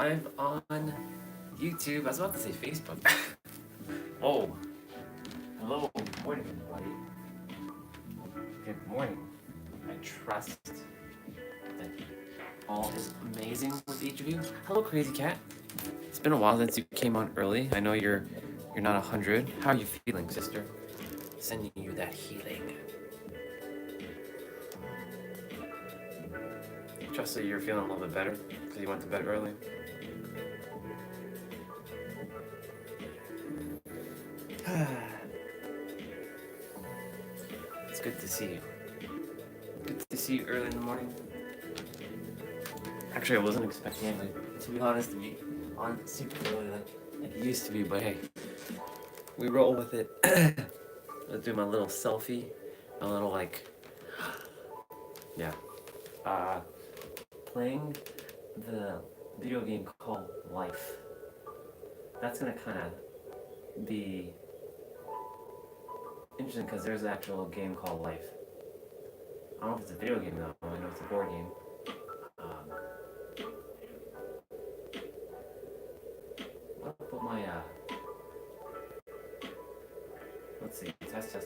live on YouTube. I was about to say Facebook. Oh, hello, good morning, everybody. Good morning. I trust that all is amazing with each of you. Hello, Crazy Cat. It's been a while since you came on early. I know you're not 100. How are you feeling, sister? Sending you that healing. Trust that you're feeling a little bit better because you went to bed early. It's good to see you. Good to see you early in the morning. Actually, I wasn't expecting it, to be honest, to be on super early like it used to be, but hey, we roll with it. Let's do my little selfie, my little yeah. Playing the video game called Life. That's gonna kind of be interesting because there's an actual game called Life. I don't know if it's a video game though. I know it's a board game. What about my let's see. Test.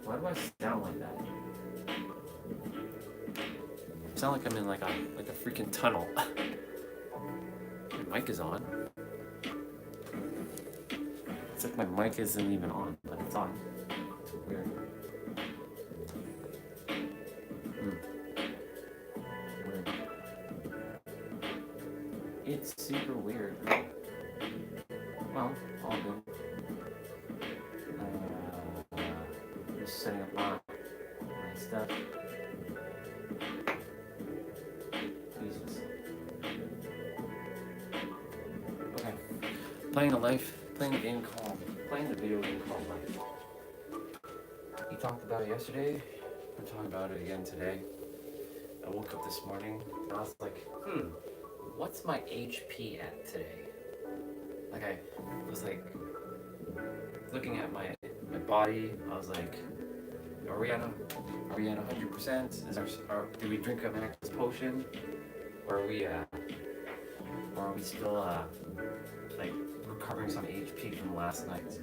Why do I sound like that? I sound like I'm in like a freaking tunnel. My mic is on. It's like my mic isn't even on, but it's on. It's weird. Weird. It's super weird. Well, all good. Just setting up my stuff. Jesus. Okay. Playing the video game called Life. You talked about it yesterday. I'm talking about it again today. I woke up this morning and I was like, what's my HP at today? Like I was like looking at my body. I was like, are we at 100%? Do we drink a max potion, or are we still like recovering some HP from last night?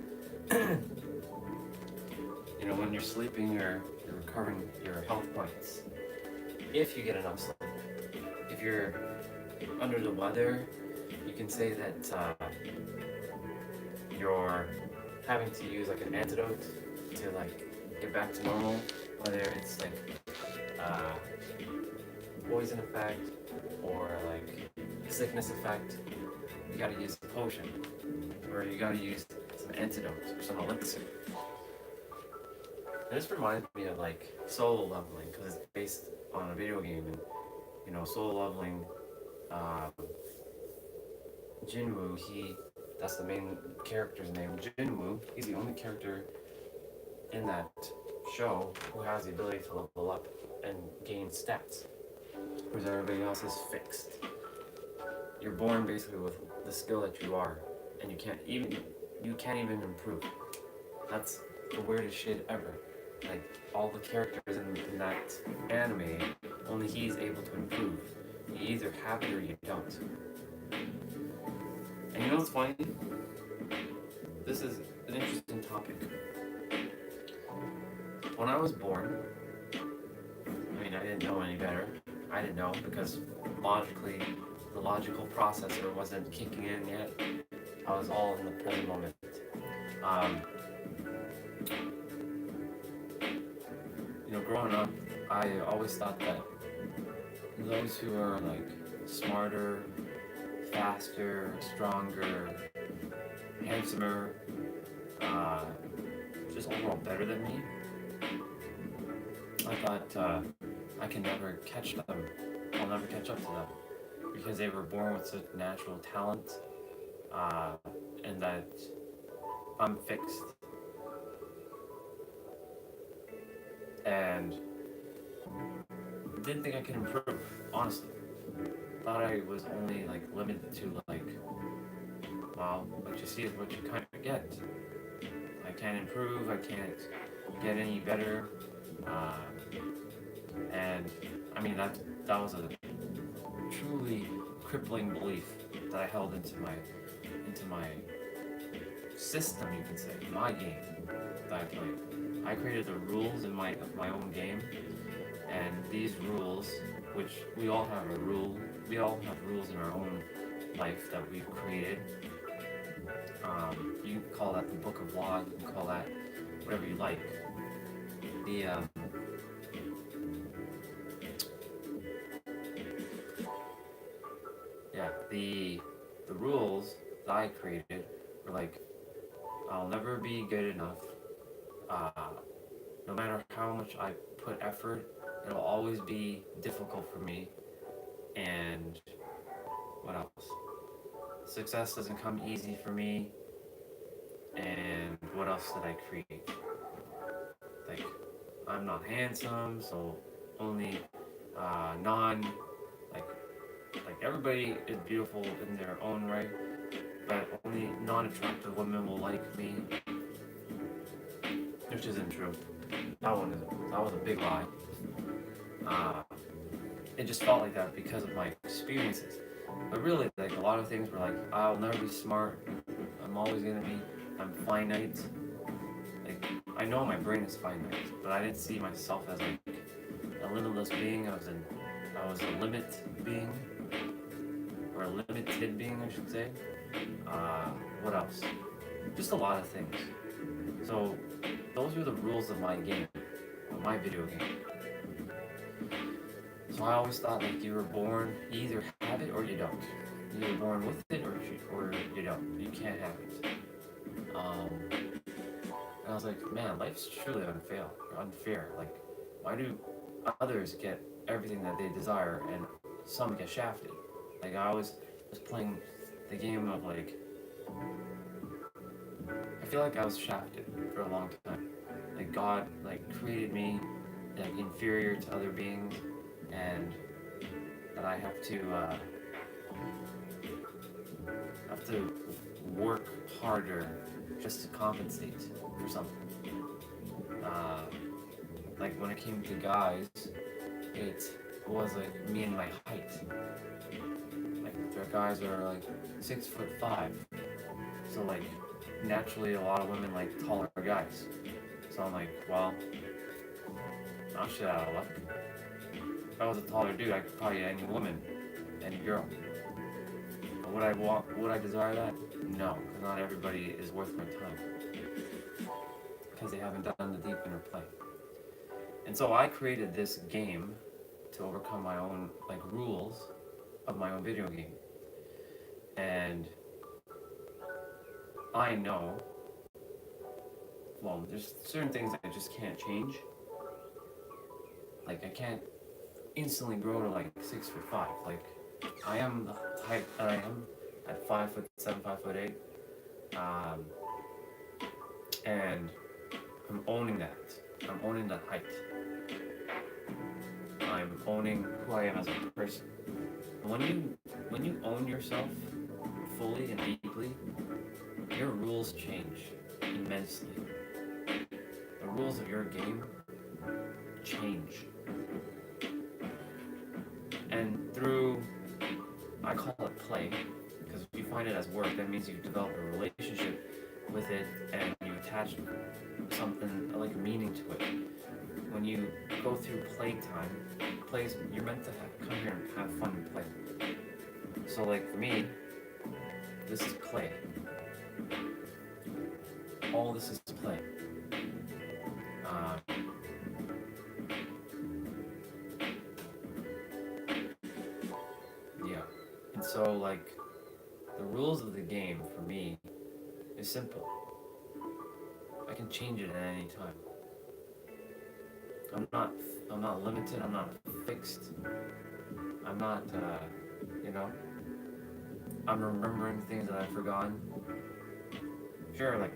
You know, when you're sleeping, you're recovering your health points. If you get enough sleep. If you're under the weather, you can say that you're having to use like an antidote to like get back to normal, whether it's like poison effect or like sickness effect. You gotta use a potion, or you gotta use some antidote or some elixir. And this reminds me of like solo leveling because it's based on a video game, and you know, solo leveling. Jinwoo, that's the main character's name. Jinwoo, he's the only character in that show who has the ability to level up and gain stats, whereas everybody else is fixed. You're born basically with the skill that you are, and you can't even improve. That's the weirdest shit ever. Like all the characters in that anime, only he's able to improve. You either have it or you don't. And you know what's funny? This is an interesting topic. When I was born, I mean, I didn't know any better. I didn't know because logically, the logical processor wasn't kicking in yet. I was all in the present moment. You know, growing up, I always thought that those who are like smarter, faster, stronger, handsomer, just overall better than me, I thought I can never catch them. I'll never catch up to them because they were born with such natural talent, and that I'm fixed. And didn't think I could improve, honestly. Thought I was only like limited to like, well, what you see is what you kind of get. I can't improve, I can't get any better. And I mean that was a truly crippling belief that I held into my system, you can say, my game that I played. I created the rules in my own game, and these rules, which we all have we all have rules in our own life that we've created. You can call that the book of law, you can call that whatever you like. The yeah, the rules that I created were like, I'll never be good enough. Uh, no matter how much I put effort, it'll always be difficult for me. And what else? Success doesn't come easy for me. And what else did I create? Like, I'm not handsome, so only non like everybody is beautiful in their own right, but only non-attractive women will like me, which isn't true. That was a big lie. Uh, it just felt like that because of my experiences. But really, like a lot of things were like, I'll never be smart. I'm finite. Like I know my brain is finite, but I didn't see myself as like a limitless being. I was a limit being, or a limited being, I should say. What else? Just a lot of things. So those were the rules of my game, of my video game. So I always thought like you were born, you either have it or you don't. You're born with it or you don't. You can't have it. And I was like, man, life's truly unfair. Like, why do others get everything that they desire and some get shafted? Like I always was playing the game of like, I feel like I was shafted for a long time. Like God like created me like inferior to other beings, and that I have to work harder just to compensate for something. Uh, like when it came to guys, it was like me and my height. Like their guys are like 6'5", so like naturally a lot of women like taller guys. So I'm like, well, I'm shit out of luck. If I was a taller dude, I could probably get any woman, any girl. But would I desire that? No, because not everybody is worth my time. Because they haven't done the deep inner play. And so I created this game to overcome my own like rules of my own video game. And I know, well, there's certain things I just can't change. Like I can't instantly grow to like 6'5". Like I am the height that I am at 5'7", 5'8", and I'm owning that. I'm owning that height. I'm owning who I am as a person. And when you own yourself fully and deeply, your rules change immensely. The rules of your game change. And through, I call it play, because if you find it as work, that means you develop a relationship with it and you attach something like a meaning to it. When you go through playtime, you're meant to come here and have fun and play. So like for me, this is play. All this is play. Yeah. And so like the rules of the game for me is simple. I can change it at any time. I'm not limited, I'm not fixed. I'm not I'm remembering things that I've forgotten. Sure, like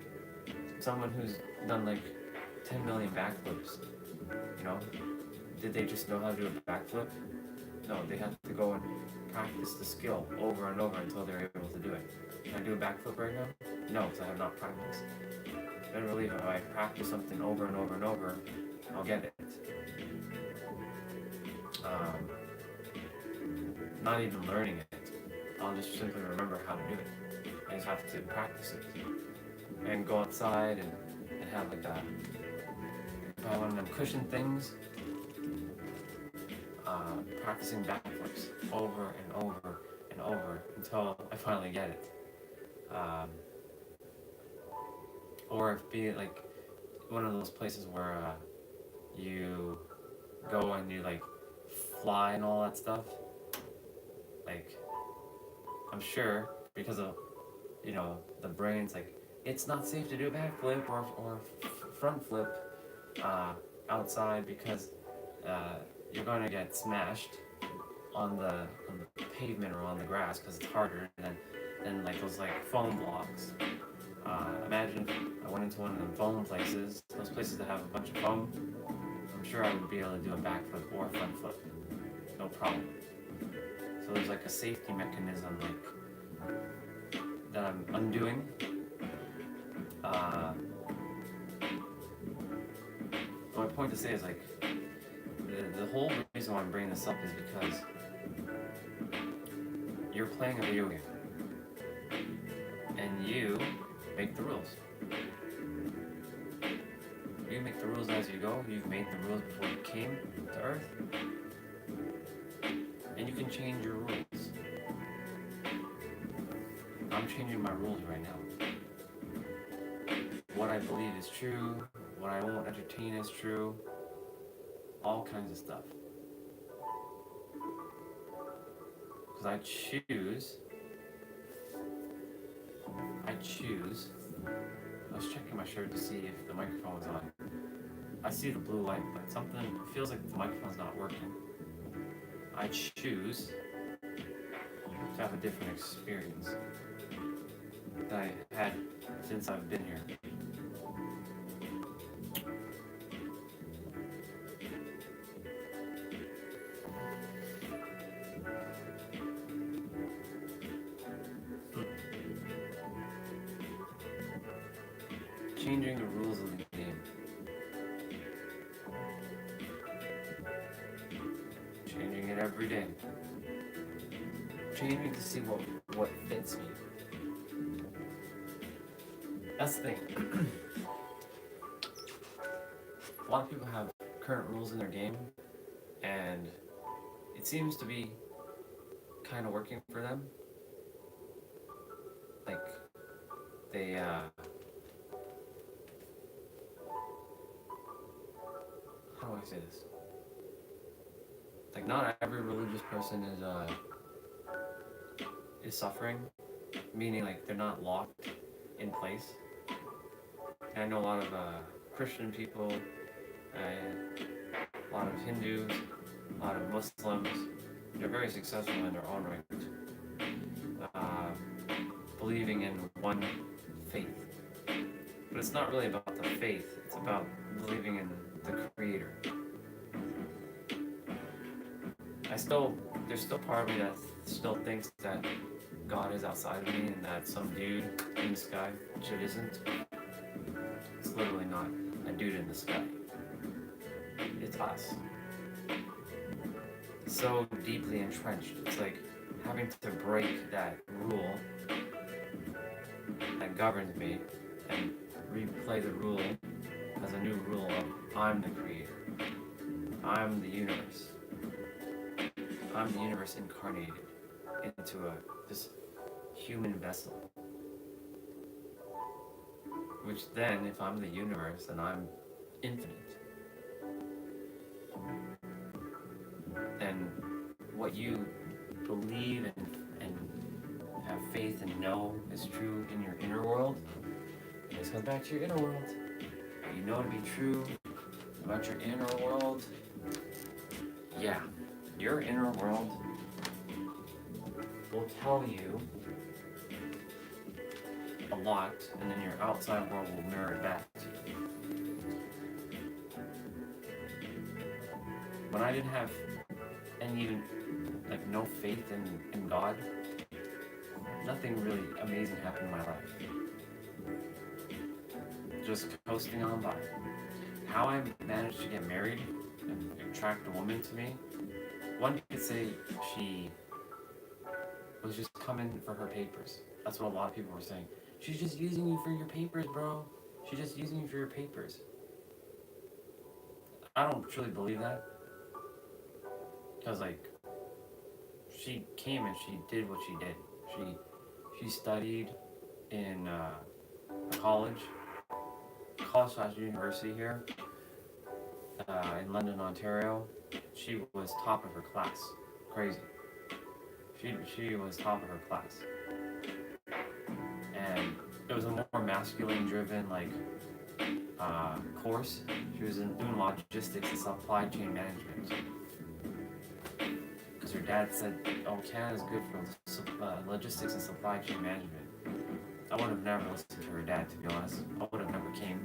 someone who's done like 10 million backflips, did they just know how to do a backflip? No, they have to go and practice the skill over and over until they're able to do it. Can I do a backflip right now? No, because I have not practiced. Better believe if I practice something over and over and over, I'll get it. um, not even learning it. I'll just simply remember how to do it. I just have to practice it and go outside and have like one of them cushion things, practicing backflips over and over and over until I finally get it. Or if be like one of those places where you go and you like fly and all that stuff. Like, I'm sure because of, the brain's like, it's not safe to do a backflip or front flip outside because you're going to get smashed on the pavement or on the grass because it's harder than like those like foam blocks. Imagine if I went into one of them foam places, those places that have a bunch of foam. I'm sure I would be able to do a backflip or a front flip, no problem. So there's like a safety mechanism like that I'm undoing. My point to say is like the whole reason why I'm bringing this up is because you're playing a video game and you make the rules. You make the rules as you go. You've made the rules before you came to Earth, and you can change your rules. I'm changing my rules right now. What I believe is true, what I won't entertain as true, all kinds of stuff. Because I choose. I was checking my shirt to see if the microphone was on. I see the blue light, but something feels like the microphone's not working. I choose to have a different experience that I had since I've been here. Changing the rules of the game. Changing it every day. Changing to see what fits me. That's the thing. A lot of people have current rules in their game, and it seems to be kind of working for them. Like, they, how do I say this? Like, not every religious person is suffering, meaning like they're not locked in place. And I know a lot of Christian people, a lot of Hindus, a lot of Muslims. They're very successful in their own right, believing in one faith. But it's not really about the faith, it's about believing in the Creator. There's still part of me that still thinks that God is outside of me and that some dude in the sky, which it isn't. It's literally not a dude in the sky. It's us. So deeply entrenched. It's like having to break that rule that governs me and replay the rule as a new rule of I'm the Creator. I'm the universe. I'm the universe incarnated into this human vessel. Which then, if I'm the universe, then I'm infinite. And what you believe and have faith and know is true in your inner world, this comes back to your inner world. What you know to be true about your inner world, yeah, your inner world will tell you a lot, and then your outside world will mirror it back to you. When I didn't have any even, like, no faith in God, nothing really amazing happened in my life. Just coasting on by. How I managed to get married and attract a woman to me one could say she was just coming for her papers. That's what a lot of people were saying. She's just using you for your papers, bro. She's just using you for your papers. I don't truly believe that. Because, like, she came and she did what she did. She studied in a college slash university here in London, Ontario. She was top of her class. Crazy. She was top of her class. And it was a more masculine driven course. She was doing logistics and supply chain management. Because her dad said, "Oh, Canada's good for logistics and supply chain management." I would have never listened to her dad, to be honest. I would have never came.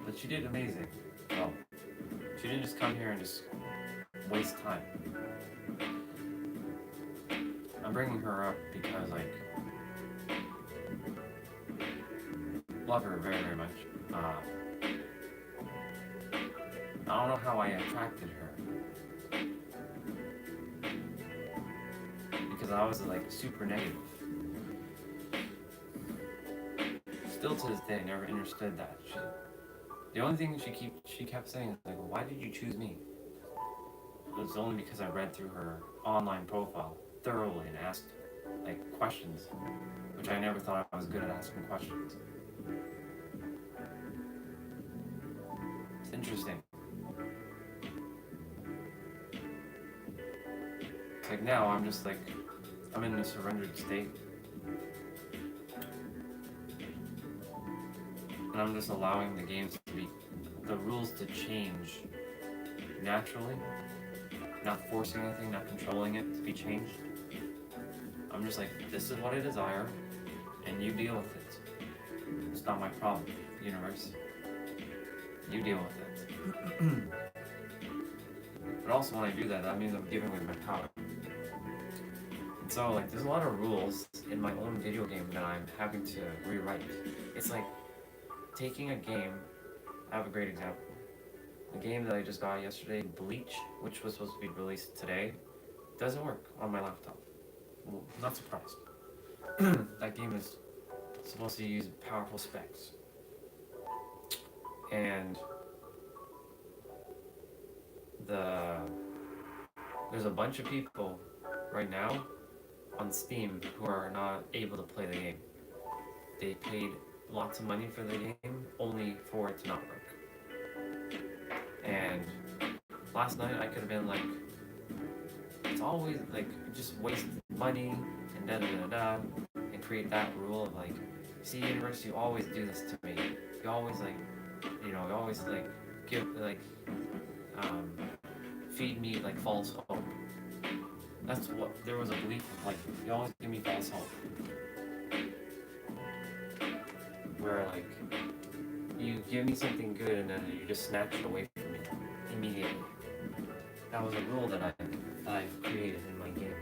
But she did amazing. Well, she didn't just come here and just waste time. I'm bringing her up because, like, love her very, very much. I don't know how I attracted her. Because I was, like, super negative. Still to this day, I never understood that. The only thing she kept saying is, like, well, why did you choose me? It was only because I read through her online profile thoroughly and asked, like, questions, which I never thought I was good at asking questions. It's interesting. It's like now I'm just like, I'm in a surrendered state. And I'm just allowing the games to be, the rules to change naturally, not forcing anything, not controlling it to be changed. I'm just like, this is what I desire, and you deal with it. It's not my problem, universe. You deal with it. But also when I do that, that means I'm giving away my power. And so, like, there's a lot of rules in my own video game that I'm having to rewrite. It's like taking a game. I have a great example. The game that I just got yesterday, Bleach, which was supposed to be released today, doesn't work on my laptop. Well, not surprised. That game is supposed to use powerful specs. And there's a bunch of people right now on Steam who are not able to play the game. They paid lots of money for the game only for it to not work. And last night I could have been like, it's always like, just waste money and da da da da, and create that rule of like, see, universe, you always do this to me. You always like, you always like give like feed me like false hope. That's what there was a belief of, like, you always give me false hope. Where like you give me something good and then you just snatch it away from me immediately. That was a rule that I've created in my game.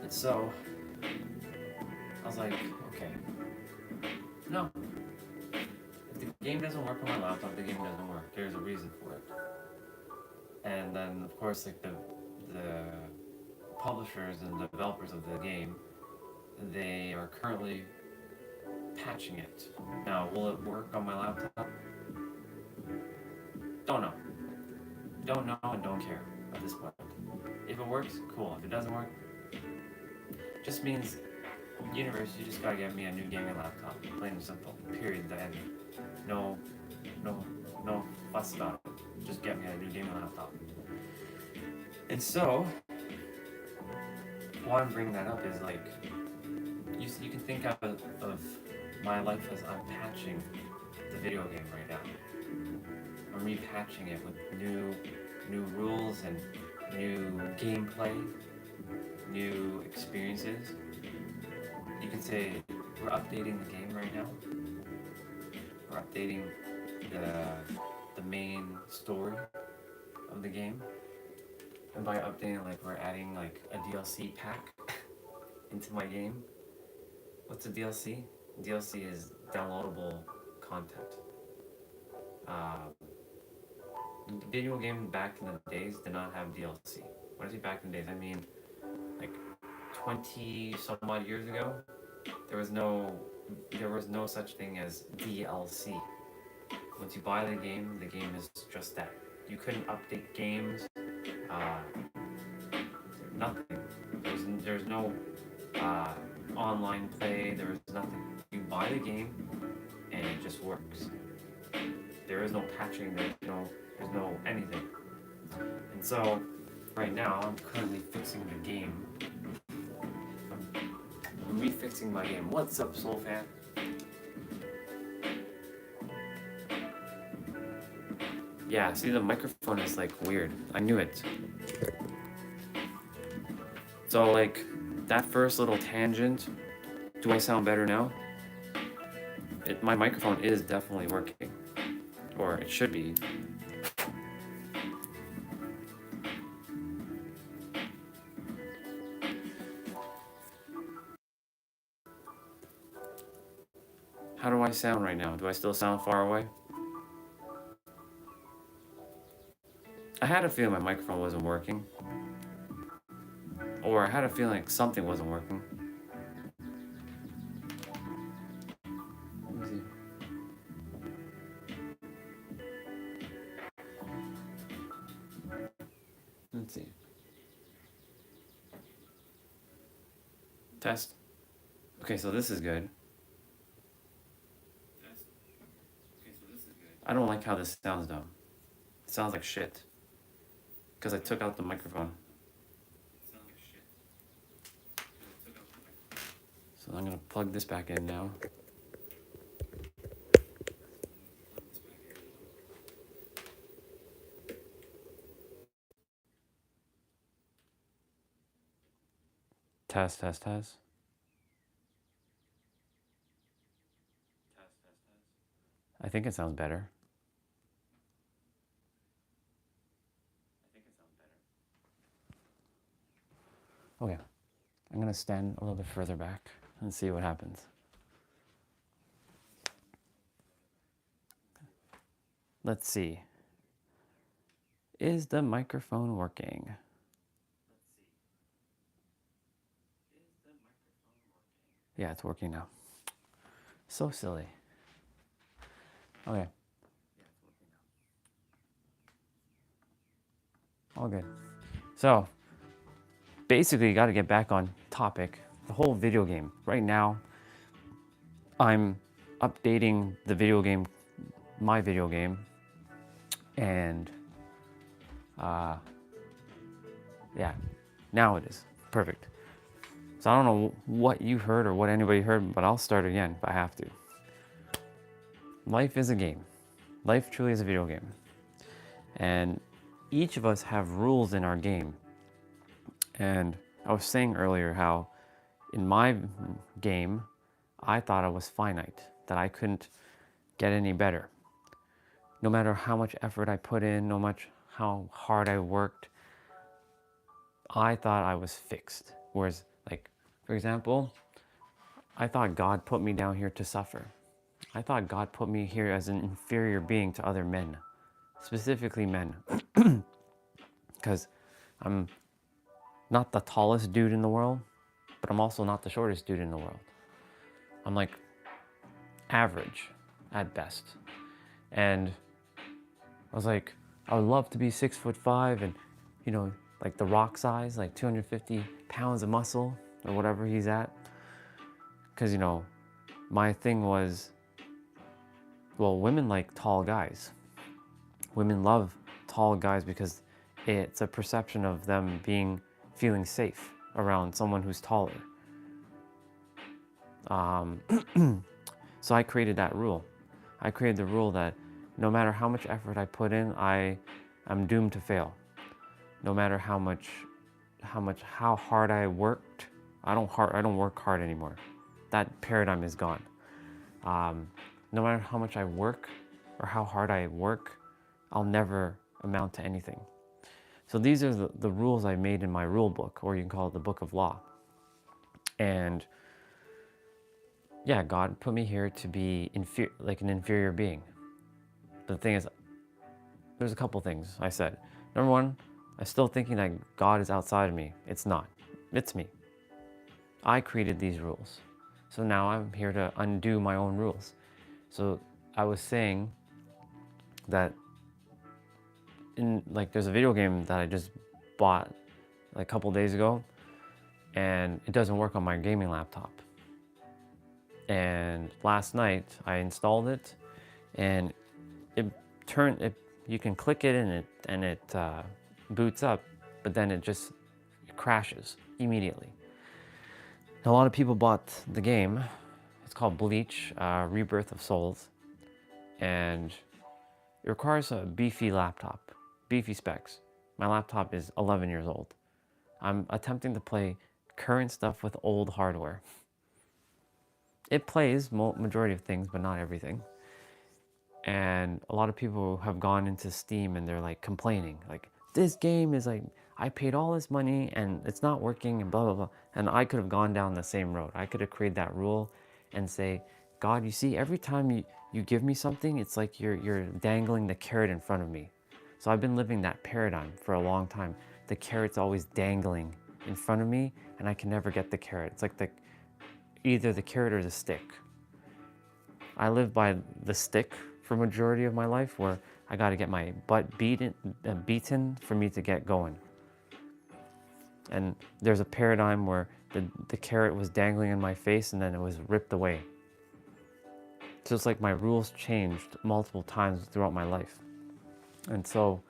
And so I was like, okay, no. If the game doesn't work on my laptop, the game doesn't work. There's a reason for it. And then of course, like the publishers and developers of the game, they are currently patching it. Now, will it work on my laptop? Don't know. Don't know and don't care at this point. If it works, cool. If it doesn't work, just means, universe, you just gotta get me a new gaming laptop. Plain and simple. Period. The end. No fuss about it. Just get me a new gaming laptop. And so, why I'm bringing that up is like, you can think of my life as I'm patching the video game right now. I'm repatching it with new rules and new gameplay, new experiences. You can say we're updating the game right now. We're updating the main story of the game. And by updating, like, we're adding like a DLC pack into my game. What's a DLC? DLC is downloadable content. Uh, Video game back in the days did not have DLC. When I say back in the days, I mean like 20 some odd years ago. There was no there was no such thing as DLC. Once you buy the game is just that. You couldn't update games. Uh, Nothing. There's no uh, online play. There was nothing. You buy the game and it just works. There is no patching. There's no anything. And so right now I'm currently fixing the game. I'm refixing my game. What's up, Soul Fan? Yeah, see the microphone is like weird. I knew it. So like that first little tangent, do I sound better now? My microphone is definitely working. Or it should be. How do I sound right now? Do I still sound far away? I had a feeling my microphone wasn't working. Or I had a feeling like something wasn't working. Let me see. Let's see. Test. Okay, so this is good. I don't like how this sounds though. It sounds like shit. Because I took out the microphone. So I'm gonna plug this back in now. Test, test, test. I think it sounds better. Okay, I'm gonna stand a little bit further back and see what happens. Let's see. Is the microphone working? Yeah, it's working now. So silly. Okay. All good. So, basically, you got to get back on topic. The whole video game. Right now, I'm updating the video game, my video game, and yeah, now it is perfect. So I don't know what you heard or what anybody heard, but I'll start again if I have to. Life is a game. Life truly is a video game. And each of us have rules in our game. And I was saying earlier how in my game, I thought I was finite, that I couldn't get any better. No matter how much effort I put in, no matter how hard I worked, I thought I was fixed. Whereas, like, for example, I thought God put me down here to suffer. I thought God put me here as an inferior being to other men, specifically men. Because I'm not the tallest dude in the world, but I'm also not the shortest dude in the world. I'm like average at best. And I was like, I would love to be 6'5" and, you know, like the Rock size, like 250 pounds of muscle or whatever he's at. Because, you know, my thing was, well, women like tall guys. Women love tall guys because it's a perception of them feeling safe around someone who's taller. So I created that rule. I created the rule that no matter how much effort I put in, I'm doomed to fail. No matter how hard I worked, I don't work hard anymore. That paradigm is gone. No matter how much I work or how hard I work, I'll never amount to anything. So these are the rules I made in my rule book, or you can call it the book of law. And yeah, God put me here to be like an inferior being. But the thing is, there's a couple things I said. Number one, I'm still thinking that God is outside of me. It's not. It's me. I created these rules. So now I'm here to undo my own rules. So I was saying that there's a video game that I just bought like a couple days ago, and it doesn't work on my gaming laptop. And last night I installed it, and you can click it and it boots up, but then it crashes immediately. Now, a lot of people bought the game. It's called Bleach, Rebirth of Souls, and it requires a beefy laptop, beefy specs. My laptop is 11 years old. I'm attempting to play current stuff with old hardware. It plays majority of things, but not everything. And a lot of people have gone into Steam and they're like complaining, like, this game is like, I paid all this money and it's not working and blah, blah, blah. And I could have gone down the same road. I could have created that rule and say, God, you see, every time you give me something, it's like you're dangling the carrot in front of me. So I've been living that paradigm for a long time. The carrot's always dangling in front of me and I can never get the carrot. It's like either the carrot or the stick. I live by the stick for majority of my life, where I got to get my butt beaten for me to get going. And there's a paradigm where the carrot was dangling in my face and then it was ripped away. So it's like my rules changed multiple times throughout my life. And so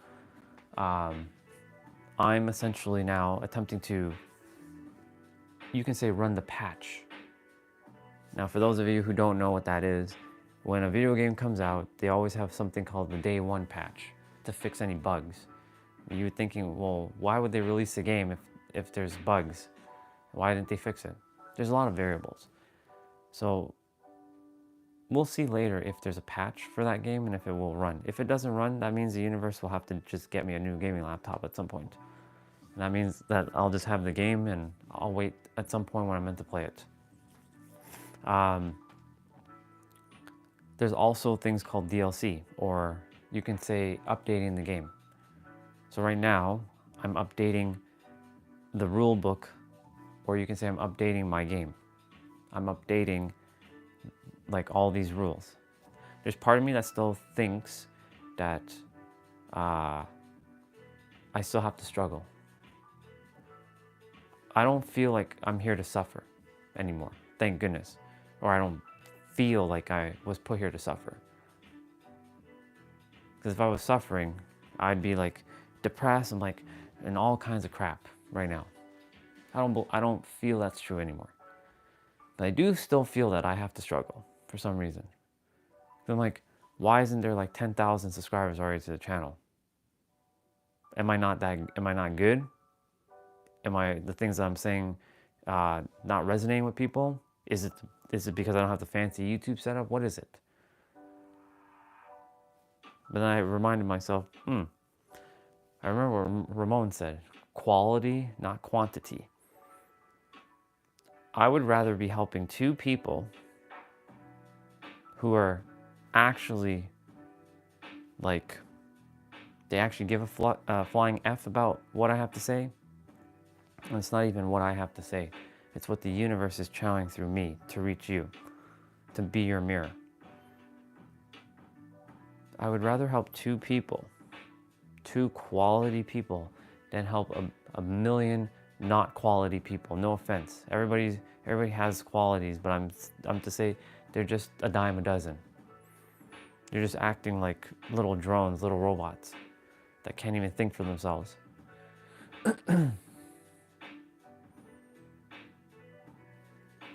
I'm essentially now attempting to, you can say, run the patch. Now, for those of you who don't know what that is, when a video game comes out, they always have something called the day one patch to fix any bugs. You're thinking, well, why would they release a game if there's bugs? Why didn't they fix it? There's a lot of variables. So we'll see later if there's a patch for that game and if it will run. If it doesn't run, that means the universe will have to just get me a new gaming laptop at some point. And that means that I'll just have the game and I'll wait at some point when I'm meant to play it. There's also things called DLC, or you can say updating the game. So right now, I'm updating the rule book, or you can say I'm updating my game. I'm updating like all these rules. There's part of me that still thinks that I still have to struggle. I don't feel like I'm here to suffer anymore, thank goodness. Or I don't feel like I was put here to suffer. Because if I was suffering, I'd be like depressed and all kinds of crap right now. I don't feel that's true anymore. But I do still feel that I have to struggle for some reason. I'm like, why isn't there like 10,000 subscribers already to the channel? Am I not good? The things that I'm saying not resonating with people? Is it because I don't have the fancy YouTube setup? What is it? But then I reminded myself, I remember what Ramon said, quality, not quantity. I would rather be helping 2 people who are actually like, they actually give a flying F about what I have to say. And it's not even what I have to say. It's what the universe is channeling through me to reach you, to be your mirror. I would rather help 2 people, 2 quality people, than help a million not quality people. No offense. Everybody has qualities, but I'm to say they're just a dime a dozen. They're just acting like little drones, little robots that can't even think for themselves.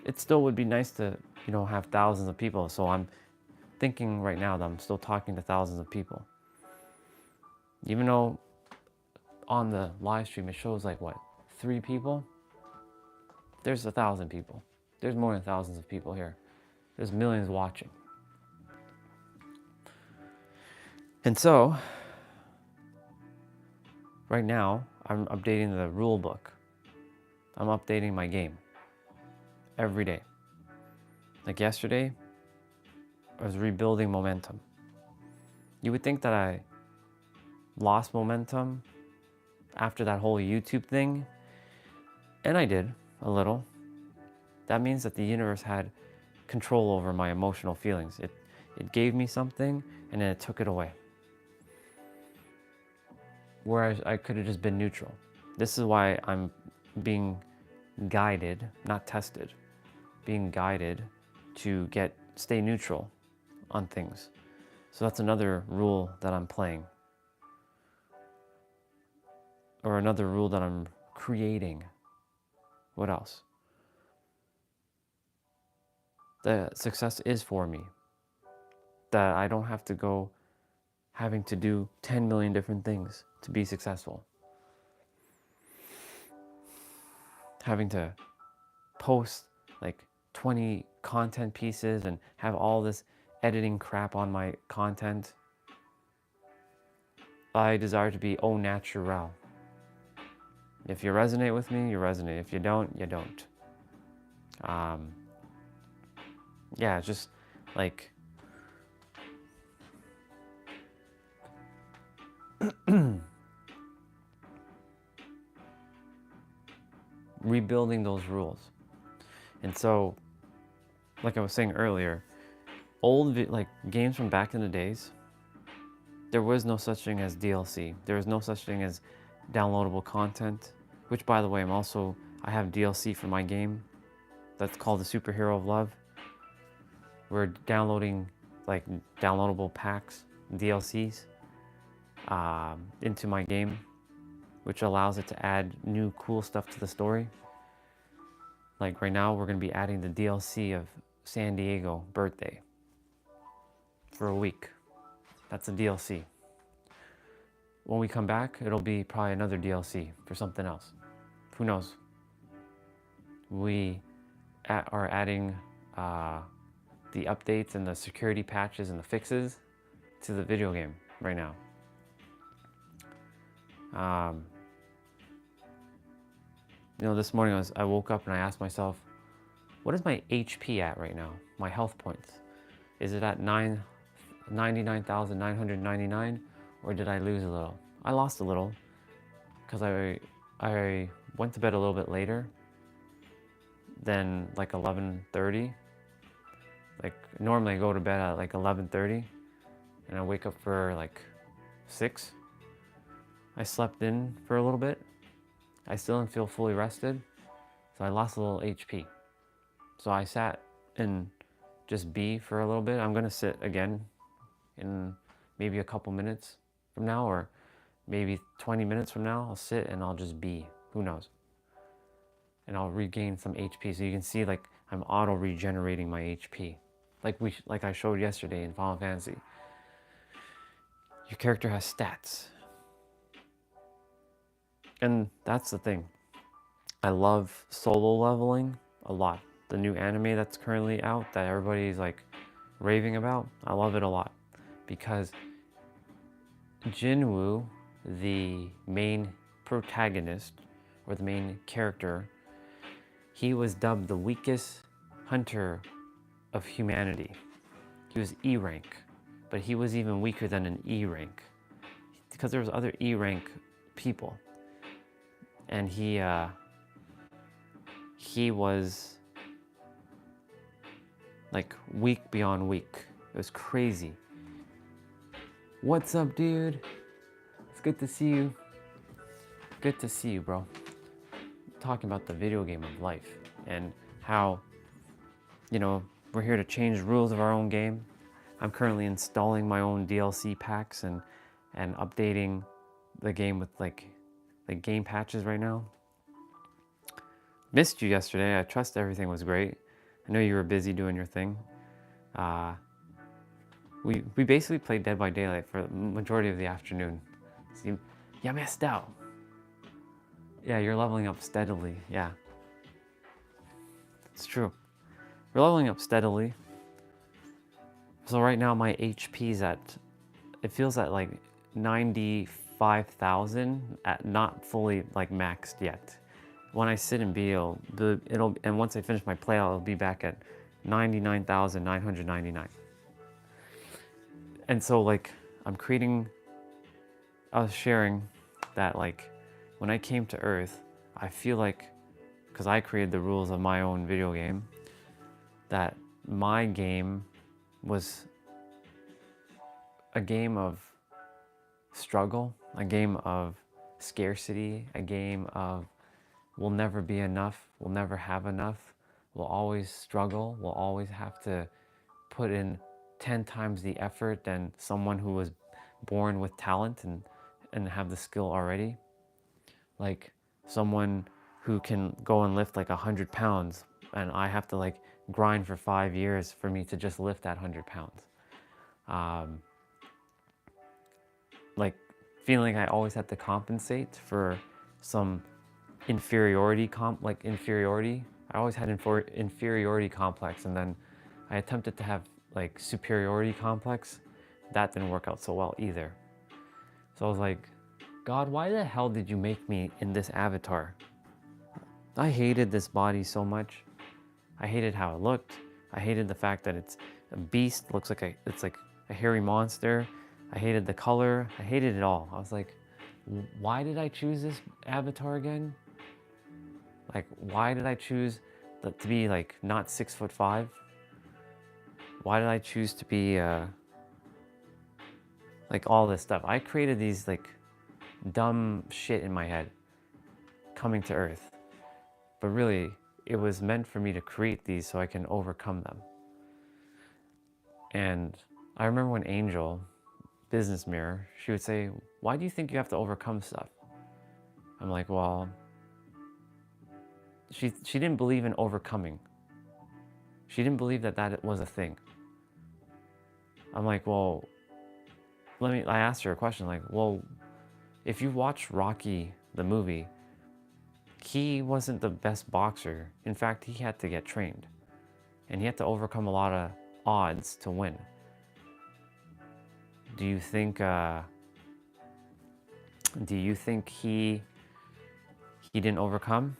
It still would be nice to, have thousands of people. So I'm thinking right now that I'm still talking to thousands of people. Even though on the live stream it shows like what, 3 people? There's 1,000 people. There's more than thousands of people here. There's millions watching. And so, right now, I'm updating the rule book. I'm updating my game. Every day. Like yesterday, I was rebuilding momentum. You would think that I lost momentum after that whole YouTube thing, and I did a little. That means that the universe had control over my emotional feelings. It gave me something and then it took it away. Whereas I could have just been neutral. This is why I'm being guided, not tested, being guided to stay neutral on things. So that's another rule that I'm playing. Or another rule that I'm creating. What else? That success is for me. That I don't have to go having to do 10 million different things to be successful. Having to post like 20 content pieces and have all this editing crap on my content. I desire to be au naturel. If you resonate with me, you resonate. If you don't, you don't. Yeah, just like rebuilding those rules. And so, like I was saying earlier, like games from back in the days, there was no such thing as DLC. There was no such thing as downloadable content, which by the way, I have DLC for my game that's called the Superhero of Love. We're downloading like downloadable packs, DLCs, into my game, which allows it to add new cool stuff to the story. Like right now, we're going to be adding the DLC of San Diego birthday for a week. That's a DLC. When we come back, it'll be probably another DLC for something else. Who knows? We are adding the updates and the security patches and the fixes to the video game right now. This morning I woke up and I asked myself, what is my HP at right now? My health points. Is it at 99,999 or did I lose a little? I lost a little because I went to bed a little bit later than like 11:30. Like normally I go to bed at like 11:30 and I wake up for like 6. I slept in for a little bit. I still didn't feel fully rested, so I lost a little HP. So I sat in just B for a little bit. I'm gonna sit again in maybe a couple minutes from now, or maybe 20 minutes from now. I'll sit and I'll just be. Who knows? And I'll regain some HP. So you can see like I'm auto regenerating my HP, like I showed yesterday in Final Fantasy. Your character has stats. And that's the thing. I love solo leveling a lot. The new anime that's currently out that everybody's like raving about, I love it a lot. Because Jinwoo, the main protagonist, or the main character, he was dubbed the weakest hunter of humanity. He was E rank, but he was even weaker than an E rank. Because there was other E rank people. And he was like weak beyond weak. It was crazy. What's up, dude? It's good to see you. Good to see you, bro. Talking about the video game of life and how, we're here to change the rules of our own game. I'm currently installing my own DLC packs and updating the game with like game patches right now. Missed you yesterday. I trust everything was great. I know you were busy doing your thing. We basically played Dead by Daylight for the majority of the afternoon. So you missed out. Yeah, you're leveling up steadily. Yeah, it's true. We're leveling up steadily. So right now my HP's it feels at like 95,000, at not fully like maxed yet. When I sit and B, and once I finish my play, it'll be back at 99,999. And so like I was sharing that like when I came to Earth, I feel like, because I created the rules of my own video game, that my game was a game of struggle, a game of scarcity, a game of we'll never be enough, we'll never have enough, we'll always struggle, we'll always have to put in 10 times the effort than someone who was born with talent and have the skill already. Like someone who can go and lift like 100 pounds and I have to like grind for 5 years for me to just lift that 100 pounds. Um, like feeling I always had to compensate for some inferiority. I always had inferiority complex, and then I attempted to have like superiority complex. That didn't work out so well either. So I was like, God, why the hell did you make me in this avatar? I hated this body so much. I hated how it looked. I hated the fact that it's a beast, looks like it's like a hairy monster. I hated the color. I hated it all. I was like, why did I choose this avatar again? Like, why did I choose to be like not 6'5"? Why did I choose to be like all this stuff? I created these like dumb shit in my head coming to Earth, but really it was meant for me to create these so I can overcome them. And I remember when Angel, business mirror, she would say, why do you think you have to overcome stuff? I'm like, well, she didn't believe in overcoming. She didn't believe that that was a thing. I'm like, well, I asked her a question like, well, if you watch Rocky, the movie, he wasn't the best boxer. In fact, he had to get trained and he had to overcome a lot of odds to win. Do you think he didn't overcome?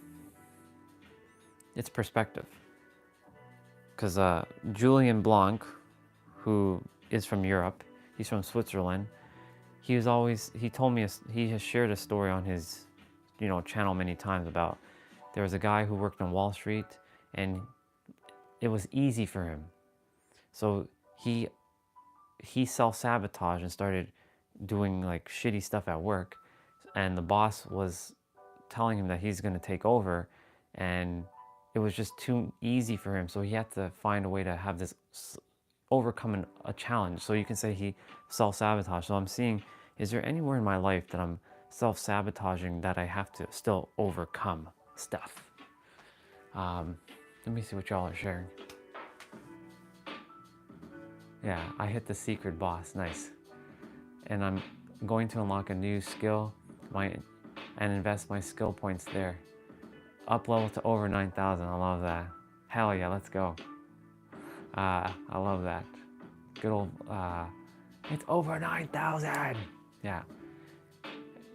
It's perspective. Because Julian Blanc, who is from Europe, he's from Switzerland. He told me he has shared a story on his, channel many times about there was a guy who worked on Wall Street and it was easy for him. So he self-sabotaged and started doing like shitty stuff at work, and the boss was telling him that he's going to take over, and it was just too easy for him, so he had to find a way to have this overcome a challenge. So you can say he self-sabotaged. So I'm seeing, is there anywhere in my life that I'm self-sabotaging that I have to still overcome stuff? Let me see what y'all are sharing. Yeah, I hit the secret boss, nice. And I'm going to unlock a new skill and invest my skill points there. Up level to over 9,000, I love that. Hell yeah, let's go. I love that. Good old, it's over 9,000. Yeah.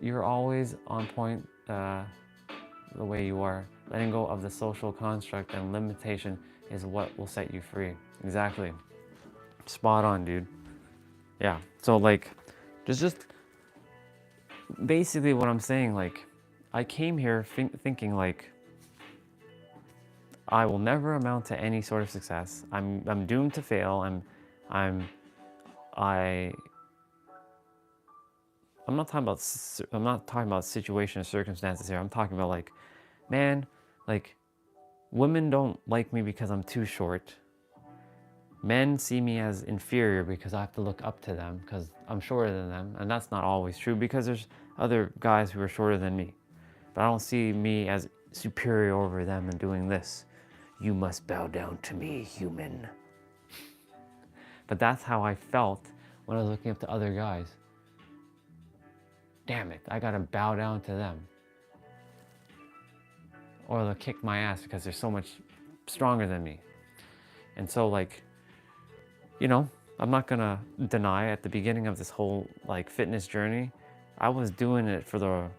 You're always on point the way you are. Letting go of the social construct and limitation is what will set you free. Exactly. Spot on, dude. Yeah. So like, just basically what I'm saying, like, I came here thinking like, I will never amount to any sort of success. I'm doomed to fail. I'm not talking about situation or circumstances here. I'm talking about like, man, like, women don't like me because I'm too short. Men see me as inferior because I have to look up to them because I'm shorter than them. And that's not always true because there's other guys who are shorter than me. But I don't see me as superior over them and doing this. You must bow down to me, human. But that's how I felt when I was looking up to other guys. Damn it, I gotta bow down to them. Or they'll kick my ass because they're so much stronger than me. And so like, I'm not gonna deny at the beginning of this whole like fitness journey, I was doing it for the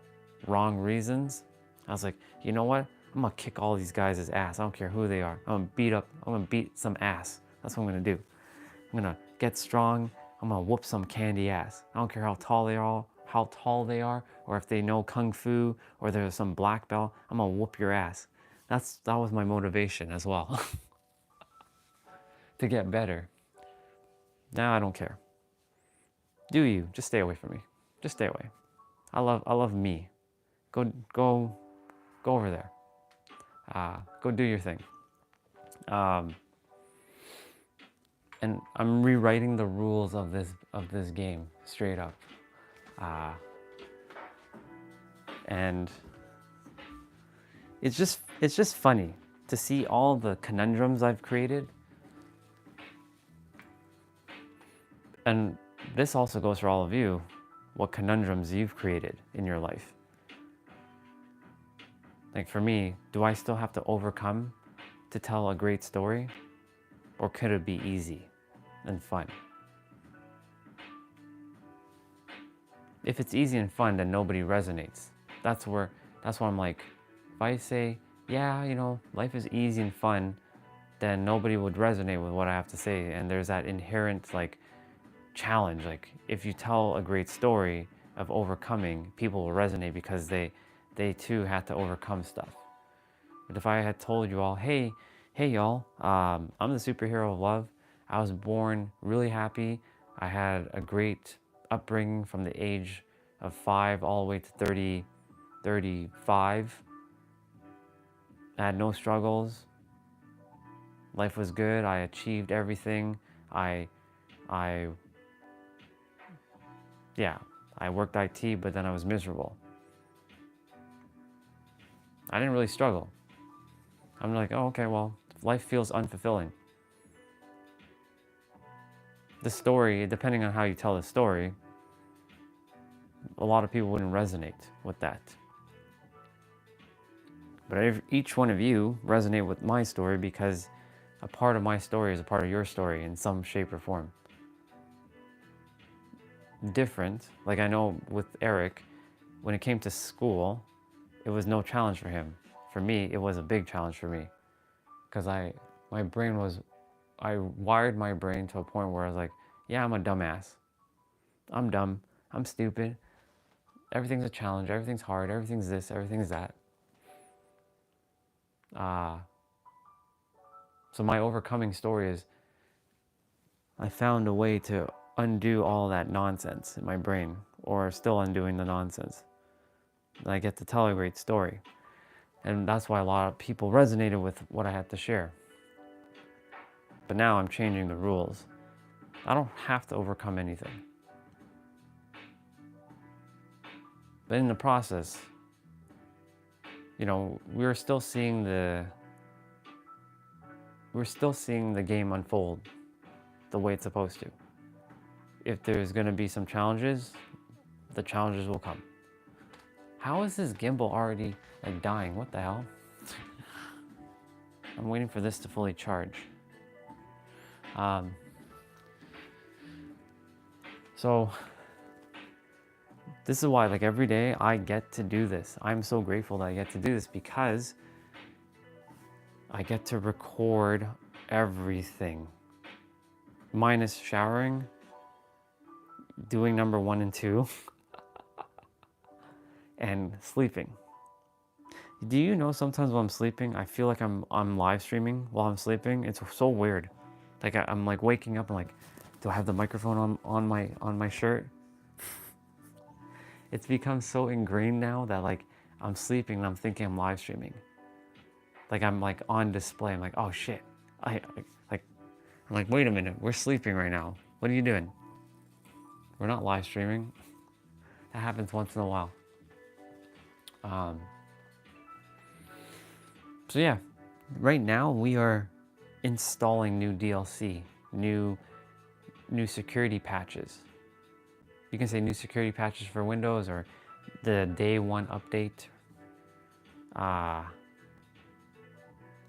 wrong reasons. I was like, you know what? I'm gonna kick all these guys' ass. I don't care who they are. I'm gonna beat some ass. That's what I'm gonna do. I'm gonna get strong. I'm gonna whoop some candy ass. I don't care how tall they are, or if they know kung fu, or there's some black belt. I'm gonna whoop your ass. That was my motivation as well, to get better. Now I don't care. Do you? Just stay away from me. Just stay away. I love me. Go over there. Go do your thing. And I'm rewriting the rules of this game straight up. And it's just funny to see all the conundrums I've created. And this also goes for all of you, what conundrums you've created in your life. Like for me, do I still have to overcome to tell a great story? Or could it be easy and fun? If it's easy and fun, then nobody resonates. That's why I'm like, if I say, yeah, life is easy and fun, then nobody would resonate with what I have to say. And there's that inherent challenge. Like if you tell a great story of overcoming, people will resonate because they too had to overcome stuff. But if I had told you all, hey y'all, I'm the superhero of love. I was born really happy. I had a great upbringing from the age of 5 all the way to 35. I had no struggles. Life was good. I achieved everything. I worked IT, but then I was miserable. I didn't really struggle. I'm like, oh, okay, well, life feels unfulfilling. The story, depending on how you tell the story, a lot of people wouldn't resonate with that. But each one of you resonate with my story because a part of my story is a part of your story in some shape or form. Different, like I know with Eric, when it came to school, it was no challenge for him. For me, it was a big challenge for me. Because I wired my brain to a point where I was like, yeah, I'm a dumbass. I'm dumb. I'm stupid. Everything's a challenge. Everything's hard. Everything's this. Everything's that. So my overcoming story is I found a way to undo all that nonsense in my brain, or still undoing the nonsense. And I get to tell a great story. And that's why a lot of people resonated with what I had to share. But now I'm changing the rules. I don't have to overcome anything. But in the process, we're still seeing the game unfold the way it's supposed to. If there's going to be some challenges, the challenges will come. How is this gimbal already dying? What the hell? I'm waiting for this to fully charge. So this is why every day I get to do this. I'm so grateful that I get to do this because I get to record everything. Minus showering, doing number 1 and 2, and sleeping. Do you know sometimes when I'm sleeping, I feel like I'm live streaming while I'm sleeping? It's so weird. I'm waking up and do I have the microphone on my shirt? It's become so ingrained now that I'm sleeping and I'm thinking I'm live streaming. I'm on display. I'm like, oh shit. I'm like, wait a minute, we're sleeping right now. What are you doing? We're not live streaming. That happens once in a while. So yeah, right now we are installing new DLC, new security patches. You can say new security patches for Windows or the day 1 update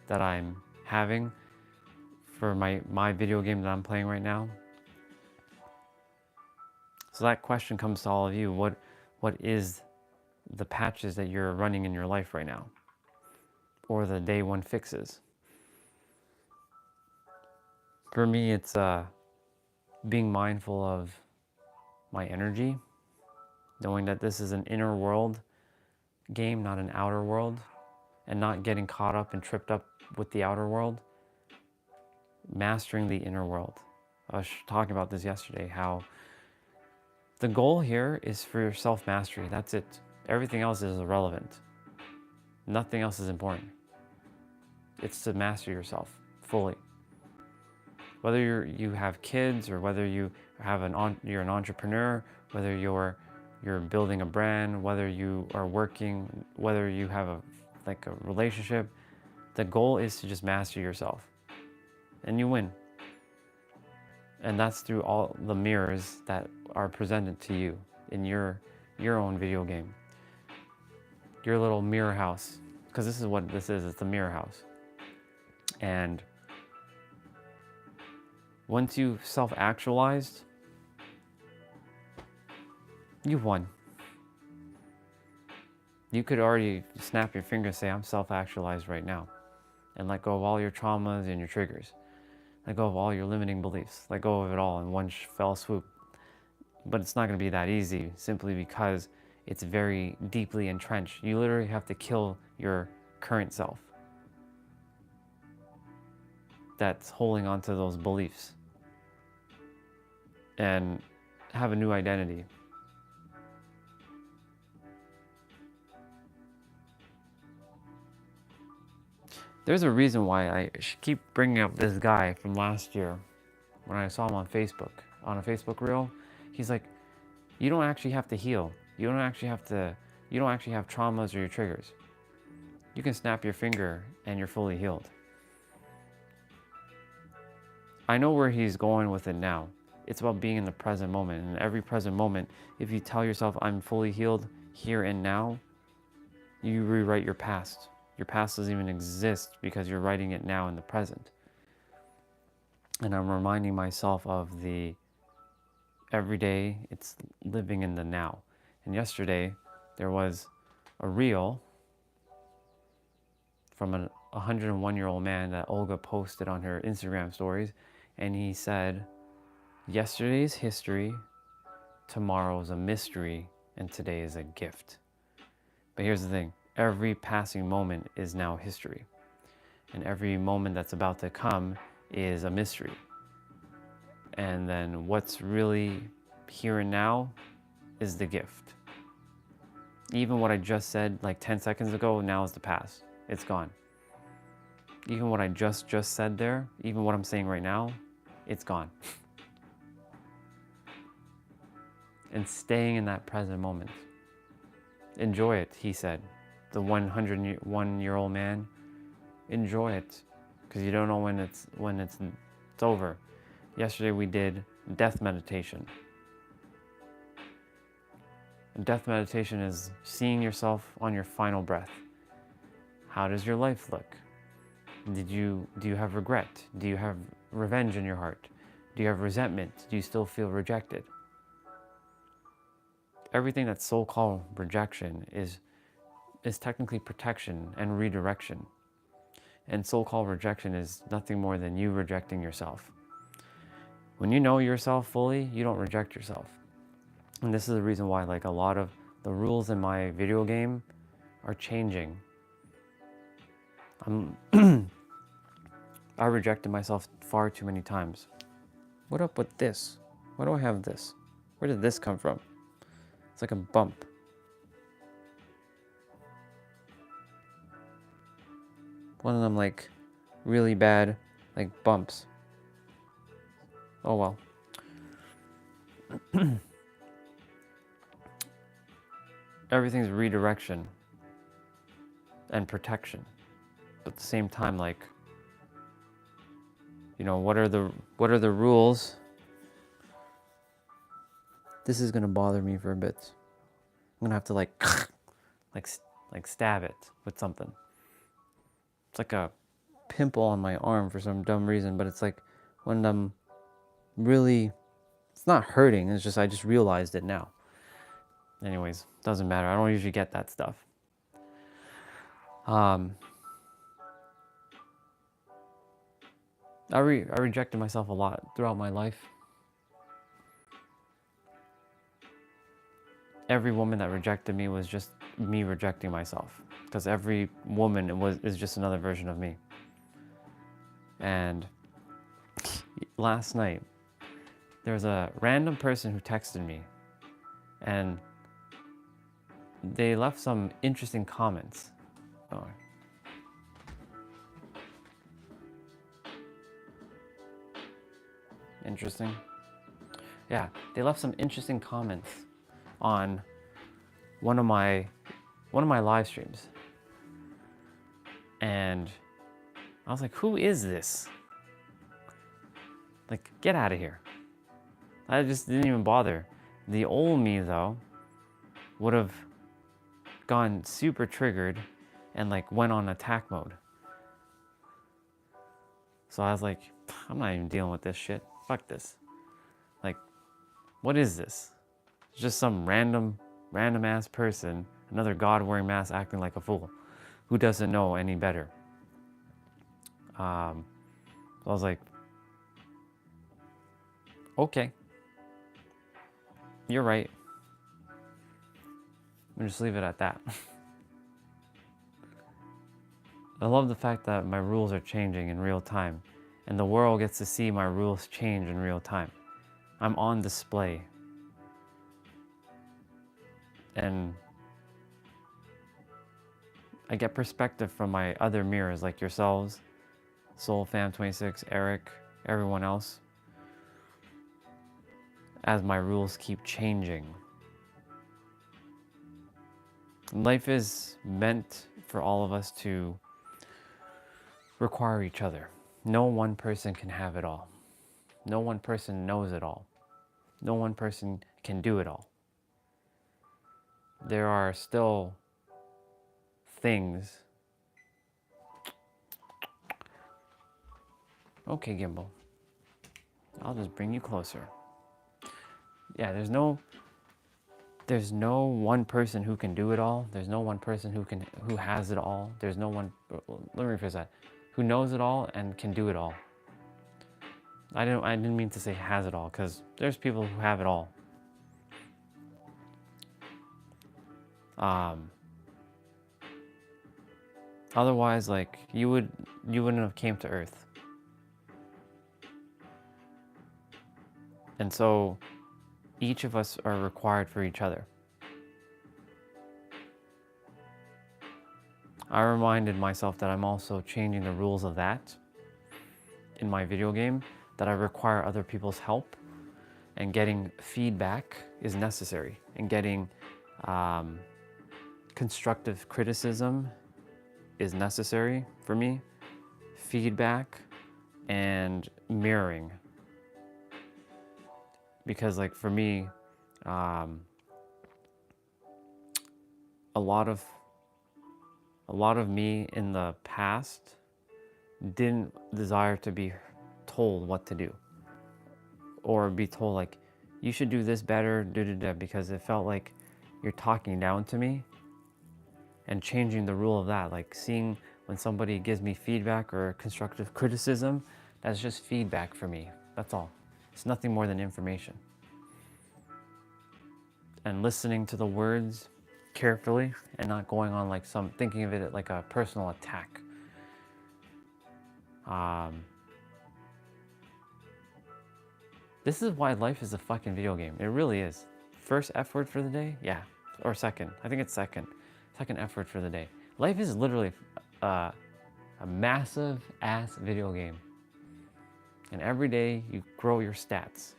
that I'm having for my video game that I'm playing right now. So that question comes to all of you. What is the patches that you're running in your life right now? Or the day 1 fixes? For me, it's being mindful of my energy, knowing that this is an inner world game, not an outer world, and not getting caught up and tripped up with the outer world, mastering the inner world. I was talking about this yesterday, how the goal here is for your self-mastery. That's it. Everything else is irrelevant. Nothing else is important. It's to master yourself fully. Whether you have kids, or whether you're an entrepreneur, whether you're building a brand, whether you are working, whether you have a relationship, the goal is to just master yourself, and you win. And that's through all the mirrors that are presented to you in your own video game, your little mirror house, because this is what this is. It's a mirror house. And once you've self-actualized, you've won. You could already snap your finger and say, I'm self-actualized right now, and let go of all your traumas and your triggers. Let go of all your limiting beliefs. Let go of it all in one fell swoop. But it's not going to be that easy, simply because it's very deeply entrenched. You literally have to kill your current self that's holding on to those beliefs and have a new identity. There's a reason why I keep bringing up this guy from last year when I saw him on Facebook, on a Facebook reel. He's like, you don't actually have to heal. You don't actually have traumas or your triggers. You can snap your finger and you're fully healed. I know where he's going with it now. It's about being in the present moment. And in every present moment, if you tell yourself, I'm fully healed here and now, you rewrite your past. Your past doesn't even exist because you're writing it now in the present. And I'm reminding myself of the every day, it's living in the now. And yesterday, there was a reel from a 101-year-old man that Olga posted on her Instagram stories. And he said, yesterday's history, tomorrow's a mystery, and today is a gift. But here's the thing, every passing moment is now history. And every moment that's about to come is a mystery. And then what's really here and now is the gift. Even what I just said like 10 seconds ago, now is the past. It's gone. Even what I just said there, even what I'm saying right now, it's gone. And staying in that present moment. Enjoy it, he said. The 101-year-old man, enjoy it, because you don't know when it's over. Yesterday we did death meditation. Death meditation is seeing yourself on your final breath. How does your life look? Do you have regret? Do you have revenge in your heart? Do you have resentment? Do you still feel rejected? Everything that's so-called rejection is technically protection and redirection. And so-called rejection is nothing more than you rejecting yourself. When you know yourself fully, you don't reject yourself. And this is the reason why like a lot of the rules in my video game are changing. I rejected myself far too many times. What up with this? Why do I have this? Where did this come from? It's like a bump. One of them like really bad like bumps. Oh well. Everything's redirection and protection. But at the same time, like, you know, what are the rules? This is gonna bother me for a bit. I'm gonna have to like stab it with something. It's like a pimple on my arm for some dumb reason, but it's like one of them really, it's not hurting, it's just I just realized it now. Anyways, doesn't matter. I don't usually get that stuff. I rejected myself a lot throughout my life. every woman that rejected me was just me rejecting myself, because every woman is just another version of me. And last night, there was a random person who texted me, and they left some interesting comments. Oh. Interesting. Yeah, they left some interesting comments on one of my live streams. And I was like, who is this? Like, get out of here. I just didn't even bother. The old me, though, would have gone super triggered and like went on attack mode. So I was like, I'm not even dealing with this shit. Fuck this. Like, what is this? It's just some random ass person, another God wearing mask acting like a fool who doesn't know any better. So I was like, okay, you're right. I'll just leave it at that. I love the fact that my rules are changing in real time, and the world gets to see my rules change in real time. I'm on display. And I get perspective from my other mirrors, like yourselves, SoulFam26, Eric, everyone else, as my rules keep changing. Life is meant for all of us to require each other. No one person can have it all. No one person knows it all. No one person can do it all. There are still things. Okay, Gimbal. I'll just bring you closer. Yeah, there's no one person who can do it all. There's no one person who has it all. There's no one, let me rephrase that, who knows it all and can do it all. I didn't mean to say has it all, because there's people who have it all. Otherwise, like, you wouldn't have came to Earth. And so each of us are required for each other. I reminded myself that I'm also changing the rules of that in my video game, that I require other people's help, and getting feedback is necessary, and getting constructive criticism is necessary for me, feedback and mirroring. Because like for me, a lot of me in the past didn't desire to be told what to do, or be told like, you should do this better, because it felt like you're talking down to me. And changing the rule of that, like seeing when somebody gives me feedback or constructive criticism, that's just feedback for me. That's all. It's nothing more than information. And listening to the words carefully and not going on like thinking of it like a personal attack. This is why life is a fucking video game. It really is. First F word for the day? Yeah. Or second. I think it's second. Second F word for the day. Life is literally a massive ass video game. And every day you grow your stats.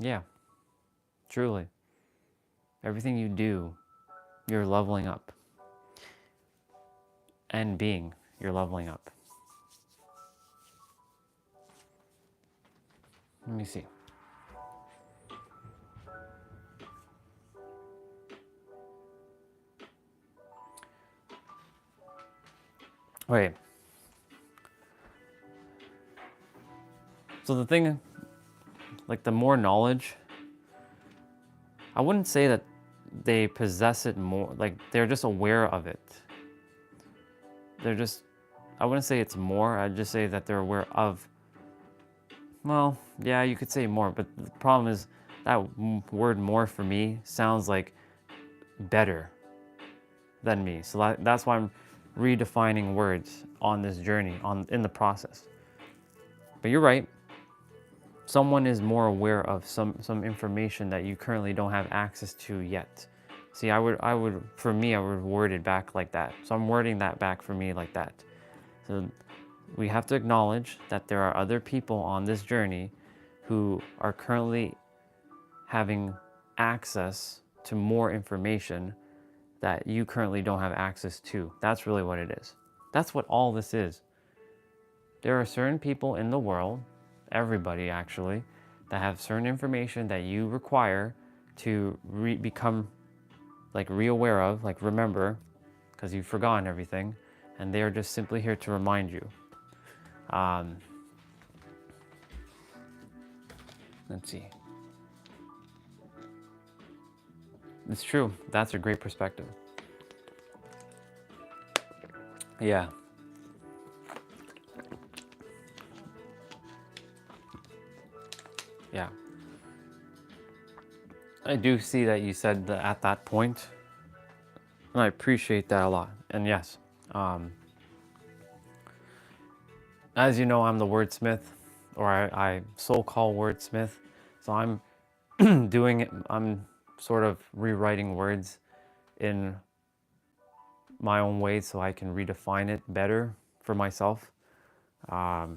Yeah, truly. Everything you do, you're leveling up. And you're leveling up. Let me see. Wait. So the thing, like the more knowledge, I wouldn't say that they possess it more, like they're just aware of it. They're just I wouldn't say it's more, I'd just say that they're aware of, well, yeah, you could say more, but the problem is that word more for me sounds like better than me. So that's why I'm redefining words on this journey, in the process. But you're right. Someone is more aware of some information that you currently don't have access to yet. See, for me, I would word it back like that. So I'm wording that back for me like that. So we have to acknowledge that there are other people on this journey who are currently having access to more information that you currently don't have access to. That's really what it is. That's what all this is. There are certain people in the world, everybody actually, that have certain information that you require to become like re-aware of, like remember, because you've forgotten everything, and they are just simply here to remind you. Let's see. It's true. That's a great perspective. Yeah. Yeah. I do see that you said that at that point, and I appreciate that a lot. And yes, as you know, I'm the wordsmith, or I so-called wordsmith. So I'm doing it, I'm sort of rewriting words in my own way so I can redefine it better for myself. Yeah,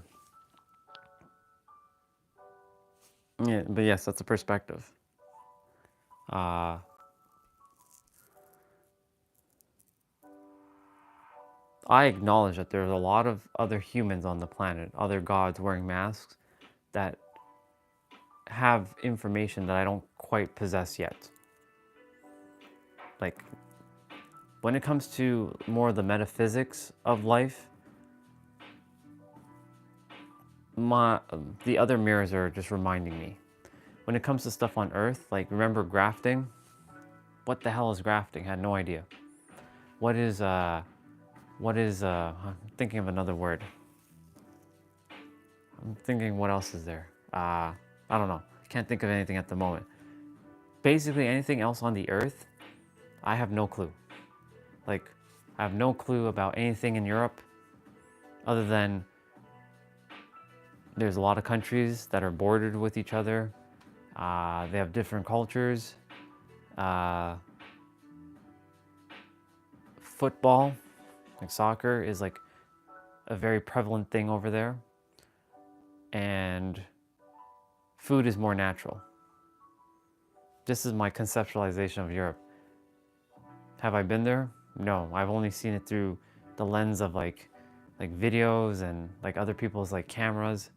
but yes, that's a perspective. I acknowledge that there's a lot of other humans on the planet, other gods wearing masks that have information that I don't quite possess yet. Like, when it comes to more of the metaphysics of life, the other mirrors are just reminding me. When it comes to stuff on Earth, like remember grafting? What the hell is grafting? I had no idea. What is I'm thinking of another word. I'm thinking what else is there? I don't know. Can't think of anything at the moment. Basically anything else on the Earth, I have no clue. Like, I have no clue about anything in Europe other than there's a lot of countries that are bordered with each other. They have different cultures. Football, like soccer, is like a very prevalent thing over there. And food is more natural. This is my conceptualization of Europe. Have I been there? No, I've only seen it through the lens of like videos and like other people's like cameras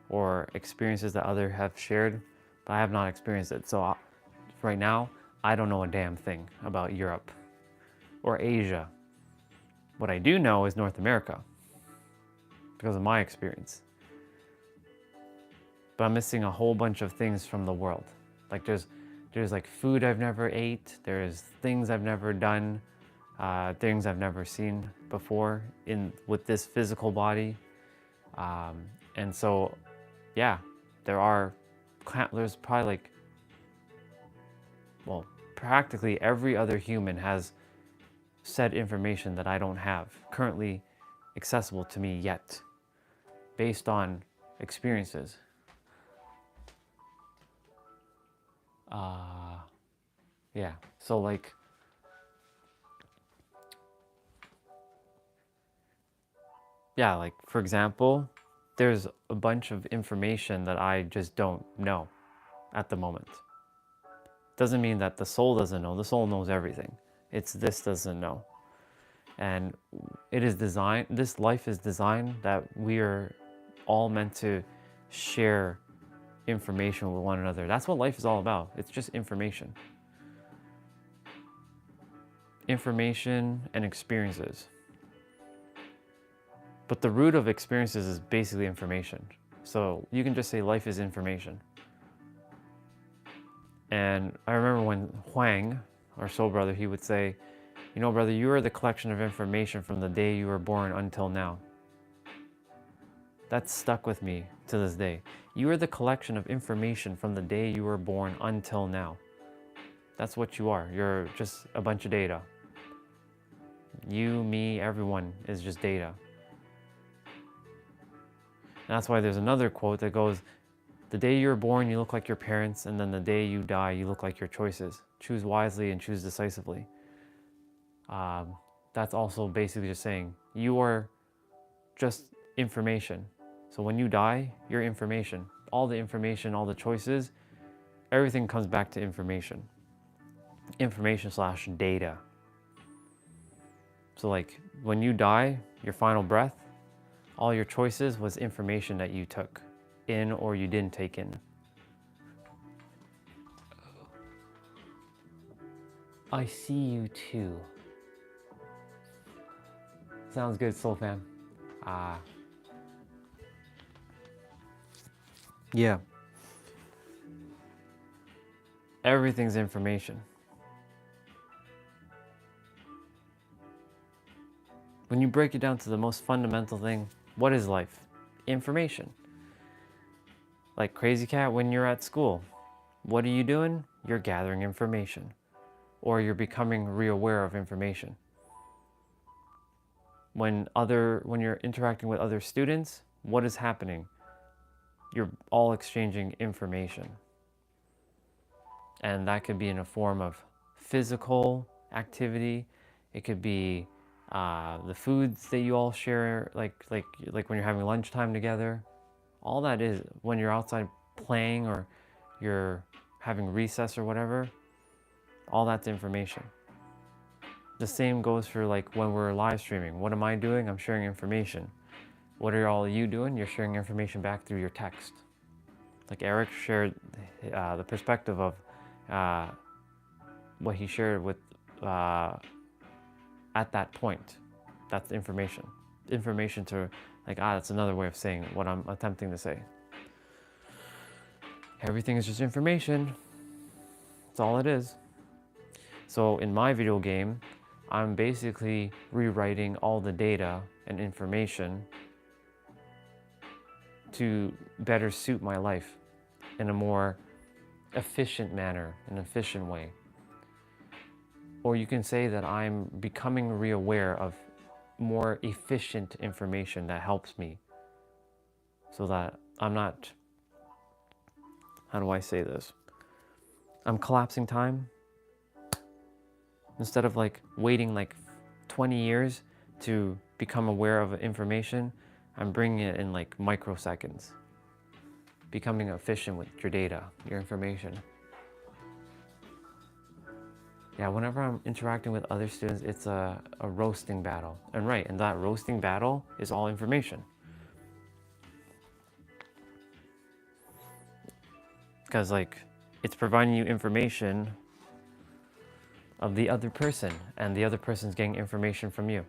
or experiences that others have shared, but I have not experienced it. So right now, I don't know a damn thing about Europe or Asia. What I do know is North America because of my experience. But I'm missing a whole bunch of things from the world. Like there's like food I've never ate, there's things I've never done, things I've never seen before with this physical body. And so, yeah, there's probably like, well, practically every other human has said information that I don't have currently accessible to me yet, based on experiences. Yeah, so like, yeah, like for example, there's a bunch of information that I just don't know at the moment. Doesn't mean that the soul doesn't know. The soul knows everything. It's this doesn't know. And it is designed, this life is designed that we are all meant to share information with one another. That's what life is all about. It's just information. Information and experiences. But the root of experiences is basically information. So you can just say life is information. And I remember when Huang, our soul brother, he would say, you know, brother, you are the collection of information from the day you were born until now. That's stuck with me to this day. You are the collection of information from the day you were born until now. That's what you are. You're just a bunch of data. You, me, everyone is just data. And that's why there's another quote that goes, the day you're born, you look like your parents, and then the day you die, you look like your choices. Choose wisely and choose decisively. That's also basically just saying you are just information. So when you die, you're information. All the choices, everything comes back to information. Information/data. So like when you die, your final breath, all your choices was information that you took in or you didn't take in. I see you too. Sounds good, Soul Fam. Yeah. Everything's information. When you break it down to the most fundamental thing, what is life? Information. Like Crazy Cat, when you're at school, what are you doing? You're gathering information. Or you're becoming re-aware of information. When you're interacting with other students, what is happening? You're all exchanging information. And that could be in a form of physical activity. It could be the foods that you all share, like when you're having lunchtime together. All that is when you're outside playing or you're having recess or whatever. All that's information. The same goes for like when we're live streaming. What am I doing? I'm sharing information. What are all you doing? You're sharing information back through your text. Like Eric shared the perspective of what he shared with at that point. That's information. Information to like, that's another way of saying what I'm attempting to say. Everything is just information. That's all it is. So in my video game, I'm basically rewriting all the data and information to better suit my life in a more efficient manner, an efficient way. Or you can say that I'm becoming re-aware of more efficient information that helps me so that I'm not, how do I say this? I'm collapsing time. Instead of like waiting like 20 years to become aware of information, I'm bringing it in like microseconds. Becoming efficient with your data, your information. Yeah, whenever I'm interacting with other students, it's a roasting battle. And that roasting battle is all information. Because like, it's providing you information of the other person, and the other person's getting information from you.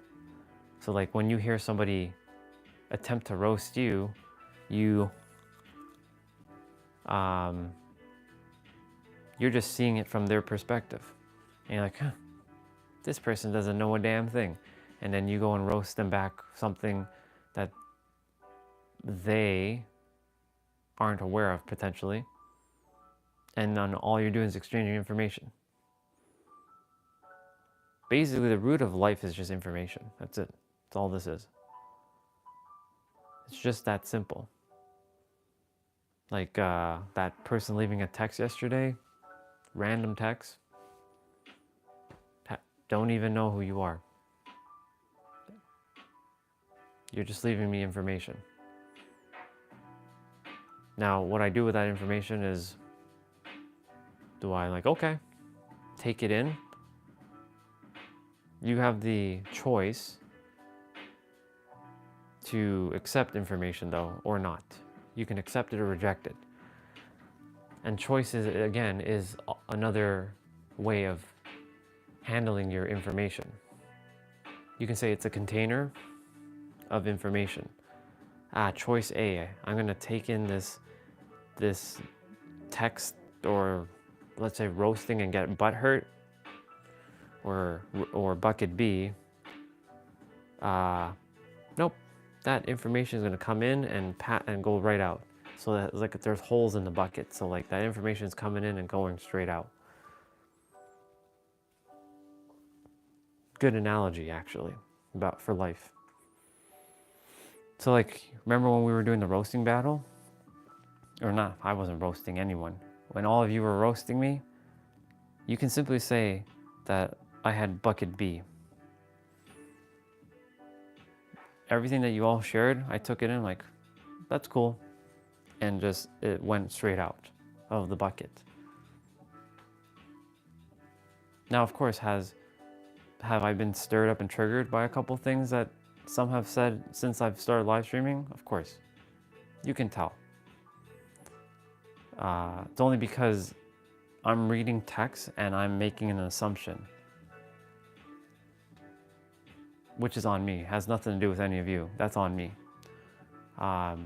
So like when you hear somebody attempt to roast you, you're just seeing it from their perspective. And you're like, this person doesn't know a damn thing. And then you go and roast them back something that they aren't aware of potentially. And then all you're doing is exchanging information. Basically, the root of life is just information. That's it. That's all this is. It's just that simple. Like that person leaving a text yesterday, random text, don't even know who you are. You're just leaving me information. Now, what I do with that information is, do I like, okay, take it in? You have the choice to accept information though, or not. You can accept it or reject it. And choices, again, is another way of handling your information. You can say it's a container of information. Choice A, I'm gonna take in this text, or let's say roasting and get butt hurt, or bucket B. Nope, that information is going to come in and go right out. So that like there's holes in the bucket. So like that information is coming in and going straight out. Good analogy actually about for life. So like remember when we were doing the roasting battle? Or not, I wasn't roasting anyone. When all of you were roasting me, you can simply say that I had bucket B. Everything that you all shared, I took it in like, that's cool. And just, it went straight out of the bucket. Now, of course, have I been stirred up and triggered by a couple things that some have said since I've started live streaming? Of course. You can tell. It's only because I'm reading text and I'm making an assumption, which is on me. It has nothing to do with any of you. That's on me. I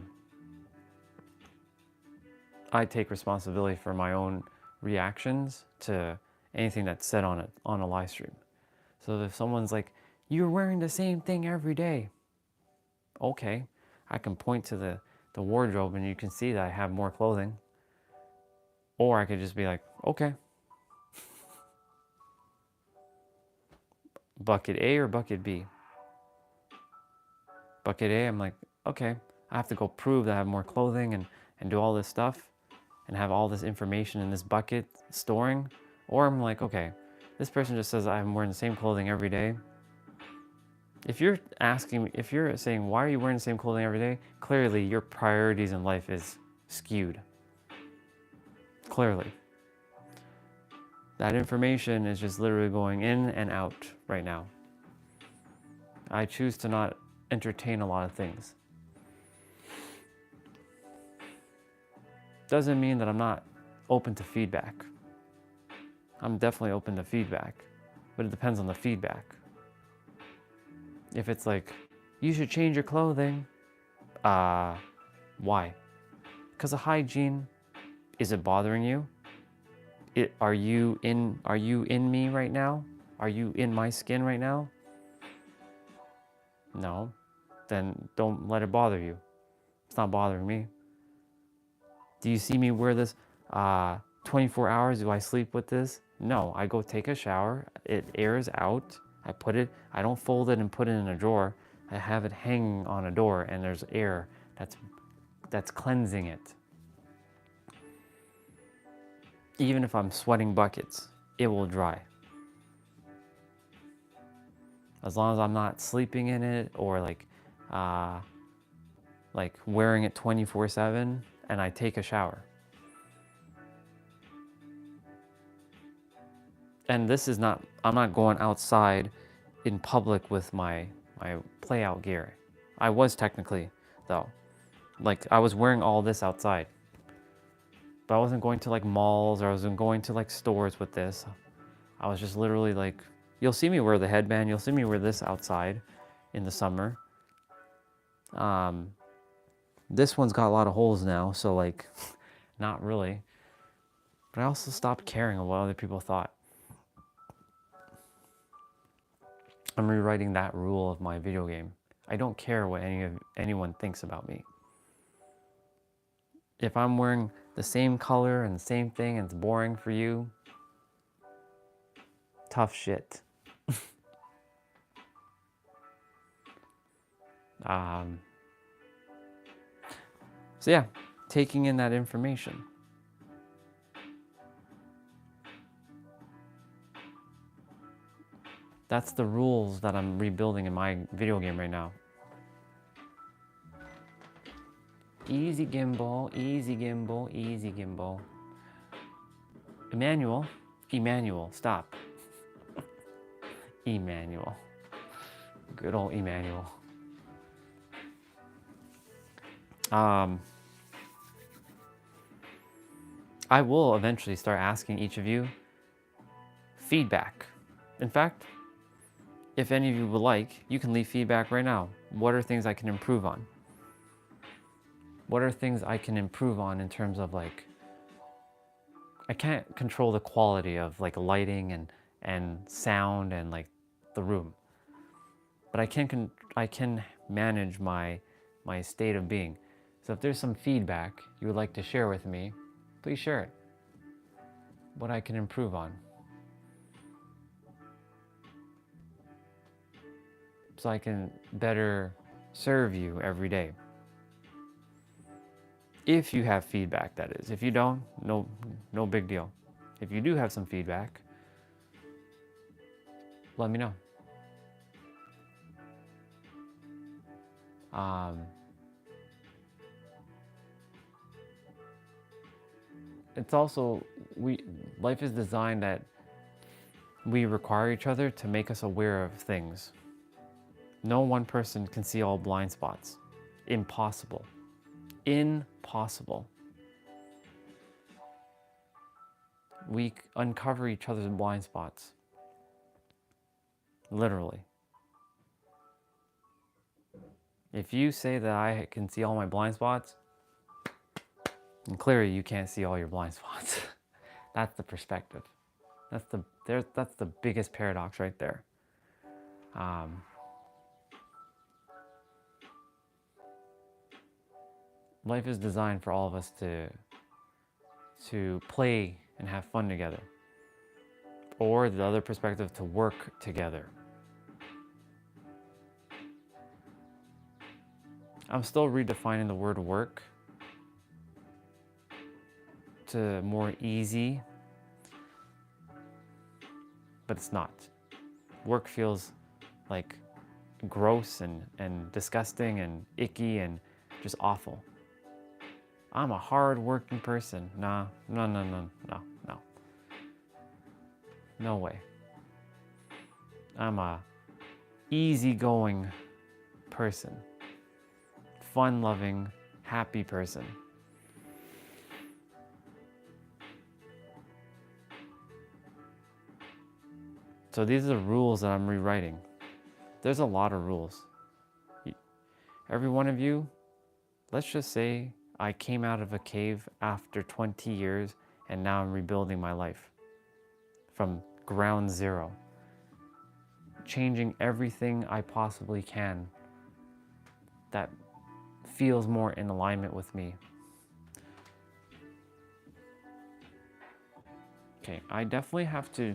take responsibility for my own reactions to anything that's said on a live stream. So if someone's like, "You're wearing the same thing every day," okay, I can point to the wardrobe and you can see that I have more clothing. Or I could just be like, okay. Bucket A or bucket B? Bucket A, I'm like, okay, I have to go prove that I have more clothing and do all this stuff and have all this information in this bucket storing. Or I'm like, okay, this person just says I'm wearing the same clothing every day. If you're asking, if you're saying, why are you wearing the same clothing every day? Clearly your priorities in life is skewed. Clearly. That information is just literally going in and out right now. I choose to not entertain a lot of things. Doesn't mean that I'm not open to feedback. I'm definitely open to feedback, but it depends on the feedback. If it's like, you should change your clothing, why? Because of hygiene. Is it bothering you? Are you in me right now? Are you in my skin right now? No. Then don't let it bother you. It's not bothering me. Do you see me wear this 24 hours? Do I sleep with this? No, I go take a shower. It airs out. I don't fold it and put it in a drawer. I have it hanging on a door and there's air that's cleansing it. Even if I'm sweating buckets, it will dry. As long as I'm not sleeping in it or like wearing it 24/7 and I take a shower. And this is not, I'm not going outside in public with my play out gear. I was technically though. Like I was wearing all this outside. But I wasn't going to like malls or I wasn't going to like stores with this. I was just literally like, you'll see me wear the headband, you'll see me wear this outside in the summer. This one's got a lot of holes now, so like, not really. But I also stopped caring what other people thought. I'm rewriting that rule of my video game. I don't care what anyone thinks about me. If I'm wearing the same color and the same thing and it's boring for you, tough shit. So yeah, taking in that information. That's the rules that I'm rebuilding in my video game right now. Easy gimbal, easy gimbal, easy gimbal. Emmanuel, stop. Emmanuel. Good old Emmanuel. I will eventually start asking each of you feedback. In fact, if any of you would like, you can leave feedback right now. What are things I can improve on? What are things I can improve on in terms of like, I can't control the quality of like lighting and sound and like the room, but I can manage my my state of being. So if there's some feedback you would like to share with me, please share it. What I can improve on. So I can better serve you every day. If you have feedback, that is. If you don't, no big deal. If you do have some feedback, let me know. It's also, life is designed that we require each other to make us aware of things. No one person can see all blind spots. Impossible. Impossible. We uncover each other's blind spots. Literally. If you say that I can see all my blind spots, then clearly you can't see all your blind spots. That's the perspective. That's the biggest paradox right there. Life is designed for all of us to play and have fun together. Or the other perspective, to work together. I'm still redefining the word work to more easy, but it's not. Work feels like gross and disgusting and icky and just awful. I'm a hard-working person. Nah, no. No way. I'm a easygoing person. Fun-loving, happy person. So these are the rules that I'm rewriting. There's a lot of rules. Every one of you, let's just say I came out of a cave after 20 years and now I'm rebuilding my life from ground zero. Changing everything I possibly can that feels more in alignment with me. Okay, I definitely have to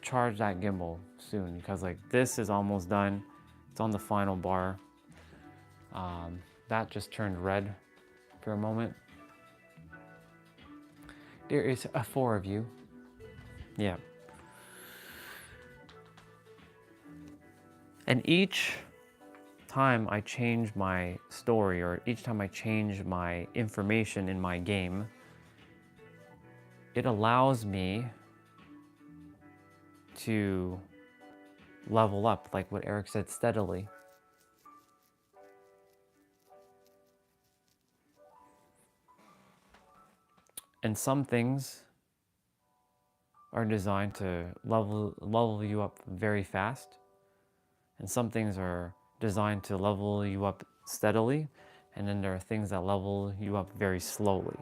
charge that gimbal soon because like this is almost done. It's on the final bar. That just turned red for a moment. There is 4 of you. Yeah. And each time I change my story or each time I change my information in my game, it allows me to level up, like what Eric said, steadily. And some things are designed to level you up very fast. And some things are designed to level you up steadily. And then there are things that level you up very slowly.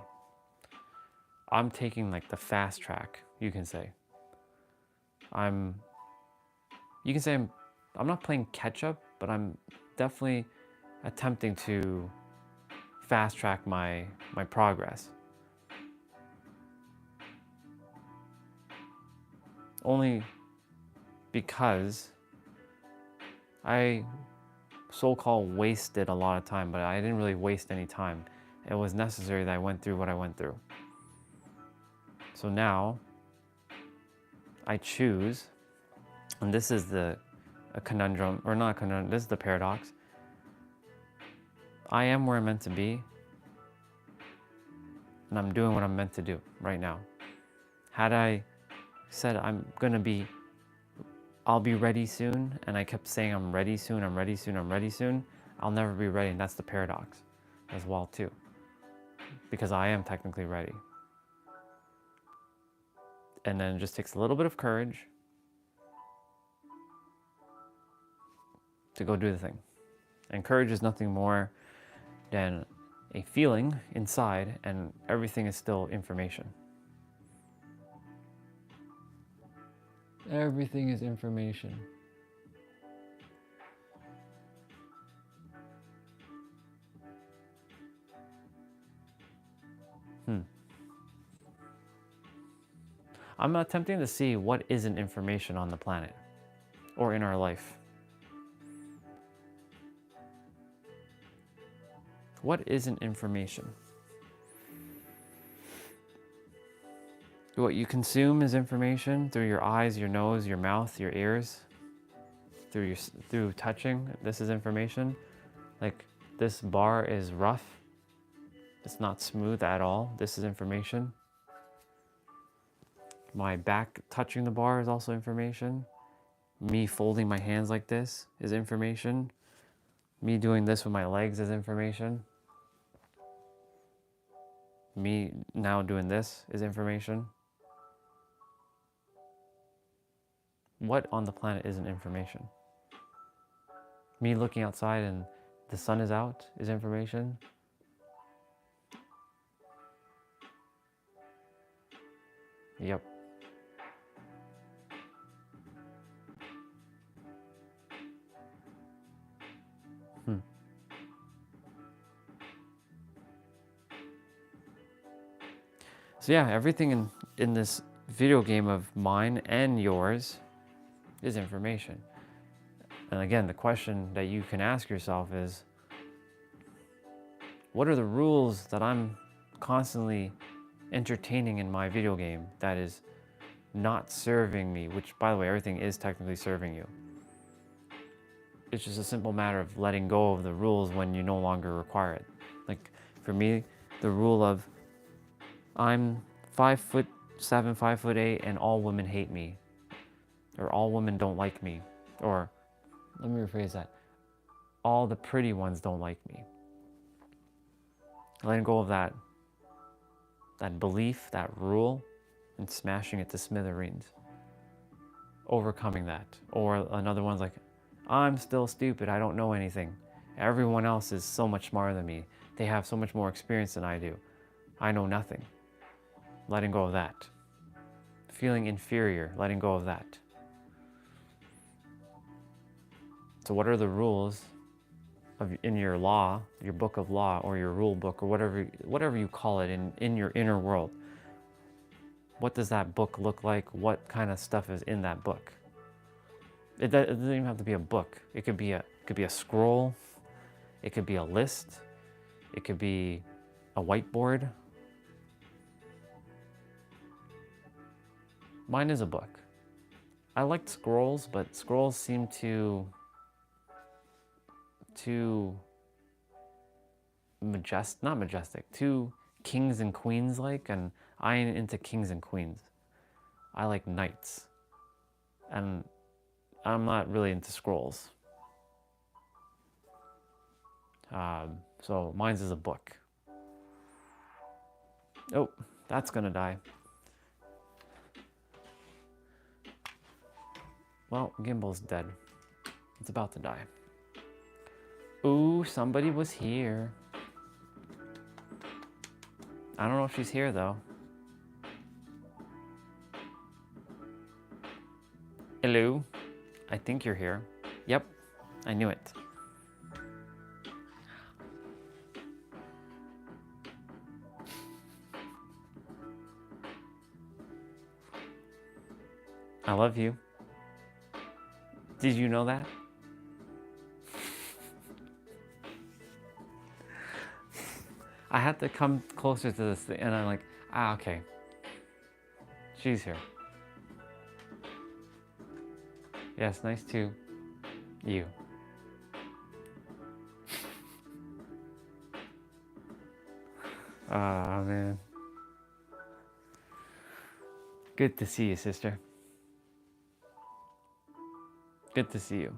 I'm taking like the fast track, you can say. I'm not playing catch up, but I'm definitely attempting to fast track my progress. Only because I so-called wasted a lot of time, but I didn't really waste any time. It was necessary that I went through what I went through. So now I choose, and this is a conundrum, or not a conundrum, this is the paradox. I am where I'm meant to be, and I'm doing what I'm meant to do right now. Had I said I'll be ready soon, and I kept saying I'm ready soon, I'll never be ready, and that's the paradox as well too. Because I am technically ready. And then it just takes a little bit of courage to go do the thing. And courage is nothing more than a feeling inside, and everything is still information. Everything is information. I'm attempting to see what isn't information on the planet or in our life. What isn't information? What you consume is information through your eyes, your nose, your mouth, your ears, through touching. This is information. Like this bar is rough. It's not smooth at all. This is information. My back touching the bar is also information. Me folding my hands like this is information. Me doing this with my legs is information. Me now doing this is information. What on the planet isn't information? Me looking outside and the sun is out is information. Yep. So yeah, everything in this video game of mine and yours is information. And again, the question that you can ask yourself is, what are the rules that I'm constantly entertaining in my video game that is not serving me? Which, by the way, everything is technically serving you. It's just a simple matter of letting go of the rules when you no longer require it. Like for me, the rule of I'm 5'7", 5'8", and all women hate me, or all women don't like me, or let me rephrase that, all the pretty ones don't like me. Letting go of that belief, that rule, and smashing it to smithereens. Overcoming that. Or another one's like, I'm still stupid, I don't know anything. Everyone else is so much smarter than me. They have so much more experience than I do. I know nothing. Letting go of that. Feeling inferior, letting go of that. So what are the rules in your law, your book of law, or your rule book, or whatever you call it in your inner world? What does that book look like? What kind of stuff is in that book? It doesn't even have to be a book. It could be a scroll. It could be a list. It could be a whiteboard. Mine is a book. I liked scrolls, but scrolls seem too not majestic, too kings and queens like, and I ain't into kings and queens. I like knights, and I'm not really into scrolls. So mine's is a book. Oh, that's gonna die. Well, Gimbal's dead. It's about to die. Ooh, somebody was here. I don't know if she's here though. Hello? I think you're here. Yep, I knew it. I love you. Did you know that? I had to come closer to this thing, and I'm like, okay. She's here. Yes, nice to you. Ah, man. Good to see you, sister. Good to see you.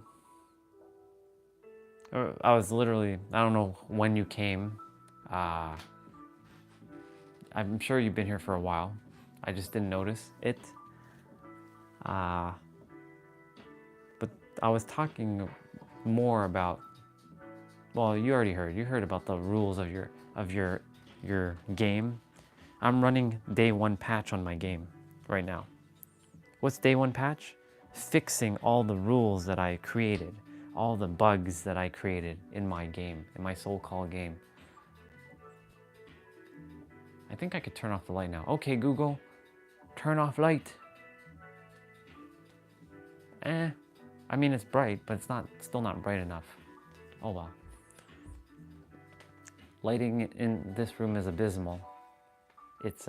I was literally, I don't know when you came. I'm sure you've been here for a while. I just didn't notice it. But I was talking more about, well, you already heard. You heard about the rules of your game. I'm running day 1 patch on my game right now. What's day 1 patch? Fixing all the rules that I created, all the bugs that I created in my game, in my so-called game. I think I could turn off the light now. Okay, Google, turn off light. I mean, it's bright, but it's still not bright enough. Oh well. Lighting in this room is abysmal. It's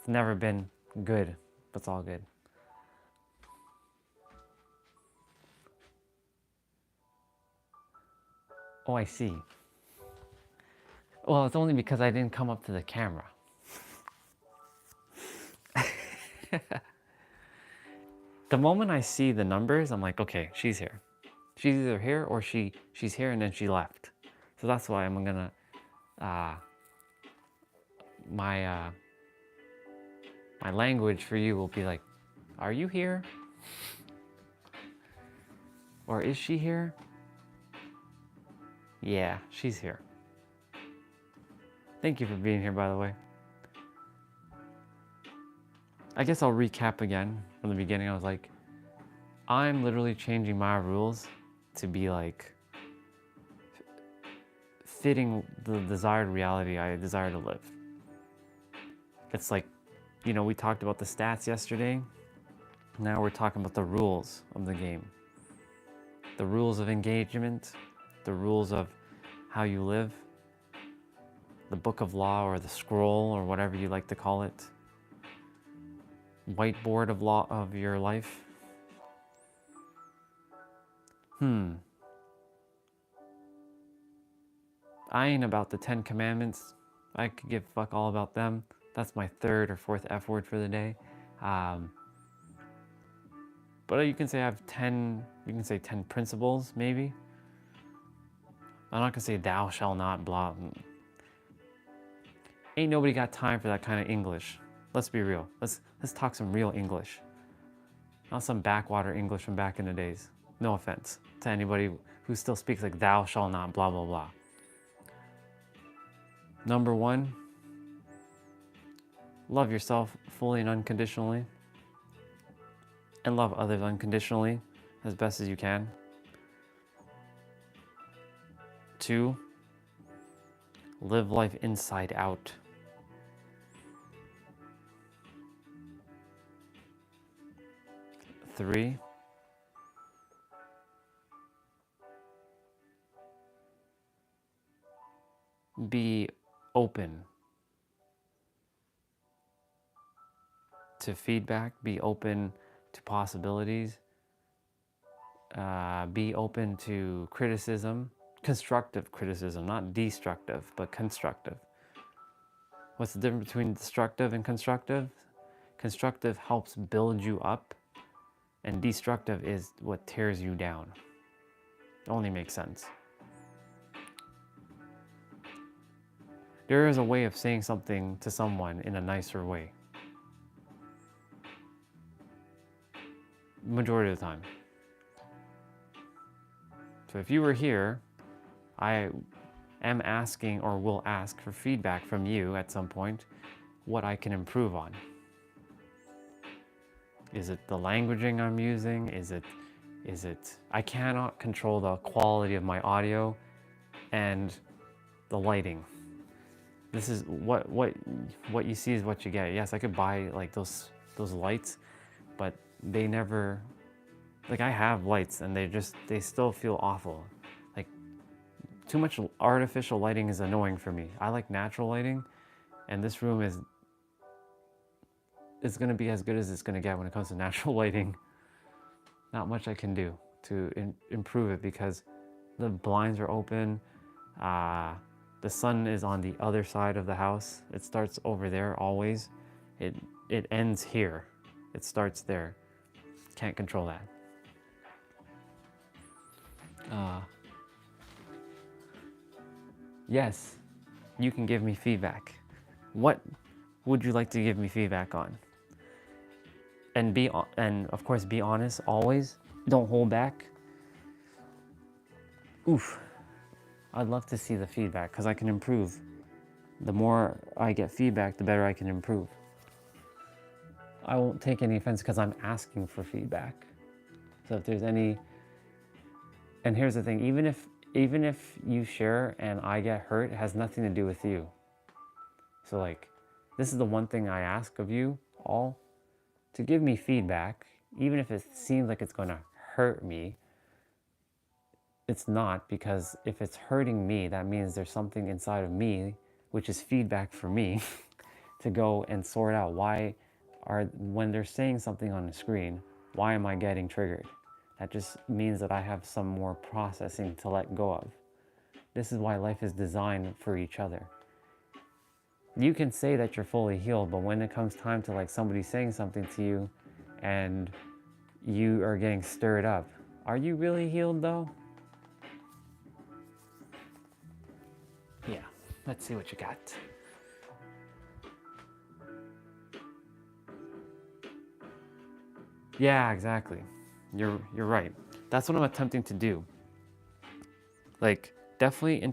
never been good, but it's all good. Oh, I see. Well, it's only because I didn't come up to the camera. The moment I see the numbers, I'm like, okay, she's here. She's either here or she's here and then she left. So that's why I'm gonna my language for you will be like, are you here? Or is she here? Yeah, she's here. Thank you for being here, by the way. I guess I'll recap again from the beginning. I was like, I'm literally changing my rules to be like fitting the desired reality I desire to live. It's like, you know, we talked about the stats yesterday. Now we're talking about the rules of the game. The rules of engagement, the rules of how you live, the book of law or the scroll or whatever you like to call it. Whiteboard of law of your life. I ain't about the 10 commandments. I could give fuck all about them. That's my third or fourth F word for the day. But you can say I have 10, you can say 10 principles, maybe. I'm not gonna say thou shall not, blah. Ain't nobody got time for that kind of English. Let's be real. Let's talk some real English. Not some backwater English from back in the days. No offense to anybody who still speaks like thou shall not, blah, blah, blah. Number one, love yourself fully and unconditionally. And love others unconditionally as best as you can. 2, live life inside out. 3, be open to feedback, be open to possibilities, be open to criticism, constructive criticism, not destructive, but constructive. What's the difference between destructive and constructive? Constructive helps build you up, and destructive is what tears you down. It only makes sense. There is a way of saying something to someone in a nicer way. Majority of the time. So if you were here, I am asking or will ask for feedback from you at some point, what I can improve on. Is it the languaging I'm using? Is it, I cannot control the quality of my audio and the lighting. This is what you see is what you get. Yes, I could buy like those lights, but they never, like I have lights and they still feel awful. Like too much artificial lighting is annoying for me. I like natural lighting, and this room it's gonna be as good as it's gonna get when it comes to natural lighting. Not much I can do to improve it because the blinds are open. The sun is on the other side of the house. It starts over there always. It ends here. It starts there. Can't control that. Yes, you can give me feedback. What would you like to give me feedback on? And of course be honest always. Don't hold back. Oof. I'd love to see the feedback because I can improve. The more I get feedback, the better I can improve. I won't take any offense because I'm asking for feedback. So if there's any, and here's the thing, even if you share and I get hurt, it has nothing to do with you. So like, this is the one thing I ask of you all, to give me feedback, even if it seems like it's going to hurt me. It's not, because if it's hurting me, that means there's something inside of me, which is feedback for me to go and sort out when they're saying something on the screen, why am I getting triggered? That just means that I have some more processing to let go of. This is why life is designed for each other. You can say that you're fully healed, but when it comes time to like somebody saying something to you and you are getting stirred up, are you really healed though? Yeah, let's see what you got. Yeah, exactly. You're right. That's what I'm attempting to do. Like, definitely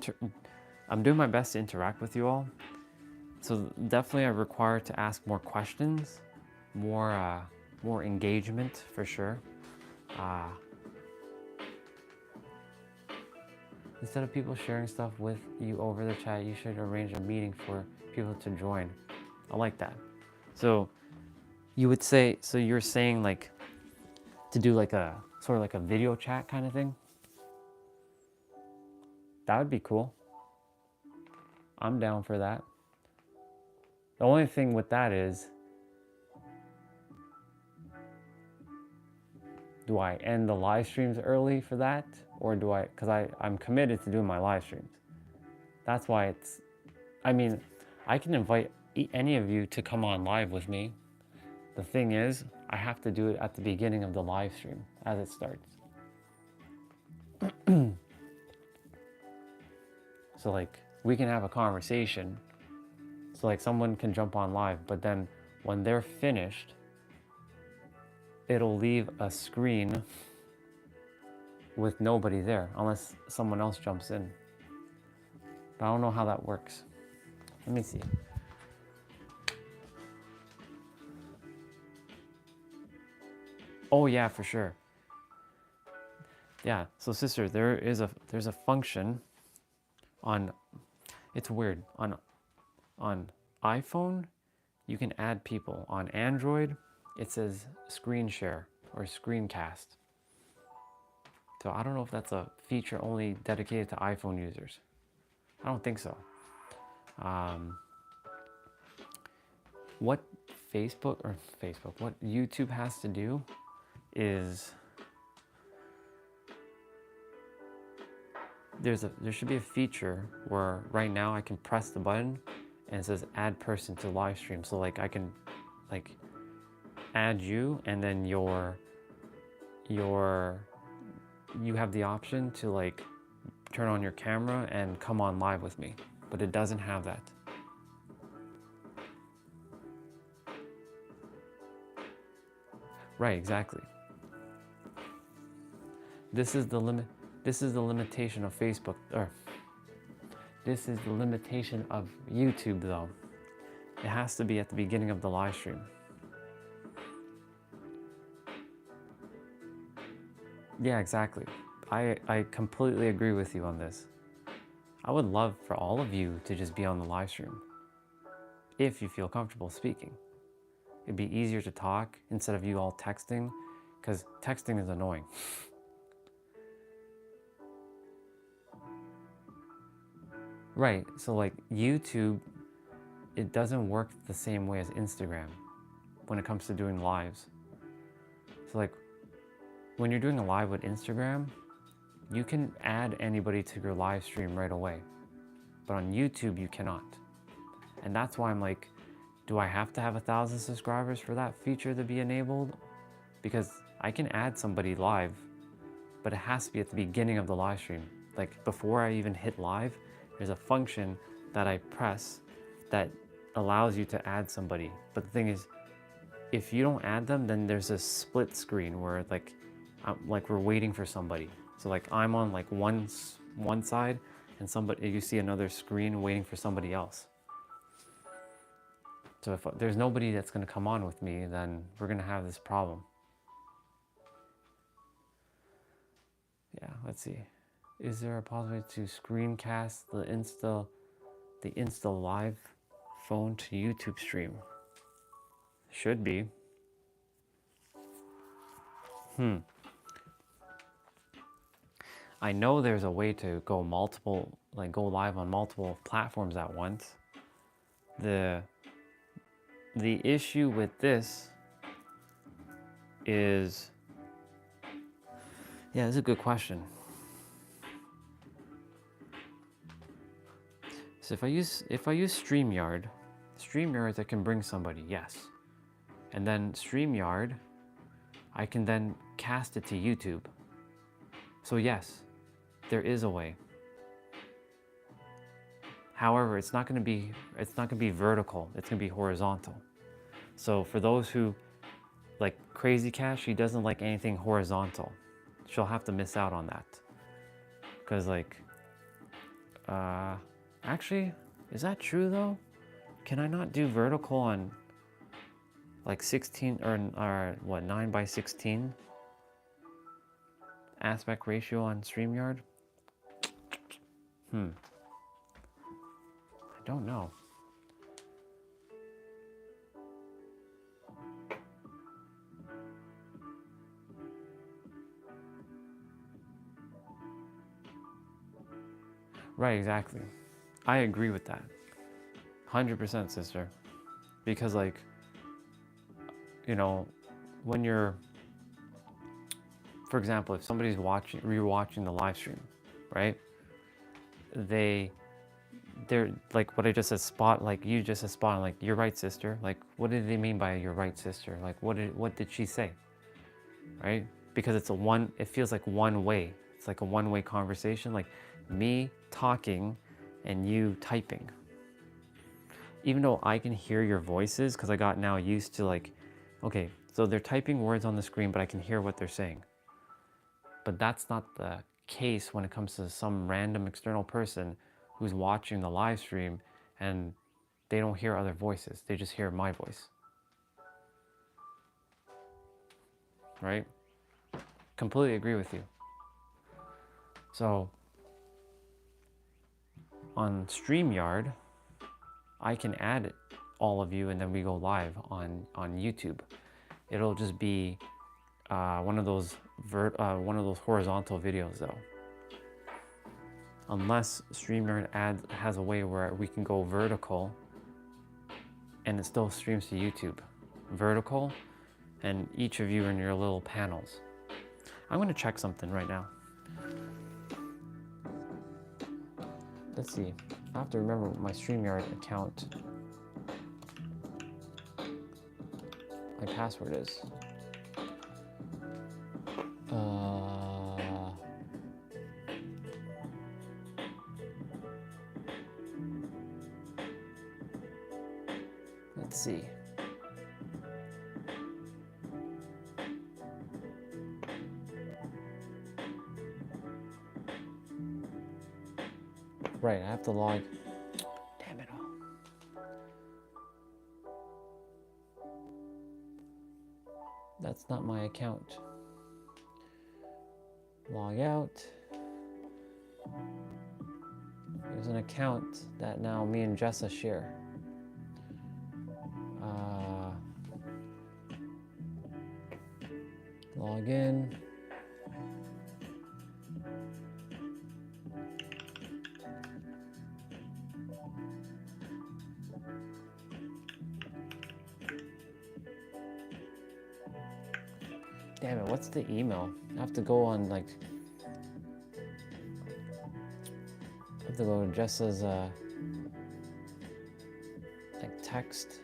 I'm doing my best to interact with you all. So definitely I require to ask more questions, more engagement for sure. Uh, Instead of people sharing stuff with you over the chat, you should arrange a meeting for people to join. I like that. So you would say, so you're saying like to do like a sort of like a video chat kind of thing? That would be cool. I'm down for that. The only thing with that is, do I end the live streams early for that? Or do I, because I'm committed to doing my live streams. That's why I mean, I can invite any of you to come on live with me. The thing is, I have to do it at the beginning of the live stream as it starts. So like, we can have a conversation. So like someone can jump on live, but then when they're finished, it'll leave a screen with nobody there unless someone else jumps in. But I don't know how that works. Let me see. Oh yeah, for sure. Yeah, so sister, there's a function on, it's weird, on iPhone, you can add people. On Android, it says screen share or screencast. So I don't know if that's a feature only dedicated to iPhone users. I don't think so. What what YouTube has to do is there should be a feature where right now I can press the button and it says add person to live stream. So like I can like add you, and then you have the option to like turn on your camera and come on live with me, but it doesn't have that. Right, exactly. This is the limitation of Facebook, or this is the limitation of YouTube though. It has to be at the beginning of the live stream. Yeah, exactly. I completely agree with you on this. I would love for all of you to just be on the live stream if you feel comfortable speaking. It'd be easier to talk instead of you all texting, because texting is annoying. Right, so like YouTube, it doesn't work the same way as Instagram when it comes to doing lives. So like when you're doing a live with Instagram, you can add anybody to your live stream right away. But on YouTube, you cannot. And that's why I'm like, do I have to have 1,000 subscribers for that feature to be enabled? Because I can add somebody live, but it has to be at the beginning of the live stream. Like before I even hit live, there's a function that I press that allows you to add somebody. But the thing is, if you don't add them, then there's a split screen where like we're waiting for somebody. So like I'm on like one side, and you see another screen waiting for somebody else. So if there's nobody that's going to come on with me, then we're going to have this problem. Yeah, let's see. Is there a possibility to screencast the Insta Live phone to YouTube stream. Should be. I know there's a way to go go live on multiple platforms at once. The issue with this is, yeah, this is a good question. So if I use StreamYard, I can bring somebody, yes. And then StreamYard, I can then cast it to YouTube. So yes, there is a way. However, it's not going to be vertical. It's going to be horizontal. So for those who like Crazy Cash, she doesn't like anything horizontal. She'll have to miss out on that. Because like, actually, is that true though? Can I not do vertical on like 16 or what, 9:16 aspect ratio on StreamYard? I don't know. Right, exactly. I agree with that. 100%, sister. Because like, you know, when you're, for example, if somebody's rewatching the live stream, right? They're like what I just said, like you just said, spot on, like, you're right, sister. Like, what did they mean by you're right, sister? Like, what did she say? Right? Because it feels like one way. It's like a one-way conversation, like me talking and you typing. Even though I can hear your voices, because I got now used to like, okay, so they're typing words on the screen, but I can hear what they're saying. But that's not the case when it comes to some random external person who's watching the live stream and they don't hear other voices. They just hear my voice. Right? Completely agree with you. So on StreamYard, I can add all of you and then we go live on YouTube. It'll just be one of those horizontal videos though. Unless StreamYard has a way where we can go vertical and it still streams to YouTube. Vertical, and each of you are in your little panels. I'm gonna check something right now. Let's see. I have to remember what my StreamYard account, my password is. Let's see. Right, I have to log. Damn it all. That's not my account. Log out. There's an account that now me and Jessa share. Log in. Damn it, what's the email? I have to go on like, I have to go to Jessa's like text.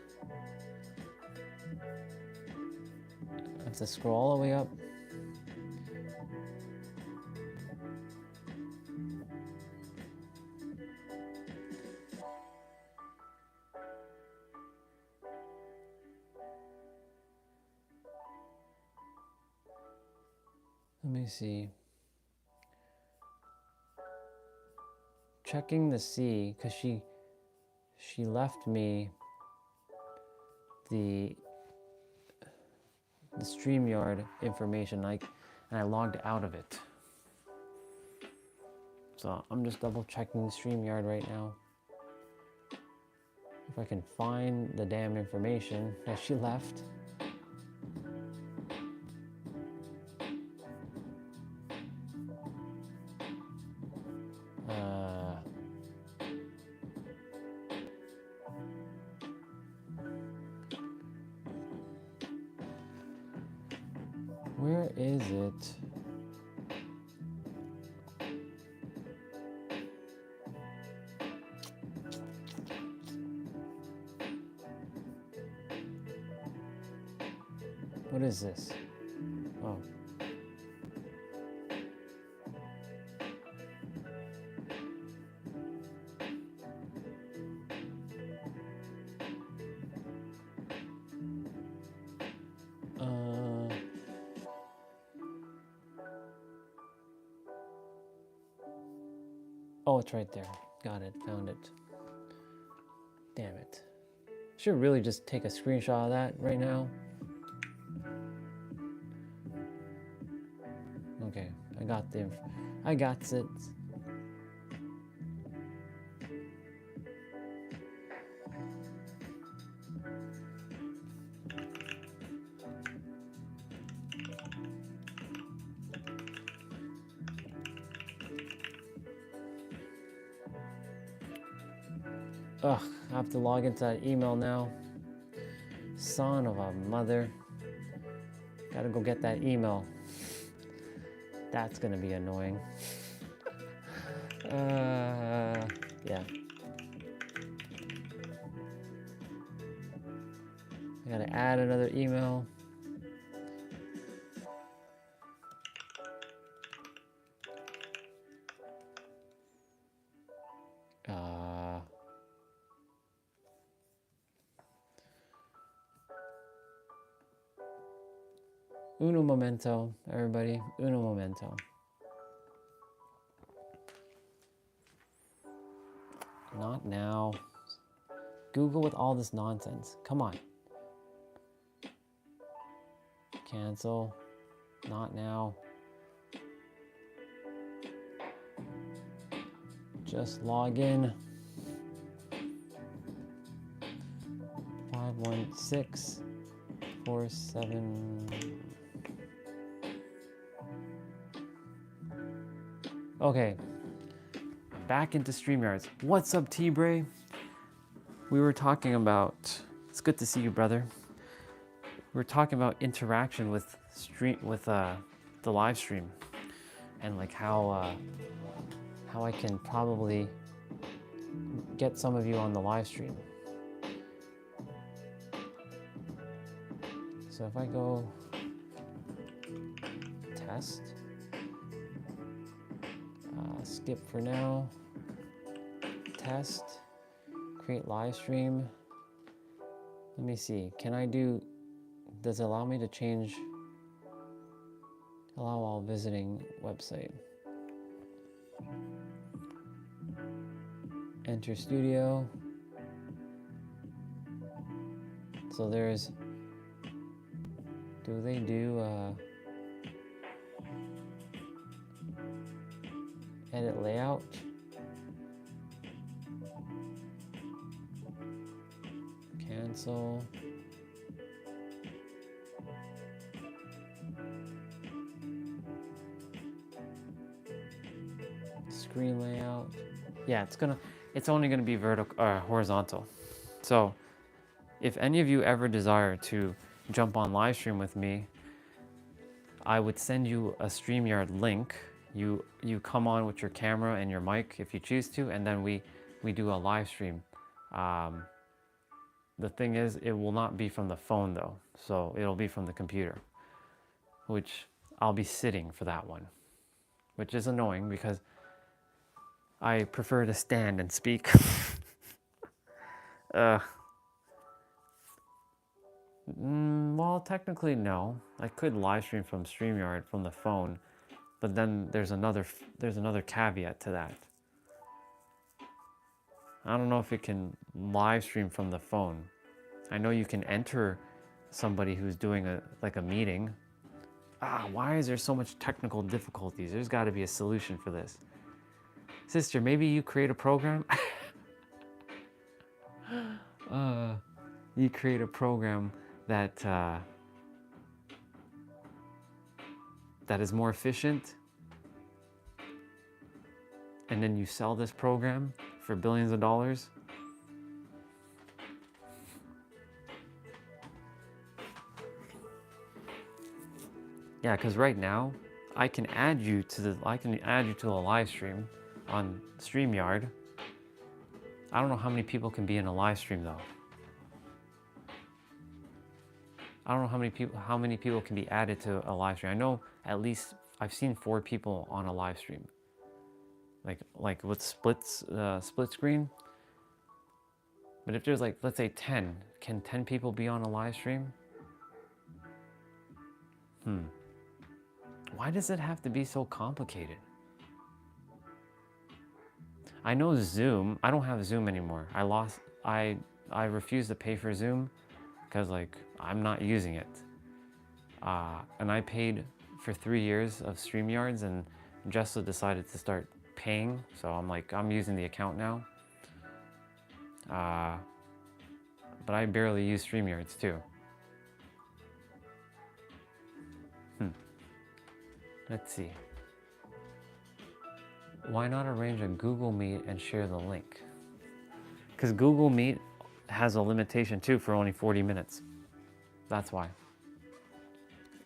I have to scroll all the way up. Let me see. Checking the C, because she left me the StreamYard information, and I logged out of it. So I'm just double checking StreamYard right now. If I can find the damn information that she left. Where is it? What is this? Oh. Oh, it's right there. Got it. Found it. Damn it. Should really just take a screenshot of that right now. Okay, I got it. Ugh, I have to log into that email now. Son of a mother. Gotta go get that email. That's gonna be annoying. Yeah. I gotta add another email. Uno momento, everybody. Uno momento. Not now. Google with all this nonsense. Come on. Cancel. Not now. Just log in. 51647. Okay. Back into StreamYards. What's up, T-Bray? We were talking about, it's good to see you, brother. We were talking about interaction with the live stream, and like how I can probably get some of you on the live stream. So if I go test, skip for now, test, create live stream. Let me see, does it allow me to change, allow all visiting website. Enter studio. So there's, do they do edit layout? Cancel. Screen layout. Yeah, it's only gonna be horizontal. So if any of you ever desire to jump on live stream with me, I would send you a StreamYard link. You come on with your camera and your mic if you choose to, and then we do a live stream. The thing is, it will not be from the phone though, so it'll be from the computer, which I'll be sitting for that one, which is annoying because I prefer to stand and speak. Well, technically no. I could live stream from StreamYard from the phone, but then there's another caveat to that. I don't know if it can live stream from the phone. I know you can enter somebody who's doing a meeting. Why is there so much technical difficulties? There's got to be a solution for this. Sister, maybe you create a program? You create a program that that is more efficient, and then you sell this program for billions of dollars. Yeah, because right now I can add you to a live stream on StreamYard. I don't know how many people can be in a live stream though. I don't know how many people can be added to a live stream. I know at least I've seen 4 people on a live stream. Like with split screen. But if there's like, let's say 10, can 10 people be on a live stream? Why does it have to be so complicated? I know Zoom, I don't have Zoom anymore. I refuse to pay for Zoom because like I'm not using it. And I paid for 3 years of StreamYards, and Jessa decided to start paying. So I'm like, I'm using the account now. But I barely use StreamYards too. Let's see. Why not arrange a Google Meet and share the link? Because Google Meet has a limitation too for only 40 minutes. That's why.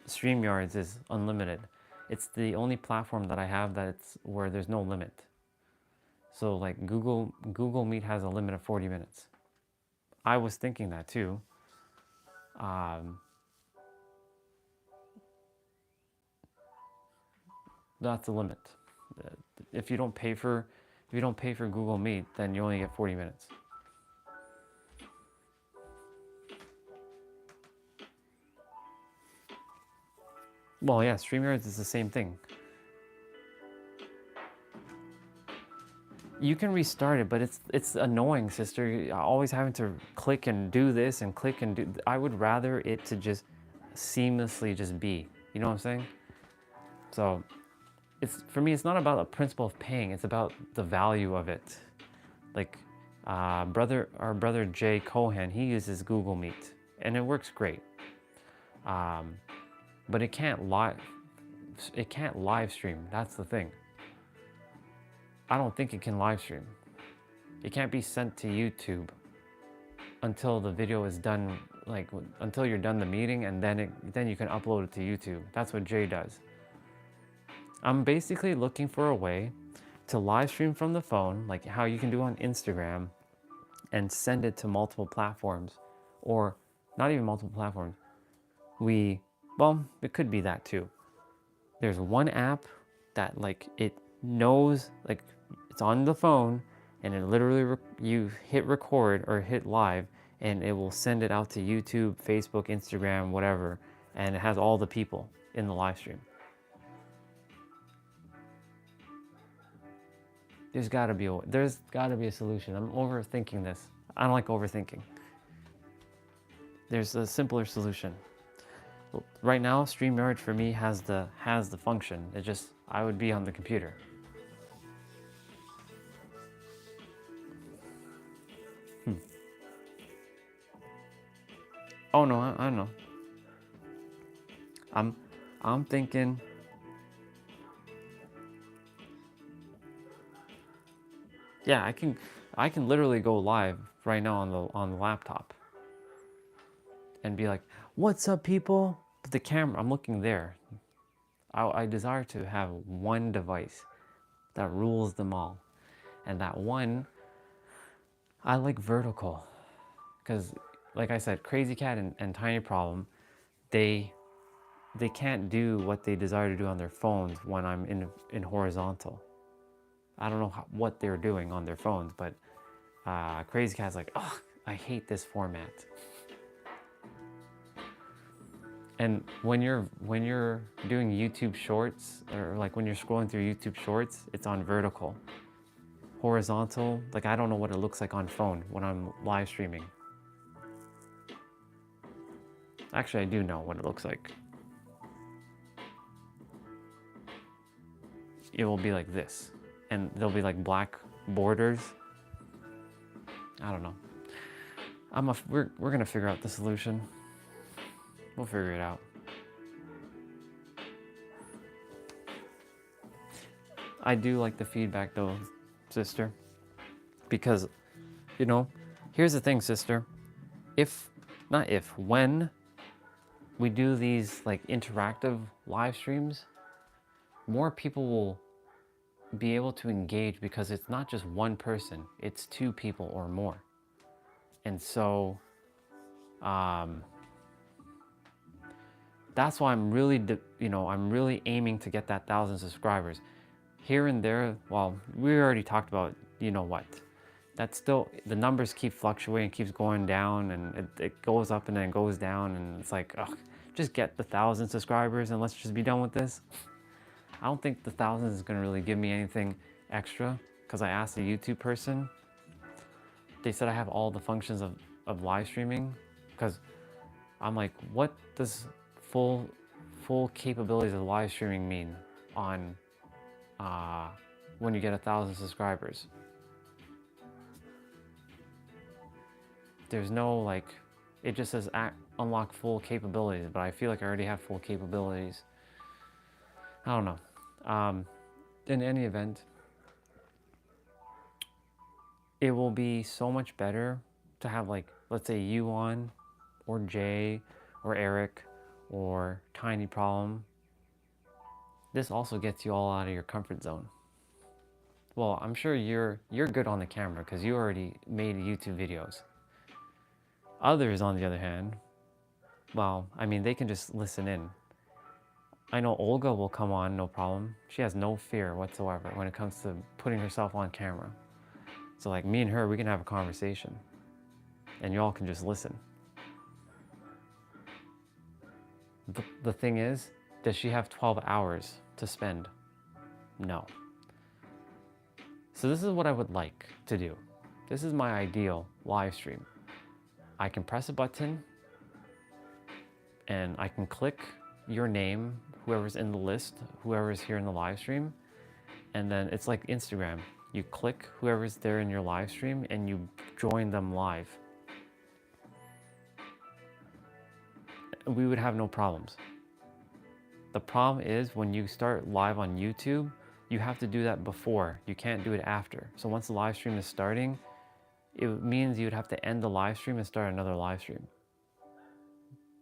StreamYards is unlimited. It's the only platform that I have that's where there's no limit. So like Google Meet has a limit of 40 minutes. I was thinking that too. That's the limit. If you don't pay for Google Meet, then you only get 40 minutes. Well, yeah, StreamYards is the same thing. You can restart it, but it's annoying, sister. Always having to click and do this and click and do. I would rather it to just seamlessly just be. You know what I'm saying? So, for me, it's not about a principle of paying. It's about the value of it. Like, our brother Jay Cohen, he uses Google Meet, and it works great. But it can't live stream. That's the thing. I don't think it can live stream. It can't be sent to YouTube until the video is done, like until you're done the meeting, and then you can upload it to YouTube. That's what Jay does. I'm basically looking for a way to live stream from the phone, like how you can do on Instagram, and send it to multiple platforms, or not even multiple platforms. Well, it could be that too. There's one app that like it knows, like it's on the phone, and it literally you hit record or hit live, and it will send it out to YouTube, Facebook, Instagram, whatever, and it has all the people in the live stream. There's got to be a solution. I'm overthinking this. I don't like overthinking. There's a simpler solution. Right now, StreamYard for me has the function. It just, I would be on the computer. Oh no, I don't know. I'm thinking. Yeah, I can literally go live right now on the laptop and be like, "What's up, people?" But the camera, I'm looking there. I desire to have one device that rules them all, and that one, I like vertical, because like I said, Crazy Cat and Tiny Problem, they can't do what they desire to do on their phones when I'm in horizontal. I don't know what they're doing on their phones, but Crazy Cat's like, "Ugh, I hate this format." And when you're doing YouTube Shorts, or like when you're scrolling through YouTube Shorts, it's on vertical. Horizontal, like I don't know what it looks like on phone when I'm live streaming. Actually, I do know what it looks like. It will be like this, and there'll be like black borders. I don't know. we're gonna figure out the solution. We'll figure it out. I do like the feedback though, sister, because, you know, here's the thing, sister. When we do these like interactive live streams, more people will be able to engage because it's not just one person, it's two people or more. And so that's why I'm really, I'm really aiming to get that 1,000 subscribers. Here and there, well, we already talked about, you know what, that's still, the numbers keep fluctuating, keeps going down, and it goes up and then it goes down, and it's like, ugh, just get the 1,000 subscribers and let's just be done with this. I don't think the 1,000 is gonna really give me anything extra, because I asked a YouTube person, they said I have all the functions of live streaming, because I'm like, what does full capabilities of live streaming mean on when you get 1,000 subscribers? There's no like, it just says unlock full capabilities, but I feel like I already have full capabilities. I don't know. In any event, it will be so much better to have, like, let's say you on, or Jay, or Eric, or Tiny Problem. This also gets you all out of your comfort zone. Well, I'm sure you're good on the camera because you already made YouTube videos. Others, on the other hand, well, I mean, they can just listen in. I know Olga will come on, no problem. She has no fear whatsoever when it comes to putting herself on camera. So like me and her, we can have a conversation and y'all can just listen. The thing is, does she have 12 hours to spend? No. So this is what I would like to do. This is my ideal live stream. I can press a button and I can click your name, whoever's in the list, whoever's here in the live stream, and then it's like Instagram. You click whoever's there in your live stream and you join them live. We would have no problems. The problem is when you start live on YouTube, you have to do that before. You can't do it after. So once the live stream is starting, it means you'd have to end the live stream and start another live stream.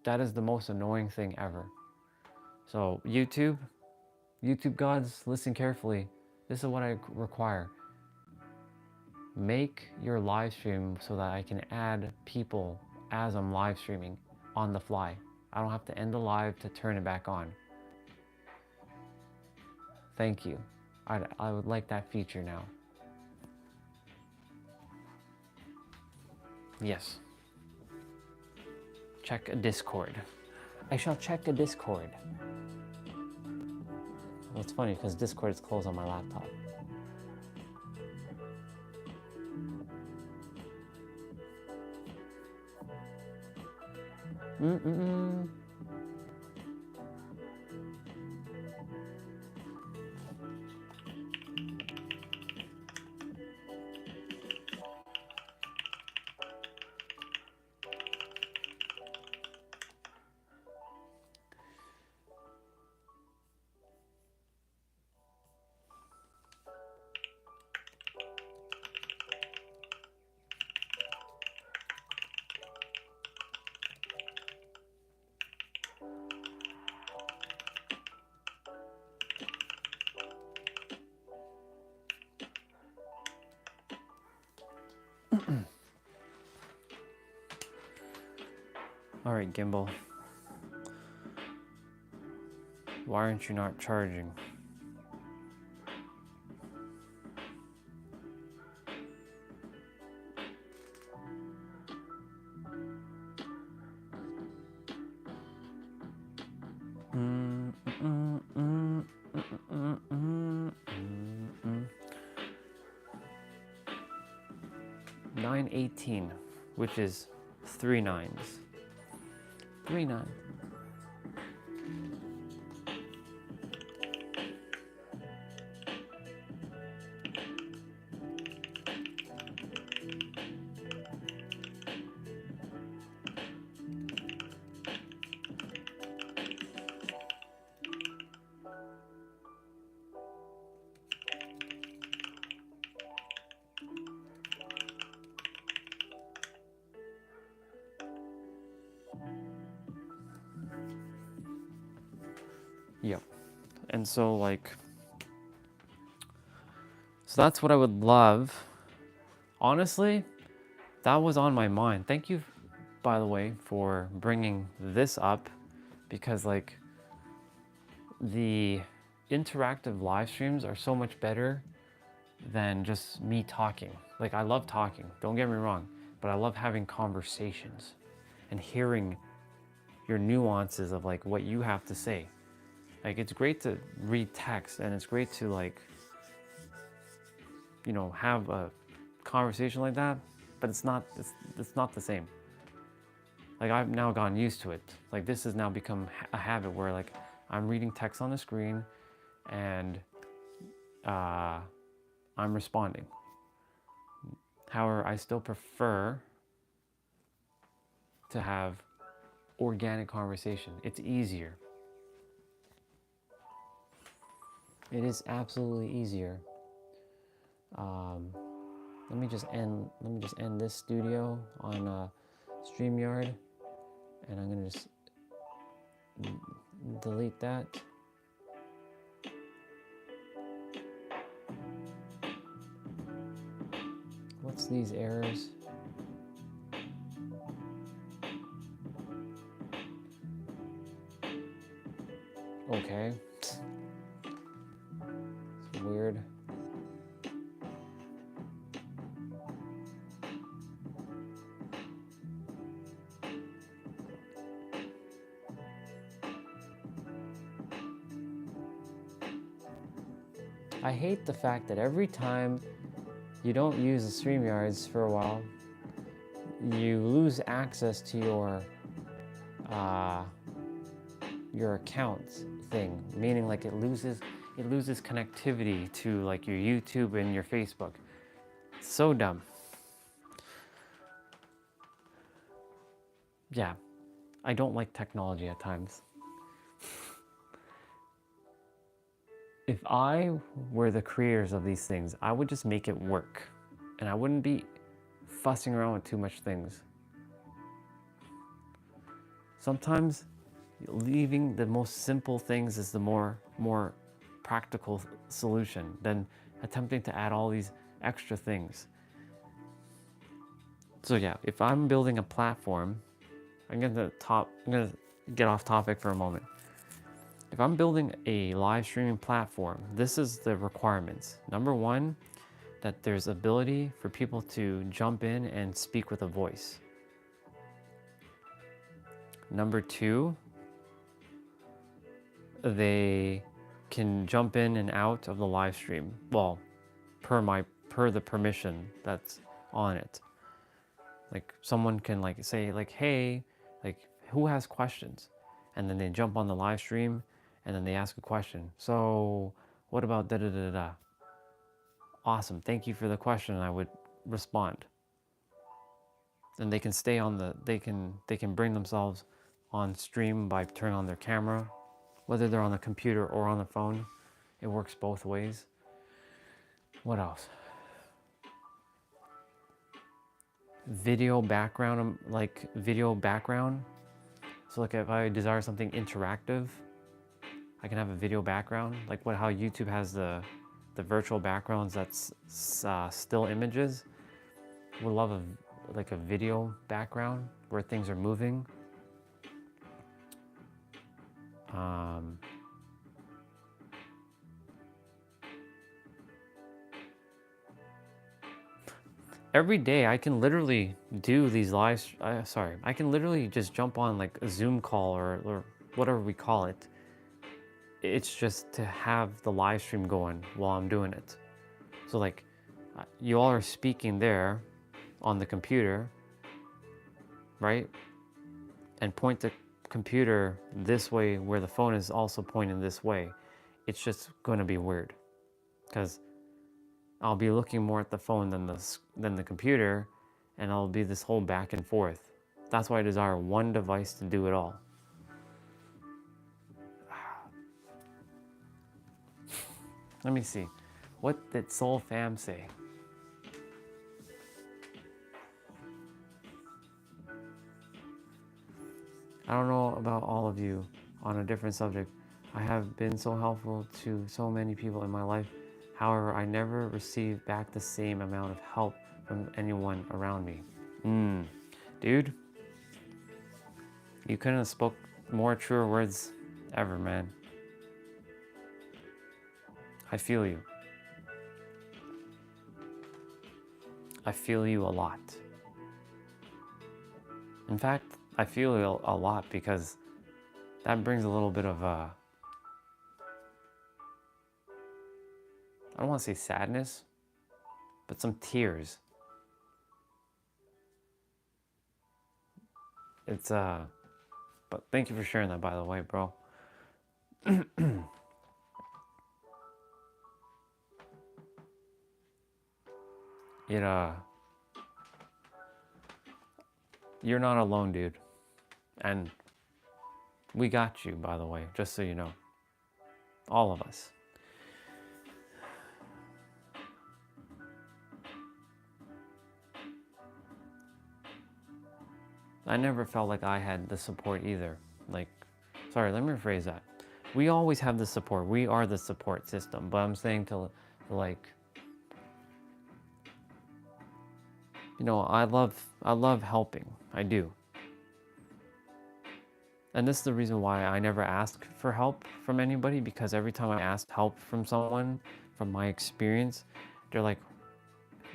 That is the most annoying thing ever. So YouTube gods, listen carefully. This is what I require. Make your live stream so that I can add people as I'm live streaming on the fly. I don't have to end the live to turn it back on. Thank you. I would like that feature now. Yes. Check a Discord. I shall check a Discord. Well, it's funny because Discord is closed on my laptop. All right, Gimbal. Why aren't you not charging? $9.18, which is 3 nines. 3 9. And so like, so that's what I would love. Honestly, that was on my mind. Thank you, by the way, for bringing this up, because like the interactive live streams are so much better than just me talking. Like, I love talking, don't get me wrong, but I love having conversations and hearing your nuances of like what you have to say. Like, it's great to read text, and it's great to like, you know, have a conversation like that, but it's not the same. Like, I've now gotten used to it. Like, this has now become a habit where like I'm reading text on the screen and I'm responding. However, I still prefer to have organic conversation. It's easier. It is absolutely easier. Let me just end this studio on StreamYard, and I'm gonna just delete that. What's these errors? Okay. It's weird. I hate the fact that every time you don't use the StreamYards for a while, you lose access to your accounts thing, meaning like it loses connectivity to like your YouTube and your Facebook. It's so dumb. Yeah, I don't like technology at times. If I were the creators of these things, I would just make it work, and I wouldn't be fussing around with too much things. Sometimes leaving the most simple things is the more practical solution than attempting to add all these extra things. So yeah, if I'm building a platform, I'm gonna get off topic for a moment. If I'm building a live streaming platform, this is the requirements. Number one, that there's ability for people to jump in and speak with a voice. Number two, they can jump in and out of the live stream. Well, per the permission that's on it. Like, someone can like say like, hey, like, who has questions? And then they jump on the live stream and then they ask a question. So what about da da da da? Awesome, thank you for the question. And I would respond. And they can stay on they can bring themselves on stream by turning on their camera, whether they're on the computer or on the phone. It works both ways. What else? Video background, like video background. So like if I desire something interactive, I can have a video background, like how YouTube has the virtual backgrounds that's still images. Would love a video background where things are moving. Every day I can literally do these I can literally just jump on like a Zoom call or whatever we call it. It's just to have the live stream going while I'm doing it. So like, you all are speaking there on the computer, right? And point the computer this way where the phone is also pointing this way. It's just going to be weird because I'll be looking more at the phone than the computer, and I'll be this whole back and forth. That's why I desire one device to do it all. Let me see. What did Soul Fam say? I don't know about all of you on a different subject. I have been so helpful to so many people in my life. However, I never received back the same amount of help from anyone around me. Dude, you couldn't have spoke more truer words ever, man. I feel you. I feel you a lot. In fact, I feel you a lot because that brings a little bit of I don't want to say sadness, but some tears. It's but thank you for sharing that, by the way, bro. It you're not alone, dude. And we got you, by the way, just so you know. All of us. I never felt like I had the support either. Like, sorry, let me rephrase that. We always have the support. We are the support system. But I'm saying to like, you know, I love helping. I do. And this is the reason why I never ask for help from anybody, because every time I ask help from someone, from my experience, they're like,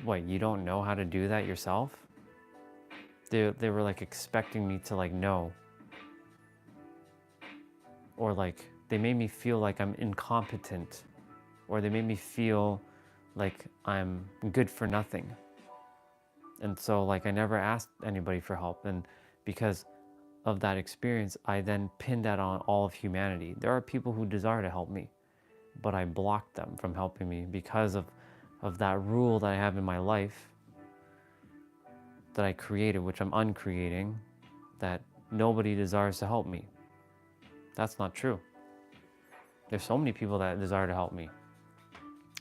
what, you don't know how to do that yourself? They were like expecting me to like know. Or like they made me feel like I'm incompetent. Or they made me feel like I'm good for nothing. And so like I never asked anybody for help. And because of that experience, I then pinned that on all of humanity. There are people who desire to help me, but I blocked them from helping me because of that rule that I have in my life that I created, which I'm uncreating, that nobody desires to help me. That's not true. There's so many people that desire to help me.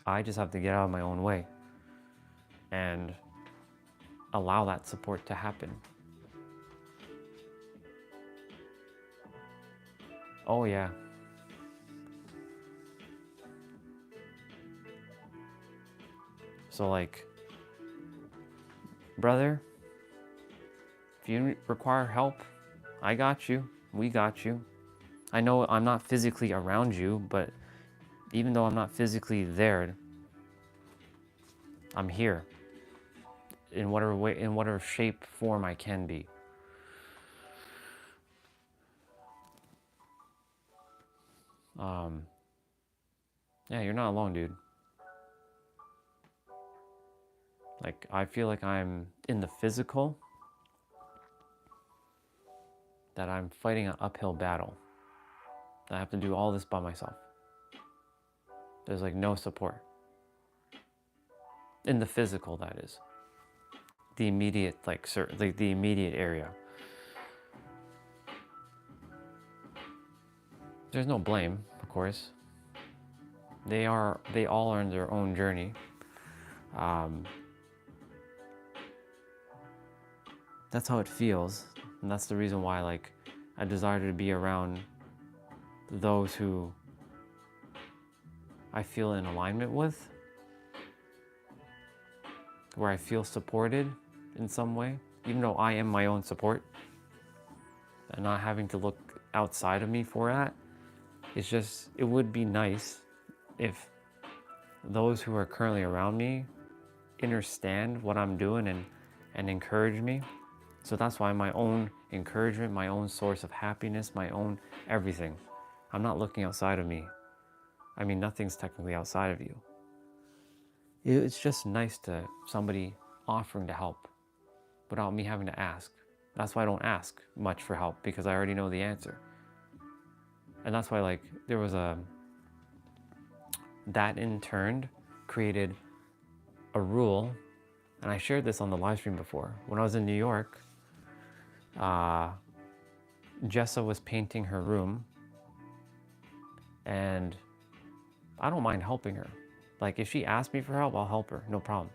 I just have to get out of my own way and allow that support to happen. Oh yeah. So like, brother, if you require help, I got you. We got you. I know I'm not physically around you, but even though I'm not physically there, I'm here in whatever way, in whatever shape, form I can be. Yeah, you're not alone, dude. Like, I feel like I'm in the physical, that I'm fighting an uphill battle. I have to do all this by myself. There's like no support. In the physical, that is. The immediate, like the immediate area. There's no blame, of course. They all are in their own journey. That's how it feels, and that's the reason why like I desire to be around those who I feel in alignment with, where I feel supported in some way, even though I am my own support, and not having to look outside of me for that. It's just, it would be nice if those who are currently around me understand what I'm doing and encourage me. So that's why my own encouragement, my own source of happiness, my own everything. I'm not looking outside of me. I mean, nothing's technically outside of you. It's just nice to somebody offering to help without me having to ask. That's why I don't ask much for help, because I already know the answer. And that's why like there was that in turn created a rule, and I shared this on the live stream before. When I was in New York, Jessa was painting her room, and I don't mind helping her. Like if she asks me for help, I'll help her, no problem.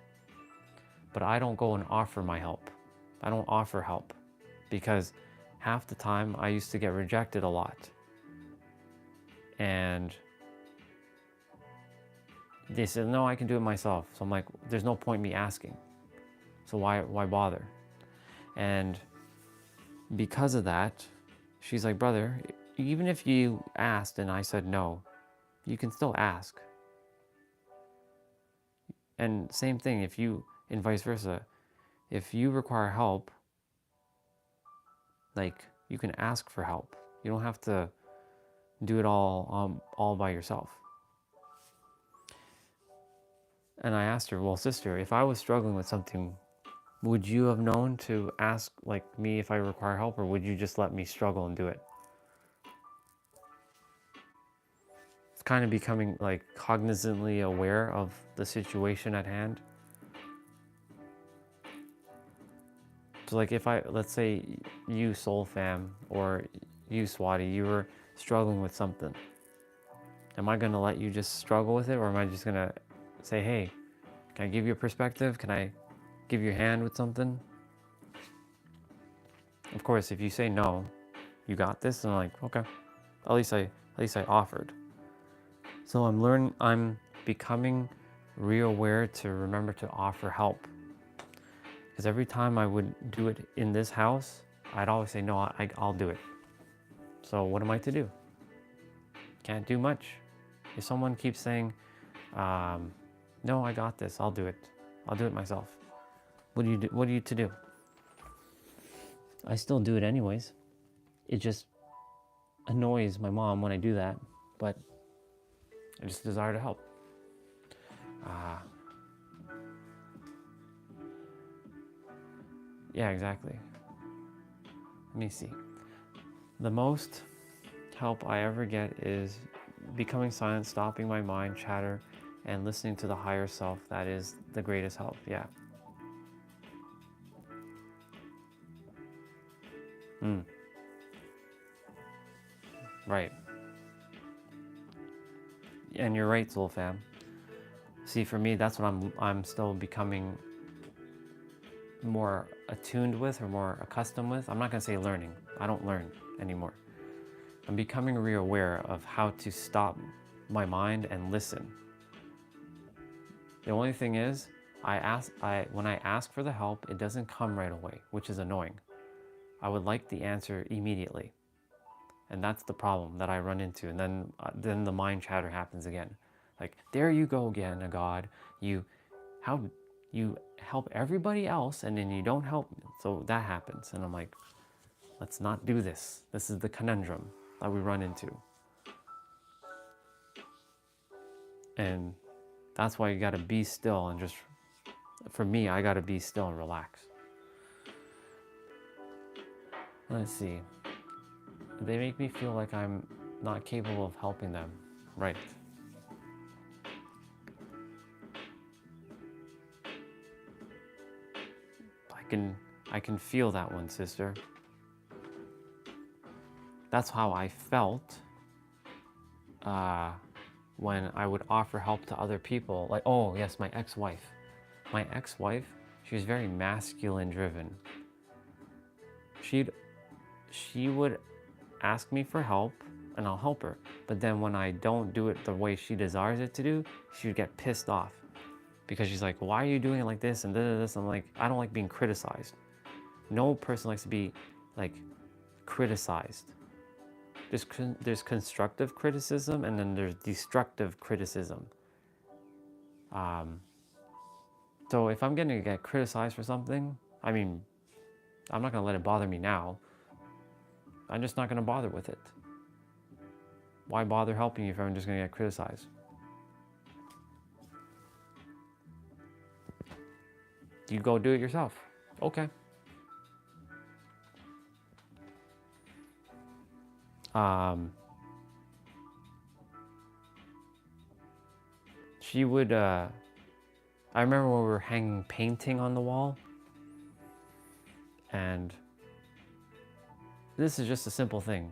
But I don't go and offer my help. I don't offer help because half the time I used to get rejected a lot. And they said, no, I can do it myself. So I'm like, there's no point me asking. So why bother? And because of that, she's like, brother, even if you asked and I said no, you can still ask. And same thing, if you, and vice versa, if you require help, like, you can ask for help. You don't have to do it all by yourself. And I asked her, well, sister, if I was struggling with something, would you have known to ask like me if I require help, or would you just let me struggle and do it? It's kind of becoming like cognizantly aware of the situation at hand. So like if let's say you Soul Fam or you Swati, you were struggling with something. Am I gonna let you just struggle with it, or am I just gonna say, hey, can I give you a perspective? Can I give you a hand with something? Of course, if you say no, you got this, and I'm like, okay, at least I offered. So I'm becoming real aware to remember to offer help. Because every time I would do it in this house, I'd always say, no, I'll do it. So what am I to do? Can't do much. If someone keeps saying, no, I got this, I'll do it. I'll do it myself. What are you to do? I still do it anyways. It just annoys my mom when I do that, but I just desire to help. Yeah, exactly. Let me see. The most help I ever get is becoming silent, stopping my mind chatter, and listening to the higher self. That is the greatest help, yeah. Right. And you're right, Soul Fam. See, for me, that's what I'm still becoming more attuned with, or more accustomed with. I'm not gonna say learning. I don't learn anymore. I'm becoming aware of how to stop my mind and listen. The only thing is, when I ask for the help, it doesn't come right away, which is annoying. I would like the answer immediately. And that's the problem that I run into. And then the mind chatter happens again. Like, there you go again, God. You help everybody else, and then you don't help me. So that happens. And I'm like, let's not do this. This is the conundrum that we run into. And that's why you gotta be still and just, for me, I gotta be still and relax. Let's see. They make me feel like I'm not capable of helping them. Right. I can feel that one, sister. That's how I felt when I would offer help to other people. Like, oh yes, my ex-wife. My ex-wife, she was very masculine driven. She would ask me for help and I'll help her. But then when I don't do it the way she desires it to do, she would get pissed off. Because she's like, why are you doing it like this and this? I'm like, I don't like being criticized. No person likes to be like criticized. There's constructive criticism, and then there's destructive criticism. So if I'm gonna get criticized for something, I mean, I'm not gonna let it bother me now. I'm just not gonna bother with it. Why bother helping you if I'm just gonna get criticized? You go do it yourself. Okay. She would, I remember when we were hanging painting on the wall, and this is just a simple thing.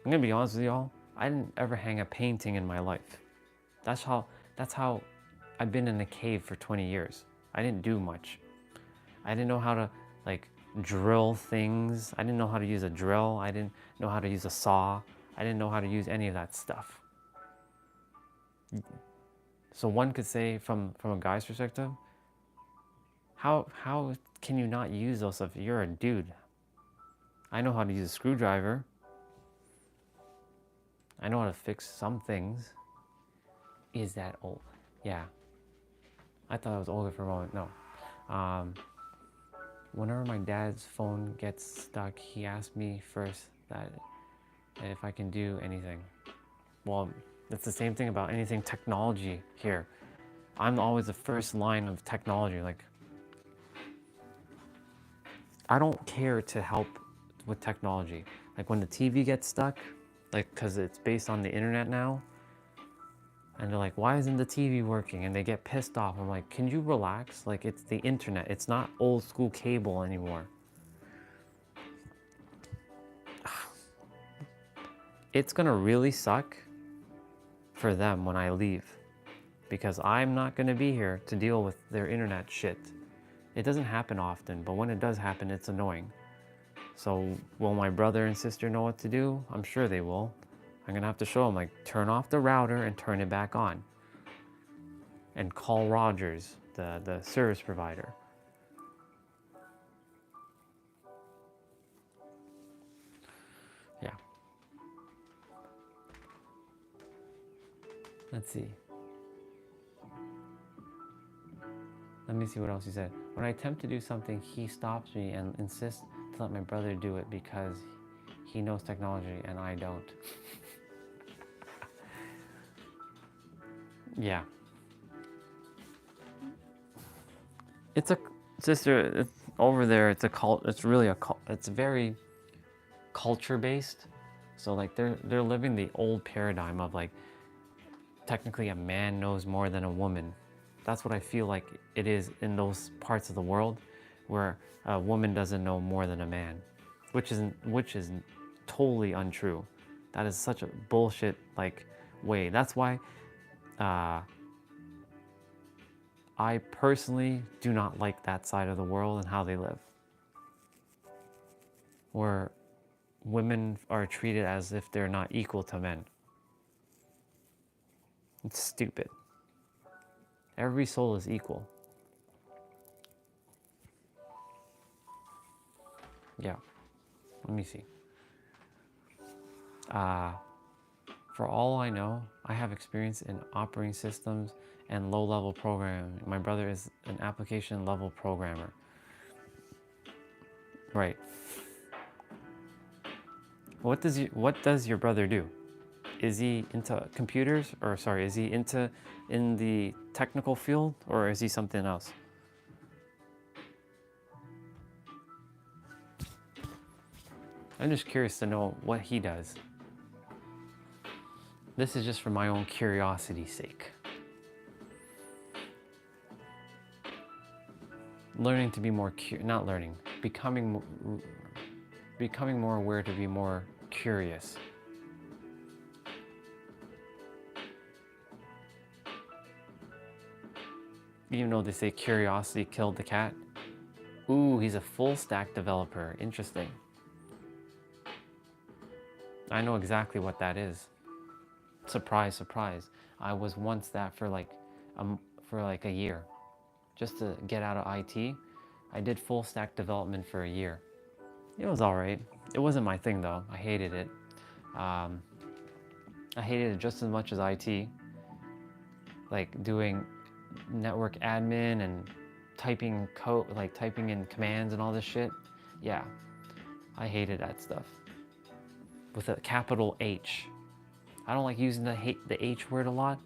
I'm gonna be honest with y'all, I didn't ever hang a painting in my life. That's how I've been in a cave for 20 years. I didn't do much. I didn't know how to like drill things. I didn't know how to use a drill. I didn't know how to use a saw. I didn't know how to use any of that stuff. So one could say from a guy's perspective, how can you not use those stuff? You're a dude. I know how to use a screwdriver. I know how to fix some things. Is that old? Yeah. I thought I was older for a moment. No. Whenever my dad's phone gets stuck, he asks me first that if I can do anything. Well, it's the same thing about anything technology here. I'm always the first line of technology. Like, I don't care to help with technology. Like when the TV gets stuck, like because it's based on the internet now, and they're like, why isn't the TV working? And they get pissed off. I'm like, can you relax? Like, it's the internet. It's not old school cable anymore. It's gonna really suck for them when I leave, because I'm not gonna be here to deal with their internet shit. It doesn't happen often, but when it does happen, it's annoying. So will my brother and sister know what to do? I'm sure they will. I'm gonna have to show them, like, turn off the router and turn it back on. And call Rogers, the service provider. Yeah. Let's see. Let me see what else he said. When I attempt to do something, he stops me and insists to let my brother do it because he knows technology and I don't. Yeah. It's a sister. It's over there. It's a cult. It's really a cult. It's very culture based. So like they're living the old paradigm of like technically a man knows more than a woman. That's what I feel like it is in those parts of the world where a woman doesn't know more than a man, which is totally untrue. That is such a bullshit like way. That's why I personally do not like that side of the world and how they live, where women are treated as if they're not equal to men. It's stupid. Every soul is equal. Yeah. Let me see. For all I know, I have experience in operating systems and low-level programming. My brother is an application level programmer. Right. What does your brother do? Is he into computers, or sorry, is he in the technical field, or is he something else? I'm just curious to know what he does. This is just for my own curiosity's sake. Learning to be more not learning, becoming more aware to be more curious. Even though they say curiosity killed the cat. Ooh, he's a full stack developer. Interesting. I know exactly what that is. Surprise, surprise. I was once that for like a year. Just to get out of IT, I did full stack development for a year. It was all right. It wasn't my thing though. I hated it. I hated it just as much as IT. Like doing network admin and typing code, like typing in commands and all this shit. Yeah, I hated that stuff. With a capital H. I don't like using the H word a lot,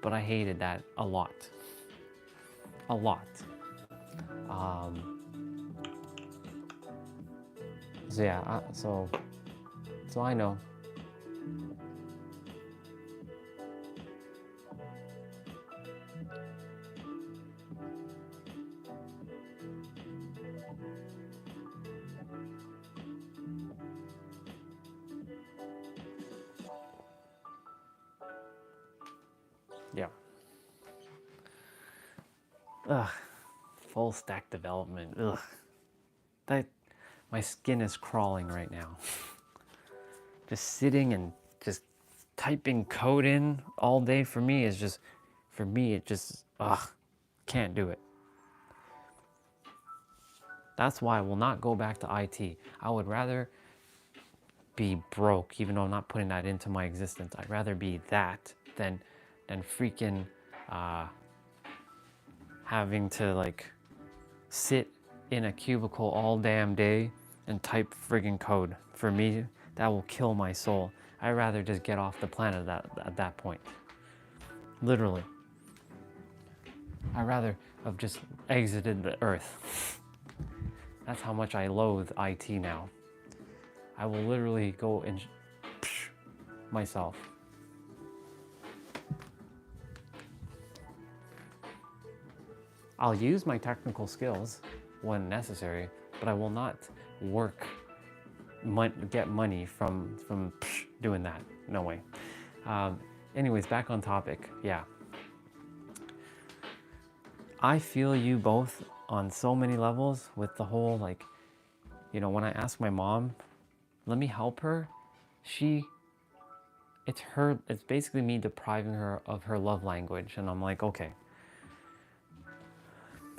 but I hated that a lot. A lot. So yeah, so I know. Yeah. Ugh. Full stack development. Ugh. My skin is crawling right now. Just sitting and just typing code in all day for me is just, for me, it just, can't do it. That's why I will not go back to IT. I would rather be broke, even though I'm not putting that into my existence. I'd rather be that than freaking having to like sit in a cubicle all damn day and type friggin' code. For me, that will kill my soul. I'd rather just get off the planet at that point. Literally. I'd rather have just exited the earth. That's how much I loathe IT now. I will literally go and myself. I'll use my technical skills when necessary, but I will not get money from doing that. No way. Anyways, back on topic. Yeah. I feel you both on so many levels with the whole, like, you know, when I ask my mom, let me help her, it's basically me depriving her of her love language. And I'm like, okay,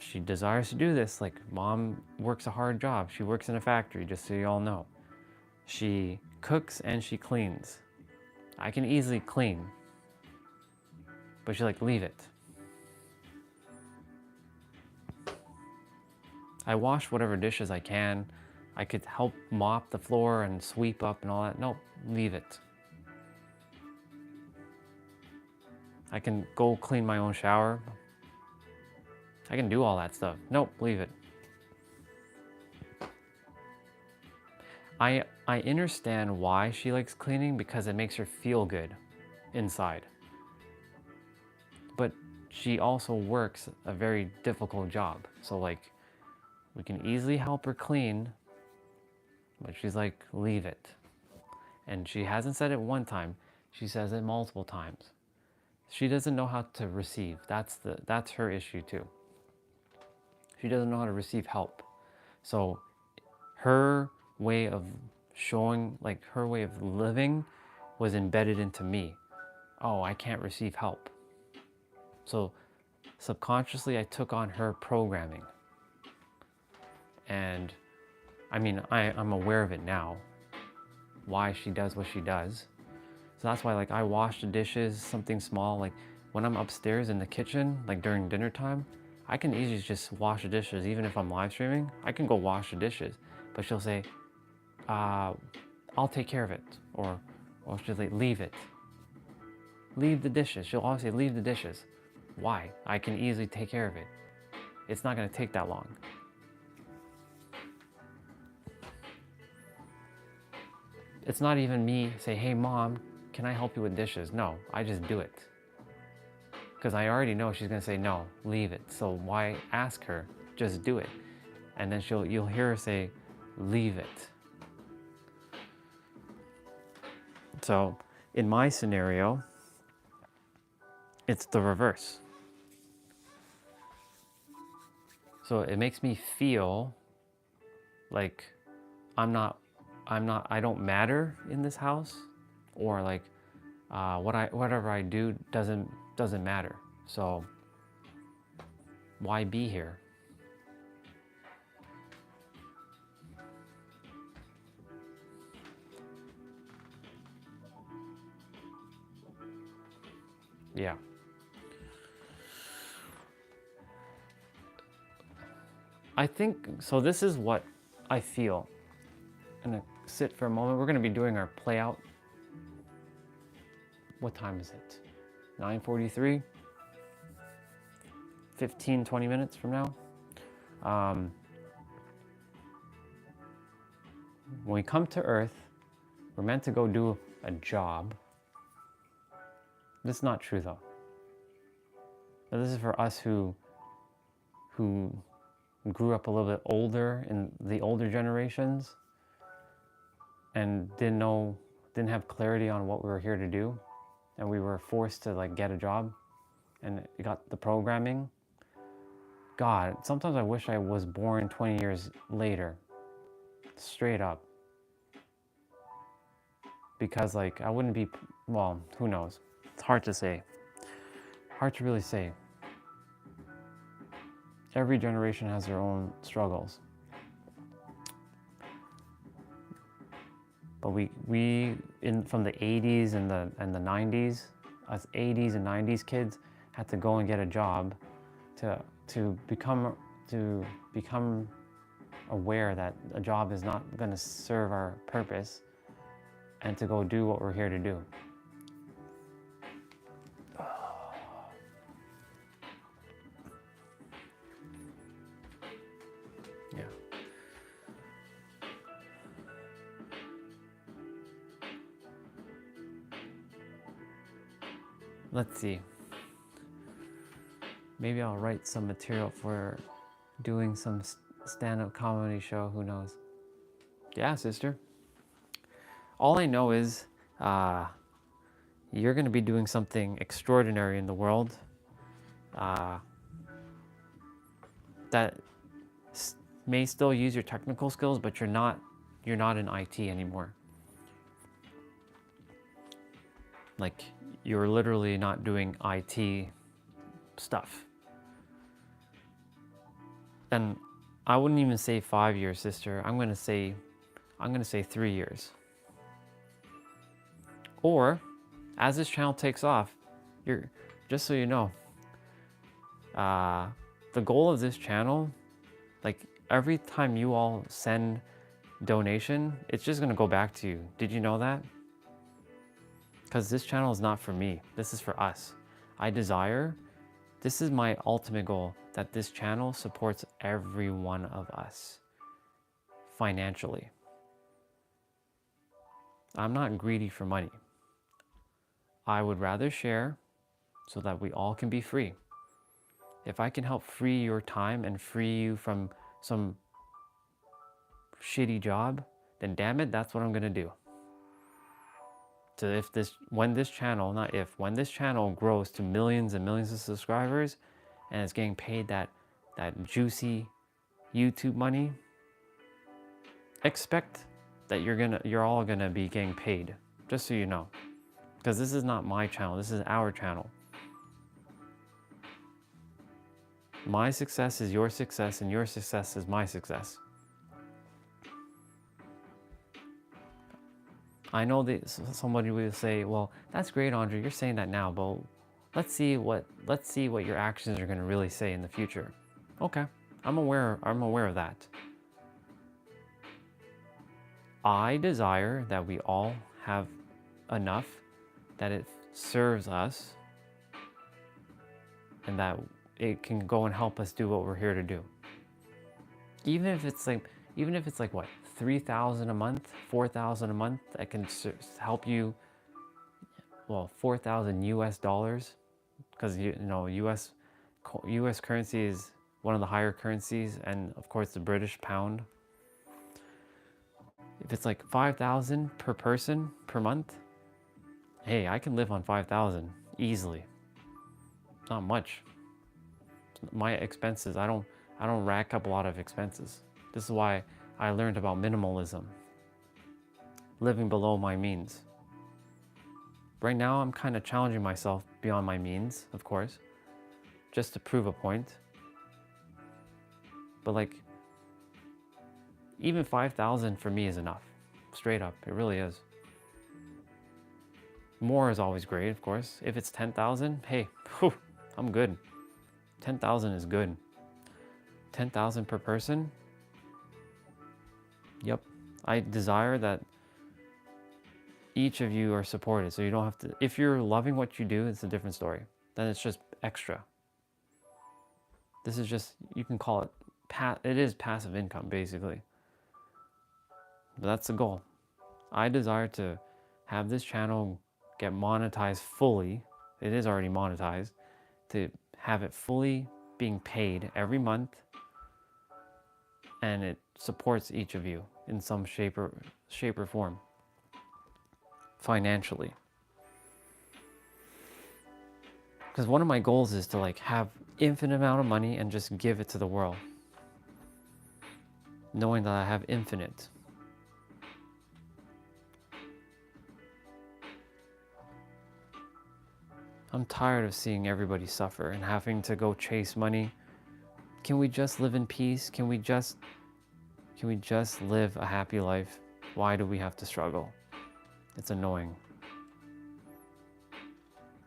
she desires to do this. Like, mom works a hard job. She works in a factory, just so you all know. She cooks and she cleans. I can easily clean. But she's like, leave it. I wash whatever dishes I can. I could help mop the floor and sweep up and all that. Nope, leave it. I can go clean my own shower. I can do all that stuff. Nope, leave it. I understand why she likes cleaning, because it makes her feel good inside. But she also works a very difficult job. So like, we can easily help her clean, but she's like, leave it. And she hasn't said it one time. She says it multiple times. She doesn't know how to receive. That's her issue too. She doesn't know how to receive help. So her way of showing, like her way of living, was embedded into me. Oh, I can't receive help. So subconsciously I took on her programming. And I mean, I'm aware of it now, why she does what she does. So that's why, like, I wash the dishes, something small. Like when I'm upstairs in the kitchen, like during dinner time, I can easily just wash the dishes. Even if I'm live streaming, I can go wash the dishes. But she'll say, I'll take care of it. Or she'll say, leave it. Leave the dishes. She'll always say, leave the dishes. Why? I can easily take care of it. It's not gonna take that long. It's not even me say, hey mom, can I help you with dishes? No, I just do it. Because I already know she's gonna say no, leave it. So why ask her? Just do it. And then you'll hear her say, leave it. So in my scenario, it's the reverse. So it makes me feel like I don't matter in this house, or like whatever I do doesn't matter. So why be here? Yeah. I think so. This is what I feel. I'm gonna sit for a moment. We're gonna be doing our play out. What time is it? 9:43. 15, 20 minutes from now. When we come to Earth, we're meant to go do a job. This is not true though. Now, this is for us who grew up a little bit older, in the older generations, and didn't have clarity on what we were here to do, and we were forced to like get a job, and got the programming. God, sometimes I wish I was born 20 years later. Straight up. because like I wouldn't be, well, who knows? It's hard to say. Hard to really say. Every generation has their own struggles. But we from the 80s and the 90s, us 80s and 90s kids had to go and get a job to become aware that a job is not going to serve our purpose, and to go do what we're here to do. Yeah. Let's see. Maybe I'll write some material for doing some stand-up comedy show. Who knows? Yeah, sister. All I know is you're going to be doing something extraordinary in the world that may still use your technical skills, but you're not in IT anymore. Like, you're literally not doing IT stuff. And I wouldn't even say 5 years, sister. I'm gonna say 3 years. Or, as this channel takes off, just so you know, the goal of this channel, like every time you all send donation, it's just gonna go back to you. Did you know that? Because this channel is not for me. This is for us. This is my ultimate goal, that this channel supports every one of us financially. I'm not greedy for money. I would rather share so that we all can be free. If I can help free your time and free you from some shitty job, then damn it, that's what I'm gonna do. So when this channel grows to millions and millions of subscribers and it's getting paid that juicy YouTube money, expect that you're all gonna be getting paid, just so you know. Because this is not my channel, this is our channel. My success is your success, and your success is my success. I know that somebody will say, well, that's great, Andre, you're saying that now, but let's see what your actions are going to really say in the future. Okay, I'm aware of that. I desire that we all have enough that it serves us and that it can go and help us do what we're here to do. Even if it's like what, 3,000 a month, 4,000 a month, that can help you, well, 4,000 US dollars, because you know US currency is one of the higher currencies, and of course the British pound. If it's like 5,000 per person per month, hey, I can live on 5,000 easily. Not much. My expenses, I don't rack up a lot of expenses. This is why I learned about minimalism, living below my means. Right now, I'm kind of challenging myself beyond my means, of course, just to prove a point. But like, even 5,000 for me is enough, straight up, it really is. More is always great, of course. If it's 10,000, hey, whew, I'm good. 10,000 is good. 10,000 per person. Yep. I desire that each of you are supported, so you don't have to, if you're loving what you do, it's a different story. Then it's just extra. This is just, you can call it, it is passive income, basically. But that's the goal. I desire to have this channel get monetized fully. It is already monetized. To have it fully being paid every month, and it supports each of you in some shape or form financially. Because one of my goals is to like have infinite amount of money and just give it to the world, knowing that I have infinite. I'm tired of seeing everybody suffer and having to go chase money. Can we just live in peace? Can we just live a happy life? Why do we have to struggle? It's annoying.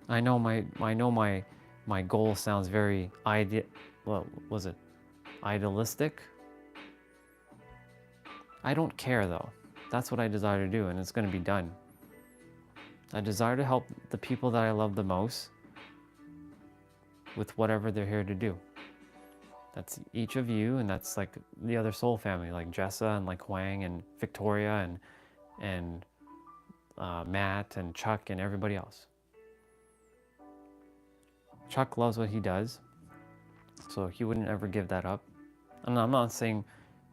I know my goal sounds very idealistic? I don't care though. That's what I desire to do, and it's going to be done. I desire to help the people that I love the most with whatever they're here to do. That's each of you, and that's like the other soul family, like Jessa and like Huang and Victoria and Matt and Chuck and everybody else. Chuck loves what he does, so he wouldn't ever give that up. And I'm not saying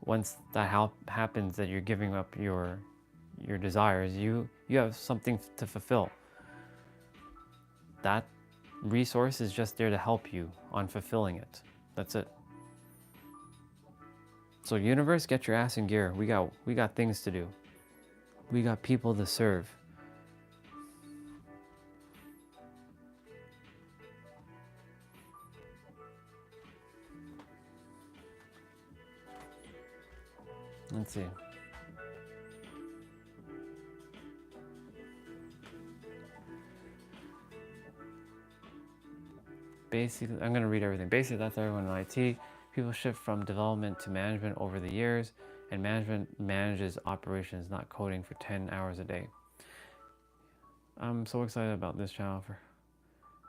once that happens that you're giving up your desires. You have something to fulfill. That resource is just there to help you on fulfilling it. That's it. So universe, get your ass in gear. We got things to do. We got people to serve. Let's see. Basically, I'm going to read everything. Basically, that's everyone in IT. People shift from development to management over the years, and management manages operations, not coding, for 10 hours a day. I'm so excited about this channel,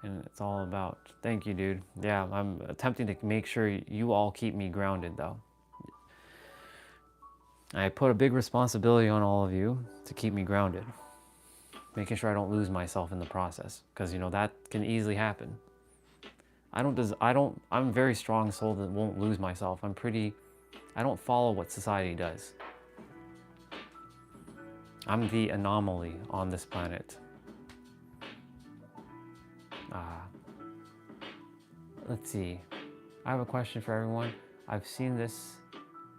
and it's all about, thank you, dude. Yeah, I'm attempting to make sure you all keep me grounded, though. I put a big responsibility on all of you to keep me grounded, making sure I don't lose myself in the process, because that can easily happen. I'm a very strong soul that won't lose myself. I don't follow what society does. I'm the anomaly on this planet. Let's see. I have a question for everyone. I've seen this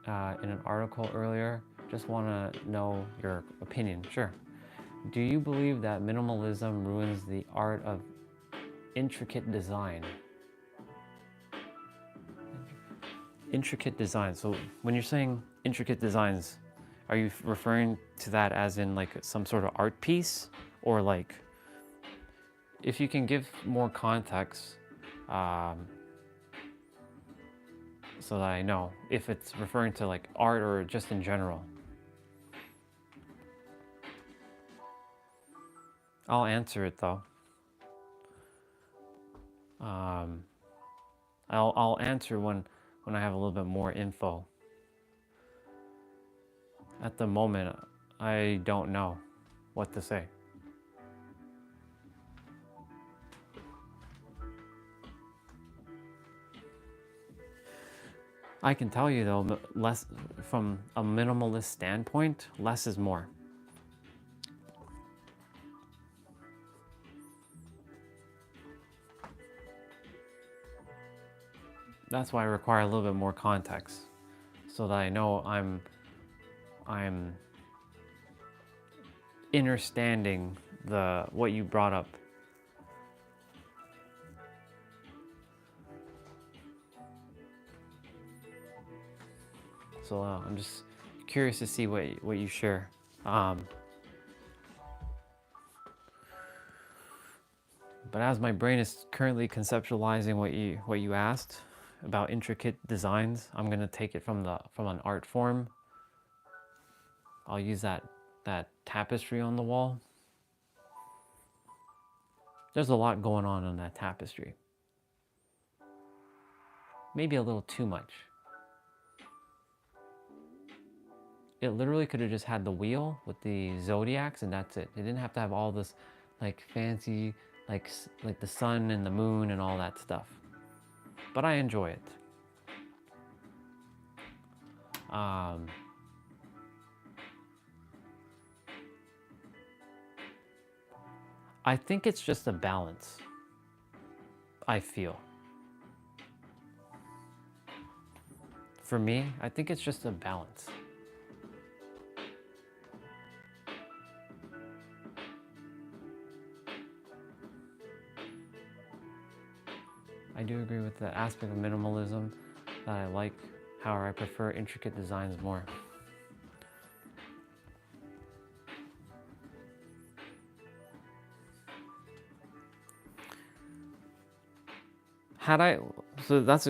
in an article earlier. Just want to know your opinion. Sure. Do you believe that minimalism ruins the art of intricate design? Intricate design. So when you're saying intricate designs, are you referring to that as in like some sort of art piece, or like, if you can give more context, so that I know if it's referring to like art or just in general. I'll answer it though. I'll answer when I have a little bit more info. At the moment, I don't know what to say. I can tell you though, less from a minimalist standpoint, less is more. That's why I require a little bit more context, so that I know I'm understanding what you brought up. So I'm just curious to see what you share. But as my brain is currently conceptualizing what you asked about intricate designs, I'm gonna take it from an art form. I'll use that tapestry on the wall. There's a lot going on in that tapestry. Maybe a little too much. It literally could have just had the wheel with the zodiacs and that's it. It didn't have to have all this like fancy, like the sun and the moon and all that stuff. But I enjoy it. I think it's just a balance, I feel. For me, I think it's just a balance. do agree with the aspect of minimalism that I like. However, I prefer intricate designs more. So that's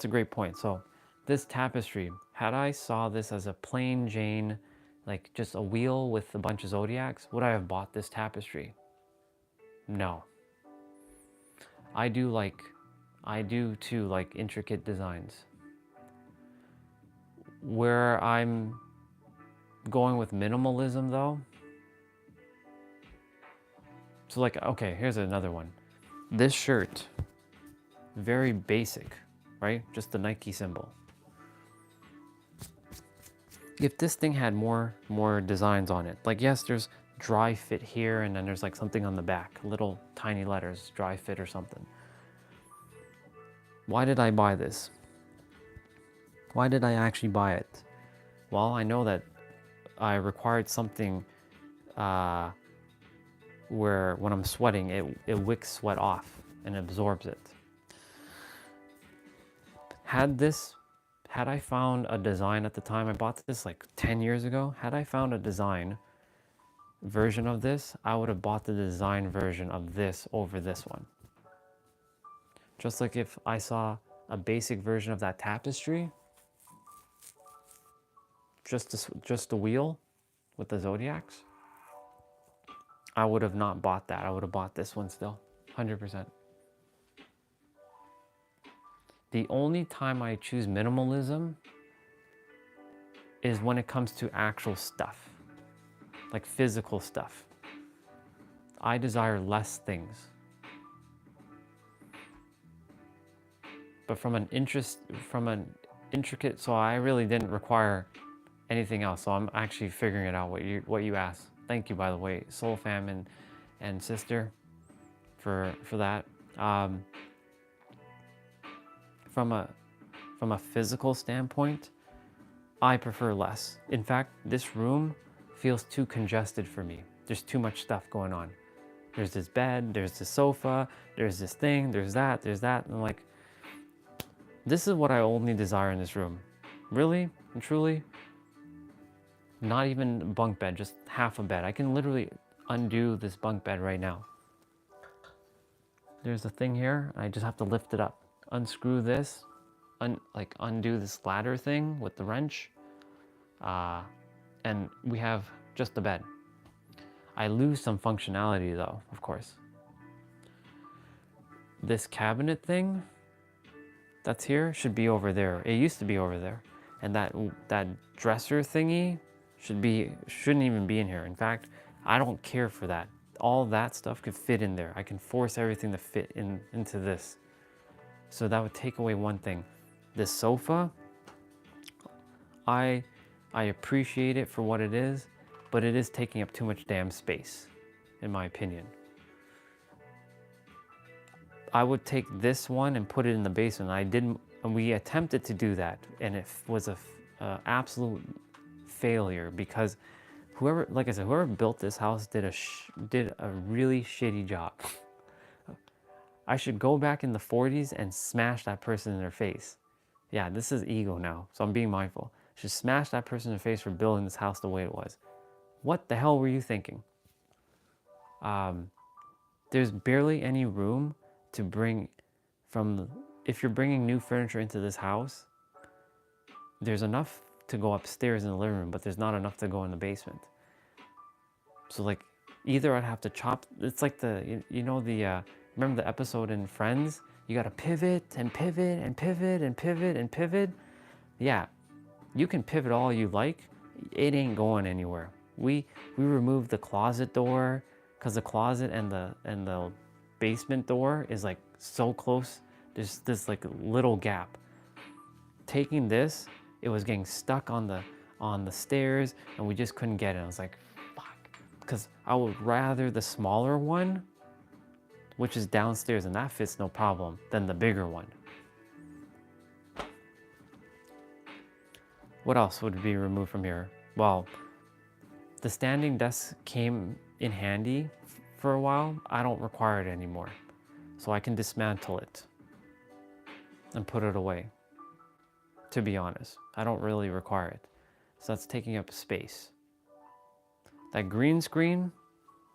a great point. So this tapestry, had I saw this as a plain Jane, like just a wheel with a bunch of zodiacs, would I have bought this tapestry? No. I do too like intricate designs. Where I'm going with minimalism though, so like, okay, here's another one. This shirt, very basic, right? Just the Nike symbol. If this thing had more designs on it, like yes, there's dry fit here, and then there's like something on the back, little tiny letters, dry fit or something. Why did I buy this? Why did I actually buy it? Well, I know that I required something where when I'm sweating, it wicks sweat off and absorbs it. Had I found a design at the time, I bought this like 10 years ago, had I found a design version of this, I would have bought the design version of this over this one. Just like if I saw a basic version of that tapestry, just the wheel with the zodiacs, I would have not bought that. I would have bought this one still, 100%. The only time I choose minimalism is when it comes to actual stuff, like physical stuff. I desire less things. But from an intricate, so I really didn't require anything else. So I'm actually figuring it out what you asked. Thank you, by the way, Soul Fam and sister, for that. From a physical standpoint, I prefer less. In fact, this room feels too congested for me. There's too much stuff going on. There's this bed, there's this sofa, there's this thing, there's that. And I'm like, this is what I only desire in this room. Really and truly, not even bunk bed, just half a bed. I can literally undo this bunk bed right now. There's a thing here, I just have to lift it up. Unscrew this, undo this ladder thing with the wrench, and we have just the bed. I lose some functionality though, of course. This cabinet thing that's here should be over there. It used to be over there. And that dresser thingy shouldn't even be in here. In fact, I don't care for that. All that stuff could fit in there. I can force everything to fit into this. So that would take away one thing. This sofa, I appreciate it for what it is, but it is taking up too much damn space, in my opinion. I would take this one and put it in the basement. And we attempted to do that, and it was a absolute failure because whoever built this house did a really shitty job. I should go back in the 40s and smash that person in their face. Yeah, this is ego now, so I'm being mindful. I should smash that person in the face for building this house the way it was. What the hell were you thinking? There's barely any room to bring if you're bringing new furniture into this house, there's enough to go upstairs in the living room, but there's not enough to go in the basement. So like, either I'd have to chop, it's like remember the episode in Friends? You gotta pivot and pivot and pivot and pivot and pivot. Yeah, you can pivot all you like, it ain't going anywhere. We removed the closet door because the closet and the basement door is like so close. There's this like little gap. Taking this, it was getting stuck on the stairs, and we just couldn't get it. I was like, fuck, because I would rather the smaller one, which is downstairs, and that fits no problem, than the bigger one. What else would be removed from here? Well, the standing desk came in handy for a while. I don't require it anymore, so I can dismantle it. and put it away. To be honest, I don't really require it. So that's taking up space. That green screen,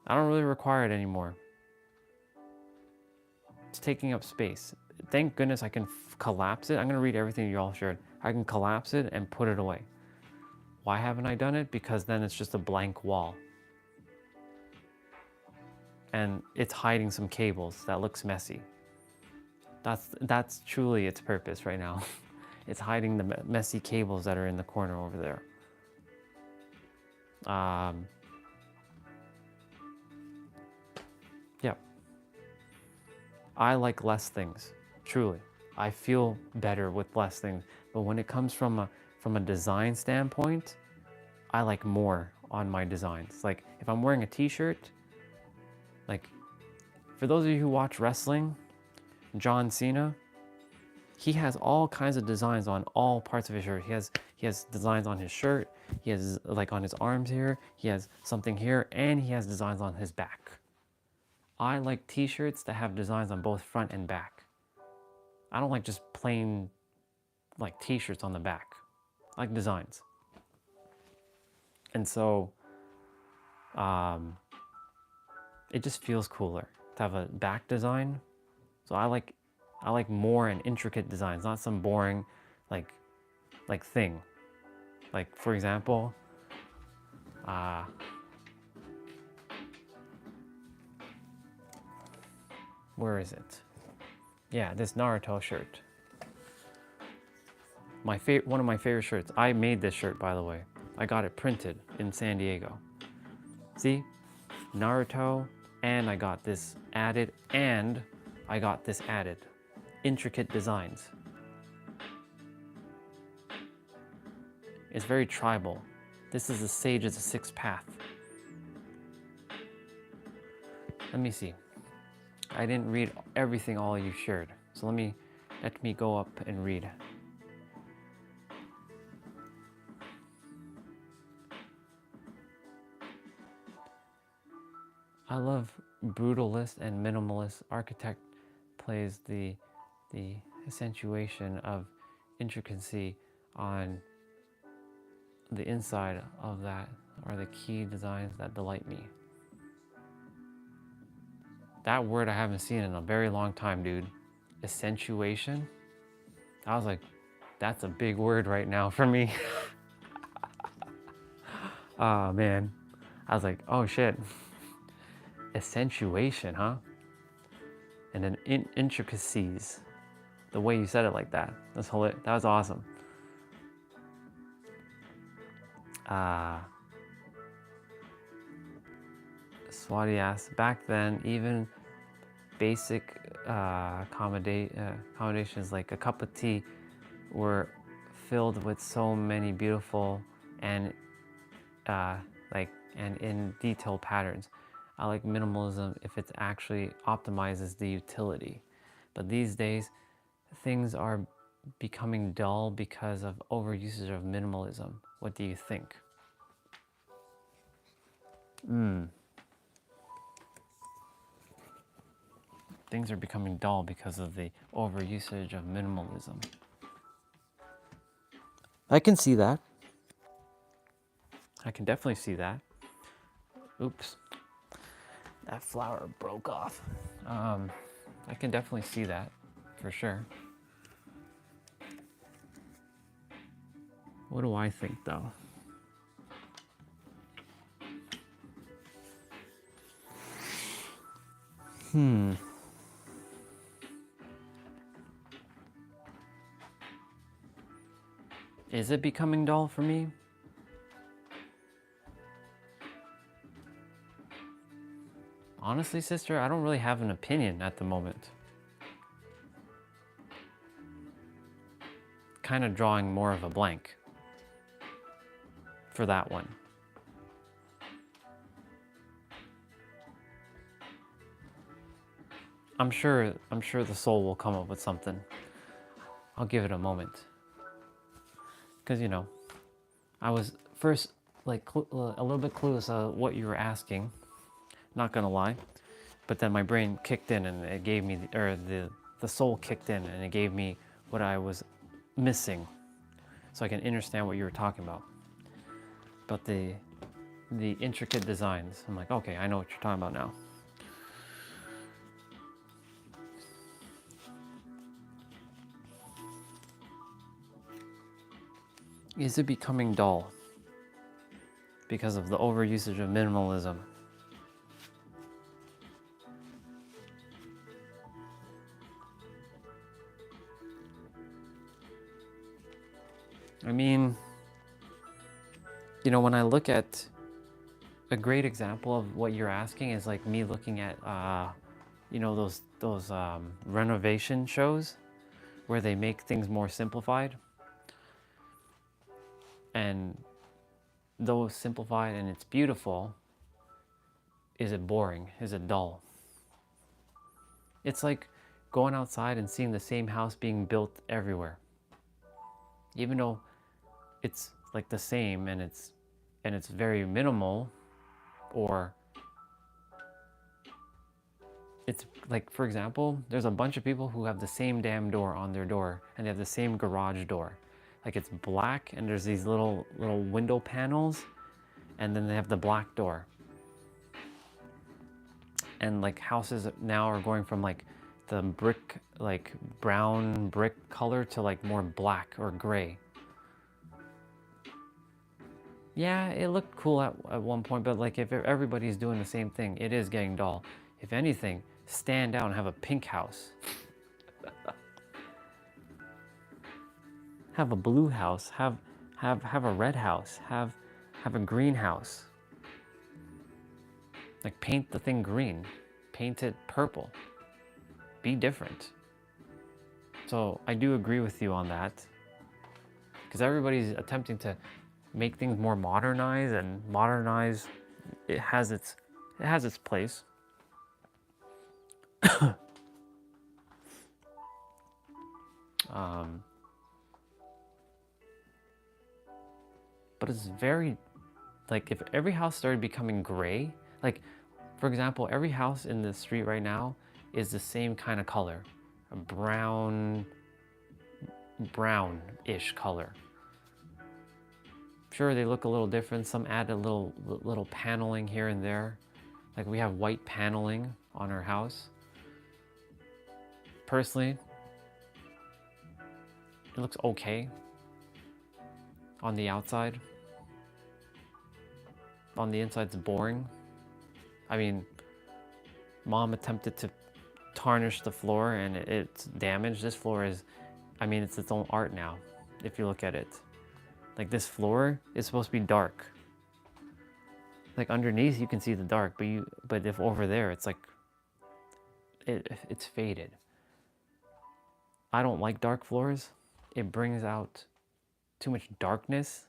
I don't really require it anymore. It's taking up space. Thank goodness I can collapse it. I'm gonna read everything you all shared. I can collapse it and put it away. Why haven't I done it? Because then it's just a blank wall. And it's hiding some cables that looks messy. That's truly its purpose right now. It's hiding the messy cables that are in the corner over there. Yeah. I like less things, truly. I feel better with less things. But when it comes from a design standpoint, I like more on my designs. Like if I'm wearing a t-shirt, like for those of you who watch wrestling, John Cena, he has all kinds of designs on all parts of his shirt. He has designs on his shirt, he has like on his arms here, he has something here, and he has designs on his back. I like t-shirts that have designs on both front and back. I don't like just plain like t-shirts on the back. I like designs. And so it just feels cooler to have a back design. So I like more and intricate designs, not some boring like thing. Like for example, where is it? Yeah, this Naruto shirt. One of my favorite shirts. I made this shirt, by the way. I got it printed in San Diego. See? Naruto, and I got this added, and I got this added. Intricate designs. It's very tribal. This is the Sage of the Sixth Path. Let me see. I didn't read everything all you shared. So let me go up and read. I love brutalist and minimalist. Architect plays the accentuation of intricacy on the inside of that are the key designs that delight me. That word I haven't seen in a very long time, dude. Accentuation. I was like, that's a big word right now for me. Oh man. I was like, oh shit. Accentuation, huh? And then intricacies. The way you said it like that. That's hilarious. That was awesome. Swati asked, back then, even basic accommodations like a cup of tea were filled with so many beautiful and in detailed patterns. I like minimalism if it actually optimizes the utility. But these days, things are becoming dull because of overusage of minimalism. What do you think? Things are becoming dull because of the overusage of minimalism. I can see that. I can definitely see that. Oops. That flower broke off. I can definitely see that, for sure. What do I think, though? Is it becoming dull for me? Honestly, sister, I don't really have an opinion at the moment. Kind of drawing more of a blank for that one. I'm sure the soul will come up with something. I'll give it a moment. Because, you know, I was first like a little bit clueless of what you were asking. Not gonna lie. But then my brain kicked in and it gave me, the soul kicked in and it gave me what I was missing, so I can understand what you were talking about. But the intricate designs, I'm like, okay, I know what you're talking about now. Is it becoming dull because of the overusage of minimalism? I mean, you know, when I look at a great example of what you're asking is like me looking at, you know, those renovation shows where they make things more simplified. And though it's simplified and it's beautiful, is it boring? Is it dull? It's like going outside and seeing the same house being built everywhere. Even though it's like the same and it's very minimal, or it's like, for example, there's a bunch of people who have the same damn door on their door and they have the same garage door. Like it's black and there's these little window panels, and then they have the black door. And like houses now are going from like the brick, like brown brick color to like more black or gray. Yeah, it looked cool at one point, but like if everybody's doing the same thing, it is getting dull. If anything, stand out and have a pink house. Have a blue house, have a red house, have a green house. Like paint the thing green, paint it purple. Be different. So I do agree with you on that, because everybody's attempting to make things more modernized, and modernize, it has its place. But it's very, like, if every house started becoming gray, like, for example, every house in the street right now is the same kind of color, a brownish color. Sure, they look a little different. Some add a little paneling here and there. Like we have white paneling on our house. Personally, it looks okay on the outside. On the inside, it's boring. I mean, Mom attempted to tarnish the floor and it's damaged. This floor is, I mean, it's its own art now, if you look at it. Like this floor is supposed to be dark. Like underneath you can see the dark, but if over there it's like, it's faded. I don't like dark floors. It brings out too much darkness.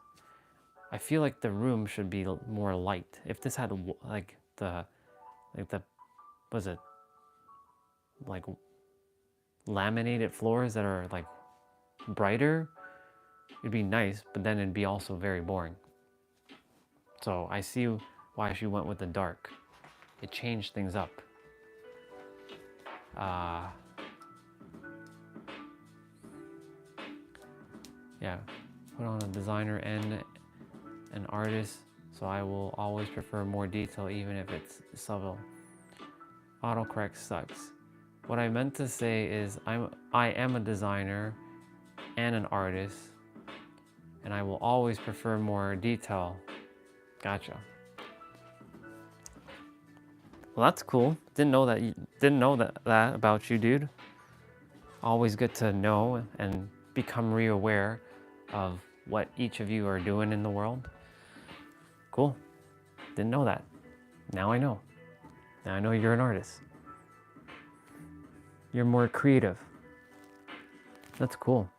I feel like the room should be more light. If this had like the was it like laminated floors that are like brighter, it'd be nice, but then it'd be also very boring. So I see why she went with the dark. It changed things up. Yeah, put on a designer and an artist, so I will always prefer more detail even if it's subtle. Autocorrect sucks. What I meant to say is I am a designer and an artist, and I will always prefer more detail. Gotcha. Well, that's cool. Didn't know that about you, dude. Always good to know and become re-aware of what each of you are doing in the world. Cool. Didn't know that. Now I know. Now I know you're an artist. You're more creative. That's cool.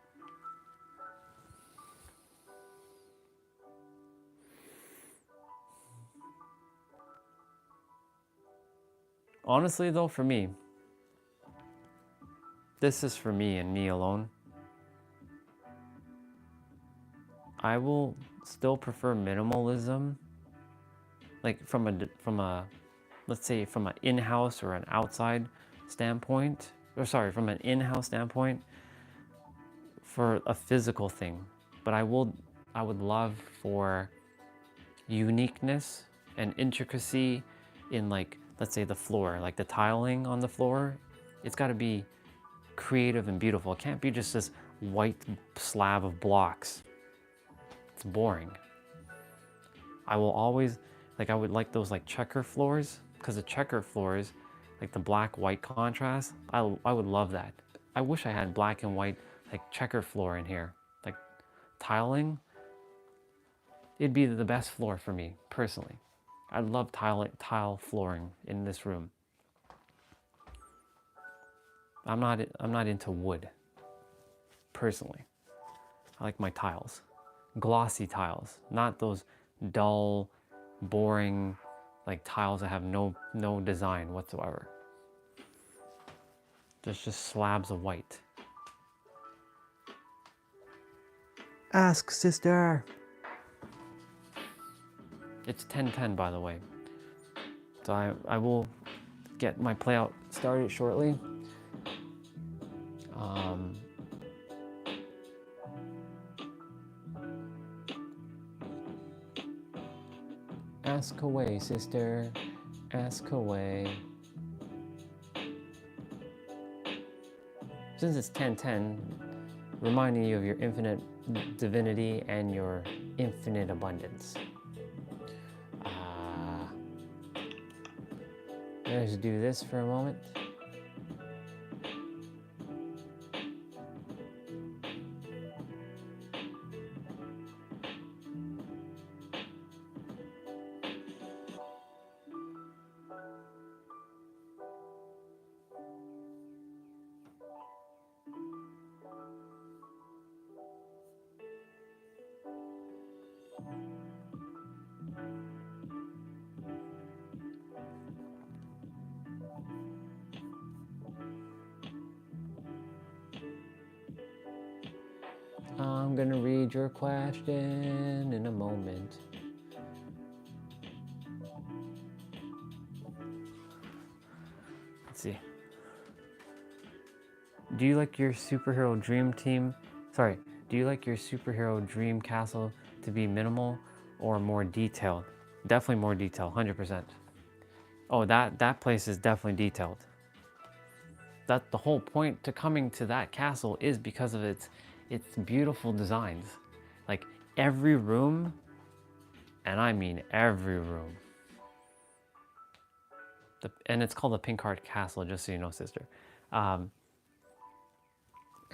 Honestly though, for me, this is for me and me alone. I will still prefer minimalism, like from a let's say from an in-house or an outside standpoint, or sorry, from an in-house standpoint. for a physical thing, but I would love for uniqueness and intricacy in, like, let's say the floor, like the tiling on the floor. It's got to be creative and beautiful. It can't be just this white slab of blocks. It's boring. I will always, like, I would like those like checker floors, because the checker floors, like the black white contrast, I would love that. I wish I had black and white like checker floor in here, like tiling. It'd be the best floor for me personally. I love tile flooring in this room. I'm not into wood personally. I like my tiles, glossy tiles, not those dull, boring, like tiles that have no design whatsoever. There's just slabs of white. Ask sister. It's 10:10 by the way, so I will get my playout started shortly. Ask away, sister. Ask away. Since it's 10:10, reminding you of your infinite divinity and your infinite abundance. Let's do this for a moment. I'm gonna read your question in a moment. Let's see. Do you like your superhero dream team? Sorry, do you like your superhero dream castle to be minimal or more detailed? Definitely more detailed, 100%. Oh, that place is definitely detailed. That the whole point to coming to that castle is because of its beautiful designs. Like every room, and I mean every room. And it's called the Pink Heart Castle, just so you know, sister.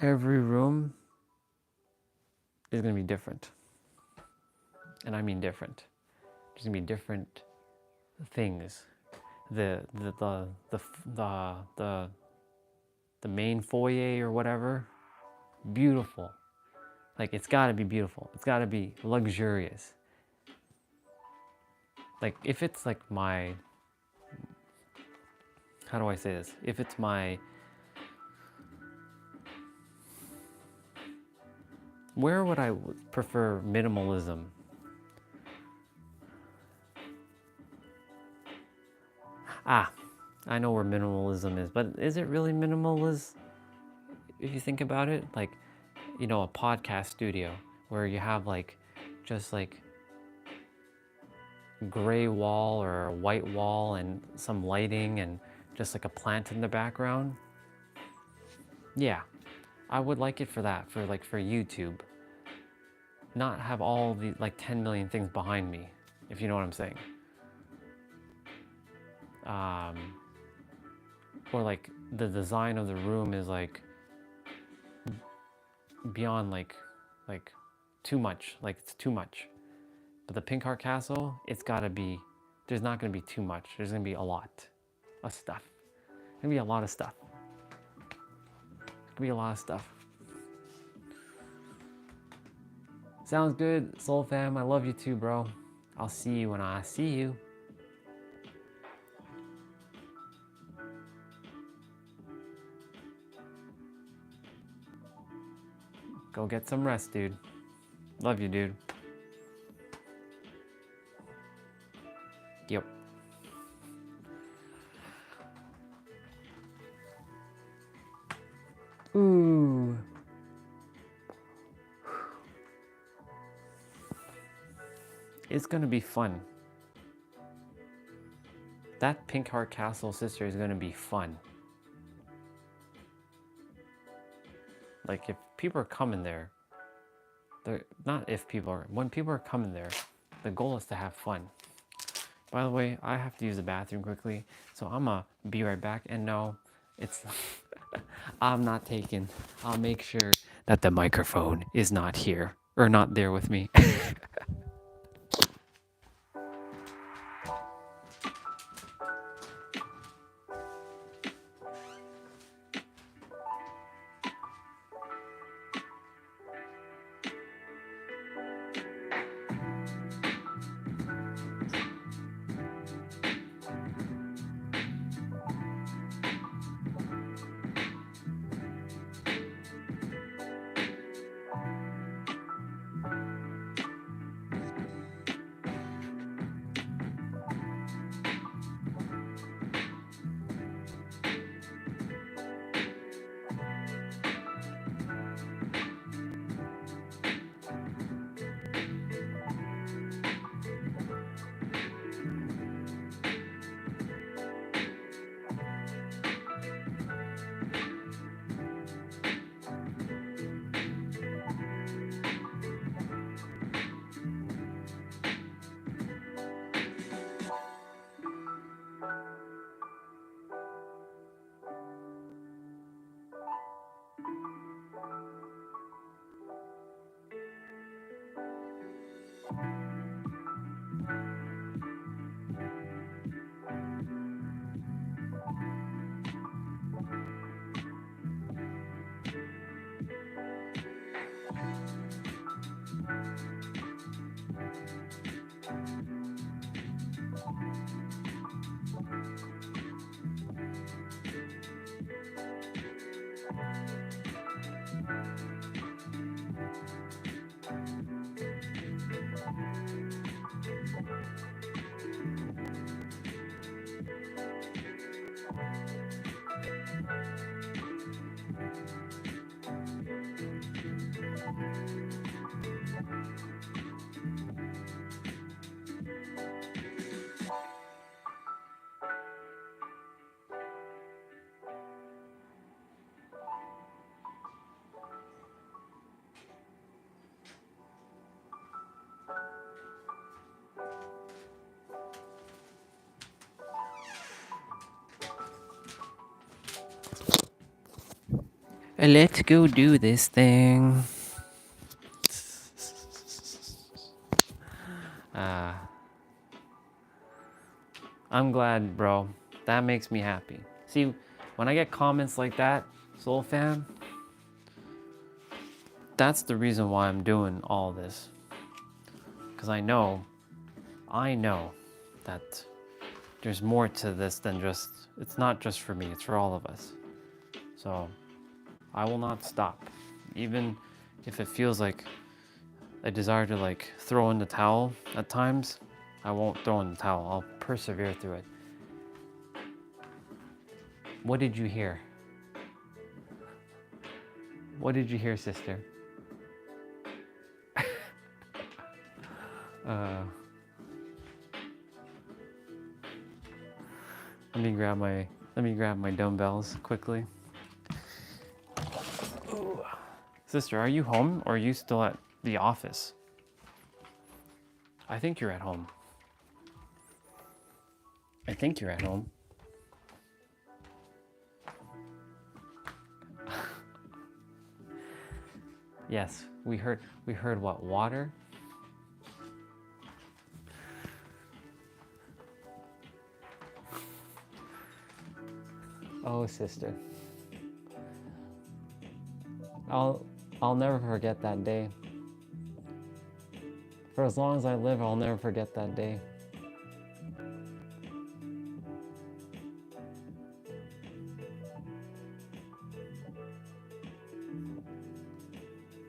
Every room is gonna be different, and I mean different. There's gonna be different things. The main foyer or whatever, beautiful. Like it's gotta be beautiful. It's gotta be luxurious. Like if it's like my, how do I say this? If it's my, where would I prefer minimalism? I know where minimalism is, but is it really minimalist if you think about it? Like, you know, a podcast studio where you have like just like gray wall or a white wall and some lighting and just like a plant in the background. Yeah, I would like it for that, for YouTube. Not have all the like 10 million things behind me, if you know what I'm saying. Or like the design of the room is like beyond like too much, like it's too much. But the Pink Heart Castle, it's gotta be, there's not gonna be too much. There's gonna be a lot of stuff. There's gonna be a lot of stuff. There's gonna be a lot of stuff. Sounds good, Soul Fam. I love you too, bro. I'll see you when I see you. Go get some rest, dude. Love you, dude. Yep. Ooh. It's gonna be fun. That Pink Heart Castle sister is gonna be fun. Like if people are coming there, they're not if people are when people are coming there, the goal is to have fun. By the way, I have to use the bathroom quickly, so I'm gonna be right back. And no, it's I'm not taking. I'll make sure that the microphone is not here or not there with me. Let's go do this thing. I'm glad, bro. That makes me happy. See, when I get comments like that, Soul Fam, that's the reason why I'm doing all this. Because I know that there's more to this than just, it's not just for me, it's for all of us. So I will not stop. Even if it feels like a desire to like throw in the towel at times, I won't throw in the towel. I'll persevere through it. What did you hear? What did you hear, sister? Let me grab my dumbbells quickly. Ooh. Sister, are you home or are you still at the office? I think you're at home. I think you're at home. Yes, we heard what, water? Oh, sister. I'll never forget that day. For as long as I live, I'll never forget that day.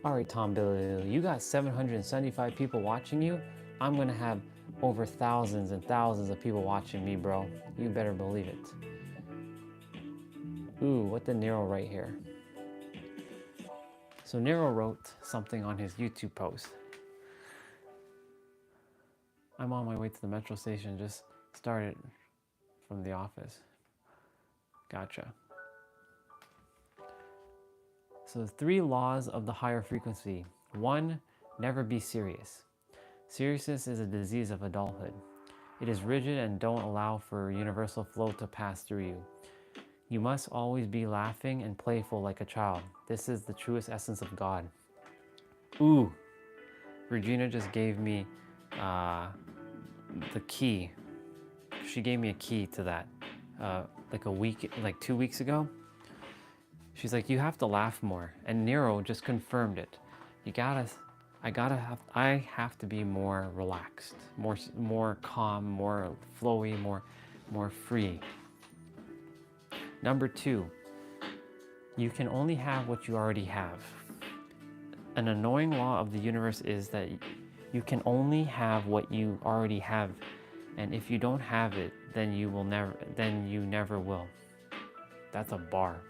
All right, Tom Billy, you got 775 people watching you. I'm gonna have over thousands and thousands of people watching me, bro. You better believe it. Ooh, what did Nero write here? So Nero wrote something on his YouTube post. I'm on my way to the metro station. Just started from the office. Gotcha. So, 3 laws of the higher frequency. 1, never be serious. Seriousness is a disease of adulthood. It is rigid and don't allow for universal flow to pass through you. You must always be laughing and playful like a child. This is the truest essence of God. Ooh, Regina just gave me the key. She gave me a key to that like 2 weeks ago. She's like, you have to laugh more. And Nero just confirmed it. I have to be more relaxed, more calm, more flowy, more free. Number 2, you can only have what you already have. An annoying law of the universe is that you can only have what you already have, and if you don't have it, then you never will. That's a bar.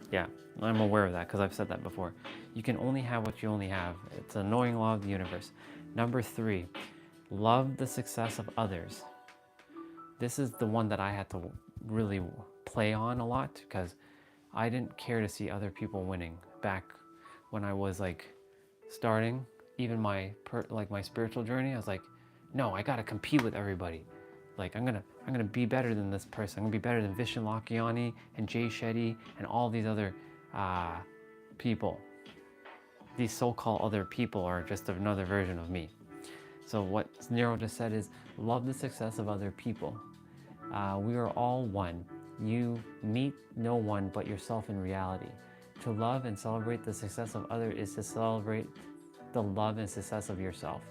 Yeah, I'm aware of that because I've said that before. You can only have what you only have. It's an annoying law of the universe. Number 3, love the success of others. This is the one that I had to really play on a lot because I didn't care to see other people winning back when I was like starting even my spiritual journey. I was like, no, I gotta compete with everybody. Like I'm gonna be better than this person. I'm gonna be better than Vishen Lakhiani and Jay Shetty and all these other people. These so-called other people are just another version of me. So what Nero just said is love the success of other people. We are all one. You meet no one but yourself in reality. To love and celebrate the success of others is to celebrate the love and success of yourself.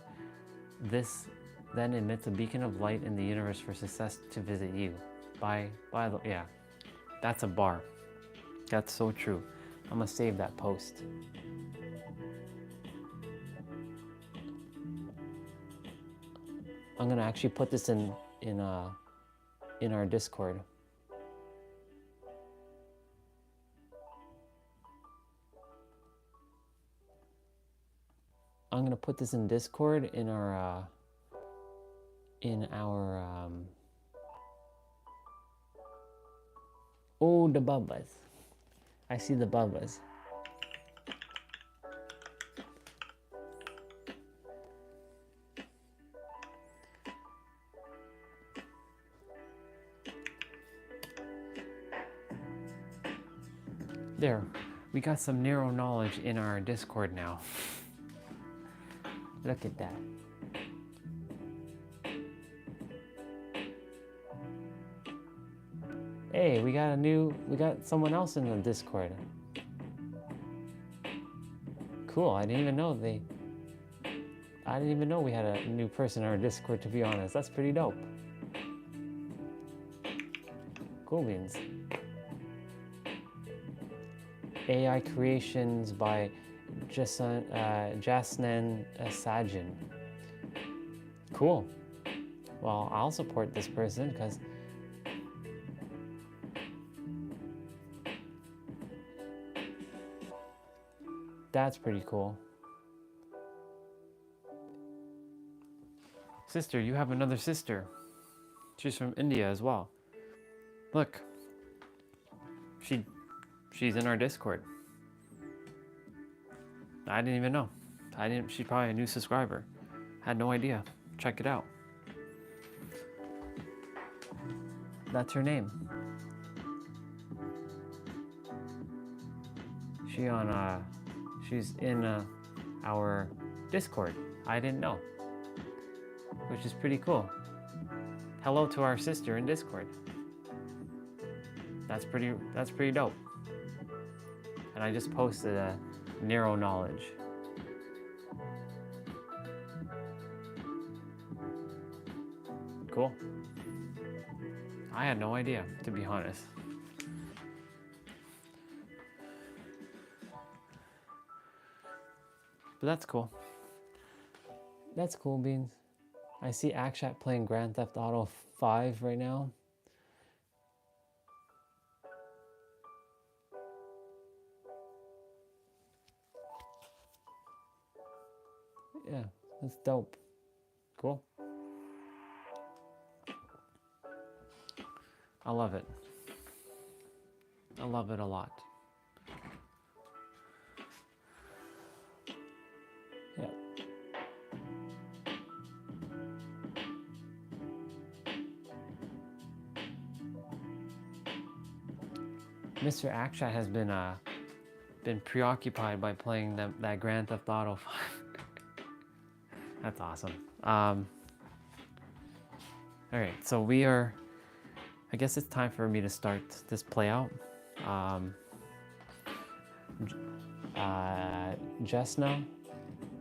This then emits a beacon of light in the universe for success to visit you. Yeah, that's a bar. That's so true. I'm gonna save that post. I'm gonna actually put this in our Discord. I'm gonna put this in Discord in our oh, the bubbas. I see the bubbas. There, we got some narrow knowledge in our Discord now. Look at that. Hey, we got someone else in the Discord. Cool, I didn't even know we had a new person in our Discord, to be honest. That's pretty dope. Cool beans. AI creations by Jasnan Sajin. Cool. Well, I'll support this person because that's pretty cool. Sister, you have another sister. She's from India as well. Look. She's in our Discord. I didn't even know. She's probably a new subscriber. Had no idea. Check it out. That's her name. She's in our Discord. I didn't know. Which is pretty cool. Hello to our sister in Discord. That's pretty dope. And I just posted a narrow knowledge. Cool. I had no idea, to be honest. But that's cool. That's cool, Beans. I see Akshat playing Grand Theft Auto 5 right now. Yeah, that's dope. Cool. I love it. I love it a lot. Yeah. Mr. Akshat has been preoccupied by playing that Grand Theft Auto 5. That's awesome. All right, so we are. I guess it's time for me to start this play out. Jessna,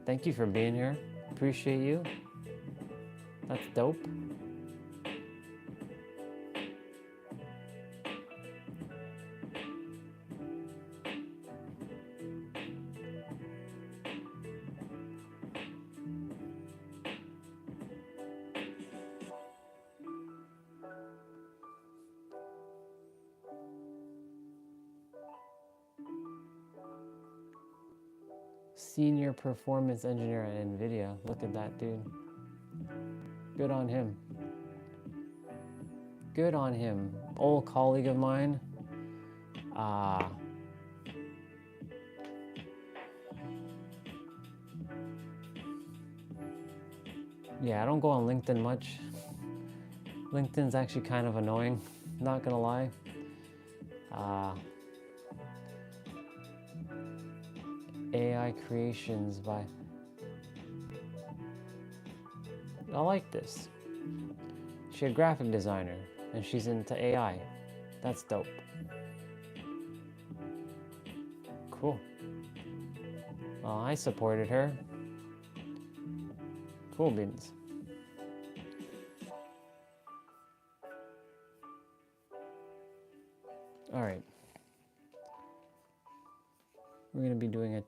thank you for being here. Appreciate you. That's dope. Senior performance engineer at NVIDIA. Look at that dude. Good on him. Good on him. Old colleague of mine. Yeah, I don't go on LinkedIn much. LinkedIn's actually kind of annoying, not gonna lie. AI creations by... I like this. She's a graphic designer and she's into AI. That's dope. Cool. I supported her. Cool beans. All right. We're gonna be doing it.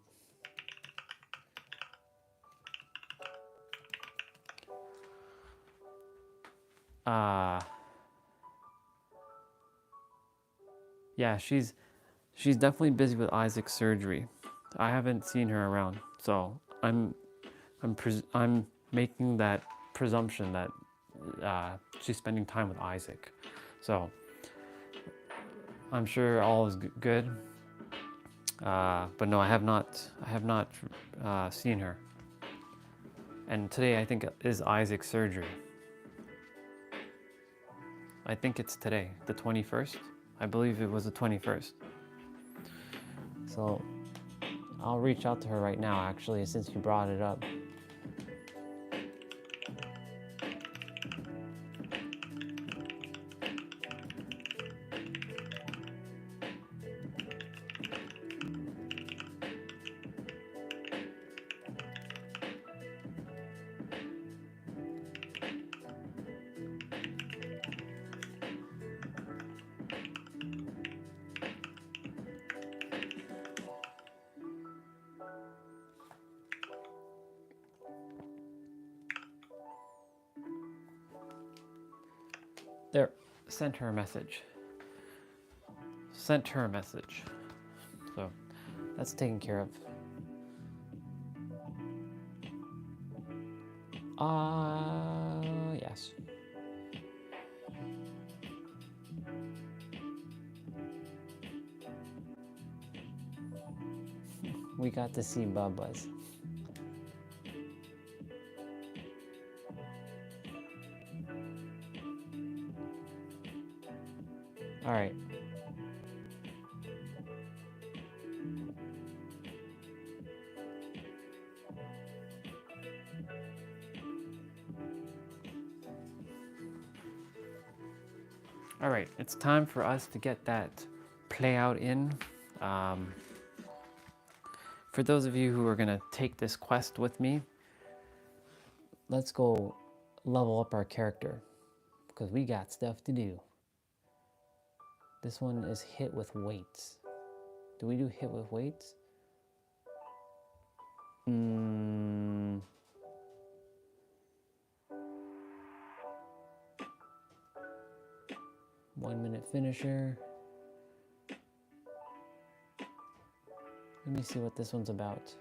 Yeah, she's definitely busy with Isaac's surgery. I haven't seen her around, so I'm making that presumption that she's spending time with Isaac. So I'm sure all is good. But no, I have not seen her. And today I think is Isaac's surgery. I think it's today, the 21st. I believe it was the 21st. So I'll reach out to her right now, actually, since you brought it up. There, sent her a message. Sent her a message. So that's taken care of. Yes. We got to see Bubba's. All right. All right, it's time for us to get that play out in. For those of you who are gonna take this quest with me, let's go level up our character because we got stuff to do. This one is hit with weights. Do we do hit with weights? 1 minute finisher. Let me see what this one's about.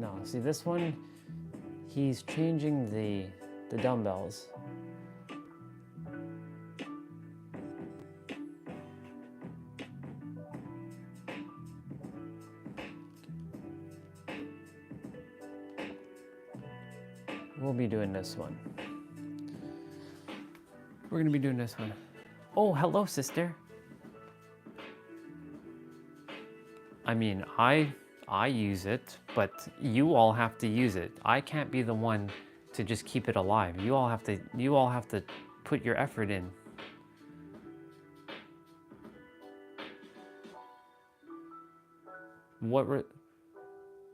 No, see this one, he's changing the dumbbells. We'll be doing this one. We're gonna be doing this one. Oh, hello, sister. I mean, I use it, but you all have to use it. I can't be the one to just keep it alive. You all have to put your effort in. Well,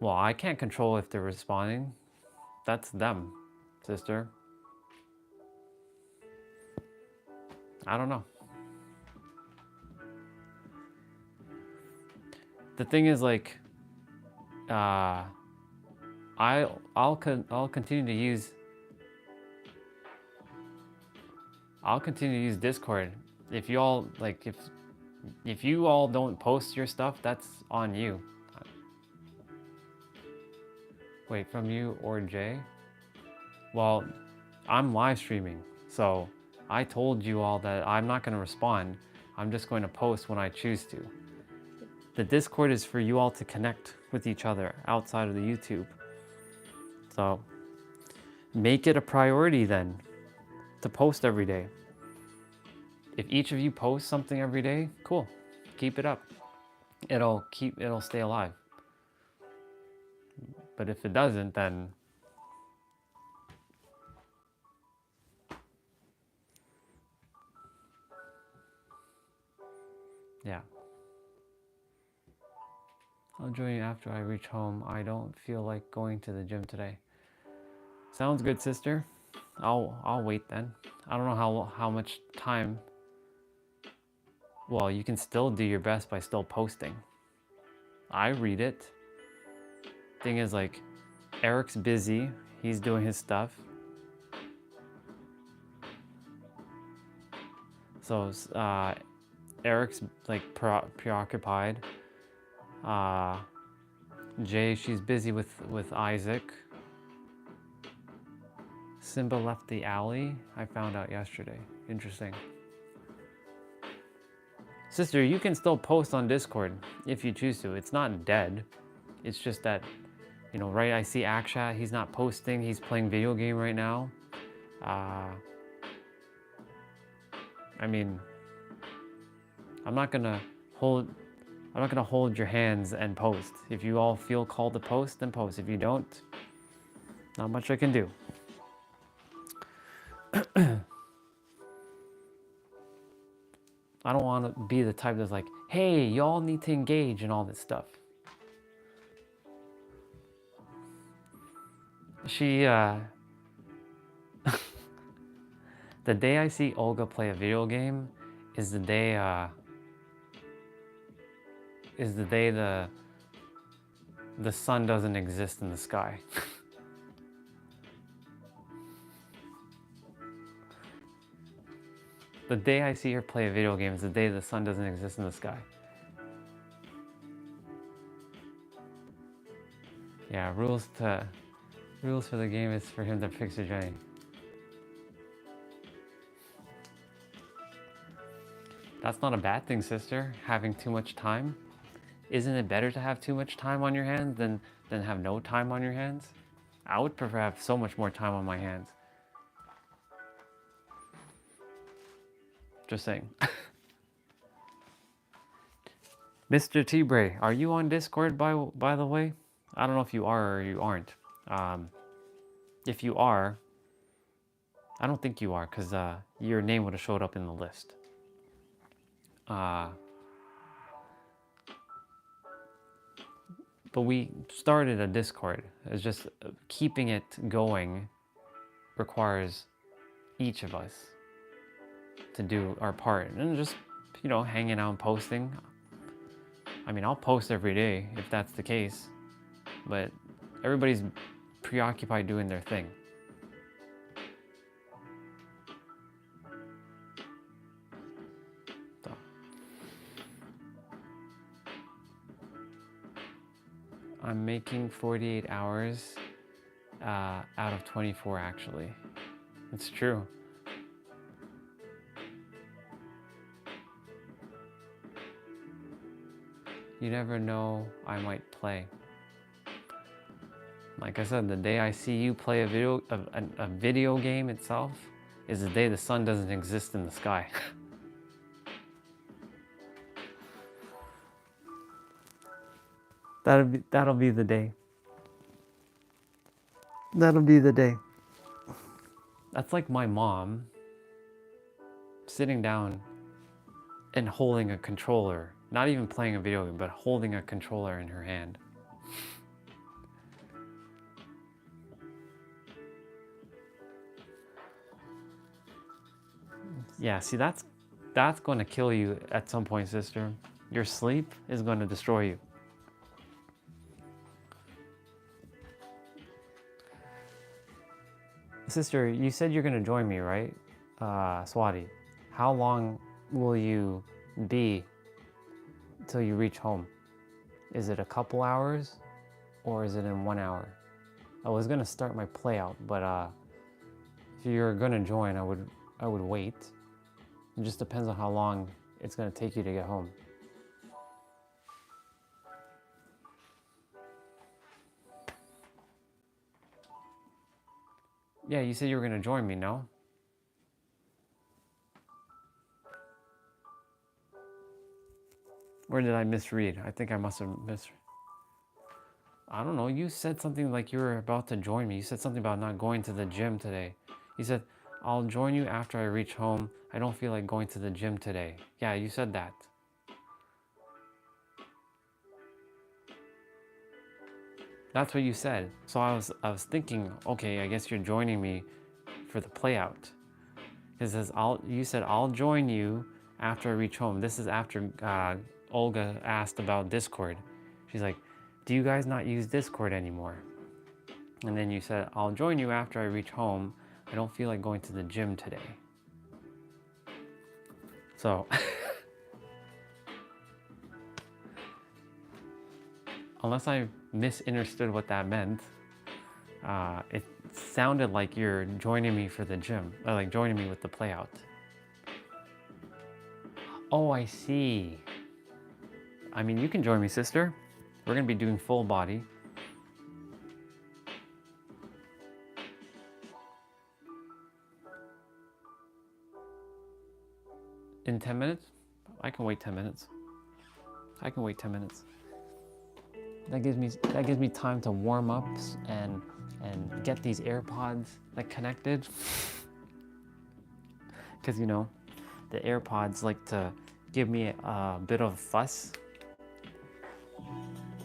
I can't control if they're responding. That's them, sister. I don't know. The thing is, like, I'll continue to use Discord. If you all like, if you all don't post your stuff, that's on you. Wait, from you or Jay? Well, I'm live streaming, so I told you all that I'm not going to respond. I'm just going to post when I choose to. The Discord is for you all to connect with each other outside of the YouTube. So make it a priority then to post every day. If each of you post something every day, cool. Keep it up. It'll stay alive. But if it doesn't, then yeah. I'll join you after I reach home. I don't feel like going to the gym today. Sounds good, sister. I'll wait then. I don't know how much time. Well, you can still do your best by still posting. I read it. Thing is, like, Eric's busy. He's doing his stuff. So Eric's like preoccupied. Jay, she's busy with Isaac. Simba left the alley. I found out yesterday. Interesting. Sister, you can still post on Discord if you choose to. It's not dead. It's just that, you know, right? I see Akshat. He's not posting. He's playing video game right now. I mean, I'm not gonna hold your hands and post. If you all feel called to post, then post. If you don't, not much I can do. I don't want to be the type that's like, hey, y'all need to engage and all this stuff. She, the day I see Olga play a video game is the day, the sun doesn't exist in the sky. The day I see her play a video game is the day the sun doesn't exist in the sky. Yeah, rules for the game is for him to fix a Jenny. That's not a bad thing, sister, having too much time. Isn't it better to have too much time on your hands than have no time on your hands? I would prefer to have so much more time on my hands. Just saying. Mr. T-Bray, are you on Discord by the way? I don't know if you are or you aren't. If you are, I don't think you are because your name would have showed up in the list. But we started a Discord. It's just keeping it going requires each of us to do our part. And just, you know, hanging out and posting. I mean, I'll post every day if that's the case. But everybody's preoccupied doing their thing. So. I'm making 48 hours out of 24 actually. It's true. You never know, I might play. Like I said, the day I see you play a video game itself is the day the sun doesn't exist in the sky. That'll be the day. That'll be the day. That's like my mom sitting down and holding a controller, not even playing a video game, but holding a controller in her hand. Yeah, see, that's going to kill you at some point, sister. Your sleep is going to destroy you. Sister, you said you're going to join me, right? Swati, how long will you be till you reach home? Is it a couple hours or is it in 1 hour? I was going to start my play out, but if you're going to join, I would wait. It just depends on how long it's going to take you to get home. Yeah, you said you were going to join me, no? Or did I misread? I think I must have misread. I don't know. You said something like you were about to join me. You said something about not going to the gym today. You said, I'll join you after I reach home. I don't feel like going to the gym today. Yeah, you said that. That's what you said. So I was thinking, okay, I guess you're joining me for the play out. It says, you said, I'll join you after I reach home. This is after Olga asked about Discord. She's like, do you guys not use Discord anymore? And then you said, I'll join you after I reach home. I don't feel like going to the gym today. So, unless I misunderstood what that meant, it sounded like you're joining me for the gym, or like joining me with the play out. Oh, I see. I mean, you can join me, sister. We're gonna be doing full body. In 10 minutes? I can wait 10 minutes. I can wait 10 minutes. That gives me time to warm up and get these AirPods like connected. Because you know, the AirPods like to give me a bit of fuss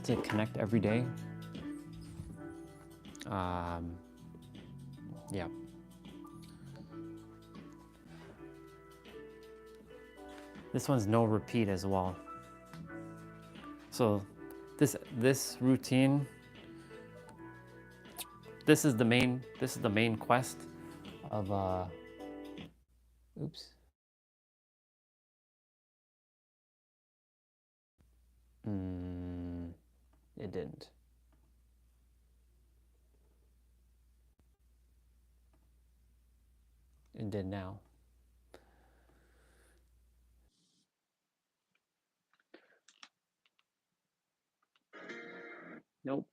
to connect every day. Yeah. This one's no repeat as well. So this routine, this is the main quest of oops. It didn't. It did now. Nope.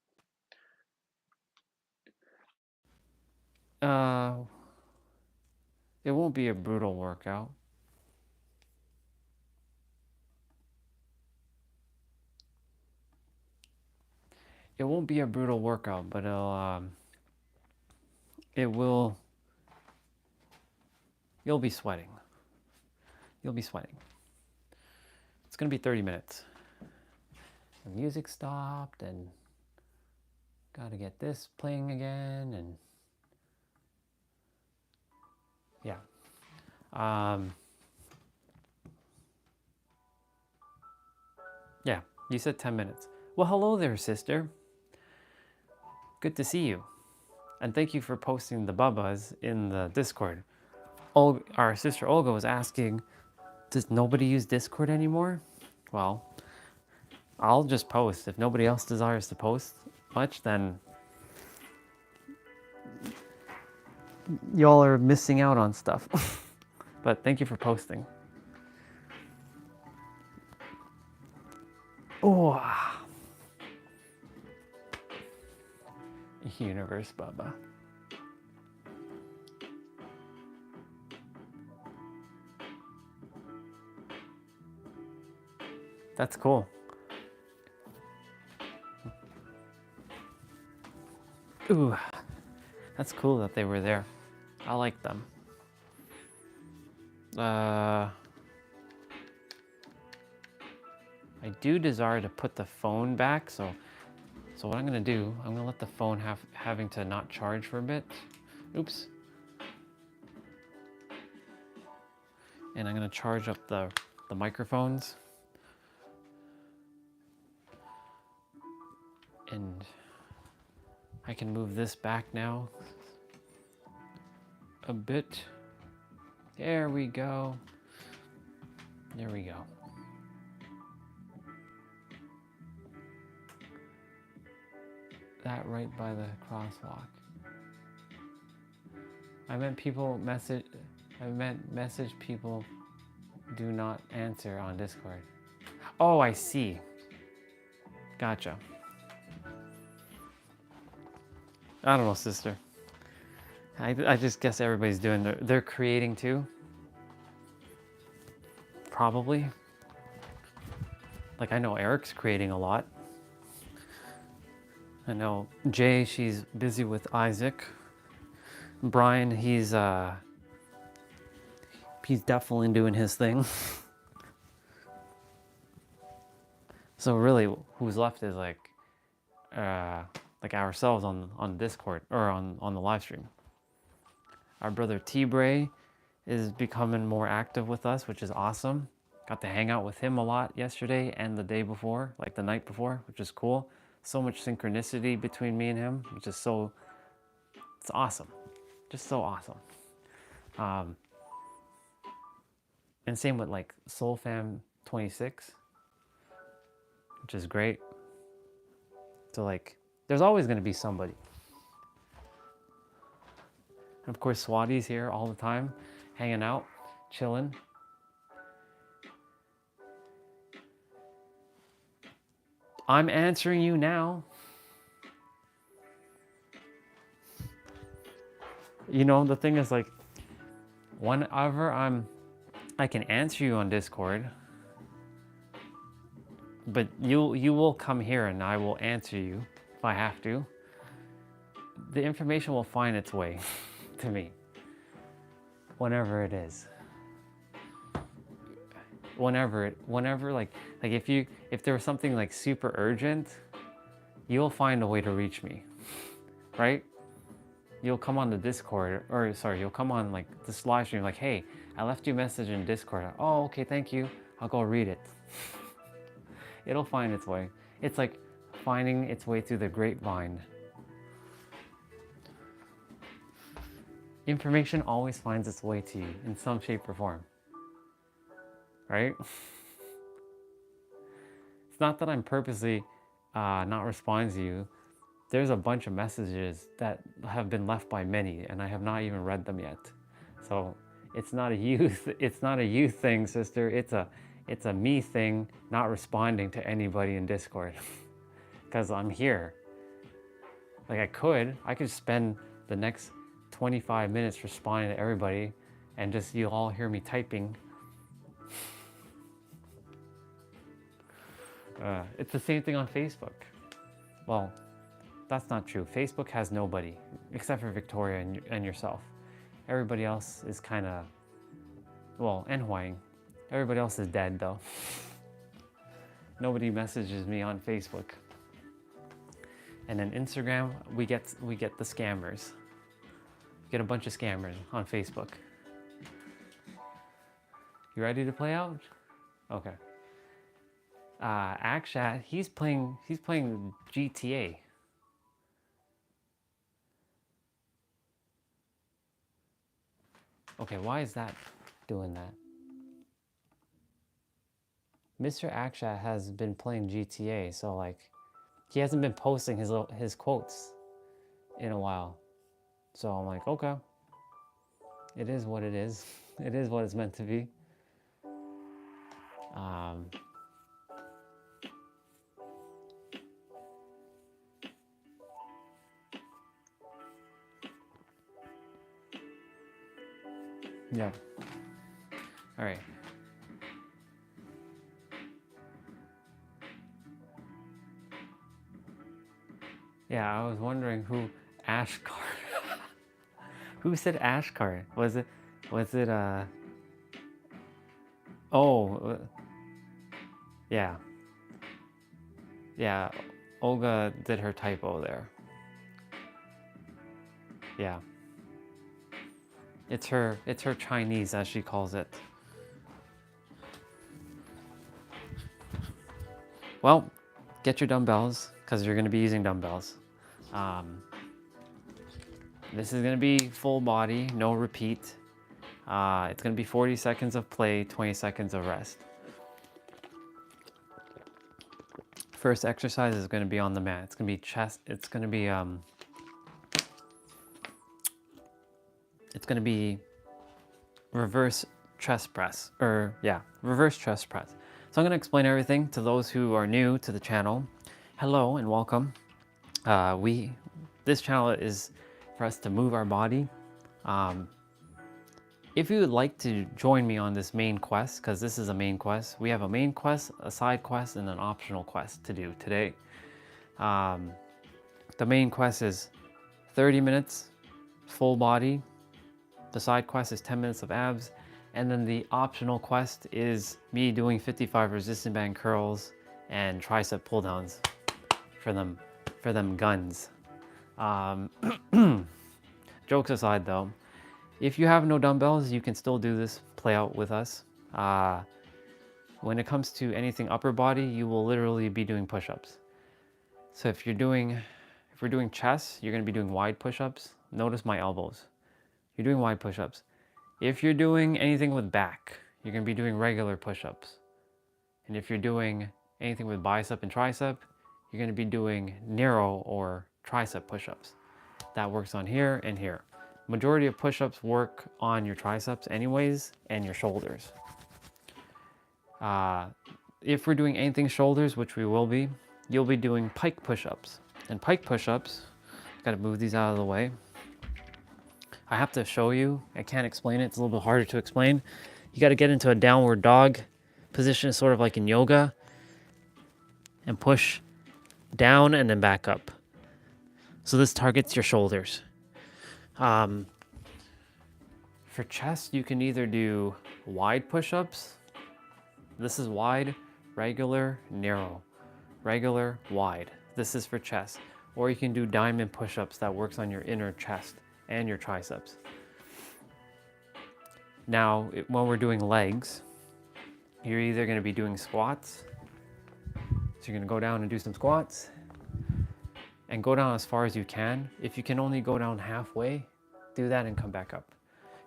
It won't be a brutal workout. It won't be a brutal workout, but you'll be sweating. You'll be sweating. It's gonna be 30 minutes. The music stopped and gotta get this playing again and yeah. Yeah, you said 10 minutes. Well, hello there, sister. Good to see you. And thank you for posting the bubbas in the Discord. Our sister Olga was asking, does nobody use Discord anymore? Well, I'll just post. If nobody else desires to post much, then y'all are missing out on stuff. But thank you for posting. Oh, universe, Baba. That's cool. Ooh, that's cool that they were there. I like them. I do desire to put the phone back, so what I'm gonna do, I'm gonna let the phone having to not charge for a bit. Oops. And I'm gonna charge up the microphones. And I can move this back now a bit. There we go. There we go. That right by the crosswalk. I meant message people do not answer on Discord. Oh, I see. Gotcha. I don't know, sister. I just guess everybody's doing they're creating too. Probably. Like I know Eric's creating a lot. I know Jay, she's busy with Isaac. Brian, he's definitely doing his thing. So really, who's left is like ourselves on Discord or on the live stream. Our brother T-Bray is becoming more active with us, which is awesome. Got to hang out with him a lot yesterday and the day before, like the night before, which is cool. So much synchronicity between me and him, which is it's awesome. Just so awesome. And same with like SoulFam26, which is great. So like, there's always gonna be somebody. And of course, Swati's here all the time, hanging out, chilling. I'm answering you now. You know, the thing is like, whenever I can answer you on Discord, but you will come here and I will answer you if I have to. The information will find its way to me, whenever it is. Whenever like if there was something like super urgent, you'll find a way to reach me, right? You'll come on the Discord, or sorry, you'll come on like this live stream, like, hey, I left you a message in Discord. Oh, okay, thank you. I'll go read it. It'll find its way. It's like finding its way through the grapevine. Information always finds its way to you in some shape or form. Right? It's not that I'm purposely not responding to you. There's a bunch of messages that have been left by many, and I have not even read them yet. So it's not a you thing, sister. It's a me thing, not responding to anybody in Discord, because I'm here. Like I could spend the next 25 minutes responding to everybody, and just you'll all hear me typing. It's the same thing on Facebook. Well, that's not true. Facebook has nobody except for Victoria and yourself. Everybody else is kind of, well, and Huang. Everybody else is dead though. Nobody messages me on Facebook. And then Instagram, we get the scammers. Get a bunch of scammers on Facebook. You ready to play out? Okay. Akshat, he's playing GTA. Okay, why is that doing that? Mr. Akshat has been playing GTA, so like he hasn't been posting his quotes in a while. So I'm like, okay, it is what it is. It is what it's meant to be. Um, yeah. All right. Yeah, I was wondering who Ashkar. Who said Ashkar? Was it? Was it? Oh, yeah. Yeah. Olga did her typo there. Yeah. It's her Chinese, as she calls it. Well, get your dumbbells because you're going to be using dumbbells. This is going to be full body, no repeat. It's going to be 40 seconds of play, 20 seconds of rest. First exercise is going to be on the mat. It's going to be chest. It's going to be reverse chest press, or yeah, reverse chest press. So I'm going to explain everything to those who are new to the channel. Hello and welcome. This channel is for us to move our body. If you would like to join me on this main quest, because this is a main quest, we have a main quest, a side quest, and an optional quest to do today. The main quest is 30 minutes, full body. The side quest is 10 minutes of abs. And then the optional quest is me doing 55 resistance band curls and tricep pull downs for them guns. Jokes aside though, if you have no dumbbells, you can still do this play out with us. When it comes to anything upper body, you will literally be doing push-ups. So if we're doing chest, you're gonna be doing wide push-ups. Notice my elbows. You're doing wide push-ups. If you're doing anything with back, you're gonna be doing regular push-ups. And if you're doing anything with bicep and tricep, you're gonna be doing narrow or tricep push-ups. That works on here and here. Majority of push-ups work on your triceps anyways and your shoulders. If we're doing anything shoulders, which we will be, you'll be doing pike push-ups. And pike push-ups, gotta move these out of the way. I have to show you, I can't explain it, it's a little bit harder to explain. You gotta get into a downward dog position, sort of like in yoga, and push down and then back up. So this targets your shoulders. For chest, you can either do wide push-ups. This is wide, regular, narrow. Regular, wide. This is for chest. Or you can do diamond push-ups that works on your inner chest and your triceps. Now, when we're doing legs, you're either going to be doing squats. So you're going to go down and do some squats. And go down as far as you can. If you can only go down halfway, do that and come back up.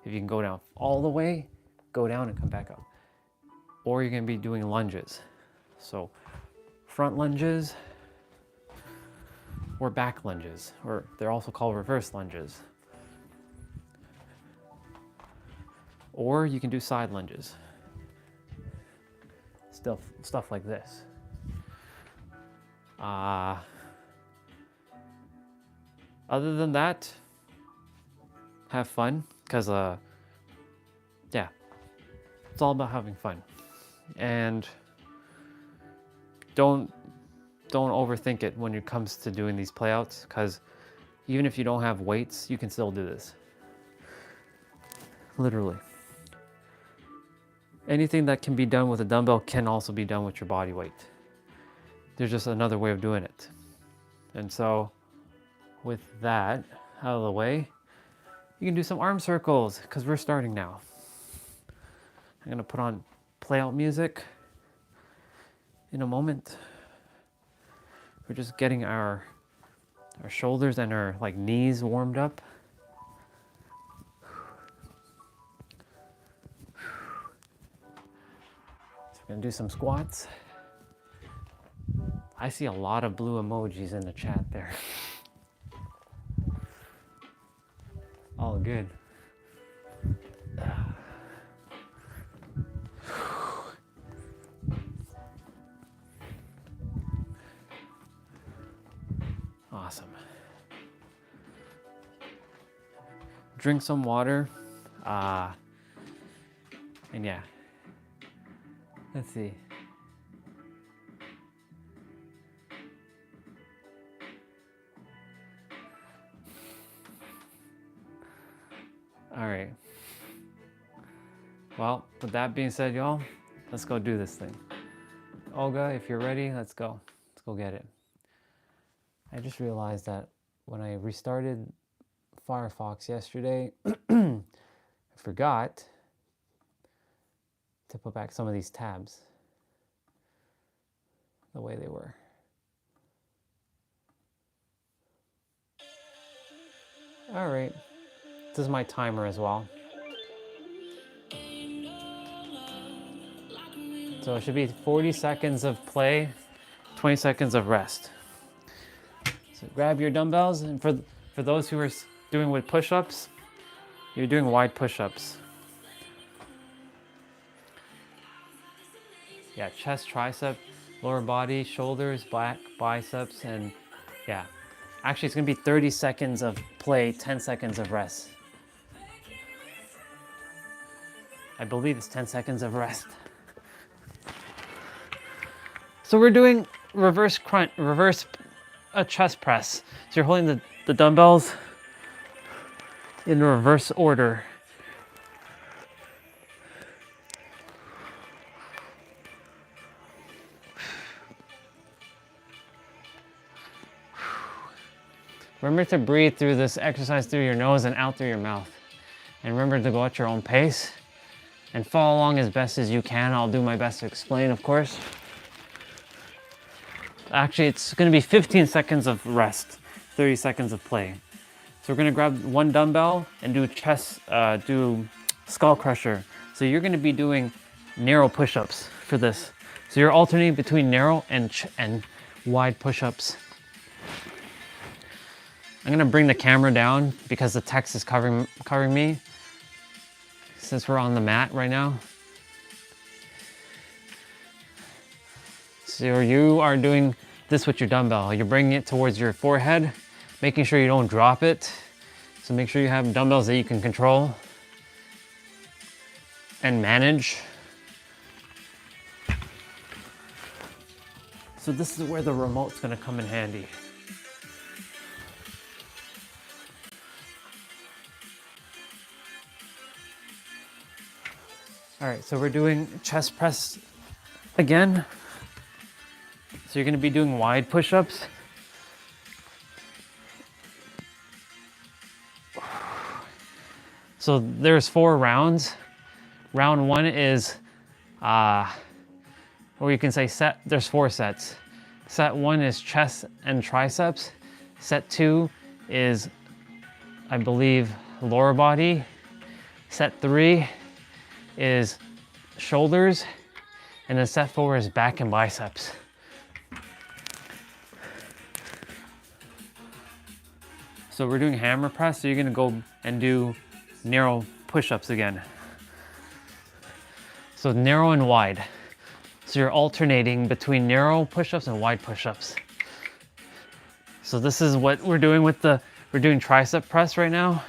If you can go down all the way, go down and come back up. Or you're going to be doing lunges. So front lunges or back lunges, or they're also called reverse lunges. Or you can do side lunges. Stuff like this. Other than that, have fun, because yeah, it's all about having fun. And don't overthink it when it comes to doing these playouts, because even if you don't have weights, you can still do this. Literally. Anything that can be done with a dumbbell can also be done with your body weight. There's just another way of doing it. And so with that out of the way, you can do some arm circles, because we're starting now. I'm gonna put on playout music in a moment. We're just getting our shoulders and our knees warmed up. Gonna do some squats. I see a lot of blue emojis in the chat there. All good. Awesome. Drink some water. And yeah. Let's see. All right. Well, with that being said, y'all, let's go do this thing. Olga, if you're ready, let's go. Let's go get it. I just realized that when I restarted Firefox yesterday, I forgot to put back some of these tabs the way they were. All right. This is my timer as well. So it should be 40 seconds of play, 20 seconds of rest. So grab your dumbbells, and for those who are doing with push-ups, you're doing wide push-ups. Yeah, chest, tricep, lower body, shoulders, back, biceps, and yeah. Actually, it's gonna be 30 seconds of play, 10 seconds of rest. I believe it's 10 seconds of rest. So we're doing reverse crunch, reverse chest press. So you're holding the dumbbells in reverse order. Remember to breathe through this exercise through your nose and out through your mouth. And remember to go at your own pace and follow along as best as you can. I'll do my best to explain, of course. Actually, it's going to be 15 seconds of rest, 30 seconds of play. So we're going to grab one dumbbell and do do skull crusher. So you're going to be doing narrow push-ups for this. So you're alternating between narrow and wide push-ups. I'm going to bring the camera down because the text is covering me since we're on the mat right now. So you are doing this with your dumbbell. You're bringing it towards your forehead, making sure you don't drop it. So make sure you have dumbbells that you can control and manage. So this is where the remote's gonna come in handy. All right, so we're doing chest press again. So you're going to be doing wide push-ups. So there's 4 rounds. Round 1 is, or you can say there's 4 sets. Set 1 is chest and triceps. Set 2 is, I believe, lower body. Set 3 is shoulders. And then set 4 is back and biceps. So we're doing hammer press, so you're gonna go and do narrow push-ups again. So narrow and wide. So you're alternating between narrow push-ups and wide push-ups. So this is what we're doing with we're doing tricep press right now.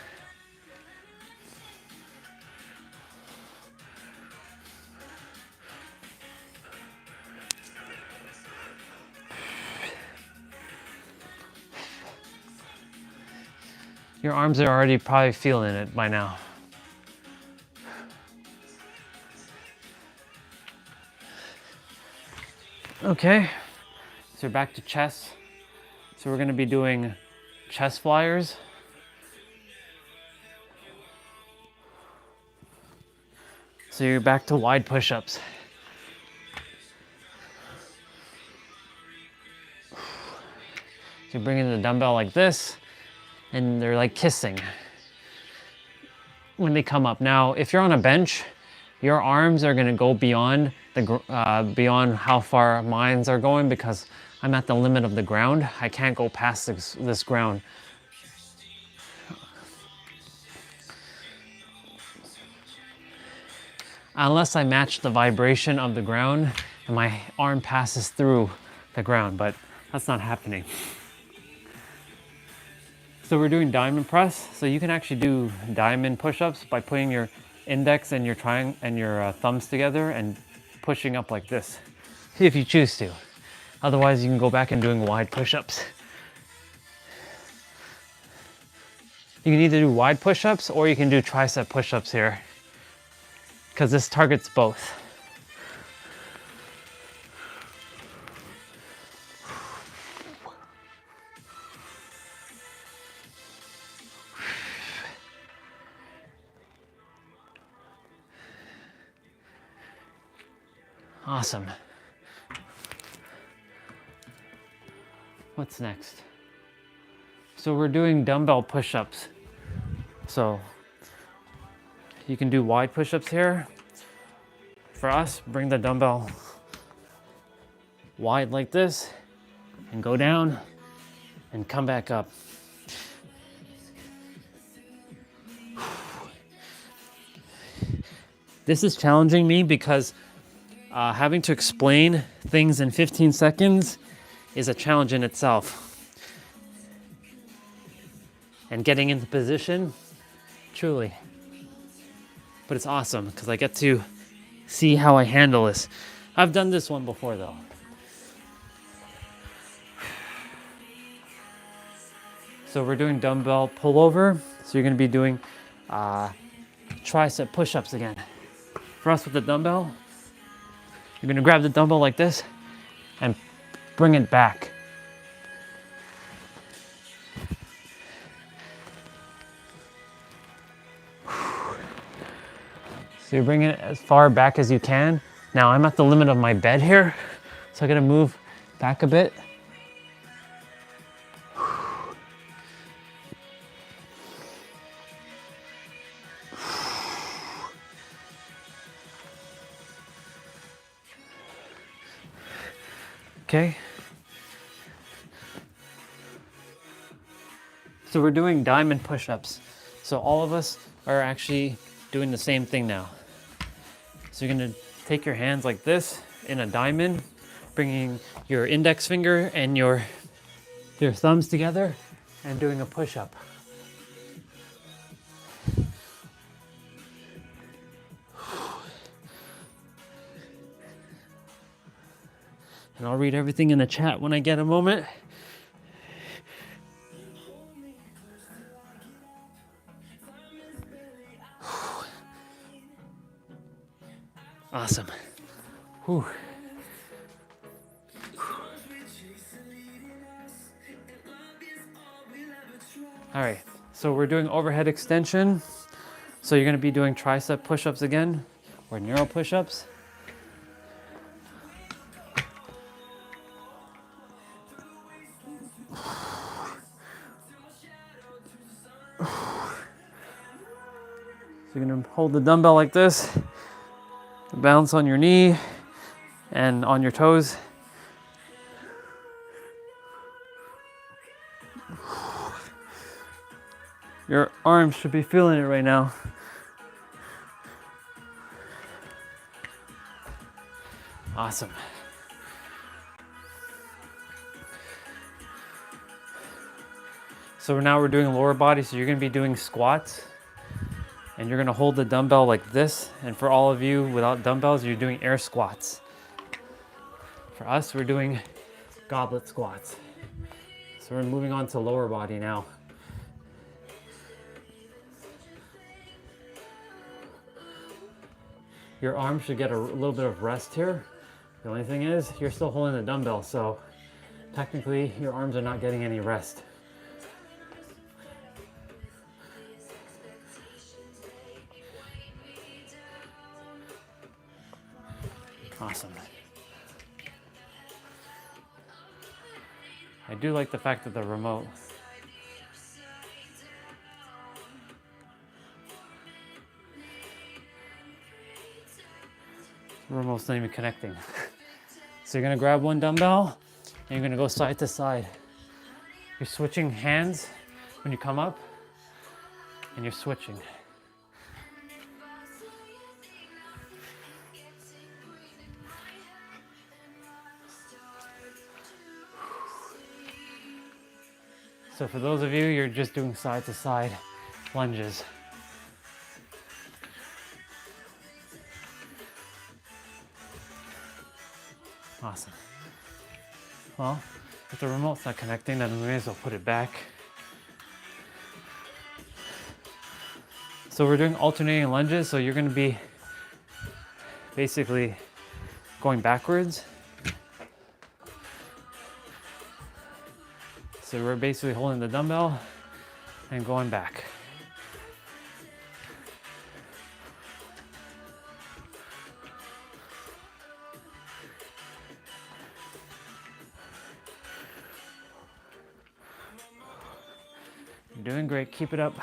Your arms are already probably feeling it by now. Okay, so you're back to chest. So we're gonna be doing chest flyers. So you're back to wide push-ups. So you're bringing the dumbbell like this, and they're like kissing when they come up. Now, if you're on a bench, your arms are gonna go beyond beyond how far mines are going, because I'm at the limit of the ground. I can't go past this ground. Unless I match the vibration of the ground and my arm passes through the ground, but that's not happening. So we're doing diamond press. So you can actually do diamond push-ups by putting your index and your thumbs together and pushing up like this, if you choose to. Otherwise, you can go back and doing wide push-ups. You can either do wide push-ups or you can do tricep push-ups here, because this targets both. Awesome. What's next? So we're doing dumbbell push-ups. So you can do wide push-ups here. For us, bring the dumbbell wide like this and go down and come back up. This is challenging me because having to explain things in 15 seconds is a challenge in itself. And getting into position, truly. But it's awesome because I get to see how I handle this. I've done this one before though. So we're doing dumbbell pullover. So you're gonna be doing tricep push-ups again. For us with the dumbbell, you're gonna grab the dumbbell like this and bring it back. So you're bringing it as far back as you can. Now I'm at the limit of my bed here, so I'm gonna move back a bit. Okay. So we're doing diamond push-ups. So all of us are actually doing the same thing now. So you're gonna take your hands like this in a diamond, bringing your index finger and your thumbs together and doing a push-up. And I'll read everything in the chat when I get a moment. Awesome. Whew. All right, so we're doing overhead extension. So you're gonna be doing tricep push-ups again, or neural push-ups. So you're gonna hold the dumbbell like this, balance on your knee and on your toes. Your arms should be feeling it right now. Awesome. So now we're doing lower body, so you're gonna be doing squats. And you're gonna hold the dumbbell like this. And for all of you without dumbbells, you're doing air squats. For us, we're doing goblet squats. So we're moving on to lower body now. Your arms should get a little bit of rest here. The only thing is, you're still holding the dumbbell, so technically your arms are not getting any rest. Awesome. I do like the fact that the remote remote's not even connecting. So you're gonna grab one dumbbell and you're gonna go side to side. You're switching hands when you come up and you're switching. So for those of you, you're just doing side to side lunges. Awesome. Well, if the remote's not connecting, then we may as well put it back. So we're doing alternating lunges, so you're gonna be basically going backwards. So we're basically holding the dumbbell and going back. You're doing great, keep it up.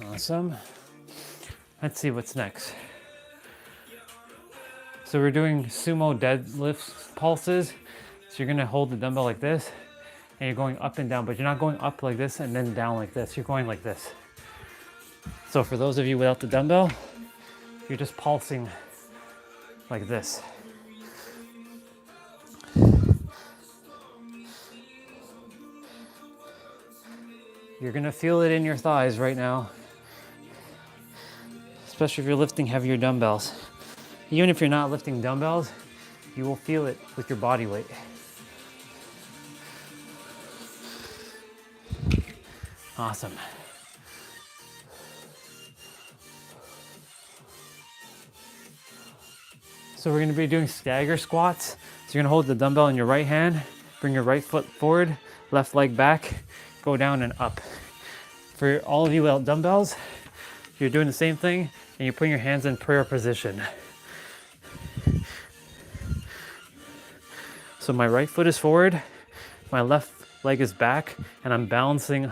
Awesome. Let's see what's next. So we're doing sumo deadlift pulses. So you're gonna hold the dumbbell like this and you're going up and down, but you're not going up like this and then down like this. You're going like this. So for those of you without the dumbbell, you're just pulsing like this. You're gonna feel it in your thighs right now, especially if you're lifting heavier dumbbells. Even if you're not lifting dumbbells, you will feel it with your body weight. Awesome. So we're gonna be doing stagger squats. So you're gonna hold the dumbbell in your right hand, bring your right foot forward, left leg back, go down and up. For all of you without dumbbells, you're doing the same thing and you're putting your hands in prayer position. So my right foot is forward, my left leg is back, and I'm balancing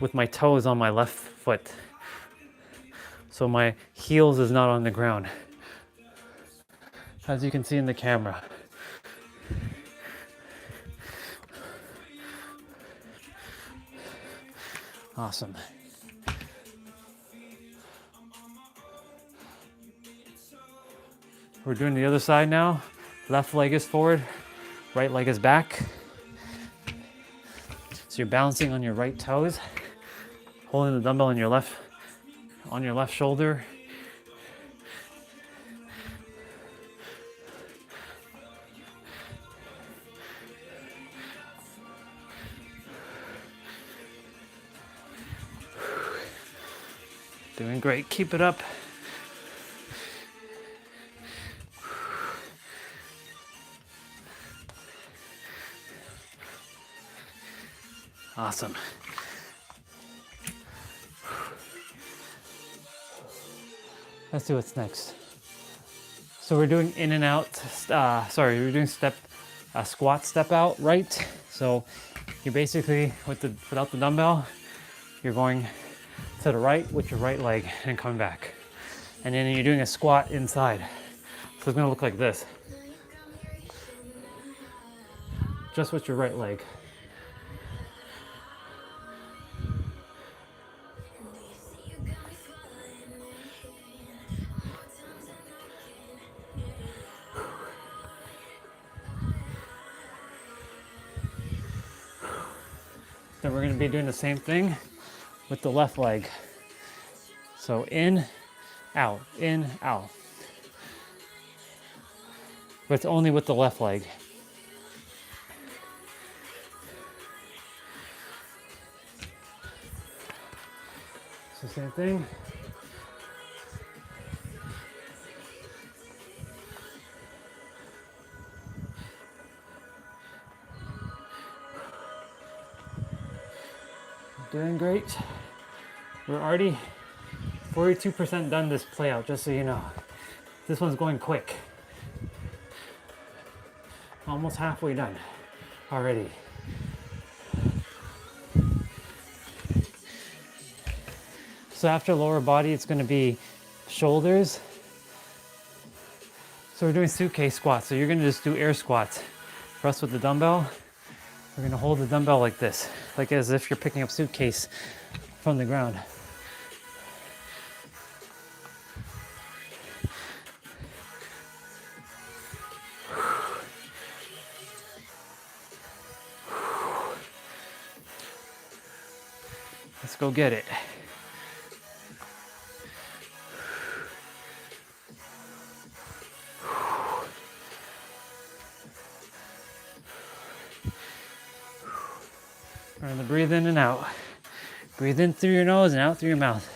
with my toes on my left foot. So my heels is not on the ground, as you can see in the camera. Awesome. We're doing the other side now. Left leg is forward, right leg is back. So you're balancing on your right toes, holding the dumbbell on your left shoulder. Doing great, keep it up. Awesome. Let's see what's next. So we're doing in and out, we're doing squat step out right. So you're basically, without the dumbbell, you're going to the right with your right leg and coming back. And then you're doing a squat inside. So it's gonna look like this. Just with your right leg. Then we're going to be doing the same thing with the left leg. So in, out, in, out. But it's only with the left leg. So same thing. Doing great. We're already 42% done this play out, just so you know. This one's going quick. Almost halfway done already. So after lower body, it's going to be shoulders. So we're doing suitcase squats. So you're going to just do air squats. For us with the dumbbell, we're going to hold the dumbbell like this, like as if you're picking up suitcase from the ground. Let's go get it. Remember to breathe in and out. Breathe in through your nose and out through your mouth.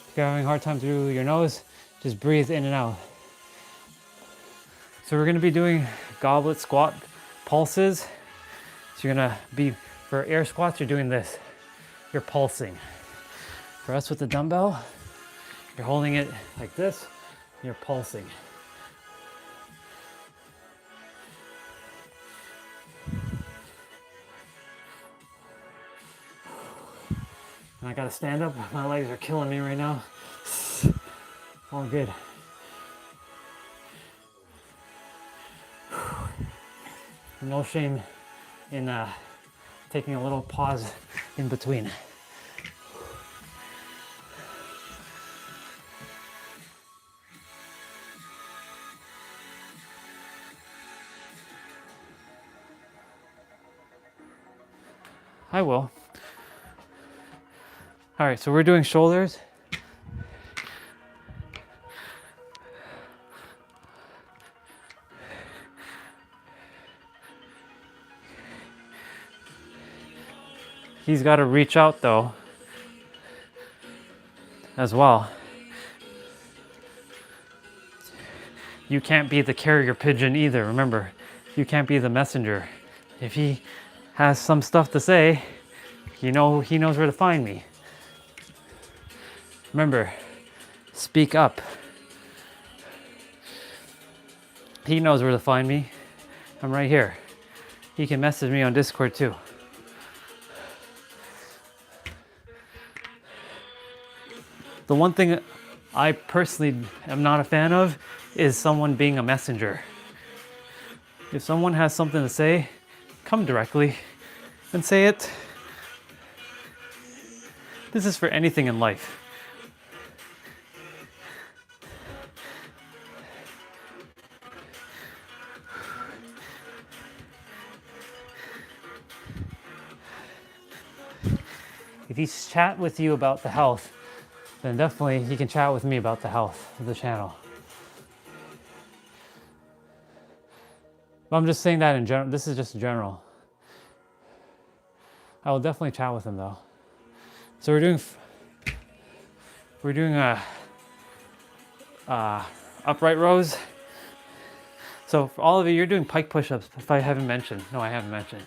If you're having a hard time through your nose, just breathe in and out. So we're going to be doing goblet squat pulses. So you're going to be, for air squats, you're doing this. You're pulsing. For us with the dumbbell, you're holding it like this, you're pulsing. And I gotta stand up, my legs are killing me right now. All good. No shame in taking a little pause in between. I will. All right, so we're doing shoulders. He's got to reach out though, as well. You can't be the carrier pigeon either. Remember, you can't be the messenger. If he has some stuff to say, he knows where to find me. Remember, speak up. He knows where to find me. I'm right here. He can message me on Discord too. The one thing I personally am not a fan of is someone being a messenger. If someone has something to say, come directly and say it. This is for anything in life. If he's chat with you about the health, then definitely he can chat with me about the health of the channel. But I'm just saying that in general. This is just general. I will definitely chat with him though. So we're doing upright rows. So for all of you, you're doing pike push-ups. If I haven't mentioned, no, I haven't mentioned.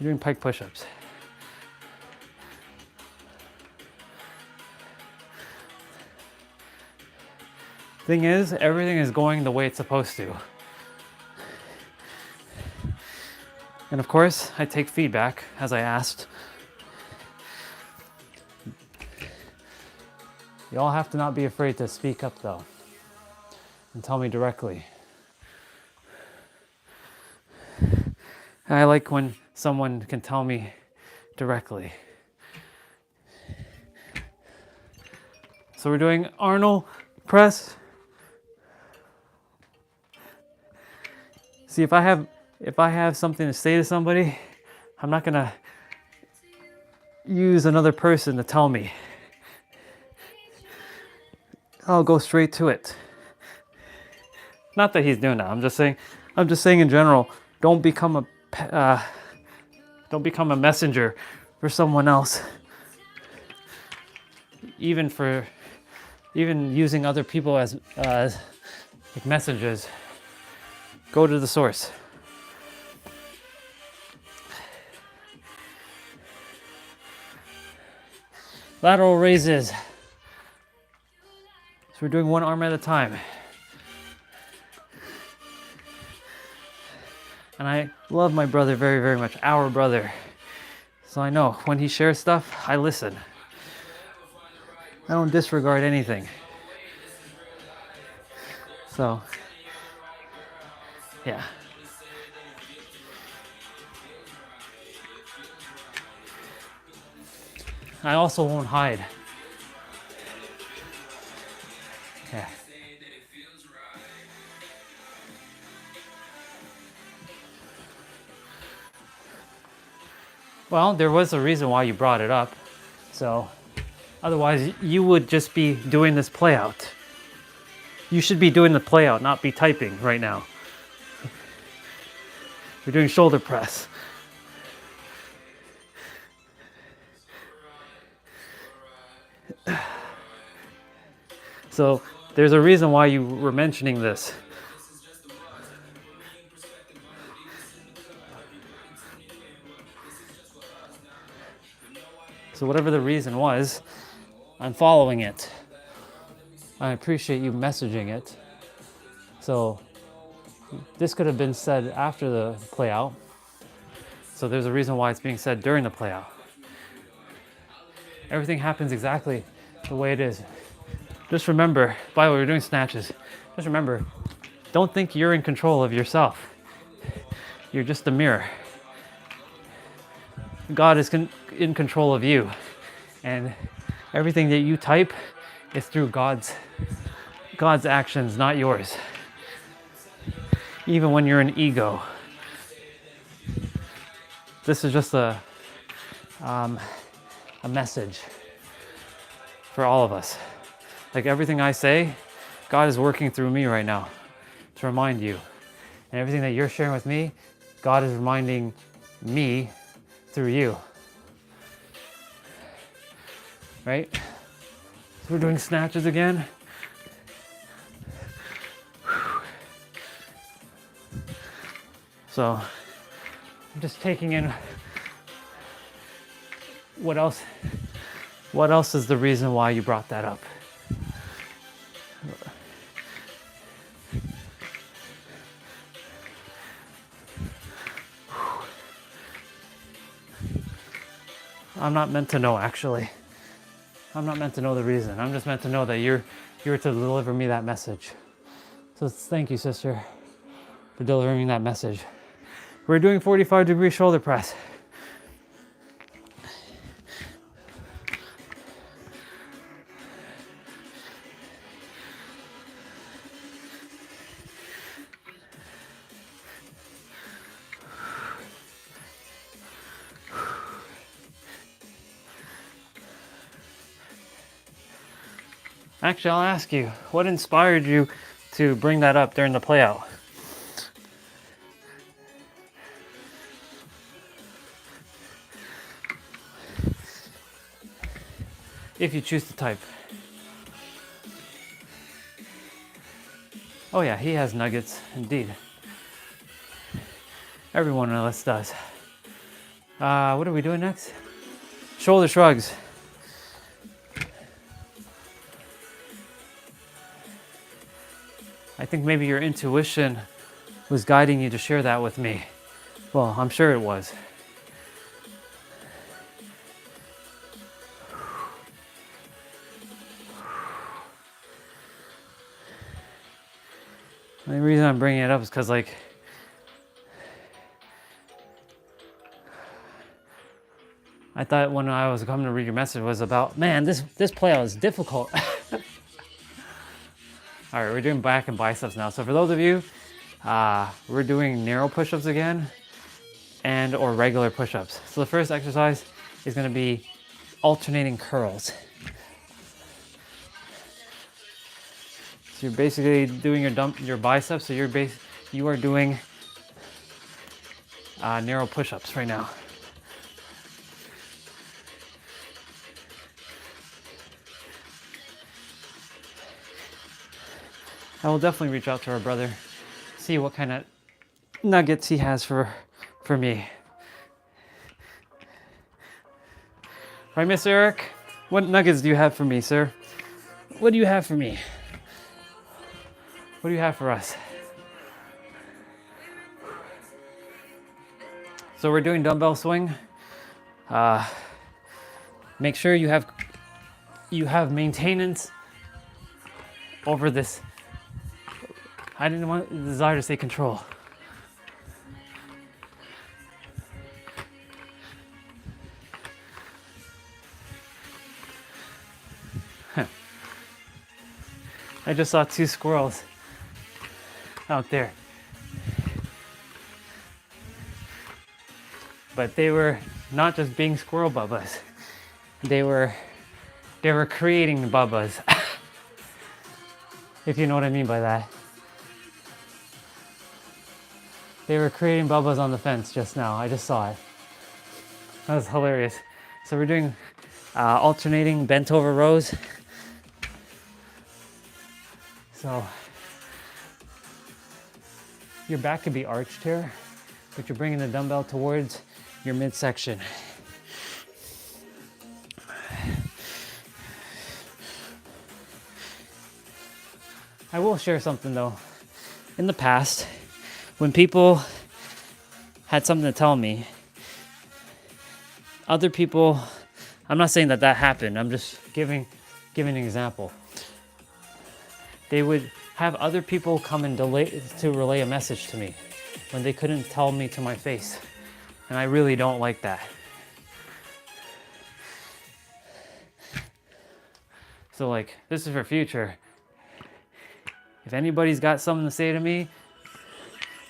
You're doing pike push-ups. Thing is, everything is going the way it's supposed to. And of course, I take feedback as I asked. You all have to not be afraid to speak up though, and tell me directly. I like when someone can tell me directly. So we're doing Arnold press. See, if I have something to say to somebody, I'm not gonna use another person to tell me. I'll go straight to it. Not that he's doing that. I'm just saying in general, don't become a messenger for someone else. Even using other people as like messages. Go to the source. Lateral raises. So we're doing one arm at a time. And I love my brother very, very much, our brother. So I know when he shares stuff, I listen. I don't disregard anything. So, yeah. I also won't hide. Yeah. Well, there was a reason why you brought it up. So, otherwise, you would just be doing this play out. You should be doing the play out, not be typing right now. You're doing shoulder press. So, there's a reason why you were mentioning this. So, whatever the reason was, I'm following it. I appreciate you messaging it. So, this could have been said after the play out. So, there's a reason why it's being said during the play out. Everything happens exactly the way it is. Just remember, by the way, we're doing snatches. Just remember, don't think you're in control of yourself. You're just a mirror. God is in control of you. And everything that you type is through God's actions, not yours. Even when you're an ego. This is just a message for all of us. Like everything I say, God is working through me right now to remind you. And everything that you're sharing with me, God is reminding me through you. Right? So we're doing snatches again. So I'm just taking in what else is the reason why you brought that up? I'm not meant to know, actually. I'm not meant to know the reason. I'm just meant to know that you're to deliver me that message. So thank you, sister, for delivering that message. We're doing 45-degree shoulder press. Actually, I'll ask you, what inspired you to bring that up during the play out? If you choose to type. Oh yeah, he has nuggets, indeed. Everyone on the list does. What are we doing next? Shoulder shrugs. I think maybe your intuition was guiding you to share that with me. Well, I'm sure it was. The reason I'm bringing it up is because, like, I thought when I was coming to read your message was about, man, this playout is difficult. All right, we're doing back and biceps now. So for those of you, we're doing narrow push-ups again and or regular push-ups. So the first exercise is going to be alternating curls. So you're basically doing your biceps. So you are doing narrow push-ups right now. I will definitely reach out to our brother, see what kind of nuggets he has for me. Right, Mr. Eric? What nuggets do you have for me, sir? What do you have for me? What do you have for us? So we're doing dumbbell swing. Make sure you you have maintenance over this. I didn't want the desire to say control. I just saw 2 squirrels out there. But they were not just being squirrel bubbas. They were creating bubbas. If you know what I mean by that. They were creating bubbas on the fence just now. I just saw it. That was hilarious. So we're doing alternating bent over rows. So your back could be arched here, but you're bringing the dumbbell towards your midsection. I will share something though. In the past, when people had something to tell me, other people, I'm not saying that happened, I'm just giving an example. They would have other people come and relay a message to me when they couldn't tell me to my face. And I really don't like that. So like, this is for future. If anybody's got something to say to me,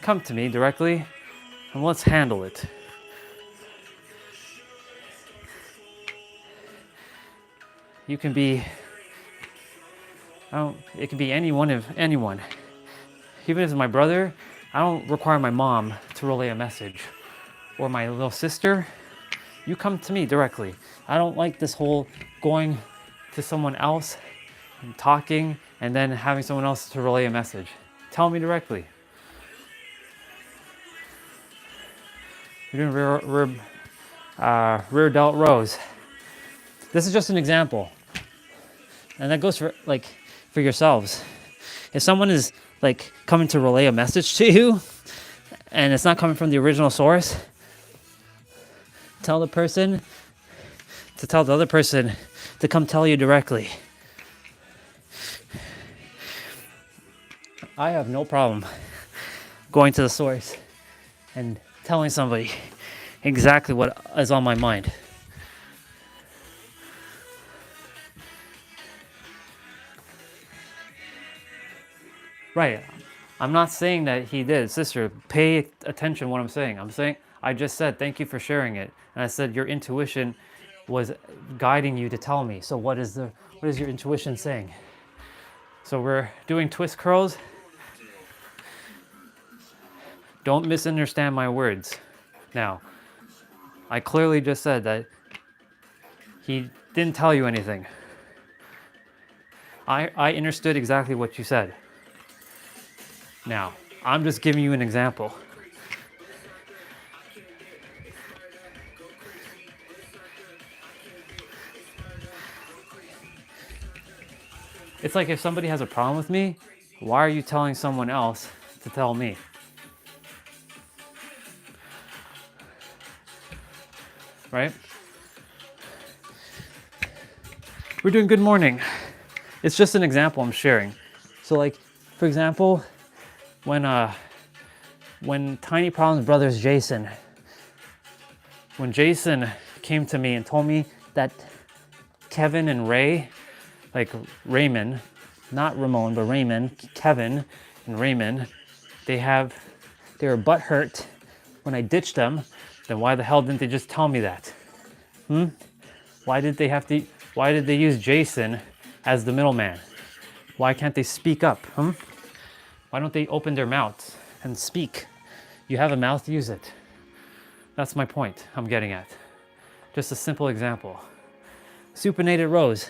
come to me directly and let's handle it. You can be, it can be anyone. Even if it's my brother, I don't require my mom to relay a message. Or my little sister, you come to me directly. I don't like this whole going to someone else and talking and then having someone else to relay a message. Tell me directly. We're doing rear delt rows. This is just an example. And that goes for yourselves. If someone is like coming to relay a message to you and it's not coming from the original source, tell the person to tell the other person to come tell you directly. I have no problem going to the source and telling somebody exactly what is on my mind. Right. I'm not saying that he did. Sister, pay attention to what I'm saying. I just said, thank you for sharing it. And I said, your intuition was guiding you to tell me. So what is your intuition saying? So we're doing twist curls. Don't misunderstand my words. Now, I clearly just said that he didn't tell you anything. I understood exactly what you said. Now, I'm just giving you an example. It's like if somebody has a problem with me, why are you telling someone else to tell me? Right? We're doing good morning. It's just an example I'm sharing. So like, for example, when Tiny Problems Brothers Jason came to me and told me that Kevin and Ray, like Raymond, not Ramon, but Raymond, Kevin and Raymond, they were butthurt when I ditched them, then why the hell didn't they just tell me that? Why did they use Jason as the middleman? Why can't they speak up? Why don't they open their mouths and speak? You have a mouth, use it. That's my point I'm getting at. Just a simple example. Supinated rows.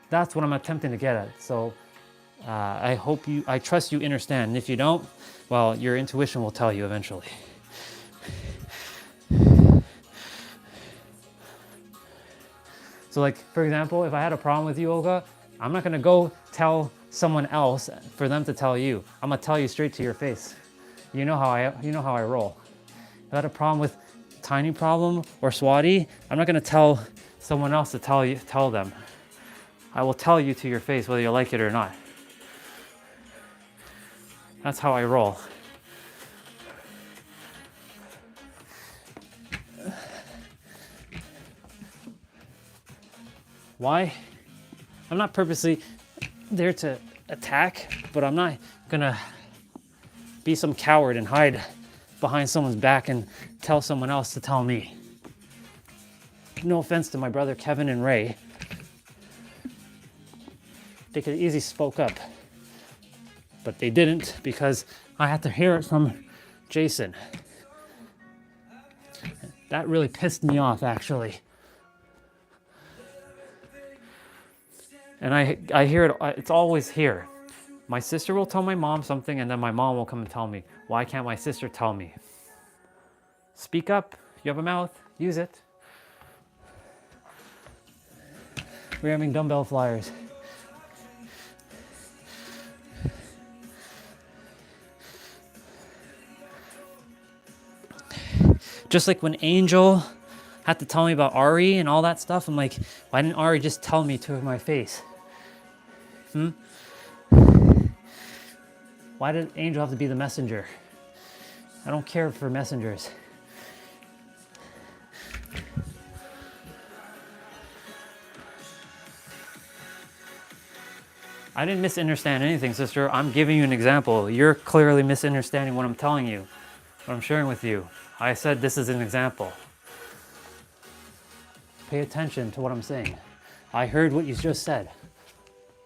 That's what I'm attempting to get at. So I trust you understand. And if you don't, well, your intuition will tell you eventually. So like, for example, if I had a problem with you, Olga, I'm not gonna go tell someone else for them to tell you. I'm gonna tell you straight to your face. You know how I roll. If I had a problem with Tiny Problem or Swati, I'm not gonna tell someone else to tell them. I will tell you to your face whether you like it or not. That's how I roll. Why? I'm not purposely there to attack, but I'm not gonna be some coward and hide behind someone's back and tell someone else to tell me. No offense to my brother Kevin and Ray. They could easily spoke up, but they didn't because I had to hear it from Jason. That really pissed me off, actually. And I hear it, it's always here. My sister will tell my mom something and then my mom will come and tell me. Why can't my sister tell me? Speak up, you have a mouth, use it. We're having dumbbell flyers. Just like when Angel had to tell me about Ari and all that stuff, I'm like, why didn't Ari just tell me to my face? Why did Angel have to be the messenger? I don't care for messengers. I didn't misunderstand anything, sister. I'm giving you an example. You're clearly misunderstanding what I'm telling you, what I'm sharing with you. I said this is an example. Pay attention to what I'm saying. I heard what you just said.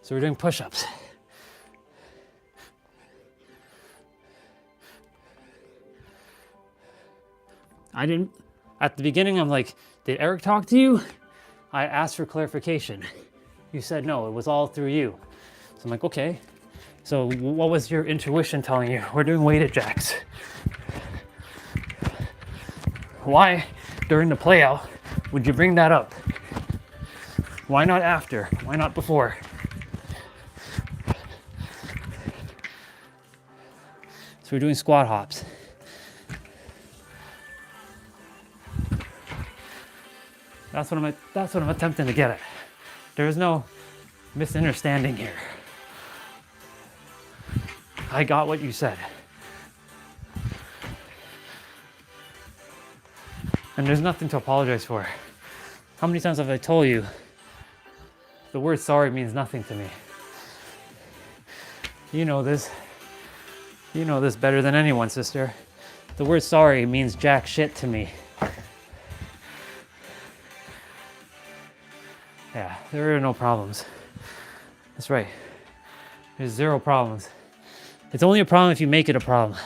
So we're doing push-ups. At the beginning, I'm like, did Eric talk to you? I asked for clarification. You said no, it was all through you. So I'm like, okay. So what was your intuition telling you? We're doing weighted jacks. Why, during the play out, would you bring that up? Why not after? Why not before? So we're doing squat hops. That's what I'm attempting to get at. There is no misunderstanding here. I got what you said. And there's nothing to apologize for. How many times have I told you the word sorry means nothing to me? You know this. You know this better than anyone, sister. The word sorry means jack shit to me. Yeah, there are no problems. That's right. There's zero problems. It's only a problem if you make it a problem.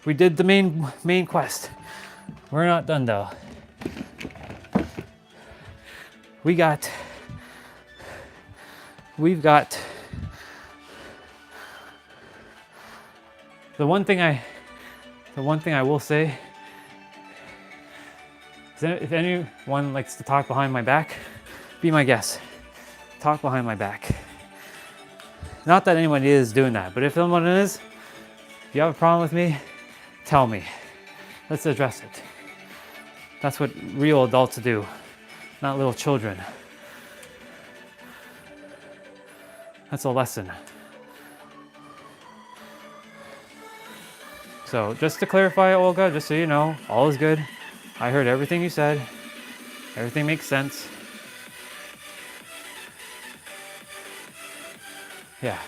We did the main quest. We're not done though. We've got the one thing I will say is that if anyone likes to talk behind my back, be my guest. Talk behind my back. Not that anyone is doing that, but if someone is, if you have a problem with me, tell me. Let's address it. That's what real adults do, not little children. That's a lesson. So just to clarify, Olga, just so you know, all is good. I heard everything you said. Everything makes sense. Yeah.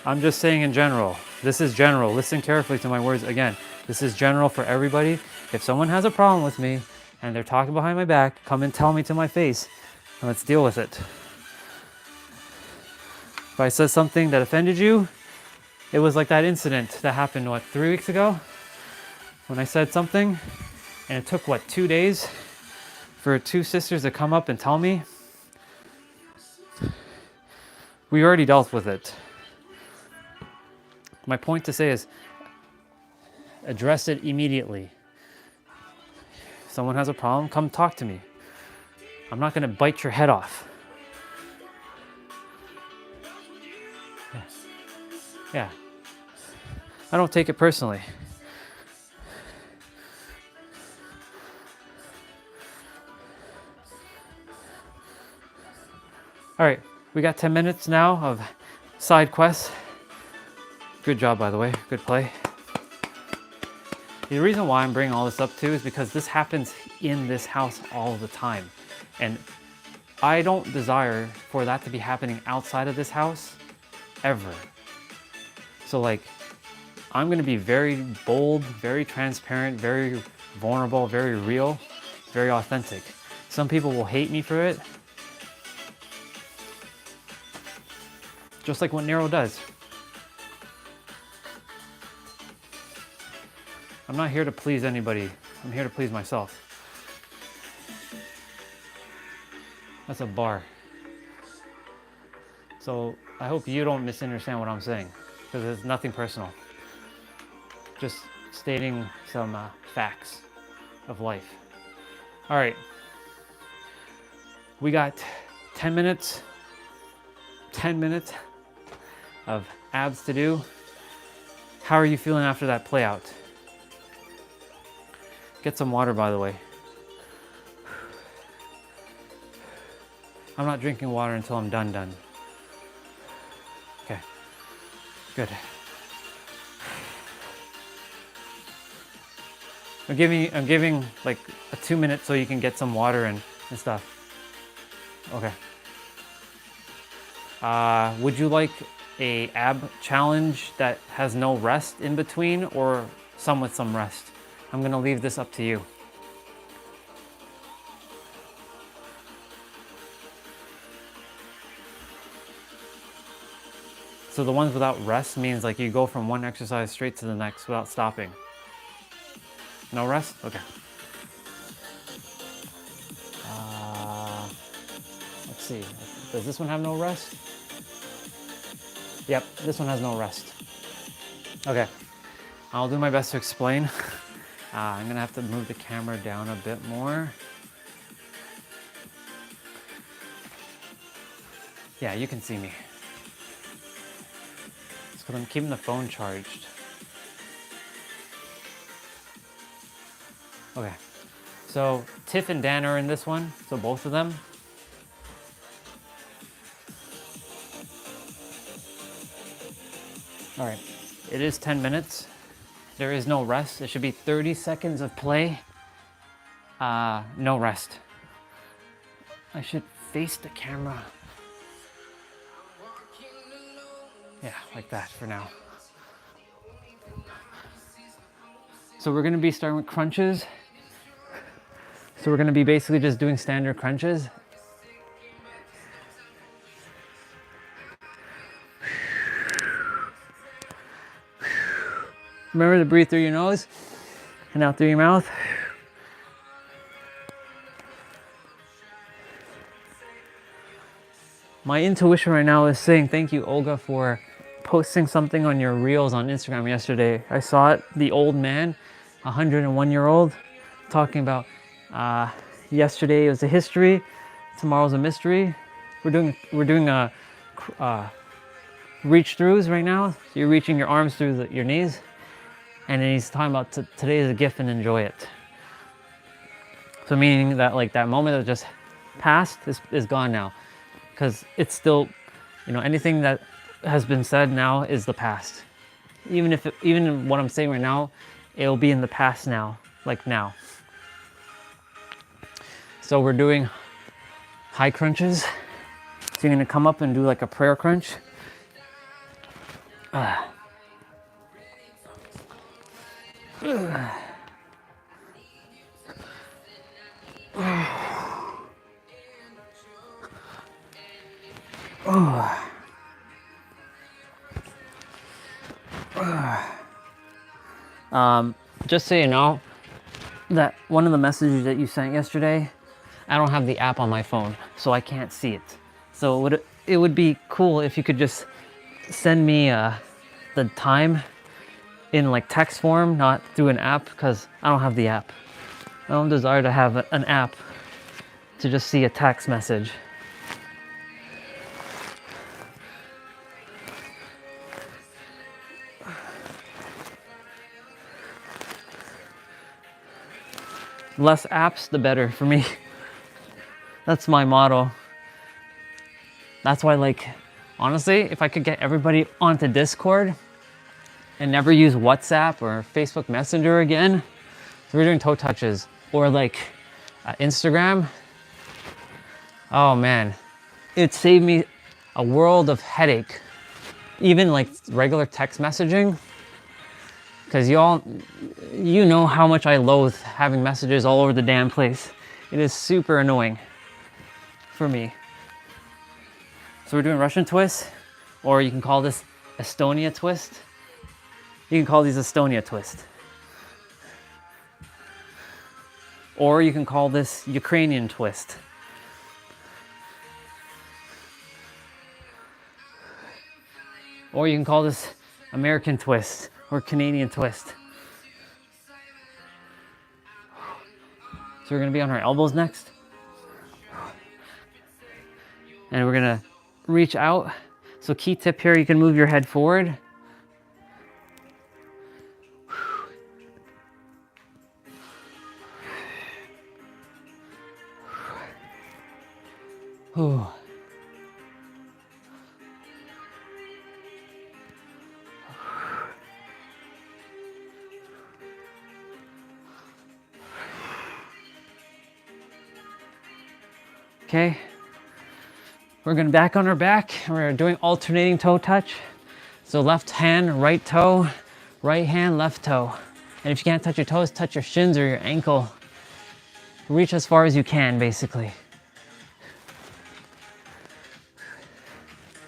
I'm just saying in general. This is general. Listen carefully to my words again. This is general for everybody. If someone has a problem with me and they're talking behind my back, come and tell me to my face and let's deal with it. If I said something that offended you, it was like that incident that happened, 3 weeks ago? When I said something and it took, 2 days for 2 sisters to come up and tell me? We already dealt with it. My point to say is, address it immediately. If someone has a problem, come talk to me. I'm not gonna bite your head off. Yeah. I don't take it personally. All right, we got 10 minutes now of side quests. Good job, by the way, good play. The reason why I'm bringing all this up too is because this happens in this house all the time. And I don't desire for that to be happening outside of this house ever. So like, I'm gonna be very bold, very transparent, very vulnerable, very real, very authentic. Some people will hate me for it. Just like what Nero does. I'm not here to please anybody. I'm here to please myself. That's a bar. So I hope you don't misunderstand what I'm saying, because it's nothing personal. Just stating some facts of life. All right. We got 10 minutes of abs to do. How are you feeling after that play out? Get some water, by the way. I'm not drinking water until I'm done. Okay, good. I'm giving like a 2 minutes so you can get some water and stuff. Okay. Would you like a ab challenge that has no rest in between, or some with some rest? I'm gonna leave this up to you. So the ones without rest means like you go from one exercise straight to the next without stopping. No rest? Okay. Let's see. Does this one have no rest? Yep, this one has no rest. Okay. I'll do my best to explain. I'm gonna have to move the camera down a bit more. Yeah, you can see me. It's because I'm keeping the phone charged. Okay, so Tiff and Dan are in this one, so both of them. All right, it is 10 minutes. There is no rest. It should be 30 seconds of play. No rest. I should face the camera. Yeah, like that for now. So we're gonna be starting with crunches. So we're gonna be basically just doing standard crunches. Remember to breathe through your nose and out through your mouth. My intuition right now is saying thank you, Olga, for posting something on your reels on Instagram yesterday. I saw it, the old man, 101-year-old, talking about yesterday was a history, tomorrow's a mystery. We're doing reach throughs right now. So you're reaching your arms through your knees, and then he's talking about today is a gift and enjoy it. So meaning that like that moment that just passed is gone now, because it's still, you know, anything that has been said now is the past. Even what I'm saying right now, it'll be in the past now, like now. So we're doing high crunches. So you're gonna come up and do like a prayer crunch. Just so you know, that one of the messages that you sent yesterday, I don't have the app on my phone, so I can't see it. So it would be cool if you could just send me the time in like text form, not through an app, because I don't have the app. I don't desire to have an app to just see a text message. Less apps, the better for me. That's my motto. That's why, like, honestly, if I could get everybody onto Discord and never use WhatsApp or Facebook Messenger again, so we're doing toe touches, or like Instagram, oh man, it saved me a world of headache. Even like regular text messaging, because you know how much I loathe having messages all over the damn place. It is super annoying for me. So we're doing Russian twist, or you can call this Estonia twist. You can call these Estonia twist. Or you can call this Ukrainian twist. Or you can call this American twist or Canadian twist. So we're gonna be on our elbows next. And we're gonna reach out. So key tip here, you can move your head forward. Ooh. Okay, we're gonna back on our back. We're doing alternating toe touch. So left hand, right toe, right hand, left toe. And if you can't touch your toes, touch your shins or your ankle. Reach as far as you can, basically.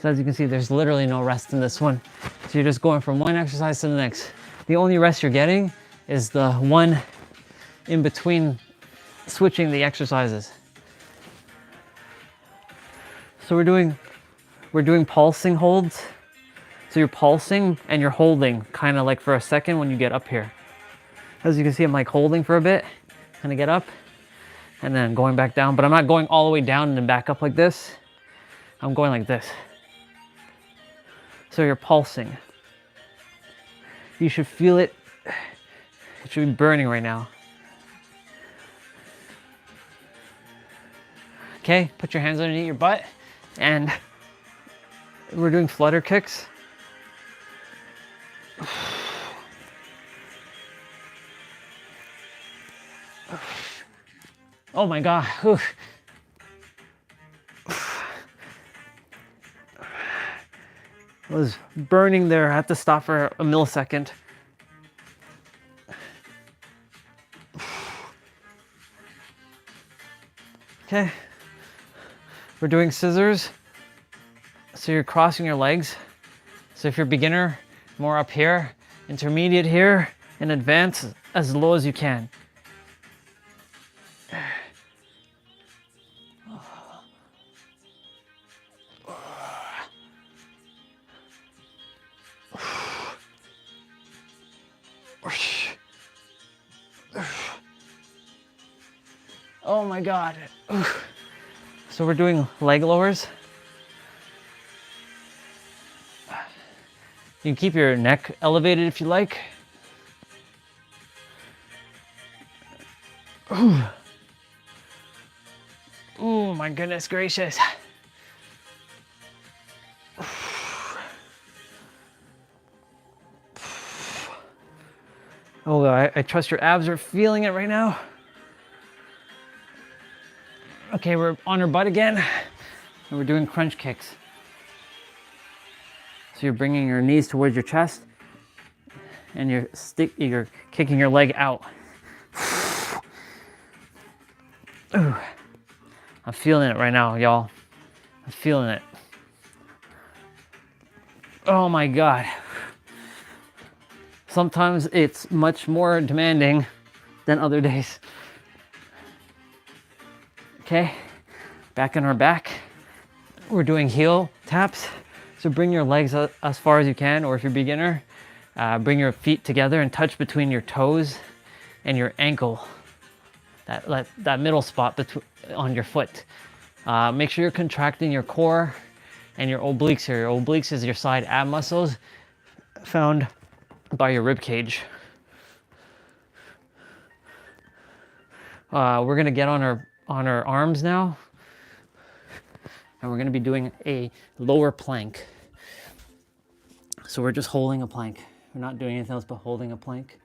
So as you can see, there's literally no rest in this one. So you're just going from one exercise to the next. The only rest you're getting is the one in between switching the exercises. So we're doing pulsing holds. So you're pulsing and you're holding kind of like for a second when you get up here. As you can see, I'm like holding for a bit, kind of get up and then going back down, but I'm not going all the way down and then back up like this. I'm going like this. So you're pulsing. You should feel it. It should be burning right now. Okay, put your hands underneath your butt and we're doing flutter kicks. Oh my God. Oof. I was burning there. I had to stop for a millisecond. Okay. We're doing scissors. So you're crossing your legs. So if you're beginner, more up here, intermediate here, and advanced as low as you can. Oh my God. So we're doing leg lowers. You can keep your neck elevated if you like. Oh my goodness gracious. Oh, I trust your abs are feeling it right now. Okay, we're on our butt again, and we're doing crunch kicks. So you're bringing your knees towards your chest, and you're kicking your leg out. Ooh. I'm feeling it right now, y'all. I'm feeling it. Oh my God. Sometimes it's much more demanding than other days. Okay, back on our back. We're doing heel taps. So bring your legs as far as you can, or if you're a beginner, bring your feet together and touch between your toes and your ankle. That middle spot on your foot. Make sure you're contracting your core and your obliques here. Your obliques is your side ab muscles found by your rib cage. We're gonna get on our arms now. and we're going to be doing a lower plank. So we're just holding a plank. We're not doing anything else but holding a plank.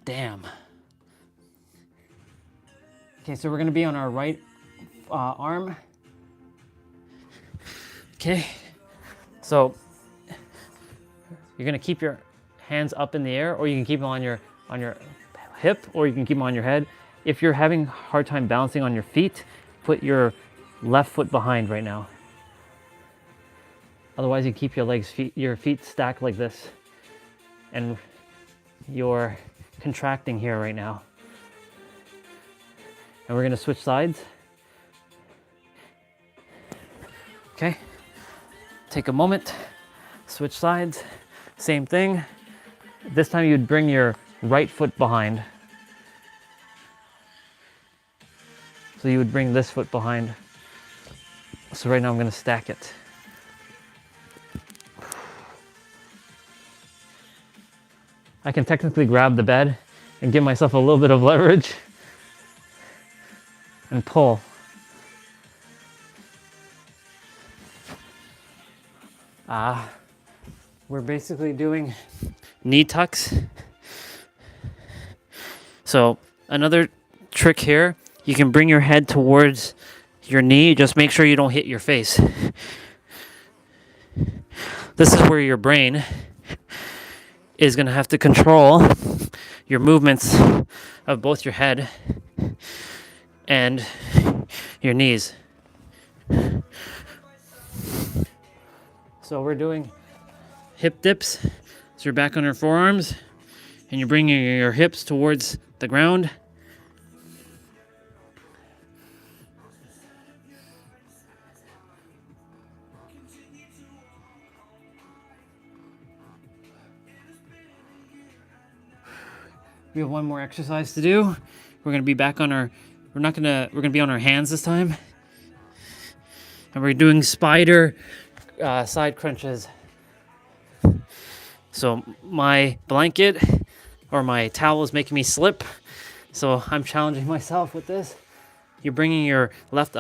Damn. Okay, so we're going to be on our right arm. Okay, so you're going to keep your hands up in the air, or you can keep them on your hip, or you can keep them on your head. If you're having a hard time balancing on your feet, put your left foot behind right now. Otherwise, you keep your feet stacked like this, and you're contracting here right now. And we're gonna switch sides. Okay, take a moment, switch sides, same thing. This time you'd bring your right foot behind. So you would bring this foot behind. So right now I'm gonna stack it. I can technically grab the bed and give myself a little bit of leverage and pull. We're basically doing knee tucks. So another trick here, you can bring your head towards your knee, just make sure you don't hit your face. This is where your brain is going to have to control your movements of both your head and your knees. So we're doing hip dips. So you're back on your forearms and you're bringing your hips towards the ground. We have one more exercise to do. We're gonna be back on our, we're gonna be on our hands this time. And we're doing spider side crunches. So my blanket or my towel is making me slip. So I'm challenging myself with this. You're bringing your left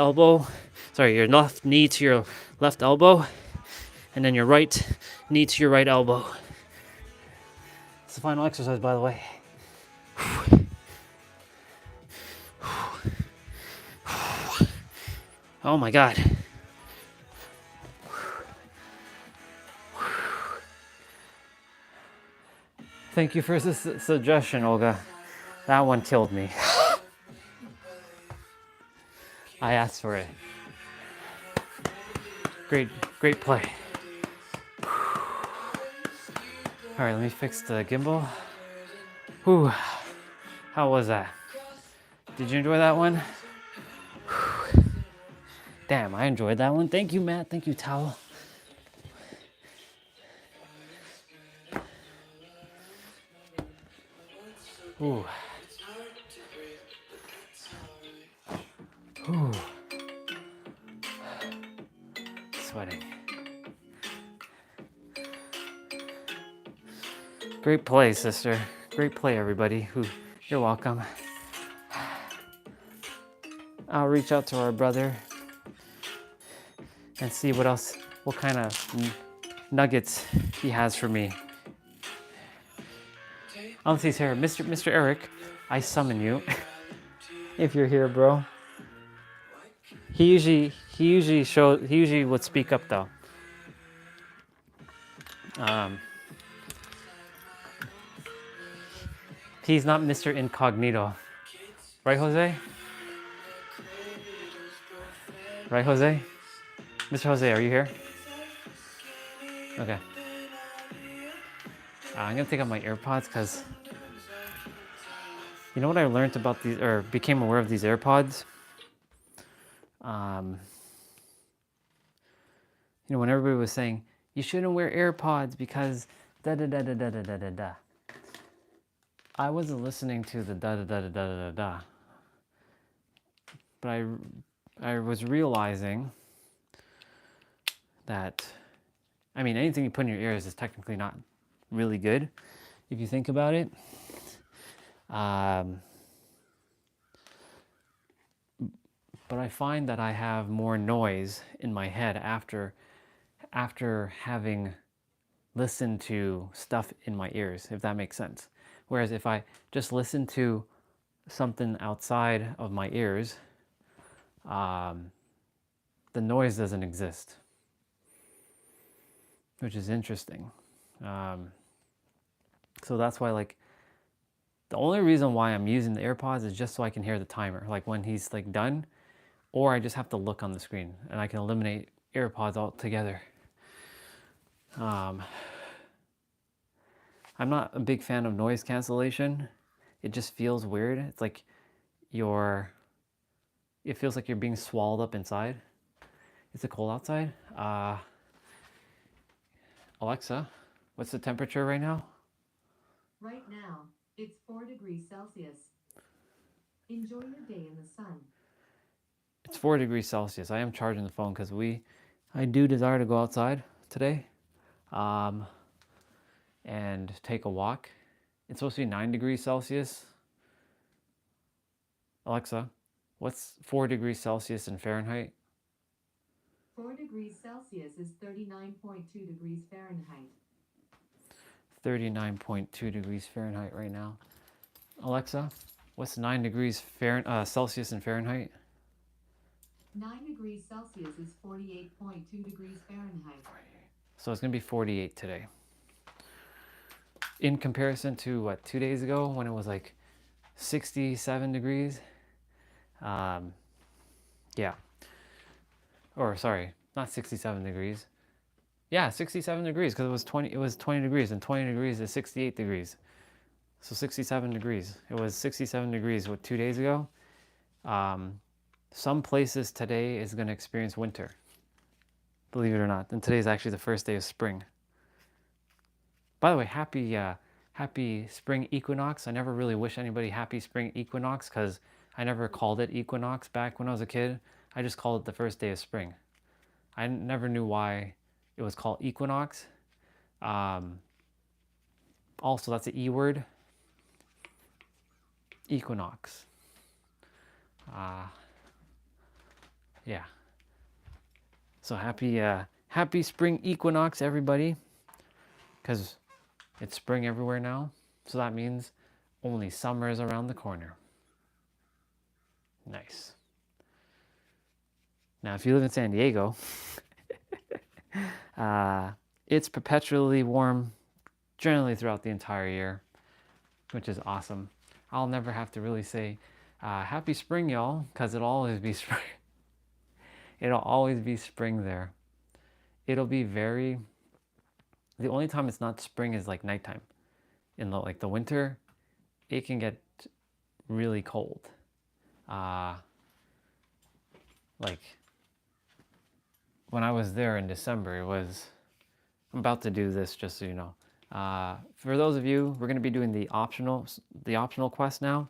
knee to your left elbow, and then your right knee to your right elbow. It's the final exercise, by the way. Oh my God. Thank you for this suggestion, Olga. That one killed me. I asked for it. Great play. All right, let me fix the gimbal. Whew. How was that? Did you enjoy that one? Damn, I enjoyed that one. Thank you, Matt. Thank you, Towel. Ooh. Ooh. Sweating. Great play, sister. Great play, everybody. You're welcome. I'll reach out to our brother and see what kind of nuggets he has for me. He's here. Mr. Eric, I summon you. If you're here, bro. He usually would speak up though. He's not Mr. Incognito. Right, Jose? Right, Jose? Mr. Jose, are you here? Okay. I'm gonna take out my AirPods because you know what I learned about these, or became aware of these AirPods? When everybody was saying, you shouldn't wear AirPods because da da da da da da da da da. I wasn't listening to the da da da da da da da. But I was realizing that I mean, anything you put in your ears is technically not really good if you think about it. But I find that I have more noise in my head after having listened to stuff in my ears, if that makes sense. Whereas if I just listen to something outside of my ears, the noise doesn't exist, which is interesting. So that's why, like, the only reason why I'm using the AirPods is just so I can hear the timer, like when he's like done, or I just have to look on the screen and I can eliminate AirPods altogether. I'm not a big fan of noise cancellation. It just feels weird. It's like it feels like you're being swallowed up inside. Is it cold outside? Alexa, what's the temperature right now? Right now, it's 4 degrees Celsius. Enjoy your day in the sun. It's 4 degrees Celsius. I am charging the phone because I do desire to go outside today and take a walk. It's supposed to be 9 degrees Celsius. Alexa, what's 4 degrees Celsius in Fahrenheit? 4 degrees Celsius is 39.2 degrees Fahrenheit. 39.2 degrees Fahrenheit right now. Alexa, what's 9 degrees Celsius in Fahrenheit? 9 degrees Celsius is 48.2 degrees Fahrenheit. So it's going to be 48 today. In comparison to what, 2 days ago when it was like 67 degrees? Yeah. Or sorry, not 67 degrees. Yeah, 67 degrees because it was 20 degrees and 20 degrees is 68 degrees. So 67 degrees. It was 67 degrees 2 days ago. Some places today is going to experience winter. Believe it or not. And today's actually the first day of spring. By the way, happy spring equinox. I never really wish anybody happy spring equinox because I never called it equinox back when I was a kid. I just called it the first day of spring. I never knew why it was called equinox. Also, that's an E word. Equinox. Yeah. So happy spring equinox, everybody. Because it's spring everywhere now. So that means only summer is around the corner. Nice. Now, if you live in San Diego, it's perpetually warm generally throughout the entire year, which is awesome. I'll never have to really say, happy spring, y'all, because it'll always be spring. It'll always be spring there. It'll be the only time it's not spring is like nighttime. In the winter, it can get really cold. Like when I was there in December, I'm about to do this just so you know. For those of you, we're going to be doing the optional quest now.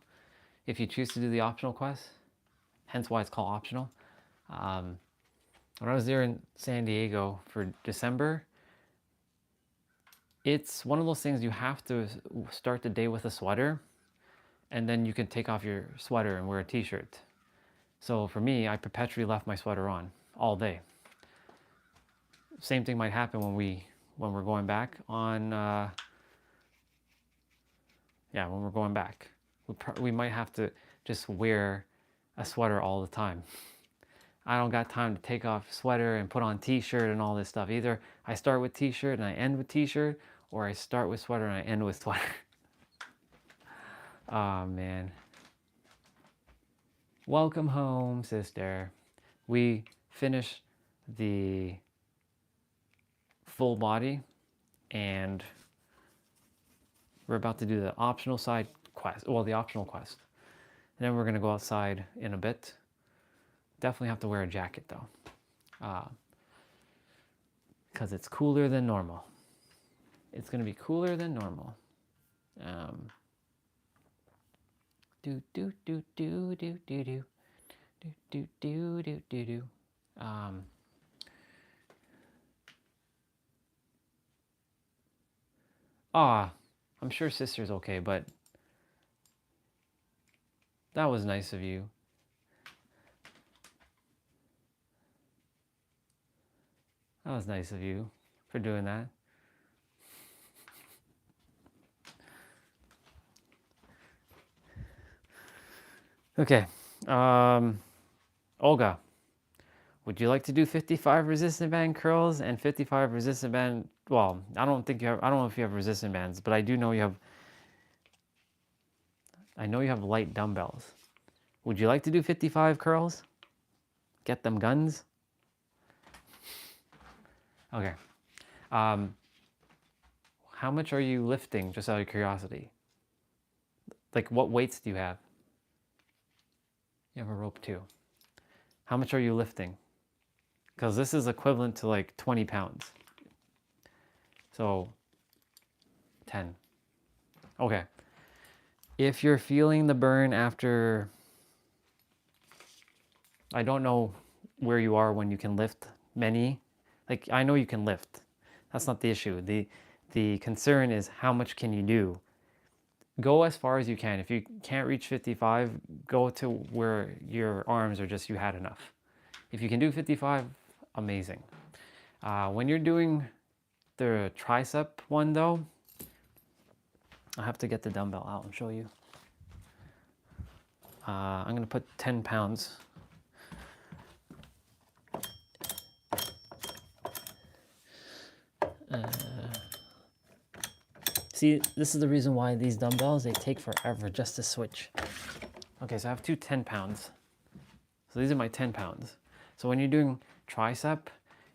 If you choose to do the optional quest, hence why it's called optional. When I was there in San Diego for December, it's one of those things you have to start the day with a sweater, and then you can take off your sweater and wear a t-shirt. So for me, I perpetually left my sweater on all day. Same thing might happen when we're going back on. When we're going back, we might have to just wear a sweater all the time. I don't got time to take off sweater and put on t-shirt and all this stuff. Either I start with t-shirt and I end with t-shirt, or I start with sweater and I end with sweater. Oh man. Welcome home, sister. We finished the full body and we're about to do the optional quest. And then we're going to go outside in a bit. Definitely have to wear a jacket though, because it's cooler than normal. It's going to be cooler than normal. Do do do do do do do do do do do do. Ah, I'm sure sister's okay, but that was nice of you. That was nice of you for doing that. Okay. Olga, would you like to do 55 resistant band curls and 55 resistant band? Well, I don't know if you have resistant bands, but I do know I know you have light dumbbells. Would you like to do 55 curls? Get them guns? Okay. How much are you lifting, just out of curiosity? Like, what weights do you have? You have a rope too. How much are you lifting? Because this is equivalent to like 20 pounds. So, 10. Okay. If you're feeling the burn after, I don't know where you are when you can lift many. Like, I know you can lift. That's not the issue. The concern is how much can you do? Go as far as you can. If you can't reach 55, go to where your arms are just, you had enough. If you can do 55, amazing. When you're doing the tricep one though, I have to get the dumbbell out and show you. I'm gonna put 10 pounds. See, this is the reason why these dumbbells, they take forever just to switch. Okay, so I have two 10 pounds. So these are my 10 pounds. So when you're doing tricep,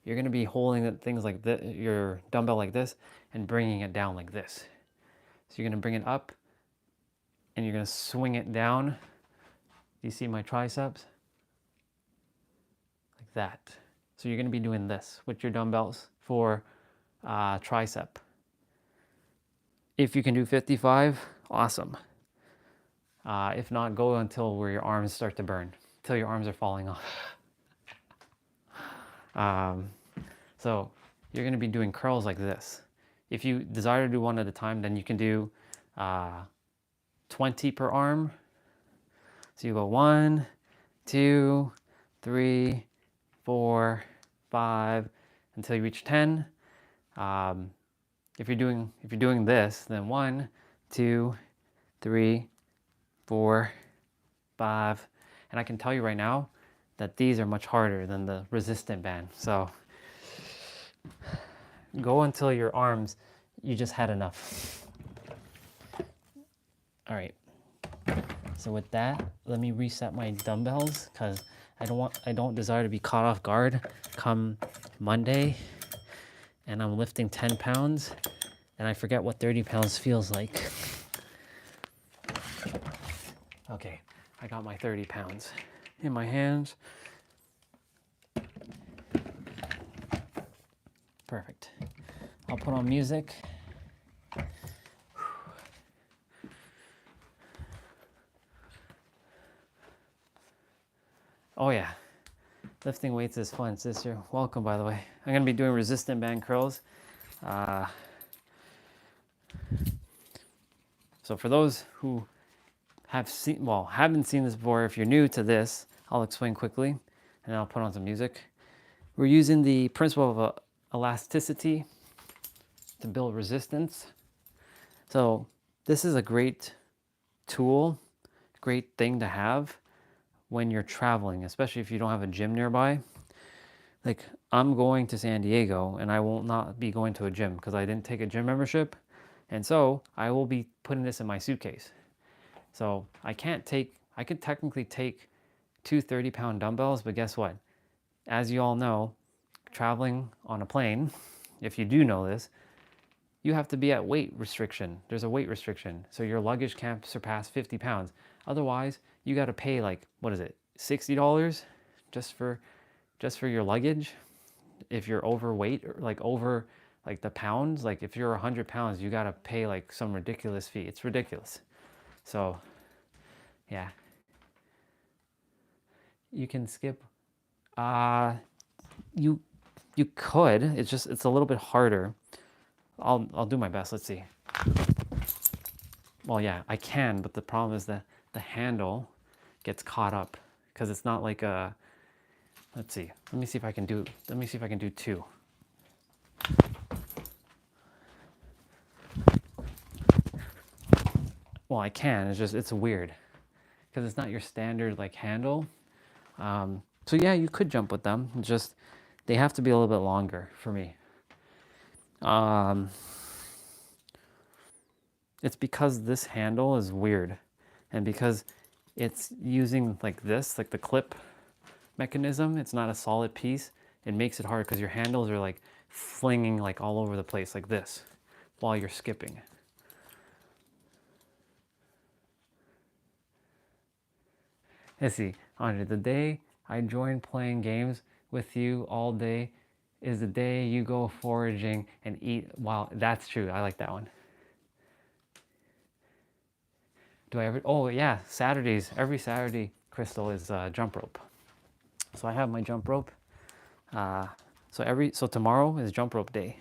you're gonna be holding things like this, your dumbbell like this, and bringing it down like this. So you're gonna bring it up, and you're gonna swing it down. Do you see my triceps? Like that. So you're gonna be doing this with your dumbbells for tricep. If you can do 55, awesome. If not, go until where your arms start to burn, until your arms are falling off. So you're gonna be doing curls like this. If you desire to do one at a time, then you can do 20 per arm. So you go 1, 2, 3, 4, 5, until you reach 10. If you're doing this, then 1, 2, 3, 4, 5, and I can tell you right now that these are much harder than the resistant band. So go until your arms, you just had enough. All right. So with that, let me reset my dumbbells because I don't desire to be caught off guard come Monday and I'm lifting 10 pounds and I forget what 30 pounds feels like. Okay, I got my 30 pounds in my hands. Perfect. I'll put on music. Oh yeah, lifting weights is fun, sister. Welcome, by the way. I'm gonna be doing resistant band curls. So for those who haven't seen this before, if you're new to this, I'll explain quickly and I'll put on some music. We're using the principle of elasticity to build resistance. So this is a great tool, great thing to have when you're traveling, especially if you don't have a gym nearby. Like I'm going to San Diego and I will not be going to a gym because I didn't take a gym membership. And so I will be putting this in my suitcase. So I could technically take two 30-pound dumbbells, but guess what? As you all know, traveling on a plane, if you do know this, you have to be at weight restriction. There's a weight restriction. So your luggage can't surpass 50 pounds. Otherwise, you got to pay like, what is it, $60 just for your luggage? If you're overweight, or like over like the pounds, like if you're 100 pounds, you got to pay like some ridiculous fee. It's ridiculous. So yeah, you can skip. You could. It's a little bit harder. I'll do my best. Let's see. well, yeah, I can, but the problem is that the handle gets caught up because it's not like a, let's see, let me see if I can do 2. Well, I can, it's just, it's weird because it's not your standard like handle. So yeah, you could jump with them, just they have to be a little bit longer for me. It's because this handle is weird, and because it's using like this, like the clip mechanism, it's not a solid piece. It makes it hard because your handles are like flinging like all over the place like this while you're skipping. Let's see, Andre, the day I joined playing games with you all day is the day you go foraging and eat. Wow, that's true. I like that one. Do I ever? Oh yeah, Saturdays. Every Saturday, Crystal, is jump rope. So I have my jump rope. So tomorrow is jump rope day.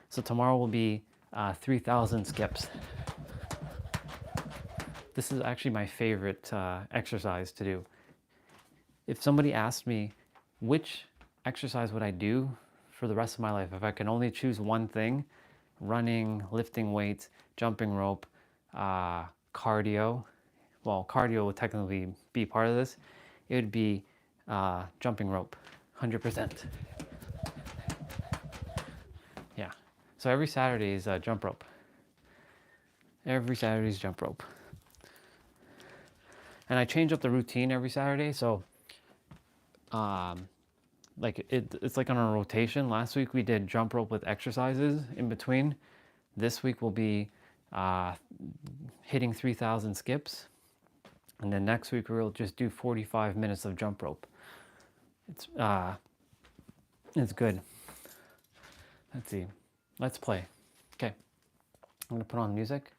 So tomorrow will be 3,000 skips. This is actually my favorite exercise to do. If somebody asked me which exercise would I do for the rest of my life, if I can only choose one thing, running, lifting weights, jumping rope, cardio, well, cardio would technically be part of this, it would be jumping rope, 100%. Yeah, so every Saturday is jump rope. Every Saturday is jump rope. And I change up the routine every Saturday, so like it's like on a rotation. Last week we did jump rope with exercises in between. This week will be hitting 3,000 skips. And then next week we'll just do 45 minutes of jump rope. It's good. Let's see. Let's play. Okay. I'm gonna put on music.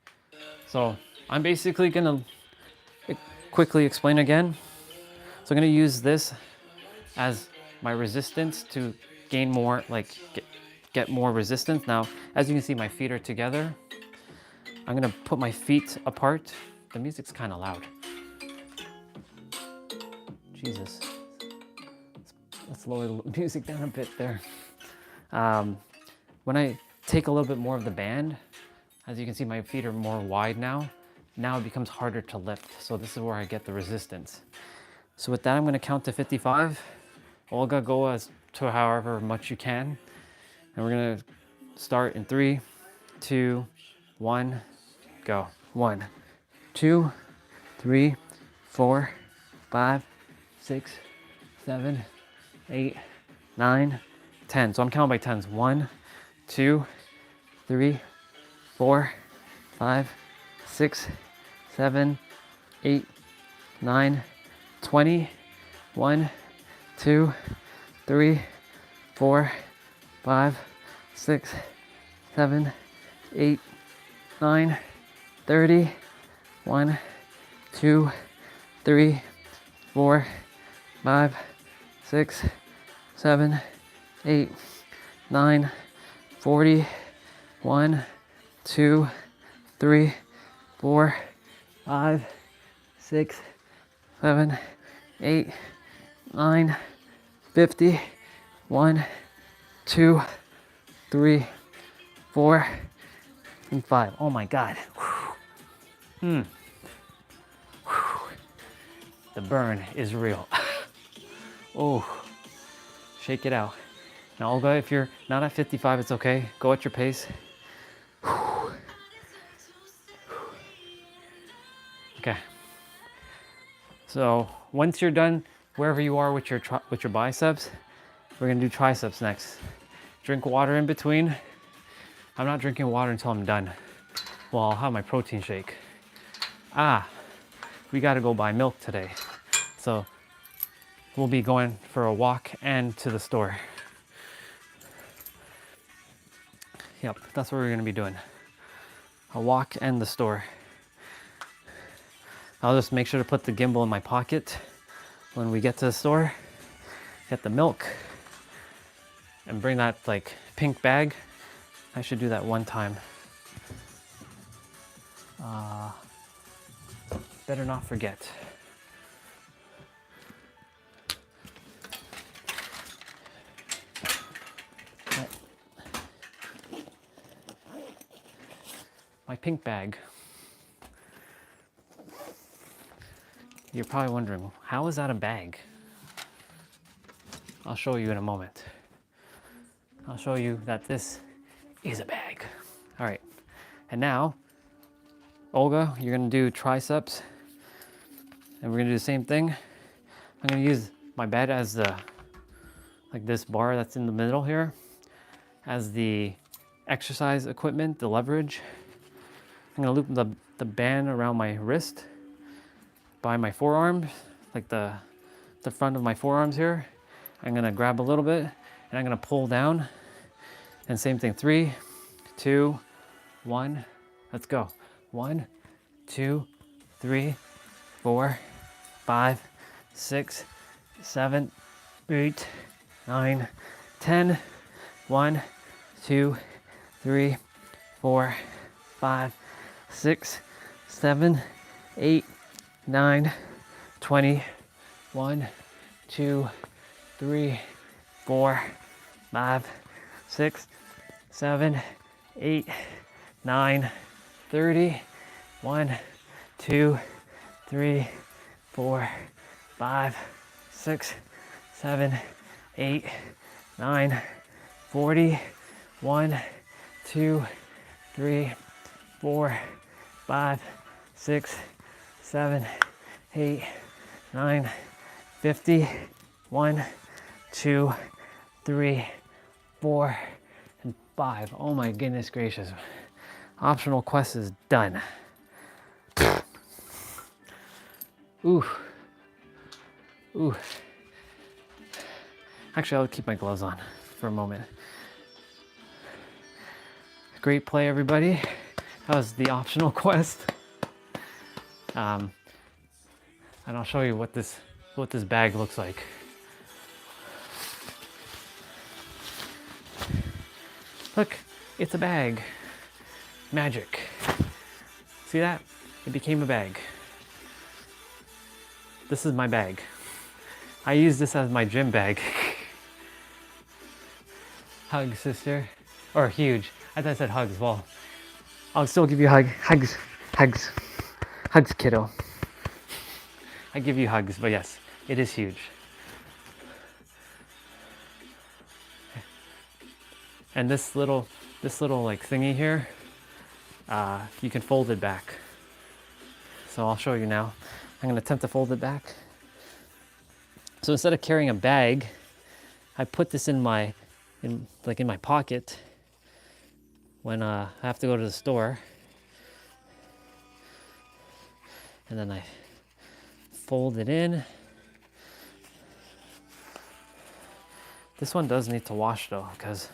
So I'm basically gonna quickly explain again. So I'm gonna use this as my resistance to gain more, like get more resistance. Now, as you can see, my feet are together. I'm gonna put my feet apart. The music's kind of loud. Jesus. Let's lower the music down a bit there. When I take a little bit more of the band, as you can see, my feet are more wide now. Now it becomes harder to lift. So this is where I get the resistance. So with that, I'm gonna count to 55. Olga, go as to however much you can. And we're gonna start in 3, 2, 1, go. 1, 2, 3, 4, 5, 6, 7, 8, 9, 10. So I'm counting by tens. 1, 2, 3, 4, 5, 6, 7, 8, 9, 20. 1, 2, 3, 4, 5, 6, 7, 8, 9, 30. 1, 2, 3, 4, 5, 6, 7, 8, 9, 40. 1, 2, 3, 4, 5, 6, 7, 8, 9, 50. 1, 2, 3, 4, and 5. Oh my God. The burn is real. Oh, shake it out. Now, Olga, if you're not at 55, it's okay. Go at your pace. Okay. So once you're done, wherever you are with your biceps, we're gonna do triceps next. Drink water in between. I'm not drinking water until I'm done. Well, I'll have my protein shake. We gotta go buy milk today. So we'll be going for a walk and to the store. Yep, that's what we're gonna be doing. A walk and the store. I'll just make sure to put the gimbal in my pocket when we get to the store. Get the milk and bring that like pink bag. I should do that one time. Better not forget. My pink bag. You're probably wondering, how is that a bag? I'll show you in a moment. I'll show you that this is a bag. All right, and now, Olga, you're gonna do triceps, and we're gonna do the same thing. I'm gonna use my bed as the, like this bar that's in the middle here, as the exercise equipment, the leverage. I'm gonna loop the band around my wrist by my forearms, like the front of my forearms here. I'm gonna grab a little bit and I'm gonna pull down. And same thing, 3, 2, 1, let's go. 1, 2, 3, 4, 5, 6, 7, 8, 9, 10. 1, 2, 3, 4, 5, 6, 7, 8, 9, 20. 1, 2, 3, 4, 5, 6, 7, 8, 9, 30. 1, 2, 3, 4, 5, 6, 7, 8, 9, 40. 1, 2, 3, 4, 5, 6, 7, 8, 9, 50. 1, 2, 3, 4, and 5. Oh my goodness gracious. Optional quest is done. Ooh. Ooh. Actually, I'll keep my gloves on for a moment. Great play, everybody. That was the optional quest. And I'll show you what this bag looks like. Look, it's a bag. Magic. See that? It became a bag. This is my bag. I use this as my gym bag. Hug, sister. Or huge. I thought I said hugs. Well, I'll still give you a hug. Hugs. Hugs. Hugs, kiddo. I give you hugs, but yes, it is huge. And this little like thingy here, you can fold it back. So I'll show you now. I'm gonna attempt to fold it back. So instead of carrying a bag, I put this in my pocket when I have to go to the store. And then I fold it in. This one does need to wash though, because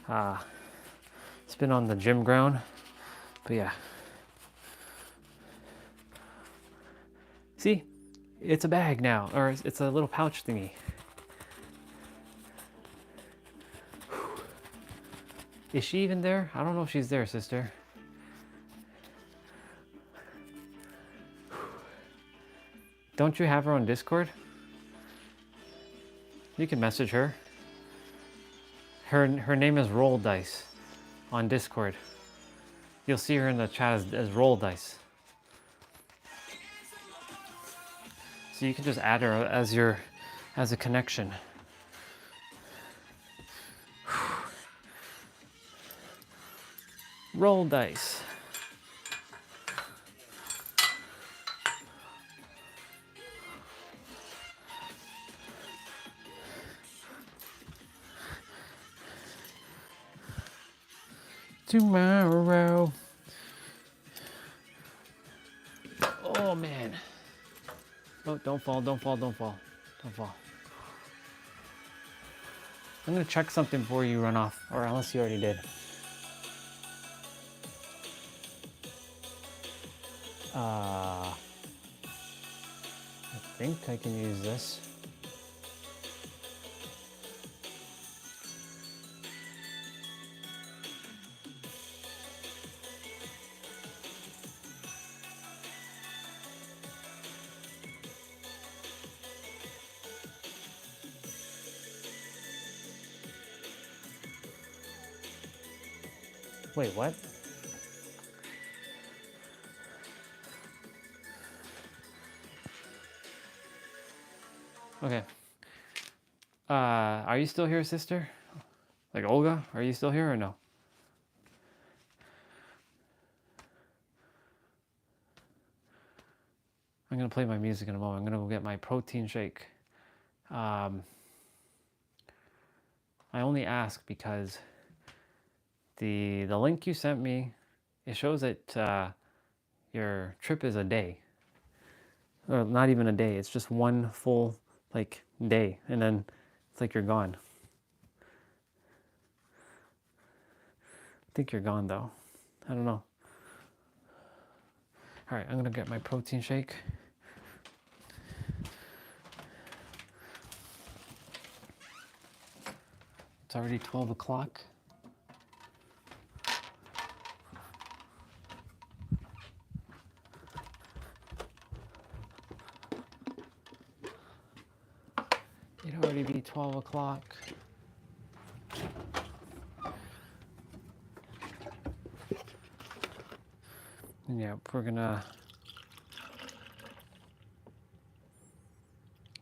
it's been on the gym ground. But yeah. See, it's a bag now, or it's a little pouch thingy. Is she even there? I don't know if she's there, sister. Don't you have her on Discord? You can message her. Her name is Roll Dice on Discord. You'll see her in the chat as Roll Dice. So you can just add her as a connection. Roll Dice. Tomorrow. Oh man. Oh, don't fall, don't fall, don't fall. Don't fall. I'm gonna check something before you run off, or unless you already did. I think I can use this. Wait, what? Okay. Are you still here, sister? Like Olga, are you still here or no? I'm gonna play my music in a moment. I'm gonna go get my protein shake. I only ask because the link you sent me, it shows that your trip is a day, or not even a day. It's just one full like day, and then it's like you're gone. I think you're gone though. I don't know. All right, I'm gonna get my protein shake. It's already 12 o'clock. It'd already be 12 o'clock. And yeah,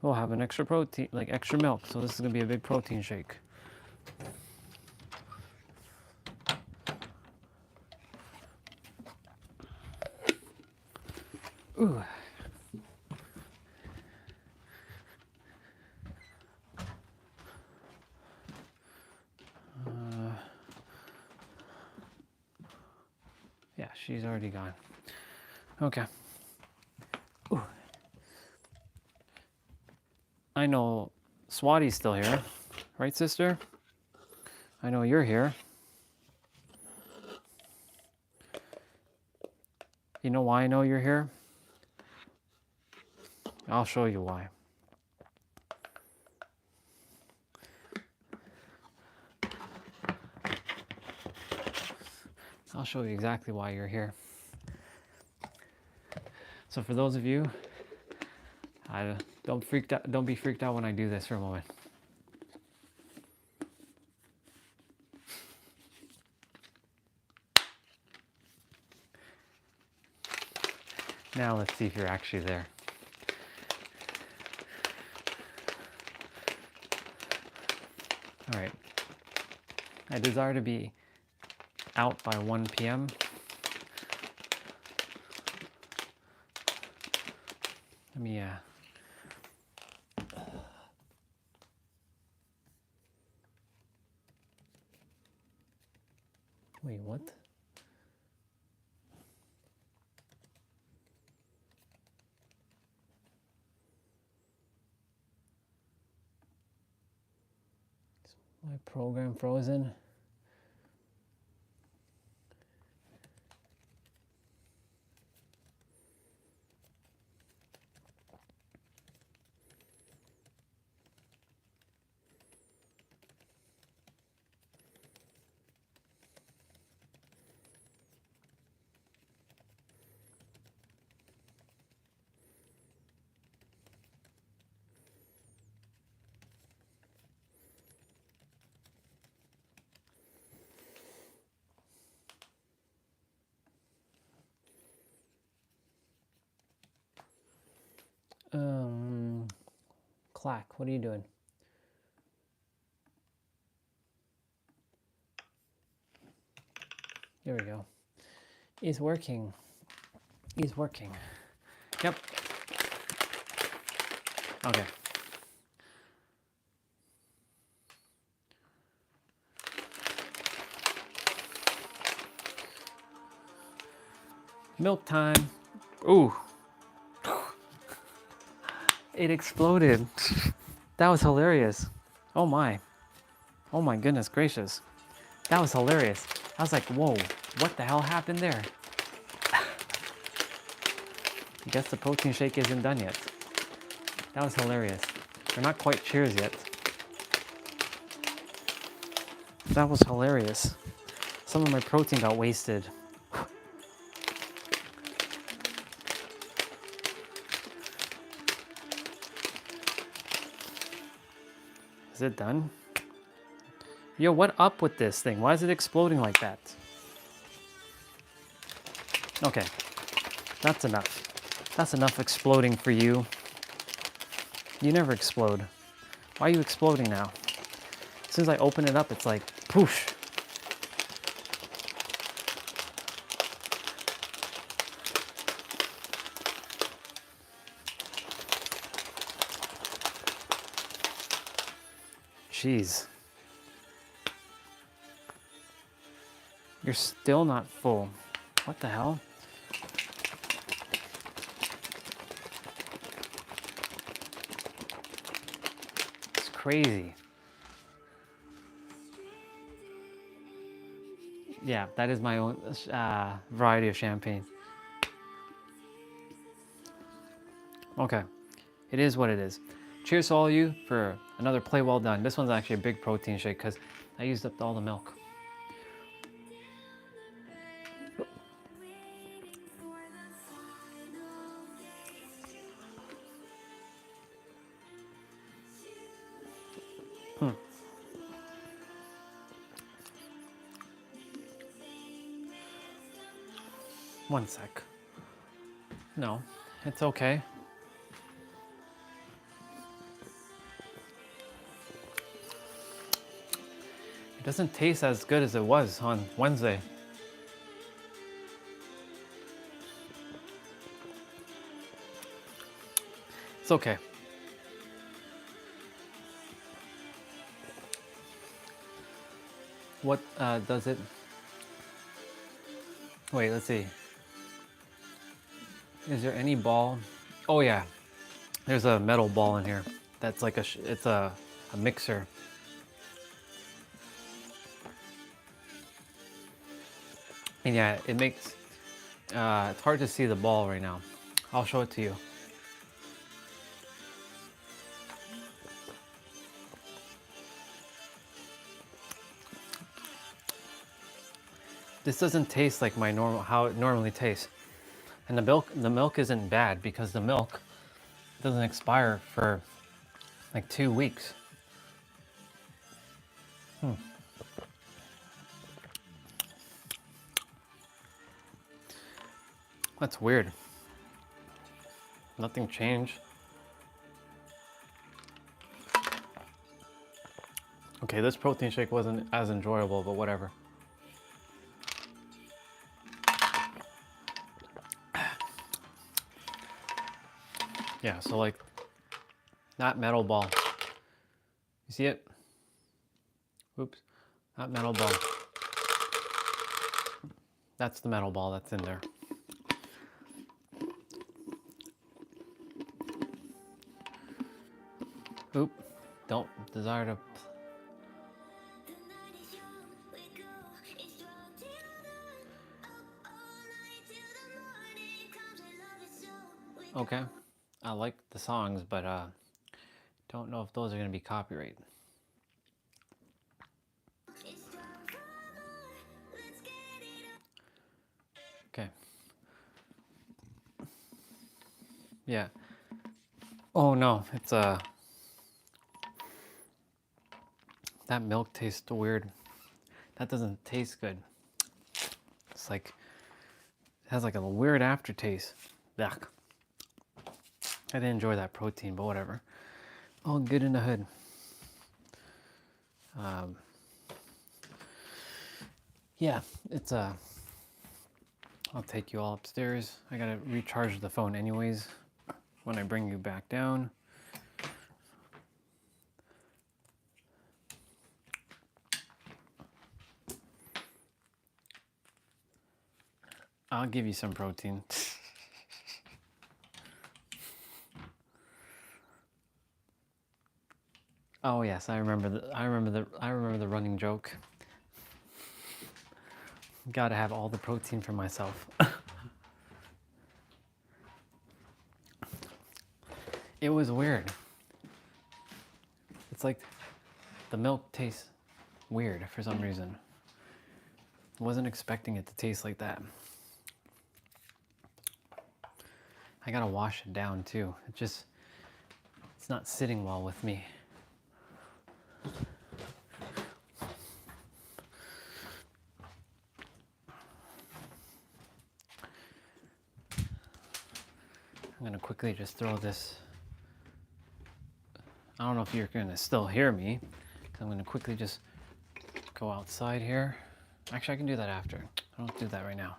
we'll have an extra protein, like extra milk. So this is gonna be a big protein shake. Ooh. Yeah, she's already gone. Okay. Ooh. I know Swati's still here, right, sister? I know you're here. You know why I know you're here? I'll show you why. I'll show you exactly why you're here. So for those of you, don't be freaked out when I do this for a moment. Now let's see if you're actually there. All right. I desire to be out by 1 p.m. Let me wait, what? Is my program frozen? Clack, what are you doing? There we go. It's working. It's working. Yep. Okay. Milk time. Ooh. It exploded. That was hilarious. Oh my. Oh my goodness gracious. That was hilarious. I was like, whoa, what the hell happened there? I guess the protein shake isn't done yet. That was hilarious. They're not quite cheers yet. That was hilarious. Some of my protein got wasted. Is it done? Yo, what up with this thing? Why is it exploding like that? Okay, that's enough. That's enough exploding for you. You never explode. Why are you exploding now? As soon as I open it up, it's like, poosh. Jeez. You're still not full. What the hell? It's crazy. Yeah, that is my own variety of champagne. Okay, it is what it is. Cheers to all of you for another play well done. This one's actually a big protein shake because I used up all the milk. One sec. No, it's okay. It doesn't taste as good as it was on Wednesday. It's okay. What does it? Wait, let's see. Is there any ball? Oh yeah, there's a metal ball in here. That's like it's a mixer. And yeah, it makes, it's hard to see the ball right now. I'll show it to you. This doesn't taste like how it normally tastes. And the milk isn't bad because the milk doesn't expire for like 2 weeks. That's weird. Nothing changed. Okay, this protein shake wasn't as enjoyable, but whatever. Yeah, so like that metal ball. You see it? Oops, that metal ball. That's the metal ball that's in there. Oop, don't desire to. Okay, I like the songs, but don't know if those are gonna be copyright. Okay. Yeah. Oh no, it's that milk tastes weird. That doesn't taste good. It's like, it has like a weird aftertaste. Yuck. I didn't enjoy that protein, but whatever. All good in the hood. Yeah, it's I'll take you all upstairs. I gotta recharge the phone anyways when I bring you back down. I'll give you some protein. Oh yes, I remember the running joke. Gotta have all the protein for myself. It was weird. It's like the milk tastes weird for some reason. Wasn't expecting it to taste like that. I gotta wash it down too. It's not sitting well with me. I'm gonna quickly just throw this. I don't know if you're gonna still hear me. I'm gonna quickly just go outside here. Actually, I can do that after. I don't do that right now.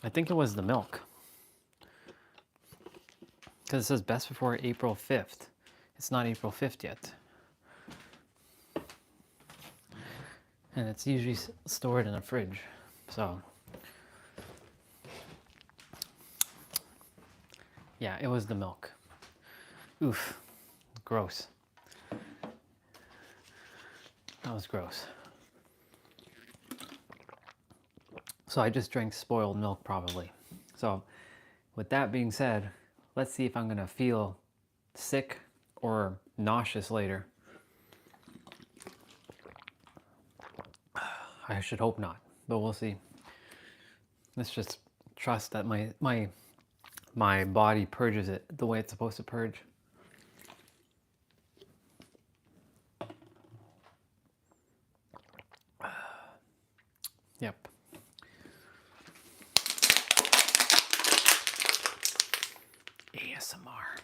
I think it was the milk. Because it says best before April 5th. It's not April 5th yet. And it's usually stored in a fridge. So, yeah, it was the milk. Oof, gross. That was gross. So I just drank spoiled milk probably. So with that being said, let's see if I'm gonna feel sick or nauseous later. I should hope not, but we'll see. Let's just trust that my body purges it the way it's supposed to purge. Yep. ASMR.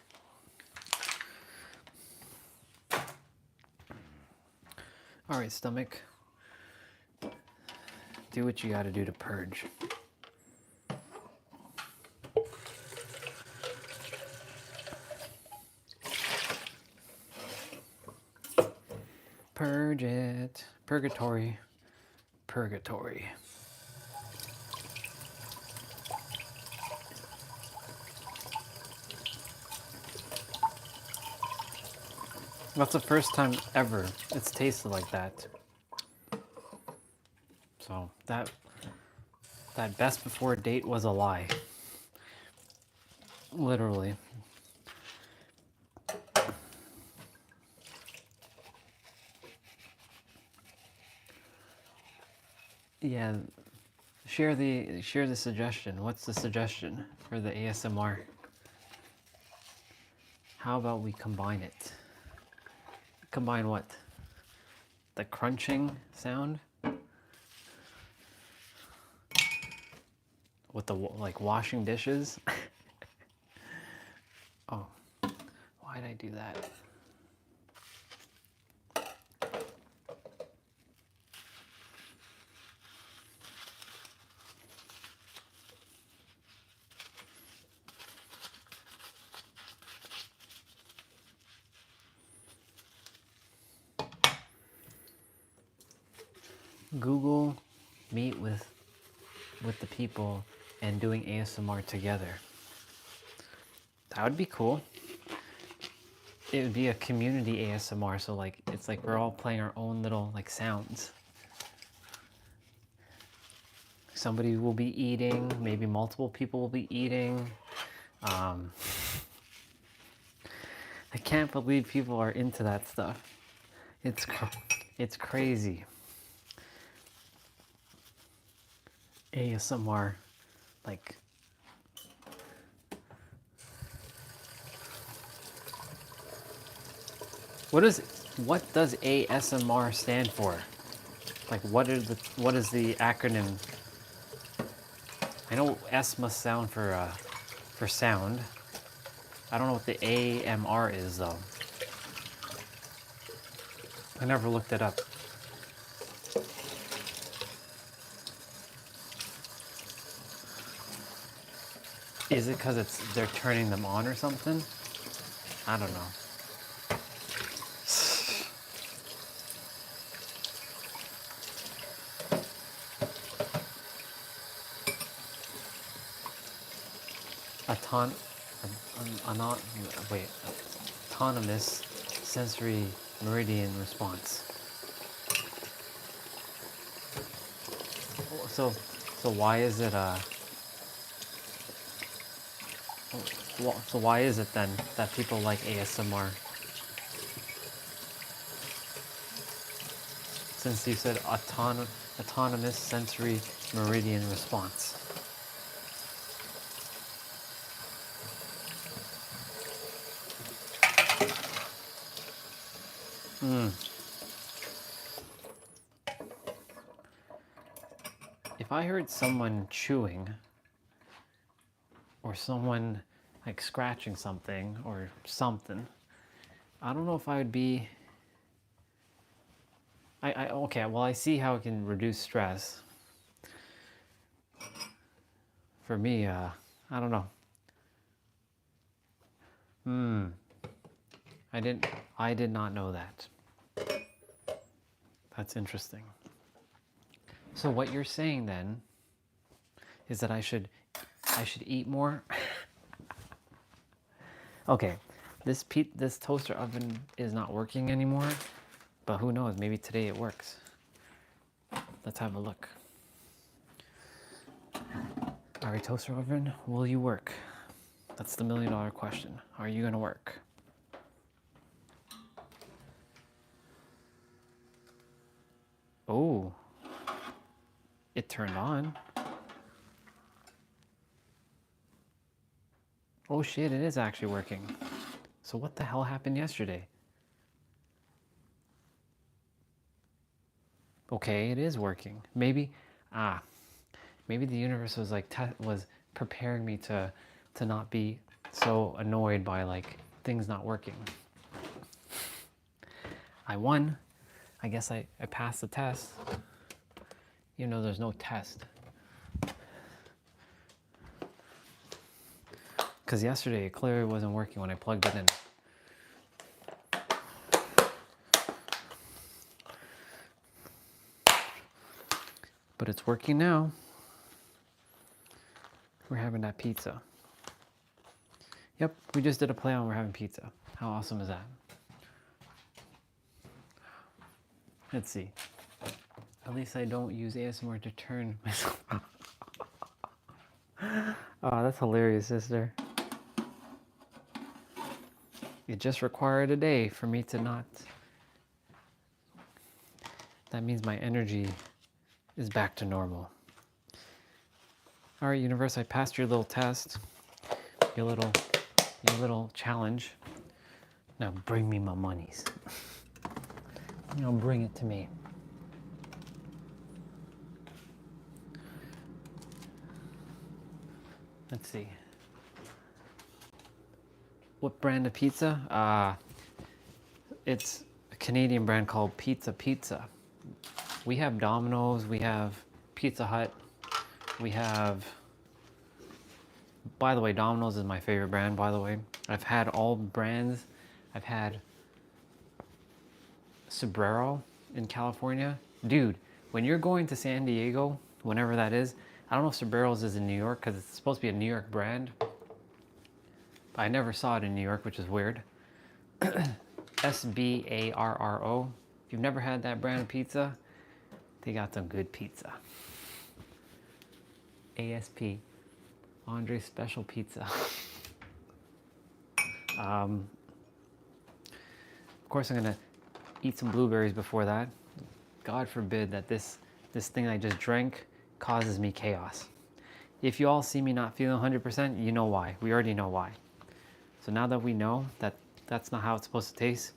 All right, stomach. Do what you gotta do to purge. Purge it. Purgatory. Purgatory. That's the first time ever it's tasted like that. So that best before date was a lie. Literally. Yeah. Share the suggestion. What's the suggestion for the ASMR? How about we combine it? Combine what? The crunching sound with the like washing dishes. Oh, why did I do that? Google meet with the people and doing ASMR together. That would be cool. It would be a community ASMR, so like it's like we're all playing our own little like sounds. Somebody will be eating, maybe multiple people will be eating. I can't believe people are into that stuff. It's crazy. ASMR, like what does ASMR stand for? Like what is the acronym? I know S must sound for sound. I don't know what the AMR is though. I never looked it up. Is it because they're turning them on or something? I don't know. Autonomous sensory meridian response. So why is it so why is it then that people like ASMR? Since you said autonomous sensory meridian response. if I heard someone chewing or someone like scratching something or something, I don't know if I would be. Okay, well, I see how it can reduce stress. For me, I don't know. I did not know that. That's interesting. So what you're saying then is that I should eat more. Okay, this toaster oven is not working anymore, but who knows? Maybe today it works. Let's have a look. All right, toaster oven, will you work? That's the million-dollar question. Are you gonna work? Oh, it turned on. Oh shit, it is actually working. So what the hell happened yesterday? Okay, it is working. Maybe the universe was like was preparing me to not be so annoyed by like things not working. I won. I guess I passed the test. You know, there's no test. Because yesterday it clearly wasn't working when I plugged it in. But it's working now. We're having that pizza. Yep, we just did a play on we're having pizza. How awesome is that? Let's see. At least I don't use ASMR to turn myself. Oh, that's hilarious, sister. It just required a day for me to not. That means my energy is back to normal. All right, universe, I passed your little test, your little challenge. Now bring me my monies. Now bring it to me. Let's see. What brand of pizza? It's a Canadian brand called Pizza Pizza. We have Domino's, we have Pizza Hut, we have, by the way, Domino's is my favorite brand, by the way. I've had all brands. I've had Sombrero in California. Dude, when you're going to San Diego, whenever that is, I don't know if Sombrero's is in New York because it's supposed to be a New York brand. But I never saw it in New York, which is weird. Sbarro. If you've never had that brand of pizza, they got some good pizza. ASP, Andre's Special Pizza. Of course, I'm gonna eat some blueberries before that. God forbid that this thing I just drank causes me chaos. If you all see me not feeling 100%, you know why. We already know why. So now that we know that that's not how it's supposed to taste,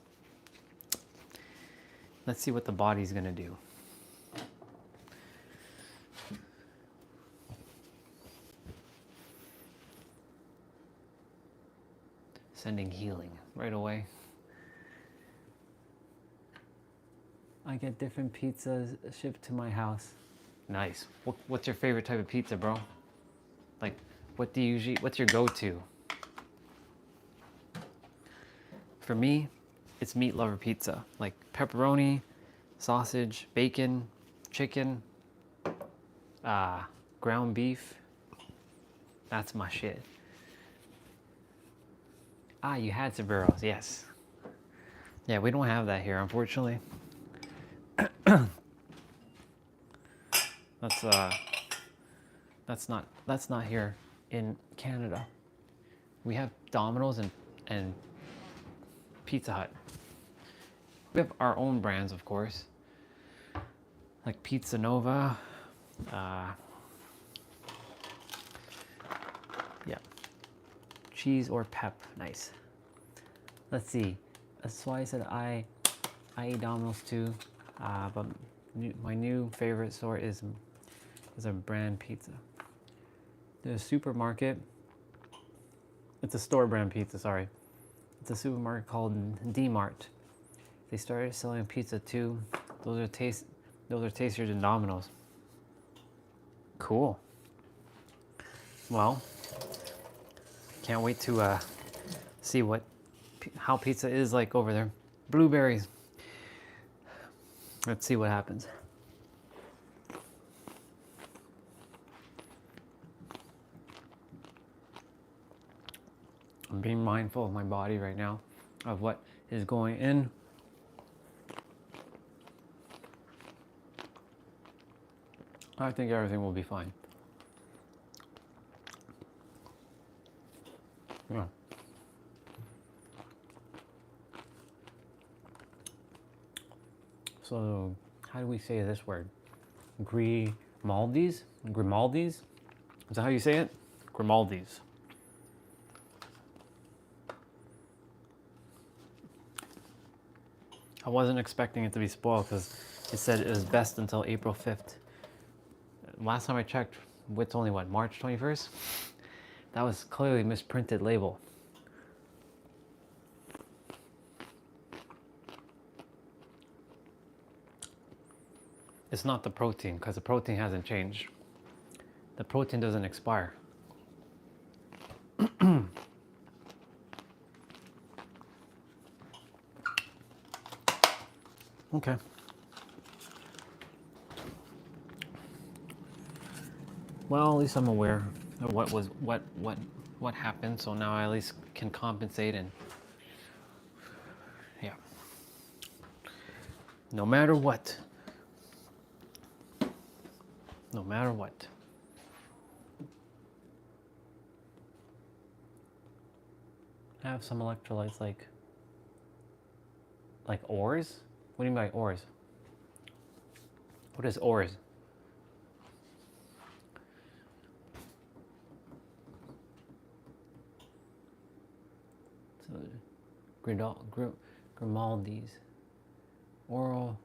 let's see what the body's gonna do. Sending healing right away. I get different pizzas shipped to my house. Nice. What's your favorite type of pizza, bro? Like, what's your go-to? For me, it's meat lover pizza. Like pepperoni, sausage, bacon, chicken, ground beef. That's my shit. You had Sombreros, yes. Yeah, we don't have that here, unfortunately. That's not here in Canada. We have Domino's and Pizza Hut. We have our own brands, of course, like Pizza Nova. Yeah, cheese or pep, nice. Let's see. That's why I said I eat Domino's too, but my new favorite store is is a brand pizza. The supermarket, it's a store brand pizza, sorry. It's a supermarket called D-Mart. They started selling pizza too. Those are tastier than Domino's. Cool. Well, can't wait to see how pizza is like over there. Blueberries. Let's see what happens. I'm being mindful of my body right now, of what is going in. I think everything will be fine. Yeah. So, how do we say this word? Grimaldis? Grimaldis? Is that how you say it? Grimaldis. I wasn't expecting it to be spoiled because it said it was best until April 5th. Last time I checked, it's only what, March 21st? That was clearly a misprinted label. It's not the protein, because the protein hasn't changed. The protein doesn't expire. Okay. Well, at least I'm aware of what happened, so now I at least can compensate and yeah. No matter what. No matter what. I have some electrolytes like ores? What do you mean by ores? What is ores? So, Grimaldi's. Oral.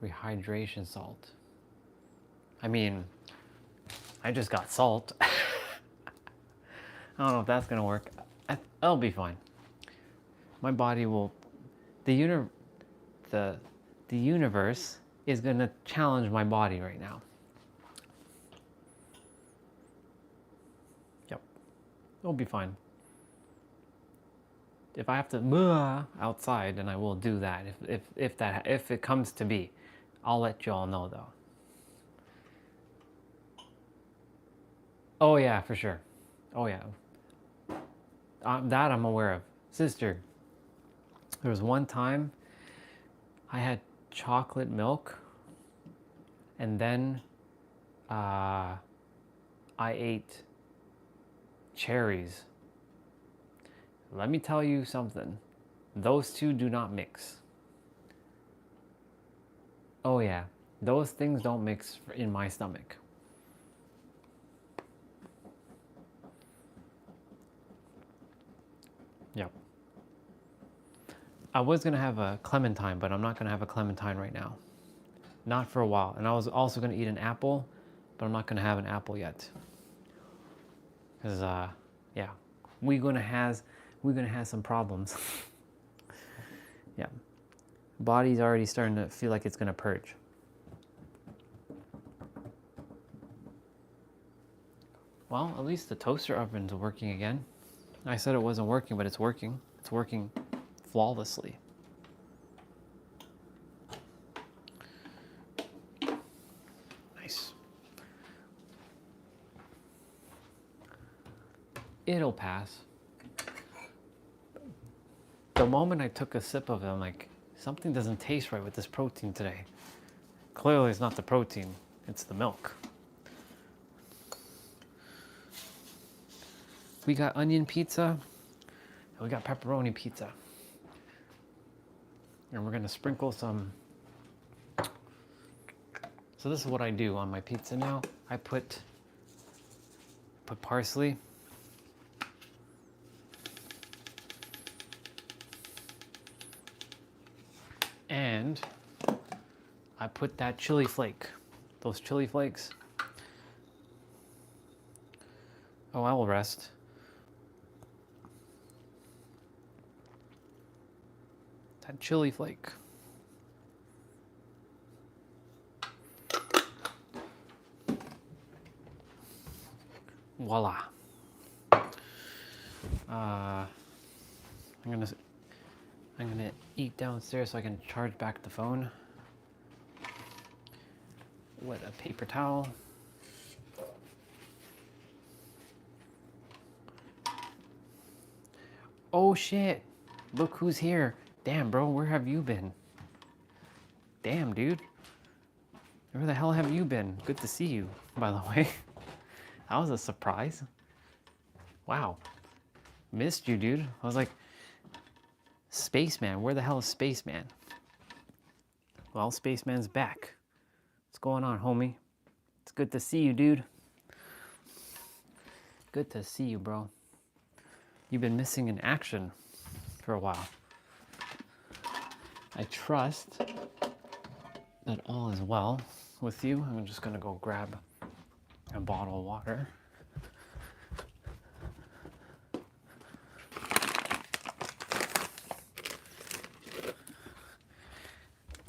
Rehydration salt. I mean, I just got salt. I don't know if that's gonna work. I'll be fine. My body will. The universe is gonna challenge my body right now. Yep, it'll be fine. If I have to outside, then I will do that. If it comes to be, I'll let you all know though. Oh yeah, for sure. Oh yeah. That I'm aware of. Sister, there was one time I had chocolate milk and then I ate cherries. Let me tell you something. Those two do not mix. Oh yeah, those things don't mix in my stomach. Yep. I was gonna have a clementine, but I'm not gonna have a clementine right now. Not for a while. And I was also gonna eat an apple, but I'm not gonna have an apple yet. Cause yeah, we're gonna have some problems. Yeah. Body's already starting to feel like it's gonna purge. Well, at least the toaster oven's working again. I said it wasn't working, but it's working. It's working flawlessly. Nice. It'll pass. The moment I took a sip of it, I'm like, something doesn't taste right with this protein today. Clearly it's not the protein, it's the milk. We got onion pizza, and we got pepperoni pizza. And we're gonna sprinkle some. So this is what I do on my pizza now. I put parsley. put that chili flake, those chili flakes. Oh, I will rest. That chili flake. Voila. I'm gonna eat downstairs so I can charge back the phone. Wet a paper towel. Oh shit! Look who's here. Damn, bro, where have you been? Damn, dude. Where the hell have you been? Good to see you, by the way. That was a surprise. Wow. Missed you, dude. I was like, Spaceman, where the hell is Spaceman? Well, Spaceman's back. What's going on, homie? It's good to see you, dude. Good to see you, bro. You've been missing in action for a while. I trust that all is well with you. I'm just gonna go grab a bottle of water.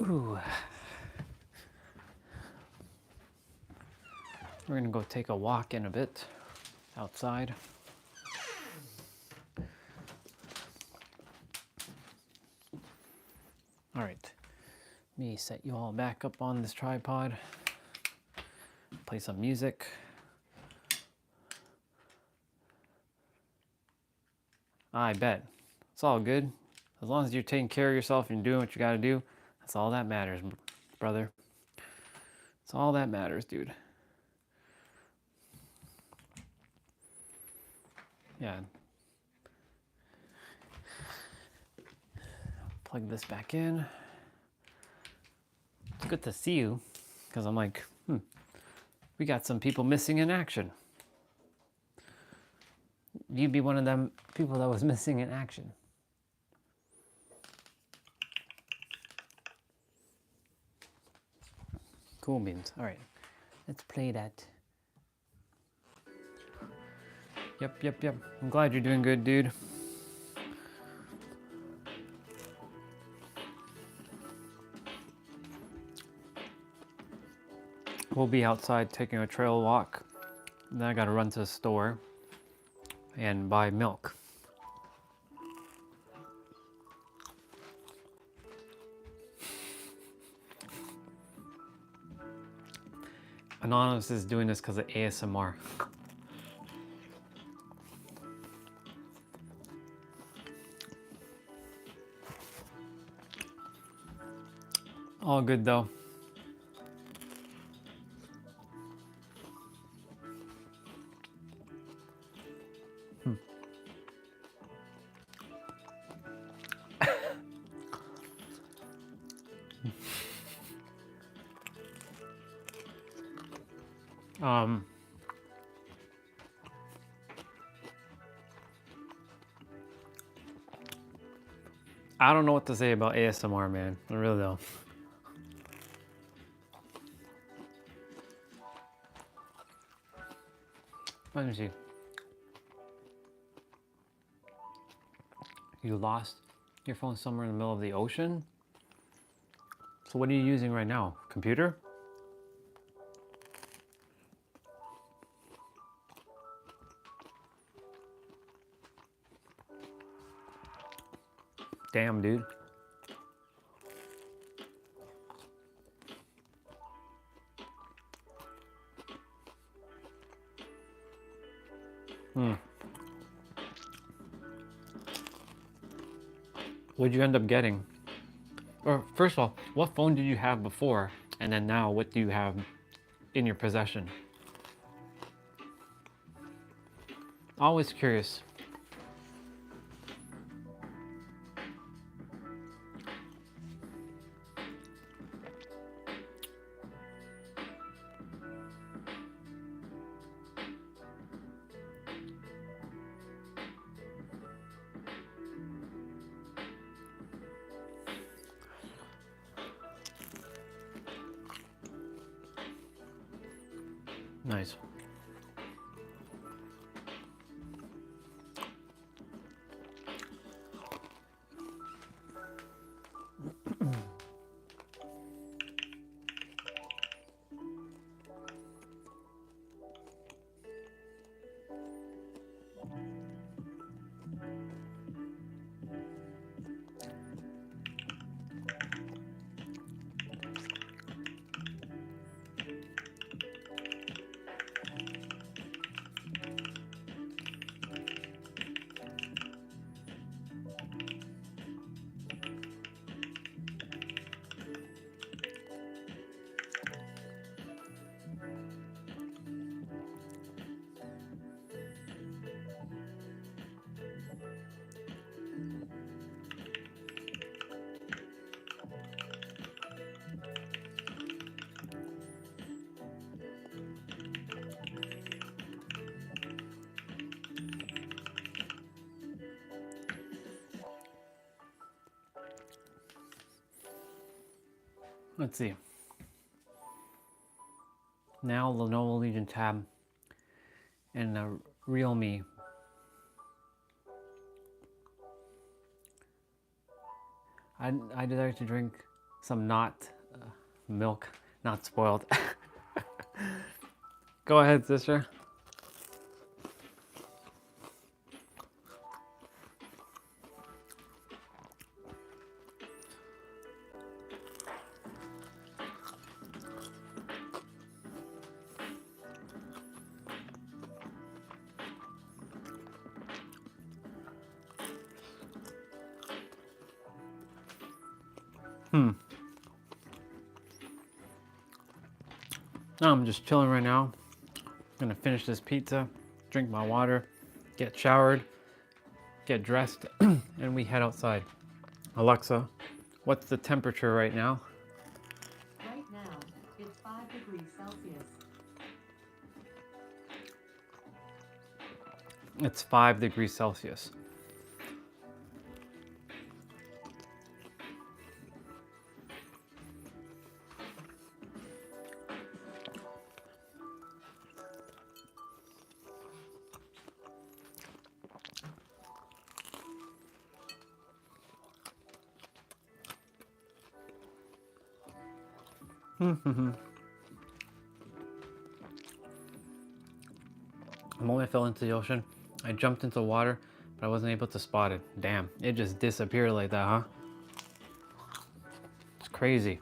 Ooh. We're gonna go take a walk in a bit outside. All right, let me set you all back up on this tripod. Play some music. I bet. It's all good. As long as you're taking care of yourself and doing what you gotta do, that's all that matters, brother. That's all that matters, dude. Yeah. Plug this back in. It's good to see you, because I'm like, we got some people missing in action. You'd be one of them people that was missing in action. Cool beans. All right, let's play that. Yep. I'm glad you're doing good, dude. We'll be outside taking a trail walk. Then I gotta run to the store and buy milk. Anonymous is doing this because of ASMR. All good though. I don't know what to say about ASMR, man. I really don't. Let me see. You lost your phone somewhere in the middle of the ocean? So what are you using right now? Computer? Damn, dude. What'd you end up getting? Or first of all, what phone did you have before? And then now, what do you have in your possession? Always curious. Nice. Let's see. Now Lenovo Legion tab and the real me. I desire to drink some not milk, not spoiled. Go ahead, sister. I'm just chilling right now. Gonna finish this pizza, drink my water, get showered, get dressed, and we head outside. Alexa, what's the temperature right now? Right now, it's 5 degrees Celsius. It's 5 degrees Celsius. The moment I fell into the ocean, I jumped into the water, but I wasn't able to spot it. Damn, it just disappeared like that, huh? It's crazy.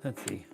Let's see.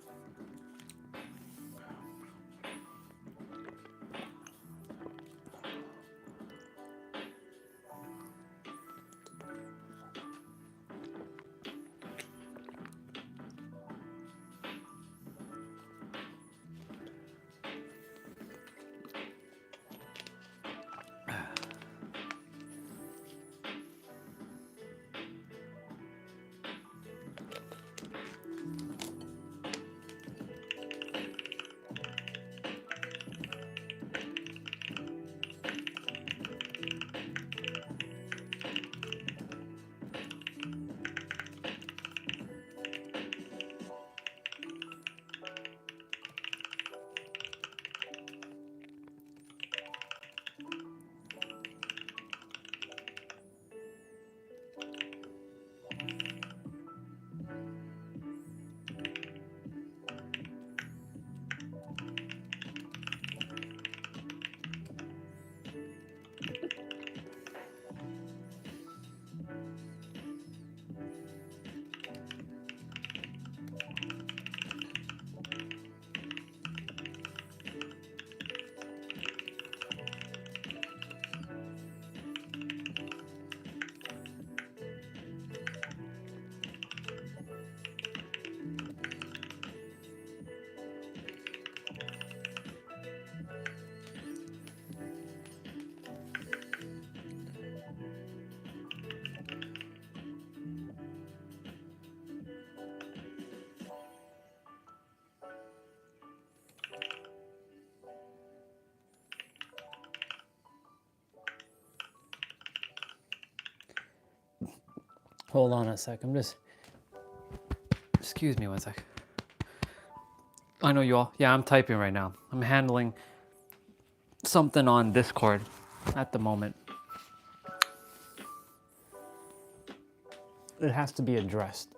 Hold on a sec. Excuse me 1 sec. I know you all. Yeah, I'm typing right now. I'm handling something on Discord at the moment. It has to be addressed.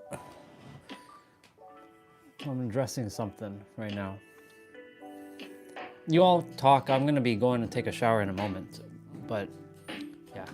I'm addressing something right now. You all talk. I'm going to be going to take a shower in a moment. But, yeah.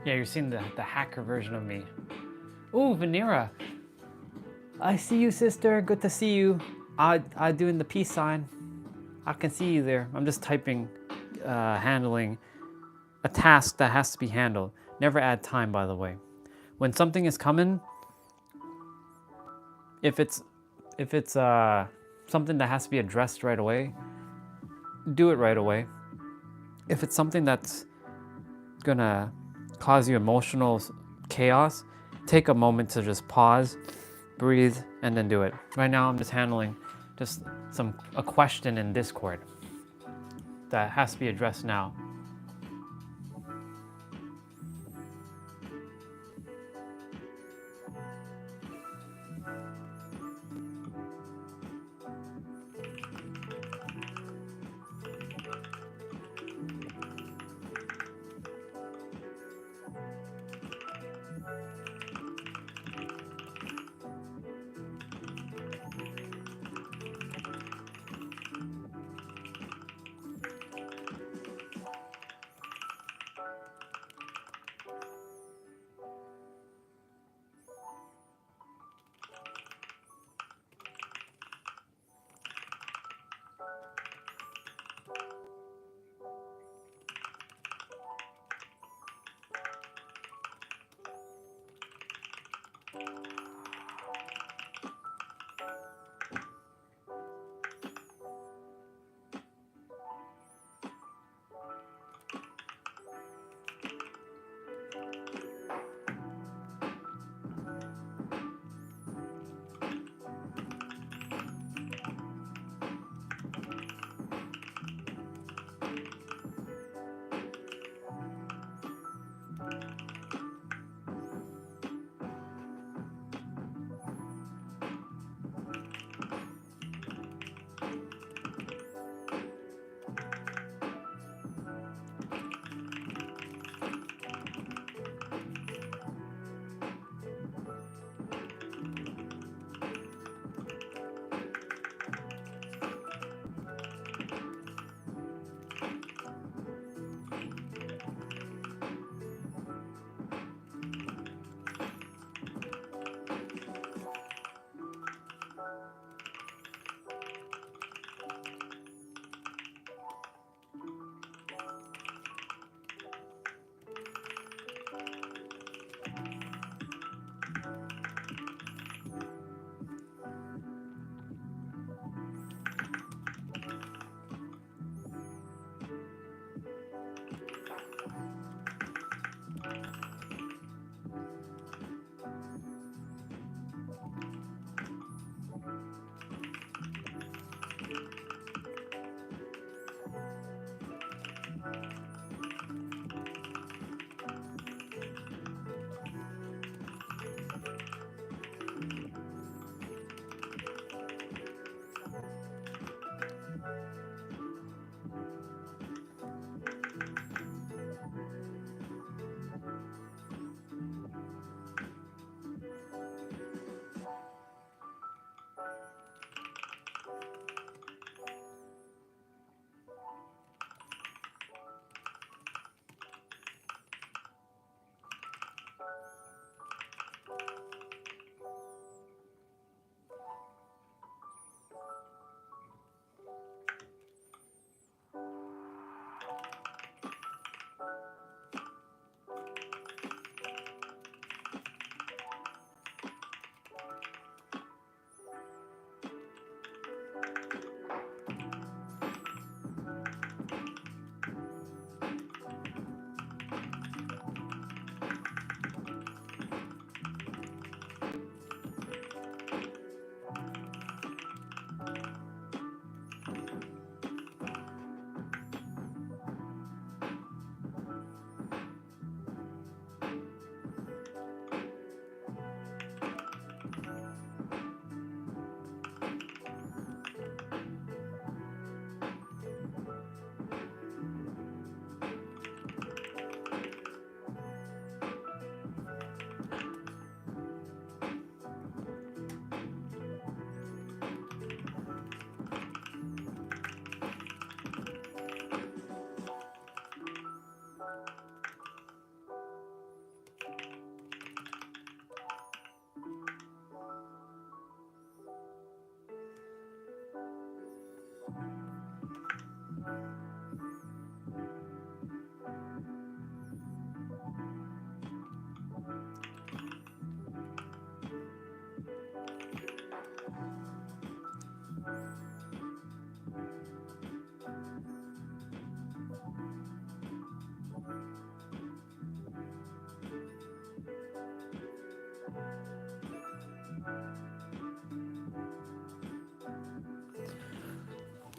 Yeah, you're seeing the hacker version of me. Ooh, Vanera. I see you, sister. Good to see you. I doing the peace sign. I can see you there. I'm just typing, handling a task that has to be handled. Never add time, by the way. When something is coming, if it's something that has to be addressed right away, do it right away. If it's something that's gonna cause you emotional chaos, take a moment to just pause, breathe, and then do it. Right now, I'm just handling just a question in Discord that has to be addressed now.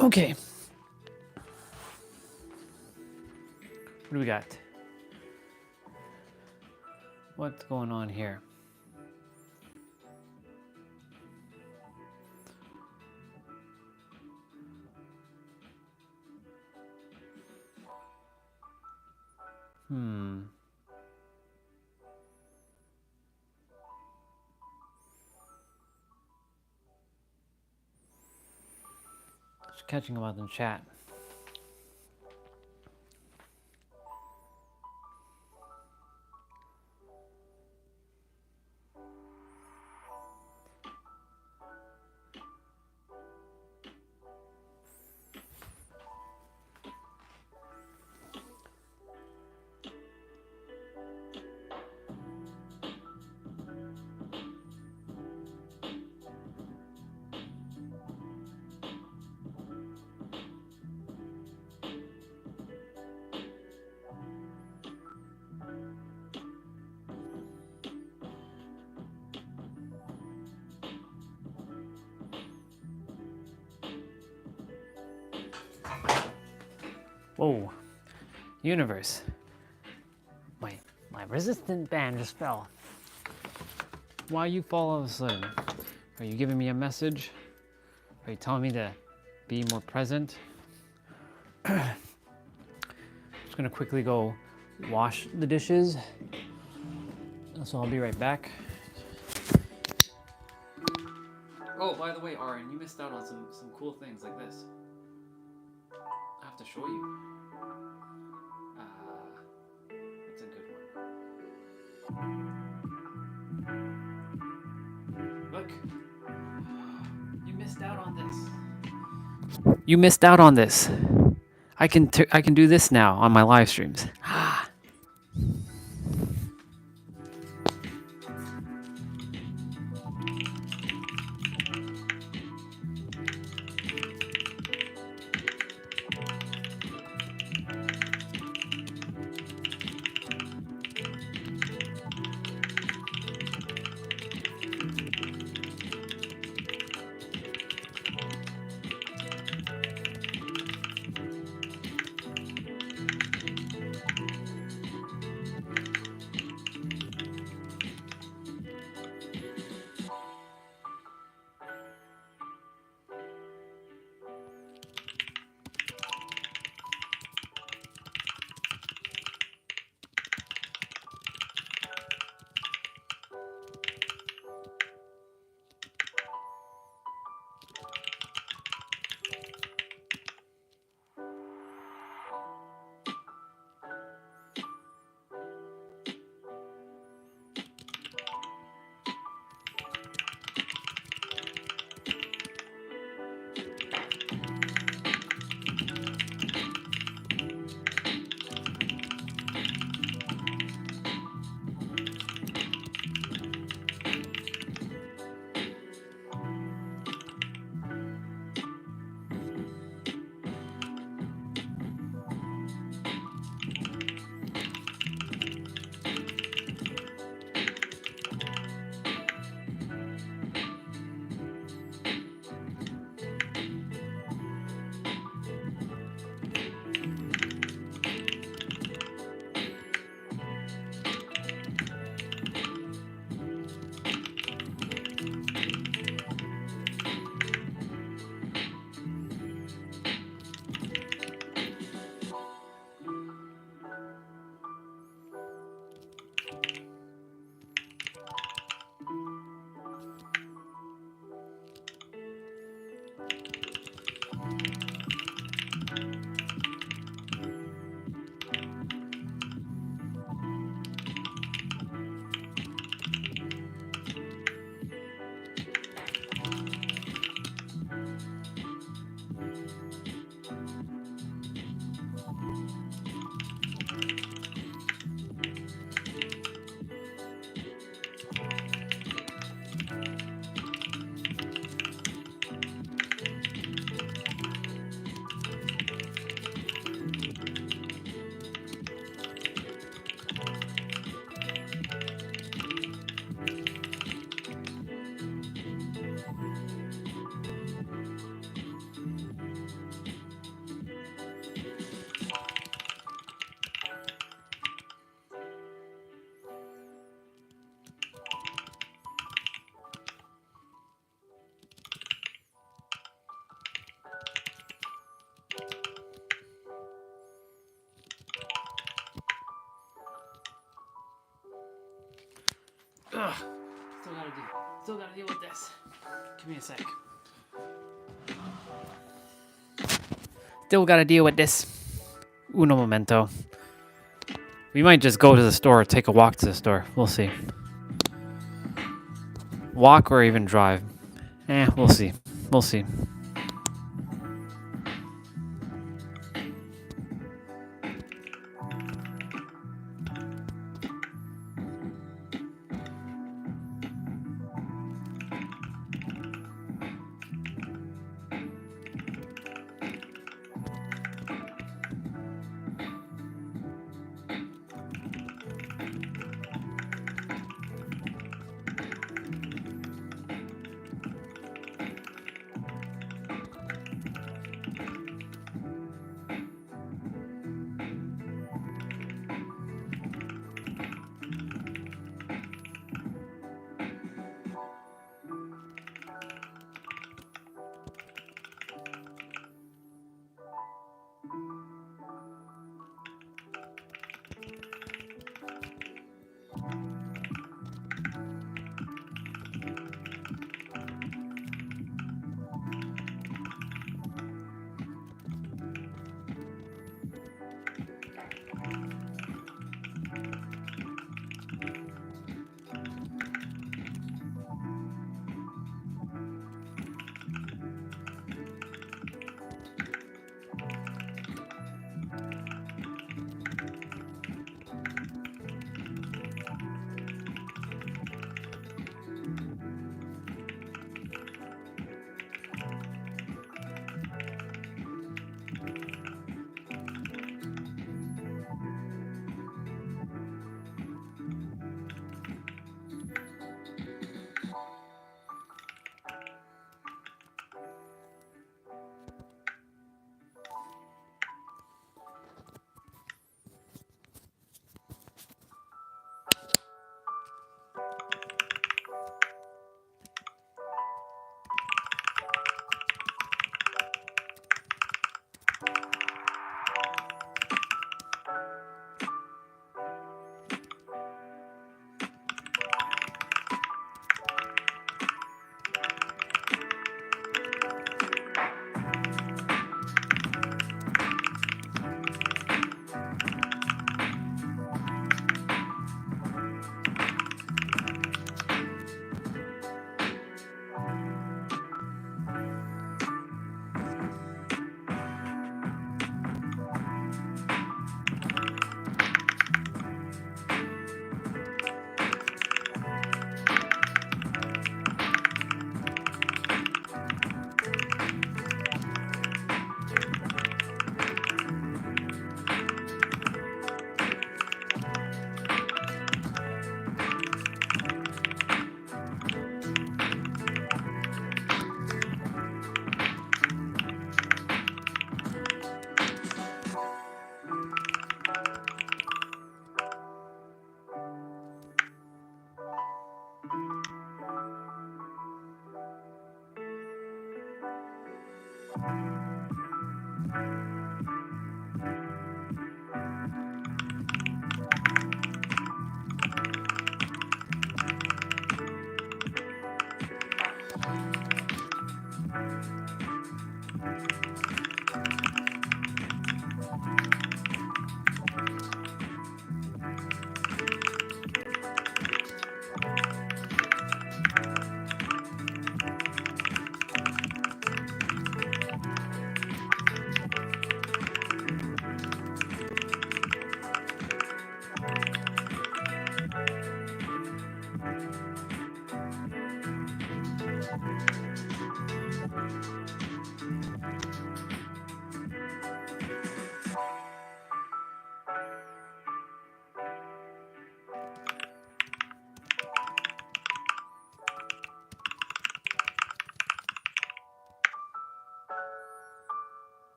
Okay. What do we got? What's going on here? Just catching them out in chat. Whoa, universe. My resistant band just fell. Why you fall all of a sudden? Are you giving me a message? Are you telling me to be more present? Just gonna quickly go wash the dishes. So I'll be right back. Oh, by the way, Aaron, you missed out on some cool things like this. I have to show you. It's a good one. Look. You missed out on this. You missed out on this. I can do this now on my live streams. Still gotta deal with this. Give me a sec. Still gotta deal with this. Uno momento. We might just go to the store, take a walk to the store. We'll see. Walk or even drive. We'll see. We'll see.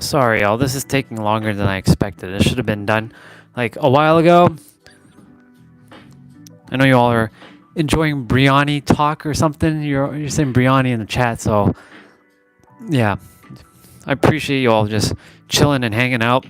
Sorry, y'all. This is taking longer than I expected. It should have been done like a while ago. I know you all are enjoying biryani talk or something. You're saying biryani in the chat, so yeah, I appreciate you all just chilling and hanging out.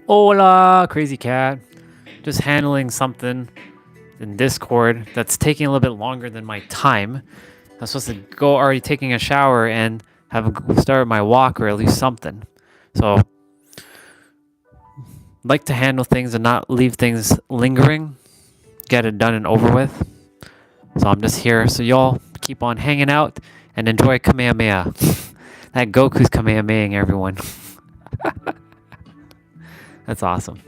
Hola, crazy cat. Just handling something in Discord that's taking a little bit longer than my time. I'm supposed to go already taking a shower and have started my walk or at least something. So, like to handle things and not leave things lingering. Get it done and over with. So I'm just here. So y'all keep on hanging out and enjoy Kamehameha. That Goku's Kamehamehaing everyone. That's awesome.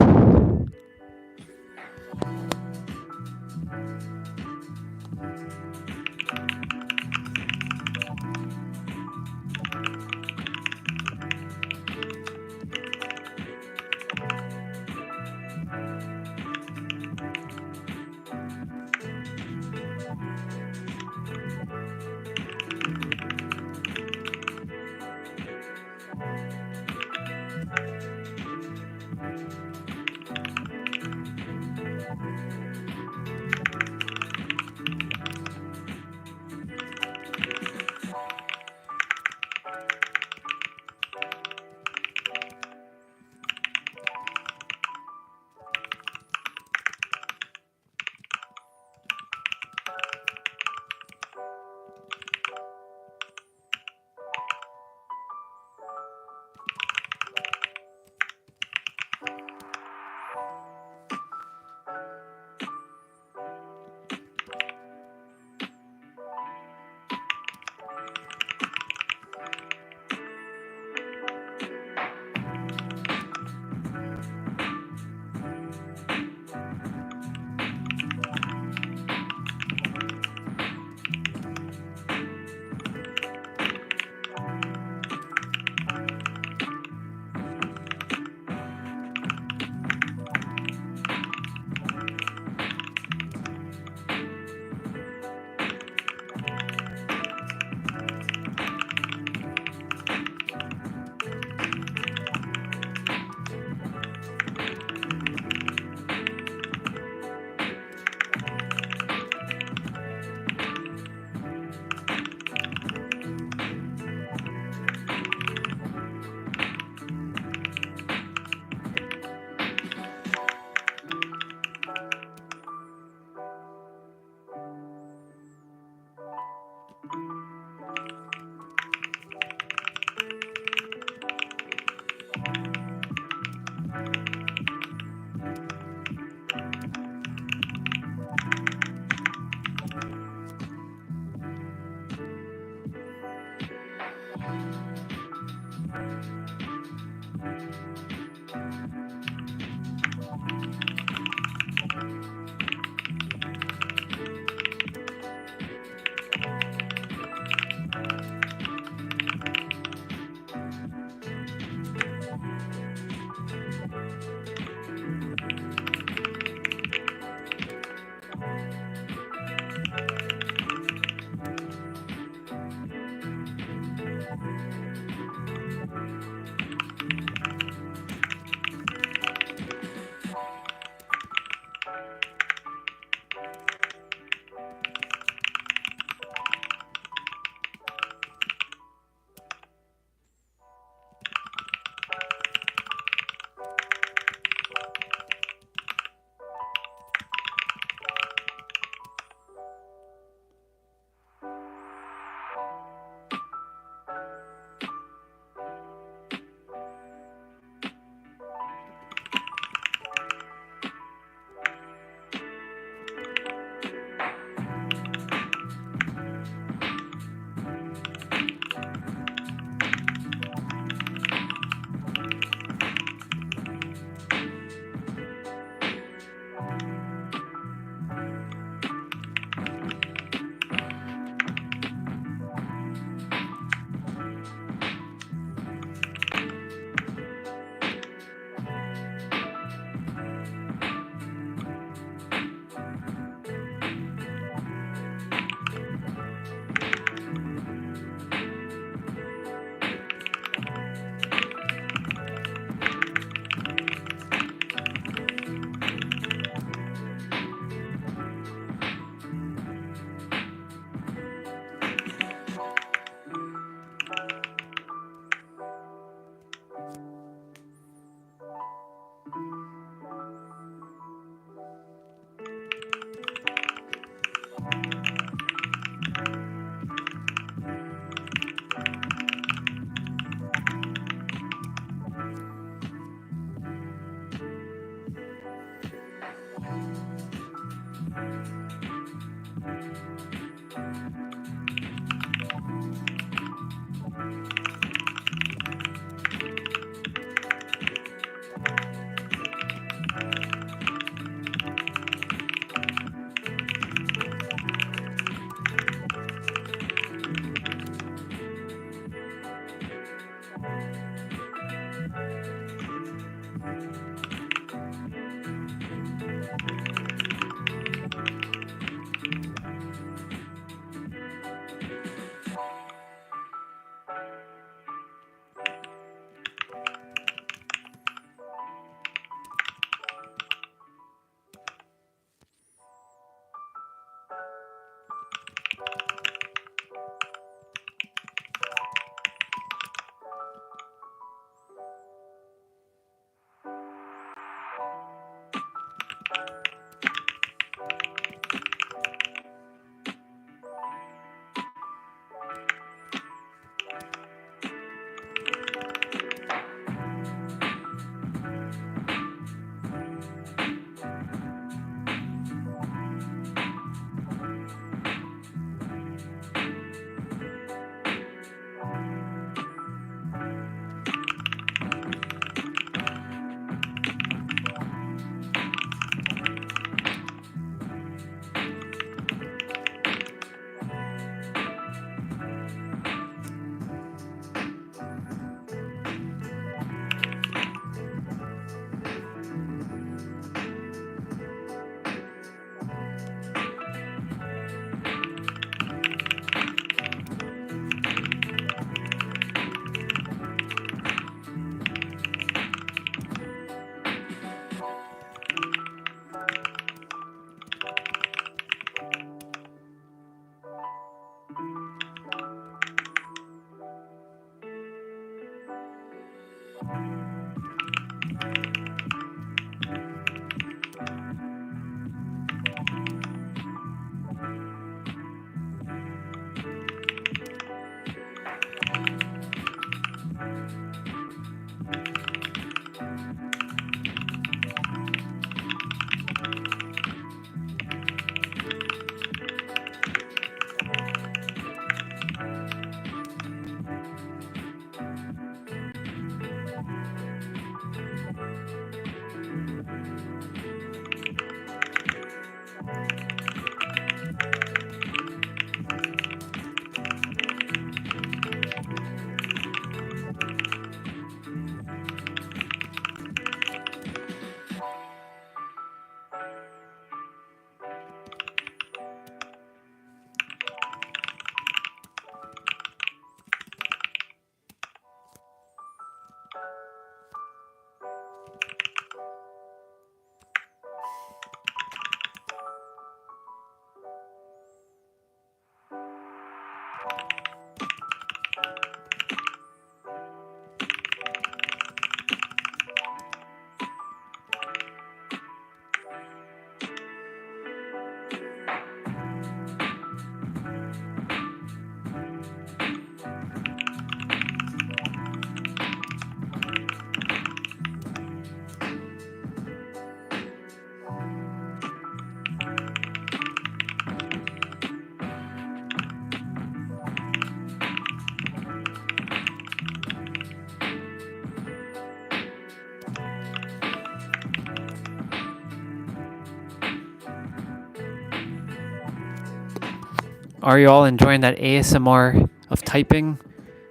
Are you all enjoying that ASMR of typing?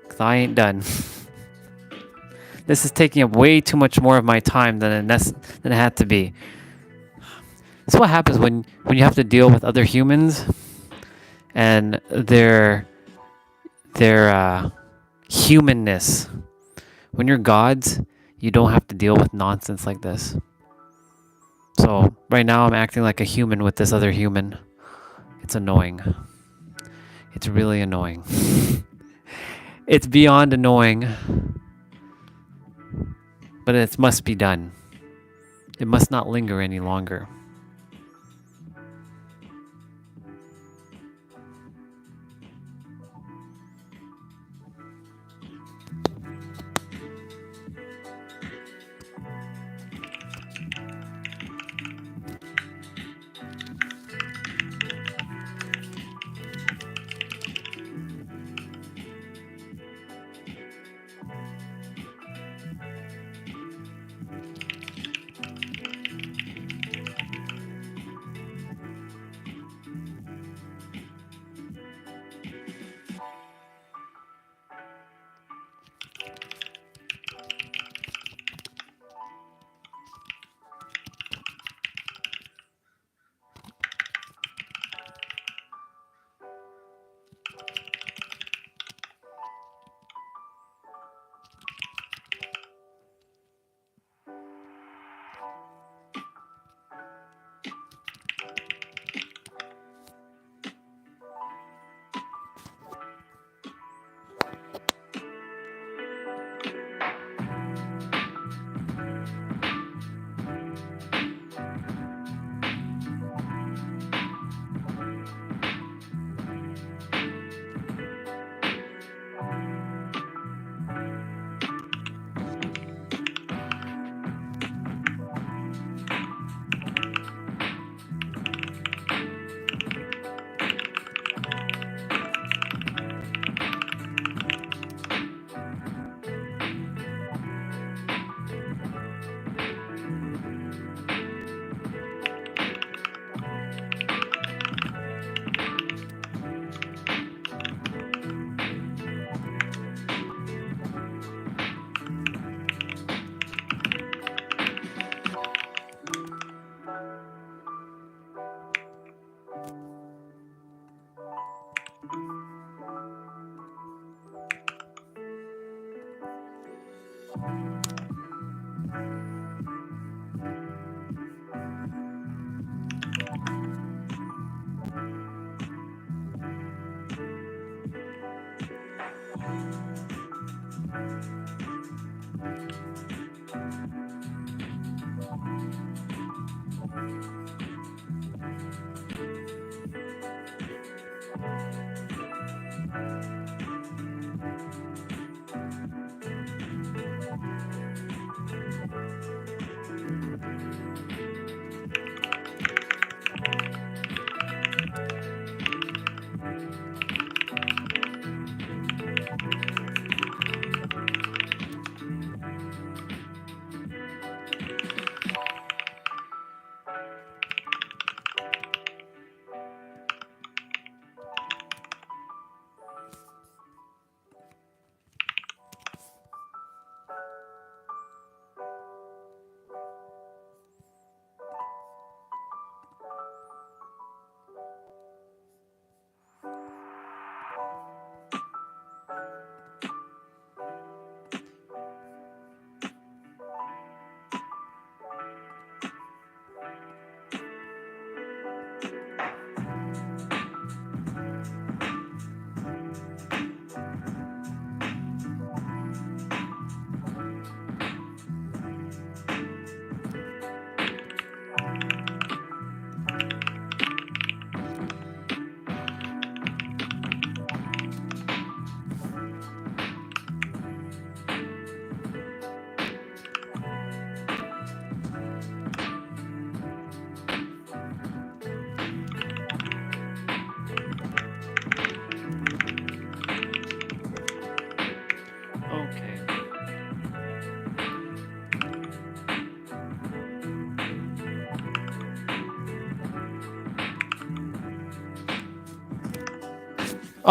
Because I ain't done. This is taking up way too much more of my time than it had to be. This is what happens when you have to deal with other humans and their humanness. When you're gods, you don't have to deal with nonsense like this. So right now I'm acting like a human with this other human. It's annoying. It's really annoying. It's beyond annoying. But it must be done. It must not linger any longer.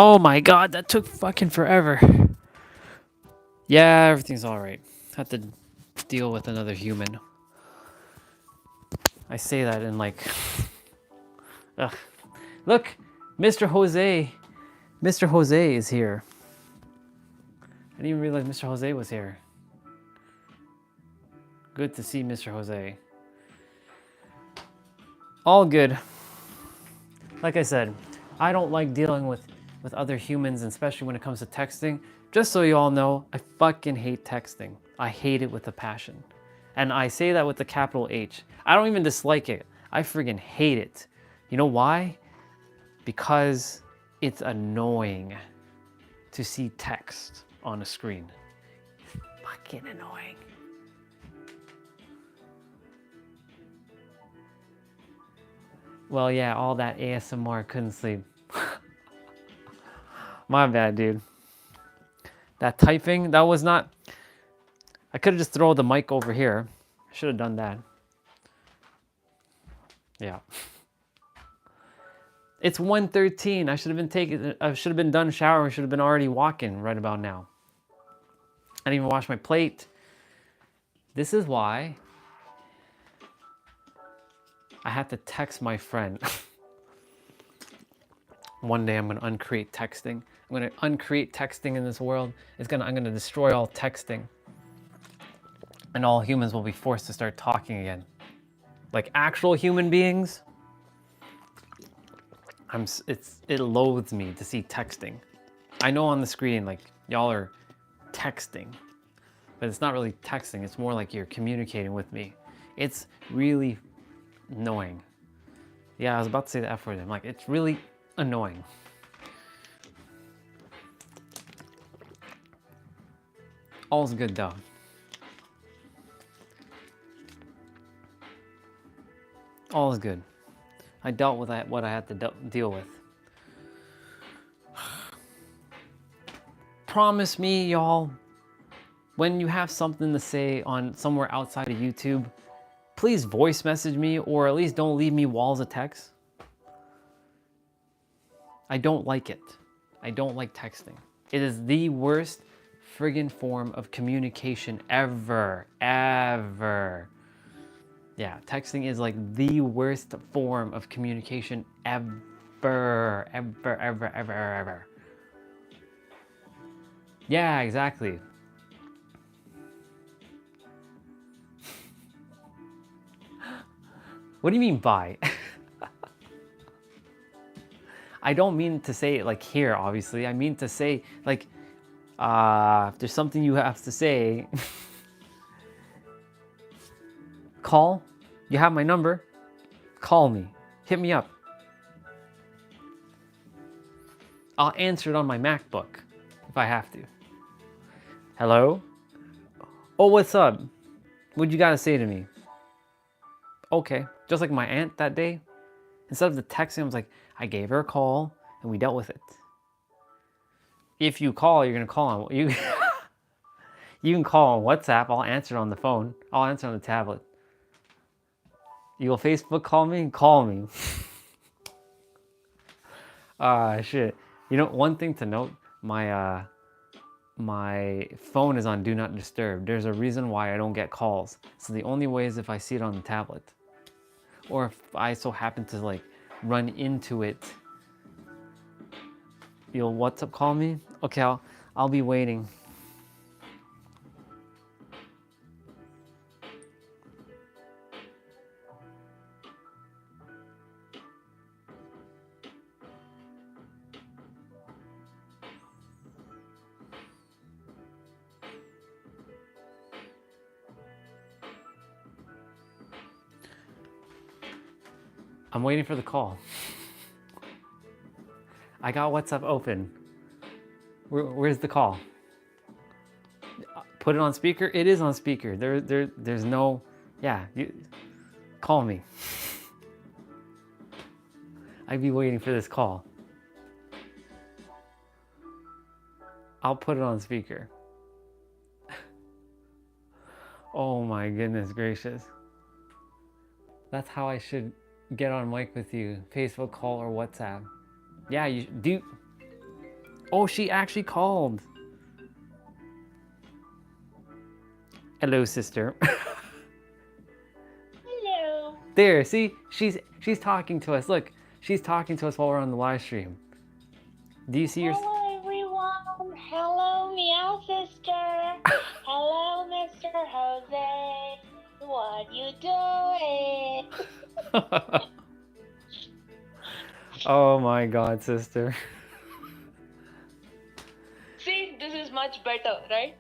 Oh my god, that took fucking forever. Yeah, everything's alright. Have to deal with another human. I say that in like... Ugh. Look, Mr. Jose. Mr. Jose is here. I didn't even realize Mr. Jose was here. Good to see Mr. Jose. All good. Like I said, I don't like dealing with other humans, and especially when it comes to texting. Just so you all know, I fucking hate texting. I hate it with a passion. And I say that with the capital H. I don't even dislike it. I friggin' hate it. You know why? Because it's annoying to see text on a screen. Fucking annoying. Well, yeah, all that ASMR, couldn't sleep. My bad, dude. That typing, that was not... I could have just thrown the mic over here. I should have done that. Yeah. It's 1:13. I should have been done showering. I should have been already walking right about now. I didn't even wash my plate. This is why I had to text my friend. One day I'm gonna uncreate texting. I'm gonna uncreate texting in this world. I'm gonna destroy all texting. And all humans will be forced to start talking again. Like actual human beings. It loathes me to see texting. I know on the screen, like, y'all are texting. But it's not really texting. It's more like you're communicating with me. It's really annoying. Yeah, I was about to say the F word. I'm like, it's really annoying. All's good though. All is good. I dealt with what I had to deal with. Promise me, y'all, when you have something to say on somewhere outside of YouTube, please voice message me, or at least don't leave me walls of text. I don't like it. I don't like texting. It is the worst friggin' form of communication ever. Yeah, texting is like the worst form of communication ever. Yeah, exactly. What do you mean by? I don't mean to say it like here, obviously. I mean to say like, if there's something you have to say, call. You have my number. Call me. Hit me up. I'll answer it on my MacBook if I have to. Hello? Oh, what's up? What you gotta say to me? Okay. Just like my aunt that day. Instead of the texting, I was like, I gave her a call and we dealt with it. If you call, you're gonna call on you. You can call on WhatsApp. I'll answer on the phone. I'll answer on the tablet. You will Facebook call me? Call me. Shit. You know, one thing to note, my phone is on Do Not Disturb. There's a reason why I don't get calls. So the only way is if I see it on the tablet. Or if I so happen to like run into it. You'll WhatsApp call me? Okay, I'll be waiting. I'm waiting for the call. I got WhatsApp open. Where's the call? Put it on speaker? It is on speaker. There's no... Yeah, call me. I'd be waiting for this call. I'll put it on speaker. Oh my goodness gracious. That's how I should get on mic with you. Facebook call or WhatsApp. Yeah, you do. Oh, she actually called. Hello, sister. Hello. There, see? She's talking to us. Look, she's talking to us while we're on the live stream. Do you see your... Hello, everyone. Hello, Meow Sister. Hello, Mr. Jose. What you doing? Oh my god, sister. See, this is much better, right?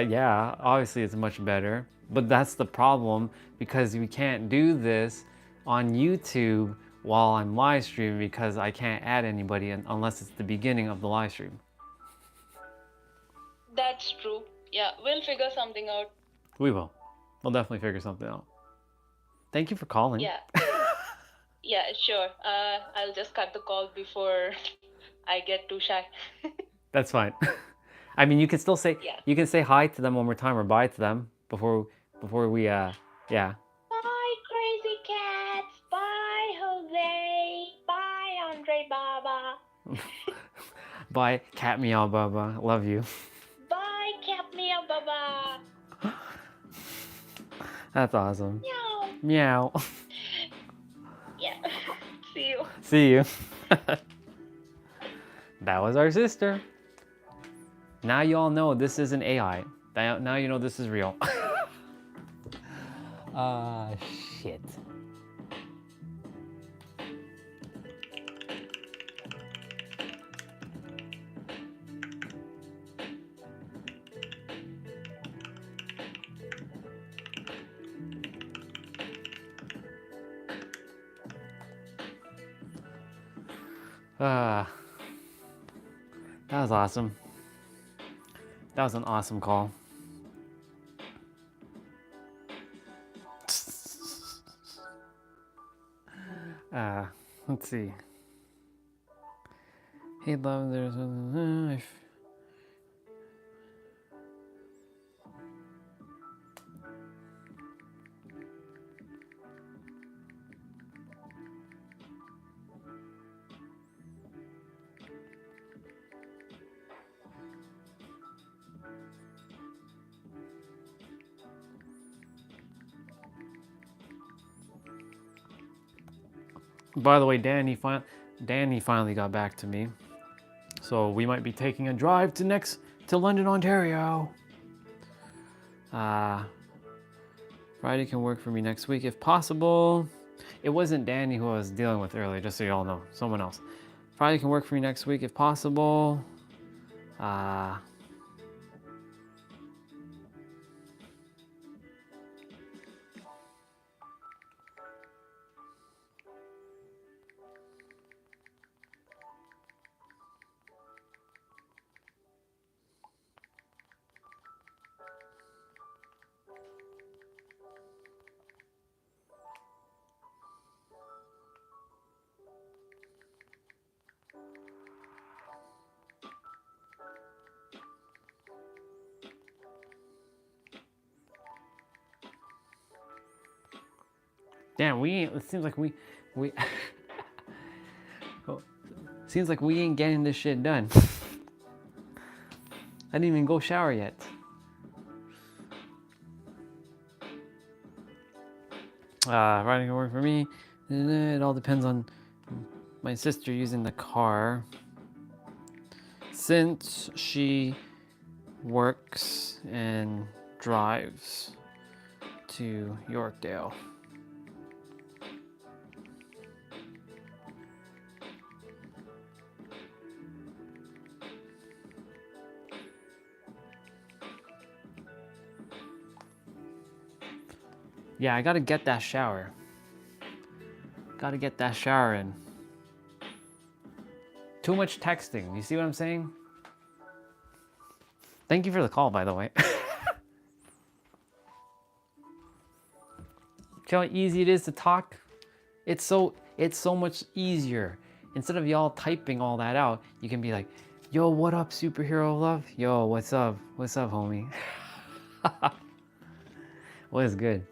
Yeah, obviously it's much better. But that's the problem, because we can't do this on YouTube while I'm live streaming, because I can't add anybody unless it's the beginning of the live stream. That's true. Yeah, we'll figure something out. We will. We'll definitely figure something out. Thank you for calling. Yeah. Yeah, sure. I'll just cut the call before I get too shy. That's fine. I mean, you can still say, Yeah. you can say hi to them one more time or bye to them before we yeah. Bye, crazy cats. Bye, Jose. Bye, Andre Baba. Bye, cat meow baba. Love you. Bye, Cap Meow Baba. That's awesome. Meow. Meow. Yeah. See you. See you. That was our sister. Now you all know this isn't AI. Now you know this is real. Shit. That was awesome. That was an awesome call. Let's see. Hey, love, there's a... By the way, Danny finally got back to me. So we might be taking a drive to London, Ontario. Friday can work for me next week if possible. It wasn't Danny who I was dealing with earlier, just so you all know. Someone else. Friday can work for me next week if possible. Damn, it seems like we seems like we ain't getting this shit done. I didn't even go shower yet. Riding can work for me. It all depends on my sister using the car. Since she works and drives to Yorkdale. Yeah, I gotta get that shower. Gotta get that shower in. Too much texting. You see what I'm saying? Thank you for the call, by the way. See how easy it is to talk? It's so much easier. Instead of y'all typing all that out, you can be like, yo, what up, superhero love? Yo, what's up? What's up, homie? What is good?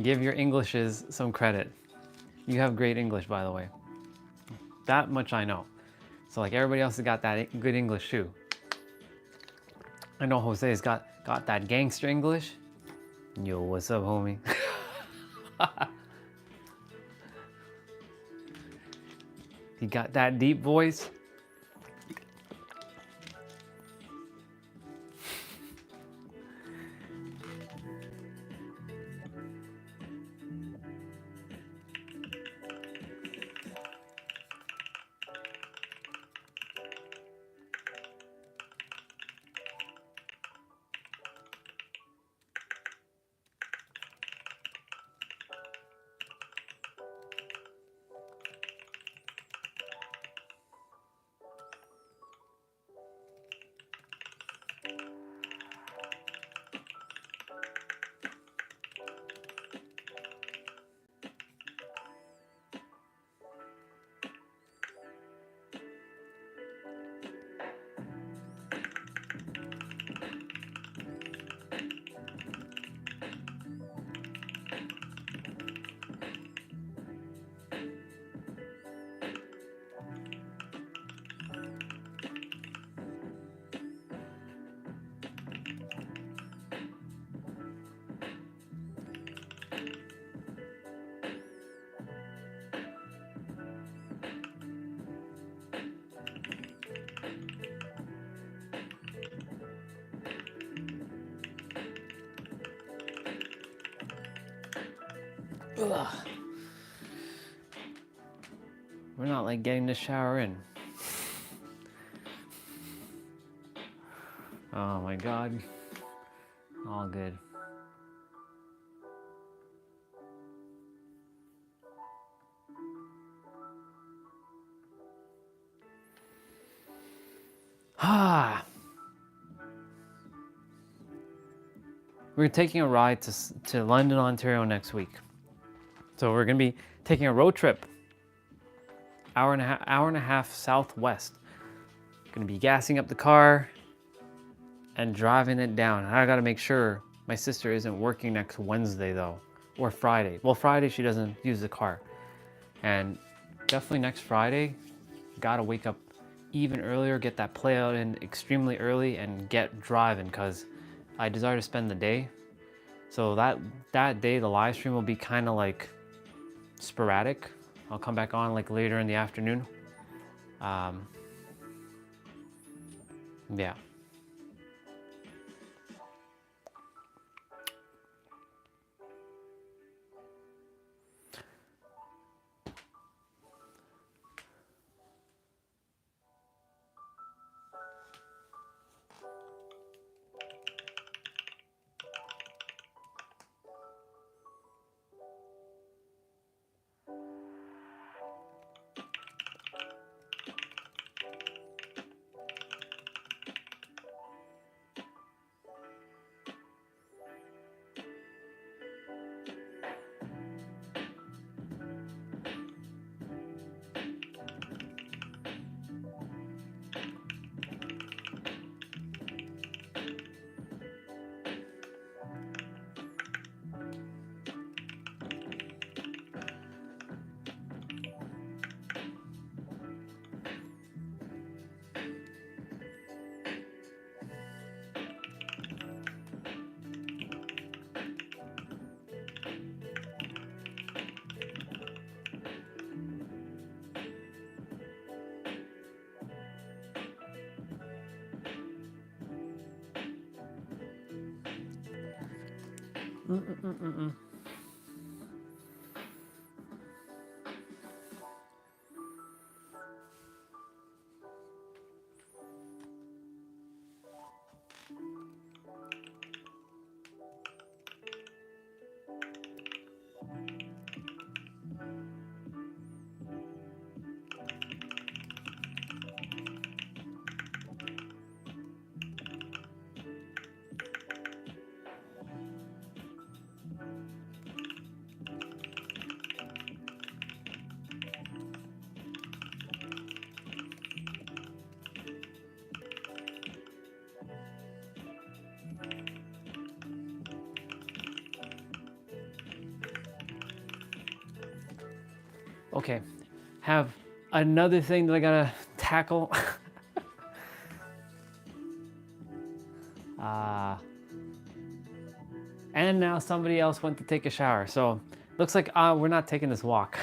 Give your Englishes some credit. You have great English, by the way. That much I know. So like everybody else has got that good English too. I know Jose's got that gangster English. Yo, what's up, homie? He got that deep voice. Ugh. We're not like getting the shower in. Oh my God. All good. Ah. We're taking a ride to London, Ontario next week. So we're gonna be taking a road trip. Hour and a half southwest. Gonna be gassing up the car and driving it down. I gotta make sure my sister isn't working next Wednesday though, or Friday. Well, Friday she doesn't use the car. And definitely next Friday, gotta wake up even earlier, get that play out in extremely early and get driving because I desire to spend the day. So that day, the live stream will be kind of like sporadic. I'll come back on like later in the afternoon. Yeah. Okay, have Another thing that I gotta tackle. And now somebody else went to take a shower. So looks like we're not taking this walk.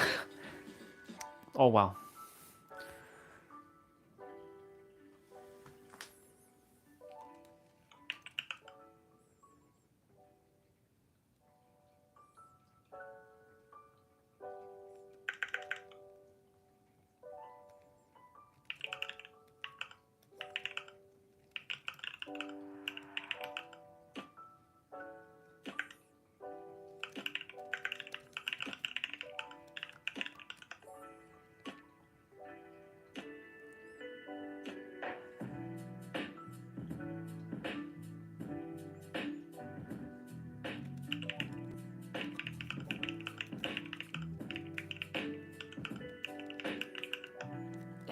Oh well.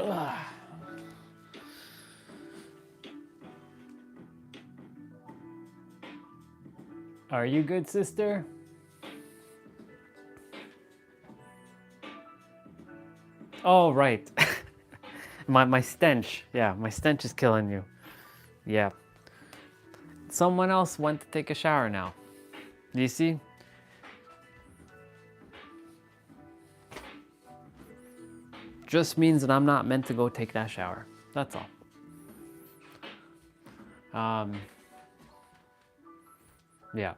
Ugh. Are you good, sister? Oh, right. my stench. Yeah, my stench is killing you. Yeah. Someone else went to take a shower now. Do you see? Just means that I'm not meant to go take that shower. That's all. Yeah.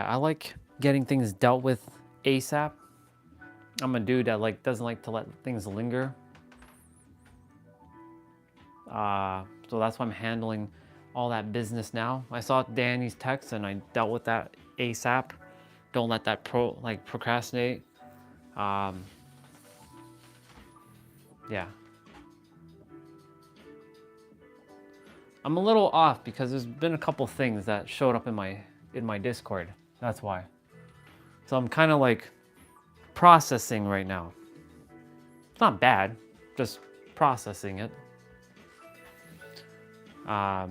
I like getting things dealt with ASAP. I'm a dude that doesn't like to let things linger. So that's why I'm handling all that business now. I saw Danny's text and I dealt with that ASAP. Don't let that procrastinate. Yeah. I'm a little off because there's been a couple things that showed up in my Discord. That's why. So I'm kind of like processing right now. It's not bad, just processing it. Yeah.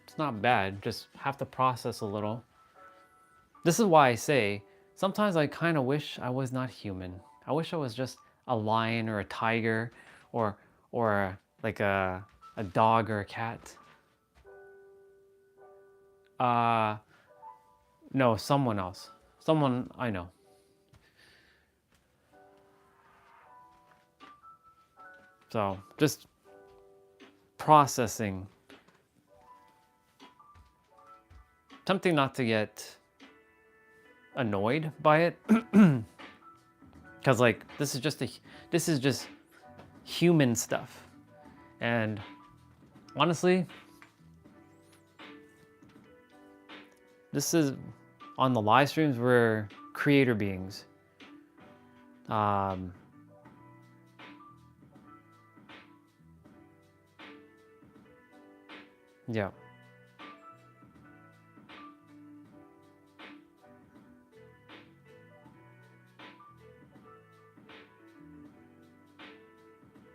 It's not bad, just have to process a little. This is why I say, sometimes I kind of wish I was not human. I wish I was just a lion or a tiger or like a dog or a cat. No, someone else. Someone I know. So, just processing. Tempting not to get annoyed by it. Cuz this is just human stuff. And honestly, this is on the live streams, we're creator beings. Yeah.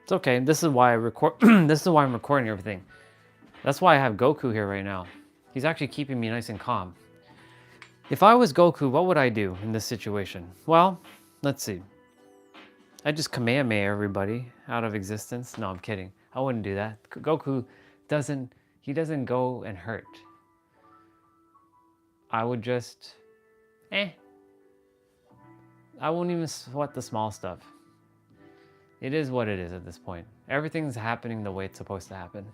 It's okay. This is why I record. This is why I'm recording everything. That's why I have Goku here right now. He's actually keeping me nice and calm. If I was Goku, what would I do in this situation? Well, let's see. I just Kamehameha everybody out of existence. No, I'm kidding. I wouldn't do that. Goku doesn't go and hurt. I would just, I won't even sweat the small stuff. It is what it is at this point. Everything's happening the way it's supposed to happen.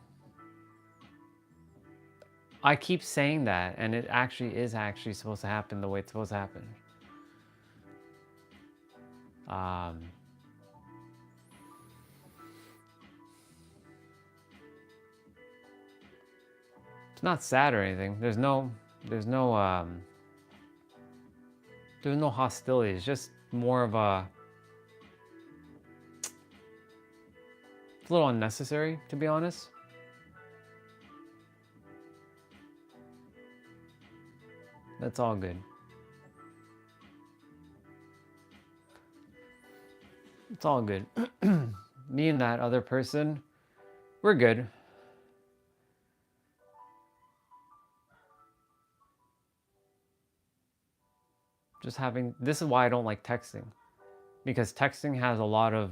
I keep saying that, and it actually is supposed to happen the way it's supposed to happen. It's not sad or anything. There's no hostility. It's just more of a, it's a little unnecessary, to be honest. That's all good. It's all good. me and that other person, we're good. Just having, this is why I don't like texting, because texting has a lot of,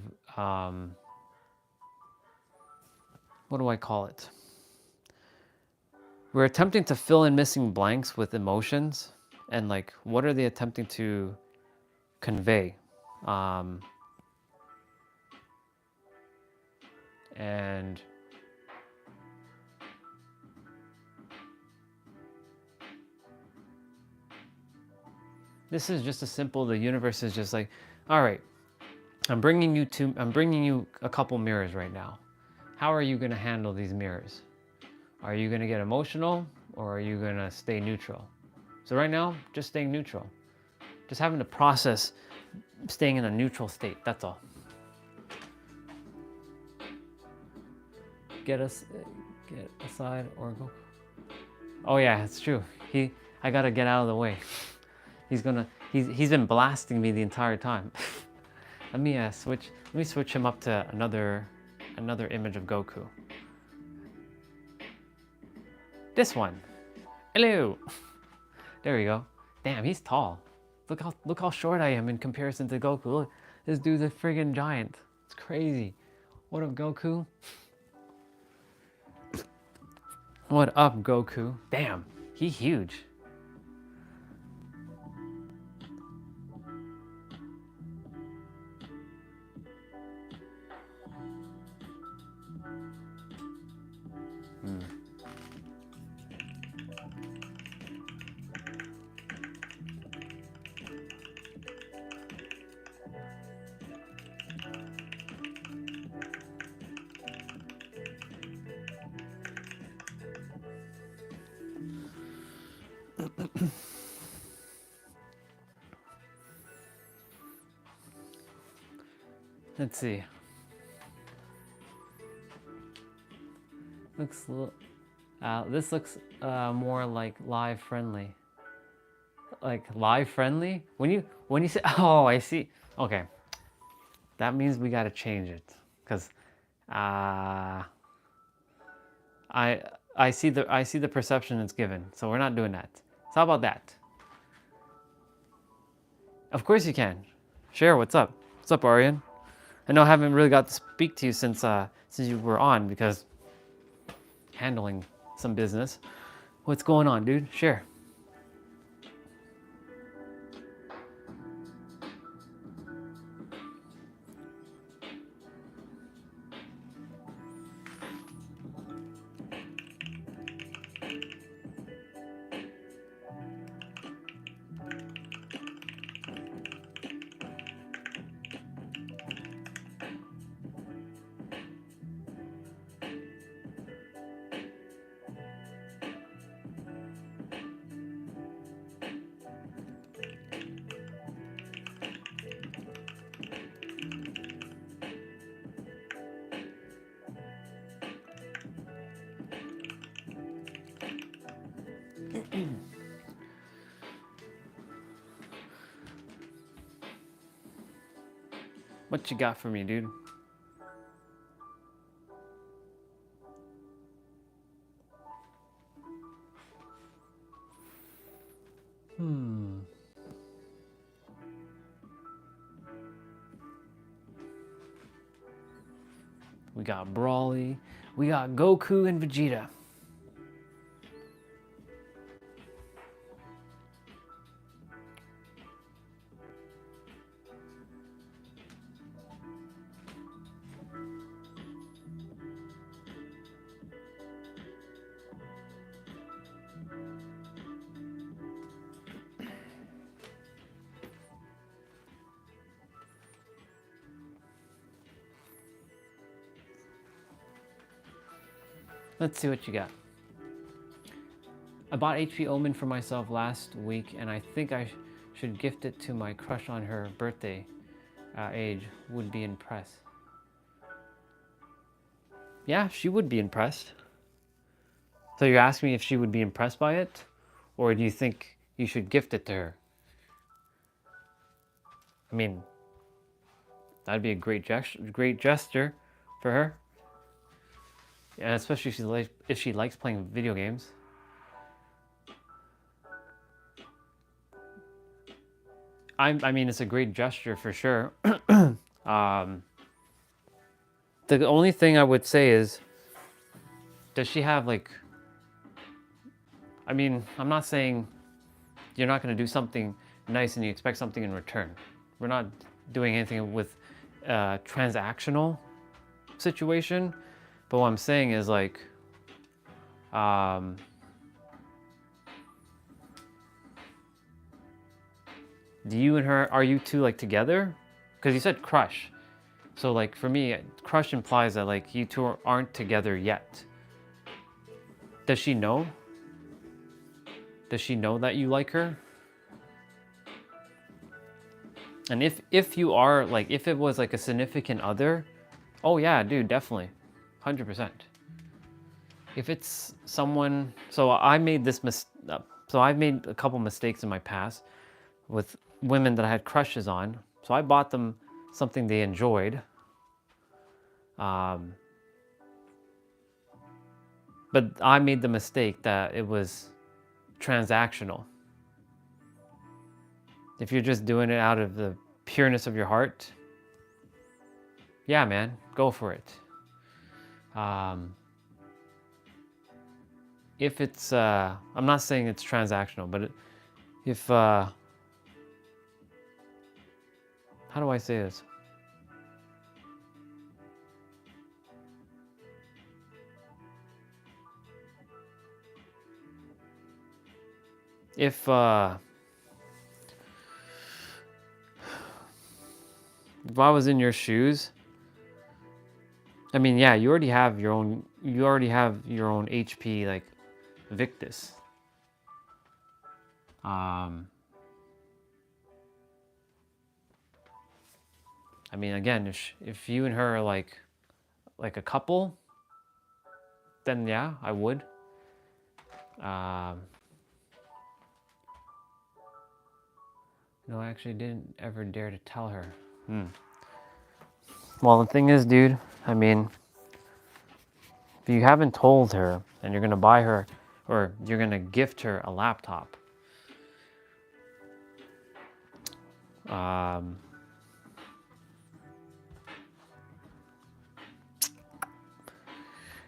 what do I call it? We're attempting to fill in missing blanks with emotions, and like, what are they attempting to convey? And this is just a simple, the universe is just like, all right, I'm bringing you a couple mirrors right now. How are you going to handle these mirrors? Are you going to get emotional, or are you going to stay neutral? So right now, just staying neutral. Just having to process staying in a neutral state, that's all. Get aside or go. Oh yeah, it's true. I gotta get out of the way. He's been blasting me the entire time. Let me switch him up to another image of Goku. This one. Hello. There we go. Damn, he's tall. Look how short I am in comparison to Goku. Look, this dude's a friggin' giant. It's crazy. What up, Goku? What up, Goku? Damn, he's huge. Let's see. This looks more like live friendly. Like live friendly? When you say, oh, I see. Okay, that means we gotta change it, because I see the perception it's given. So we're not doing that. So how about that? Of course you can. Share. What's up? What's up, Arian? I know I haven't really got to speak to you since you were on, because handling some business. What's going on, dude? Share. What you got for me, dude? We got Brawly. We got Goku and Vegeta. Let's see what you got. I bought HP Omen for myself last week, and I think I should gift it to my crush on her birthday age. Would be impressed. Yeah, she would be impressed. So you're asking me if she would be impressed by it? Or do you think you should gift it to her? I mean, that'd be a great gesture. for her. And especially if she likes playing video games. I mean, it's a great gesture for sure. The only thing I would say is, does she have like, I mean, I'm not saying you're not going to do something nice and you expect something in return. We're not doing anything with a transactional situation. But what I'm saying is like, do you and her, are you two like together? Because you said crush. So like for me, crush implies that like you two aren't together yet. Does she know? Does she know that you like her? And if you are like, if it was like a significant other, oh yeah, dude, definitely, 100%. If it's someone, so I made so I've made a couple mistakes in my past with women that I had crushes on. So I bought them something they enjoyed. But I made the mistake that it was transactional. If you're just doing it out of the pureness of your heart, yeah, man, go for it. If it's, I'm not saying it's transactional, but if, how do I say this? If I was in your shoes, I mean, yeah, you already have your own HP, like Victus. I mean, again, if you and her are like a couple, then yeah, I would. No, I actually didn't ever dare to tell her. Well, the thing is, dude, I mean, if you haven't told her and you're gonna buy her or you're gonna gift her a laptop,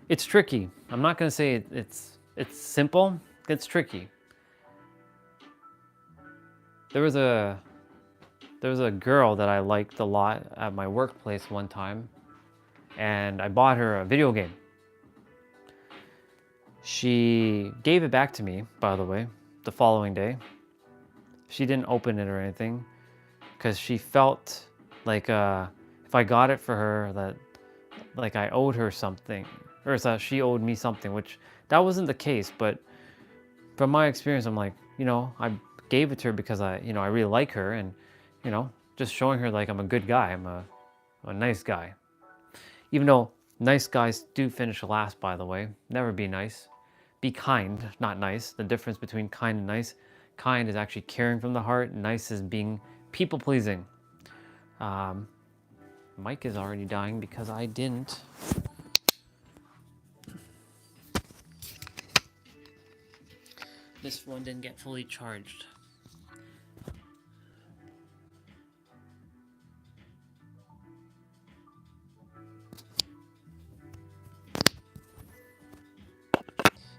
it's tricky. I'm not gonna say it's simple. It's tricky. There was a girl that I liked a lot at my workplace one time, and I bought her a video game. She gave it back to me, by the way, the following day. She didn't open it or anything because she felt like if I got it for her that like I owed her something, or that she owed me something, which that wasn't the case. But from my experience, I'm like, you know, I gave it to her because I really like her, and you know, just showing her like I'm a good guy. I'm a nice guy. Even though nice guys do finish last, by the way. Never be nice. Be kind, not nice. The difference between kind and nice. Kind is actually caring from the heart. Nice is being people-pleasing. Mike is already dying because I didn't. This one didn't get fully charged.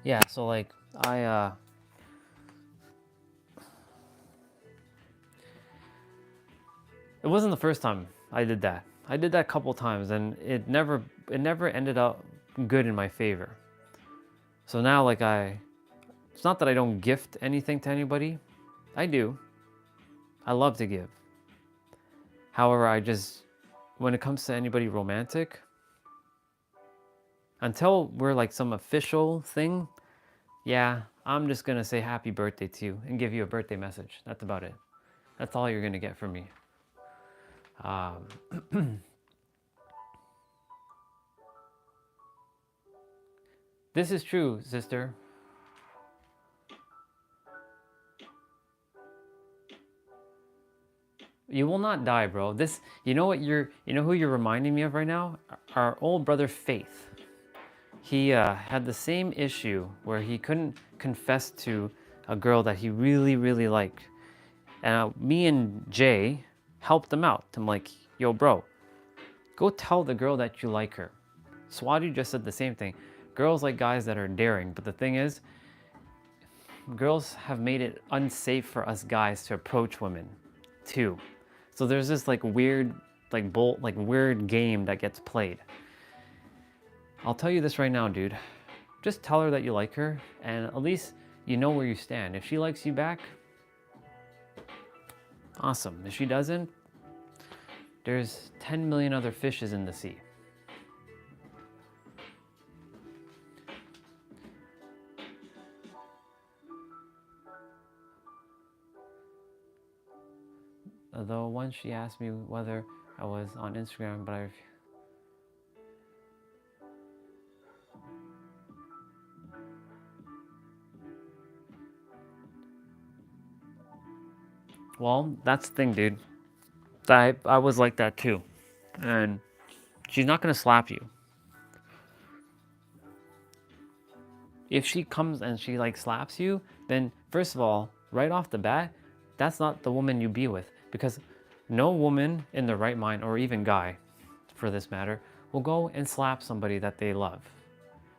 Yeah, so like it wasn't the first time I did that. I did that a couple times and it never ended up good in my favor. So now like it's not that I don't gift anything to anybody. I do. I love to give. However, when it comes to anybody romantic, until we're like some official thing, yeah, I'm just gonna say happy birthday to you and give you a birthday message. That's about it. That's all you're gonna get from me. This is true, sister. You will not die, bro. This, you know what you know who you're reminding me of right now? Our old brother Faith. He had the same issue where he couldn't confess to a girl that he really, really liked. And me and Jay helped him out. I'm like, yo, bro, go tell the girl that you like her. Swati just said the same thing. Girls like guys that are daring, but the thing is, girls have made it unsafe for us guys to approach women, too. So there's this like weird, like weird game that gets played. I'll tell you this right now, dude. Just tell her that you like her, and at least you know where you stand. If she likes you back, awesome. If she doesn't, there's 10 million other fishes in the sea. Although once she asked me whether I was on Instagram, but I... Well, that's the thing, dude. I was like that too. And she's not gonna slap you. If she comes and she like slaps you, then first of all, right off the bat, that's not the woman you be with. Because no woman in their right mind, or even guy for this matter, will go and slap somebody that they love.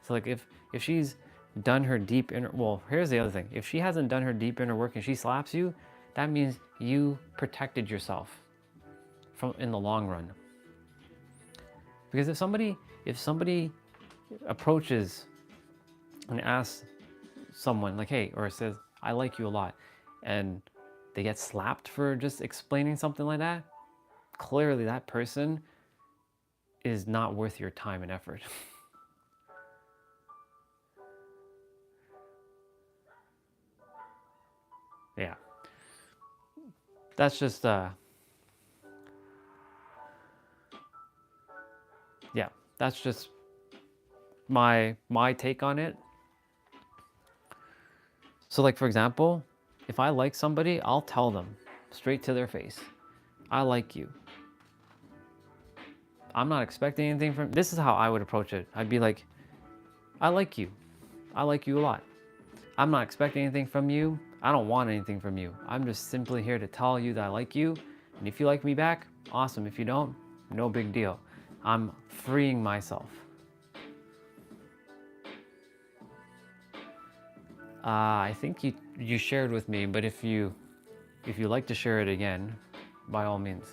So like if she's done her deep inner, well, here's the other thing. If she hasn't done her deep inner work and she slaps you, that means you protected yourself from in the long run. Because if somebody approaches and asks someone like, hey, or says, I like you a lot, and they get slapped for just explaining something like that, clearly that person is not worth your time and effort. Yeah. That's just, yeah, that's just my take on it. So like, for example, if I like somebody, I'll tell them straight to their face, I like you. I'm not expecting anything from, this is how I would approach it. I'd be like, I like you. I like you a lot. I'm not expecting anything from you. I don't want anything from you. I'm just simply here to tell you that I like you. And if you like me back, awesome. If you don't, no big deal. I'm freeing myself. I think you shared with me, but if you like to share it again, by all means.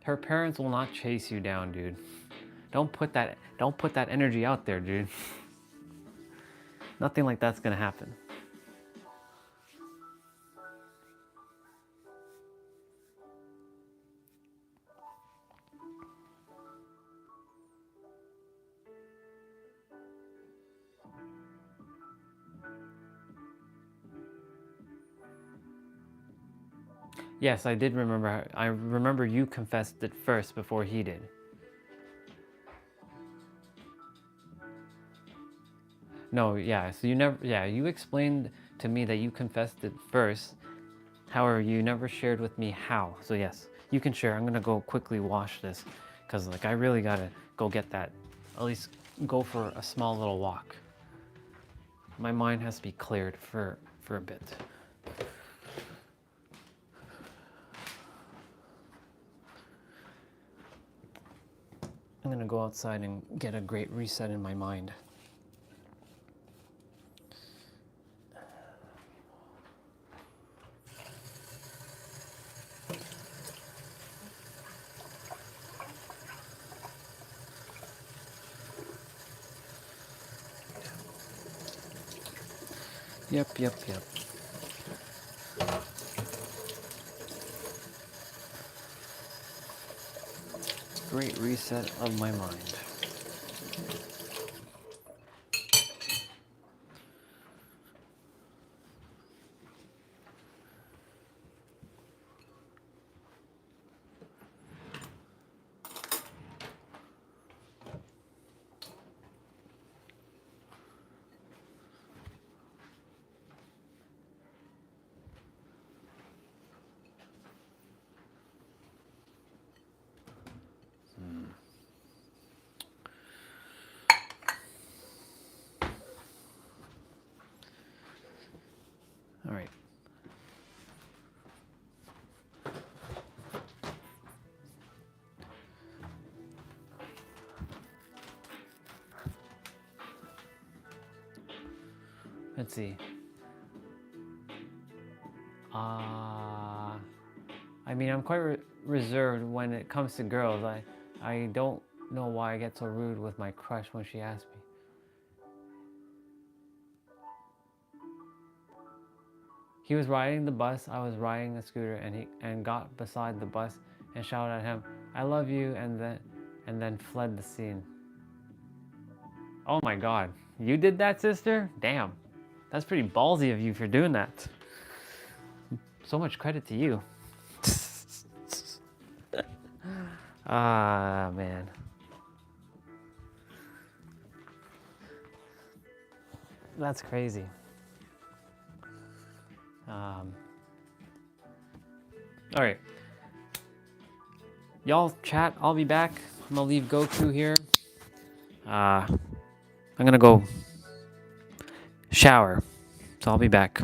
Her parents will not chase you down, dude. Don't put that energy out there, dude. Nothing like that's gonna happen. Yes, I did remember. I remember you confessed it first before he did. No, yeah, so you never, yeah, you explained to me that you confessed it first. However, you never shared with me how. So yes, you can share. I'm gonna go quickly wash this because like I really gotta go get that, at least go for a small little walk. My mind has to be cleared for a bit. I'm gonna go outside and get a great reset in my mind. Yep. Great reset of my mind. Let's see. I mean, I'm quite reserved when it comes to girls. I don't know why I get so rude with my crush when she asks me. He was riding the bus, I was riding the scooter, and got beside the bus and shouted at him, "I love you," and then fled the scene. Oh my God, you did that, sister? Damn, that's pretty ballsy of you for doing that. So much credit to you. Ah, man. That's crazy. All right. Y'all chat. I'll be back. I'm gonna leave Goku here. I'm gonna go shower. So I'll be back.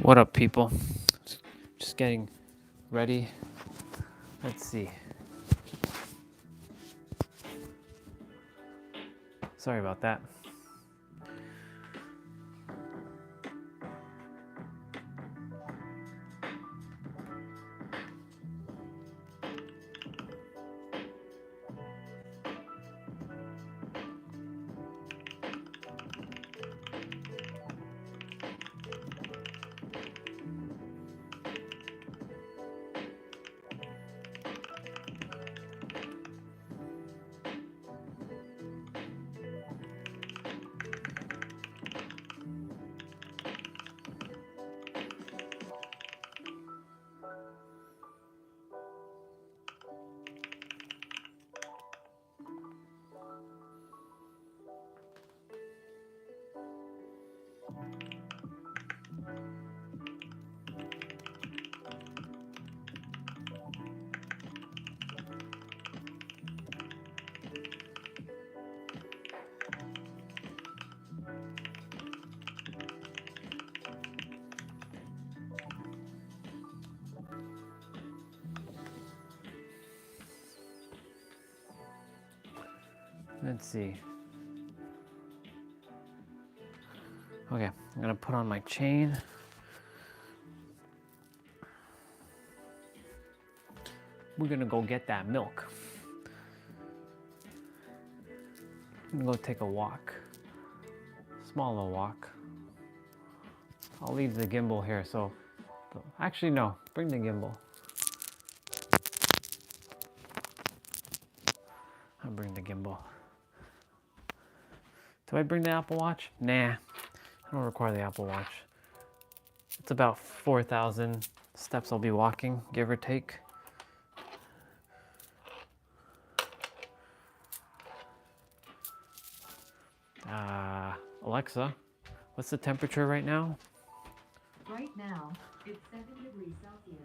What up, people? Just getting ready. Let's see. Sorry about that. Let's see. Okay, I'm gonna put on my chain. We're gonna go get that milk. I'm gonna go take a walk. Small little walk. I'll leave the gimbal here, so... Actually, no. Bring the gimbal. I'll bring the gimbal. Do I bring the Apple Watch? Nah. I don't require the Apple Watch. It's about 4,000 steps I'll be walking, give or take. Alexa, what's the temperature right now? Right now, it's 7 degrees Celsius.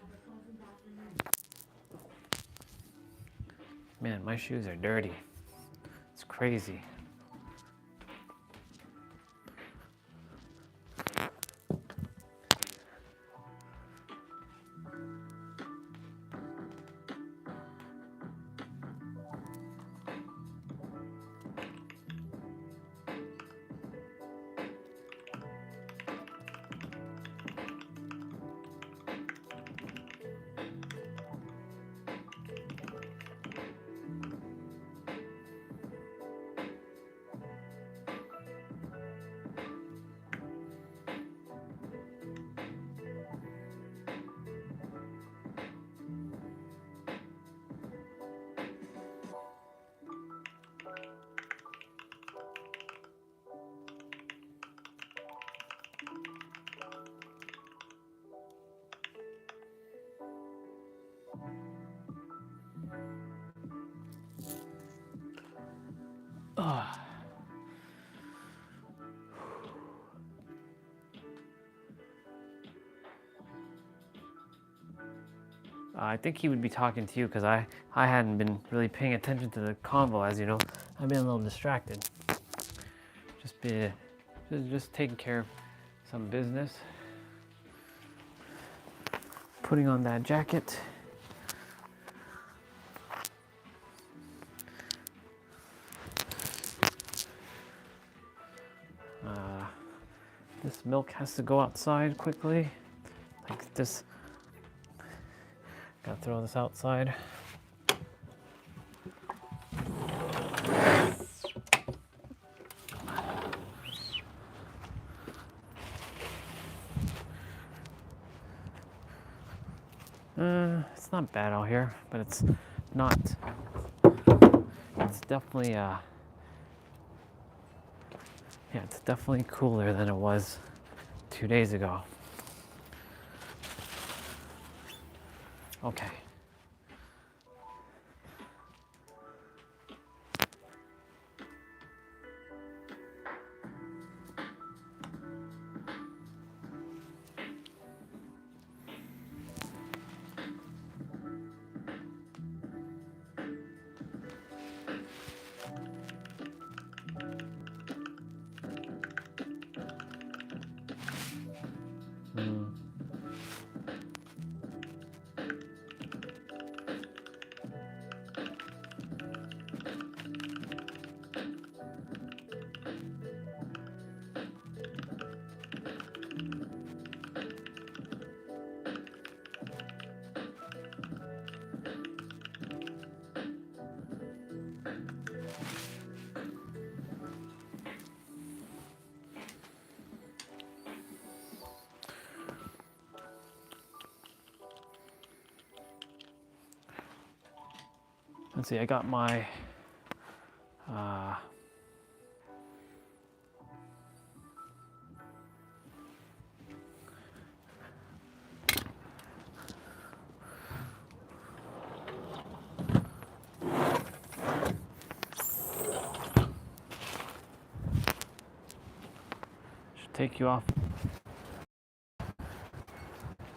Have a pleasant afternoon. Man, my shoes are dirty. It's crazy. I think he would be talking to you because I hadn't been really paying attention to the convo, as you know. I've been a little distracted. Just taking care of some business. Putting on that jacket. this milk has to go outside quickly. Like this. Gotta throw this outside. It's not bad out here, but it's not. It's definitely yeah, it's definitely cooler than it was 2 days ago. Okay. Let's see, I got my should take you off.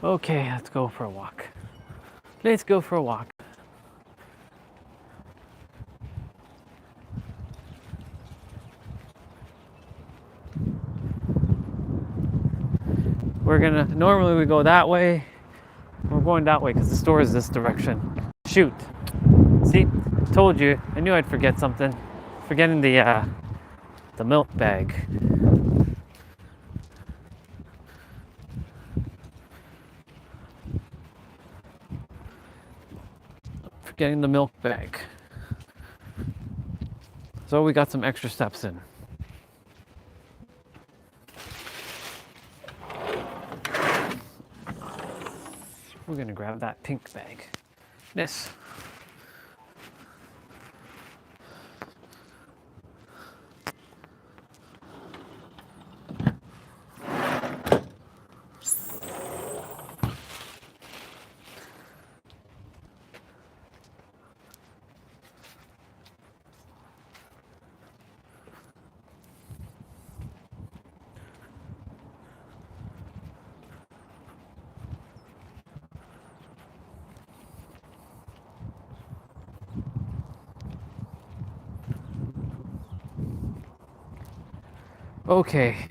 Okay, let's go for a walk. Let's go for a walk. Normally we go that way. We're going that way because the store is this direction. Shoot. See, told you, I knew I'd forget something. Forgetting the milk bag. Forgetting the milk bag. So we got some extra steps in. We're gonna grab that pink bag. This. Okay,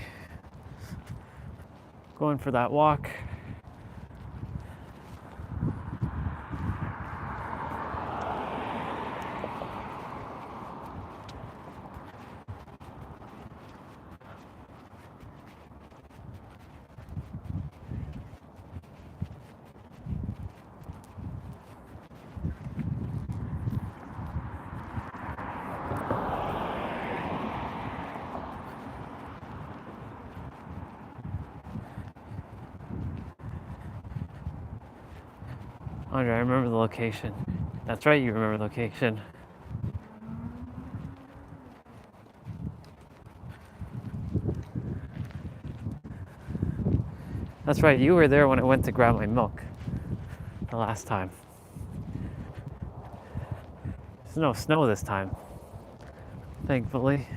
going for that walk. Andre, I remember the location. That's right, you remember the location. That's right, you were there when I went to grab my milk the last time. There's no snow this time, thankfully.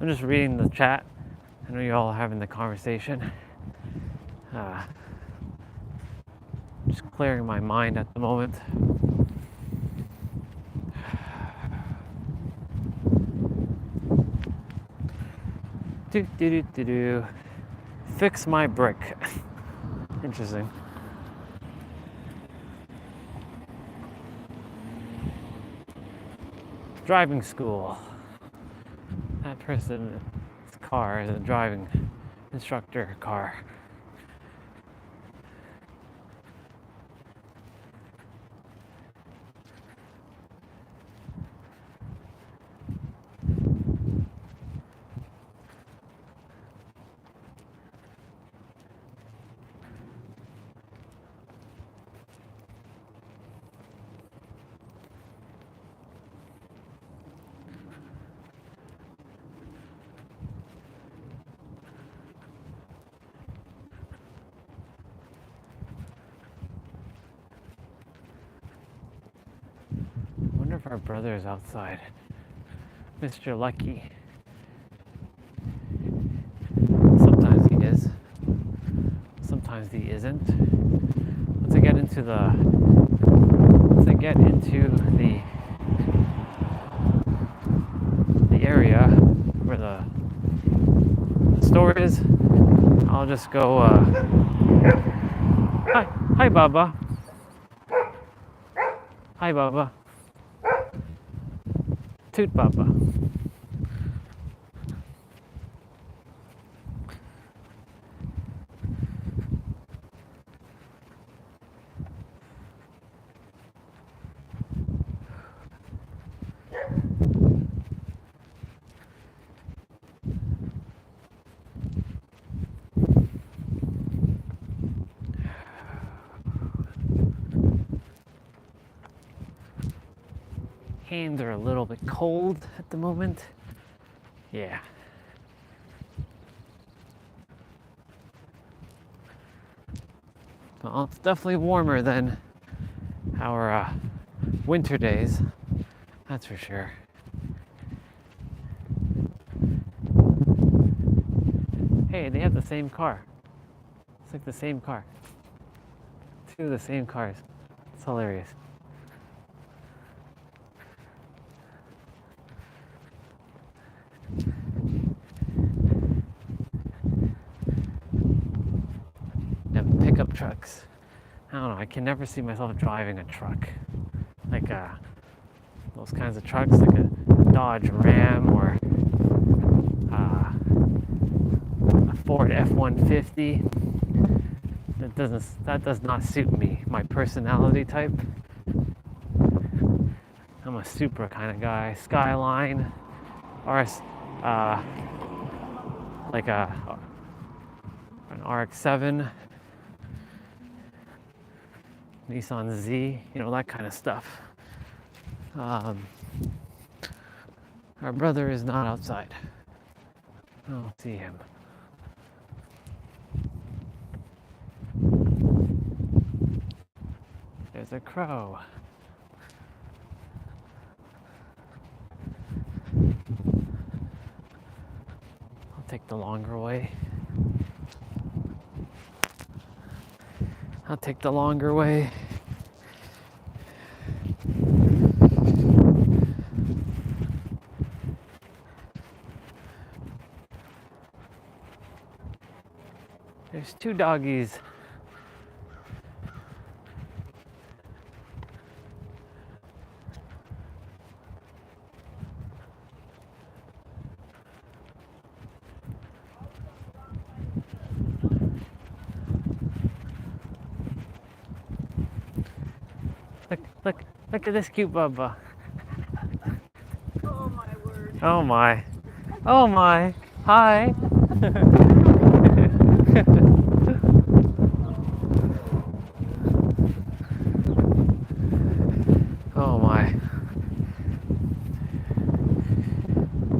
I'm just reading the chat. I know you all are having the conversation. Just clearing my mind at the moment. Do do do do do. Fix my brick. Interesting. Driving school. That person's car is a driving instructor car. Wonder if our brother is outside. Mr. Lucky. Sometimes he is. Sometimes he isn't. Once I get into the area where the store is, I'll just go hi Baba. Hi Baba. Toot Baba. Hands are a little bit cold at the moment. Yeah. Well, it's definitely warmer than our winter days. That's for sure. Hey, they have the same car. It's like the same car. Two of the same cars. It's hilarious. Pickup trucks. I don't know, I can never see myself driving a truck. Like those kinds of trucks, like a Dodge Ram or a Ford F-150. That does not suit me, my personality type. I'm a Supra kind of guy. Skyline, RS, like an RX-7. Nissan Z, you know, that kind of stuff. Our brother is not outside. I don't see him. There's a crow. I'll take the longer way. I'll take the longer way. There's two doggies. Look at this cute Bubba. Oh my word. Oh my. Oh my. Hi. Oh my.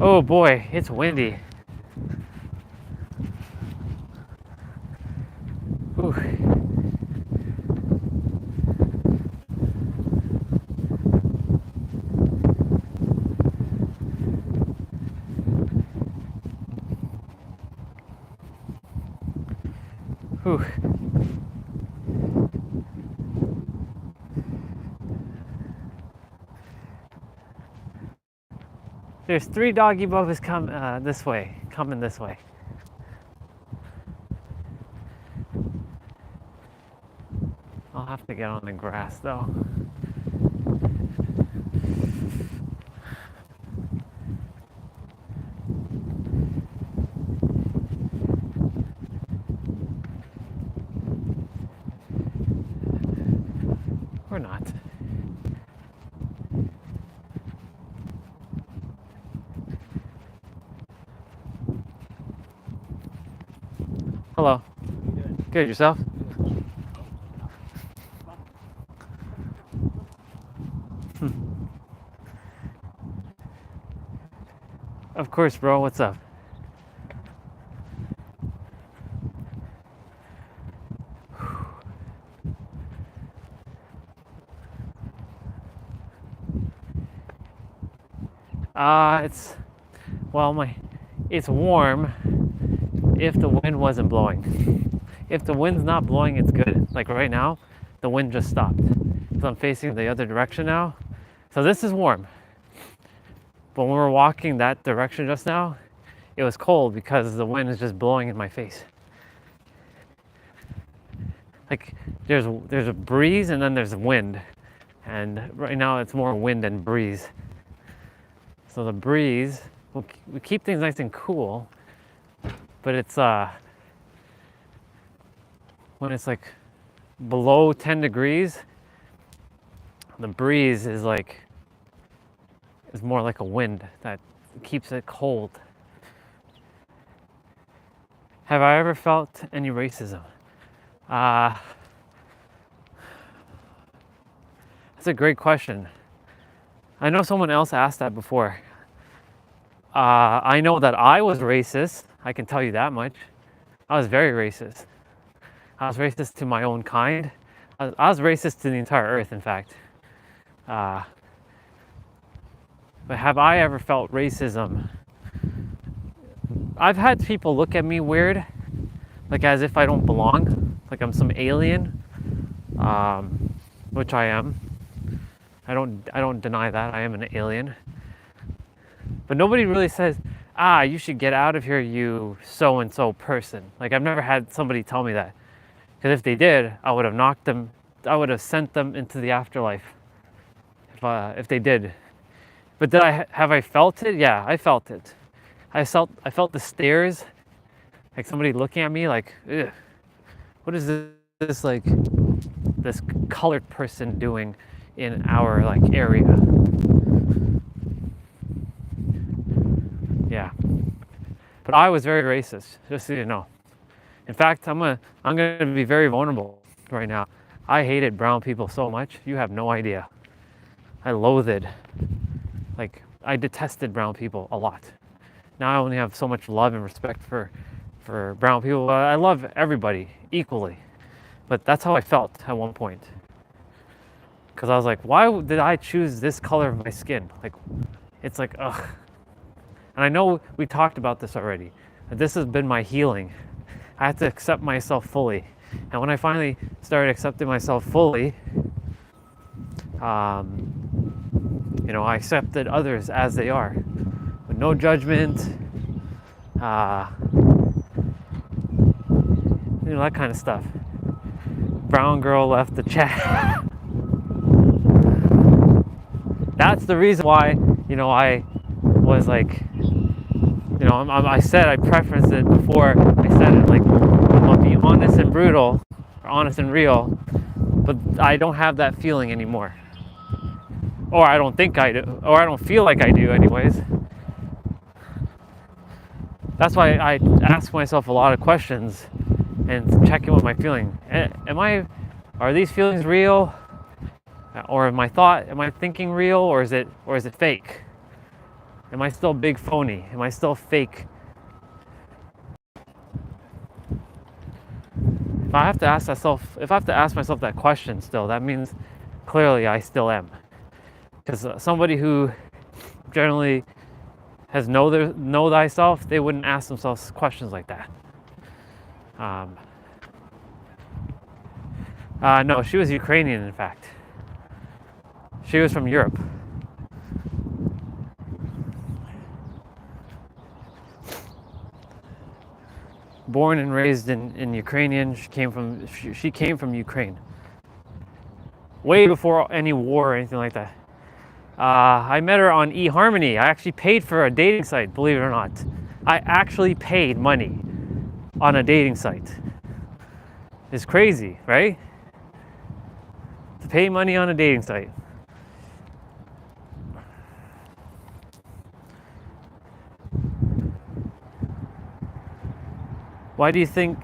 Oh boy, it's windy. Whew. There's 3 doggy bubbas coming this way. I'll have to get on the grass though. Or not. Hello. Good, yourself? Of course, bro. What's up? It's warm if the wind wasn't blowing. If the wind's not blowing, it's good. Like right now, the wind just stopped. So I'm facing the other direction now. So this is warm. But when we were walking that direction just now, it was cold because the wind is just blowing in my face. Like there's a breeze and then there's wind. And right now it's more wind than breeze. So the breeze will keep things nice and cool, but it's when it's like below 10 degrees, the breeze is more like a wind that keeps it cold. Have I ever felt any racism? That's a great question. I know someone else asked that before. I know that I was racist. I can tell you that much. I was very racist. I was racist to my own kind. I was racist to the entire earth, in fact. But have I ever felt racism? I've had people look at me weird, like as if I don't belong, like I'm some alien, which I am. I don't deny that I am an alien. But nobody really says, you should get out of here, you so-and-so person. Like I've never had somebody tell me that. Because if they did, I would have knocked them, I would have sent them into the afterlife. If they did. But have I felt it? Yeah, I felt it. I felt the stares, like somebody looking at me like, ugh, what is this like, this colored person doing in our like area? Yeah, but I was very racist, just so you know. In fact, I'm gonna be very vulnerable right now. I hated brown people so much, you have no idea. I loathed, like I detested brown people a lot. Now I only have so much love and respect for brown people. I love everybody equally, but that's how I felt at one point. Because I was like, why did I choose this color of my skin? Like, it's like, ugh. And I know we talked about this already. This has been my healing. I had to accept myself fully. And when I finally started accepting myself fully, I accepted others as they are, with no judgment, that kind of stuff. Brown girl left the chat. That's the reason why, I was like, I said I preferenced it before. I said it like, I'm gonna be honest and brutal, or honest and real, but I don't have that feeling anymore. Or I don't think I do, or I don't feel like I do anyways. That's why I ask myself a lot of questions and check in with my feeling. Are these feelings real? Or am I thinking real, or is it fake? Am I still big phony? Am I still fake? If I have to ask myself that question still, that means clearly I still am. Because somebody who generally has know thyself, they wouldn't ask themselves questions like that. No, she was Ukrainian, in fact. She was from Europe. born and raised in Ukrainian. She came from Ukraine. Way before any war or anything like that. I met her on eHarmony. I actually paid for a dating site, believe it or not. I actually paid money on a dating site. It's crazy, right? To pay money on a dating site. Why do you think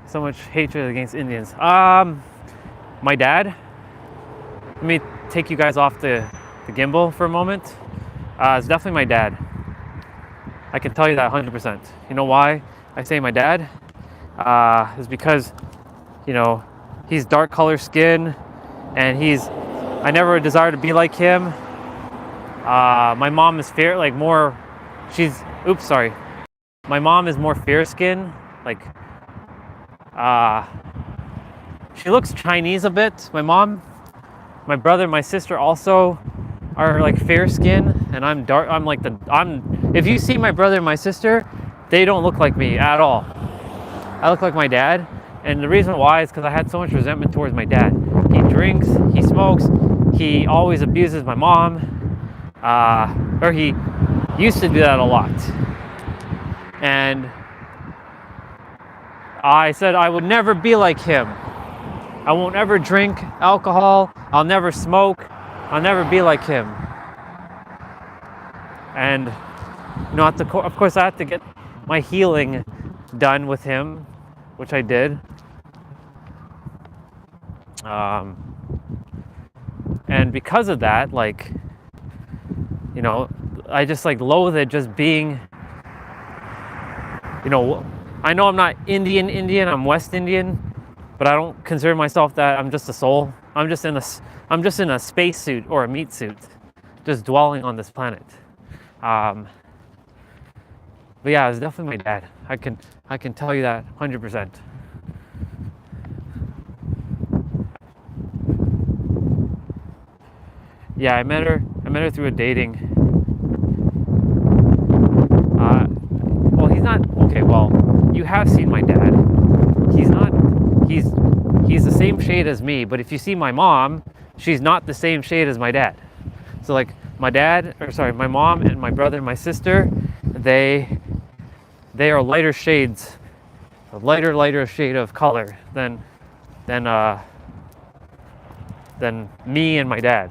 so much hatred against Indians? My dad. Let me take you guys off the gimbal for a moment. It's definitely my dad. I can tell you that 100%. You know why I say my dad? Is because, he's dark color skin, and I never desire to be like him. My mom is my mom is more fair skin. She looks Chinese a bit, my mom. My brother, my sister also are like fair skin, and I'm dark. If you see my brother and my sister, they don't look like me at all. I look like my dad, and the reason why is because I had so much resentment towards my dad. He drinks, he smokes, he always abuses my mom, or he used to do that a lot. And I said I would never be like him. I won't ever drink alcohol. I'll never smoke. I'll never be like him. And of course, I had to get my healing done with him, which I did. And because of that, I just loathe it just being. I know I'm not Indian. I'm West Indian. But I don't consider myself that. I'm just a soul. I'm just in a space suit or a meat suit, just dwelling on this planet. But yeah, it's definitely my dad. I can tell you that 100%. Yeah, I met her through a dating. Well, he's not okay. Well, you have seen my dad. He's the same shade as me, but if you see my mom, she's not the same shade as my dad. So my mom and my brother and my sister, they are lighter shades, a lighter shade of color than me and my dad.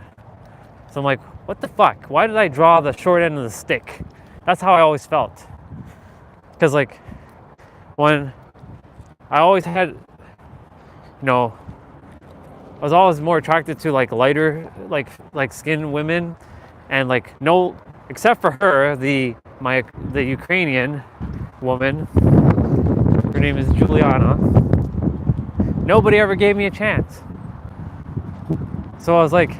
So I'm like, what the fuck? Why did I draw the short end of the stick? That's how I always felt. Because when I always had, I was always more attracted to lighter, skinned women, and no, except for her, the Ukrainian woman. Her name is Juliana. Nobody ever gave me a chance. So I was like,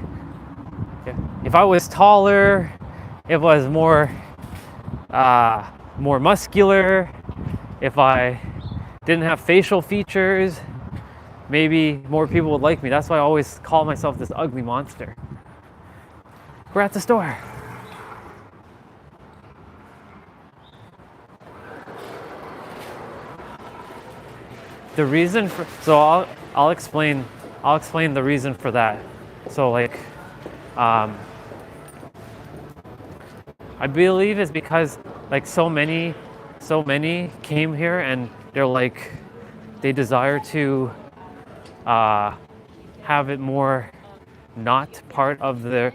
if I was taller, if I was more muscular, if I didn't have facial features, maybe more people would like me. That's why I always call myself this ugly monster. We're at the store. The reason for I'll explain the reason for that. So I believe it's because so many came here and they desire to have it more not part of their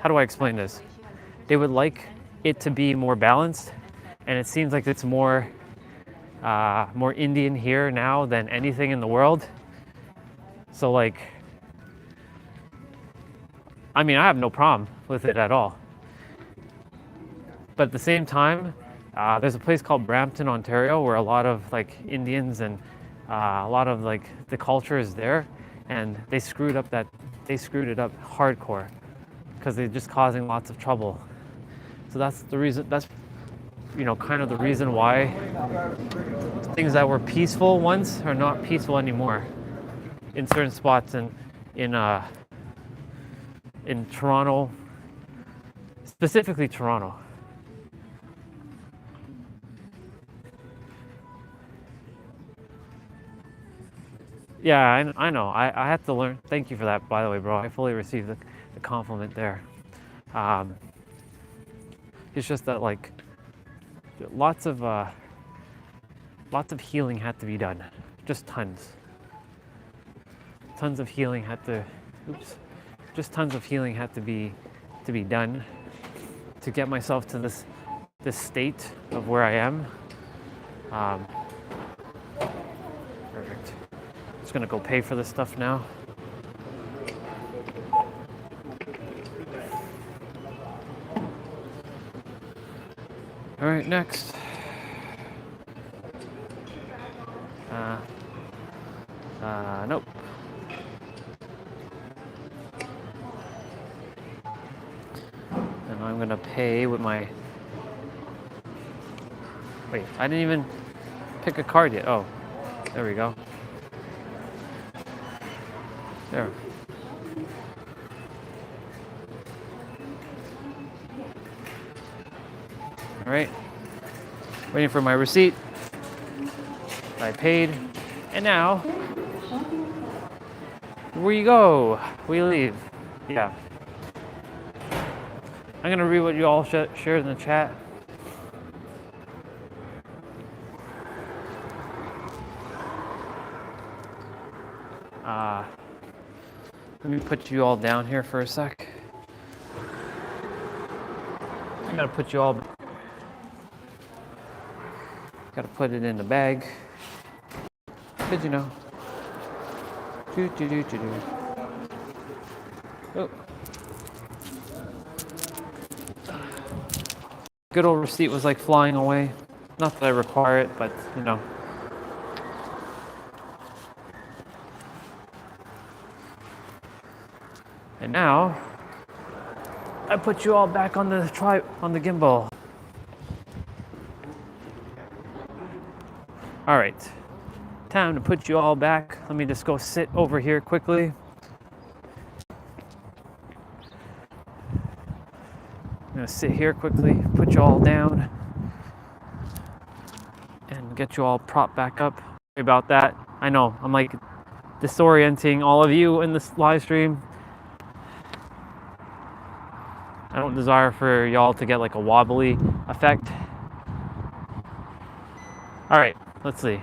how do I explain this? They would like it to be more balanced, and it seems like it's more Indian here now than anything in the world. So I have no problem with it at all. But at the same time, there's a place called Brampton, Ontario, where a lot of Indians and a lot of the culture is there, and they screwed it up hardcore because they're just causing lots of trouble. So that's the reason. That's kind of the reason why things that were peaceful once are not peaceful anymore in certain spots in Toronto, specifically Toronto. Yeah, I know. I have to learn. Thank you for that, by the way, bro. I fully received the compliment there. Um, it's just that like lots of healing had to be done. Just tons. Tons of healing had to. Oops. Just tons of healing had to be done to get myself to this state of where I am. Perfect. Just gonna go pay for this stuff now. All right, next. Nope. And I'm gonna pay with my. Wait, I didn't even pick a card yet. Oh, there we go. There. All right. Waiting for my receipt. I paid. And now, we go. We leave. Yeah. I'm gonna read what you all shared in the chat. Let me put you all down here for a sec. I gotta put you all. Gotta put it in the bag. Did you know? Oh. Good old receipt was like flying away. Not that I require it, but you know. And now, I put you all back on the gimbal. All right, time to put you all back. Let me just go sit over here quickly. I'm gonna sit here quickly, put you all down, and get you all propped back up. Sorry about that. I know, I'm like disorienting all of you in this live stream. I don't desire for y'all to get like a wobbly effect. All right, let's see.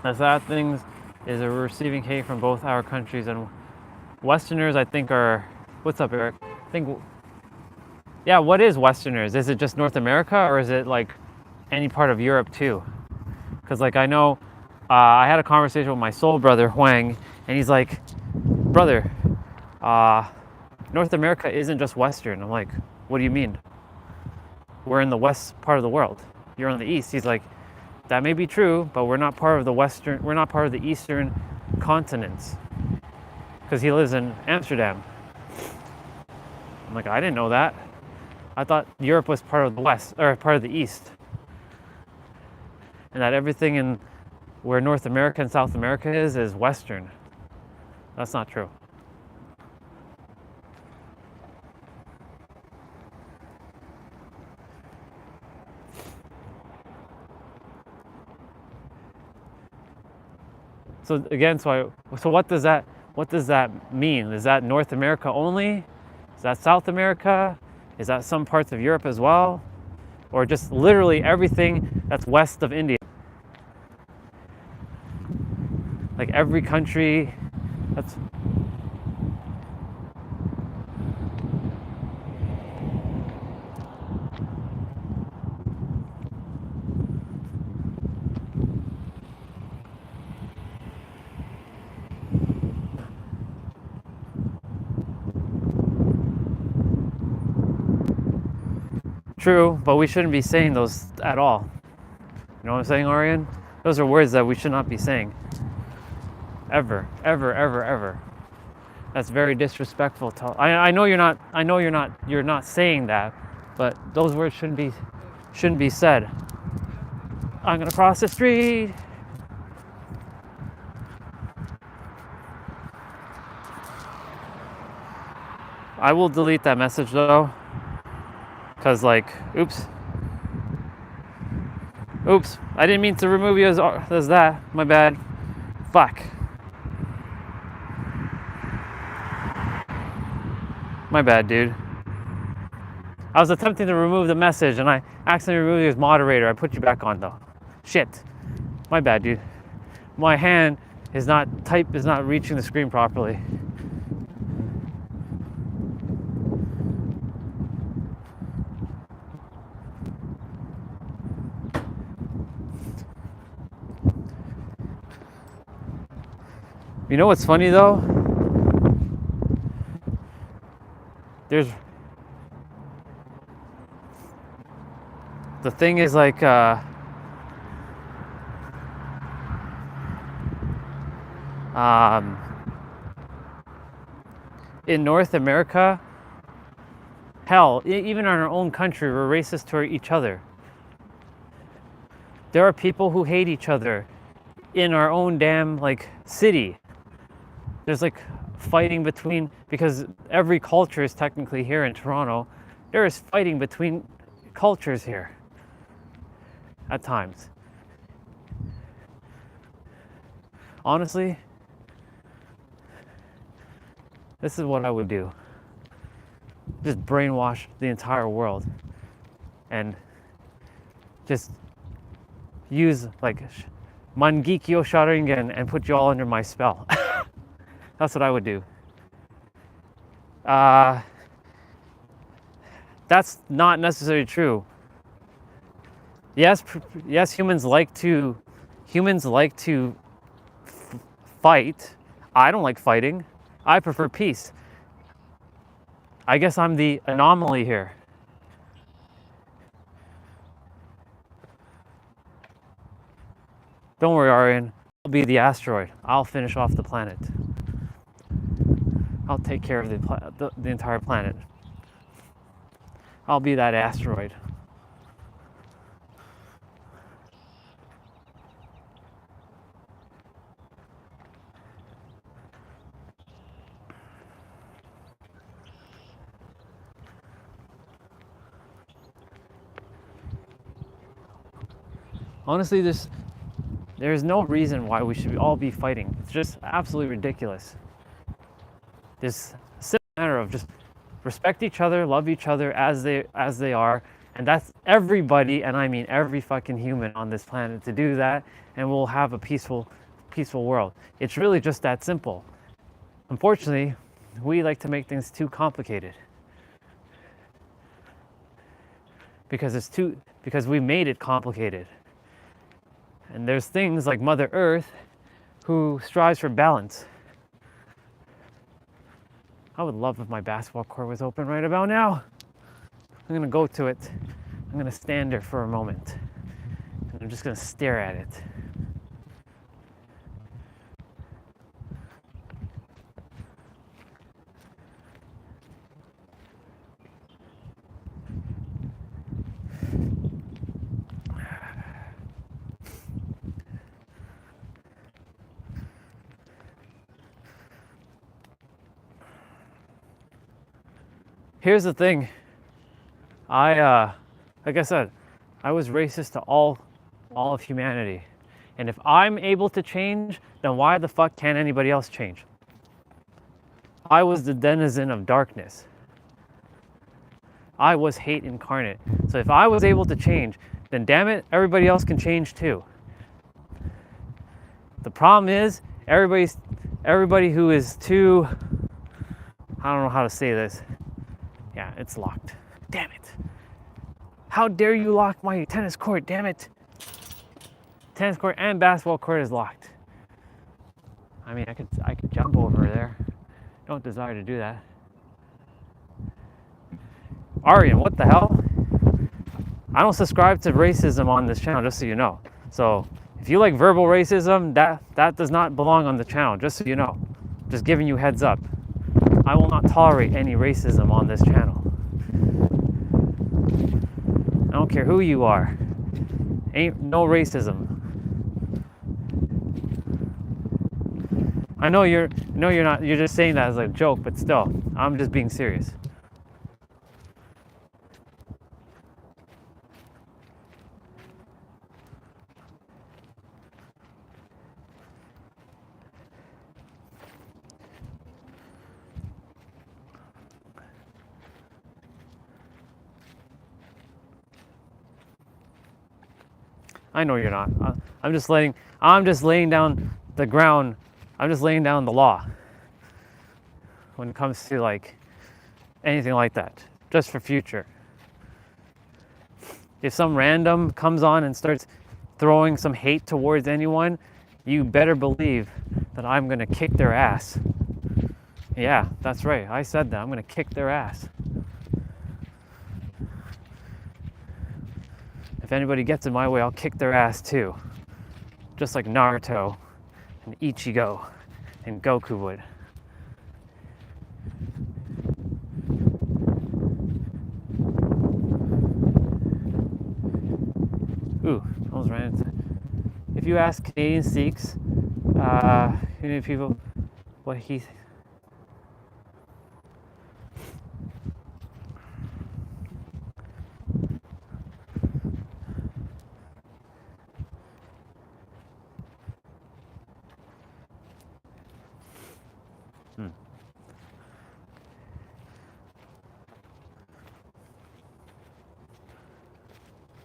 The sad things is that we're receiving hate from both our countries, and Westerners I think are, what's up Eric? I think, yeah, what is Westerners? Is it just North America or is it like any part of Europe too? Because like I know, I had a conversation with my soul brother Huang, and he's like, brother, North America isn't just Western. I'm like, what do you mean? We're in the west part of the world. You're on the east. He's like, that may be true, but we're not part of the Western, we're not part of the Eastern continents. Because he lives in Amsterdam. I'm like, I didn't know that. I thought Europe was part of the West, or part of the East. And that everything in where North America and South America is Western. That's not true. So again, so what does that mean? Is that North America only? Is that South America? Is that some parts of Europe as well? Or just literally everything that's west of India? Like every country that's true, but we shouldn't be saying those at all. You know what I'm saying, Arian? Those are words that we should not be saying. Ever, ever, ever, ever. That's very disrespectful. I know you're not saying that, but those words shouldn't be said. I'm gonna cross the street. I will delete that message though, Cause like, oops, I didn't mean to remove you as that. My bad. Fuck. My bad, dude. I was attempting to remove the message and I accidentally removed you as moderator. I put you back on though. Shit. My bad, dude. My hand is not reaching the screen properly. You know what's funny though? The thing is like, in North America, hell, even in our own country, we're racist to each other. There are people who hate each other in our own damn like city. There's like fighting between, because every culture is technically here in Toronto, there is fighting between cultures here at times. Honestly, this is what I would do. Just brainwash the entire world and just use like Mangekyo Sharingan and put you all under my spell. That's what I would do. That's not necessarily true. Yes, humans like to fight. I don't like fighting. I prefer peace. I guess I'm the anomaly here. Don't worry, Aryan. I'll be the asteroid. I'll finish off the planet. I'll take care of the entire planet. I'll be that asteroid. Honestly, there's no reason why we should all be fighting. It's just absolutely ridiculous. This simple matter of just respect each other, love each other as they are, and that's everybody, and I mean every fucking human on this planet to do that, and we'll have a peaceful world. It's really just that simple. Unfortunately, we like to make things too complicated. Because we made it complicated. And there's things like Mother Earth who strives for balance. I would love if my basketball court was open right about now. I'm gonna go to it. I'm gonna stand there for a moment. And I'm just gonna stare at it. Here's the thing. Like I said, I was racist to all of humanity. And if I'm able to change, then why the fuck can't anybody else change? I was the denizen of darkness. I was hate incarnate. So if I was able to change, then damn it, everybody else can change too. The problem is, everybody who is too, I don't know how to say this. Yeah, it's locked. Damn it. How dare you lock my tennis court, damn it. Tennis court and basketball court is locked. I mean, I could jump over there. Don't desire to do that. Aryan, what the hell? I don't subscribe to racism on this channel, just so you know. So if you like verbal racism, that does not belong on the channel, just so you know. Just giving you heads up. I will not tolerate any racism on this channel. I don't care who you are. Ain't no racism. I know you're not, you're just saying that as a joke, but still, I'm just being serious. I know you're not. I'm just laying down the ground. I'm just laying down the law when it comes to like anything like that, just for future. If some random comes on and starts throwing some hate towards anyone, you better believe that I'm gonna kick their ass. Yeah, that's right. I said that. I'm gonna kick their ass. If anybody gets in my way, I'll kick their ass too. Just like Naruto and Ichigo and Goku would. Ooh, almost ran into. If you ask Canadian Sikhs, Indian people, what he.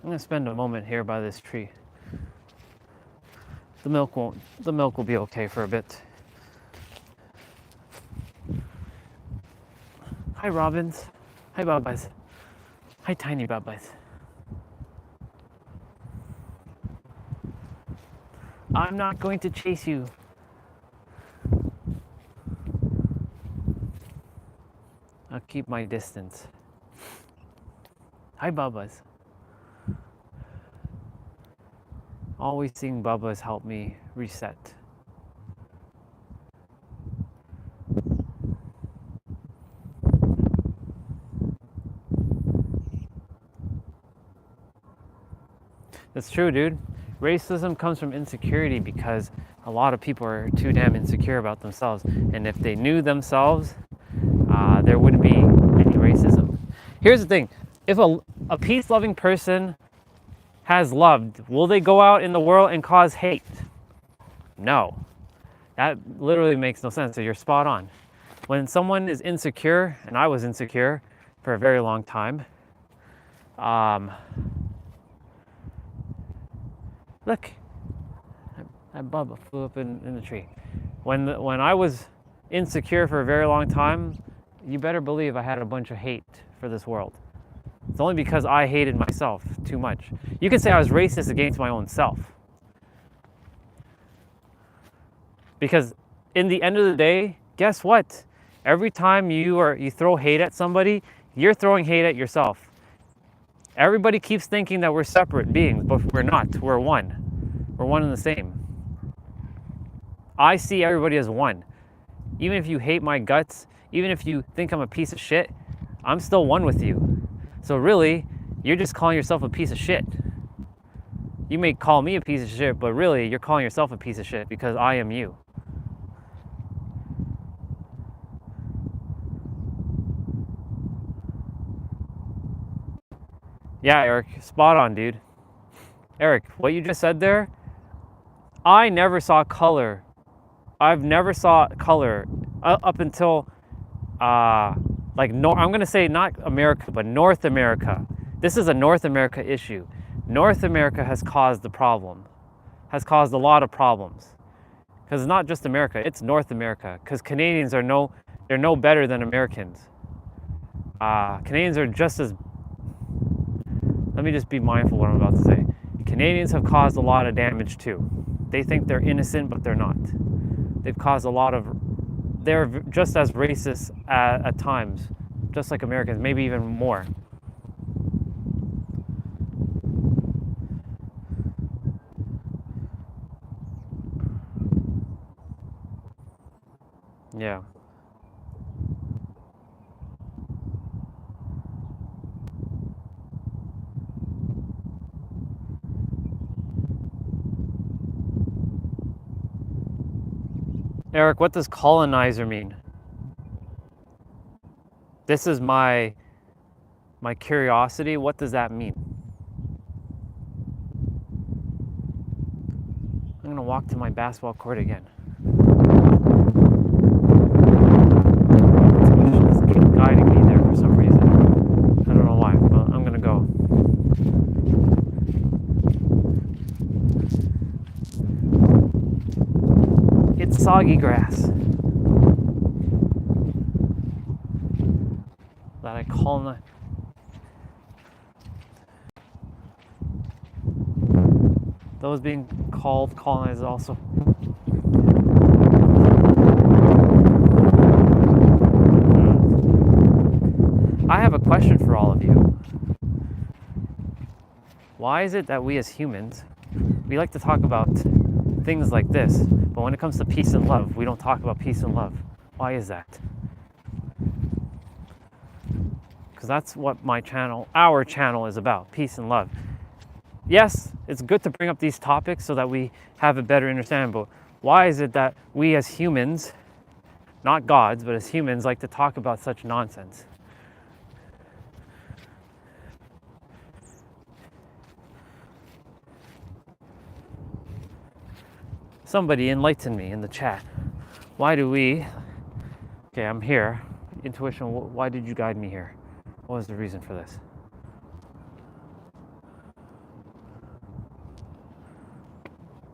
I'm gonna spend a moment here by this tree. The milk will be okay for a bit. Hi robins. Hi babas. Hi tiny babas. I'm not going to chase you. I'll keep my distance. Hi babas. Always seeing Bubba's help me reset. That's true, dude. Racism comes from insecurity because a lot of people are too damn insecure about themselves. And if they knew themselves, there wouldn't be any racism. Here's the thing. If a peace-loving person has loved, will they go out in the world and cause hate? No. That literally makes no sense. So you're spot on. When someone is insecure, and I was insecure for a very long time, look, that Bubba flew up in the tree. When I was insecure for a very long time, you better believe I had a bunch of hate for this world. It's only because I hated myself too much. You could say I was racist against my own self. Because in the end of the day, guess what? Every time you throw hate at somebody, you're throwing hate at yourself. Everybody keeps thinking that we're separate beings, but we're not. We're one. We're one and the same. I see everybody as one. Even if you hate my guts, even if you think I'm a piece of shit, I'm still one with you. So really, you're just calling yourself a piece of shit. You may call me a piece of shit, but really, you're calling yourself a piece of shit because I am you. Yeah, Eric, spot on, dude. Eric, what you just said there, I never saw color. I've never saw color up until I'm gonna say not America, but North America. This is a North America issue. North America has caused the problem, has caused a lot of problems. Because it's not just America, it's North America. Because Canadians are they're no better than Americans. Canadians are just as, let me just be mindful what I'm about to say. Canadians have caused a lot of damage too. They think they're innocent, but they're not. They've caused a lot of, they're just as racist at times, just like Americans, maybe even more. Yeah. Eric, what does colonizer mean? This is my curiosity. What does that mean? I'm gonna walk to my basketball court again. It's guiding me there for some reason. I don't know why, but I'm gonna go. soggy grass that I colonize. Those being called colonized also. I have a question for all of you. Why is it that we as humans, we like to talk about things like this, but when it comes to peace and love, we don't talk about peace and love? Why is that? Because that's what our channel is about, peace and love. Yes, it's good to bring up these topics so that we have a better understanding, but why is it that we as humans, not gods, but as humans, like to talk about such nonsense? Somebody enlighten me in the chat. Why do we... Okay, I'm here. Intuition, why did you guide me here? What was the reason for this?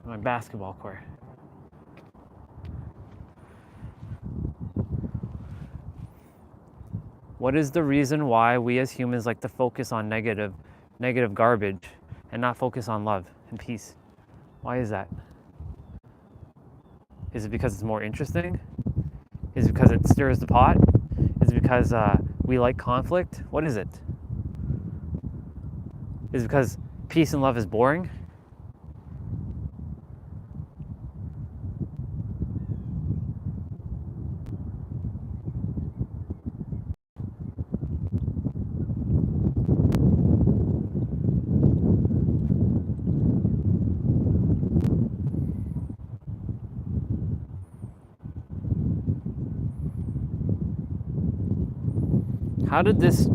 My basketball court. What is the reason why we as humans like to focus on negative garbage and not focus on love and peace? Why is that? Is it because it's more interesting? Is it because it stirs the pot? Is it because we like conflict? What is it? Is it because peace and love is boring? How did this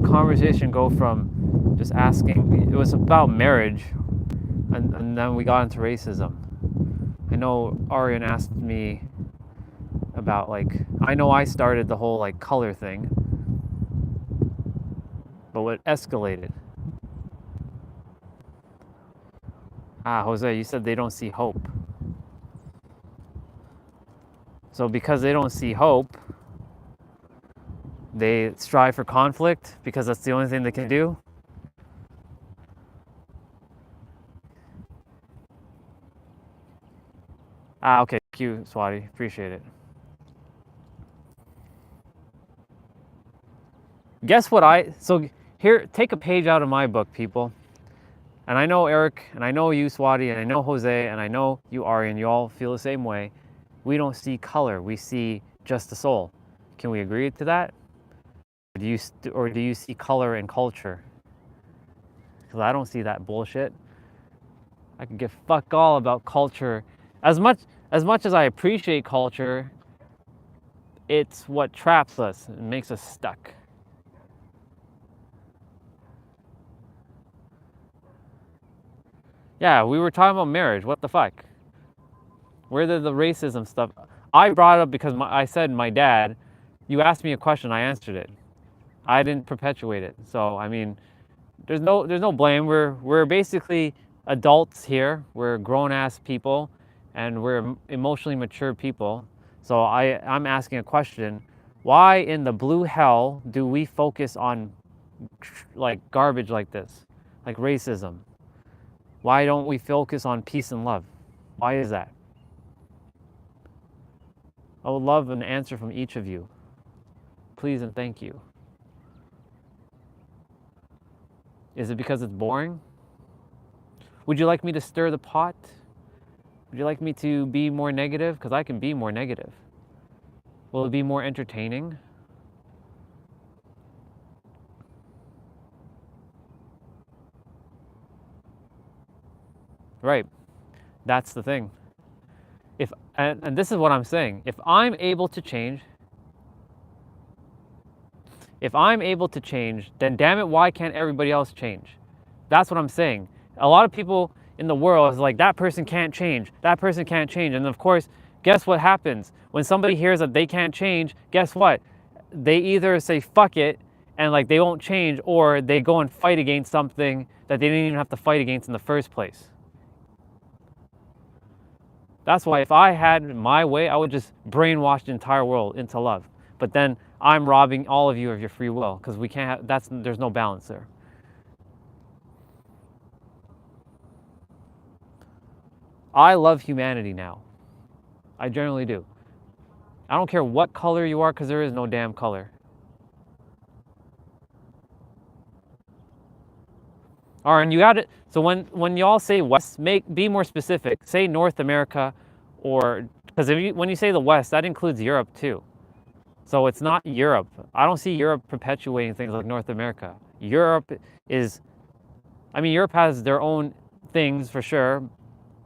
conversation go from just asking, it was about marriage, and then we got into racism. I know Arian asked me about, like, I know I started the whole like color thing, but what escalated? Jose, you said they don't see hope. So because they don't see hope, they strive for conflict because that's the only thing they can do. Okay, thank you, Swati, appreciate it. Guess what so here, take a page out of my book, people. And I know Eric, and I know you, Swati, and I know Jose, and I know you, Arian, you all feel the same way. We don't see color, we see just the soul. Can we agree to that? Or do you see color and culture? Because I don't see that bullshit. I could give fuck all about culture. As much as I appreciate culture, it's what traps us and makes us stuck. Yeah, we were talking about marriage. What the fuck? Where did the racism stuff? I brought it up because I said my dad. You asked me a question, I answered it. I didn't perpetuate it. So I mean, there's no blame. We're basically adults here. We're grown-ass people, and we're emotionally mature people. So I'm asking a question. Why in the blue hell do we focus on like garbage like this, like racism? Why don't we focus on peace and love? Why is that? I would love an answer from each of you. Please and thank you. Is it because it's boring? Would you like me to stir the pot? Would you like me to be more negative? Because I can be more negative. Will it be more entertaining? Right. That's the thing. And this is what I'm saying. If I'm able to change, then damn it, why can't everybody else change? That's what I'm saying. A lot of people in the world is like, that person can't change. That person can't change. And of course, guess what happens? When somebody hears that they can't change, guess what? They either say, fuck it, and like they won't change, or they go and fight against something that they didn't even have to fight against in the first place. That's why if I had my way, I would just brainwash the entire world into love. But then I'm robbing all of you of your free will because we can't have, there's no balance there. I love humanity now. I generally do. I don't care what color you are because there is no damn color. All right, and you got it. So when y'all say West, be more specific. Say North America, or because when you say the West, that includes Europe too. So it's not Europe. I don't see Europe perpetuating things like North America. Europe is, I mean, Europe has their own things for sure,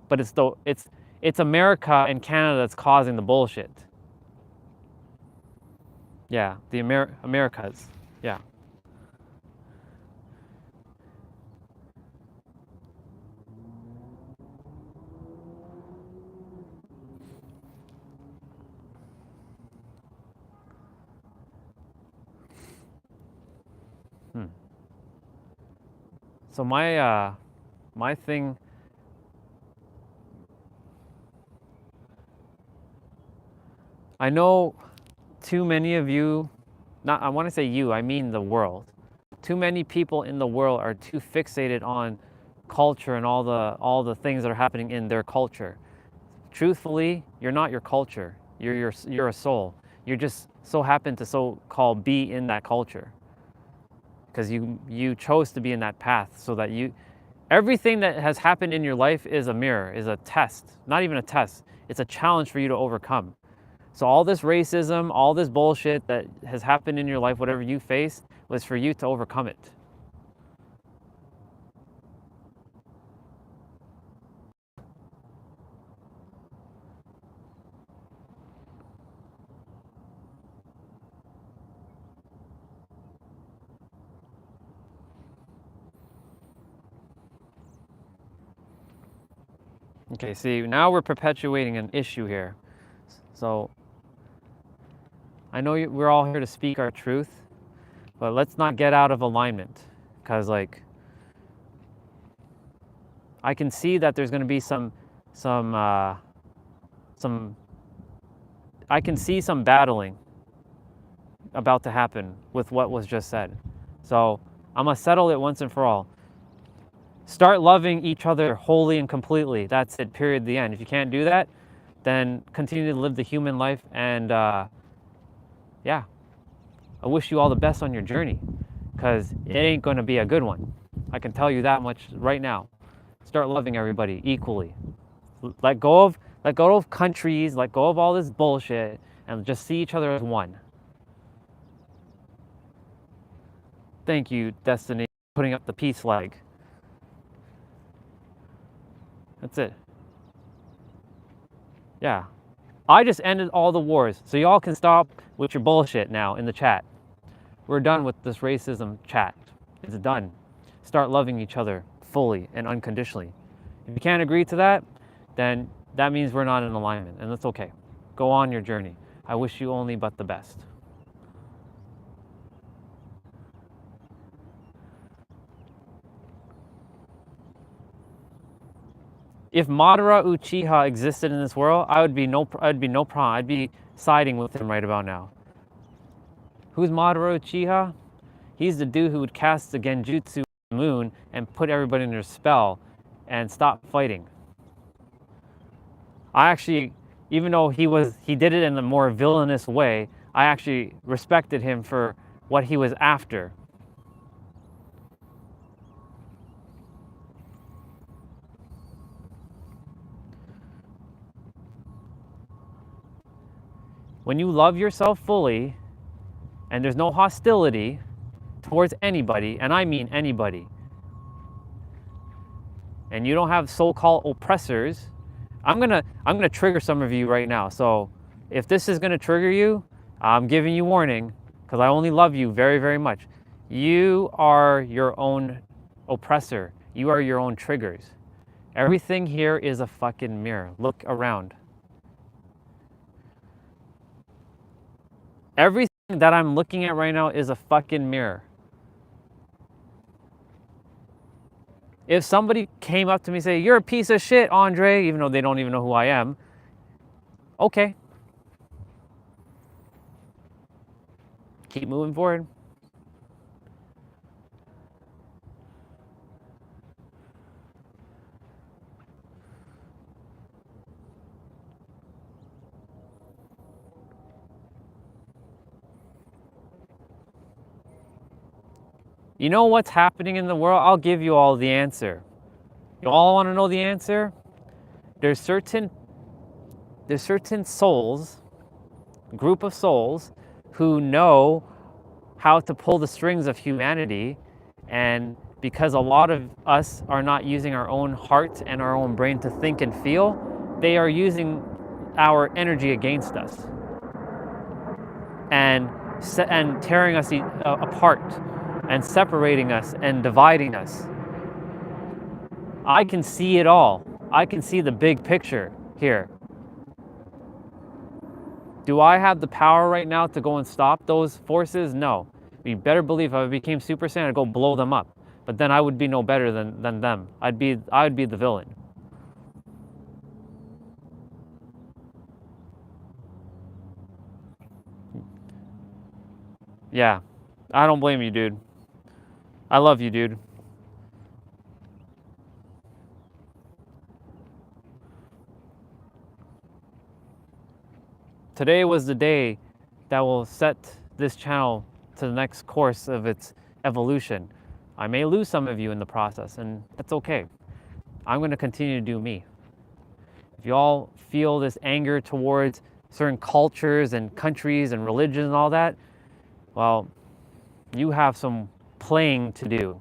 but it's America and Canada that's causing the bullshit. Yeah, the Americas. Yeah. So my thing, I know too many of you, not I want to say you, I mean the world. Too many people in the world are too fixated on culture and all the things that are happening in their culture. Truthfully, you're not your culture. You're a soul. You just so happen to so-called be in that culture because you chose to be in that path so that everything that has happened in your life is a mirror, is a test. Not even a test. It's a challenge for you to overcome. So all this racism, all this bullshit that has happened in your life, whatever you faced, was for you to overcome it. Okay, see, now we're perpetuating an issue here. So I know we're all here to speak our truth, but let's not get out of alignment, because like I can see that there's going to be some I can see some battling about to happen with what was just said. So I'm gonna settle it once and for all. Start loving each other wholly and completely. That's it, period, the end. If you can't do that, then continue to live the human life. And yeah, I wish you all the best on your journey, because it ain't gonna be a good one. I can tell you that much right now. Start loving everybody equally. Let go of countries, let go of all this bullshit, and just see each other as one. Thank you, Destiny, for putting up the peace flag. That's it. Yeah. I just ended all the wars, so y'all can stop with your bullshit now in the chat. We're done with this racism chat. It's done. Start loving each other fully and unconditionally. If you can't agree to that, then that means we're not in alignment, and that's okay. Go on your journey. I wish you only but the best. If Madara Uchiha existed in this world, I'd be no problem. I'd be siding with him right about now. Who's Madara Uchiha? He's the dude who would cast the genjutsu on the moon and put everybody under a spell and stop fighting. I actually, even though he did it in a more villainous way, I actually respected him for what he was after. When you love yourself fully and there's no hostility towards anybody, and I mean anybody, and you don't have so-called oppressors, I'm gonna trigger some of you right now. So if this is gonna trigger you, I'm giving you warning, because I only love you very, very much. You are your own oppressor. You are your own triggers. Everything here is a fucking mirror. Look around. Everything that I'm looking at right now is a fucking mirror. If somebody came up to me and say, "You're a piece of shit, Andre," even though they don't even know who I am, Okay. Keep moving forward. You know what's happening in the world? I'll give you all the answer. You all want to know the answer? There's certain souls, group of souls, who know how to pull the strings of humanity, and because a lot of us are not using our own heart and our own brain to think and feel, they are using our energy against us and tearing us apart and separating us and dividing us. I can see it all. I can see the big picture here. Do I have the power right now to go and stop those forces? No. You better believe if I became Super Saiyan, I'd go blow them up. But then I would be no better than them. I would be the villain. Yeah. I don't blame you, dude. I love you, dude. Today was the day that will set this channel to the next course of its evolution. I may lose some of you in the process, and that's okay. I'm going to continue to do me. If you all feel this anger towards certain cultures and countries and religions and all that, well, you have some playing to do.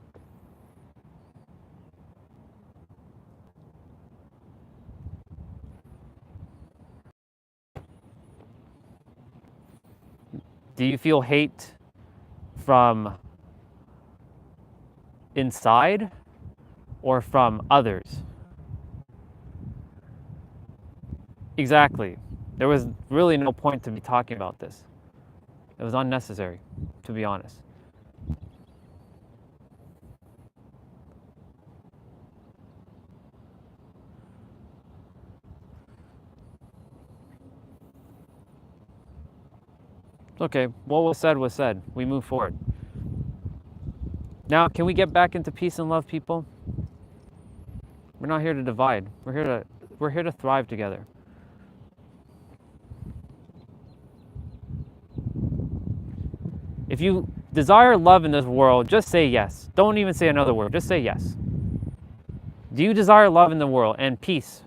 Do you feel hate from inside or from others? Exactly. There was really no point to be talking about this. It was unnecessary, to be honest. Okay, what was said was said. We move forward. Now, can we get back into peace and love, people? We're not here to divide. We're here to thrive together. If you desire love in this world, just say yes. Don't even say another word. Just say yes. Do you desire love in the world and peace?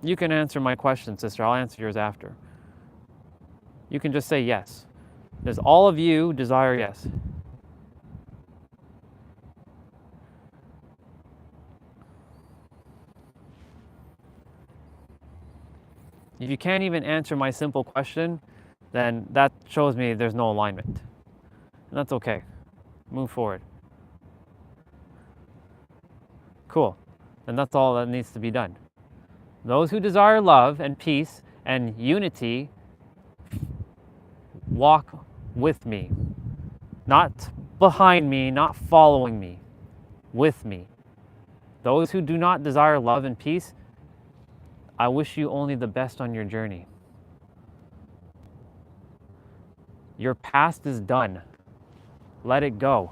You can answer my question, sister. I'll answer yours after. You can just say yes. Does all of you desire yes? If you can't even answer my simple question, then that shows me there's no alignment. And that's okay. Move forward. Cool. And that's all that needs to be done. Those who desire love and peace and unity, walk with me. Not behind me, not following me. With me. Those who do not desire love and peace, I wish you only the best on your journey. Your past is done. Let it go.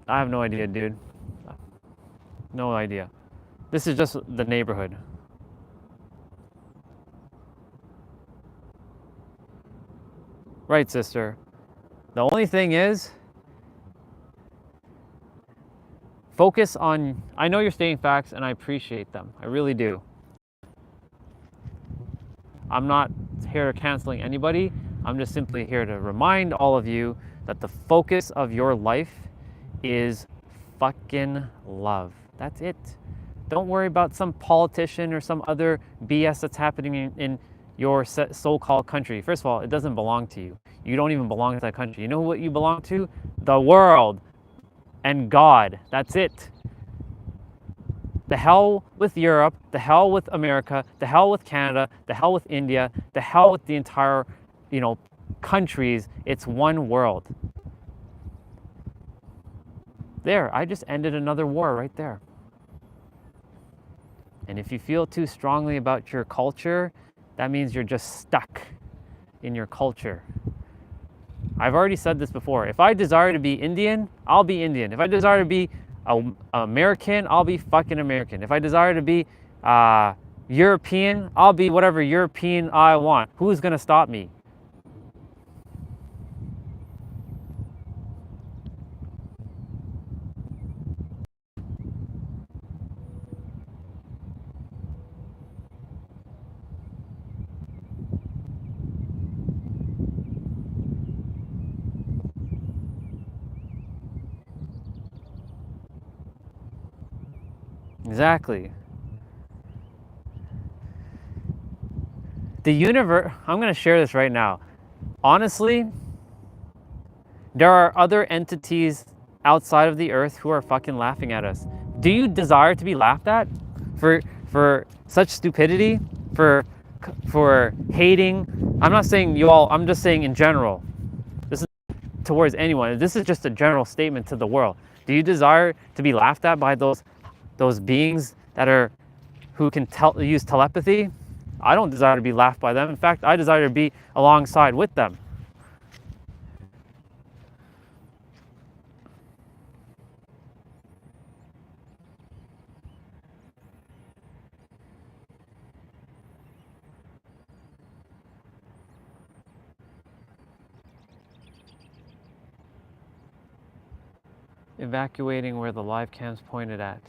I have no idea, dude. No idea. This is just the neighborhood. Right, sister. The only thing is, focus on, I know you're stating facts and I appreciate them. I really do. I'm not here canceling anybody. I'm just simply here to remind all of you that the focus of your life is fucking love. That's it. Don't worry about some politician or some other BS that's happening in your so-called country. First of all, it doesn't belong to you. You don't even belong to that country. You know what you belong to? The world and God. That's it. The hell with Europe, the hell with America, the hell with Canada, the hell with India, the hell with the entire countries. It's one world. There, I just ended another war right there. And if you feel too strongly about your culture, that means you're just stuck in your culture. I've already said this before. If I desire to be Indian, I'll be Indian. If I desire to be American, I'll be fucking American. If I desire to be European, I'll be whatever European I want. Who's gonna stop me? Exactly. The universe, I'm going to share this right now. Honestly, there are other entities outside of the earth who are fucking laughing at us. Do you desire to be laughed at for such stupidity, for hating? I'm not saying you all, I'm just saying in general. This is towards anyone. This is just a general statement to the world. Do you desire to be laughed at by those beings who can use telepathy? I don't desire to be laughed by them. In fact, I desire to be alongside with them. Evacuating where the live cam's pointed at.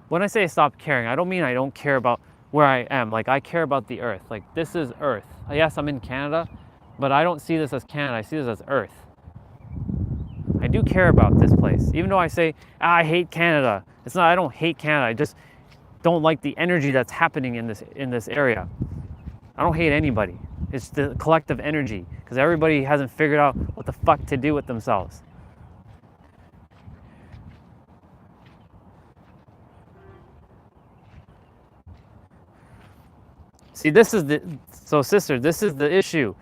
When I say I stopped caring, I don't mean I don't care about where I am. Like, I care about the earth. Like, this is earth. Yes, I'm in Canada, but I don't see this as Canada. I see this as earth. I do care about this place. Even though I say, I hate Canada. It's not, I don't hate Canada. I just don't like the energy that's happening in this area. I don't hate anybody. It's the collective energy, because everybody hasn't figured out what the fuck to do with themselves. See, sister, this is the issue.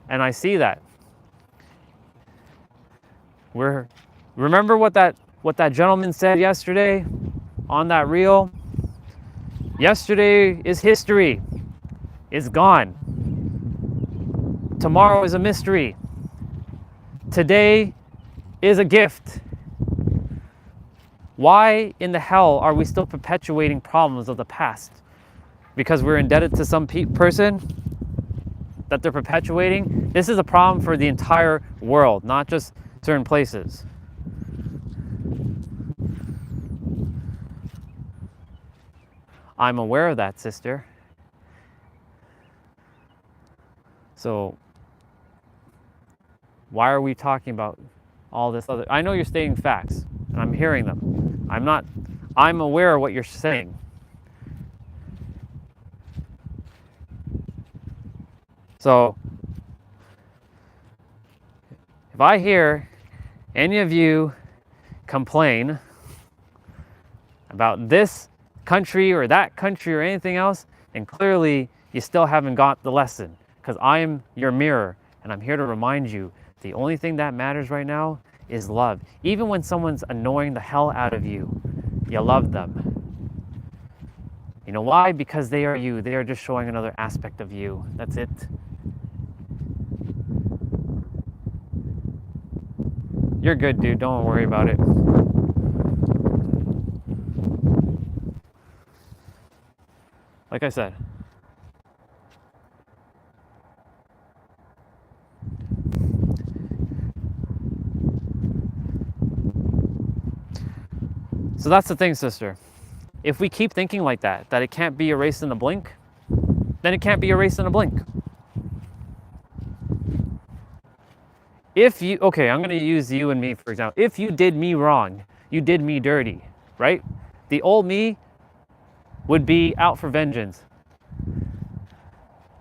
And I see that. Remember what that gentleman said yesterday on that reel? Yesterday is history. It's gone. Tomorrow is a mystery. Today is a gift. Why in the hell are we still perpetuating problems of the past? Because we're indebted to some person that they're perpetuating? This is a problem for the entire world, not just certain places. I'm aware of that, sister. So why are we talking about all this other? I know you're stating facts, and I'm hearing them. I'm aware of what you're saying. So if I hear any of you complain about this country or that country or anything else, then clearly you still haven't got the lesson, because I am your mirror, and I'm here to remind you the only thing that matters right now is love. Even when someone's annoying the hell out of you, you love them. You know why? Because they are you. They are just showing another aspect of you. That's it. You're good, dude. Don't worry about it. Like I said. So that's the thing, sister. If we keep thinking like that it can't be erased in a blink, then it can't be erased in a blink. Okay, I'm gonna use you and me, for example. If you did me wrong, you did me dirty, right? The old me would be out for vengeance.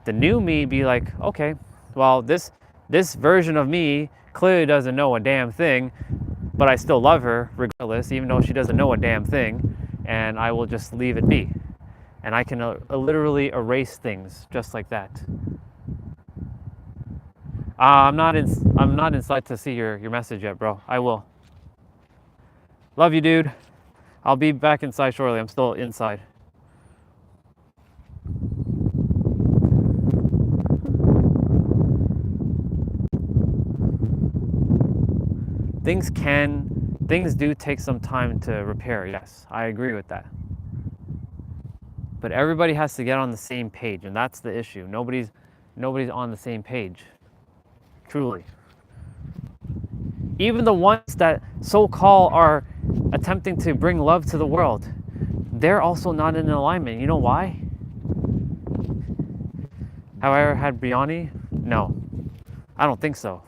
The new me be like, okay, well, this version of me clearly doesn't know a damn thing, but I still love her regardless, even though she doesn't know a damn thing, and I will just leave it be. And I can literally erase things just like that. I'm not inside to see your message yet, bro. I will. Love you, dude. I'll be back inside shortly. I'm still inside. Things do take some time to repair. Yes, I agree with that. But everybody has to get on the same page, and that's the issue. Nobody's on the same page. Truly. Even the ones that so-called are attempting to bring love to the world, they're also not in alignment. You know why? Have I ever had biryani? No, I don't think so.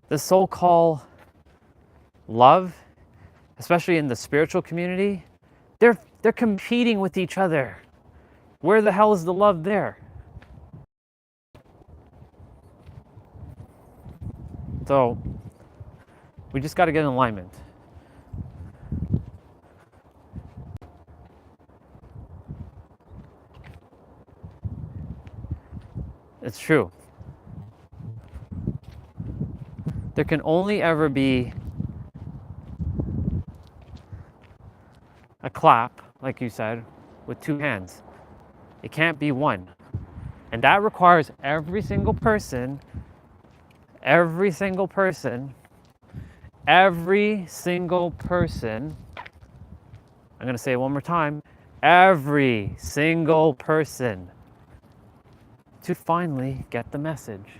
The so-called love, especially in the spiritual community, they're competing with each other. Where the hell is the love there? So we just got to get in alignment. It's true. There can only ever be a clap, like you said, with two hands. It can't be one. And that requires every single person, I'm going to say it one more time, every single person to finally get the message.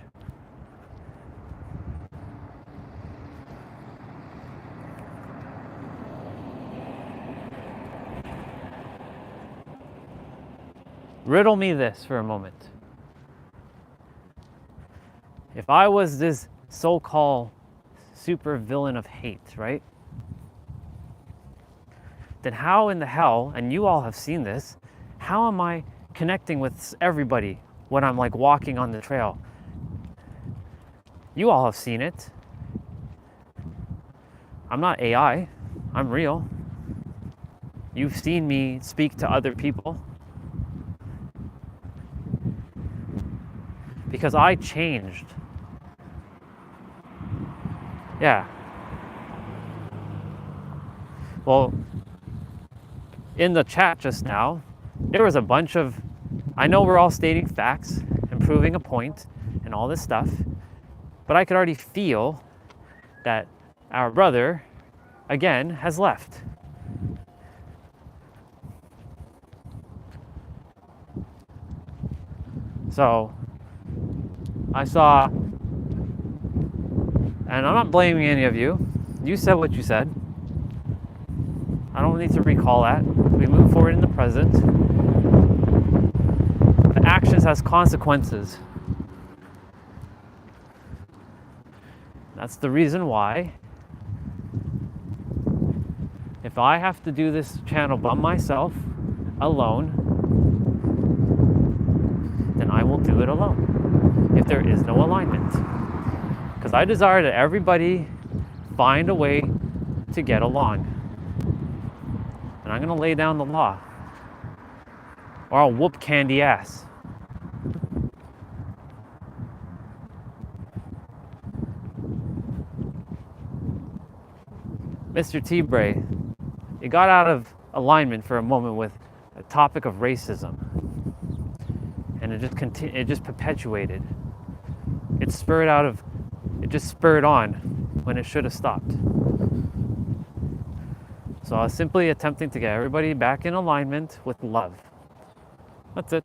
Riddle me this for a moment. If I was this so-called super villain of hate, right? Then how in the hell, and you all have seen this, how am I connecting with everybody when I'm like walking on the trail? You all have seen it. I'm not AI, I'm real. You've seen me speak to other people. Because I changed. Yeah. Well, in the chat just now, there was a bunch of, I know we're all stating facts and proving a point and all this stuff, but I could already feel that our brother, again, has left. So, I saw, and I'm not blaming any of you. You said what you said. I don't need to recall that. We move forward in the present. The actions has consequences. That's the reason why, if I have to do this channel by myself, alone, then I will do it alone. If there is no alignment. Because I desire that everybody find a way to get along. And I'm going to lay down the law. Or I'll whoop candy ass. Mr. T-Bray, it got out of alignment for a moment with a topic of racism. And it just perpetuated. It just spurred on when it should have stopped. So I was simply attempting to get everybody back in alignment with love. That's it.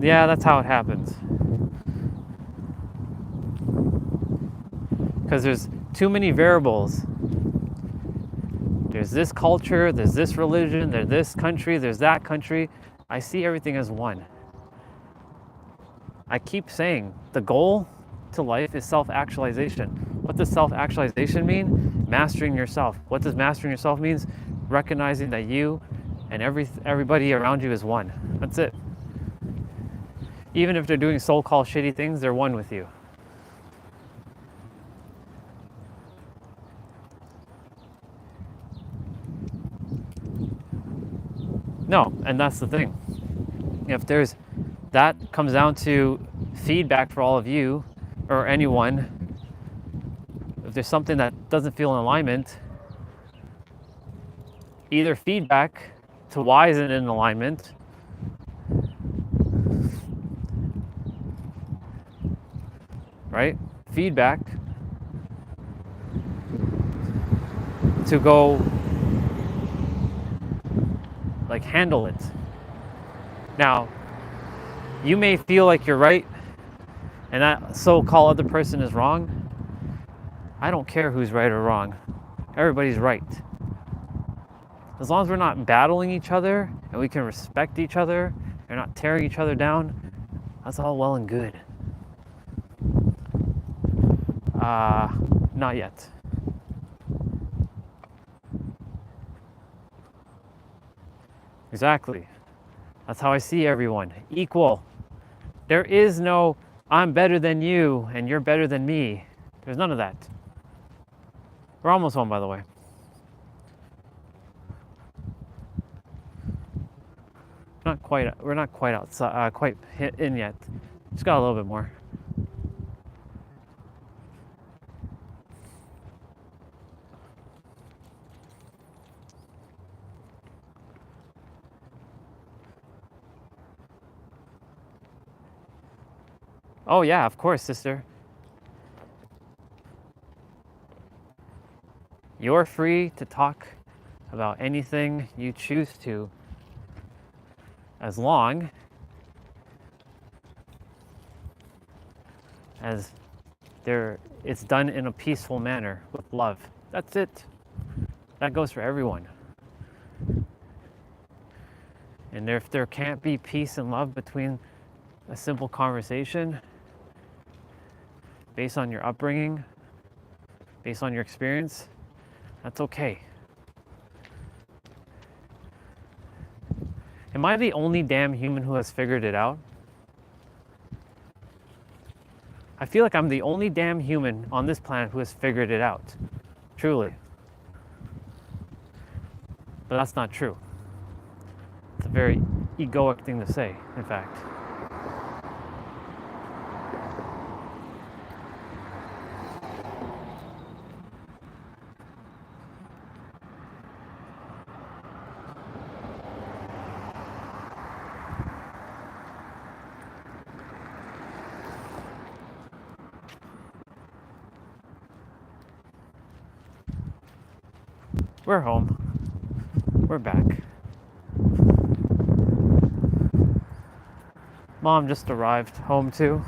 Yeah, that's how it happens. Because there's too many variables. There's this culture, there's this religion, there's this country, there's that country. I see everything as one. I keep saying the goal to life is self-actualization. What does self-actualization mean? Mastering yourself. What does mastering yourself means? Recognizing that you and everybody around you is one. That's it. Even if they're doing so-called shitty things, they're one with you. No, and that's the thing. If that comes down to feedback for all of you or anyone. If there's something that doesn't feel in alignment, either feedback to why isn't it in alignment, right? Feedback to go like handle it. Now, you may feel like you're right and that so-called other person is wrong. I don't care who's right or wrong. Everybody's right. As long as we're not battling each other and we can respect each other and not tearing each other down, that's all well and good. Not yet. Exactly. That's how I see everyone. Equal. There is no, I'm better than you and you're better than me. There's none of that. We're almost home, by the way. We're not quite outside, quite hit in yet. Just got a little bit more. Oh yeah, of course, sister. You're free to talk about anything you choose to, as long as it's done in a peaceful manner with love. That's it. That goes for everyone. And if there can't be peace and love between a simple conversation based on your upbringing, based on your experience, that's okay. Am I the only damn human who has figured it out? I feel like I'm the only damn human on this planet who has figured it out. Truly. But that's not true. It's a very egoic thing to say, in fact. We're home. We're back. Mom just arrived home too.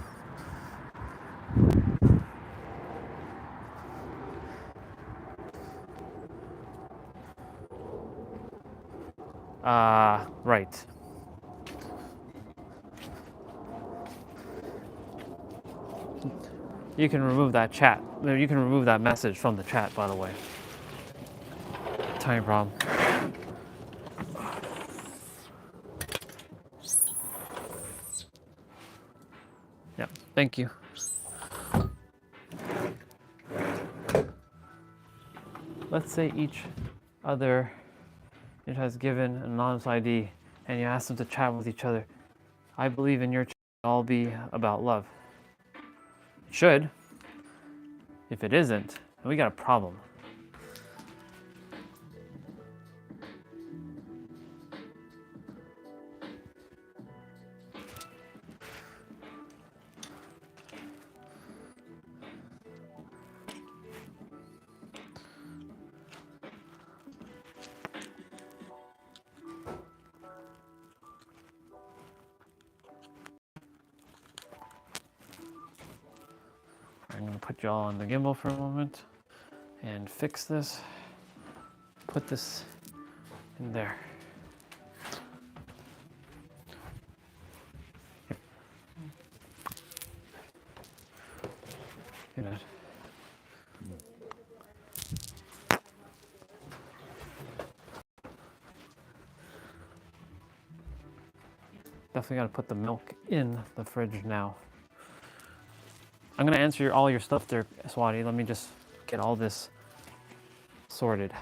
Right. You can remove that chat. You can remove that message from the chat, by the way. Tiny problem. Yeah, thank you. Let's say each other it has given an anonymous ID and you ask them to chat with each other. I believe in your chat will all be about love. It should. If it isn't, then we got a problem. I'm going to put y'all on the gimbal for a moment and fix this. Put this in there. Good. Definitely got to put the milk in the fridge now. I'm going to answer all your stuff there, Swati. Let me just get all this sorted.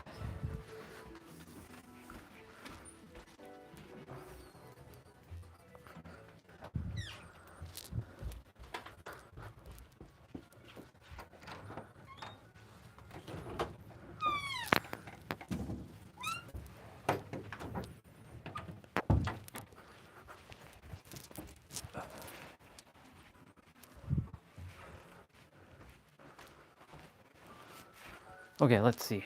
Okay, let's see.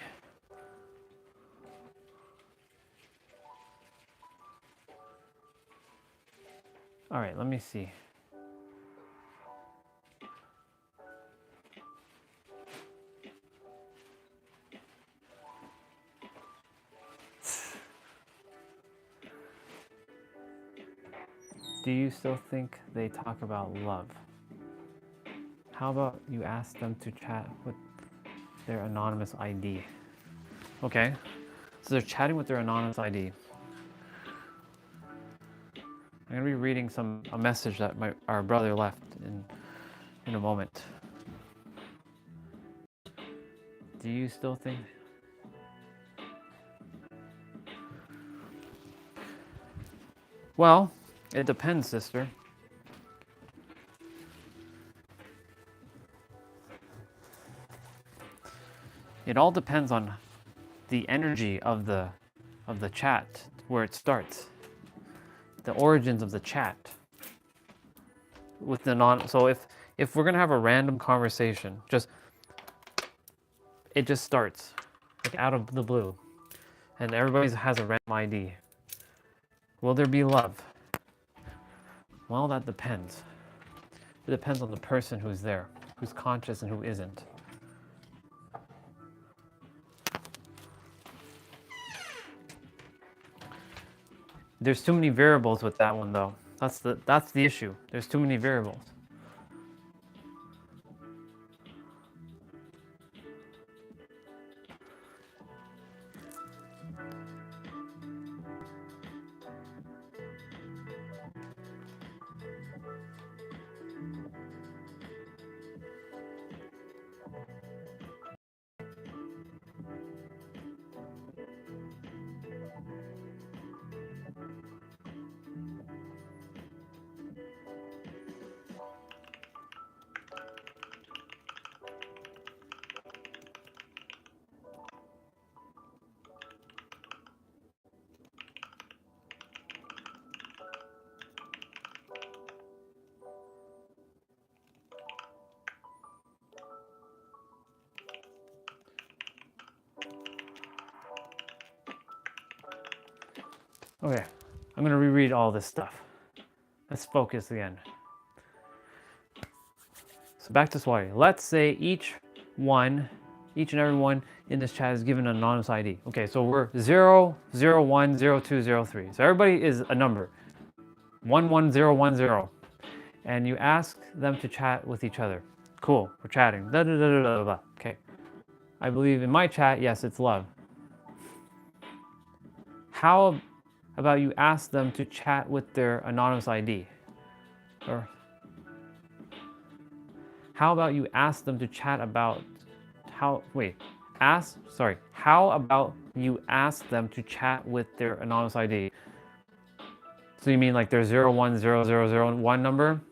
All right, let me see. Do you still think they talk about love? How about you ask them to chat with their anonymous ID? Okay, so they're chatting with their anonymous ID. I'm gonna be reading a message that our brother left in a moment. Do you still think? Well, it depends, sister. It all depends on the energy of the chat, where it starts, the origins of the chat. With the so if we're gonna have a random conversation, it just starts like out of the blue, and everybody has a random ID. Will there be love? Well, that depends. It depends on the person who's there, who's conscious and who isn't. There's too many variables with that one, though. That's the issue. There's too many variables. Okay, I'm gonna reread all this stuff. Let's focus again. So back to Swati. Let's say each and every one in this chat is given an anonymous ID. Okay, so we're 0, 0, 1, 0, 2, 0, 3. So everybody is a number. 1, 1, 0, 1, 0. And you ask them to chat with each other. Cool, we're chatting. Da, da, da, da, da, da. Okay. I believe in my chat, yes, it's love. How about you ask them to chat with their anonymous ID? Or how about you ask them to chat about how about you ask them to chat with their anonymous ID? So you mean like their 010001 number?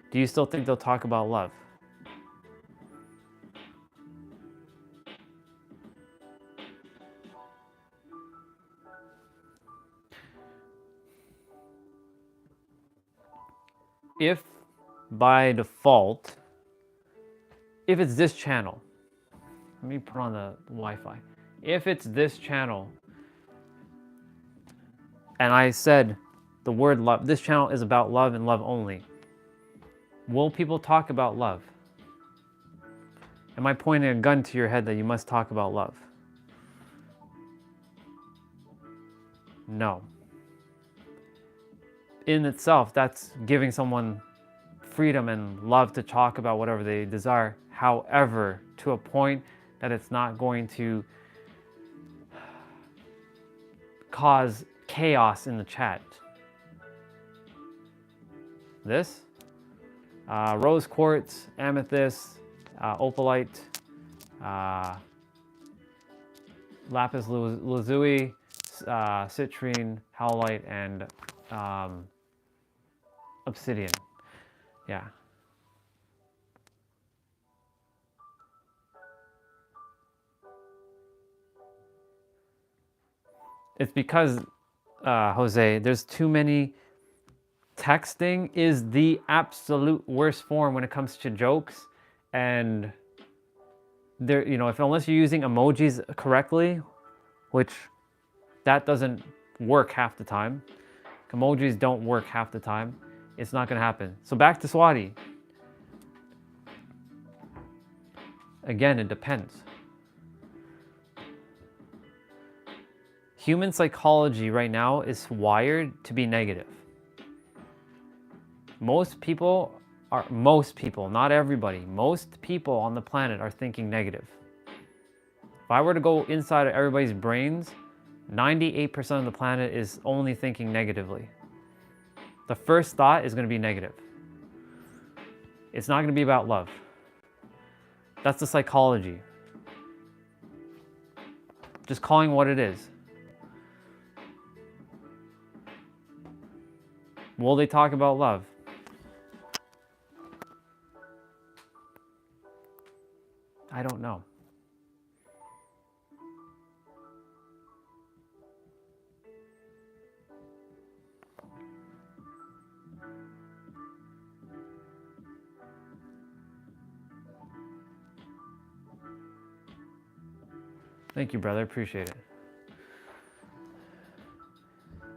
Do you still think they'll talk about love? If by default, if it's this channel, let me put on the Wi-Fi. If it's this channel, and I said the word love, this channel is about love and love only, will people talk about love? Am I pointing a gun to your head that you must talk about love? No. In itself, that's giving someone freedom and love to talk about whatever they desire. However, to a point that it's not going to cause chaos in the chat. This rose quartz, amethyst, opalite, lapis lazuli, citrine, howlite, and obsidian. Yeah. It's because, Jose, there's too many. Texting is the absolute worst form when it comes to jokes, and there, you know, if unless you're using emojis correctly, which that doesn't work half the time. Emojis don't work half the time. It's not going to happen. So back to Swati. Again, it depends. Human psychology right now is wired to be negative. Most people, not everybody, most people on the planet are thinking negative. If I were to go inside of everybody's brains, 98% of the planet is only thinking negatively. The first thought is going to be negative. It's not going to be about love. That's the psychology. Just calling what it is. Will they talk about love? I don't know. Thank you, brother. Appreciate it.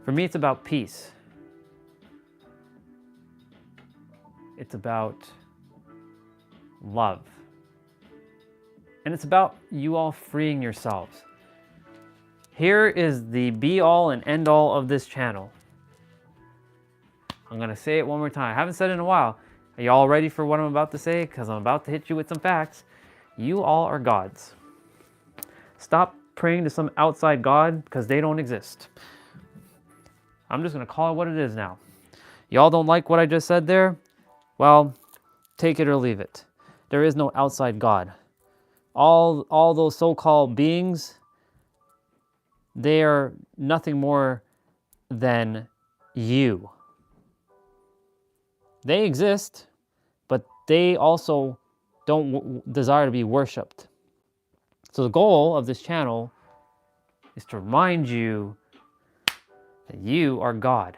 For me, it's about peace. It's about love. And it's about you all freeing yourselves. Here is the be-all and end-all of this channel. I'm going to say it one more time. I haven't said it in a while. Are you all ready for what I'm about to say? Because I'm about to hit you with some facts. You all are gods. Stop praying to some outside God because they don't exist. I'm just going to call it what it is now. Y'all don't like what I just said there? Well, take it or leave it. There is no outside God. All those so-called beings, they are nothing more than you. They exist, but they also don't desire to be worshipped. So the goal of this channel is to remind you that you are God.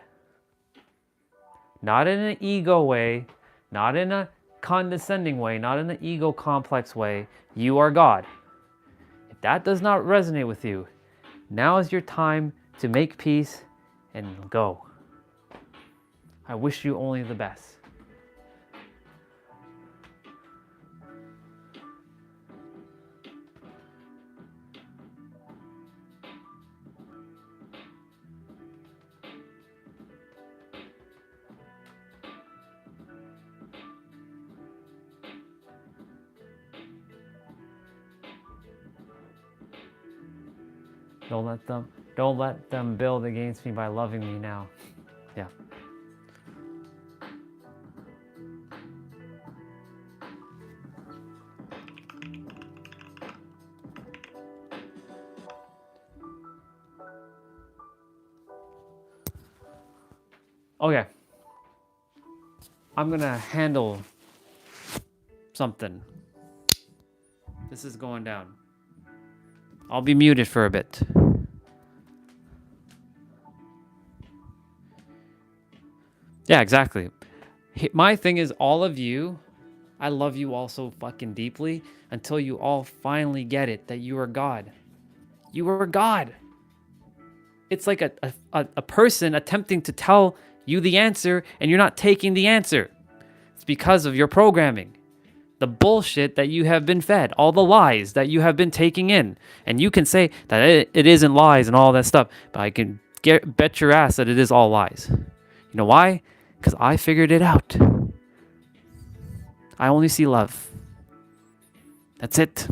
Not in an ego way, not in a condescending way, not in an ego complex way. You are God. If that does not resonate with you, now is your time to make peace and go. I wish you only the best. Don't let them build against me by loving me now. Yeah. Okay. I'm gonna handle something. This is going down. I'll be muted for a bit. Yeah, exactly. My thing is, all of you, I love you all so fucking deeply until you all finally get it that you are God. You are God. It's like a person attempting to tell you the answer and you're not taking the answer. It's because of your programming. The bullshit that you have been fed, all the lies that you have been taking in. And you can say that it isn't lies and all that stuff, but I can bet your ass that it is all lies. You know why? Because I figured it out. I only see love. That's it.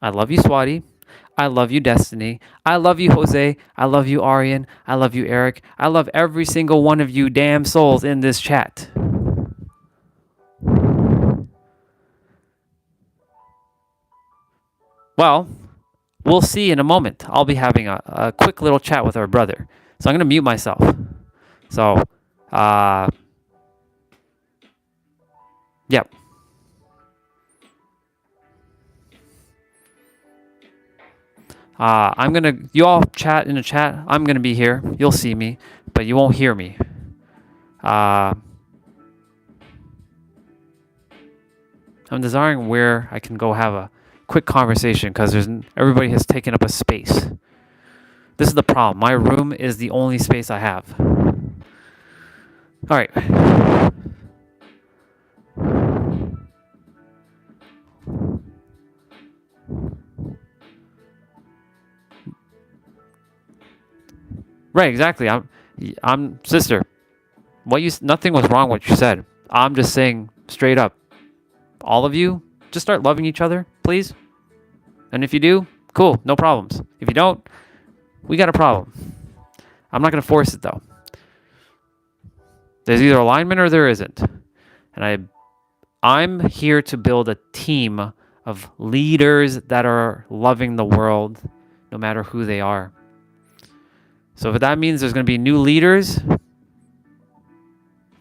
I love you, Swati. I love you, Destiny. I love you, Jose. I love you, Arian. I love you, Eric. I love every single one of you damn souls in this chat. Well, we'll see in a moment. I'll be having a quick little chat with our brother. So I'm going to mute myself. So, yep. You all chat in the chat. I'm gonna be here. You'll see me, but you won't hear me. I'm desiring where I can go have a quick conversation because everybody has taken up a space. This is the problem. My room is the only space I have. All right. Right, exactly. I'm sister. Nothing was wrong with what you said. I'm just saying straight up. All of you, just start loving each other, please. And if you do, cool, no problems. If you don't, we got a problem. I'm not gonna force it though. There's either alignment or there isn't. And I'm here to build a team of leaders that are loving the world, no matter who they are. So if that means there's going to be new leaders,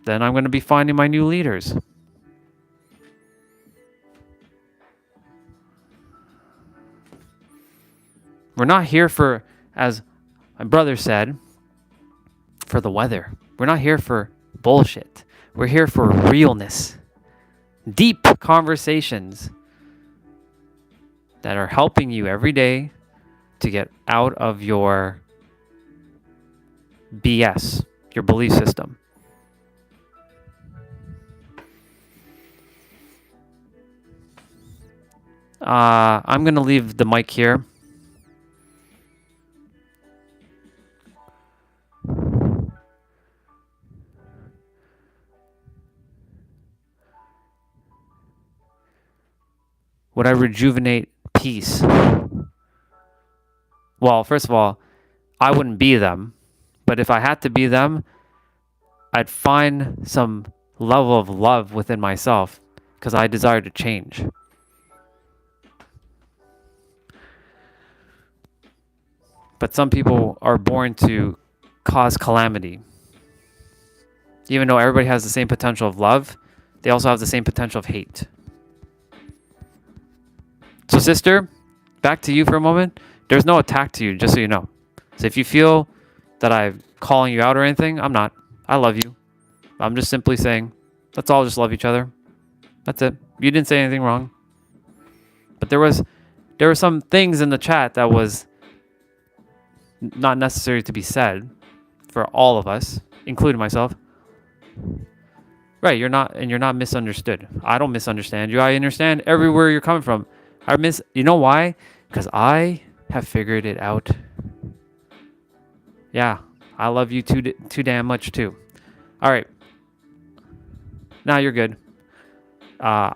then I'm going to be finding my new leaders. We're not here for, as my brother said, for the weather. We're not here for bullshit. We're here for realness. Deep conversations that are helping you every day to get out of your BS, your belief system. I'm going to leave the mic here. Would I rejuvenate peace? Well, first of all, I wouldn't be them. But if I had to be them, I'd find some level of love within myself because I desire to change. But some people are born to cause calamity. Even though everybody has the same potential of love, they also have the same potential of hate. So, sister, back to you for a moment. There's no attack to you, just so you know. So if you feel that I'm calling you out or anything, I'm not. I love you. I'm just simply saying, let's all just love each other. That's it. You didn't say anything wrong. But there were some things in the chat that was not necessary to be said for all of us, including myself. Right, you're not misunderstood. I don't misunderstand you. I understand everywhere you're coming from. You know why? Because I have figured it out. Yeah, I love you too damn much too. All right. Now you're good. I'm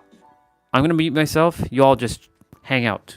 going to mute myself. You all just hang out.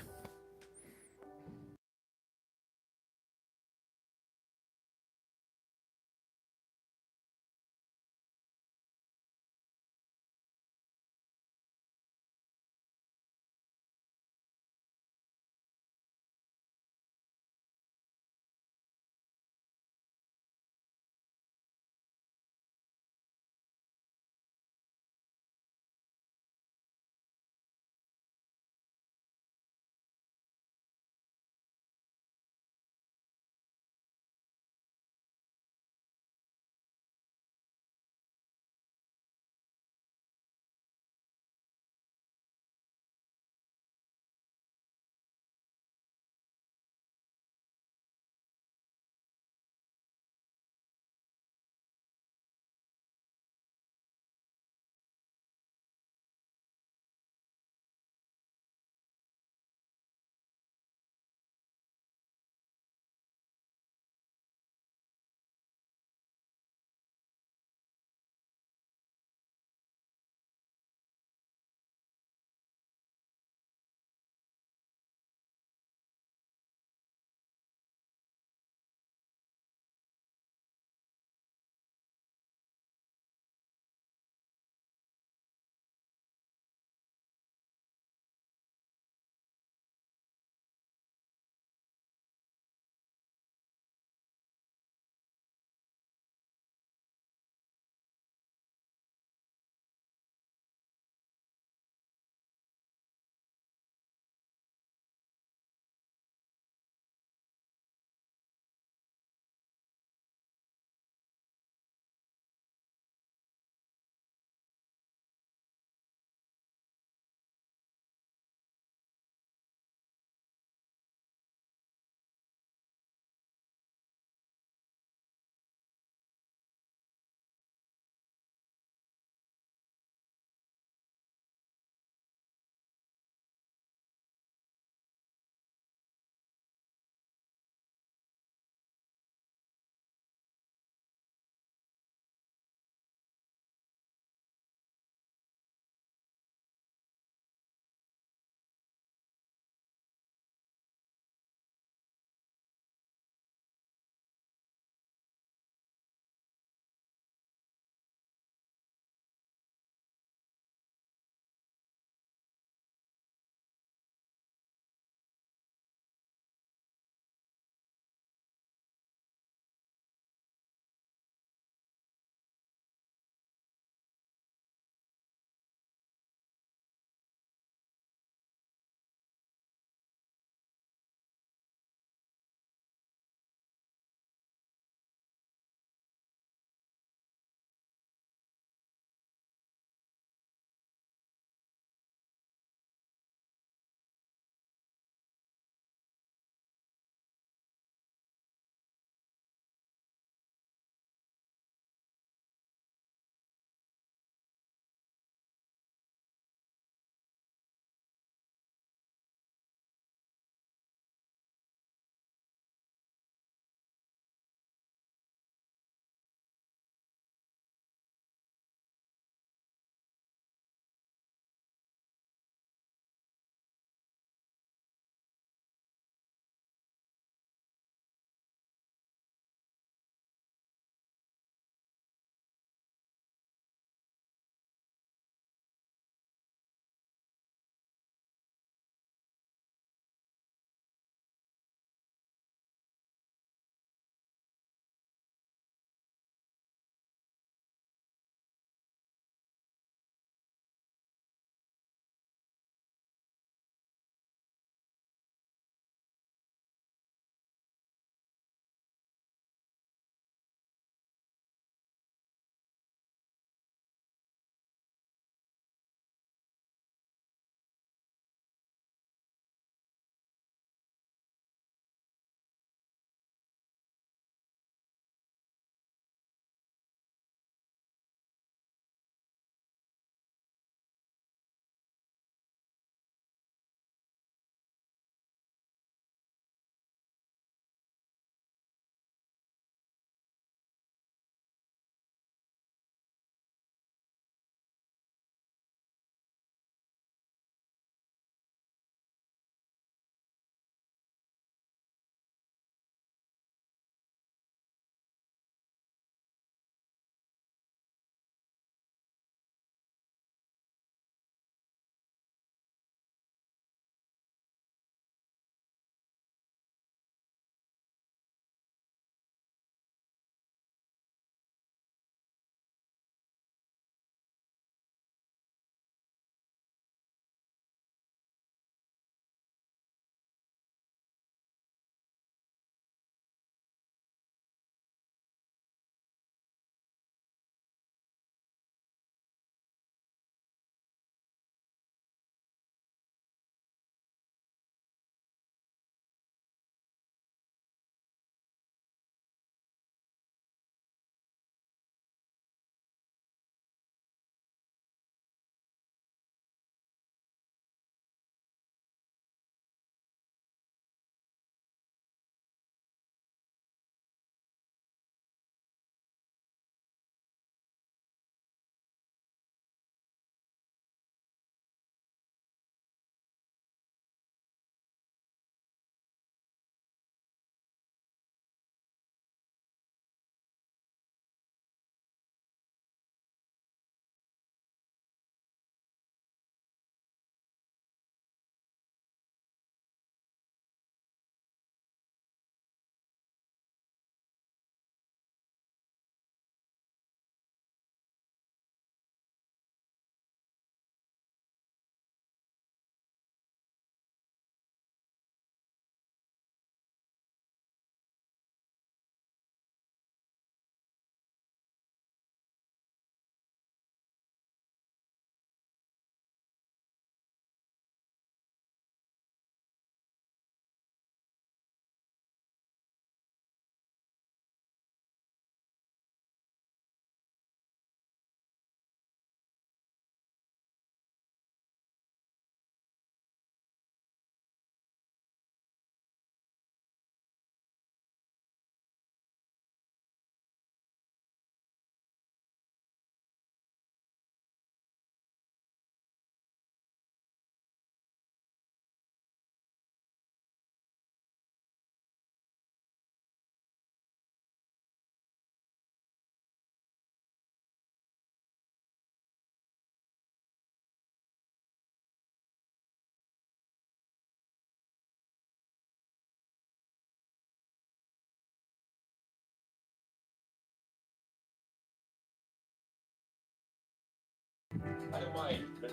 don't mind. But,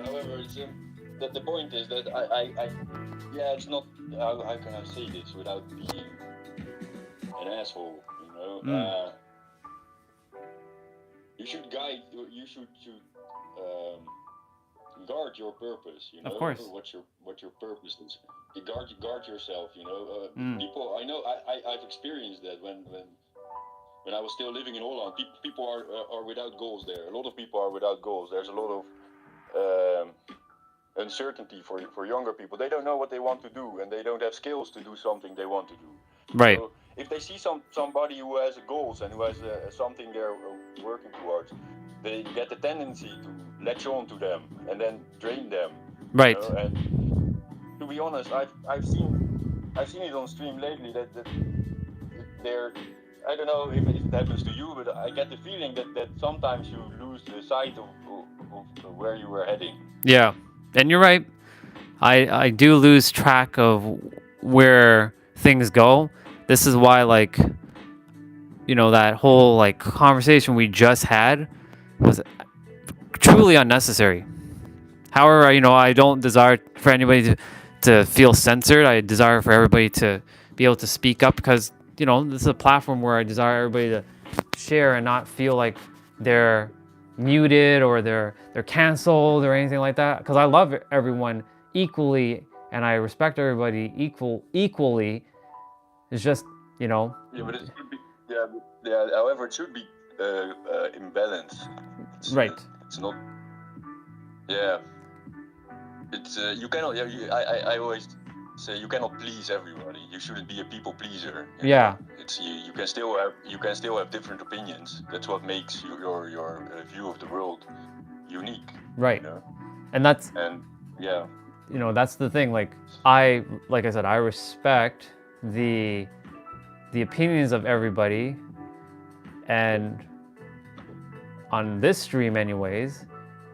however, it's the point is that yeah, it's not. How can I say this without being an asshole? You should guide. You should guard your purpose. Of course. What your purpose is. You guard yourself. People. I know. I've experienced that when I was still living in Holland. People are without goals there. A lot of people are without goals. There's a lot of uncertainty for younger people. They don't know what they want to do, and they don't have skills to do something they want to do. Right. So if they see somebody who has goals and who has something they're working towards, they get the tendency to latch on to them and then drain them. Right. And to be honest, I've seen it on stream lately that they're. I don't know if it happens to you, but I get the feeling that sometimes you lose the sight of where you were heading. Yeah, and you're right. I do lose track of where things go. This is why, like, that whole like conversation we just had was truly unnecessary. However, I don't desire for anybody to feel censored. I desire for everybody to be able to speak up because, this is a platform where I desire everybody to share and not feel like they're muted or they're canceled or anything like that. Because I love everyone equally and I respect everybody equally. It's just, Yeah, but it should be. Yeah. However, it should be imbalanced. Right. It's not. Yeah. It's you cannot. Yeah. I always say you cannot please everybody. You shouldn't be a people pleaser. Yeah. It's you can still have different opinions. That's what makes your view of the world unique. Right. And yeah. That's the thing. Like I said, I respect the opinions of everybody, and on this stream anyways,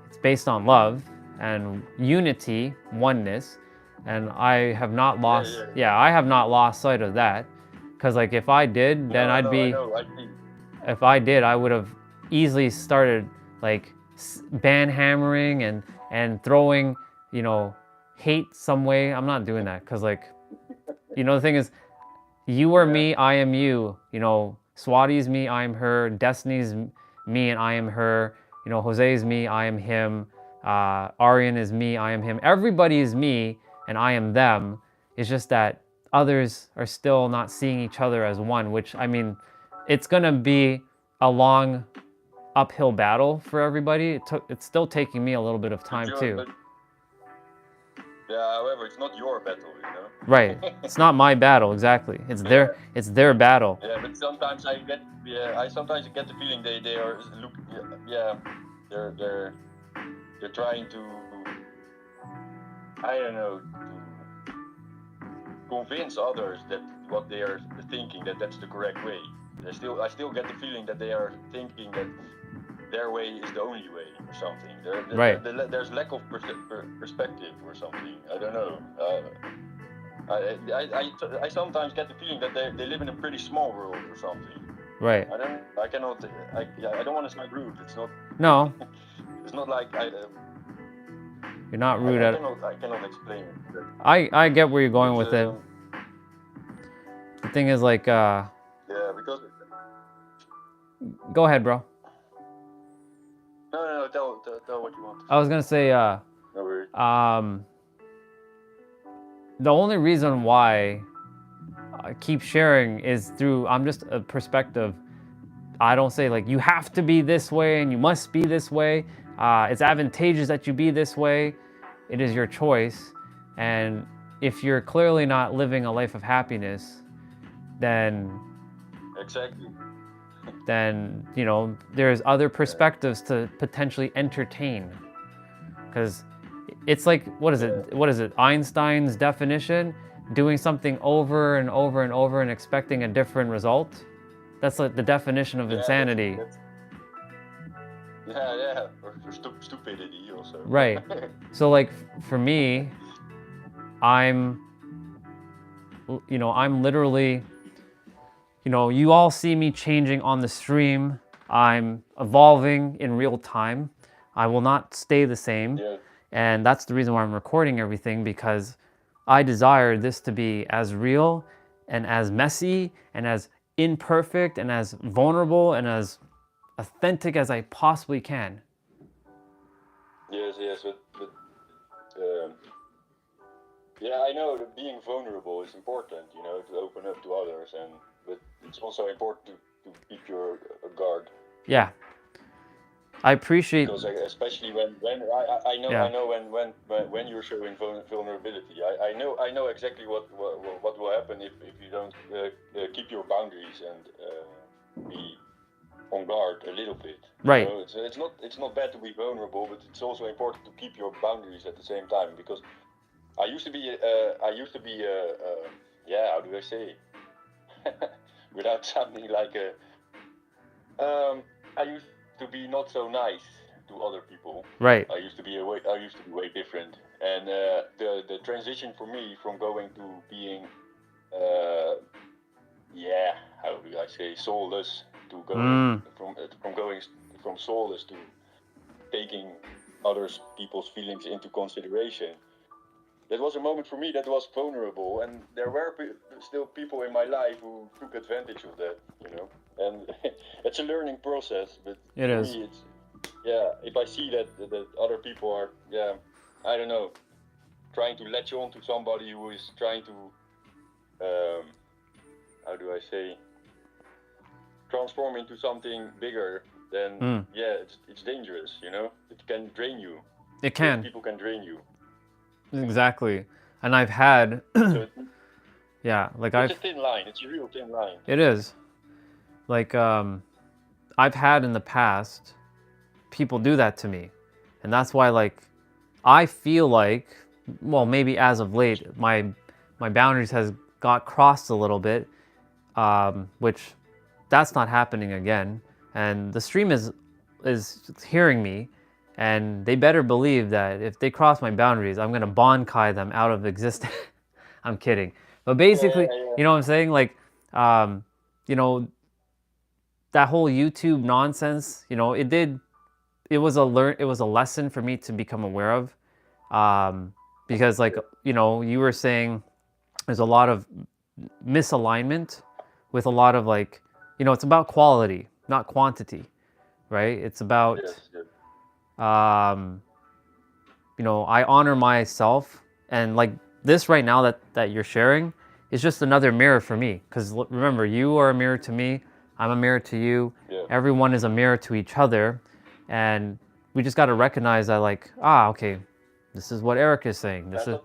it's based on love and unity, oneness, and I have not lost I have not lost sight of that, because like if I did, then if I did, I would have easily started like ban hammering and throwing hate some way. I'm not doing that because like the thing is, you are me, I am you. Swati's me, I am her. Destiny's me and I am her. Jose is me, I am him. Aryan is me, I am him. Everybody is me and I am them. It's just that others are still not seeing each other as one, which, I mean, it's gonna be a long uphill battle for everybody. It's still taking me a little bit of time too. Yeah, however, it's not your battle, Right. It's not my battle, exactly. It's their battle. Yeah, but sometimes I get the feeling they are they're trying to, I don't know, to convince others that what they are thinking that's the correct way. I still get the feeling that they are thinking that their way is the only way or something. Right. There's lack of perspective or something. I don't know. I sometimes get the feeling that they live in a pretty small world or something. Right. I don't want to sound rude. It's not. No. It's not like You're not rude I cannot explain it. I get where you're going with it. The thing is like yeah, because. Go ahead, bro. No, tell what you want. I was gonna say No worries. the only reason why I keep sharing is through, I'm just a perspective. I don't say like you have to be this way and you must be this way. It's advantageous that you be this way. It is your choice. And if you're clearly not living a life of happiness, then Exactly. then there's other perspectives to potentially entertain. Because it's like, what is it? Einstein's definition, doing something over and over and over and expecting a different result. That's like the definition of insanity. Yeah, or stupidity also. Right. So like for me, I'm literally, you all see me changing on the stream. I'm evolving in real time. I will not stay the same. Yeah. And that's the reason why I'm recording everything, because I desire this to be as real and as messy and as imperfect and as vulnerable and as authentic as I possibly can. Yes, but yeah, I know that being vulnerable is important, you know, to open up to others, but it's also important to keep your guard. Yeah. I appreciate, because especially when I know Yeah. I know when you're showing vulnerability, I know exactly what will happen if you don't keep your boundaries and be on guard a little bit. Right. You know, it's not bad to be vulnerable, but it's also important to keep your boundaries at the same time, because I used to be yeah, how do I say without sounding like a I used to be not so nice to other people. right. I used to be way different, and the transition for me from going to being yeah, how do I say, soulless, to going from soulless to taking others people's feelings into consideration. That was a moment for me that was vulnerable, and there were still people in my life who took advantage of that, you know. And it's a learning process, but It for is. me, it's if I see that other people are I don't know, trying to latch on to somebody who is trying to how do I say, transform into something bigger, then yeah, it's dangerous, you know. It can drain you. It can. People can drain you. Exactly. And I've had, So yeah, like it's a thin line. It's a real thin line. it is. Like, I've had in the past people do that to me. And that's why, like, I feel like, well, maybe as of late, my boundaries has got crossed a little bit, which that's not happening again. And the stream is hearing me, and they better believe that if they cross my boundaries, I'm gonna bonkai them out of existence. I'm kidding, but basically, you know what I'm saying? Like, you know, that whole YouTube nonsense. You know, it was a lesson for me to become aware of, because, like, you know, you were saying there's a lot of misalignment with a lot of, like, you know, it's about quality, not quantity, right? It's about, you know, I honor myself, and like this right now that you're sharing is just another mirror for me. Because remember, you are a mirror to me, I'm a mirror to you, everyone is a mirror to each other, and we just got to recognize that, like, okay, this is what Eric is saying. This is,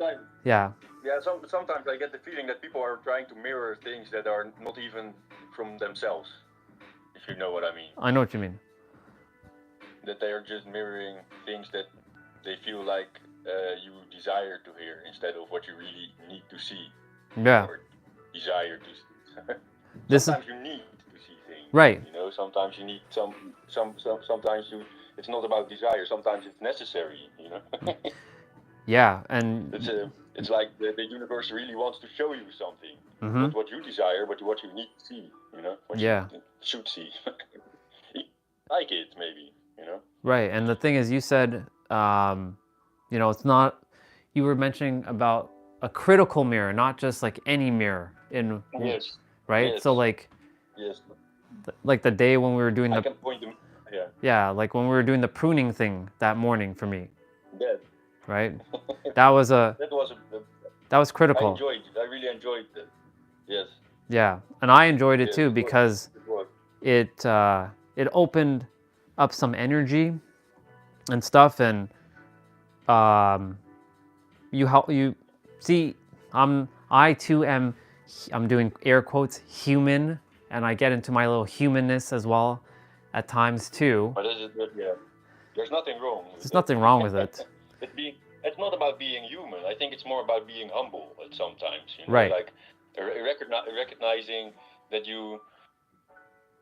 yeah. Yeah, sometimes I get the feeling that people are trying to mirror things that are not even from themselves, if you know what I mean. I know what you mean. That they are just mirroring things that they feel like you desire to hear instead of what you really need to see. Yeah. Or desire to see. Sometimes you need to see things. Right. You know, sometimes you need sometimes it's not about desire, sometimes it's necessary, you know. Yeah, and it's like the universe really wants to show you something, not what you desire, but what you need to see, you know, what you should see. Like it, maybe, you know. Right, and the thing is, you said, you know, it's not, you were mentioning about a critical mirror, not just like any mirror in, yes, right? Yes. So like, yes, like the day when we were doing I can point them, like when we were doing the pruning thing that morning for me, that, right? That was critical. I really enjoyed it. Yes. Yeah, and I enjoyed it too, because it opened up some energy and stuff, and you see, I too am, I'm doing air quotes, human, and I get into my little humanness as well at times too. But there's nothing wrong. There's nothing wrong with it. It's not about being human. I think it's more about being humble at sometimes. You know? Right. Like recognizing that you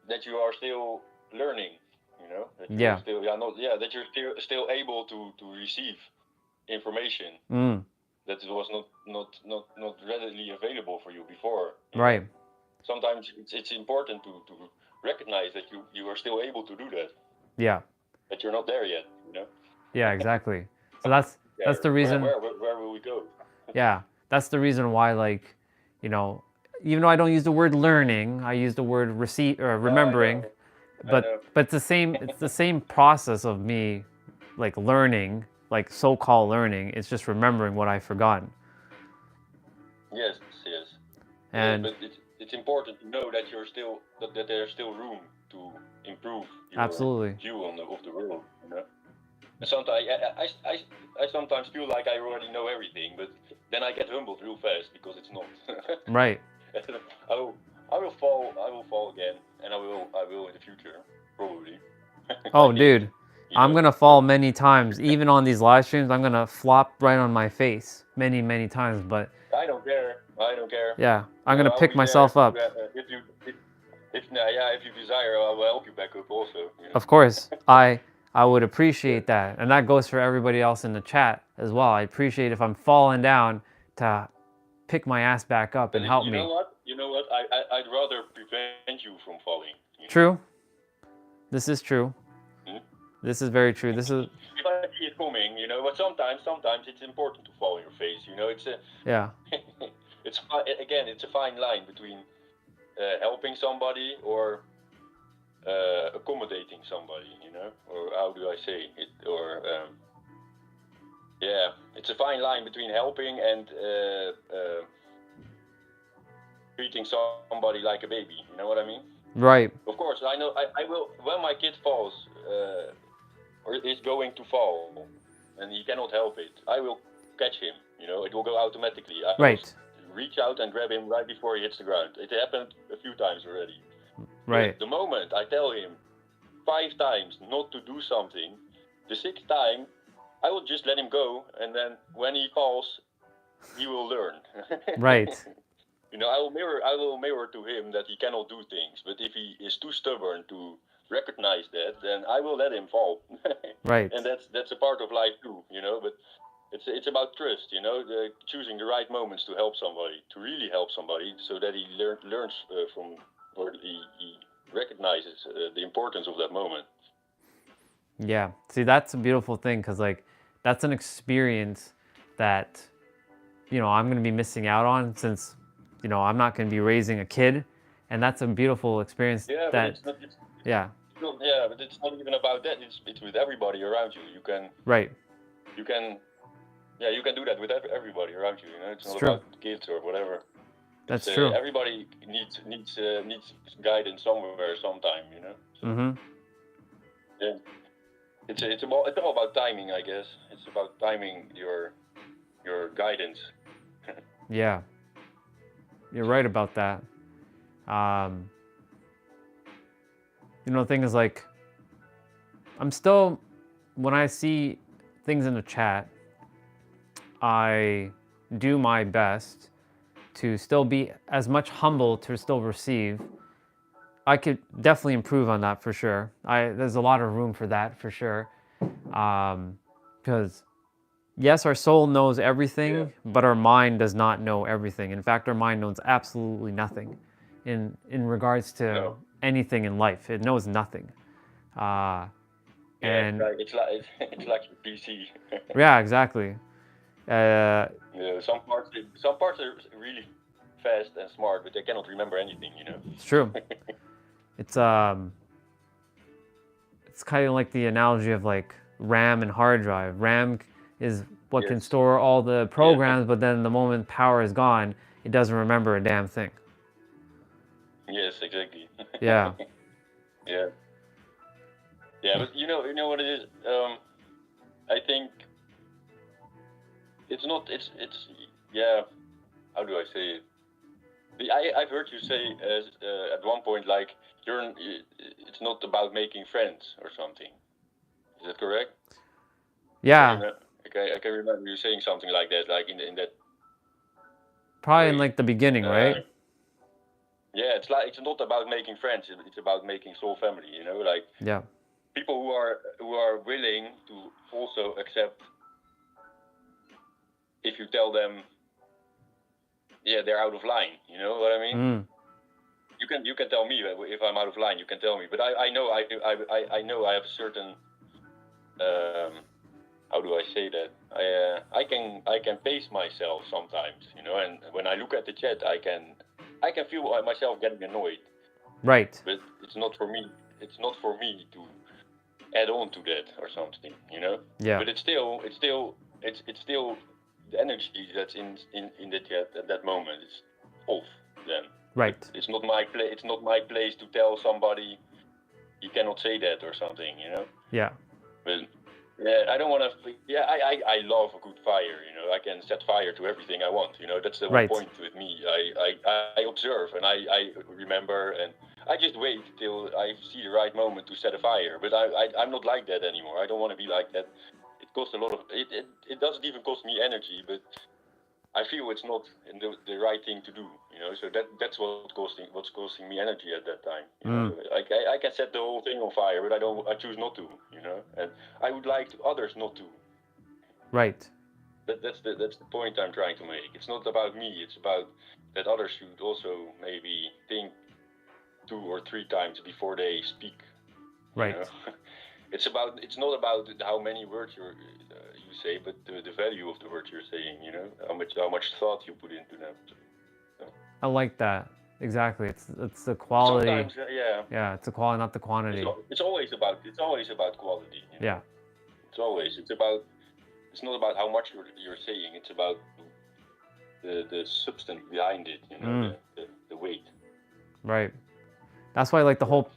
are still learning. You know. That you're still, that you're still able to receive information that was not readily available for you before. Right. Sometimes it's important to recognize that you are still able to do that. Yeah. That you're not there yet. You know. Yeah, exactly. So that's the reason. Where will we go? Yeah, that's the reason why, like, you know, even though I don't use the word learning, I use the word receipt or remembering. I know. But it's the same process of me, like, learning, like so-called learning. It's just remembering what I've forgotten. Yes, yes. And But it's important to know that that there's still room to improve your absolutely. view of the world. You know. And sometimes I sometimes feel like I already know everything, but then I get humbled real fast because it's not. Right. I will fall again, and I will in the future probably. Oh, I did, dude, you I'm know. gonna fall many times. Even on these live streams, I'm gonna flop right on my face many times. But I don't care. I don't care. yeah, I'm You gonna know, I'll pick be there myself up. if you desire, I will help you back up also. You know? Of course, I would appreciate that, and that goes for everybody else in the chat as well. I appreciate if I'm falling down to pick my ass back up and help You me. know what? You know what? I'd rather prevent you from falling. You know? True. This is true. Hmm? This is very true. This is If I see it coming, you know, but sometimes it's important to fall on your face. You know, it's a yeah, it's a fine line between helping somebody or accommodating somebody. You know, or how do I say it? Or yeah, it's a fine line between helping and treating somebody like a baby. You know what I mean? right. Of course, I know. I will when my kid falls or is going to fall, and he cannot help it. I will catch him. You know, it will go automatically. I Right. will reach out and grab him right before he hits the ground. It happened a few times already. Right. But the moment I tell him 5 times not to do something, the 6th time I will just let him go, and then when he falls, he will learn. Right. You know, I will mirror to him that he cannot do things. But if he is too stubborn to recognize that, then I will let him fall. Right. And that's a part of life too, you know. But it's about trust, you know, choosing the right moments to help somebody, to really help somebody, so that he learns from, or he recognizes the importance of that moment. Yeah. See, that's a beautiful thing because, like, that's an experience that, you know, I'm going to be missing out on since, you know, I'm not going to be raising a kid. And that's a beautiful experience. Yeah, that, but yeah. Yeah, but it's not even about that. It's with everybody around you. Right. You can do that with everybody around you. You know, it's not true. about kids or whatever. That's true. Everybody needs guidance somewhere, sometime. You know. So, yeah. It's all about timing, I guess. It's about timing your guidance. Yeah. You're right about that. You know, the thing is, like, I'm still, when I see things in the chat, I do my best to still be as much humble to still receive. I could definitely improve on that for sure. There's a lot of room for that for sure. Because yes, our soul knows everything, but our mind does not know everything. In fact, our mind knows absolutely nothing in regards to anything in life. It knows nothing. And it's like your PC. yeah, exactly. Some parts are really fast and smart, but they cannot remember anything. You know. It's true. It's kind of like the analogy of like RAM and hard drive. RAM is what can store all the programs, but then the moment power is gone, it doesn't remember a damn thing. Yes, exactly. Yeah. Yeah, but you know what it is. I think it's not. It's yeah. How do I say it? I've heard you say at one point, like, it's not about making friends or something. Is that correct? Yeah. I can remember you saying something like that, like in that. Probably in like the beginning, right? Yeah, it's not about making friends. It's about making soul family. You know, like people who are willing to also accept if you tell them, yeah, they're out of line. You know what I mean? You can tell me if I'm out of line. You can tell me, but I know I have a certain how do I say that? I can pace myself sometimes, you know. And when I look at the chat, I can feel myself getting annoyed. Right. But it's not for me. It's not for me to add on to that or something, you know. Yeah. But it's still the energy that's in the chat at that moment. It's off then. Right. It's not my place. It's not my place to tell somebody you cannot say that or something, you know. Yeah. But yeah, I don't want to. Yeah, I love a good fire. You know, I can set fire to everything I want. You know, that's the whole Right. point with me. I observe and I remember, and I just wait till I see the right moment to set a fire. But I'm not like that anymore. I don't want to be like that. It costs a lot of. It doesn't even cost me energy, but I feel it's not the right thing to do, you know. So that's what's costing me energy at that time. You know? I can set the whole thing on fire, but I choose not to, you know. And I would like others not to. Right. That's the point I'm trying to make. It's not about me. It's about that others should also maybe think 2 or 3 times before they speak. Right. You know? It's not about how many words you say, but the value of the words you're saying. You know, how much thought you put into them. So. I like that. Exactly. It's the quality. Sometimes, yeah. Yeah, it's the quality, not the quantity. It's always about quality. You know? Yeah. It's not about how much you're saying. It's about the substance behind it. You know, the weight. Right. That's why, like, the whole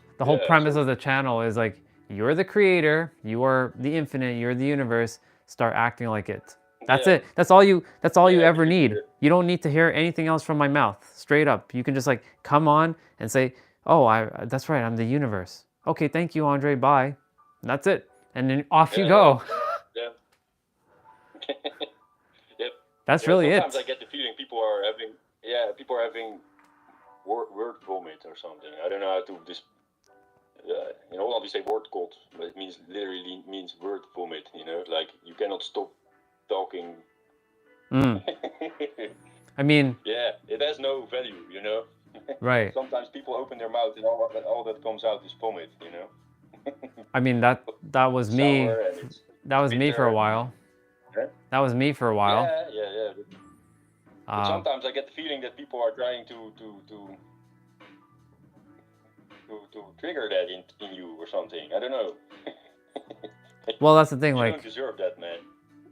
premise of the channel is like, you're the creator, you are the infinite, you're the universe. Start acting like it. That's it. That's all you ever need. You don't need to hear anything else from my mouth. Straight up. You can just like come on and say, "Oh, that's right. I'm the universe." Okay, thank you, Andre. Bye. And that's it. And then off you go. Yeah. Yep. That's really sometimes it. I get the feeling people are having word vomit or something. I don't know how to in Holland we say woordkot, but it literally means word vomit, you know, like you cannot stop talking. I mean, yeah, it has no value, you know. Right. Sometimes people open their mouth and all that comes out is vomit, you know. I mean that was me. That was me for a while. Yeah? That was me for a while. Yeah. But sometimes I get the feeling that people are trying to trigger that in you or something. I don't know. Well, that's the thing. You like, don't deserve that, man.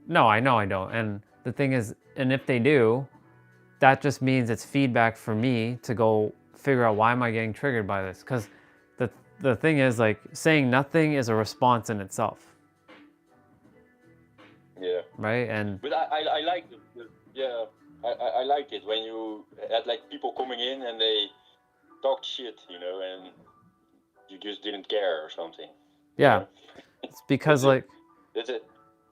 No, I know I don't. And the thing is, and if they do, that just means it's feedback for me to go figure out why am I getting triggered by this? Because the thing is, like, saying nothing is a response in itself. Yeah. Right. And but I like I like it when you had like people coming in and they talked shit, you know, and you just didn't care or something. Yeah. You know? It's because That's it.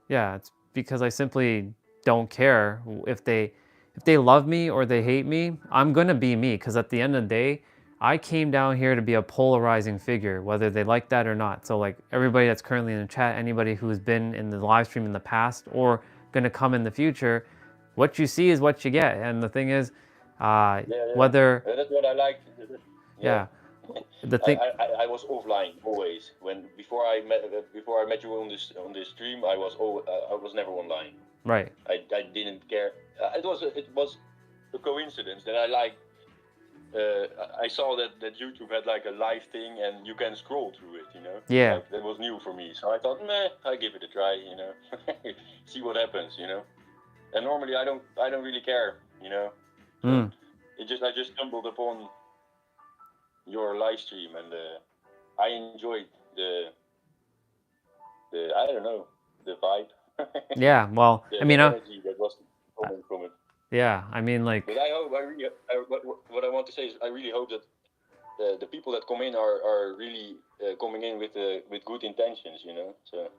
Yeah, it's because I simply don't care if they love me or they hate me. I'm gonna be me, because at the end of the day, I came down here to be a polarizing figure, whether they like that or not. So like everybody that's currently in the chat, anybody who's been in the live stream in the past or gonna come in the future, what you see is what you get. And the thing is, whether that's what I like. Yeah. The thing I was offline always. Before I met you on this stream, I was never online. Right. I didn't care. It was a coincidence that I saw that YouTube had like a live thing and you can scroll through it, you know. Yeah. Like, that was new for me, so I thought, I give it a try, you know. See what happens, you know. And normally I don't really care, you know. So I just stumbled upon your live stream and I enjoyed the I don't know, the vibe. Yeah, well, I mean, energy that was coming from it. Yeah, I mean, like. But what I want to say is, I really hope that the people that come in are really coming in with good intentions, you know. So.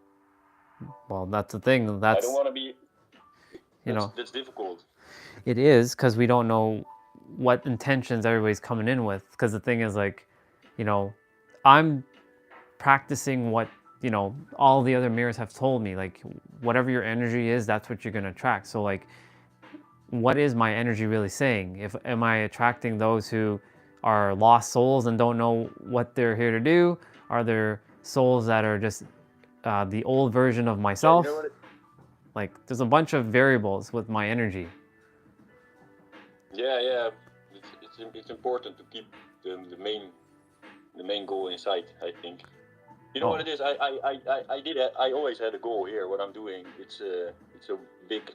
Well, that's the thing. I don't want to be. You know. That's difficult. It is, because we don't know what intentions everybody's coming in with. Because the thing is, like, you know, I'm practicing what, you know, all the other mirrors have told me. Like, whatever your energy is, that's what you're going to attract. So, like, what is my energy really saying? Am I attracting those who are lost souls and don't know what they're here to do? Are there souls that are just the old version of myself? Yeah, you know Like there's a bunch of variables with my energy. Yeah. It's important to keep the main goal in sight, I think. You know Oh. what it is? I always had a goal here. What I'm doing, it's a big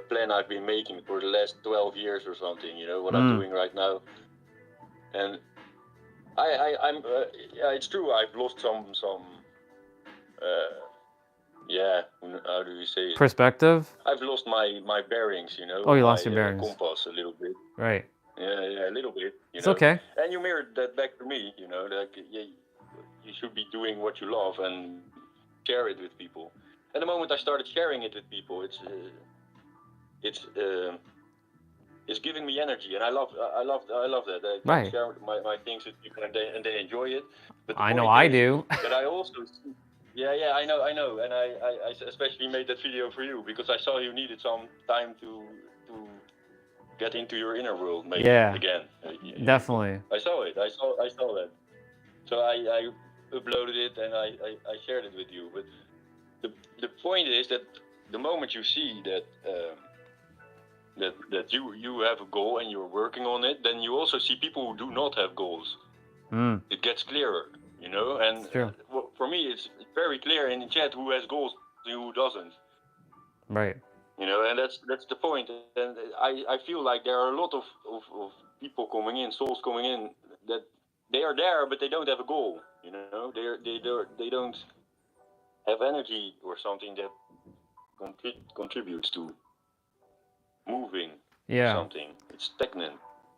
plan I've been making for the last 12 years or something. You know what I'm doing right now, and I'm yeah, it's true. I've lost some yeah. How do you say it? Perspective? I've lost my bearings. You know, Oh, you my lost your bearings. compass a little bit. Right. Yeah, a little bit. You It's know? okay. And you mirrored that back to me. You know, like you should be doing what you love and share it with people. And the moment I started sharing it with people, it's giving me energy, and I love that. I can Right. share my things with people, and they enjoy it. But the I know point I is do. that I also see, yeah, I know, and I especially made that video for you because I saw you needed some time to get into your inner world, maybe Yeah. again. Definitely. I saw it. I saw that. So I uploaded it and I shared it with you. But the point is that the moment you see that that you have a goal and you're working on it, then you also see people who do not have goals. It gets clearer, you know. And It's true. For me, it's very clear in the chat who has goals and who doesn't. Right. You know, and that's the point. And I feel like there are a lot of people coming in, souls coming in, that they are there, but they don't have a goal. You know, they don't have energy or something that contributes to moving. Yeah. Something. It's stagnant.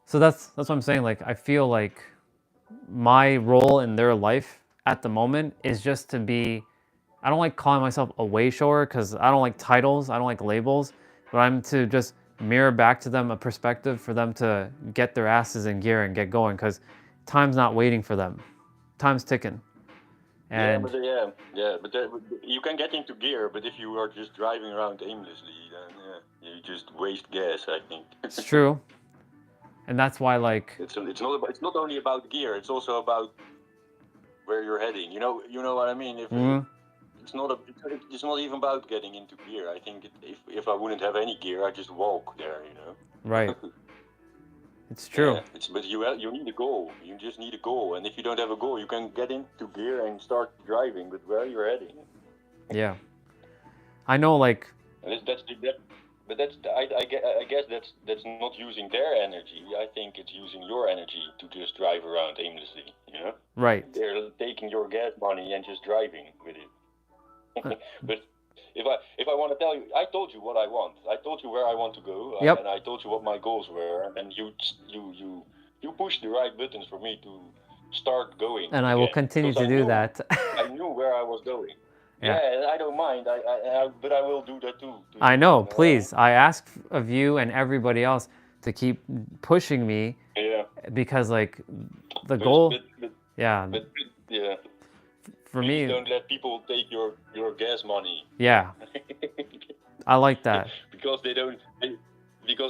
So that's what I'm saying. Like I feel like my role in their life at the moment is just to be. I don't like calling myself a way shower because I don't like titles. I don't like labels. But I'm to just mirror back to them a perspective for them to get their asses in gear and get going because time's not waiting for them. Time's ticking. And But you can get into gear, but if you are just driving around aimlessly, then you just waste gas. I think it's true. And that's why, like, it's not only about gear; it's also about where you're heading. You know what I mean? It's not even about getting into gear. I think if I wouldn't have any gear, I'd just walk there. You know. Right. It's true. Yeah, but you need a goal. You just need a goal, and if you don't have a goal, you can get into gear and start driving. But where you're heading? Yeah. I know, like. And but I guess that's not using their energy. I think it's using your energy to just drive around aimlessly. You know. Right. They're taking your gas money and just driving with it. But if I want to tell you, I told you what I want. I told you where I want to go, Yep. and I told you what my goals were, and you pushed the right buttons for me to start going. And I will continue to do that. I knew where I was going. Yeah. And I don't mind. But I will do that too. I know. Please, I ask of you and everybody else to keep pushing me. Yeah. Because like the goal. Yeah. For me. Don't let people take your gas money. Yeah. I like that. Because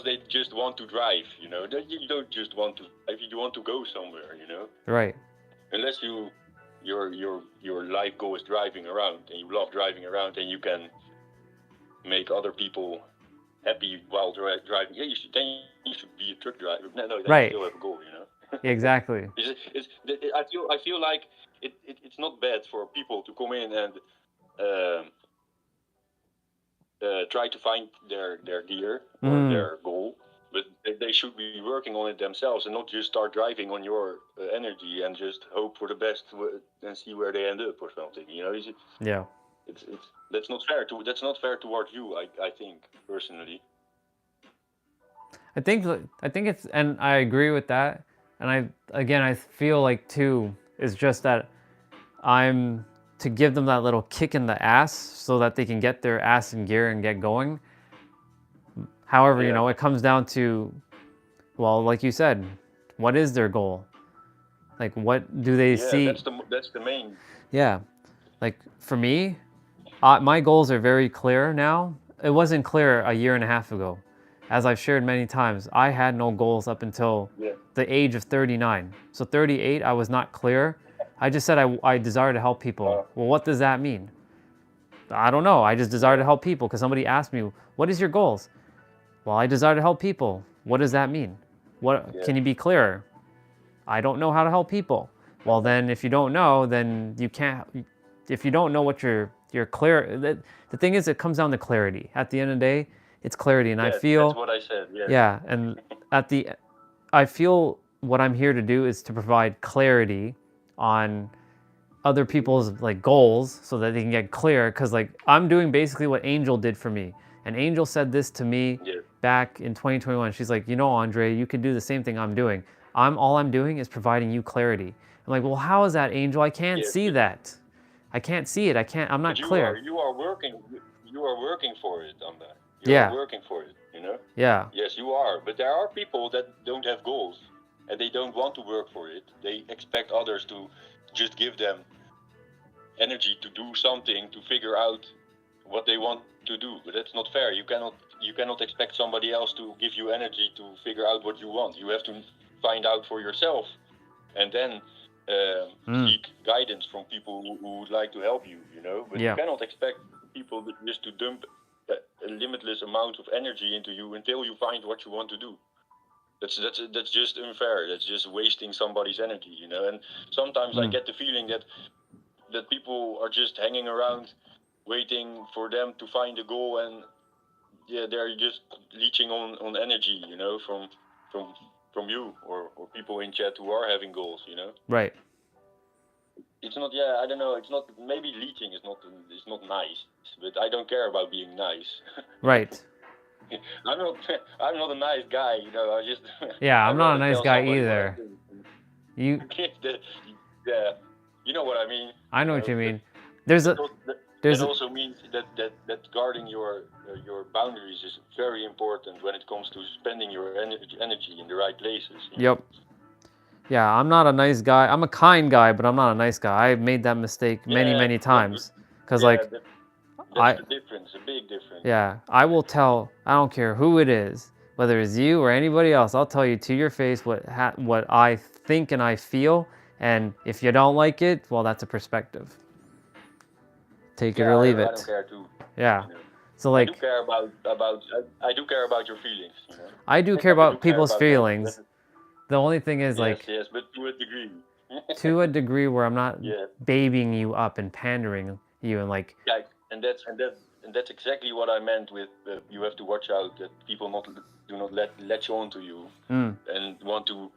they just want to drive, you know. You don't just want to drive, you want to go somewhere, you know. Right. Unless your life goal is driving around and you love driving around and you can make other people happy while driving. Yeah, you should be a truck driver. No, right. You still have a goal, you know. Exactly. I feel like it's not bad for people to come in and try to find their gear or their goal, but they should be working on it themselves and not just start driving on your energy and just hope for the best and see where they end up or something. You know, yeah. It's that's not fair towards you. I think personally. I think it's, and I agree with that. And I feel like too is just that I'm to give them that little kick in the ass so that they can get their ass in gear and get going. However, you know, it comes down to, well, like you said, what is their goal? Like, what do they see? That's the main. Yeah. Like, for me, my goals are very clear now. It wasn't clear a year and a half ago. As I've shared many times, I had no goals up until the age of 39. So 38, I was not clear. I just said I desire to help people. Well, what does that mean? I don't know. I just desire to help people because somebody asked me, what is your goals? Well, I desire to help people. What does that mean? What can you be clearer? I don't know how to help people. Well, then if you don't know, then you can't. If you don't know what you're clear. The thing is, it comes down to clarity. At the end of the day, it's clarity, and I feel. That's what I said. Yeah. Yeah, and I feel what I'm here to do is to provide clarity on other people's like goals so that they can get clear. Because like I'm doing basically what Angel did for me, and Angel said this to me back in 2021. She's like, you know, Andre, you can do the same thing I'm doing. All I'm doing is providing you clarity. I'm like, well, how is that, Angel? I can't see that. I can't see it. I'm not clear. You are working for it on that. You Yeah. are working for it, you know? Yeah. Yes, you are. But there are people that don't have goals and they don't want to work for it. They expect others to just give them energy to do something, to figure out what they want to do. But that's not fair. You cannot expect somebody else to give you energy to figure out what you want. You have to find out for yourself and then seek guidance from people who would like to help you, you know? But you cannot expect people just to dump a limitless amount of energy into you until you find what you want to do. That's just unfair. That's just wasting somebody's energy, you know? And sometimes I get the feeling that people are just hanging around waiting for them to find a goal, and they're just leeching on energy, you know, from you or people in chat who are having goals, you know? Right. It's not, I don't know, it's not, maybe leeching is not nice, but I don't care about being nice. Right. I'm not a nice guy, you know, I just... Yeah, I'm not a nice guy either. You... Yeah, you know what I mean. I know what you mean. That also means that guarding your boundaries is very important when it comes to spending your energy in the right places. Yep. Yeah, I'm not a nice guy. I'm a kind guy, but I'm not a nice guy. I've made that mistake many times. Because that's the difference, a big difference. Yeah, I will tell, I don't care who it is, whether it's you or anybody else, I'll tell you to your face what I think and I feel. And if you don't like it, well, that's a perspective. Take it or leave it. I don't care too. Yeah. You know? So like... I do care about your feelings, you know? I do care about people's feelings. The only thing is Yes, but to a degree. To a degree where I'm not babying you up and pandering you and like... Yeah, and that's exactly what I meant with you have to watch out that people do not latch on to you and want to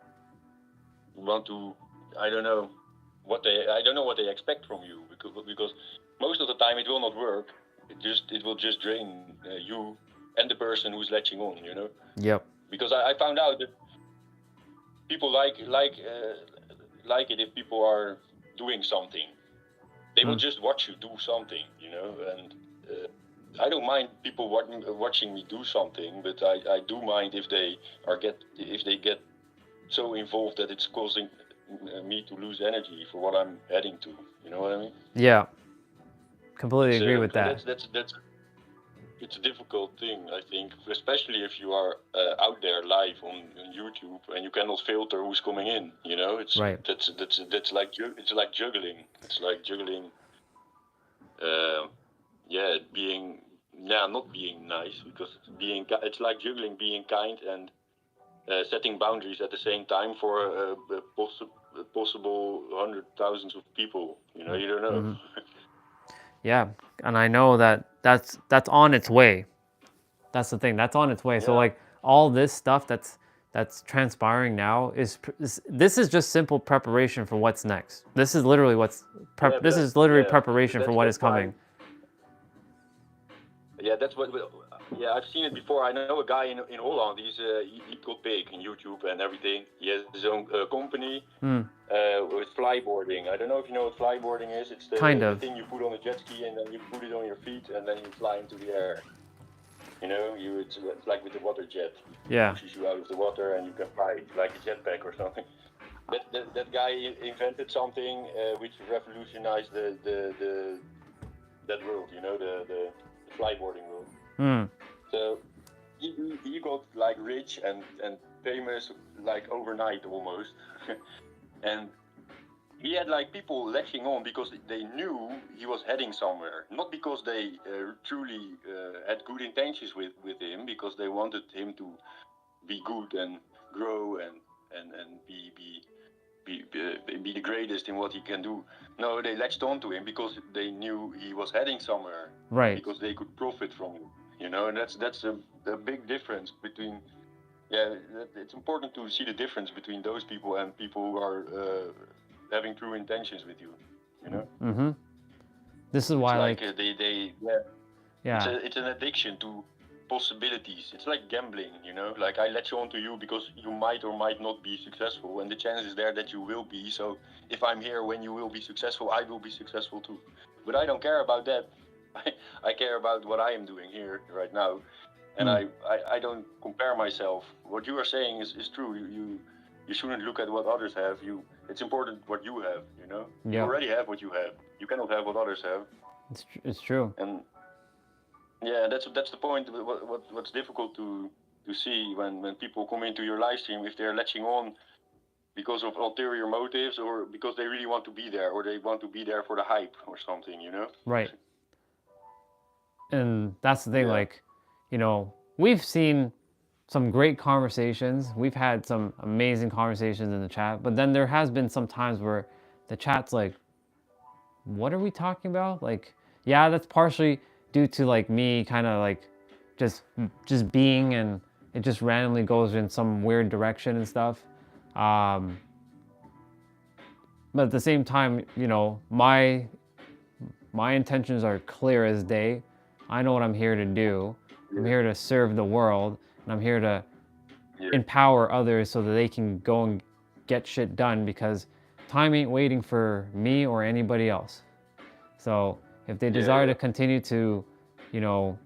I don't know what they expect from you because most of the time it will not work. It will just drain you and the person who's latching on, you know. Yep. Because I found out that people like it if people are doing something. They will just watch you do something, you know. And I don't mind people watching me do something, but I do mind if they get so involved that it's causing me to lose energy for what I'm heading to. You know what I mean? Yeah. Completely agree with that. It's a difficult thing, I think, especially if you are out there live on YouTube and you cannot filter who's coming in. You know, it's right. That's like juggling. It's like juggling. Not being nice because it's like juggling being kind and setting boundaries at the same time for possible hundreds of thousands of people. You know, you don't know. Mm-hmm. Yeah, and I know that's on its way. That's the thing. That's on its way. Yeah. So like all this stuff that's transpiring now this is just simple preparation for what's next. This is literally preparation for what is coming. Yeah, that's what. Yeah, I've seen it before. I know a guy in Holland. He got big in YouTube and everything. He has his own company with flyboarding. I don't know if you know what flyboarding is. It's the thing you put on a jet ski and then you put it on your feet and then you fly into the air. You know, it's like with the water jet. Yeah. It pushes you out of the water and you can fly like a jetpack or something. That guy invented something which revolutionized that world. You know, the flyboarding world. So he got like rich and famous like overnight almost, and he had like people latching on because they knew he was heading somewhere, not because they truly had good intentions with him, because they wanted him to be good and grow and be the greatest in what he can do. No, they latched onto him because they knew he was heading somewhere, Right. because they could profit from him. You know, and that's a big difference between. Yeah, it's important to see the difference between those people and people who are having true intentions with you. You know. Mm-hmm. This is why, It's like, they yeah, it's an addiction to possibilities. It's like gambling, you know. Like I latch on to you because you might or might not be successful, and the chance is there that you will be. So if I'm here when you will be successful, I will be successful too. But I don't care about that. I care about what I am doing here right now, and I don't compare myself. What you are saying is true. You shouldn't look at what others have. It's important what you have. You know. You Yeah. already have what you have. You cannot have what others have. it's true. And yeah, that's the point. What's difficult to see when people come into your live stream, if they're latching on because of ulterior motives, or because they really want to be there, or they want to be there for the hype or something, you know. Right. And that's the thing, Yeah. like, you know, we've seen some great conversations. We've had some amazing conversations in the chat, but then there has been some times where the chat's like, what are we talking about? Like, yeah, that's partially due to like me kind of like just being, and it just randomly goes in some weird direction and stuff. But at the same time, you know, my intentions are clear as day. I know what I'm here to do. I'm here to serve the world, and I'm here to empower others so that they can go and get shit done, because time ain't waiting for me or anybody else. So if they desire to continue to, you know,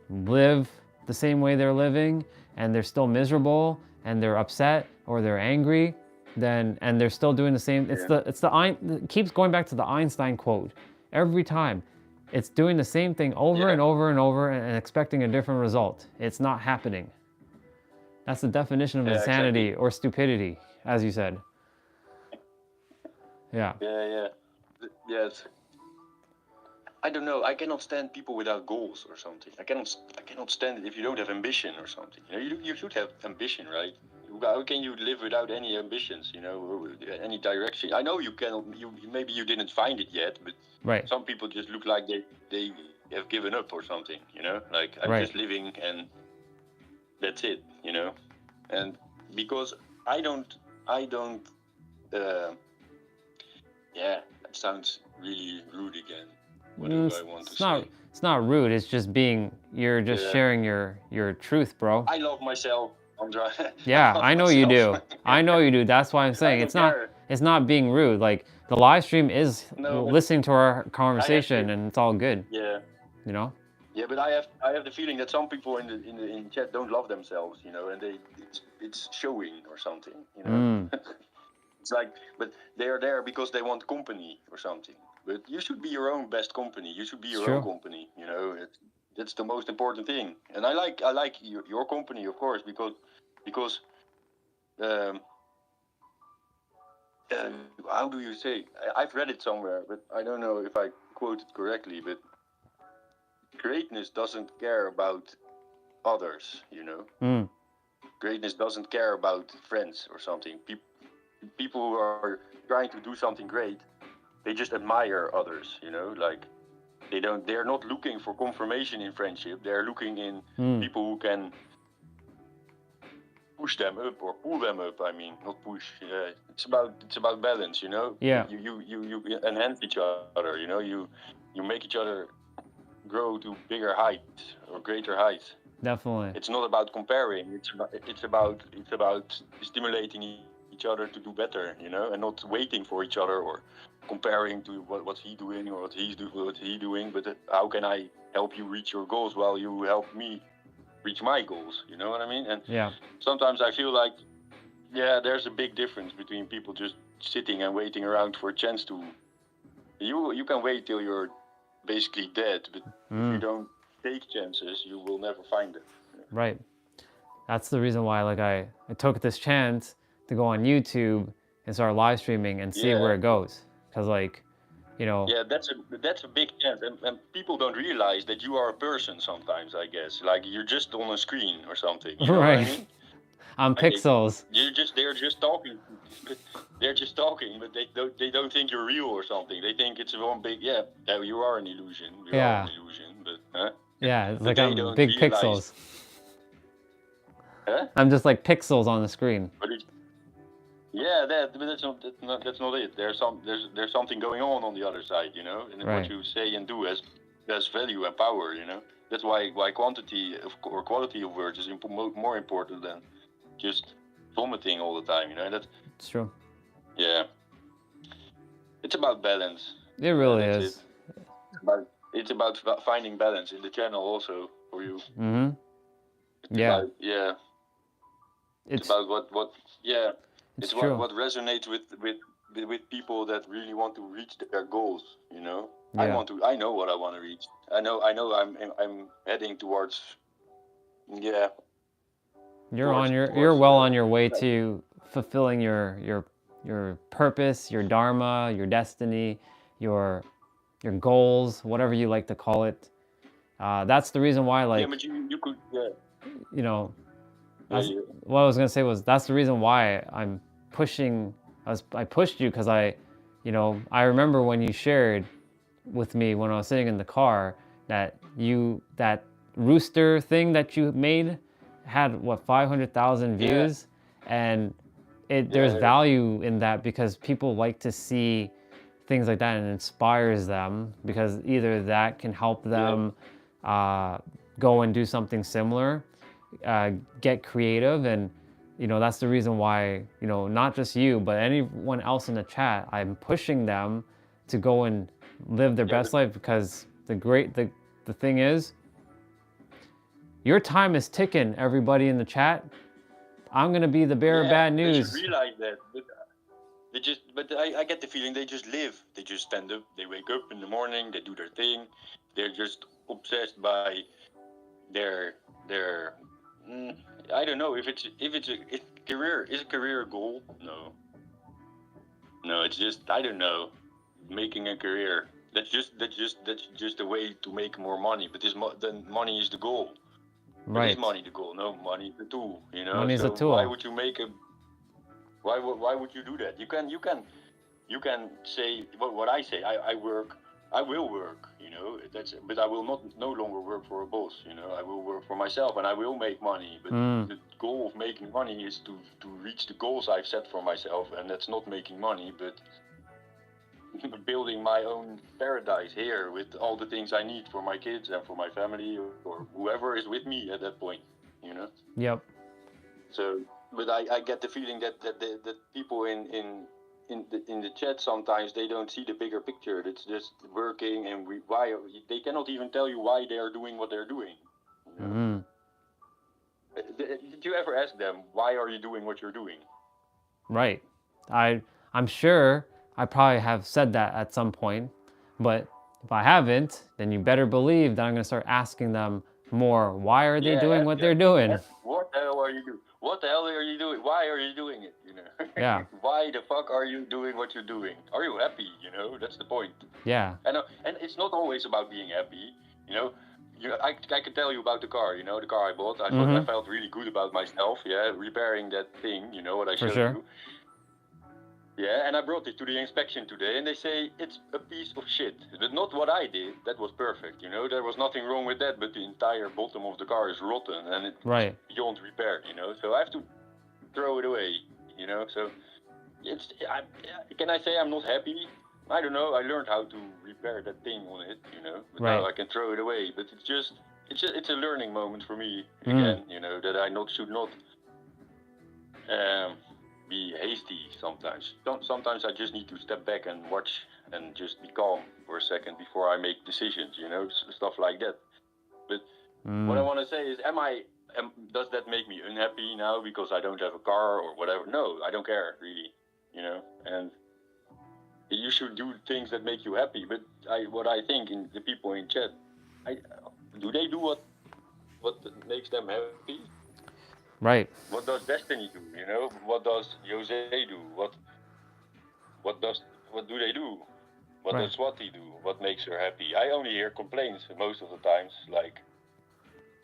live the same way they're living, and they're still miserable, and they're upset, or they're angry, then, and they're still doing the same, it keeps going back to the Einstein quote every time. It's doing the same thing over and over and over, and expecting a different result. It's not happening. That's the definition of insanity, exactly. or stupidity, as you said. Yeah. Yeah. I don't know. I cannot stand people without goals or something. I cannot stand it if you don't have ambition or something. You know, you should have ambition, right? How can you live without any ambitions? You know, or any direction? I know you cannot. Maybe you didn't find it yet, but right. Some people just look like they have given up or something. You know, like I'm just living and that's it. You know, and because I don't. Yeah, that sounds really rude again. What do I want to say? It's not rude. It's just you're just sharing your truth, bro. I love myself, Andra. Yeah, I know you do. I know you do. That's why I'm saying it's not being rude. Like, the live stream is listening to our conversation, and it's all good. Yeah. You know. Yeah, but I have the feeling that some people in the chat don't love themselves, you know, and it's showing or something, you know. It's like, but they are there because they want company or something. But you should be your own best company. You should be your own company. You know, that's the most important thing. And I like your company, of course, because how do you say? I've read it somewhere, but I don't know if I quote it correctly. But greatness doesn't care about others. You know, greatness doesn't care about friends or something. People who are trying to do something great, they just admire others, you know, like they're not looking for confirmation in friendship. They're looking in people who can push them up or pull them up. I mean, not push. It's about balance, you know. Yeah. You enhance each other, you know. You make each other grow to bigger heights or greater heights. Definitely. It's not about comparing. It's about stimulating each other to do better, you know, and not waiting for each other or comparing to what's he doing or what he doing, but how can I help you reach your goals while you help me reach my goals, you know what I mean? And sometimes I feel like, there's a big difference between people just sitting and waiting around for a chance to, you can wait till you're basically dead, but if you don't take chances, you will never find it. Right. That's the reason why, like, I took this chance to go on YouTube and start live streaming and see where it goes. Because like, you know. Yeah, that's a big chance, and people don't realize that you are a person sometimes. I guess like you're just on a screen or something. You know Right. what I mean? I'm Like pixels. they're just talking, but they're just talking, but they don't think you're real or something. They think it's one big you are an illusion. You are an illusion, but Yeah, it's but like they I'm don't big realize. pixels. Huh? I'm just like pixels on the screen. But that's not it. There's something going on the other side, you know, and Right. what you say and do has value and power, you know. That's why quantity or quality of words is more important than just vomiting all the time, you know. It's true. Yeah, it's about balance. It really is. It's about finding balance in the channel also for you. Mm-hmm. It's about what It's it's true. what resonates with people that really want to reach their goals, you know. Yeah. I know what I want to reach. I know I'm heading towards You're well on your way to fulfilling your purpose, your dharma, your destiny, your goals, whatever you like to call it. That's the reason why, like, but you could you know, what I was gonna say was that's the reason why I'm pushing. I pushed you because I remember when you shared with me when I was sitting in the car that rooster thing that you made had what 500,000 views, and there's value in that because people like to see things like that and it inspires them because either that can help them go and do something similar, get creative, and that's the reason why not just you but anyone else in the chat, I'm pushing them to go and live their best life because the thing is your time is ticking, everybody in the chat. I'm gonna be the bearer of bad news. They should realize that, but I get the feeling they just live. They just stand up, they wake up in the morning, they do their thing. They're just obsessed by their I don't know if it's a career. Is a career a goal? No, it's just I don't know, making a career. That's just a way to make more money. But then money is the goal. Right. Is money the goal? No, money is the tool. You know. Money is so a tool. Why would you make a? Why would you do that? You can say what I say. I work. I will work. You know. But I will no longer work for a boss. You know. I will work for myself and I will make money. But the goal of making money is to reach the goals I've set for myself, and that's not making money, but building my own paradise here with all the things I need for my kids and for my family or whoever is with me at that point, you know. Yep. So, but I get the feeling that people in the chat sometimes they don't see the bigger picture. It's just working and why they cannot even tell you why they are doing what they're doing. You know? Did you ever ask them why are you doing what you're doing? Right. I'm sure I probably have said that at some point, but if I haven't, then you better believe that I'm going to start asking them more. Why are they doing what they're doing? What the hell are you doing? What the hell are you doing? Why are you doing it? You know. Yeah. Why the fuck are you doing what you're doing? Are you happy? You know, that's the point. Yeah. And it's not always about being happy. You know, I can tell you about the car. You know, the car I bought. I felt really good about myself. Yeah, repairing that thing. You know what I showed you. Yeah, and I brought it to the inspection today, and they say it's a piece of shit. But not what I did. That was perfect, you know. There was nothing wrong with that, but the entire bottom of the car is rotten, and it's beyond repair, you know. So I have to throw it away, you know. So can I say I'm not happy? I don't know. I learned how to repair that thing on it, you know. But now I can throw it away. But it's a learning moment for me again, you know, that I should not. Be hasty sometimes. Sometimes I just need to step back and watch and just be calm for a second before I make decisions, you know, stuff like that. But what I want to say is, does that make me unhappy now because I don't have a car or whatever? No, I don't care really, you know. And you should do things that make you happy. But what I think in the people in chat, do they do what makes them happy? Right. What does Destiny do? You know, what does Jose do? what do they do? What Right. does Swati do? What makes her happy? I only hear complaints most of the times, like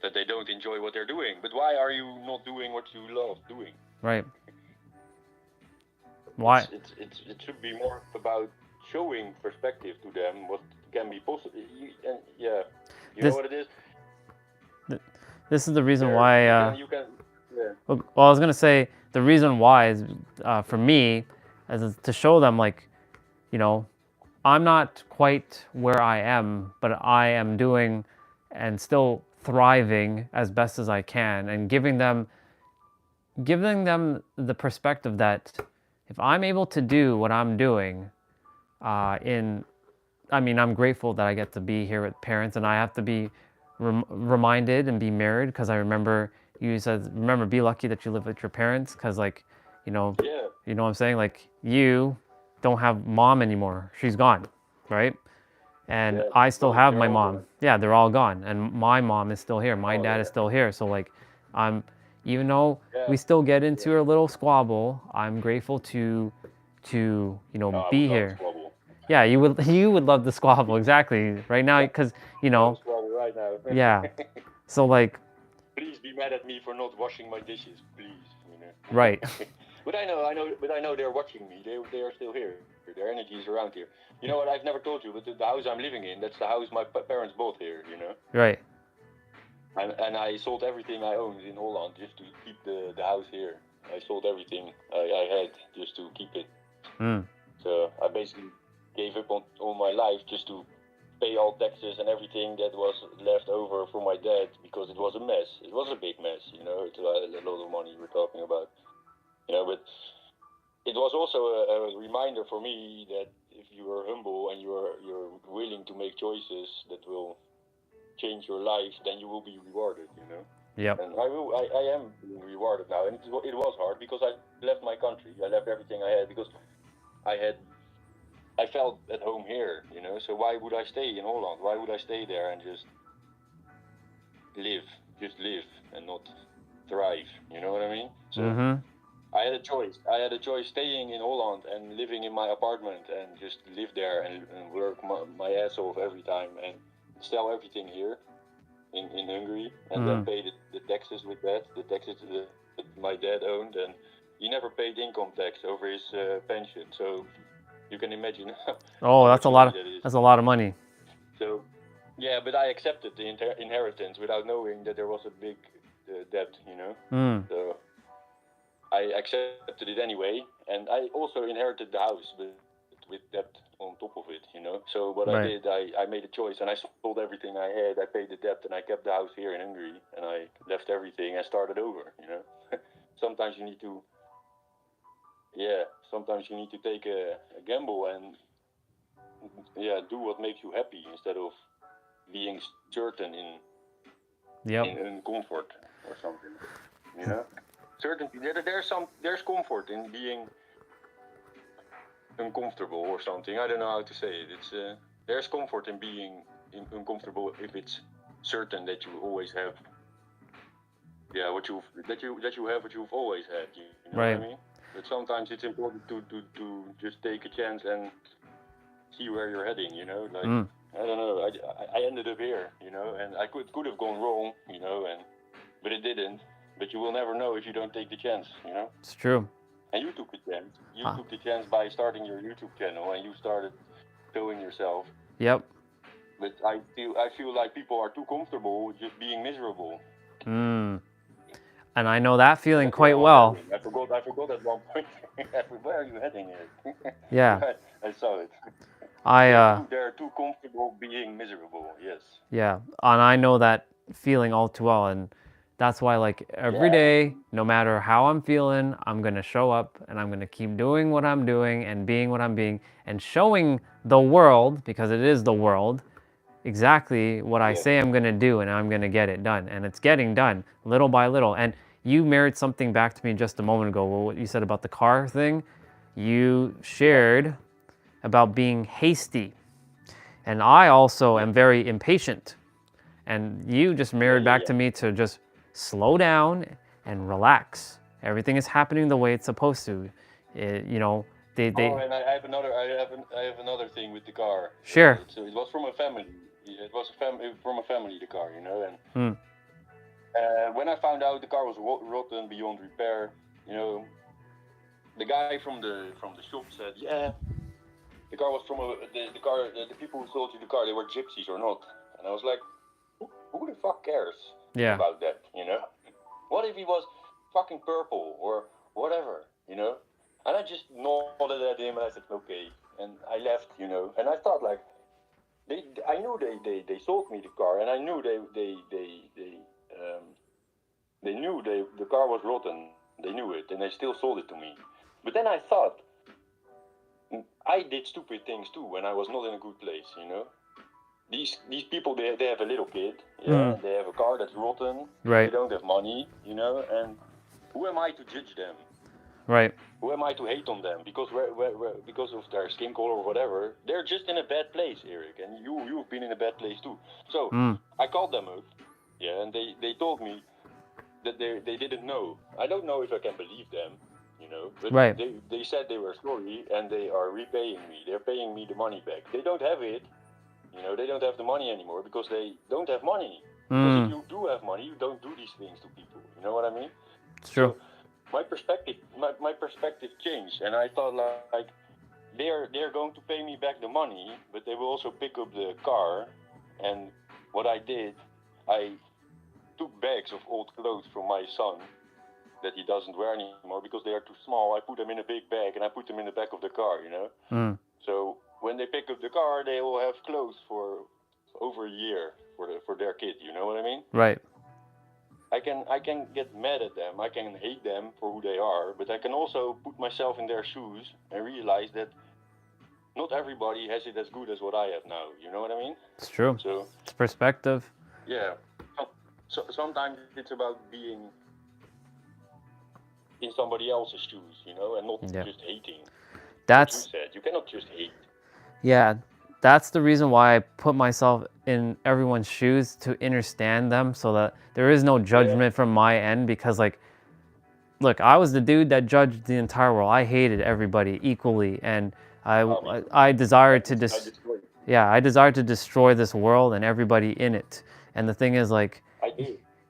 that they don't enjoy what they're doing. But why are you not doing what you love doing? Right. Why? It should be more about showing perspective to them what can be possible. And yeah, you This- know what it is. This is the reason There- why. then you can. Yeah. Well, I was gonna say the reason why is for me, is to show them like, you know, I'm not quite where I am, but I am doing and still thriving as best as I can, and giving them the perspective that if I'm able to do what I'm doing, I'm grateful that I get to be here with parents, and I have to be reminded and be mirrored, because I remember you said, remember, be lucky that you live with your parents, because like, Yeah. you know what I'm saying? Like, you don't have mom anymore. She's gone, right? And Yeah, I still have they're my all mom. gone. Yeah, they're all gone. And my mom is still here. My Oh, dad yeah. is still here. So like, even though Yeah. we still get into a little squabble, I'm grateful to No, I be would love here. to squabble. Yeah, you would love the squabble, exactly. Right now, because, I love to squabble right now. yeah. So like, Please be mad at me for not washing my dishes, please. right. But I know they're watching me. They are still here. Their energy is around here. You know what? I've never told you, but the house I'm living in, that's the house my parents bought here. Right. And I sold everything I owned in Holland just to keep the house here. I sold everything I had just to keep it. Mm. So I basically gave up on all my life just to pay all taxes and everything that was left over from my dad, because it was a mess. It was a big mess, It's a lot of money we're talking about, But it was also a reminder for me that if you are humble and you're willing to make choices that will change your life, then you will be rewarded, Yep. And I am being rewarded now, and it was hard because I left my country. I left everything I had because I felt at home here, So why would I stay in Holland? Why would I stay there and just live and not thrive? You know what I mean? So I had a choice. I had a choice staying in Holland and living in my apartment and just live there and work my ass off every time and sell everything here in Hungary and then pay the taxes with that, the taxes that my dad owned, and he never paid income tax over his pension. So you can imagine. Oh, that's a lot of money. So, yeah, but I accepted the inheritance without knowing that there was a big debt, So I accepted it anyway, and I also inherited the house, but with debt on top of it, So what I did, I made a choice, and I sold everything I had. I paid the debt, and I kept the house here in Hungary, and I left everything and started over, Sometimes you need to. Yeah, sometimes you need to take a gamble and do what makes you happy instead of being certain in comfort or something. Certainty. There's comfort in being uncomfortable or something. I don't know how to say it. There's comfort in being uncomfortable if it's certain that you always have. Yeah, that you have what you've always had. You know Right. what I mean? But sometimes it's important to just take a chance and see where you're heading, Like I don't know, I ended up here, and I could have gone wrong, but it didn't. But you will never know if you don't take the chance, It's true. And you took the chance. You took the chance by starting your YouTube channel, and you started showing yourself. Yep. But I feel like people are too comfortable with just being miserable. And I know that feeling quite well. I forgot at one point. Where are you heading here? Yeah. I saw it. They're too comfortable being miserable. Yes. Yeah, and I know that feeling all too well, and that's why, like, every day, no matter how I'm feeling, I'm gonna show up and I'm gonna keep doing what I'm doing and being what I'm being and showing the world, because it is the world, exactly what I say I'm gonna do, and I'm gonna get it done, and it's getting done little by little. And you mirrored something back to me just a moment ago. Well, what you said about the car thing, you shared about being hasty, and I also am very impatient, and you just mirrored back to me to just slow down and relax. Everything is happening the way it's supposed to. Oh, and I have another thing with the car. Sure. So it was from a family. It was from a family, the car, you know. And when I found out the car was rotten beyond repair, you know, the guy from the shop said, yeah, the car was from the people who sold you the car, they were gypsies or not. And I was like, who the fuck cares about that, you know? What if he was fucking purple or whatever, you know? And I just nodded at him and I said, okay. And I left, you know. And I thought, like, I knew they sold me the car, and I knew they knew the car was rotten. They knew it, and they still sold it to me. But then I thought, I did stupid things too when I was not in a good place, you know. These people, they have a little kid, they have a car that's rotten, right? They don't have money, you know, and who am I to judge them? Right. Who am I to hate on them because because of their skin color or whatever? They're just in a bad place, Eric, and you've been in a bad place too. So I called them up, and they told me that they didn't know. I don't know if I can believe them, you know, but they said they were sorry and they are repaying me. They're paying me the money back. They don't have it, you know. They don't have the money anymore because they don't have money. Because if you do have money, you don't do these things to people. You know what I mean? It's true. So, my perspective changed, and I thought, like, they're going to pay me back the money, but they will also pick up the car. And what I did, I took bags of old clothes from my son that he doesn't wear anymore because they are too small. I put them in a big bag and I put them in the back of the car, you know. So when they pick up the car, they will have clothes for over a year for their kid. You know what I mean? Right. I can get mad at them, I can hate them for who they are, but I can also put myself in their shoes and realize that not everybody has it as good as what I have now, you know what I mean? It's true. So it's perspective. Yeah. So sometimes it's about being in somebody else's shoes, you know, and not just hating. That's like you said, you cannot just hate. Yeah, that's the reason why I put myself in everyone's shoes to understand them so that there is no judgment from my end because, like, look, I was the dude that judged the entire world. I hated everybody equally, and I desired to I desired to destroy this world and everybody in it. And the thing is, like,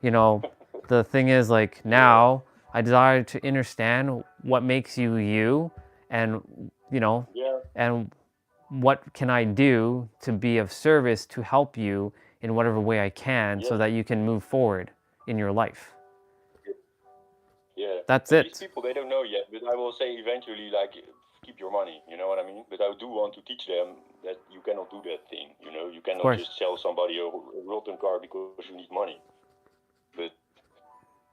you know, the thing is, like, now I desire to understand what makes you you, and, you know, and what can I do to be of service to help you in whatever way I can so that you can move forward in your life. Yeah. That's it. These people, they don't know yet, but I will say eventually, like, keep your money, you know what I mean? But I do want to teach them that you cannot do that thing, you know? You cannot just sell somebody a rotten car because you need money. But,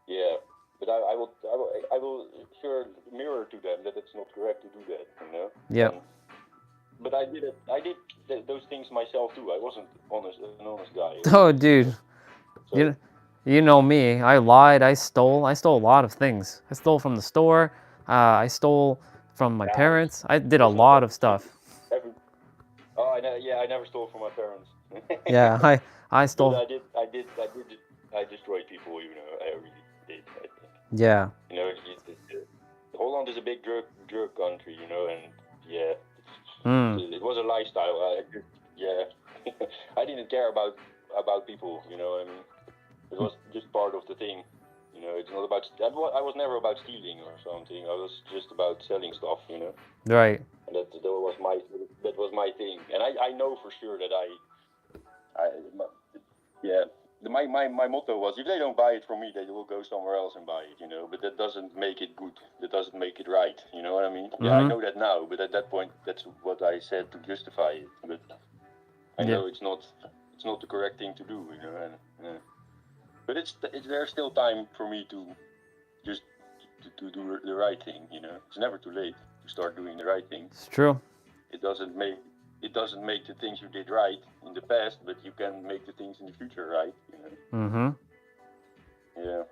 yeah. But I will sure mirror to them that it's not correct to do that, you know? Yeah. But I did those things myself too. I wasn't an honest guy. Oh, dude. So, you know me. I lied. I stole a lot of things. I stole from the store. I stole from my parents. I did a lot of stuff. I never stole from my parents. Yeah, I stole. But I destroyed people. You know, I really did. I think. Yeah. You know, Holland is a big drug country. You know, and yeah. It was a lifestyle. I didn't care about people, you know. I mean, it was just part of the thing, you know. It's not about. I was never about stealing or something. I was just about selling stuff, you know. Right. And that was my thing. And I know for sure that my motto was, if they don't buy it from me, they will go somewhere else and buy it, you know. But that doesn't make it good. That doesn't make it right. You know what I mean? Yeah, I know that now. But at that point, that's what I said to justify it. But I know it's not the correct thing to do, you know. And, but there's still time for me to just to do the right thing, you know. It's never too late to start doing the right thing. It's true. It doesn't make the things you did right in the past, but you can make the things in the future right, you know. Yeah.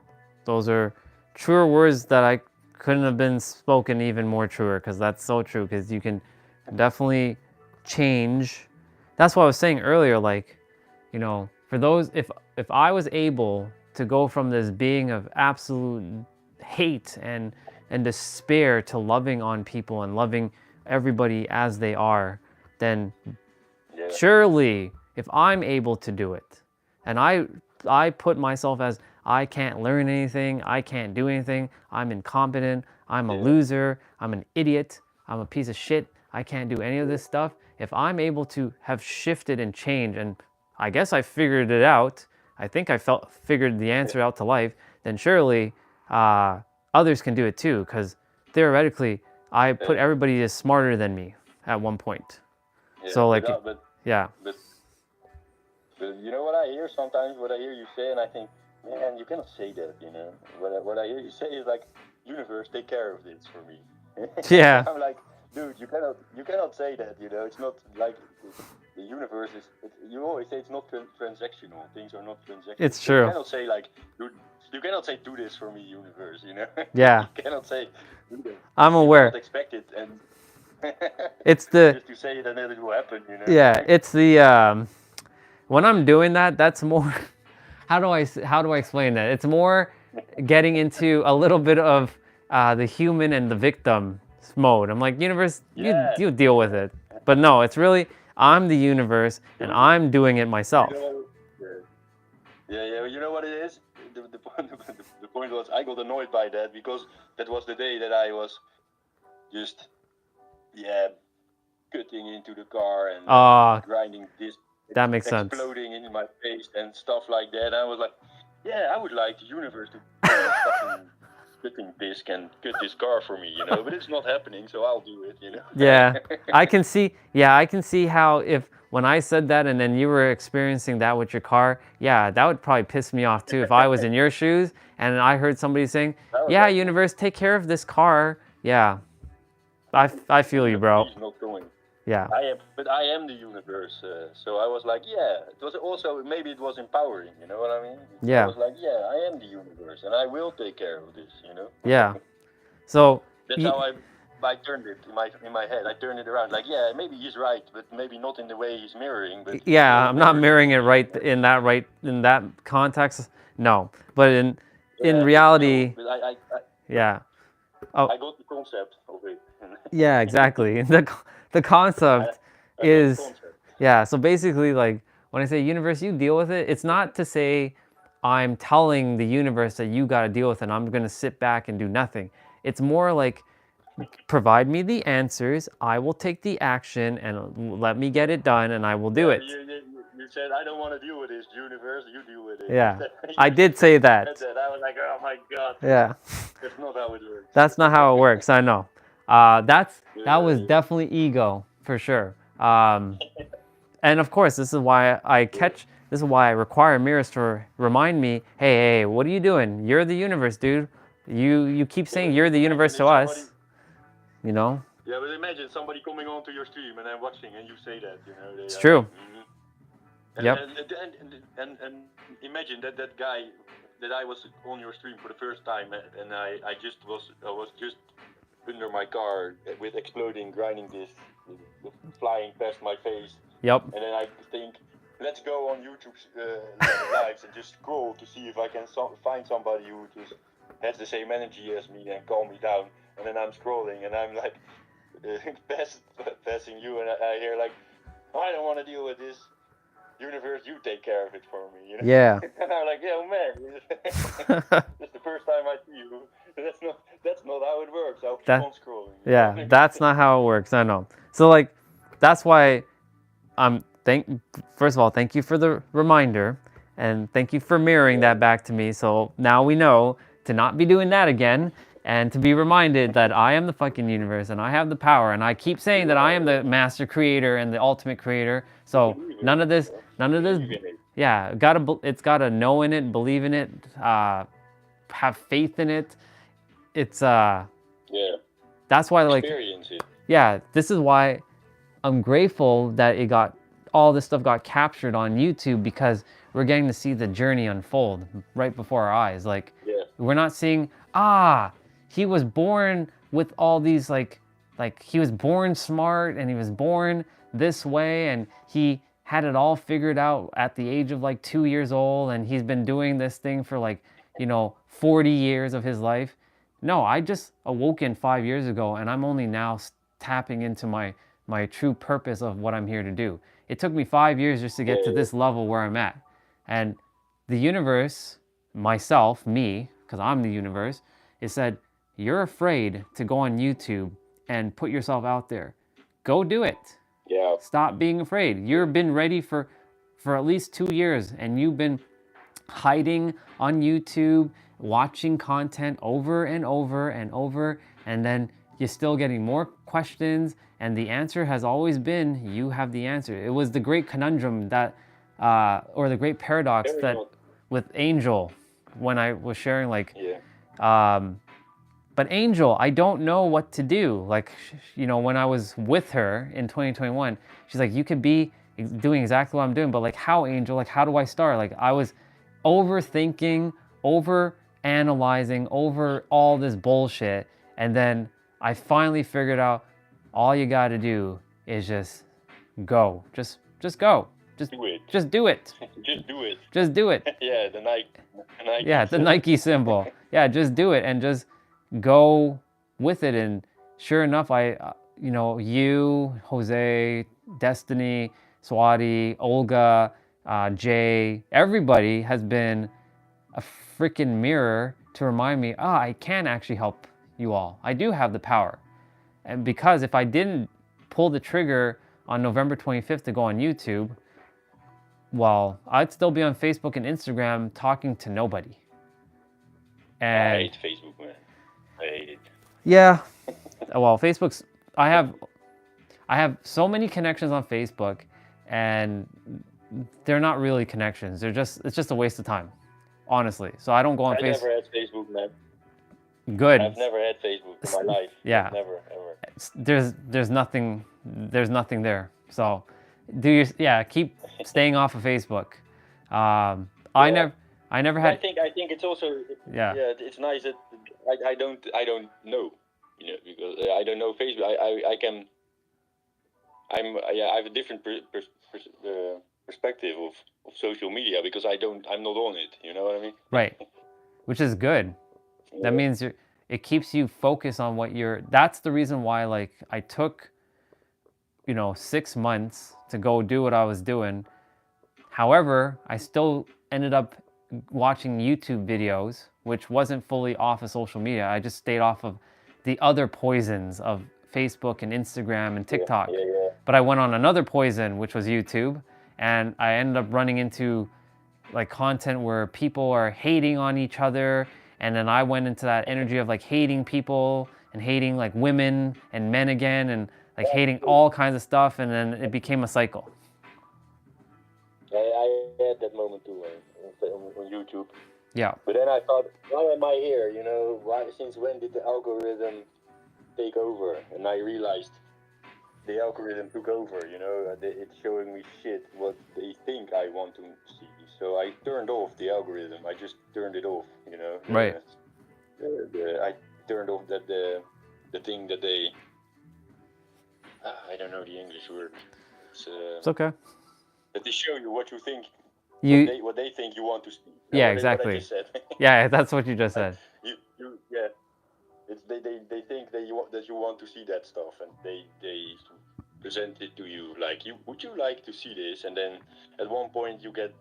Those are truer words that I couldn't have been spoken even more truer, because that's so true, because you can definitely change. That's what I was saying earlier, like, you know, for those, if I was able to go from this being of absolute hate and despair to loving on people and loving everybody as they are, then Yeah. surely if I'm able to do it, and I put myself as I can't learn anything, I can't do anything, I'm incompetent, I'm a loser, I'm an idiot, I'm a piece of shit, I can't do any of this stuff. If I'm able to have shifted and changed, and I guess I figured it out, I think I figured the answer out to life, then surely others can do it too, because theoretically I put everybody as smarter than me at one point. Yeah, So like, but yeah. But you know what I hear sometimes? What I hear you say, and I think, man, you cannot say that. You know, what I hear you say is like, universe, take care of this for me. Yeah. I'm like, dude, you cannot say that. You know, it's not like the universe is. You always say it's not transactional. Things are not transactional. It's true. You cannot say like, dude, you cannot say do this for me, universe. You know. Yeah. You cannot say. Do this. I'm aware. You cannot expect it, and It's the just to say it and then it will happen. You know. yeah. It's the when I'm doing that, that's more. How do I explain that? It's more getting into a little bit of the human and the victim mode. I'm like, universe, you deal with it. But no, it's really I'm the universe and I'm doing it myself. You know, yeah. You know what it is? The point was I got annoyed by that because that was the day that I was just cutting into the car and grinding this. That makes sense. Exploding in my face and stuff like that. I was like, yeah, I would like the universe to put a fucking cutting disc and cut this car for me, you know. But it's not happening, so I'll do it, you know. Yeah, I can see how if when I said that and then you were experiencing that with your car, yeah, that would probably piss me off too if I was in your shoes and I heard somebody saying, yeah, universe, take care of this car. Yeah, I feel you, bro. He's not going. Yeah. I am the universe, so I was like, yeah. It was also maybe it was empowering, you know what I mean? Yeah. I was like, yeah, I am the universe, and I will take care of this, you know. Yeah. So that's how I turned it in my head. I turned it around, like, yeah, maybe he's right, but maybe not in the way he's mirroring. But yeah, I'm not mirroring it in that context. No, but in reality, no, but yeah. Oh. I got the concept of it. Yeah, exactly. The concept is yeah. So basically, like when I say universe, you deal with it. It's not to say I'm telling the universe that you got to deal with it and I'm gonna sit back and do nothing. It's more like provide me the answers. I will take the action and let me get it done, and I will do it. You said I don't want to deal with this universe. You deal with it. Yeah, I did say that. I was like, oh my god. Yeah. That's not how it works. That's not how it works. I know. That was definitely ego for sure. And of course, this is why I require mirrors to remind me, hey, what are you doing? You're the universe, dude. You keep saying you're the universe to us. You know? Yeah, but imagine somebody coming onto your stream and then watching and you say that, you know. It's true. Mm-hmm. Yep. And imagine that guy that I was on your stream for the first time and I was just under my car with exploding grinding disc flying past my face. Yep. And then I think, let's go on YouTube lives and just scroll to see if I can find somebody who just has the same energy as me and calm me down. And then I'm scrolling and I'm like passing you and I hear like, I don't want to deal with this. Universe, you take care of it for me. You know? Yeah. And I'm like, yeah, man. That's the first time I see you. That's not how it works. I'll keep on scrolling. Yeah, that's not how it works. I know. So like, that's why first of all, thank you for the reminder and thank you for mirroring that back to me. So now we know to not be doing that again and to be reminded that I am the fucking universe and I have the power and I keep saying that I am the master creator and the ultimate creator. So none of this, yeah, it's gotta know in it, believe in it, have faith in it. It's that's why like experience it. Yeah, this is why I'm grateful that all this stuff got captured on YouTube because we're getting to see the journey unfold right before our eyes. Like we're not seeing he was born with all these like he was born smart and he was born this way and he had it all figured out at the age of like 2 years old and he's been doing this thing for like 40 years of his life. No, I just awoken 5 years ago and I'm only now tapping into my true purpose of what I'm here to do. It took me 5 years just to get to this level where I'm at. And the universe, myself, me, because I'm the universe, it said, you're afraid to go on YouTube and put yourself out there. Go do it. Yeah. Stop being afraid. You've been ready for at least 2 years, and you've been hiding on YouTube, watching content over and over and over, and then you're still getting more questions, and the answer has always been, you have the answer. It was the great conundrum that, or the great paradox that with Angel, when I was sharing, like, but Angel, I don't know what to do. Like, you know, when I was with her in 2021, she's like, you could be doing exactly what I'm doing, but like, how, Angel? Like, how do I start? Like, I was overthinking, over analyzing, over all this bullshit. And then I finally figured out all you got to do is just go. Just go. Just do it. Just do it. Just do it. Just do it. Yeah, the Nike. Yeah, the Nike symbol. Yeah, just do it and just go with it. And sure enough, you know, you, Jose, Destiny, Swati, Olga, Jay, everybody has been a freaking mirror to remind me, I can actually help you all. I do have the power. And because if I didn't pull the trigger on November 25th to go on YouTube, well, I'd still be on Facebook and Instagram talking to nobody. And I hate Facebook, man. I hate it. Yeah. Well, Facebook's, I have so many connections on Facebook, and they're not really connections. It's just a waste of time, honestly. So I don't go on Facebook. I never had Facebook, man. Good. I've never had Facebook in my life. Yeah. Never, ever. There's nothing there. So keep staying off of Facebook. I never had. I think it's also it's nice that I don't know, you know, because I don't know Facebook. I have a different perspective of social media because I'm not on it. You know what I mean? Right, which is good. That means it keeps you focused on what that's the reason why, like, I took, 6 months to go do what I was doing. However, I still ended up watching YouTube videos, which wasn't fully off of social media. I just stayed off of the other poisons of Facebook and Instagram and TikTok. But I went on another poison, which was YouTube, and I ended up running into like content where people are hating on each other, and then I went into that energy of like hating people and hating like women and men again, and like hating all kinds of stuff, and then it became a cycle. I had that moment too on YouTube. Yeah. But then I thought, why am I here? You know, since when did the algorithm take over? And I realized the algorithm took over. You know, it's showing me shit what they think I want to see. So I turned off the algorithm. I just turned it off. You know. Right. I turned off the thing that they. I don't know the English word. It's okay. That they show you what you think. What they think you want to see. Yeah, exactly. Yeah, that's what you just said. It's they think that you want to see that stuff, and they present it to you like, would you like to see this? And then at one point you get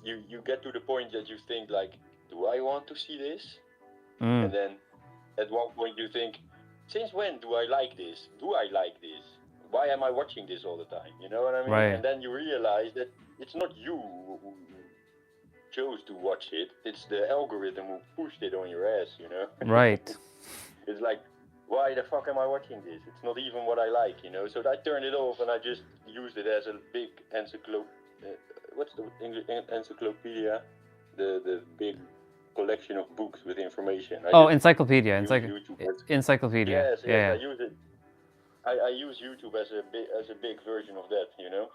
to the point that you think like, do I want to see this? And then at one point you think, since when do I like this? Do I like this? Why am I watching this all the time? You know what I mean? Right. And then you realize that it's not you who chose to watch it. It's the algorithm who pushed it on your ass, you know? Right. It's like, why the fuck am I watching this? It's not even what I like, you know? So I turned it off and I just used it as a big what's the English encyclopedia? The big collection of books with information. Encyclopedia. Encyclopedia. Yes, I use it. I use YouTube as a big version of that, you know.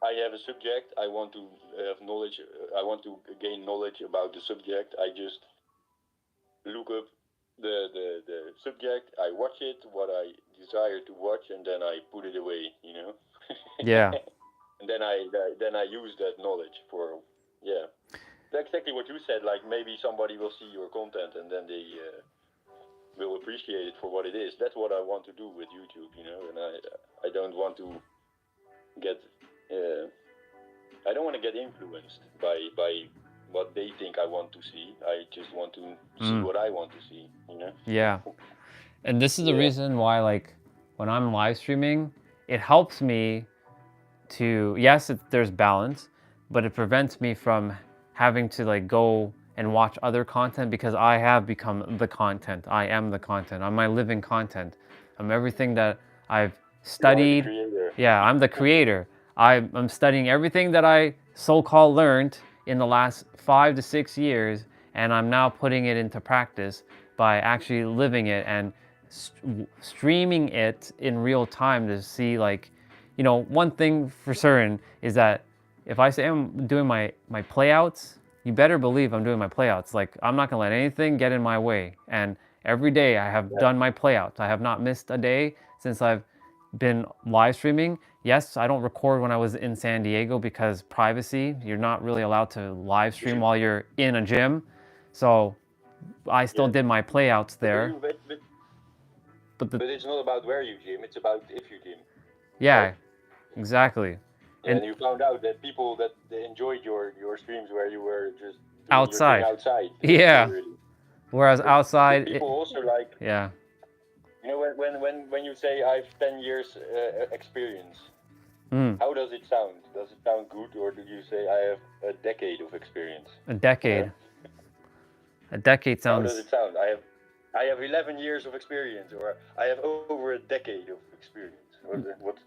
I have a subject. I want to have knowledge. I want to gain knowledge about the subject. I just look up the subject. I watch it, what I desire to watch, and then I put it away, you know. Yeah. And then I use that knowledge for That's exactly what you said. Like maybe somebody will see your content and then they will appreciate it for what it is. That's what I want to do with YouTube, you know. And I don't want to get I don't want to get influenced by what they think I want to see. I just want to see what I want to see, you know. Yeah. And this is the reason why, like, when I'm live streaming, it helps me to, yes, there's balance, but it prevents me from having to, like, go and watch other content, because I have become the content. I am the content. I'm my living content. I'm everything that I've studied. You are the creator. Yeah, I'm the creator. I'm studying everything that I so-called learned in the last 5 to 6 years, and I'm now putting it into practice by actually living it and streaming it in real time to see, like, you know, one thing for certain is that if I say I'm doing my playouts, you better believe I'm doing my playouts. Like, I'm not gonna let anything get in my way. And every day I have done my playouts. I have not missed a day since I've been live streaming. Yes, I don't record when I was in San Diego because privacy. You're not really allowed to live stream while you're in a gym. So I still did my playouts there. But it's not about where you gym, it's about if you gym. Yeah, right? Exactly. And you found out that people that they enjoyed your streams where you were just doing outside. your thing outside. Yeah. Really. Whereas outside, People also like, yeah. you know, when you say I have 10 years experience, how does it sound? Does it sound good, or do you say I have a decade of experience? A decade. Yeah. A decade sounds. How does it sound? I have 11 years of experience, or I have over a decade of experience. What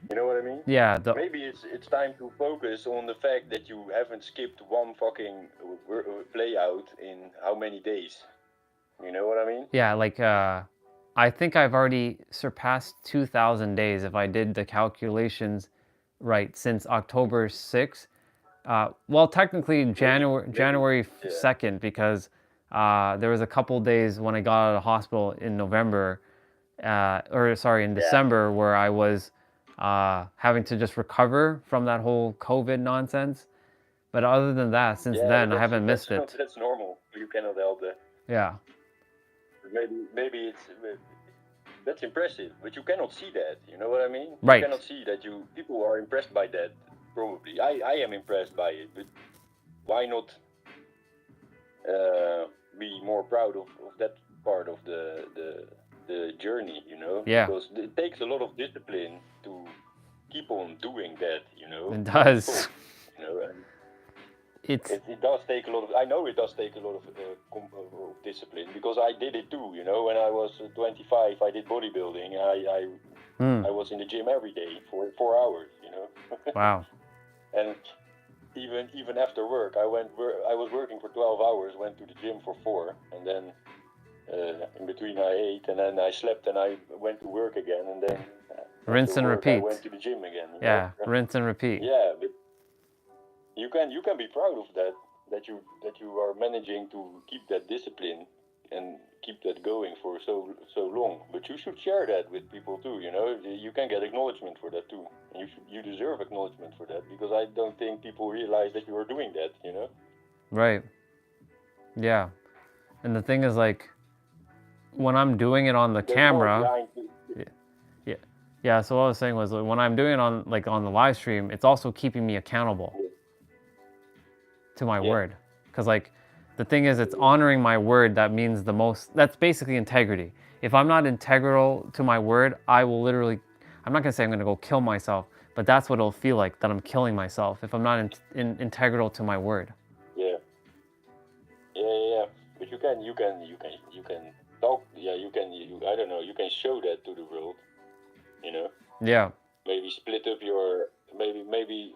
you know what I mean? Yeah. Maybe it's time to focus on the fact that you haven't skipped one fucking play out in how many days? You know what I mean? Yeah, like I think I've already surpassed 2,000 days if I did the calculations right since October 6th. Well, technically January 2nd, because there was a couple days when I got out of the hospital in November, in December, where I was having to just recover from that whole COVID nonsense. But other than that, since then, I haven't missed it. That's normal. You cannot help that. Yeah. Maybe that's impressive, but you cannot see that. You know what I mean? Right. You cannot see that people are impressed by that. Probably, I am impressed by it, but why not be more proud of that part of the journey? You know? Yeah. Because it takes a lot of discipline to keep on doing that. You know? It does. You know. And it does take a lot of. I know it does take a lot of discipline, because I did it too. You know, when I was 25, I did bodybuilding. I was in the gym every day for 4 hours. You know. Wow. And even after work, I was working for 12 hours. Went to the gym for 4, and then in between I ate, and then I slept, and I went to work again, and then rinse and repeat. I went to the gym again. Yeah, rinse and repeat. Yeah, but you can be proud of that you are managing to keep that discipline and keep that going for so long. But you should share that with people too. You know, you can get acknowledgement for that too, and you deserve acknowledgement for that, because I don't think people realize that you are doing that. You know. Right. Yeah. And the thing is, like, when I'm doing it on the camera. Yeah. So what I was saying was, like, when I'm doing it on the live stream, it's also keeping me accountable to my word. Because, like, the thing is, it's honoring my word that means the most. That's basically integrity. If I'm not integral to my word, I will literally, I'm not gonna say I'm gonna go kill myself, but that's what it'll feel like, that I'm killing myself if I'm not integral to my word. Yeah. But you can talk. Yeah, I don't know. You can show that to the world. You know. Yeah. Maybe split up your maybe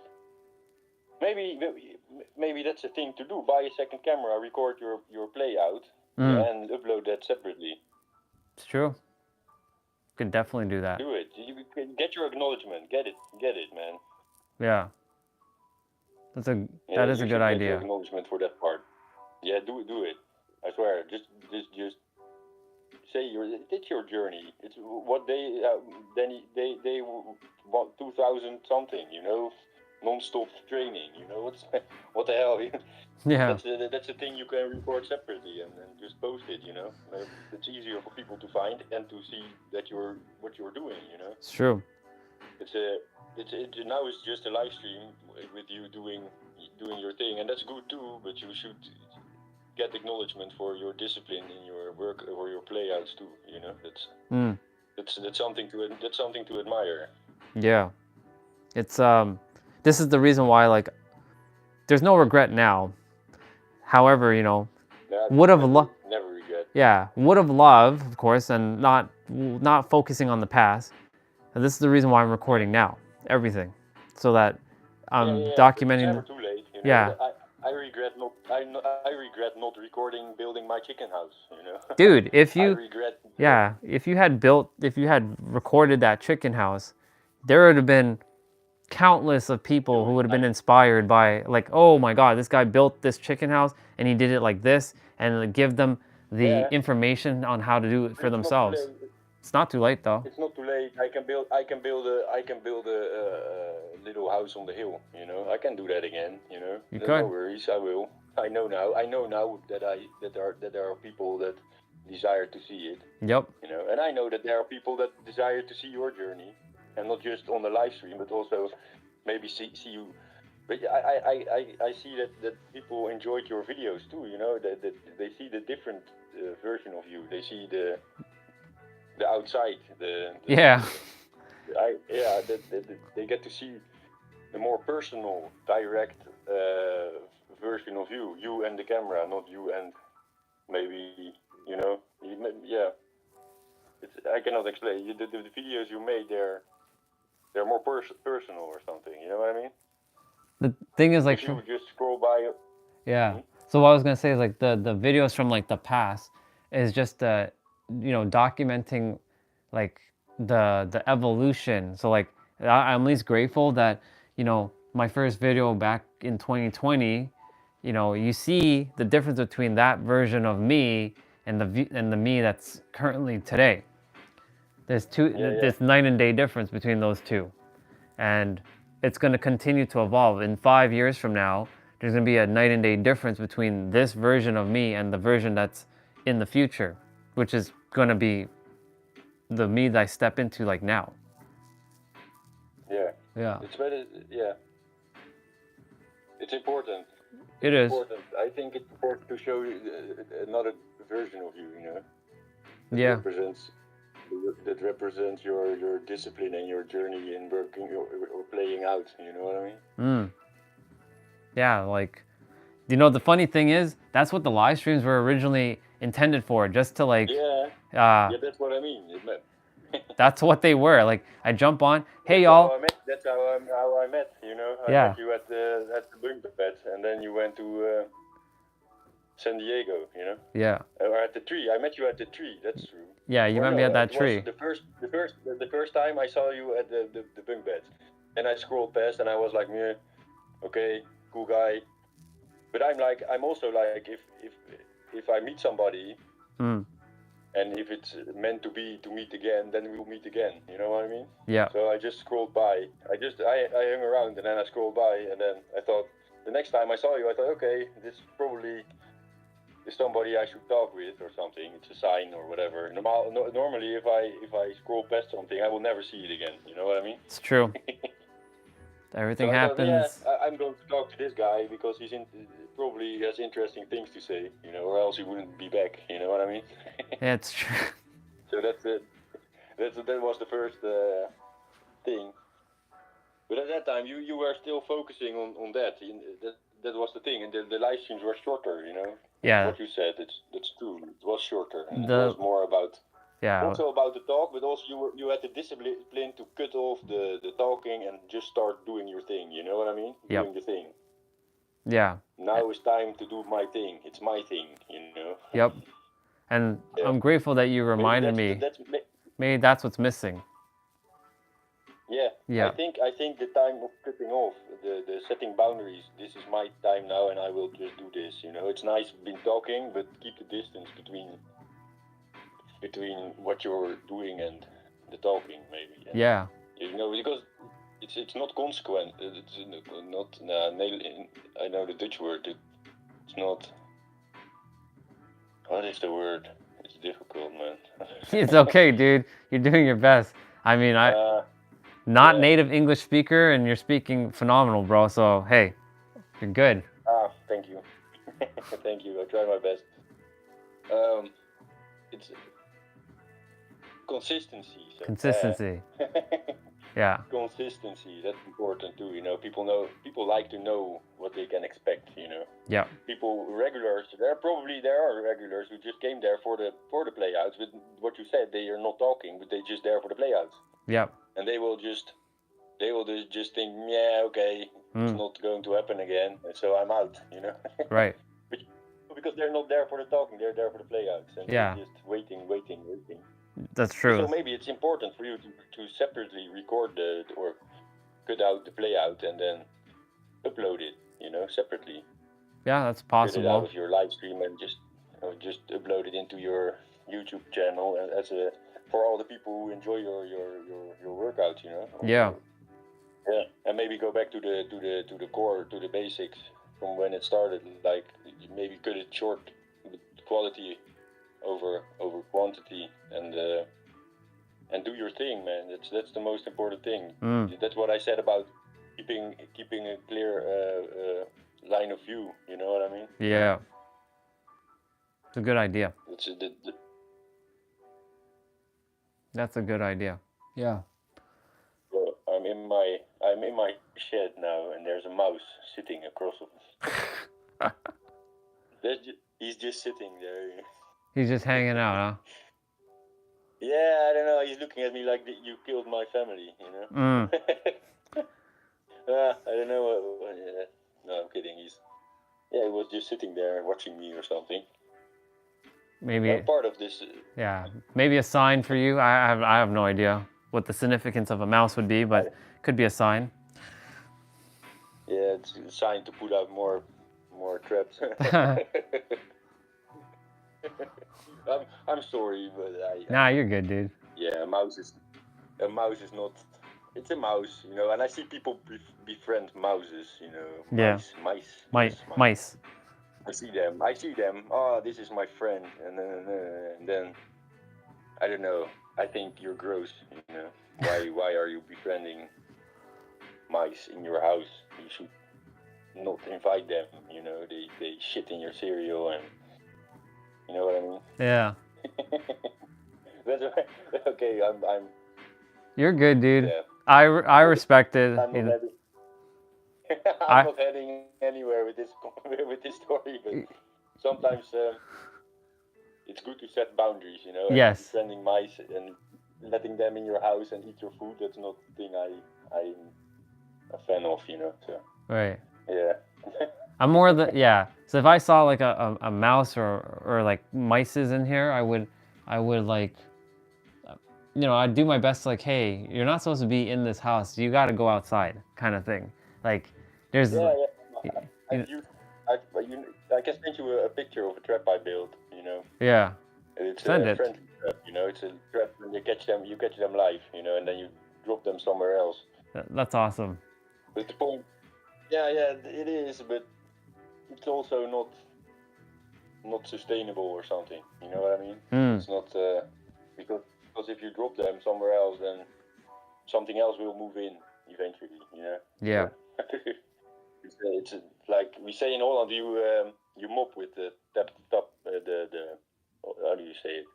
that's a thing to do. Buy a second camera, record your play out, and upload that separately. It's true. You can definitely do that. Do it. You can get your acknowledgement. Get it, man. Yeah. That is a good idea. Get your acknowledgement for that part. Yeah, do it. I swear. Just say it's your journey. It's what they want 2000 something. You know. non-stop training. You know what the hell? Yeah. That's a thing you can record separately and just post it. You know, it's easier for people to find and to see that what you're doing. You know, It's true. Now it's just a live stream with you doing your thing, and that's good too. But you should get acknowledgement for your discipline in your work or your playouts too. You know, that's something to admire. Yeah. It's this is the reason why, like, there's no regret now. However, you know, would have loved. Never regret. Yeah, would have loved, of course, and not focusing on the past. And this is the reason why I'm recording now, everything, so that I'm documenting. It's never too late. You know? Yeah. I regret not recording building my chicken house. You know. Dude, if you if you had recorded that chicken house, there would have been countless of people who would have been inspired by, like, oh my god, this guy built this chicken house and he did it like this, and give them the information on how to do it for themselves. It's not too late though. It's not too late. I can build a little house on the hill. You know, I can do that again. You know, no worries. I will. I know now that there are people that desire to see it. Yep. You know, and I know that there are people that desire to see your journey, and not just on the live stream, but also maybe see you. But I see that people enjoyed your videos too. You know, that they see the different version of you. They see the outside. They get to see the more personal, direct version of you and the camera, not you and maybe, you know, I cannot explain. The videos you made, they're more personal or something. You know what I mean? The thing is, like, if you just scroll by. Yeah. So what I was gonna say is, like, the videos from, like, the past is just you know, documenting, like, the evolution. So, like, I'm at least grateful that, you know, my first video back in 2020, you know, you see the difference between that version of me and the me that's currently today. There's there's night and day difference between those two, and it's going to continue to evolve. In 5 years from now, there's going to be a night and day difference between this version of me and the version that's in the future, which is going to be the me that I step into, like, now. Yeah. Yeah. It's better. Yeah. It's important. It is. Important. I think it's important to show another version of you. You know. That represents your discipline and your journey in working or playing out. You know what I mean? Yeah, like, you know, the funny thing is, that's what the live streams were originally intended for, just to, like... Yeah, that's what I mean. That's what they were. Like, I jump on, hey y'all. That's how I met. You know, I met you at the bunk bed, and then you went to San Diego. You know. Yeah. Or at the tree. I met you at the tree. That's true. Yeah, you met me at that tree. The first time I saw you at the bunk bed, and I scrolled past, and I was like, yeah, okay, cool guy. But I'm also like, if I meet somebody, and if it's meant to be to meet again, then we'll meet again. You know what I mean? Yeah. So I just scrolled by. I hung around, and then I scrolled by, and then I thought, the next time I saw you, I thought, okay, this probably is somebody I should talk with or something. It's a sign or whatever. Normally, if I scroll past something, I will never see it again. You know what I mean? It's true. Everything happens. Thought, I'm going to talk to this guy because he's probably has interesting things to say, you know, or else he wouldn't be back. You know what I mean? Yeah, it's true. So that's it. That was the first thing. But at that time, you were still focusing on that. That was the thing, and the live streams were shorter. You know. Yeah. What you said, that's true. It was shorter. And it was more about. Yeah. Also about the talk, but also you had the discipline to cut off the talking and just start doing your thing. You know what I mean? Yep. Doing the thing. Yeah. Now it's time to do my thing. It's my thing. You know. Yep. And I'm grateful that you reminded me. Maybe that's what's missing. Yeah. Yeah. I think the time of cutting off, the setting boundaries. This is my time now, and I will just do this. You know, it's nice being talking, but keep the distance between what you're doing and the talking, maybe. Yeah. You know, because it's not consequent. It's not. I know the Dutch word. It's not. What is the word? It's difficult, man. It's okay, dude. You're doing your best. I mean, not yeah. native English speaker, and you're speaking phenomenal, bro. So hey, you're good. Thank you. Thank you. I try my best. It's consistency. So, Consistency. Yeah. Consistency. That's important too. You know, people like to know what they can expect. You know, Yeah. regulars. There are regulars who just came there for the playouts. But what you said, they are not talking, but they're just there for the playouts. Yep. And they will just think, yeah, okay, it's not going to happen again, so I'm out. You know. Right. Because they're not there for the talking, they're there for the playouts, and Yeah. they're just waiting. That's true. So maybe it's important for you to separately record or cut out the playout and then upload it, you know, separately. Yeah, that's Cut it out possible. of your live stream and just upload it into your YouTube channel as a for all the people who enjoy your workout, you know. Yeah. Yeah, and maybe go back to the core, to the basics from when it started. Like maybe cut it short, with quality over quantity, and do your thing, man. That's the most important thing. That's what I said about keeping a clear line of view. You know what I mean? Yeah. It's a good idea. That's a good idea. Yeah. Well, I'm in my shed now, and there's a mouse sitting across of me. He's just sitting there. He's just hanging out, huh? Yeah, I don't know. He's looking at me like you killed my family, you know. I don't know. No, I'm kidding. He was just sitting there watching me or something. Maybe. I'm part of this. Yeah, maybe a sign for you. I have no idea what the significance of a mouse would be, but it could be a sign. Yeah, it's a sign to put out more traps. I'm sorry, but Nah, you're good, dude. Yeah, a mouse is not. It's a mouse, you know. And I see people befriend mouses, you know. Yeah. Mice. I see them. Oh, this is my friend, and then I don't know. I think you're gross, you know. Why are you befriending mice in your house? You should not invite them. You know, they shit in your cereal, and you know what I mean. Yeah. That's okay. I'm. You're good, dude. Yeah. I respect it. I'm not heading anywhere with this story, but sometimes it's good to set boundaries, you know. Yes. Befriending mice and letting them in your house and eat your food, that's not the thing I'm a fan of, you know. So. Right. Yeah. I'm more so if I saw like a mouse or like mices in here, I would like, you know, I'd do my best to like, hey, you're not supposed to be in this house. You got to go outside, kind of thing. Like, there's. Yeah. I can send you a picture of a trap I built, you know. Yeah. It's Send a it. friendly trap, you know. It's a trap when you catch them live, you know, and then you drop them somewhere else. That's awesome. But the point, yeah, it is, but it's also not sustainable or something. You know what I mean? It's not because if you drop them somewhere else, then something else will move in eventually. You know? Yeah. it's like we say in Holland, you mop with the tap the how do you say it?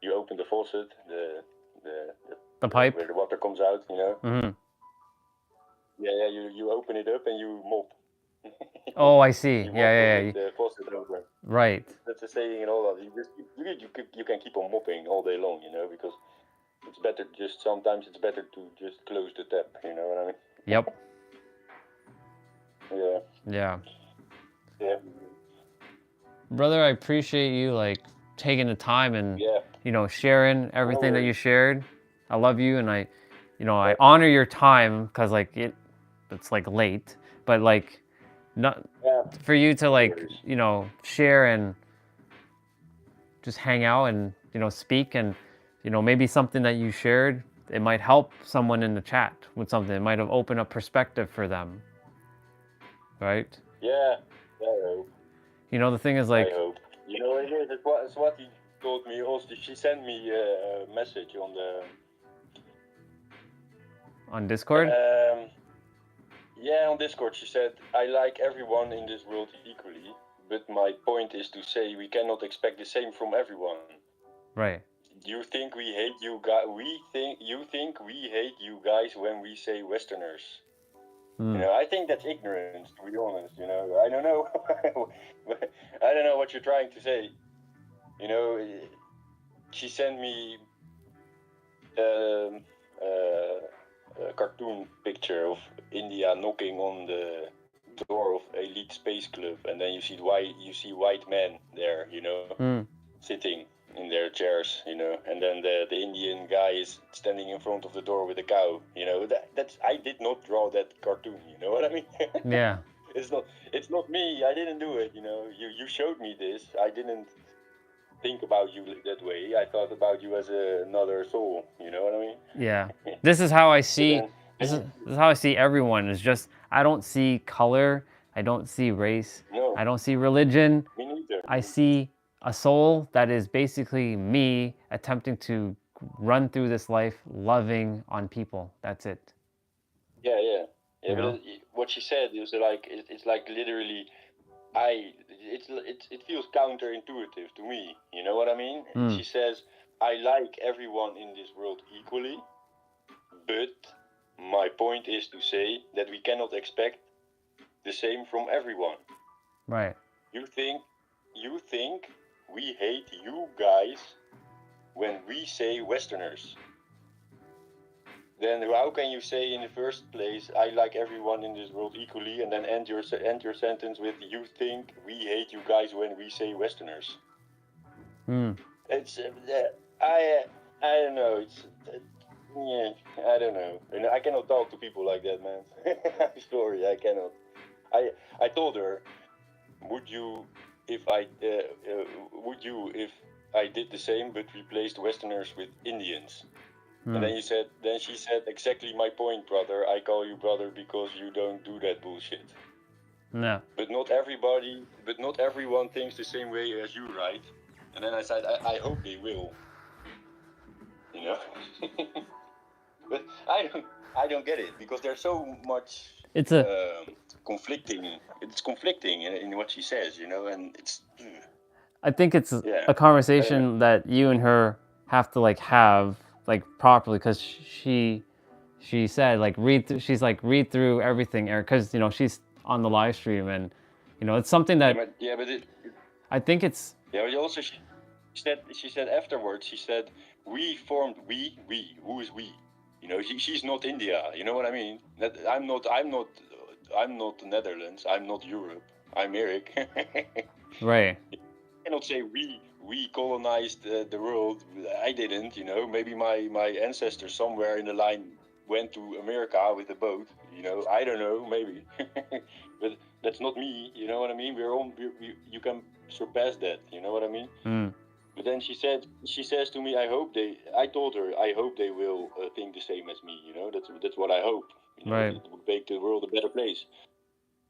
You open the faucet, the pipe where the water comes out. You know? Mm-hmm. Yeah. You open it up and you mop. Oh, I see. Yeah. The faucet open. Right. That's a saying in Holland. You can keep on mopping all day long, you know, because it's better. Sometimes it's better to just close the tap. You know what I mean? Yep. Yeah. Brother, I appreciate you like taking the time and you know, sharing everything that you shared. I love you, and I honor your time because like it's like late, but like not for you to like, you know, share and just hang out and, you know, speak, and, you know, maybe something that you shared it might help someone in the chat with something. It might have opened up perspective for them, right? Yeah, I hope. You know, the thing is like, I hope. You know, it's what he told me. Also, she sent me a message on Discord. Yeah, on Discord. She said, "I like everyone in this world equally, but my point is to say we cannot expect the same from everyone. Right. You think we hate you guys? You think we hate you guys when we say Westerners? You know, I think that's ignorance, to be honest. You know, I don't know. I don't know what you're trying to say. You know, she sent me a cartoon picture of India knocking on the door of Elite Space Club, and then you see white men there, you know, sitting in their chairs, you know, and then the Indian guy is standing in front of the door with a cow, you know. That's I did not draw that cartoon, you know what I mean? Yeah. It's not me. I didn't do it, you know. You showed me this. I didn't think about you that way. I thought about you as another soul, you know what I mean? Yeah. This is how I see this is how I see everyone. Is just I don't see color, I don't see race, No. I don't see religion. Me neither. I see a soul that is basically me attempting to run through this life loving on people. That's it. Yeah. You But know? what she said is like it's like literally, it feels counterintuitive to me. You know what I mean? She says, "I like everyone in this world equally, but my point is to say that we cannot expect the same from everyone. Right. You think we hate you guys when we say Westerners. Then how can you say in the first place, I like everyone in this world equally, and then end your sentence with, you think we hate you guys when we say Westerners? It's I don't know. It's yeah, I don't know. And I cannot talk to people like that, man. I'm sorry, I cannot. I told her, would you if I did the same but replaced Westerners with Indians? And then she said, exactly my point, brother. I call you brother because you don't do that bullshit. No. But not everyone thinks the same way as you, right? And then I said, I hope they will. You know? But I don't get it, because there's so much conflicting. It's conflicting in what she says, you know, and it's. I think it's a conversation that you and her have to like have like properly, because she said like read through everything, Eric, because you know she's on the live stream, and you know it's something that I think it's but also she said afterwards, she said we formed who is we, you know, she's not India, you know what I mean? That I'm not the Netherlands, I'm not Europe, I'm Eric. right. I cannot say we colonized the world. I didn't, you know. Maybe my ancestors somewhere in the line went to America with a boat, you know. I don't know, maybe. But that's not me, you know what I mean? You can surpass that, you know what I mean? But then she says to me, I told her, I hope they will think the same as me, you know. That's what I hope. You know, right. It would make the world a better place.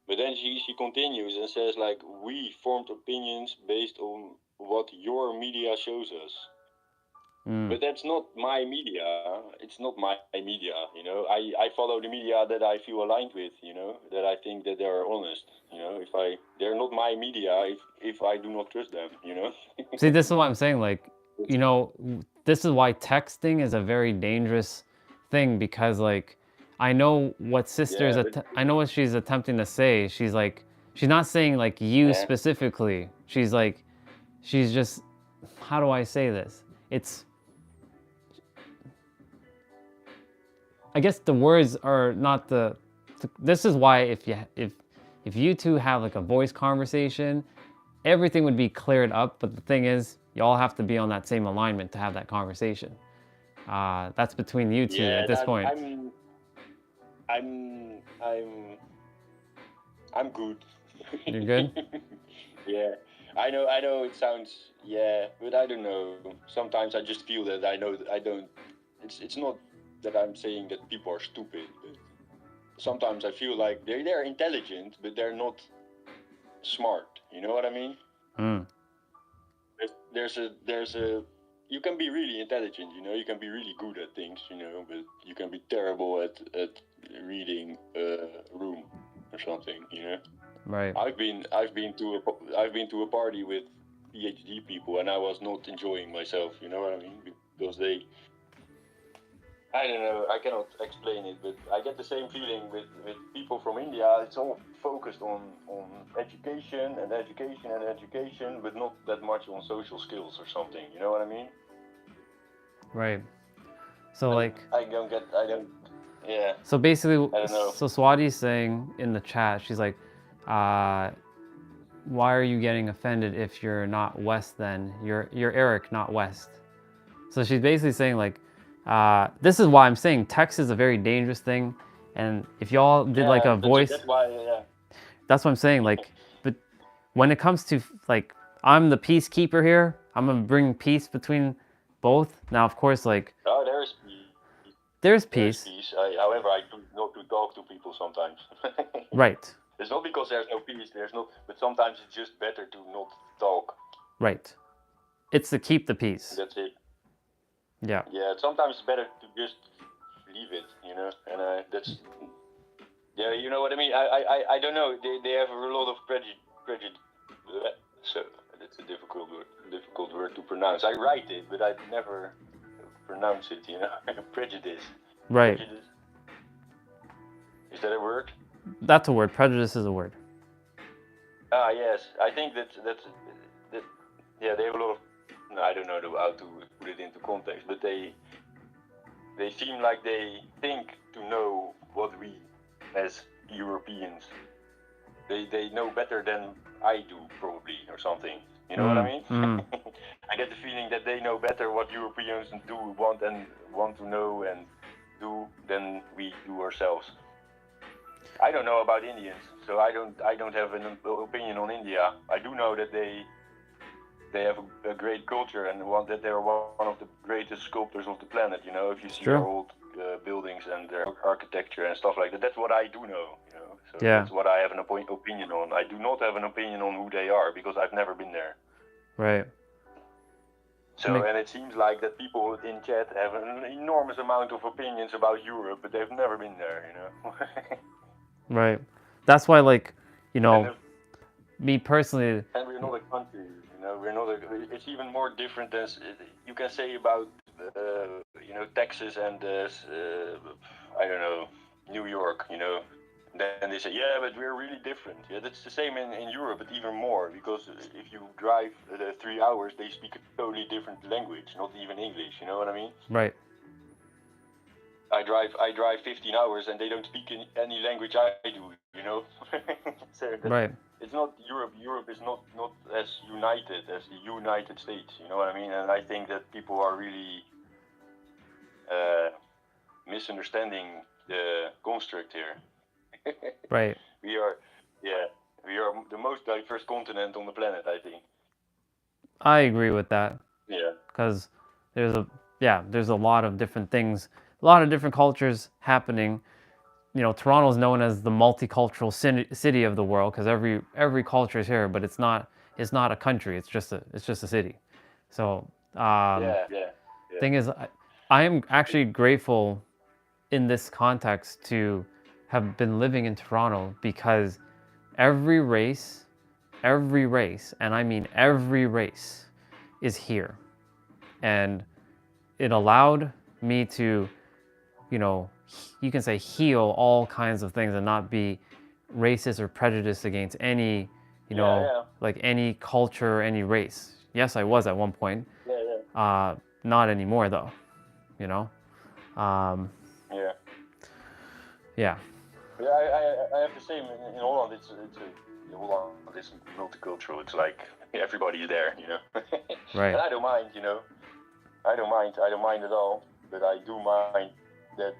But then she continues and says, like, we formed opinions based on what your media shows us. But that's not my media. It's not my media, you know. I follow the media that I feel aligned with, you know, that I think that they're honest, you know. They're not my media if I do not trust them, you know. See, this is what I'm saying. Like, you know, this is why texting is a very dangerous thing, because like I know what I know what she's attempting to say. She's like, she's not saying like you specifically. She's just, how do I say this? I guess the words are not this is why if you two have like a voice conversation, everything would be cleared up. But the thing is, you all have to be on that same alignment to have that conversation. That's between you two at this point. I'm good. You're good? Yeah, I know it sounds, but I don't know. Sometimes I just feel that I know that I don't. It's not that I'm saying that people are stupid, but sometimes I feel like they're intelligent, but they're not smart. You know what I mean? Mm. There's a you can be really intelligent, you know, you can be really good at things, you know, but you can be terrible at reading a room or something, you know. Right. I've been to a party with PhD people, and I was not enjoying myself, you know what I mean? Because I don't know, I cannot explain it, but I get the same feeling with people from India. It's all focused on education and education and education, but not that much on social skills or something, you know what I mean? Right. So like, I don't, yeah. so basically, I don't know. so Swati's saying in the chat, she's like, why are you getting offended if you're not West then? You're Eric, not West. So she's basically saying like, this is why I'm saying text is a very dangerous thing. And if y'all did like a voice, that's why, yeah. that's what I'm saying. Like, but when it comes to like, I'm the peacekeeper here. I'm gonna bring peace between both. Now, of course, like, Oh, there's peace. there's peace. However, I do not to talk to people sometimes. Right. It's not because there's no peace. But sometimes it's just better to not talk. Right. It's to keep the peace. That's it. Yeah. Yeah. Sometimes it's better to just leave it, you know. And that's. Yeah, you know what I mean. I don't know. They have a lot of prejudice. So that's a difficult word to pronounce. I write it, but I never pronounce it. You know, prejudice. Right. Prejudice. Is that a word? That's a word. Prejudice is a word. Ah, yes. I think that yeah, they have a lot of. No, I don't know how to put it into context, but they seem like they think to know what we as Europeans they know better than I do probably or something. You know what I mean? I get the feeling that they know better what Europeans do want to know and do than we do ourselves. I don't know about Indians, so I don't have an opinion on India. I do know that they have a great culture and that they're one of the greatest sculptors of the planet. You know, if you see their old buildings and their architecture and stuff like that, that's what I do know. You know, so that's what I have an opinion on. I do not have an opinion on who they are because I've never been there. Right. So, and it seems like that people in chat have an enormous amount of opinions about Europe, but they've never been there. You know. Right. That's why, like, you know, me personally. And we're not a country, you know. We're not. It's even more different than you can say about, you know, Texas and I don't know, New York. You know, then they say, yeah, but we're really different. Yeah, that's the same in Europe, but even more because if you drive 3 hours, they speak a totally different language, not even English. You know what I mean? Right. I drive 15 hours and they don't speak any language I do, you know? So right. It's not Europe. Europe is not as united as the United States, you know what I mean? And I think that people are really misunderstanding the construct here. Right. We are the most diverse continent on the planet, I think. I agree with that. Yeah. Because there's a lot of different things, a lot of different cultures happening. You know, Toronto is known as the multicultural city of the world because every culture is here, but it's not a country. It's just a city. So thing is, I am actually grateful in this context to have been living in Toronto because every race, and I mean every race, is here. And it allowed me to, you know, you can say heal all kinds of things and not be racist or prejudiced against any, you know, like any culture, any race. Yes, I was at one point. Not anymore though, you know. Yeah. Yeah, I have the same in Holland. Holland is multicultural. It's like everybody is there, you know. Right. And I don't mind, you know. I don't mind at all. But I do mind that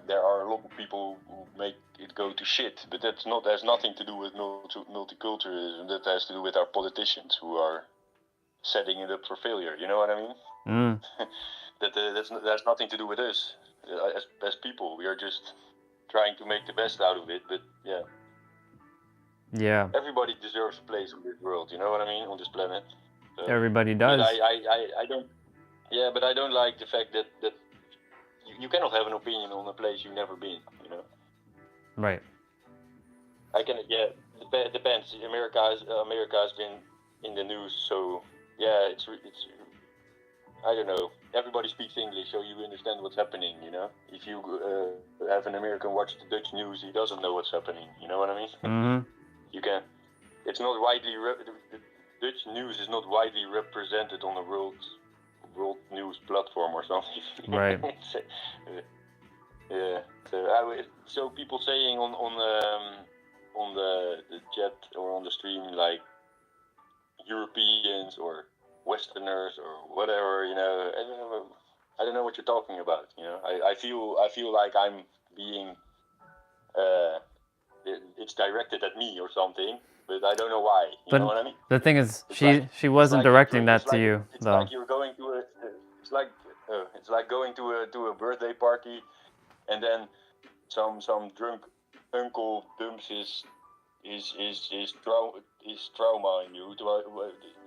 there are a lot of people who make it go to shit. But that has nothing to do with multiculturalism. That has to do with our politicians who are setting it up for failure. You know what I mean? that's nothing to do with us as people. We are just trying to make the best out of it. But yeah, Yeah, everybody deserves a place in this world. You know what I mean? On this planet. So, everybody but does. I don't. Yeah, but I don't like the fact that you cannot have an opinion on a place you've never been. You know. Right. I can. Yeah, depends. America has been in the news, so yeah, it's. I don't know. Everybody speaks English, so you understand what's happening. You know, if you have an American watch the Dutch news, he doesn't know what's happening. You know what I mean? Mm-hmm. You can. It's not widely. The Dutch news is not widely represented on the world news platform or something. Right. Yeah. So people saying on the chat or on the stream like Europeans or Westerners or whatever, you know, I don't know what you're talking about. You know, I feel like I'm being it's directed at me or something, but I don't know why. You know what I mean? The thing is, It's she wasn't directing that to like, you, it's though. like you're going to a it's like going to a birthday party, and then some drunk uncle dumps his trauma on you,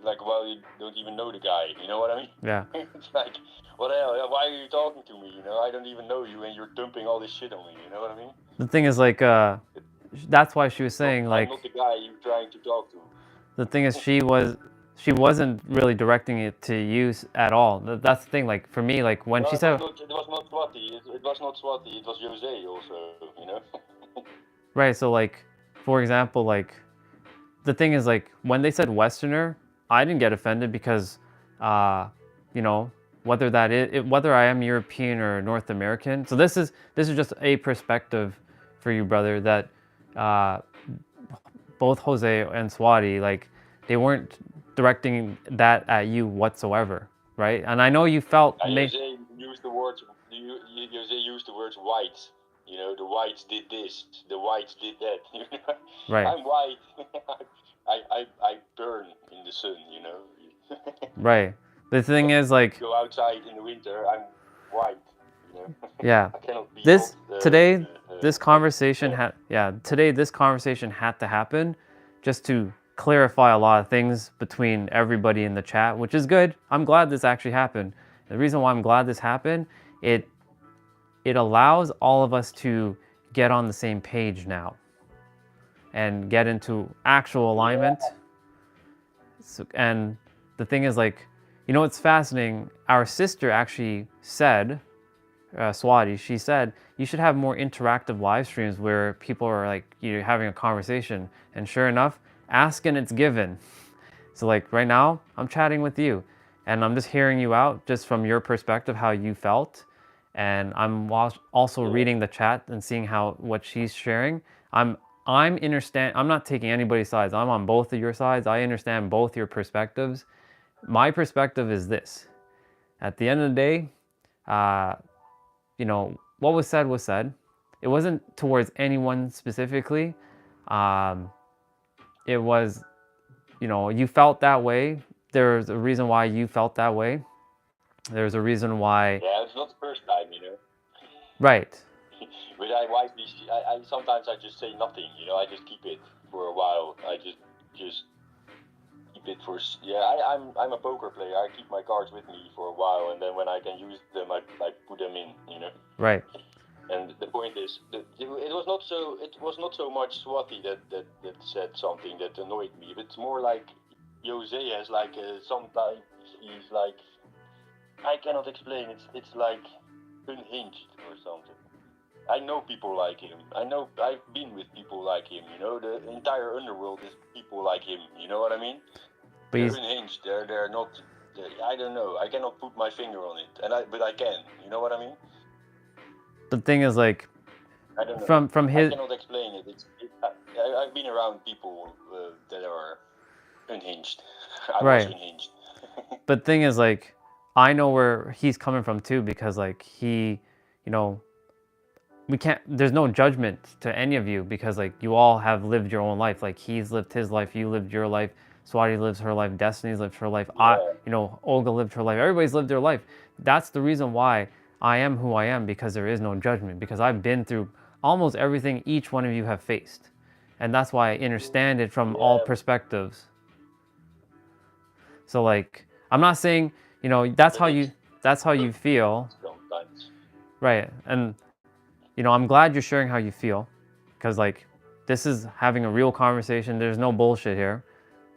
like while you don't even know the guy. You know what I mean? Yeah. It's like, what the hell? Why are you talking to me? You know, I don't even know you, and you're dumping all this shit on me. You know what I mean? The thing is, like, that's why she was saying, like, I'm not the guy you're trying to talk to. the thing is, she wasn't really directing it to you at all. That's the thing. Like, for me, like, when she said, it was not Swati. It was not Swati. It was Jose also. You know. right, so, like, for example, like, the thing is, like, when they said Westerner, I didn't get offended because, you know, whether I am European or North American. So this is just a perspective for you, brother, that both Jose and Swati, like, they weren't directing that at you whatsoever, right? And I know you felt Jose used the words. Jose used the words whites. You know, the whites did this, the whites did that. right. I'm white. I burn in the sun, you know. Right. The thing is, like, go outside in the winter, I'm white. You know? Yeah. I cannot be today this conversation yeah. Today this conversation had to happen just to clarify a lot of things between everybody in the chat, which is good. I'm glad this actually happened. The reason why I'm glad this happened, it allows all of us to get on the same page now and get into actual alignment. Yeah. So, and the thing is, like, you know, it's fascinating. Our sister actually said, Swati, she said, you should have more interactive live streams where people are like, you're having a conversation. And sure enough, ask and it's given. So like right now, I'm chatting with you and I'm just hearing you out just from your perspective, how you felt. And I'm also reading the chat and seeing what she's sharing. I'm not taking anybody's sides. I'm on both of your sides. I understand both your perspectives. My perspective is this. At the end of the day, you know, what was said was said. It wasn't towards anyone specifically. It was, you know, you felt that way. There's a reason why you felt that way. There's a reason why. Yeah, it's not the first time, you know. Right. But I sometimes I just say nothing, you know. I just keep it for a while. I just keep it for I'm a poker player. I keep my cards with me for a while, and then when I can use them, I put them in, you know. Right. And the point is, it was not so much Swati that said something that annoyed me, but it's more like Jose has like sometimes he's like, I cannot explain. It's like unhinged or something. I know people like him. I've been with people like him. You know, the entire underworld is people like him. You know what I mean? But they're unhinged. They're not. I don't know. I cannot put my finger on it, but I can. You know what I mean? The thing is, like, I don't know. From his. I cannot explain it. I've been around people that are unhinged. I was unhinged. But the thing is, like, I know where he's coming from too, because like you know, there's no judgment to any of you because like you all have lived your own life. Like he's lived his life, you lived your life. Swati lives her life, Destiny's lived her life, I, you know, Olga lived her life, everybody's lived their life. That's the reason why I am who I am, because there is no judgment, because I've been through almost everything each one of you have faced. And that's why I understand it from all perspectives. So like, I'm not saying, you know, that's how you feel. Sometimes. Right. And, you know, I'm glad you're sharing how you feel, because like, this is having a real conversation. There's no bullshit here.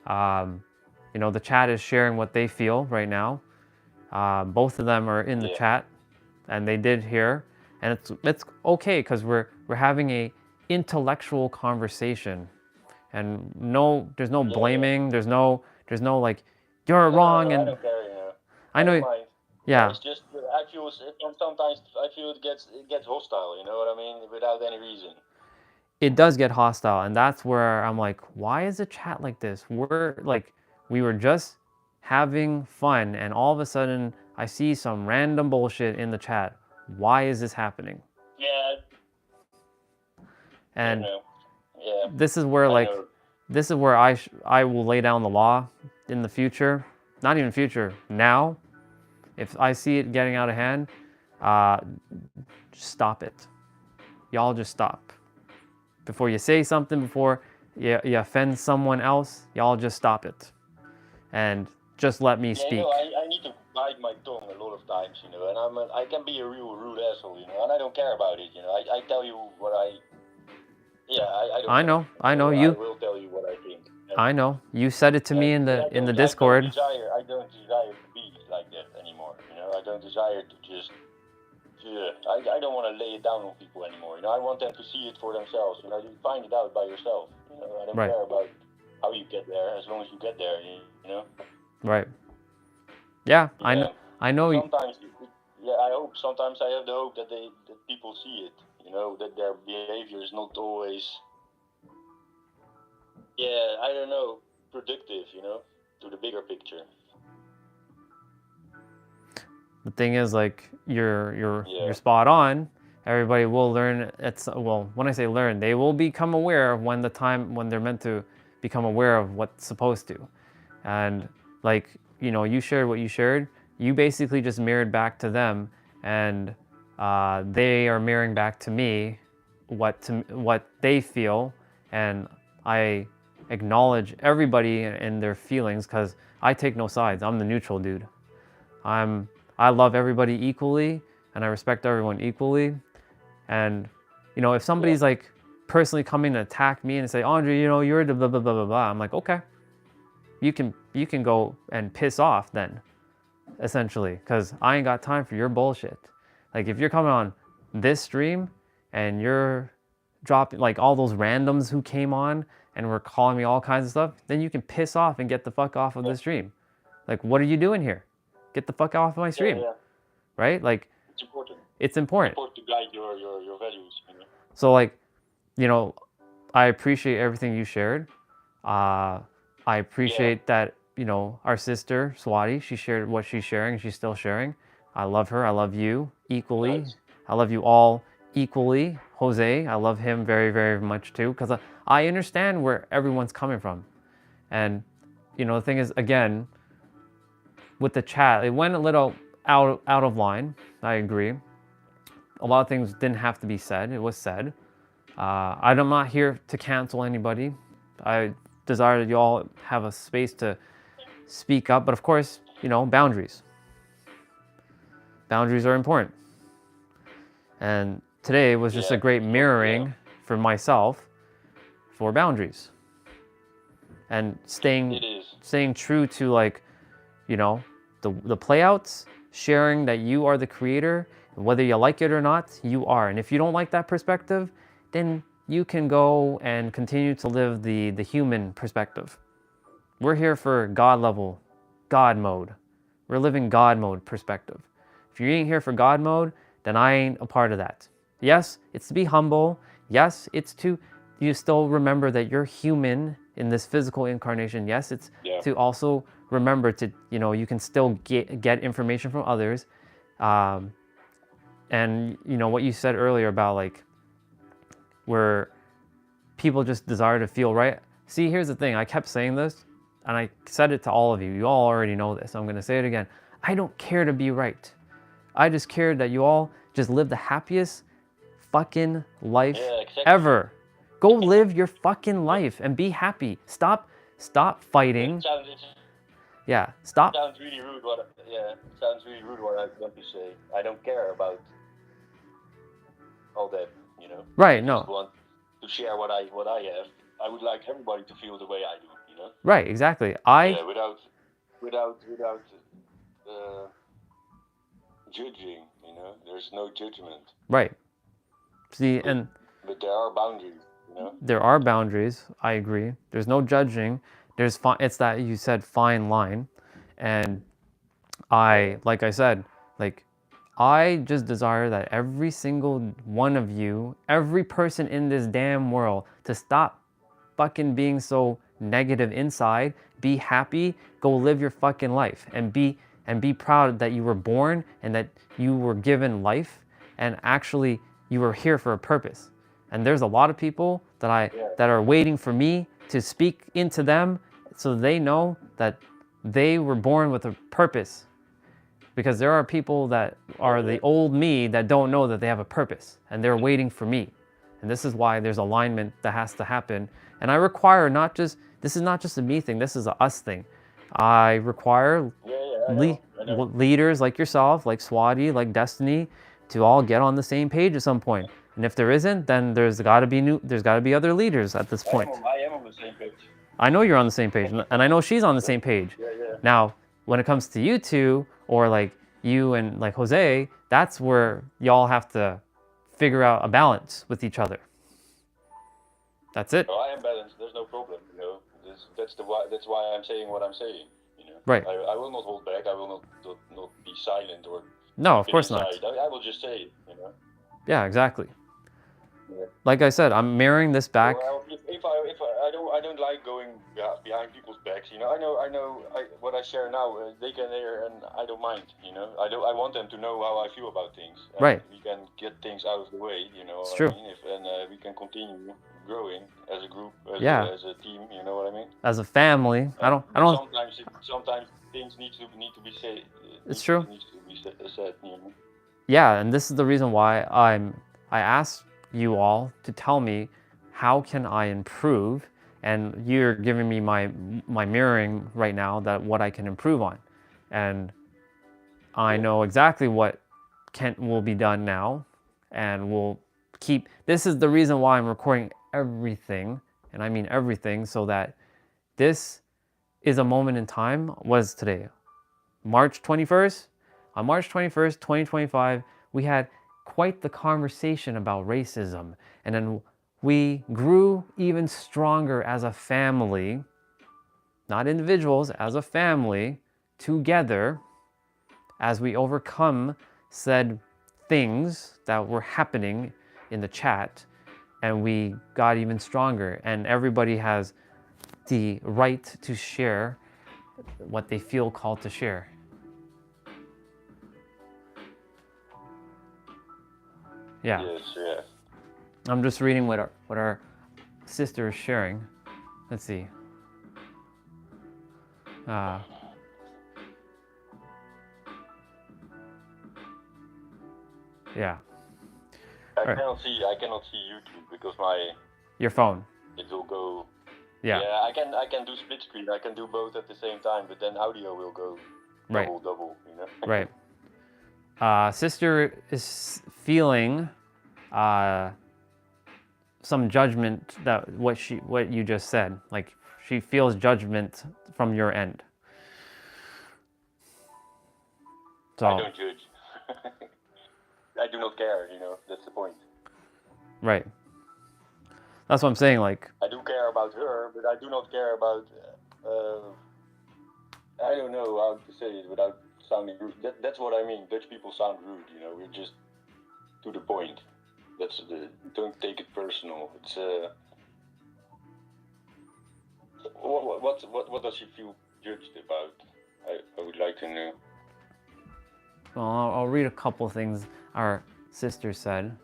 You know, the chat is sharing what they feel right now. Both of them are in the chat, and they did hear, and it's okay, because we're having a intellectual conversation, and there's no blaming. There's no like, you're wrong, I and don't care, you know. I know. don't mind. Yeah. It's just I feel sometimes I feel it gets hostile. You know what I mean? Without any reason. It does get hostile, and that's where I'm like, why is the chat like this? We were just having fun, and all of a sudden I see some random bullshit in the chat. Why is this happening? Yeah. And yeah. this is where like, this is where I will lay down the law in the future. Not even future, now. If I see it getting out of hand, just stop it. Y'all just stop. Before you say something, before you offend someone else, y'all just stop it. And just let me speak. You know, I need to bite my tongue a lot of times, you know, and I can be a real rude asshole, you know, and I don't care about it, you know. I tell you what I don't I know. I will tell you what I think. I know. You said it to me in the Discord. I don't desire to be like that anymore, you know. I don't desire to just I don't want to lay it down on people anymore. You know, I want them to see it for themselves. You know, you find it out by yourself. You know, I don't care about how you get there, as long as you get there. You know. Right. Yeah, I know. I know. Sometimes, I hope. Sometimes I have the hope that people see it. You know, that their behavior is not always. Yeah, I don't know, productive. You know, to the bigger picture. The thing is, like, you're spot on. Everybody will learn. When I say learn, they will become aware of when they're meant to become aware of what's supposed to. And like, you know, you shared what you shared. You basically just mirrored back to them, and they are mirroring back to me what they feel, and I acknowledge everybody and their feelings, because I take no sides. I'm the neutral dude. I love everybody equally, and I respect everyone equally. And, you know, if somebody's like personally coming to attack me and say, Andre, you know, you're the blah, blah, blah, blah, blah, I'm like, okay, you can go and piss off then, essentially, because I ain't got time for your bullshit. Like, if you're coming on this stream and you're dropping like all those randoms who came on and were calling me all kinds of stuff, then you can piss off and get the fuck off of the stream. Like, what are you doing here? Get the fuck off of my stream, right? Like, it's important. It's important. It's important to guide your values. You know? So, like, you know, I appreciate everything you shared. I appreciate that, you know, our sister Swati, she shared what she's sharing. She's still sharing. I love her. I love you equally. Nice. I love you all equally. Jose, I love him very, very much too, because I understand where everyone's coming from. And, you know, the thing is, again, with the chat, it went a little out of line. I agree. A lot of things didn't have to be said. It was said. I'm not here to cancel anybody. I desire that you all have a space to speak up, but of course, you know, boundaries. Boundaries are important. And today was just a great mirroring for myself for boundaries. And staying true to, like, you know, the playouts, sharing that you are the creator, whether you like it or not, you are. And if you don't like that perspective, then you can go and continue to live the human perspective. We're here for God level, God mode. We're living God mode perspective. If you ain't here for God mode, then I ain't a part of that. Yes, it's to be humble. Yes, it's to, you still remember that you're human in this physical incarnation. Yes, it's to also remember to, you know, you can still get information from others. And, you know, what you said earlier about, like, where people just desire to feel right. See, here's the thing. I kept saying this, and I said it to all of you. You all already know this. I'm going to say it again. I don't care to be right. I just care that you all just live the happiest fucking life ever. Go live your fucking life and be happy. Stop fighting. Yeah, stop. It sounds really rude. It sounds really rude what I want to say. I don't care about all that, you know. Right, I no. just want to share what I have. I would like everybody to feel the way I do, you know. Right, exactly. Yeah, without judging, you know. There's no judgment. Right. See, but there are boundaries, you know. There are boundaries. I agree. There's no judging. It's that you said fine line, and like I said, like I just desire that every single one of you, every person in this damn world, to stop fucking being so negative inside, be happy, go live your fucking life, and be proud that you were born and that you were given life, and actually you were here for a purpose. And there's a lot of people that are waiting for me to speak into them so they know that they were born with a purpose. Because there are people that are the old me that don't know that they have a purpose, and they're waiting for me. And this is why there's alignment that has to happen. And I require this is not just a me thing, this is a us thing. I require leaders like yourself, like Swati, like Destiny, to all get on the same page at some point. And if there isn't, then there's got to be other leaders at this point. I am on the same page. I know you're on the same page, and I know she's on the same page. Yeah. Now, when it comes to you two, or like you and like Jose, that's where y'all have to figure out a balance with each other. That's it. No, I am balanced. There's no problem. You know, that's why I'm saying what I'm saying. You know, right. I will not hold back. I will not be silent or. No, of course not. I will just say it. You know. Yeah, exactly. Yeah. Like I said, I'm mirroring this back. Well, if I don't like going behind people's backs. You know, I know what I share now. They can hear, and I don't mind. You know, I want them to know how I feel about things. And right. We can get things out of the way. You know. It's true. I mean? And we can continue growing as a group, as a team. You know what I mean? As a family. I don't. Sometimes things need to be said. It's true. Needs to be said. You know. Yeah, and this is the reason why I asked you all to tell me how can I improve, and you're giving me my mirroring right now that what I can improve on, and I know exactly what will be done now, and we'll keep. This is the reason why I'm recording everything, and I mean everything, so that this is a moment in time. What is today? March 21st? On March 21st, 2025, we had quite the conversation about racism. And then we grew even stronger as a family, not individuals, as a family, together, as we overcome said things that were happening in the chat, and we got even stronger. And everybody has the right to share what they feel called to share. Yeah. Yes, yeah. I'm just reading what our sister is sharing. Let's see. Yeah. I cannot see YouTube because your phone. It will go. Yeah. Yeah, I can do split screen. I can do both at the same time, but then audio will go double. You know. Right. Sister is feeling some judgment that what you just said. Like she feels judgment from your end. So I don't judge. I do not care. You know, that's the point. Right. That's what I'm saying. Like I do care about her, but I do not care about. I don't know how to say it without sounding rude. That's what I mean. Dutch people sound rude, you know. We're just to the point. Don't take it personal. It's what does she feel judged about? I would like to know. Well, I'll read a couple things our sister said.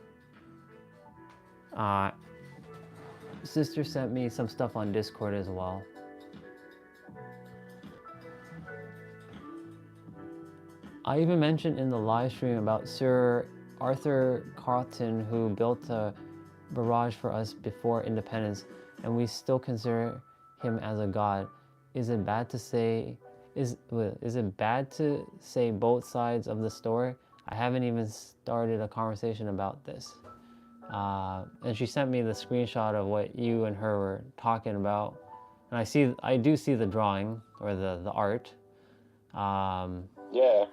Sister sent me some stuff on Discord as well. I even mentioned in the live stream about Sir Arthur Carlton, who built a barrage for us before independence, and we still consider him as a god. Is it bad to say? Is it bad to say both sides of the story? I haven't even started a conversation about this. And she sent me the screenshot of what you and her were talking about, and I do see the drawing or the art. Yeah.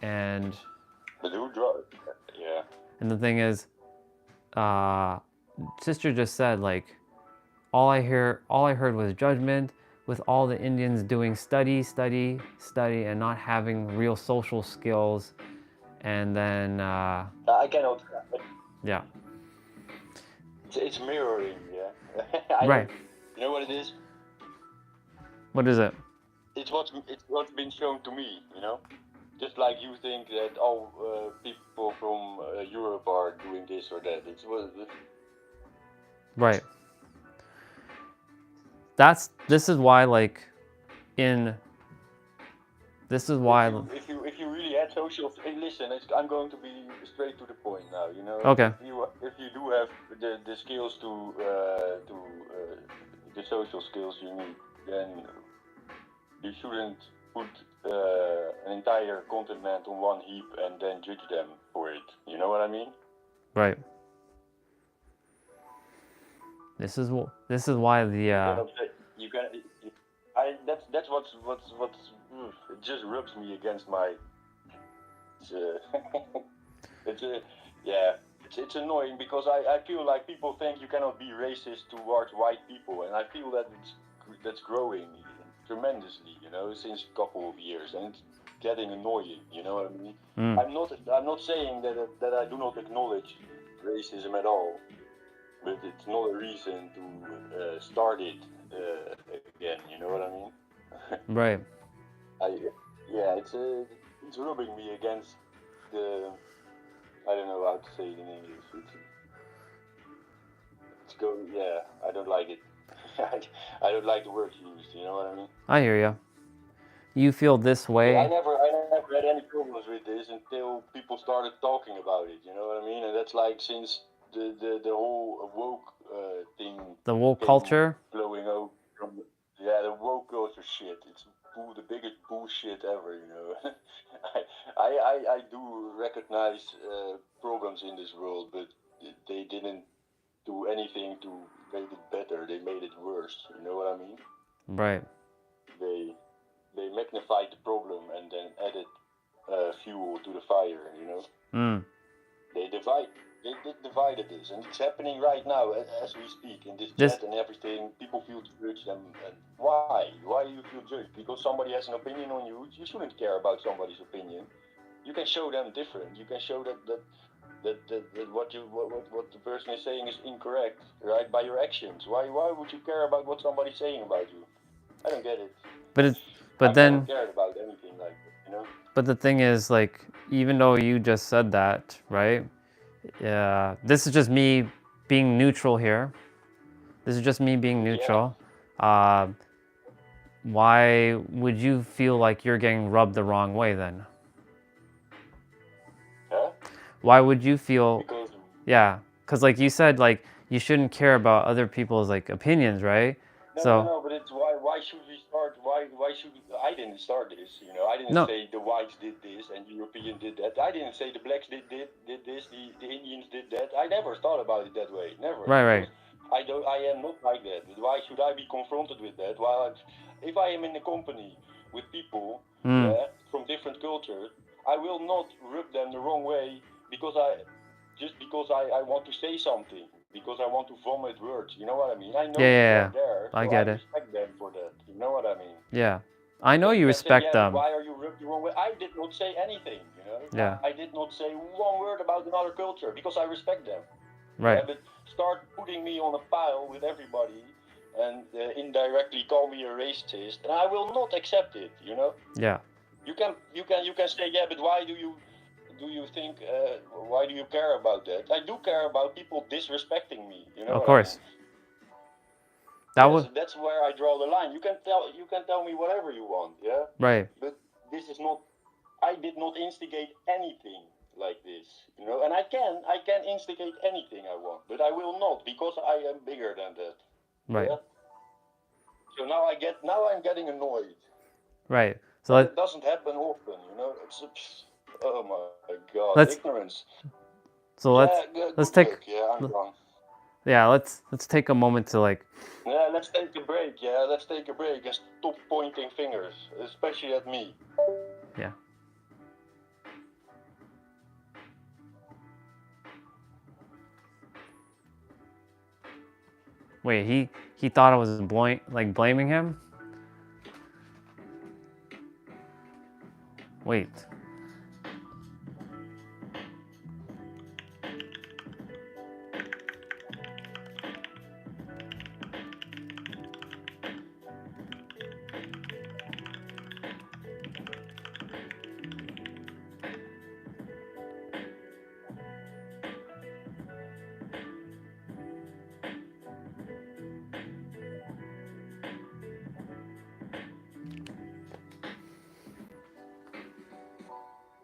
And But who draw? Yeah. and the thing is, sister just said like, all I heard was judgment, with all the Indians doing study, and not having real social skills, and then I cannot. yeah. It's mirroring, yeah. Right. You know what it is? What is it? It's what's been shown to me, you know? Just like you think that people from Europe are doing this or that. Right. This is why like this is why if you really had social, hey, listen, I'm going to be straight to the point now, you know. Okay. If you do have the skills to the social skills you need, then you shouldn't put an entire continent on one heap and then judge them for it. You know what I mean? right. This is why the You can. That's what's it just rubs me against my. It's annoying because I feel like people think you cannot be racist towards white people, and I feel that that's growing tremendously, you know, since a couple of years, and it's getting annoying. You know what I mean? I'm not saying that I do not acknowledge racism at all, but it's not a reason to start it again. You know what I mean? right. It's rubbing me against the. I don't know how to say it in English. It's going. Yeah, I don't like it. I don't like the word used. You know what I mean? I hear you. You feel this way. I never had any problems with this until people started talking about it. You know what I mean? And that's like since the whole woke thing. The woke culture. Blowing over from the woke culture shit. It's the biggest bullshit ever. You know. I do recognize problems in this world, but they didn't do anything to make it better. They made it worse. You know what I mean? Right. They magnified the problem and then added fuel to the fire. You know. They divided this, and it's happening right now as we speak in this chat and everything. People feel judged, and why? Why do you feel judged? Because somebody has an opinion on you. You shouldn't care about somebody's opinion. You can show them different. You can show that what the person is saying is incorrect, right? By your actions. Why would you care about what somebody's saying about you? I don't get it. But then I don't care about anything like that, you know. But the thing is, like, even though you just said that, right? Yeah, this is just me being neutral here. This is just me being neutral. Yeah. Why would you feel like you're getting rubbed the wrong way then? Huh? Why would you feel? Because because like you said, like you shouldn't care about other people's like opinions, right? No, but it's why should we start? Why should we, I didn't start this, you know. I didn't say the whites did this and the Europeans did that. I didn't say the blacks did this, the Indians did that. I never thought about it that way. Never. Right. I am not like that. But why should I be confronted with that? If I am in a company with people from different cultures, I will not rub them the wrong way because I want to say something. Because I want to vomit words, you know what I mean? I know they're there, so I get it. I respect them for that, you know what I mean? Yeah, I know you respect them. Why are you rubbed the wrong way? I did not say anything, you know? Yeah. I did not say one word about another culture, because I respect them. Right. But start putting me on a pile with everybody, and indirectly call me a racist, and I will not accept it, you know? Yeah. You can say, yeah, but why do you think, why do you care about that? I do care about people disrespecting me, you know. Of course. I mean? That's where I draw the line. You can tell me whatever you want, yeah? Right. But this is not, I did not instigate anything like this, you know. And I can instigate anything I want, but I will not, because I am bigger than that. Right. Yeah? So now I'm getting annoyed. Right. So It doesn't happen often, you know. Oh my God, let's ignorance. so let's Good take luck. Yeah, I'm done. yeah, let's take a moment to like Yeah, let's take a break. Yeah, let's take a break and stop pointing fingers, especially at me. yeah. Wait, he thought I was blaming him? Wait.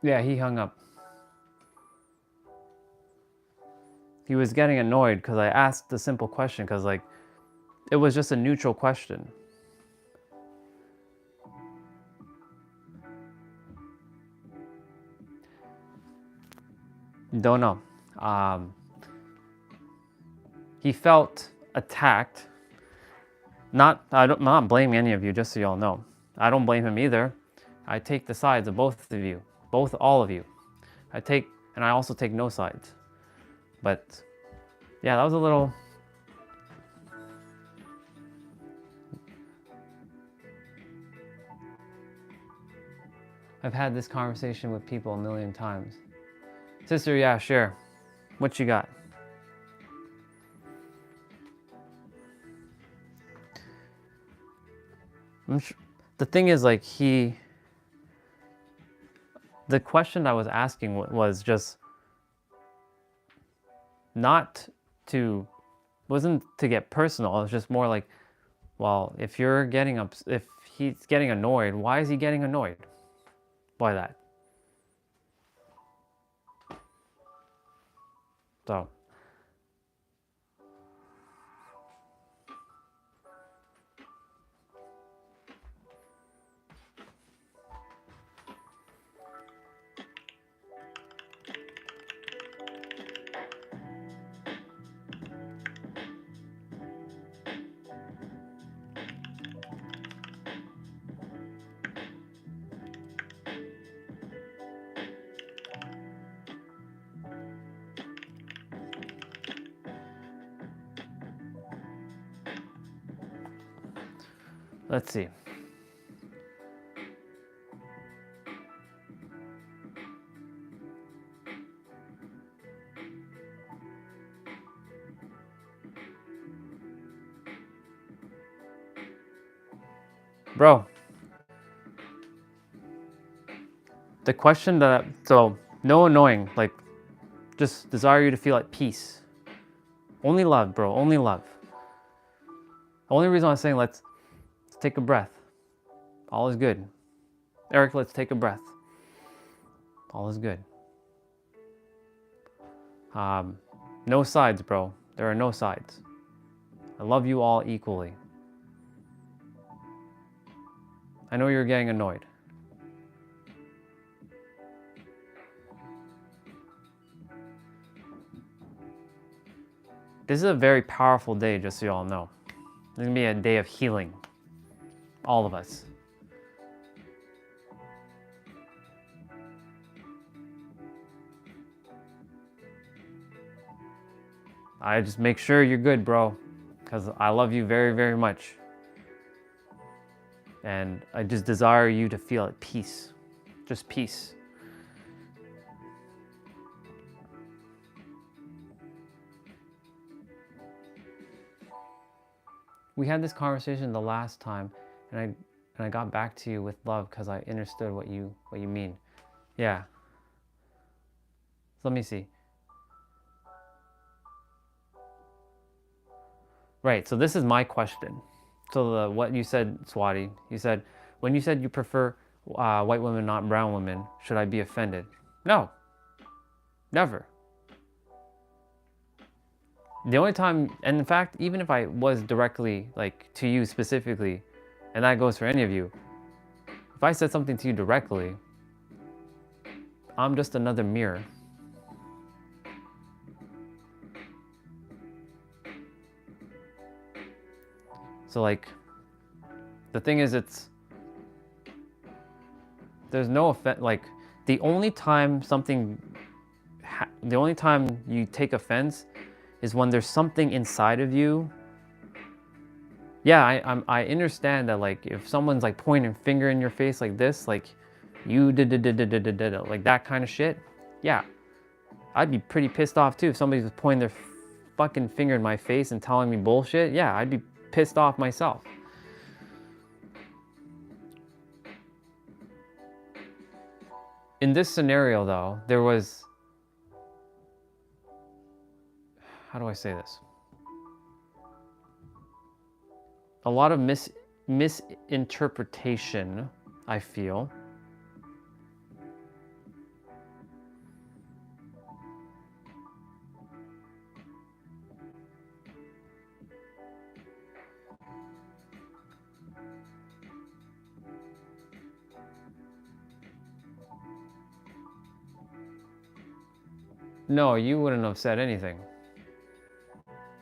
Yeah, he hung up. He was getting annoyed because I asked a simple question, because like it was just a neutral question. Don't know. He felt attacked. I'm not blaming any of you, just so y'all know. I don't blame him either. I take the sides of both of you, all of you. And I also take no sides. But yeah, that was a little. I've had this conversation with people a million times. Sister, yeah, share. What you got? The thing is, like, the question I was asking was just wasn't to get personal. It was just more like, well, if he's getting annoyed, why is he getting annoyed by that? So. Let's see. Bro, the question no annoying, like, just desire you to feel at peace. Only love, bro, only love. The only reason I'm saying let's take a breath. All is good. Eric, let's take a breath. All is good. No sides, bro. There are no sides. I love you all equally. I know you're getting annoyed. This is a very powerful day, just so you all know. This is gonna be a day of healing. All of us. I just make sure you're good, bro, because I love you very, very much. And I just desire you to feel at peace. Just peace. We had this conversation the last time, and I got back to you with love because I understood what you mean. Yeah. So let me see. Right, so this is my question. So what you said, Swati, you said, when you said you prefer white women, not brown women, should I be offended? No, never. The only time, and in fact, even if I was directly, like to you specifically, and that goes for any of you, if I said something to you directly, I'm just another mirror. So like, the thing is, there's no offense, like the only time you take offense is when there's something inside of you. Yeah, I understand that, like if someone's like pointing a finger in your face like this, like you did like that kind of shit. Yeah, I'd be pretty pissed off too if somebody was pointing their fucking finger in my face and telling me bullshit. Yeah, I'd be pissed off myself. In this scenario though, there was, how do I say this? A lot of misinterpretation, I feel. No, you wouldn't have said anything.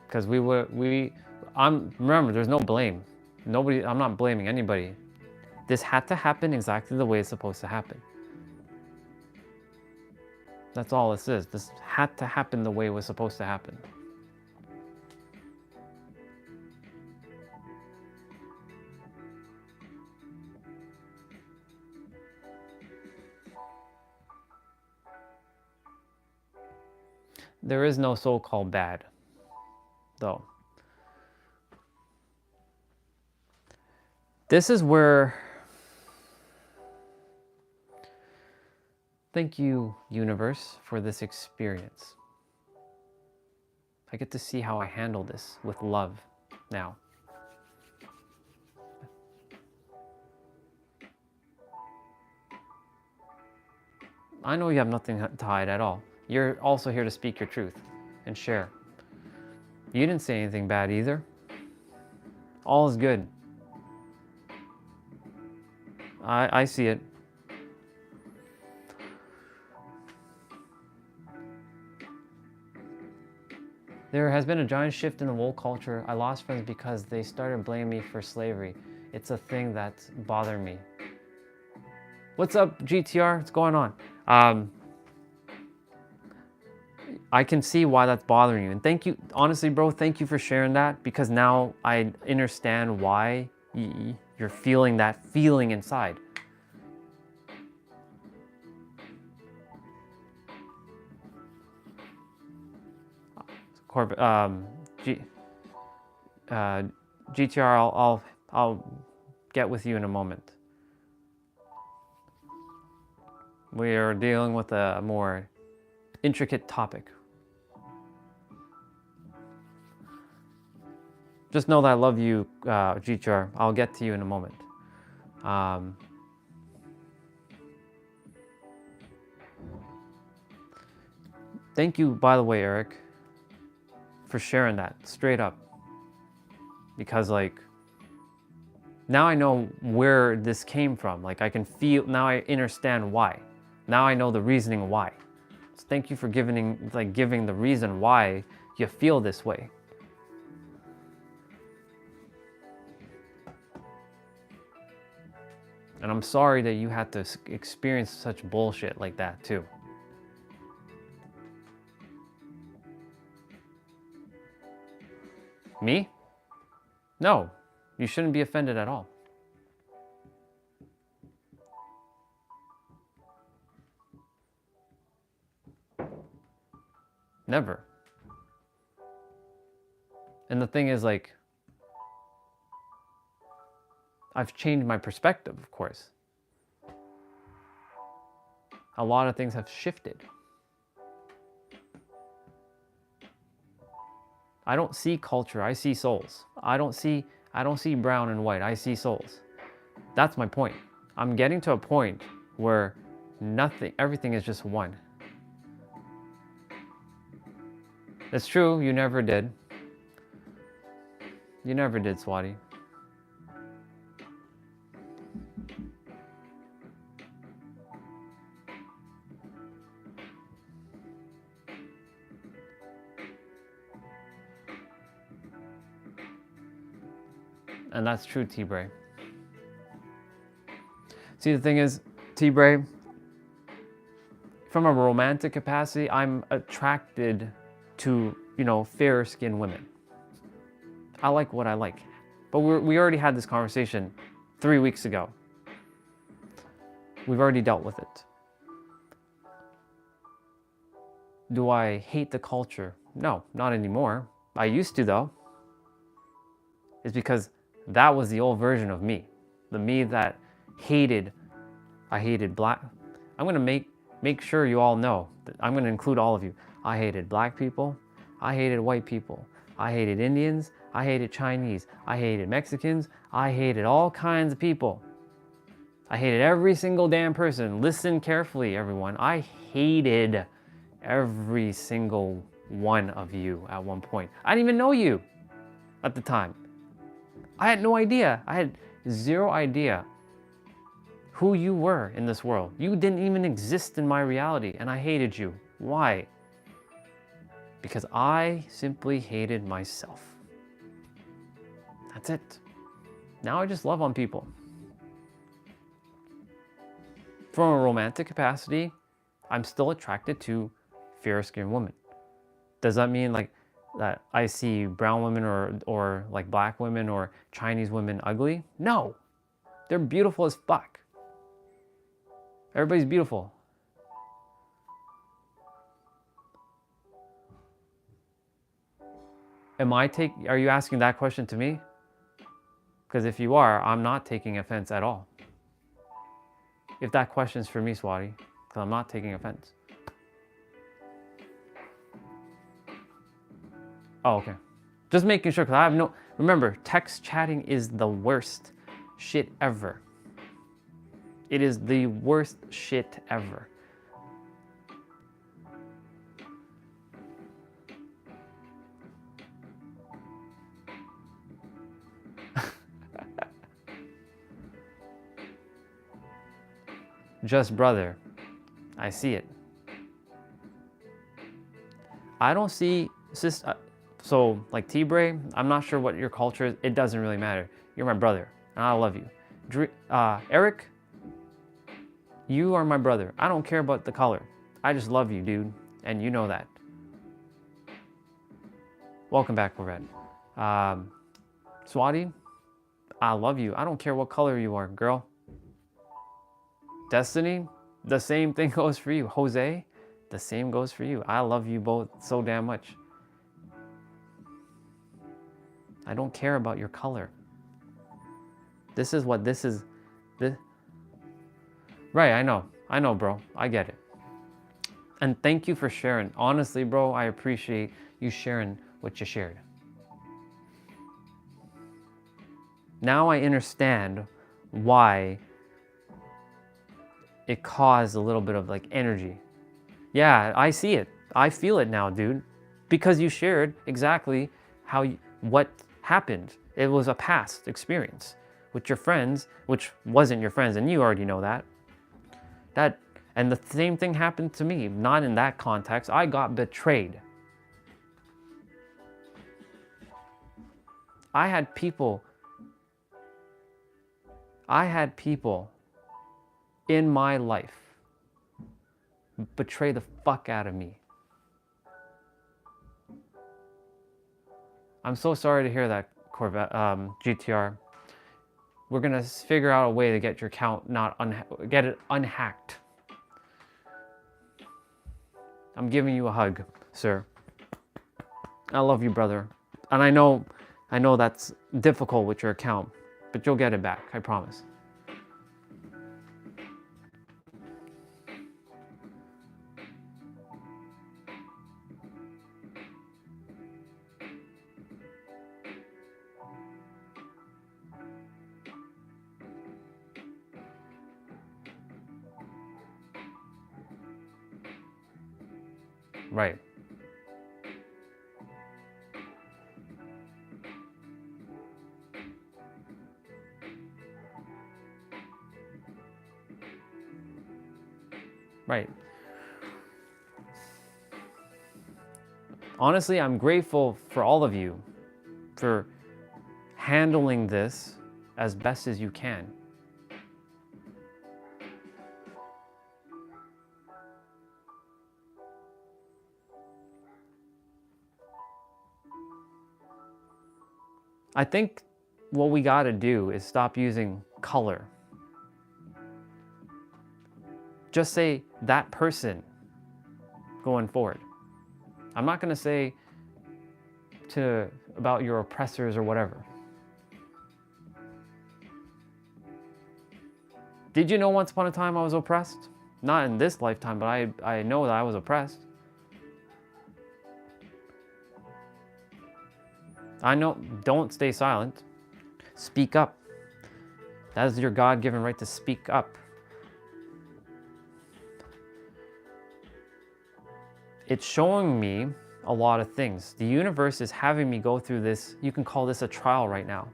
Because remember, there's no blame. I'm not blaming anybody. This had to happen exactly the way it's supposed to happen. That's all this is. This had to happen the way it was supposed to happen. There is no so-called bad, though. This is where, thank you, universe, for this experience. I get to see how I handle this with love now. I know you have nothing to hide at all. You're also here to speak your truth and share. You didn't say anything bad either. All is good. I see it. There has been a giant shift in the woke culture. I lost friends because they started blaming me for slavery. It's a thing that's bothering me. What's up, GTR? What's going on? I can see why that's bothering you. And thank you, honestly, bro, thank you for sharing that, because now I understand why you're feeling that feeling inside. GTR, I'll get with you in a moment. We are dealing with a more intricate topic. Just know that I love you, GTR. I'll get to you in a moment. Thank you, by the way, Eric, for sharing that straight up. Because like, now I know where this came from. Like I can feel, now I understand why. Now I know the reasoning why. So thank you for giving the reason why you feel this way. And I'm sorry that you had to experience such bullshit like that too. Me? No, you shouldn't be offended at all. Never. And the thing is, like, I've changed my perspective, of course. A lot of things have shifted. I don't see culture, I see souls. I don't see brown and white, I see souls. That's my point. I'm getting to a point where everything is just one. It's true, you never did. You never did, Swati. And that's true, T-Bray. See, the thing is, T-Bray, from a romantic capacity, I'm attracted to, fairer skinned women. I like what I like. But we already had this conversation 3 weeks ago. We've already dealt with it. Do I hate the culture? No, not anymore. I used to, though. It's because that was the old version of me. The me that I hated black. I'm going to make sure you all know that I'm going to include all of you. I hated black people. I hated white people. I hated Indians. I hated Chinese. I hated Mexicans. I hated all kinds of people. I hated every single damn person. Listen carefully, everyone. I hated every single one of you at one point. I didn't even know you at the time. I had no idea. I had zero idea who you were in this world. You didn't even exist in my reality, and I hated you. Why? Because I simply hated myself. That's it. Now I just love on people. From a romantic capacity, I'm still attracted to fair-skinned women. Does that mean like that I see brown women or like black women or Chinese women ugly? No. They're beautiful as fuck. Everybody's beautiful. Are you asking that question to me? Because if you are, I'm not taking offense at all. If that question's for me, Swati, because I'm not taking offense. Oh, okay. Just making sure, because remember, text chatting is the worst shit ever. It is the worst shit ever. Just brother. I see it. I don't see so like T-Bray, I'm not sure what your culture is. It doesn't really matter. You're my brother, and I love you. Eric, you are my brother. I don't care about the color. I just love you, dude, and you know that. Welcome back, Corvette. Swati, I love you. I don't care what color you are, girl. Destiny, the same thing goes for you. Jose, the same goes for you. I love you both so damn much. I don't care about your color. This is what this is. Right, I know, bro. I get it. And thank you for sharing. Honestly, bro, I appreciate you sharing what you shared. Now I understand why it caused a little bit of like energy. Yeah, I see it. I feel it now, dude. Because you shared exactly what happened. It was a past experience with your friends, which wasn't your friends, and you already know that. And the same thing happened to me, not in that context. I got betrayed. I had people in my life betray the fuck out of me. I'm so sorry to hear that, Corvette, GTR. We're gonna figure out a way to get your account get it unhacked. I'm giving you a hug, sir. I love you, brother. And I know that's difficult with your account, but you'll get it back, I promise. Right. Right. Honestly, I'm grateful for all of you for handling this as best as you can. I think what we got to do is stop using color. Just say that person going forward. I'm not going to say about your oppressors or whatever. Did you know once upon a time I was oppressed? Not in this lifetime, but I know that I was oppressed. I know, don't stay silent. Speak up. That is your God-given right to speak up. It's showing me a lot of things. The universe is having me go through this. You can call this a trial right now.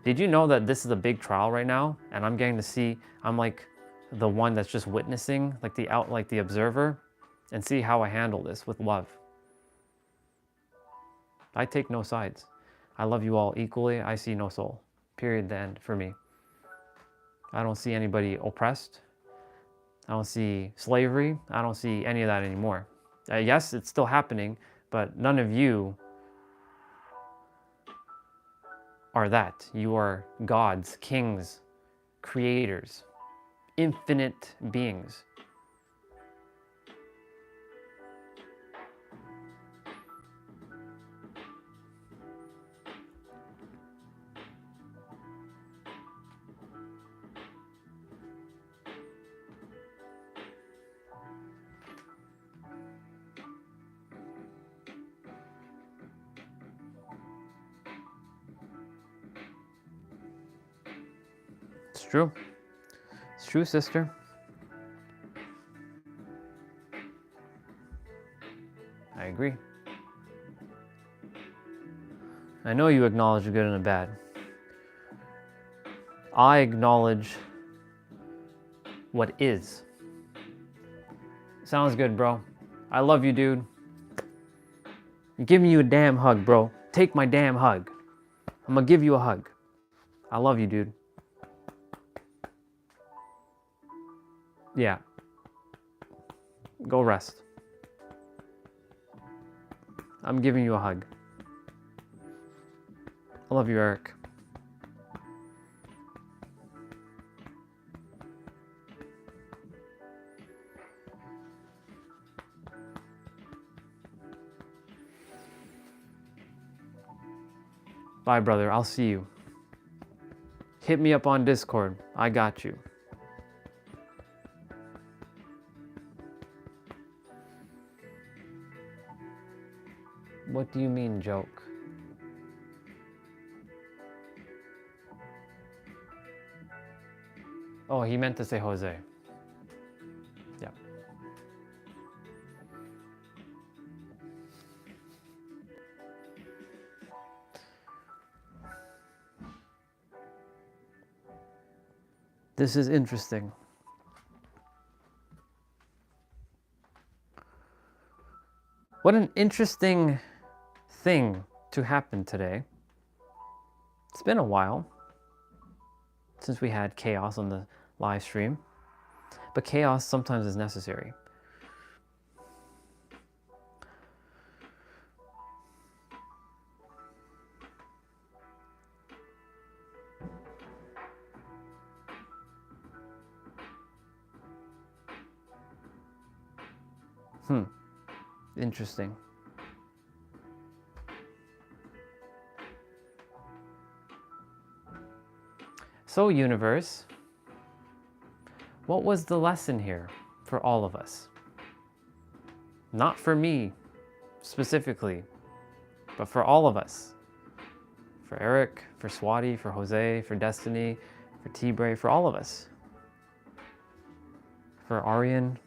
Did you know that this is a big trial right now? And I'm getting to see, I'm like the one that's just witnessing, like the observer, and see how I handle this with love. I take no sides. I love you all equally. I see no soul. Period, the end for me. I don't see anybody oppressed. I don't see slavery. I don't see any of that anymore. Yes, it's still happening, but none of you are that. You are gods, kings, creators, infinite beings. It's true. It's true, sister. I agree. I know you acknowledge the good and the bad. I acknowledge what is. Sounds good, bro. I love you, dude. I'm giving you a damn hug, bro. Take my damn hug. I'm gonna give you a hug. I love you, dude. Yeah. Go rest. I'm giving you a hug. I love you, Eric. Bye, brother. I'll see you. Hit me up on Discord. I got you. What do you mean, joke? Oh, he meant to say Jose. Yeah. This is interesting. What an interesting thing to happen today. It's been a while since we had chaos on the live stream, but chaos sometimes is necessary. Interesting. So, universe, what was the lesson here for all of us? Not for me specifically, but for all of us. For Eric, for Swati, for Jose, for Destiny, for T-Bray, for all of us. For Aryan,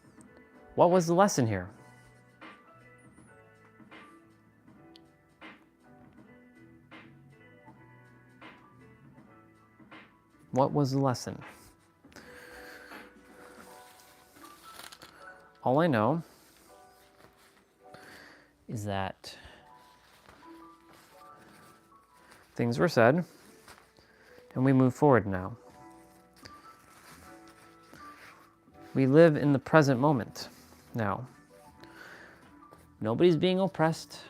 what was the lesson here? What was the lesson? All I know is that things were said, and we move forward now. We live in the present moment now. Nobody's being oppressed.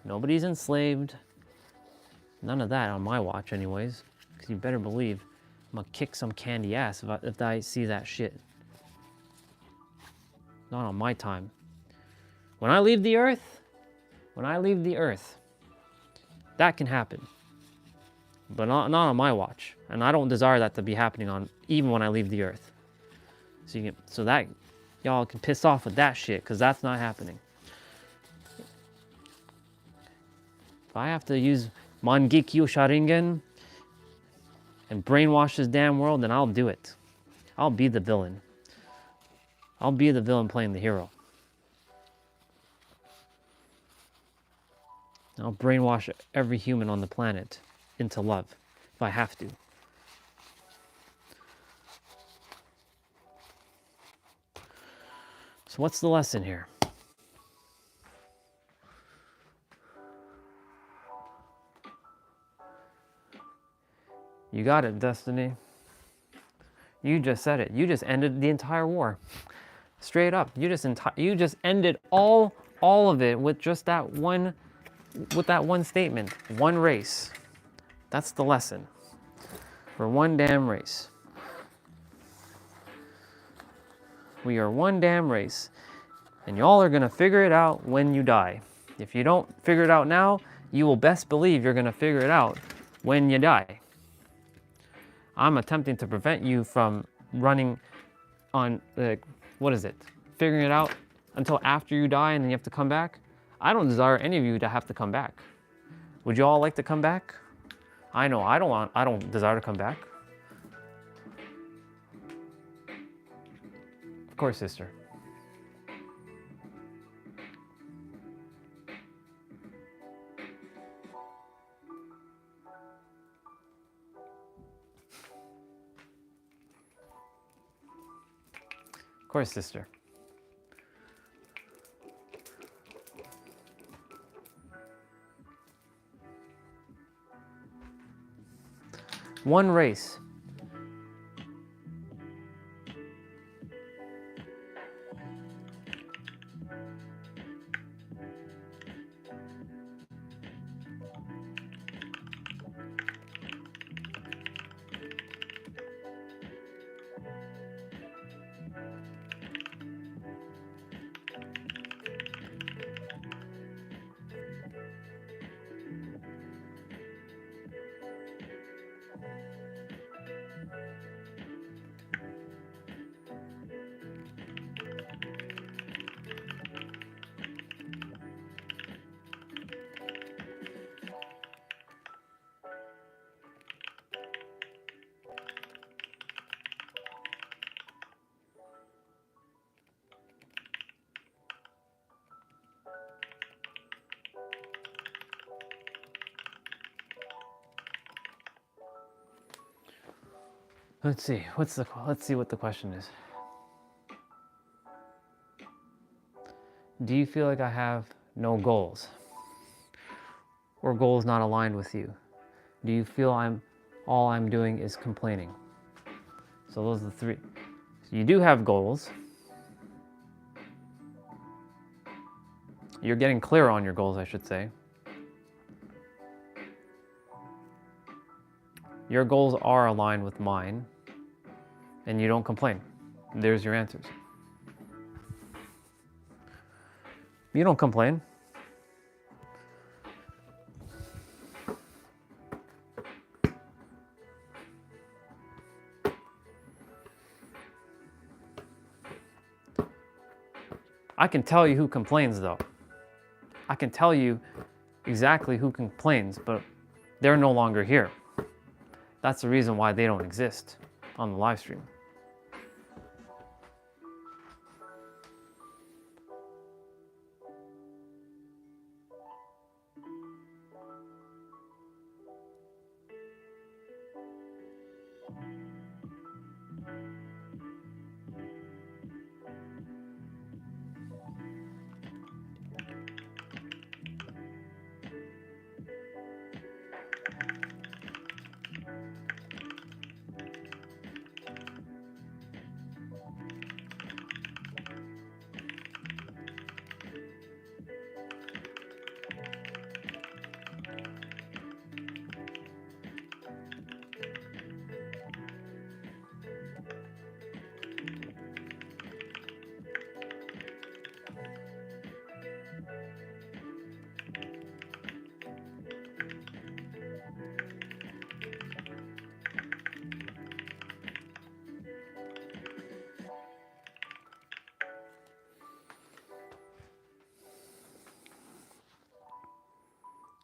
Nobody's enslaved. None of that on my watch anyways, because you better believe I'm gonna kick some candy ass if I see that shit. Not on my time. When I leave the earth, that can happen. But not on my watch. And I don't desire that to be happening on even when I leave the earth. So that y'all can piss off with that shit, because that's not happening. If I have to use Mangekyo Sharingan and brainwash this damn world, then I'll do it. I'll be the villain. I'll be the villain playing the hero. I'll brainwash every human on the planet into love, if I have to. So what's the lesson here? You got it, Destiny. You just said it. You just ended the entire war. Straight up. You just ended all of it with just that one statement. One race. That's the lesson. We're one damn race. We are one damn race. And y'all are gonna figure it out when you die. If you don't figure it out now, you will best believe you're gonna figure it out when you die. I'm attempting to prevent you from running on, figuring it out until after you die and then you have to come back. I don't desire any of you to have to come back. Would you all like to come back? I know I don't desire to come back. Of course, sister. Of course, sister. One race. Let's see what the question is. Do you feel like I have no goals? Or goals not aligned with you? Do you feel all I'm doing is complaining? So those are the three. So you do have goals. You're getting clear on your goals, I should say. Your goals are aligned with mine, and you don't complain. There's your answers. You don't complain. I can tell you who complains, though. I can tell you exactly who complains, but they're no longer here. That's the reason why they don't exist on the live stream.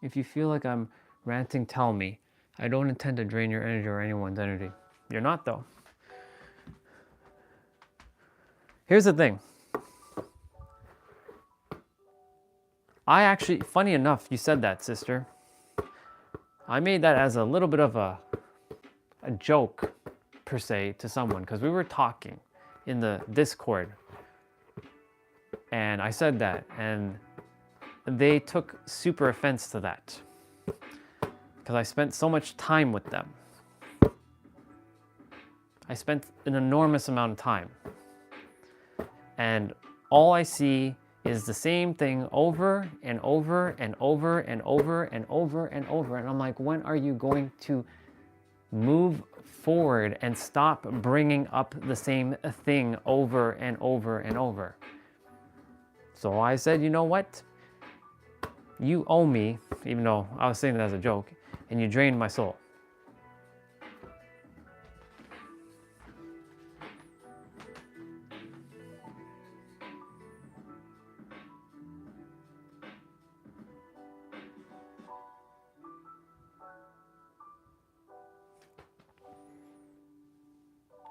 If you feel like I'm ranting, tell me. I don't intend to drain your energy or anyone's energy. You're not, though. Here's the thing. I actually, funny enough, you said that, sister. I made that as a little bit of a joke, per se, to someone, because we were talking in the Discord. And I said that, and they took super offense to that. Because I spent so much time with them. I spent an enormous amount of time. And all I see is the same thing over and over and over and over and over and over. And I'm like, when are you going to move forward and stop bringing up the same thing over and over and over? So I said, you know what? You owe me, even though I was saying that as a joke, and you drained my soul.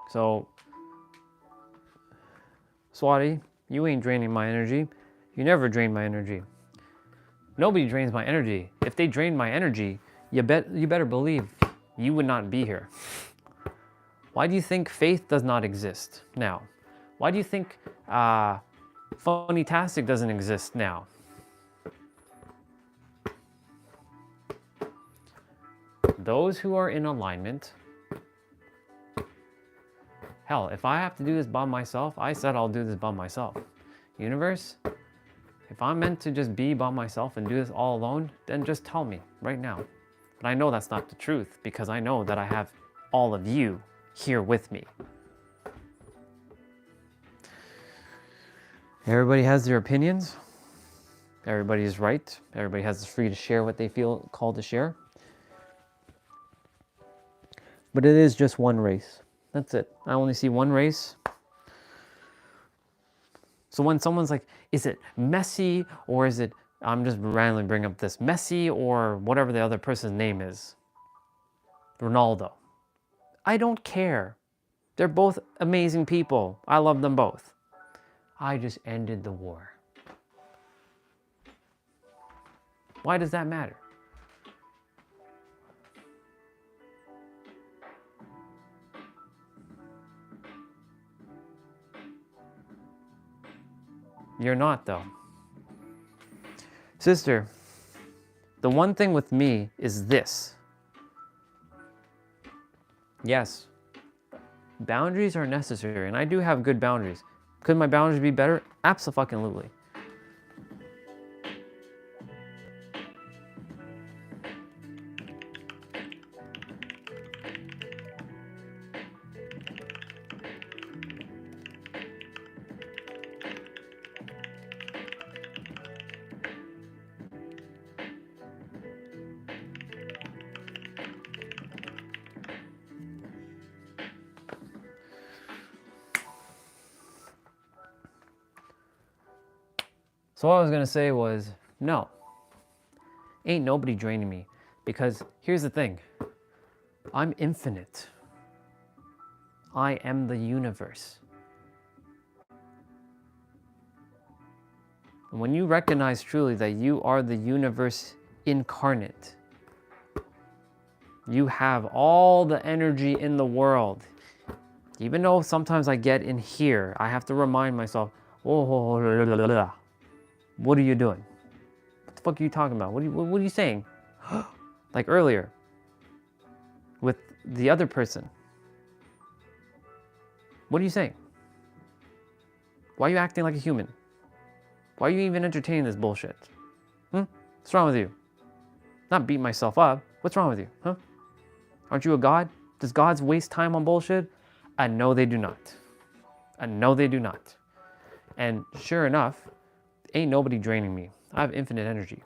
So, Swati, you ain't draining my energy. You never drain my energy. Nobody drains my energy. If they drained my energy, you better believe you would not be here. Why do you think faith does not exist now? Why do you think Funny-tastic doesn't exist now? Those who are in alignment. Hell, if I have to do this by myself, I said I'll do this by myself. Universe, if I'm meant to just be by myself and do this all alone, then just tell me right now. But I know that's not the truth because I know that I have all of you here with me. Everybody has their opinions. Everybody is right. Everybody has the free to share what they feel called to share. But it is just one race. That's it. I only see one race. So when someone's like, is it Messi or is it, I'm just randomly bringing up this, Messi or whatever the other person's name is, Ronaldo. I don't care. They're both amazing people. I love them both. I just ended the war. Why does that matter? You're not, though. Sister, the one thing with me is this. Yes, boundaries are necessary, and I do have good boundaries. Could my boundaries be better? Abso-fucking-lutely. So what I was gonna say was, no, ain't nobody draining me, because here's the thing, I'm infinite. I am the universe. And when you recognize truly that you are the universe incarnate, you have all the energy in the world. Even though sometimes I get in here, I have to remind myself, oh, what are you doing? What the fuck are you talking about? What are you saying? Like earlier, with the other person. What are you saying? Why are you acting like a human? Why are you even entertaining this bullshit? What's wrong with you? Not beat myself up. What's wrong with you? Huh? Aren't you a god? Does gods waste time on bullshit? No, they do not. No, they do not. And sure enough, ain't nobody draining me. I have infinite energy.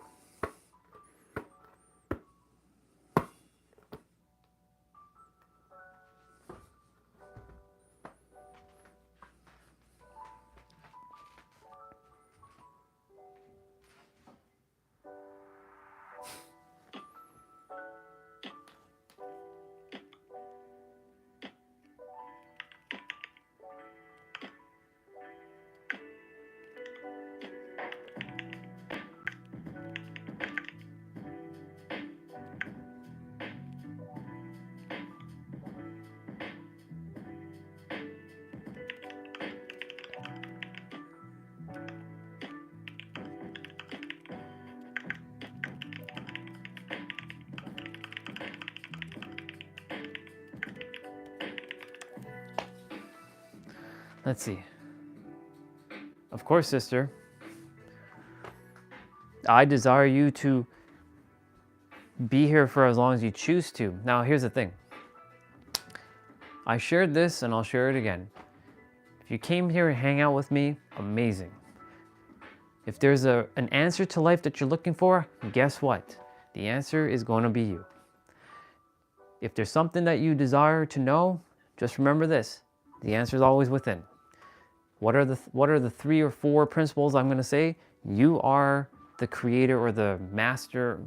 Let's see. Of course, sister. I desire you to be here for as long as you choose to. Now, here's the thing. I shared this and I'll share it again. If you came here and hang out with me, amazing. If there's an answer to life that you're looking for, guess what? The answer is going to be you. If there's something that you desire to know, just remember this. The answer is always within. What are the 3 or 4 principles I'm going to say? You are the creator or the master.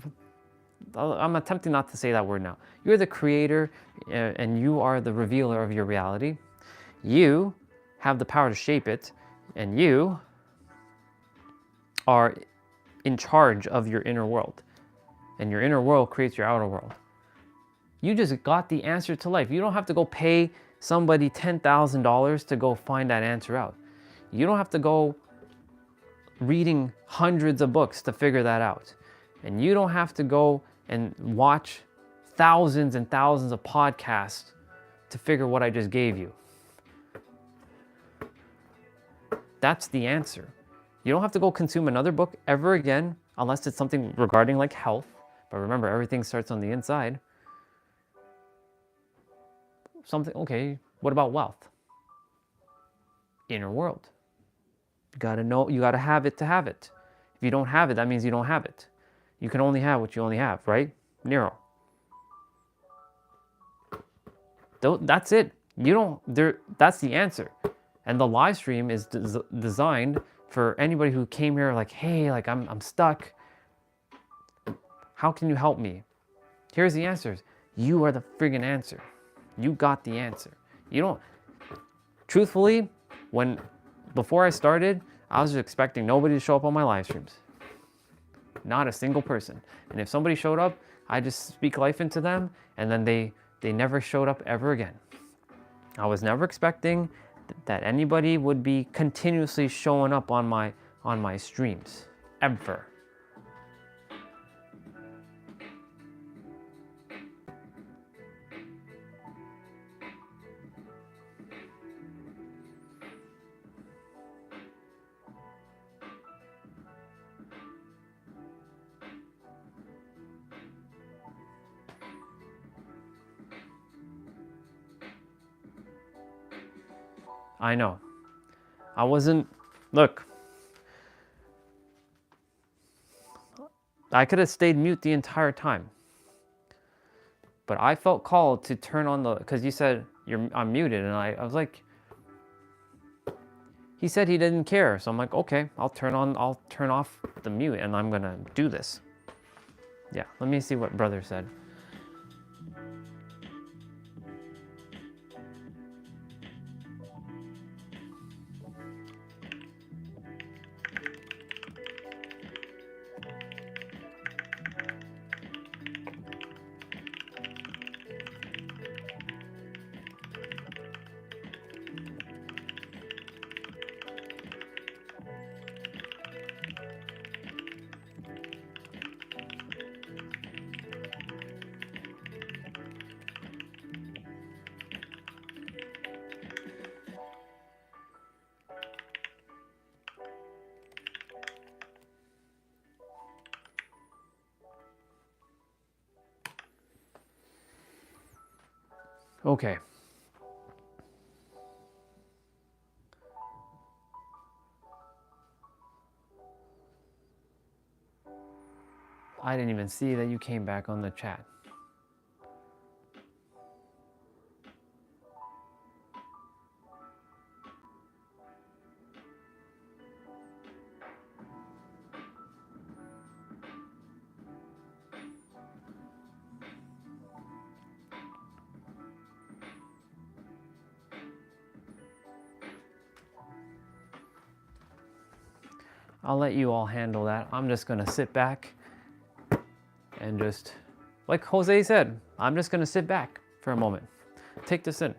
I'm attempting not to say that word now. You're the creator and you are the revealer of your reality. You have the power to shape it, and you are in charge of your inner world. And your inner world creates your outer world. You just got the answer to life. You don't have to go pay somebody $10,000 to go find that answer out. You don't have to go reading hundreds of books to figure that out. And you don't have to go and watch thousands and thousands of podcasts to figure what I just gave you. That's the answer. You don't have to go consume another book ever again, unless it's something regarding like health. But remember, everything starts on the inside. Something, okay, what about wealth? Inner world. You gotta know, you gotta have it to have it. If you don't have it, that means you don't have it. You can only have what you only have, right? Nero. That's it. That's the answer. And the live stream is designed for anybody who came here like, hey, like I'm stuck. How can you help me? Here's the answers. You are the friggin' answer. You got the answer. You don't, truthfully, before I started, I was expecting nobody to show up on my live streams. Not a single person. And if somebody showed up, I just speak life into them, and then they never showed up ever again. I was never expecting that anybody would be continuously showing up on my streams, ever. I know. I wasn't, look. I could have stayed mute the entire time. But I felt called to turn on because you said I'm muted, and I was like, he said he didn't care. So I'm like, okay, I'll turn off the mute and I'm gonna do this. Yeah, let me see what brother said. Okay. I didn't even see that you came back on the chat. I'll let you all handle that. I'm just gonna sit back and just, like Jose said, I'm just gonna sit back for a moment. Take this in.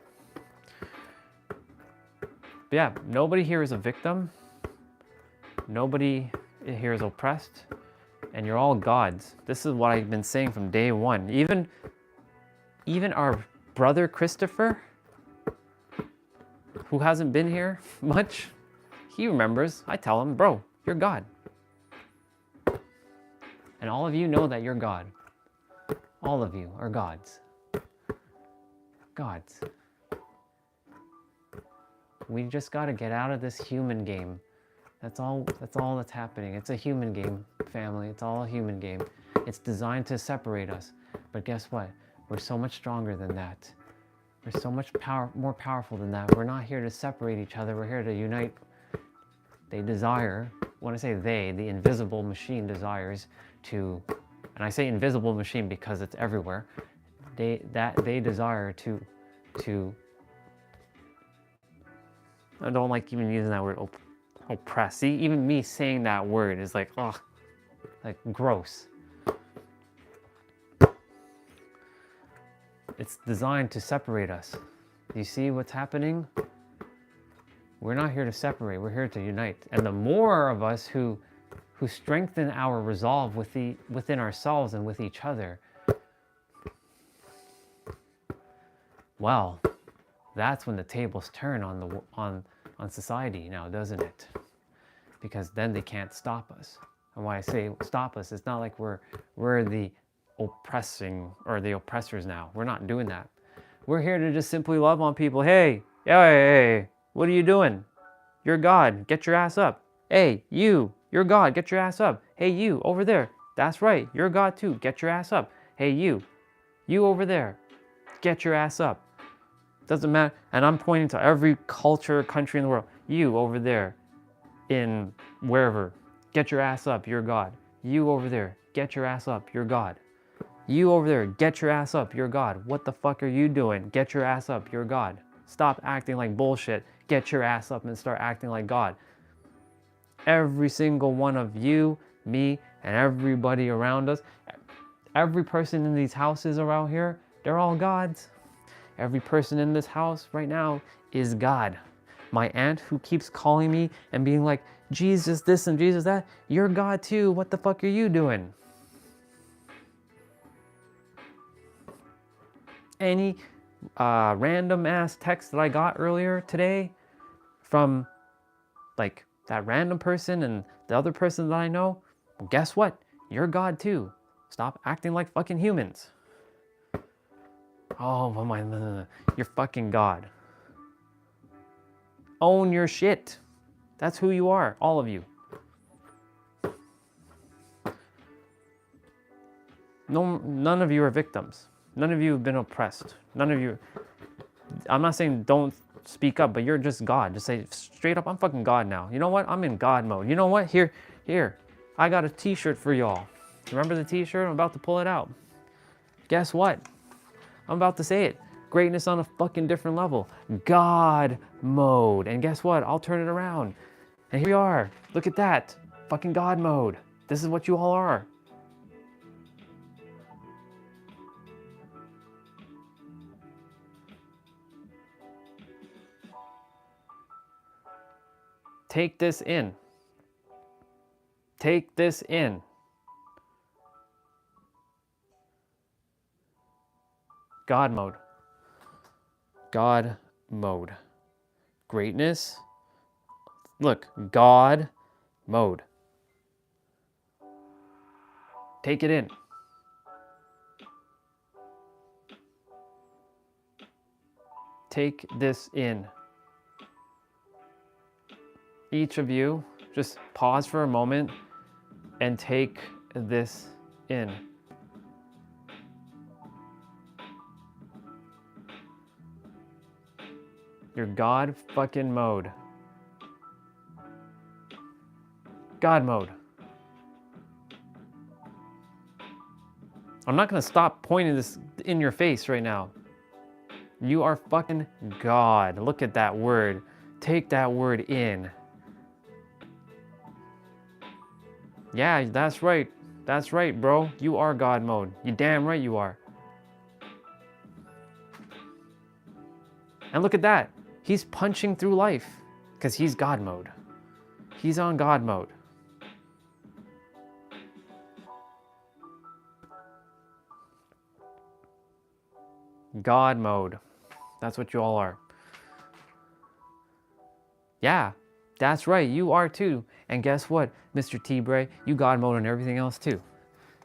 But yeah, nobody here is a victim. Nobody here is oppressed. And you're all gods. This is what I've been saying from day one. Even our brother Christopher, who hasn't been here much, he remembers. I tell him, bro, you're God. And all of you know that you're God. All of you are gods. Gods. We just got to get out of this human game. That's all that's happening. It's a human game, family. It's all a human game. It's designed to separate us. But guess what? We're so much stronger than that. We're so much more powerful than that. We're not here to separate each other. We're here to unite. They desire, when I say they, the invisible machine desires to, and I say invisible machine because it's everywhere. They desire to I don't like even using that word, oppress. See, even me saying that word is like, ugh, like gross. It's designed to separate us. You see what's happening? We're not here to separate, we're here to unite. And the more of us who strengthen our resolve within ourselves and with each other, well, that's when the tables turn on society now, doesn't it? Because then they can't stop us. And why I say stop us, it's not like we're the oppressing or the oppressors now. We're not doing that. We're here to just simply love on people. Hey, what are you doing? You're God. Get your ass up. Hey, you're God. Get your ass up. Hey, you over there. That's right. You're God too. Get your ass up. Hey, you over there. Get your ass up. Doesn't matter. And I'm pointing to every culture, country in the world. You over there in wherever. Get your ass up. You're God. You over there. Get your ass up. You're God. You over there. Get your ass up. You're God. What the fuck are you doing? Get your ass up. You're God. Stop acting like bullshit. Get your ass up and start acting like God. Every single one of you, me, and everybody around us, every person in these houses around here, they're all gods. Every person in this house right now is God. My aunt who keeps calling me and being like, Jesus this and Jesus that, you're God too. What the fuck are you doing? Any random ass text that I got earlier today from like that random person and the other person that I know, well, guess what? You're God too. Stop acting like fucking humans. Oh my, no. You're fucking God. Own your shit. That's who you are, all of you. No, none of you are victims. None of you have been oppressed. None of you. I'm not saying don't speak up, but you're just God. Just say straight up, I'm fucking God now. You know what? I'm in God mode. You know what? Here. I got a t-shirt for y'all. Remember the t-shirt? I'm about to pull it out. Guess what? I'm about to say it. Greatness on a fucking different level. God mode. And guess what? I'll turn it around. And here we are. Look at that. Fucking God mode. This is what you all are. Take this in. Take this in. God mode. God mode. Greatness. Look, God mode. Take it in. Take this in. Each of you, just pause for a moment and take this in. Your God fucking mode. God mode. I'm not gonna stop pointing this in your face right now. You are fucking God. Look at that word. Take that word in. Yeah, that's right. That's right, bro. You are God mode. You damn right you are. And look at that. He's punching through life because he's God mode. He's on God mode. God mode. That's what you all are. Yeah, that's right, you are too. And guess what, Mr. T-Bray, you God mode and everything else too.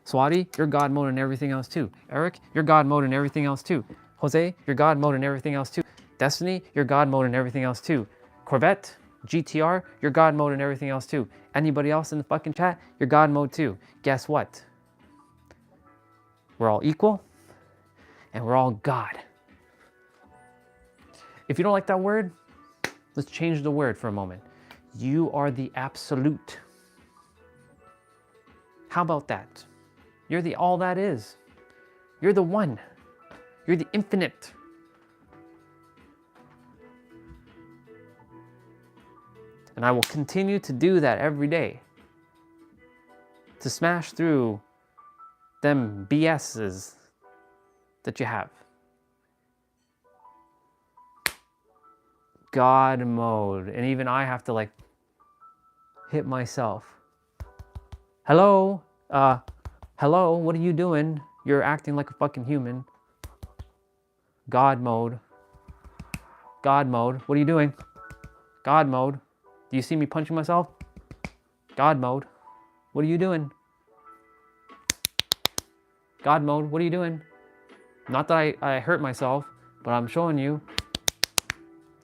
Swati, you're God mode and everything else too. Eric, you're God mode and everything else too. Jose, you're God mode and everything else too. Destiny, you're God mode and everything else too. Corvette, GTR, you're God mode and everything else too. Anybody else in the fucking chat, you're God mode too. Guess what? We're all equal and we're all God. If you don't like that word, let's change the word for a moment. You are the absolute. How about that? You're the all that is. You're the one. You're the infinite. And I will continue to do that every day. To smash through them BS's that you have. God mode. And even I have to like hit myself. Hello? Hello, what are you doing? You're acting like a fucking human. God mode. God mode. What are you doing? God mode. Do you see me punching myself? God mode. What are you doing? God mode. What are you doing? Not that I hurt myself, but I'm showing you.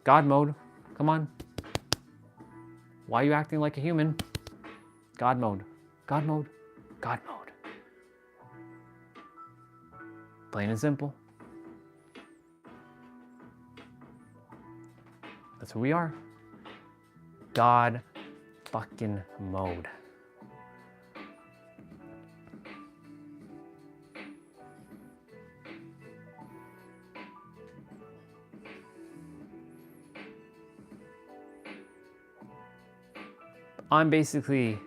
God mode. Come on. Why are you acting like a human? God mode. God mode. God mode. Plain and simple. That's who we are. God fucking mode. I'm basically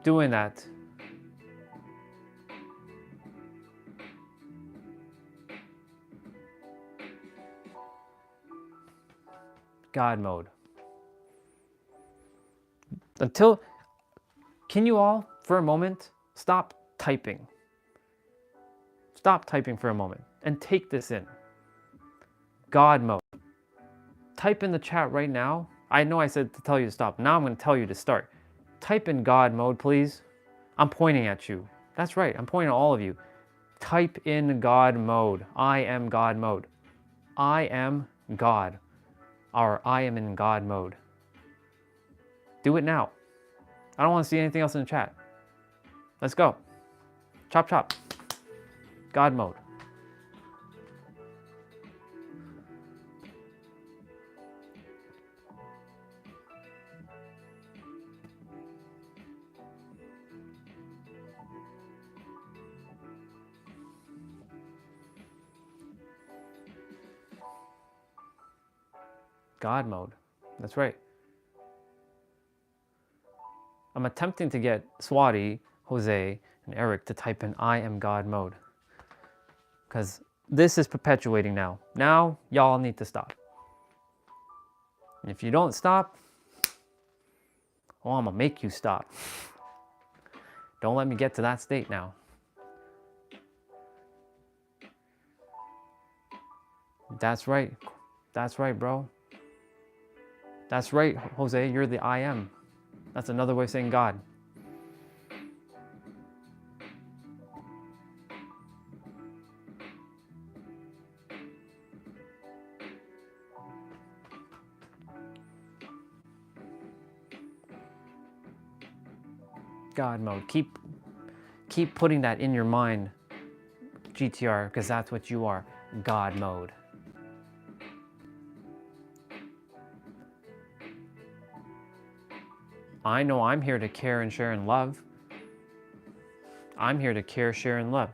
doing that God mode. Until, can you all, for a moment, stop typing? Stop typing for a moment and take this in. God mode. Type in the chat right now. I know I said to tell you to stop. Now I'm going to tell you to start. Type in God mode, please. I'm pointing at you. That's right. I'm pointing at all of you. Type in God mode. I am God mode. I am God. Or I am in God mode. Do it now. I don't want to see anything else in the chat. Let's go. Chop, chop. God mode. God mode. That's right. I'm attempting to get Swati, Jose, and Eric to type in I am God mode. Because this is perpetuating now. Now, y'all need to stop. And if you don't stop, well, I'm going to make you stop. Don't let me get to that state now. That's right. That's right, bro. That's right, Jose. You're the I am. That's another way of saying God. God mode. Keep putting that in your mind, GTR, because that's what you are. God mode. I know I'm here to care and share and love. I'm here to care, share, and love.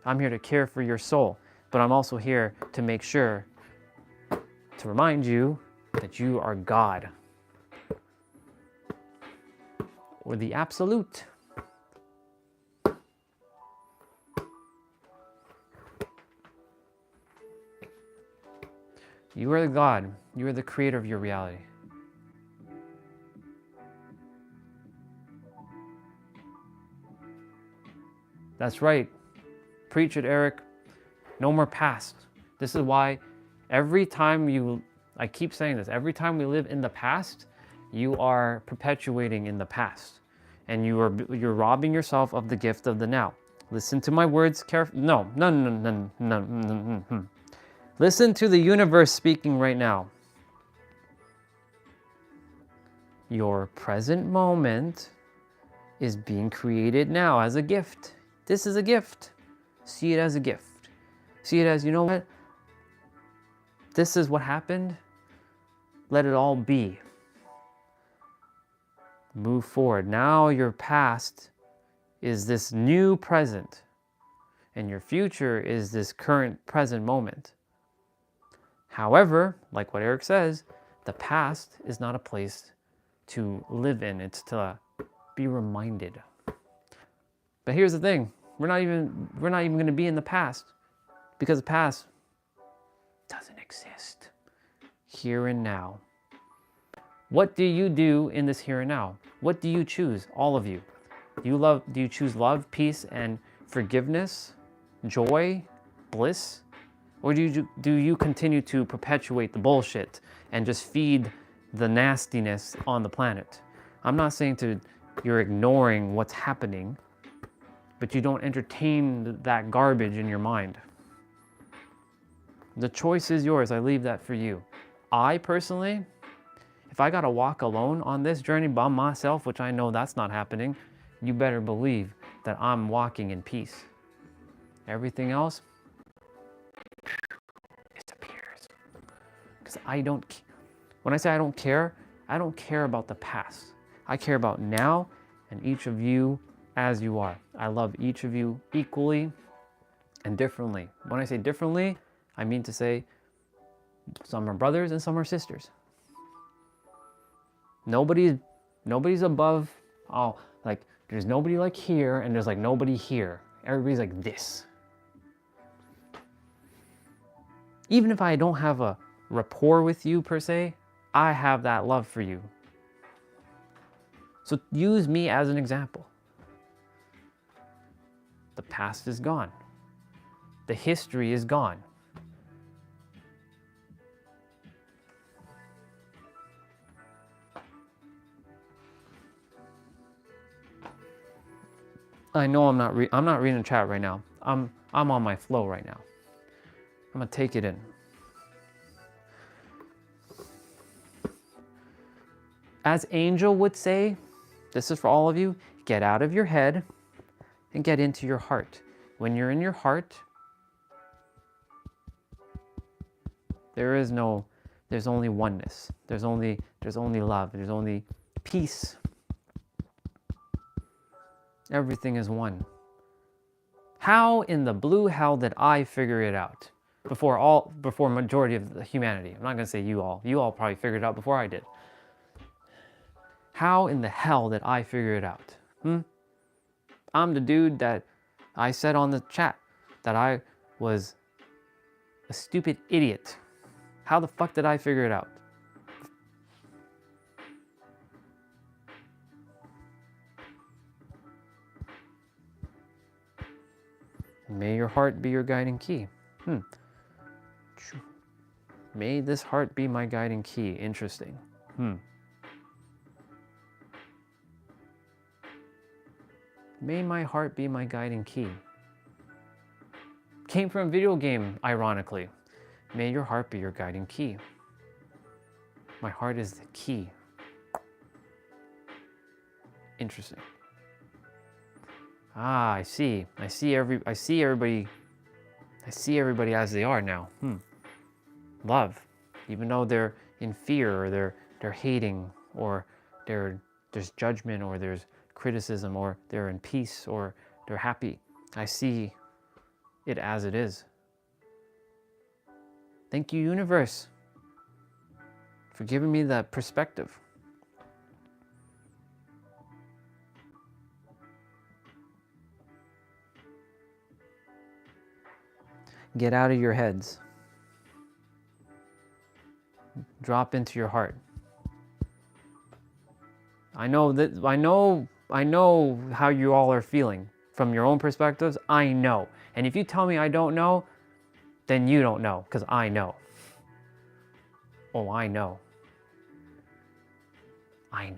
I'm here to care for your soul, but I'm also here to make sure to remind you that you are God. Or the absolute. You are the God. You are the creator of your reality. That's right. Preach it, Eric. No more past. This is why every time you I keep saying this. Every time we live in the past, you are perpetuating in the past. And you're robbing yourself of the gift of the now. Listen to my words carefully. No. Listen to the universe speaking right now. Your present moment is being created now as a gift. This is a gift. See it as a gift. See it as, you know what? This is what happened. Let it all be. Move forward. Now your past is this new present, and your future is this current present moment. However, like what Eric says, the past is not a place to live in. It's to be reminded. But here's the thing. We're not even going to be in the past, because the past doesn't exist. Here and now. What do you do in this here and now? What do you choose? All of you. Do you choose love, peace, and forgiveness, joy, bliss? Or do you continue to perpetuate the bullshit and just feed the nastiness on the planet? I'm not saying you're ignoring what's happening, but you don't entertain that garbage in your mind. The choice is yours. I leave that for you. I personally, if I gotta walk alone on this journey by myself, which I know that's not happening, you better believe that I'm walking in peace. Everything else disappears. Because when I say I don't care about the past. I care about now and each of you as you are. I love each of you equally and differently. When I say differently, I mean to say some are brothers and some are sisters. Nobody's above, like there's nobody like here and there's like nobody here. Everybody's like this. Even if I don't have a rapport with you per se, I have that love for you. So use me as an example. The past is gone. The history is gone. I know I'm not reading the chat right now. I'm on my flow right now. I'm gonna take it in. As Angel would say, this is for all of you, get out of your head and get into your heart. When you're in your heart, there's only oneness. There's only love. There's only peace. Everything is one. How in the blue hell did I figure it out before majority of the humanity? I'm not gonna say you all. You all probably figured it out before I did. How in the hell did I figure it out? I'm the dude that I said on the chat that I was a stupid idiot. How the fuck did I figure it out? May your heart be your guiding key. May this heart be my guiding key. Interesting. May my heart be my guiding key. Came from a video game, ironically. May your heart be your guiding key. My heart is the key. Interesting. I see. I see everybody as they are now. Love. Even though they're in fear, or they're hating, or there's judgment, or there's criticism, or they're in peace, or they're happy. I see it as it is. Thank you, universe, for giving me that perspective. Get out of your heads. Drop into your heart. I know how you all are feeling from your own perspectives. I know. And if you tell me I don't know, then you don't know, because I know. Oh, I know. I know.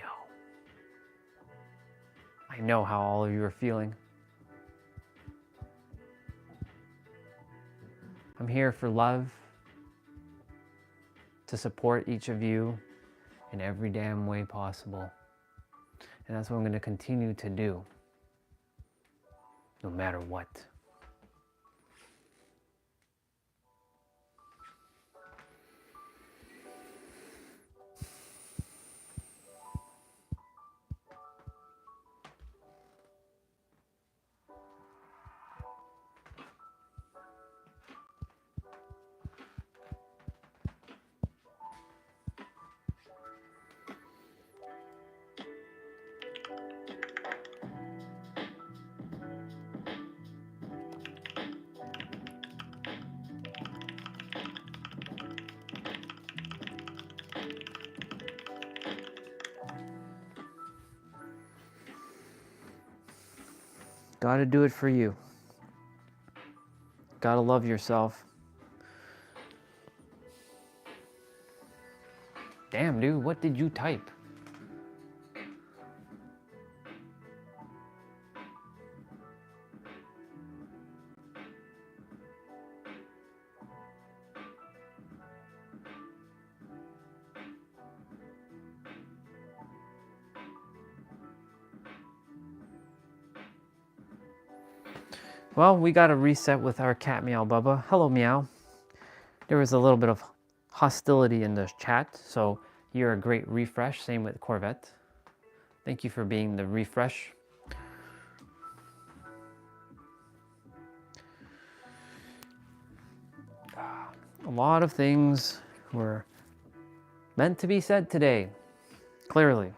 I know how all of you are feeling. I'm here for love, to support each of you in every damn way possible. And that's what I'm going to continue to do, no matter what. Gotta do it for you. Gotta love yourself. Damn, dude, what did you type? Well, we got to reset with our cat Meow Bubba. Hello, Meow. There was a little bit of hostility in the chat, so you're a great refresh. Same with Corvette. Thank you for being the refresh. A lot of things were meant to be said today, clearly.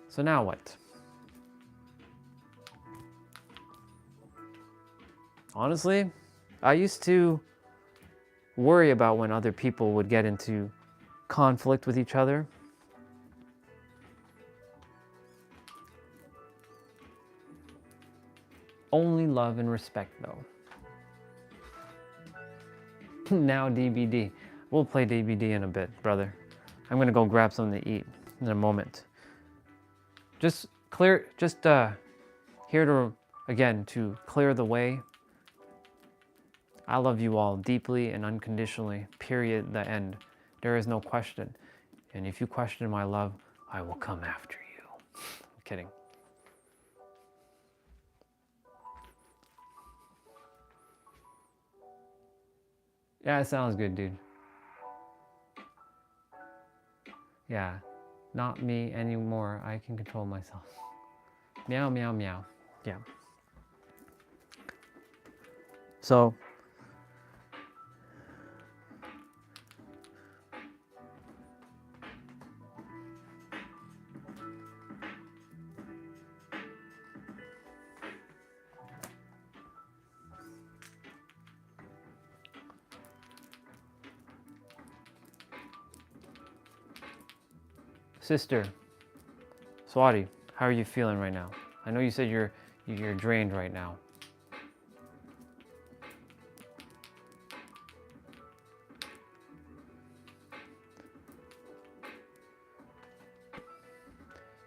So now what? Honestly, I used to worry about when other people would get into conflict with each other. Only love and respect, though. Now DBD. We'll play DBD in a bit, brother. I'm gonna go grab something to eat in a moment. Here to, again, to clear the way. I love you all deeply and unconditionally, period, the end. There is no question. And if you question my love, I will come after you. I'm kidding. Yeah, it sounds good, dude. Yeah, not me anymore. I can control myself. Meow, meow, meow. Yeah. So, sister, Swati, how are you feeling right now? I know you said you're drained right now.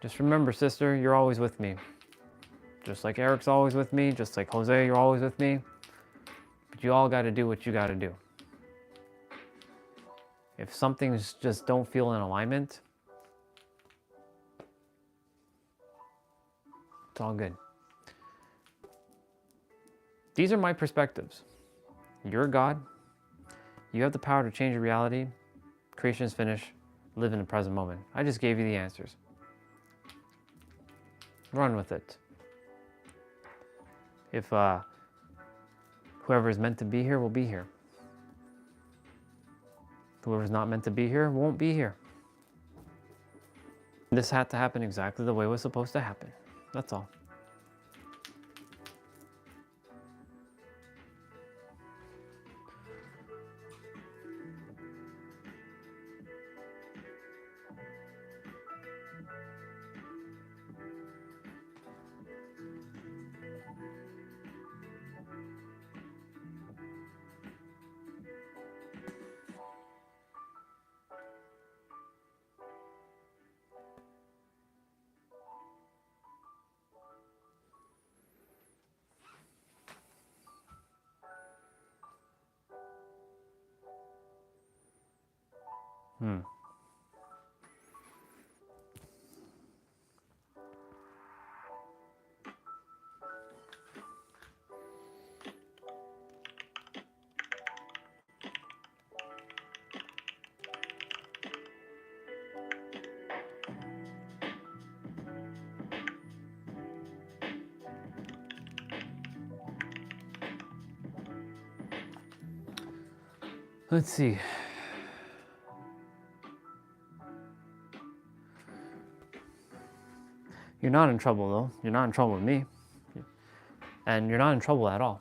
Just remember, sister, you're always with me. Just like Eric's always with me, just like Jose, you're always with me. But you all got to do what you got to do. If some things just don't feel in alignment, it's all good. These are my perspectives. You're God. You have the power to change your reality. Creation is finished. Live in the present moment. I just gave you the answers. Run with it. If whoever is meant to be here will be here. Whoever's not meant to be here won't be here. This had to happen exactly the way it was supposed to happen. That's all. Hmm. Let's see. You're not in trouble though. You're not in trouble with me. And you're not in trouble at all.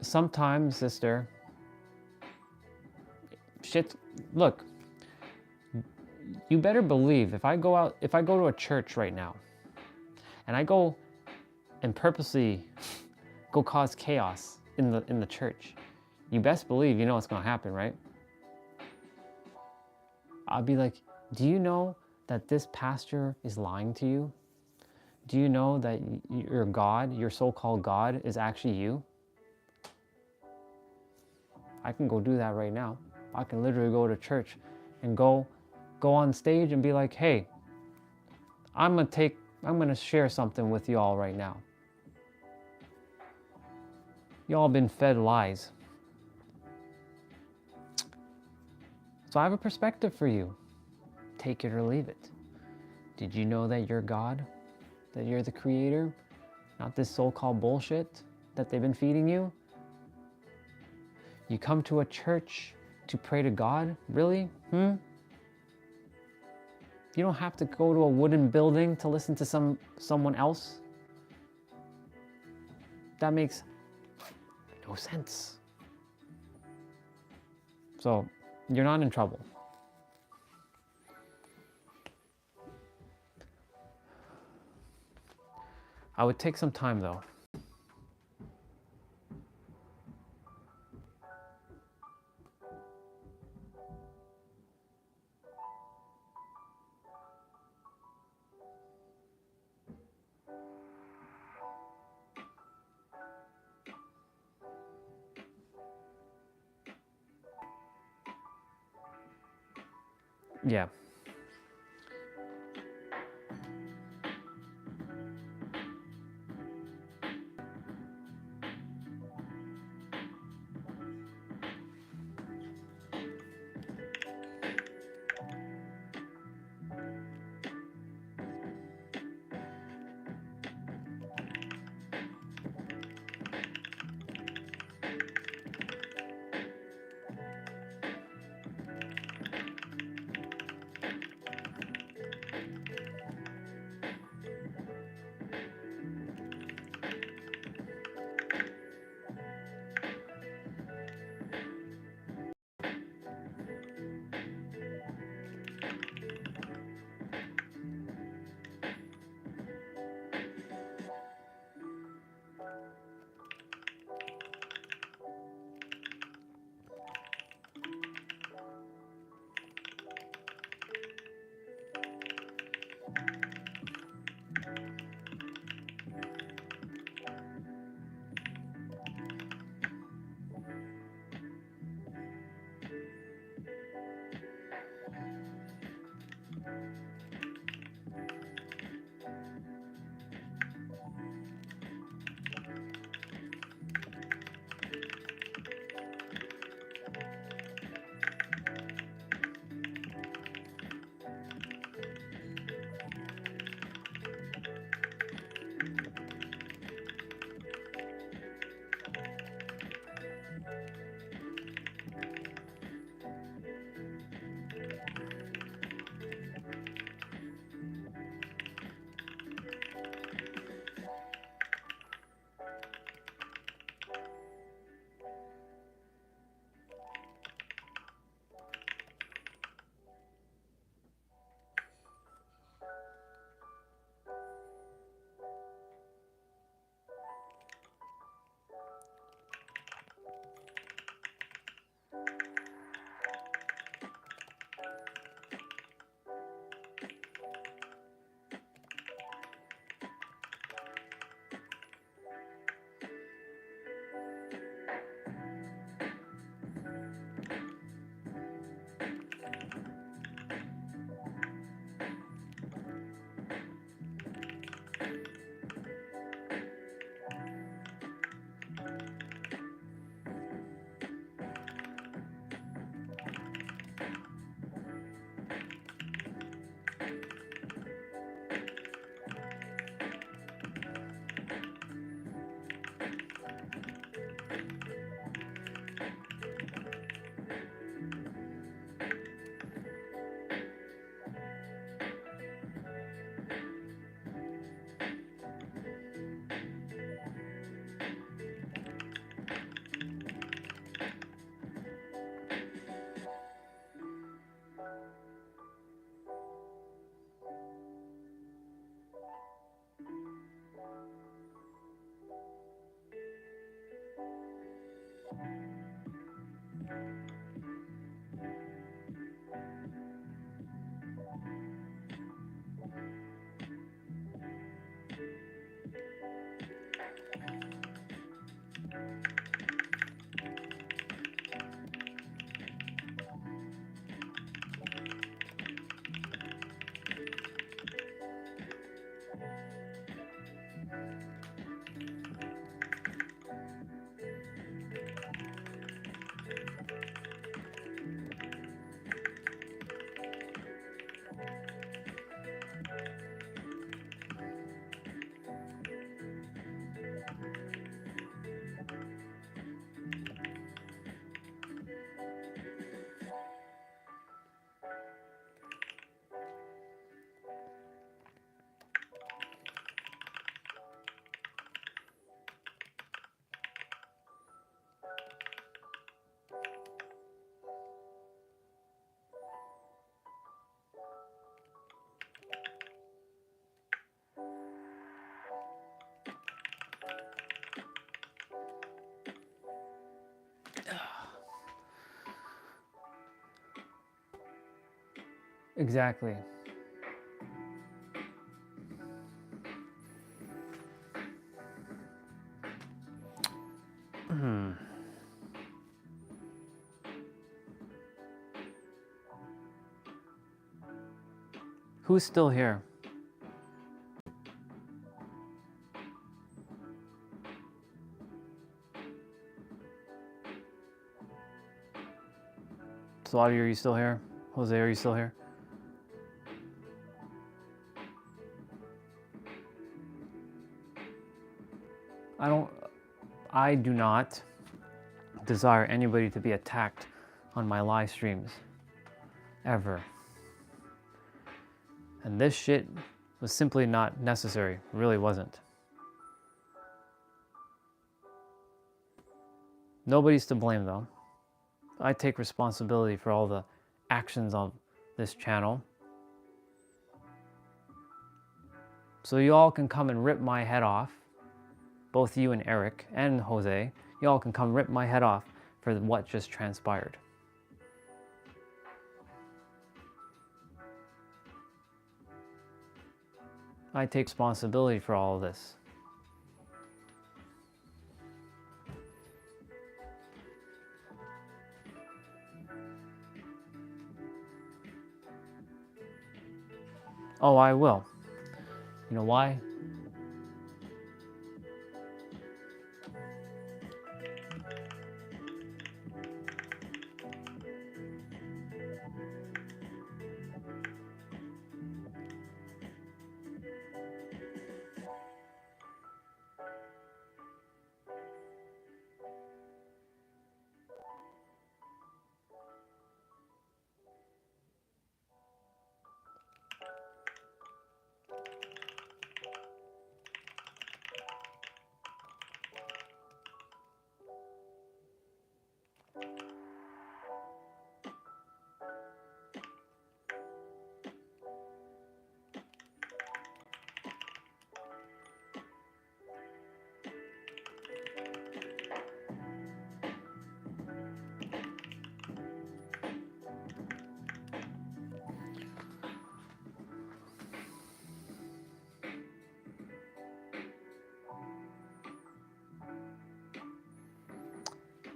Sometimes, sister, shit, look, you better believe if I go to a church right now and I go and purposely go cause chaos in the church, you best believe you know what's going to happen, right? I'll be like, do you know that this pastor is lying to you? Do you know that your God, your so-called God, is actually you? I can go do that right now. I can literally go to church and go on stage and be like, hey, I'm gonna share something with y'all right now. Y'all been fed lies. So I have a perspective for you. Take it or leave it. Did you know that you're God? That you're the creator? Not this so-called bullshit that they've been feeding you? You come to a church to pray to God? Really? You don't have to go to a wooden building to listen to someone else? That makes no sense. So, you're not in trouble. I would take some time though. Yeah. Exactly. Who's still here? Slotty, are you still here? Jose, are you still here? I do not desire anybody to be attacked on my live streams. Ever. And this shit was simply not necessary. It really wasn't. Nobody's to blame though. I take responsibility for all the actions of this channel. So you all can come and rip my head off. Both you and Eric and Jose. You all can come rip my head off for what just transpired. I take responsibility for all of this. Oh, I will. You know why?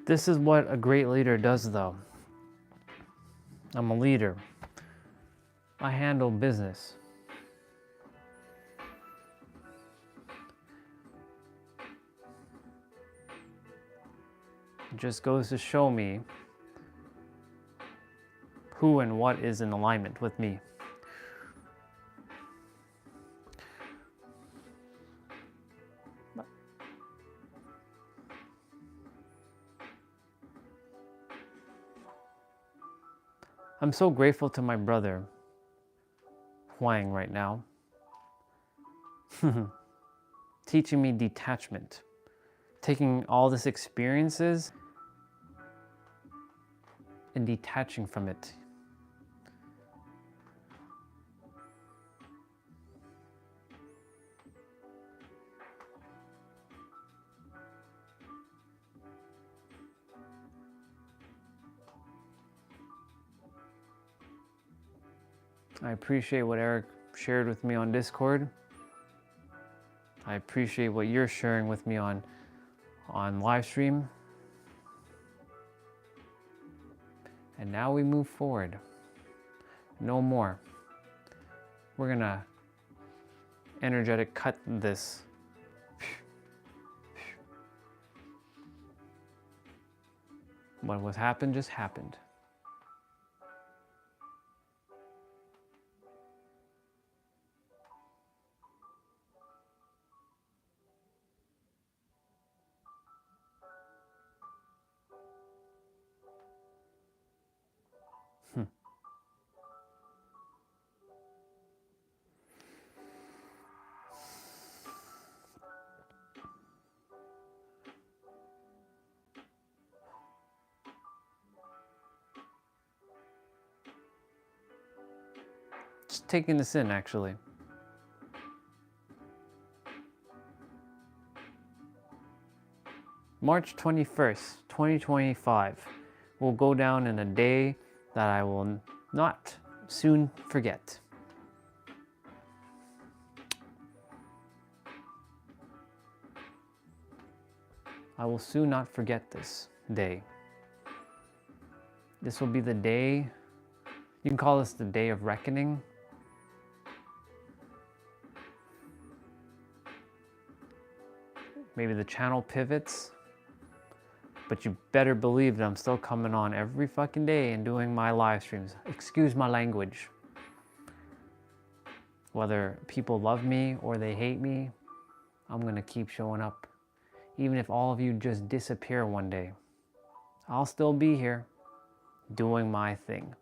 This is what a great leader does though. I'm a leader. I handle business. It just goes to show me who and what is in alignment with me. I'm so grateful to my brother, Huang, right now. Teaching me detachment. Taking all these experiences and detaching from it. I appreciate what Eric shared with me on Discord. I appreciate what you're sharing with me on live stream. And now we move forward. No more. We're gonna energetic cut this. What was happened just happened. Just taking this in, actually. March 21st, 2025 will go down in a day that I will not soon forget. I will soon not forget this day. This will be the day, you can call this the day of reckoning. Maybe the channel pivots, but you better believe that I'm still coming on every fucking day and doing my live streams. Excuse my language. Whether people love me or they hate me, I'm gonna keep showing up. Even if all of you just disappear one day, I'll still be here doing my thing.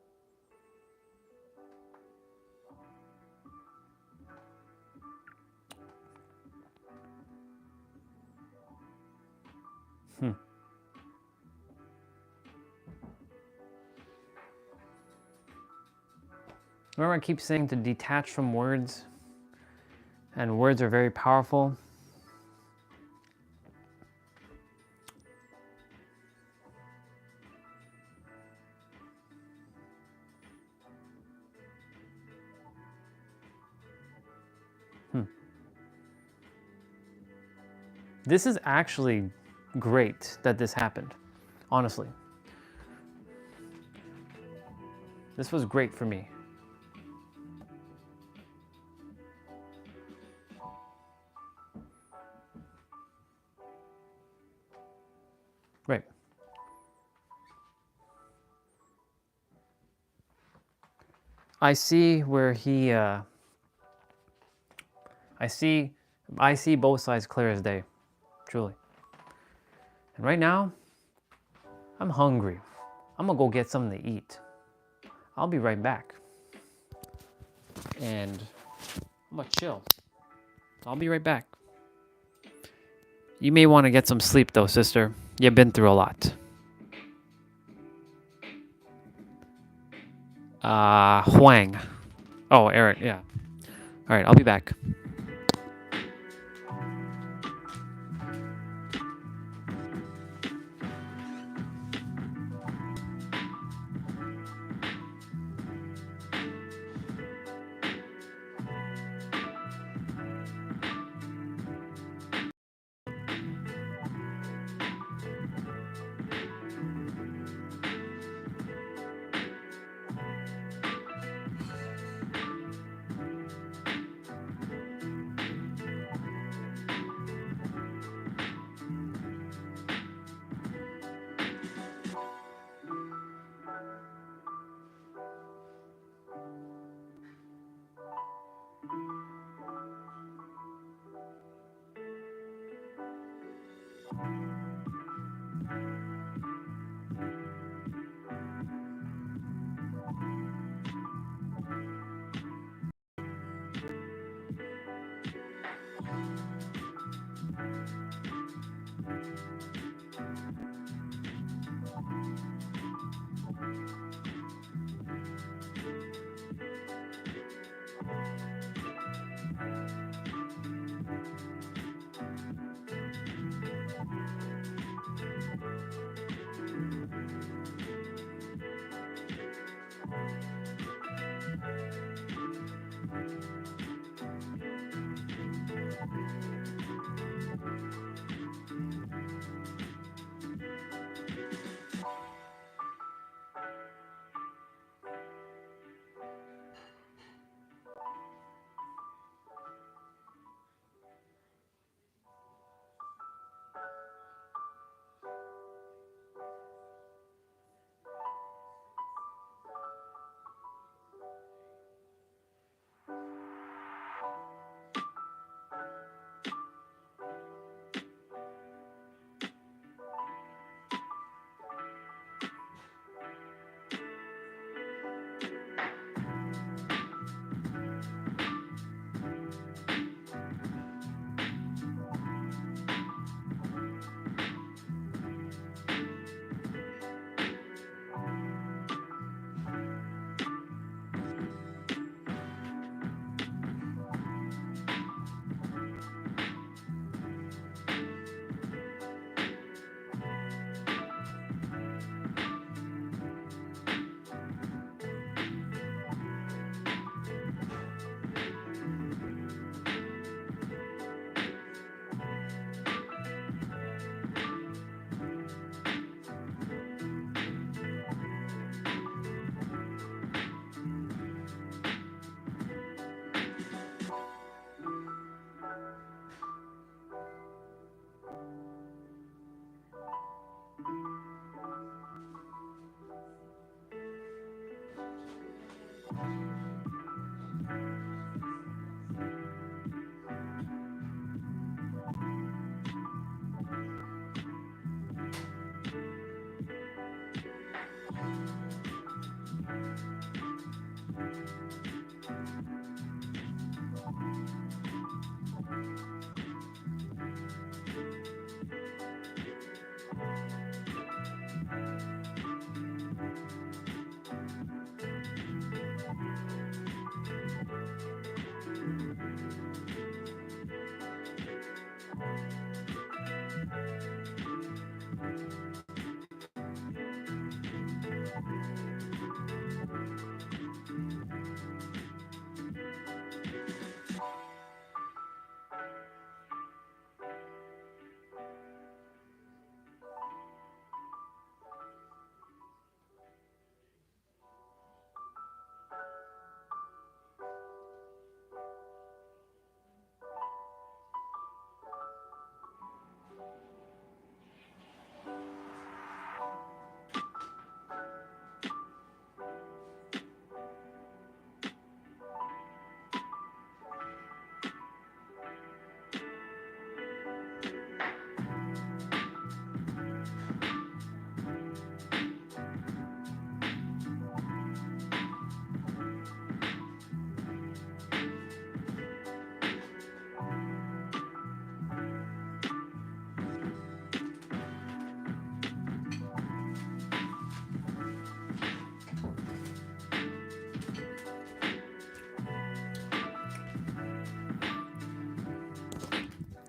Remember, I keep saying to detach from words, and words are very powerful. This is actually great that this happened, honestly. This was great for me. Right. I see where he, I see both sides clear as day, truly. And right now, I'm hungry. I'm gonna go get something to eat. I'll be right back. And I'm gonna chill. I'll be right back. You may want to get some sleep though, sister. You've been through a lot. Huang. Oh, Eric, yeah. All right, I'll be back.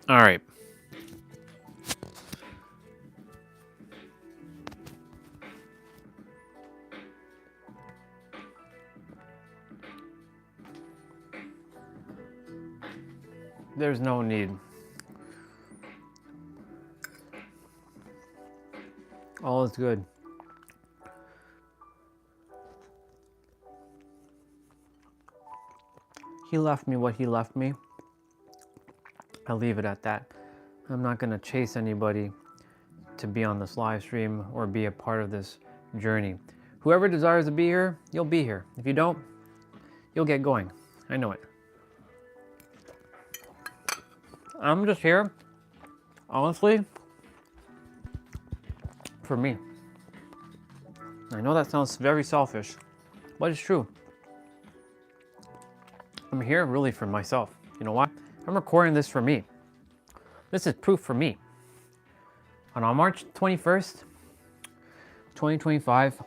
All right. There's no need. All is good. He left me what he left me. I'll leave it at that. I'm not going to chase anybody to be on this live stream or be a part of this journey. Whoever desires to be here, you'll be here. If you don't, you'll get going. I know it. I'm just here, honestly, for me. I know that sounds very selfish, but it's true. I'm here really for myself. You know why? I'm recording this for me. This is proof for me. And on March 21st, 2025,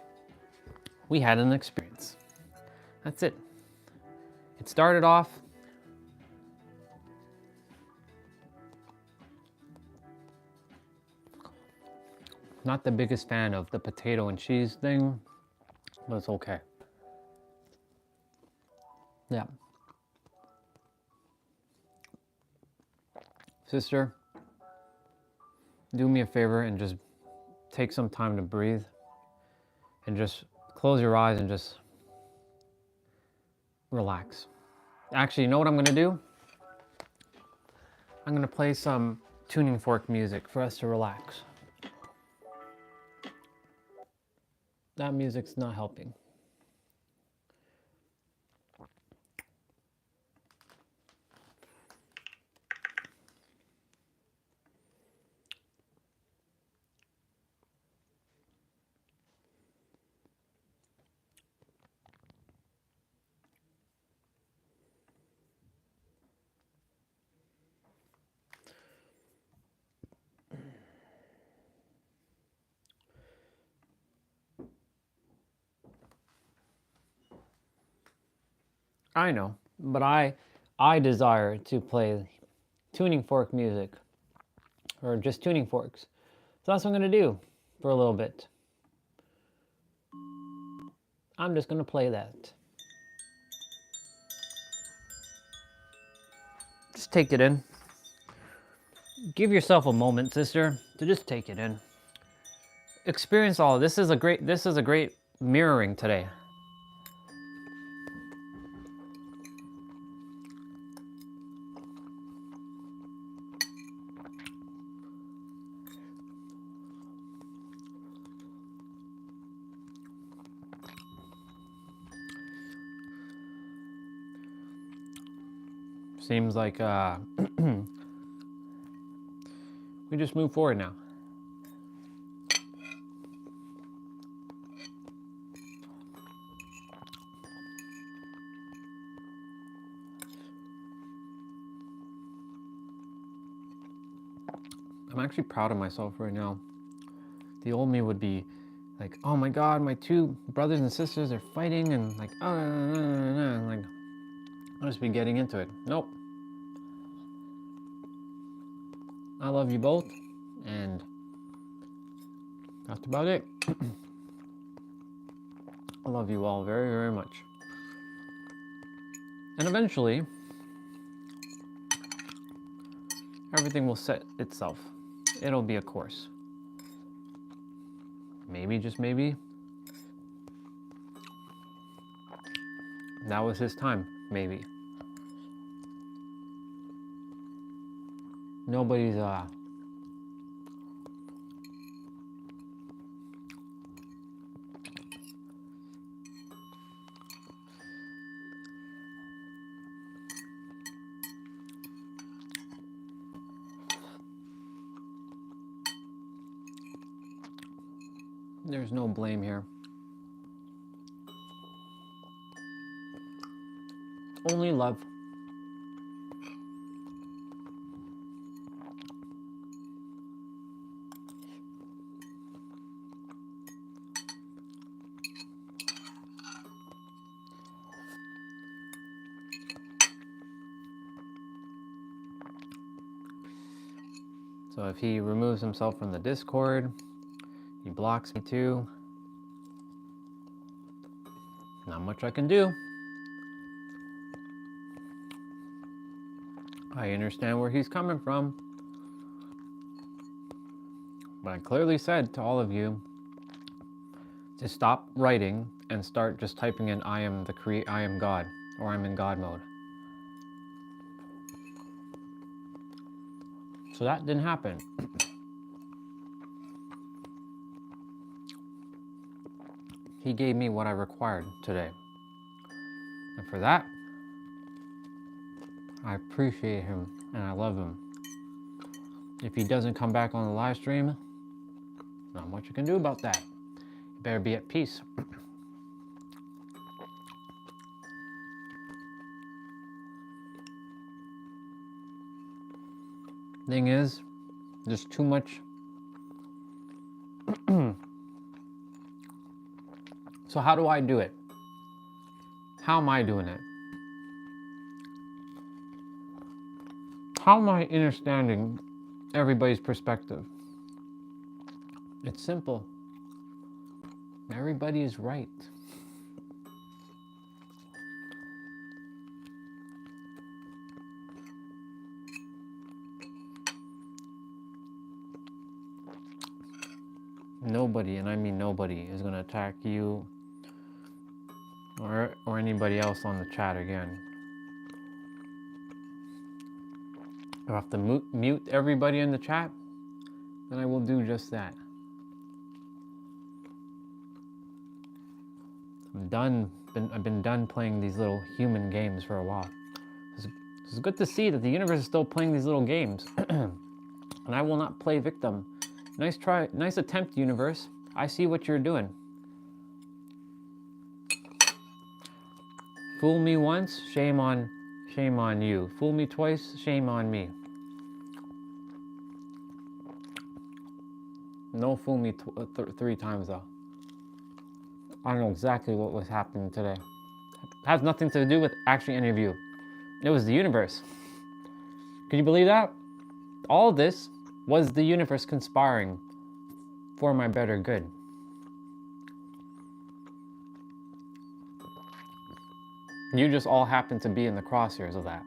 we had an experience. That's it. It started off not the biggest fan of the potato and cheese thing, but it's okay. Yeah. Sister, do me a favor and just take some time to breathe and just close your eyes and just relax. Actually, you know what I'm gonna do? I'm gonna play some tuning fork music for us to relax. That music's not helping. I know, but I desire to play tuning fork music, or just tuning forks. So that's what I'm gonna do for a little bit. I'm just gonna play that. Just take it in. Give yourself a moment, sister, to just take it in. Experience all. This is a great mirroring today. Seems like we just move forward now. I'm actually proud of myself right now. The old me would be like, oh my god, my two brothers and sisters are fighting, and like, oh, and like, I'll just be getting into it. Nope. I love you both, and that's about it. I love you all very, very much. And eventually, everything will set itself. It'll be a course. Maybe, just maybe, that was his time, maybe. Nobody's, there's no blame here. Only love. So if he removes himself from the Discord, he blocks me too. Not much I can do. I understand where he's coming from. But I clearly said to all of you to stop writing and start just typing in I am God, or I'm in God mode. So that didn't happen. He gave me what I required today. And for that, I appreciate him and I love him. If he doesn't come back on the live stream, not much you can do about that. You better be at peace. Thing is, there's too much. So how do I do it? How am I doing it? How am I understanding everybody's perspective? It's simple. Everybody is right. Nobody, and I mean nobody, is going to attack you or anybody else on the chat again. If I have to mute everybody in the chat, then I will do just that. I've been done playing these little human games for a while. It's good to see that the universe is still playing these little games. And I will not play victim. Nice try, nice attempt, universe. I see what you're doing. Fool me once, shame on you. Fool me twice, shame on me. No fool me three times though. I know exactly what was happening today. It has nothing to do with actually any of you. It was the universe. Can you believe that? All of this was the universe conspiring for my better good. You just all happen to be in the crosshairs of that.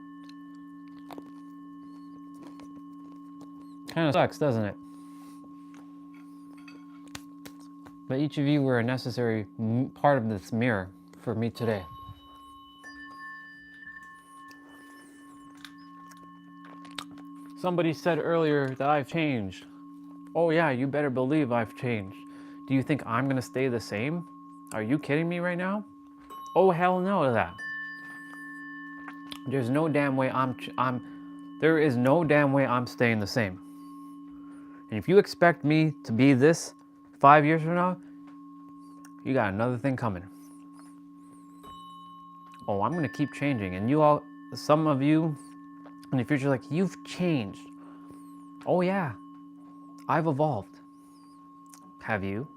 Kind of sucks, doesn't it? But each of you were a necessary part of this mirror for me today. Somebody said earlier that I've changed. Oh yeah, you better believe I've changed. Do you think I'm gonna stay the same? Are you kidding me right now? Oh hell no to that. There's no damn way there is no damn way I'm staying the same. And if you expect me to be this 5 years from now, you got another thing coming. Oh, I'm gonna keep changing. And you all, some of you in the future, like, you've changed. Oh yeah, I've evolved. Have you?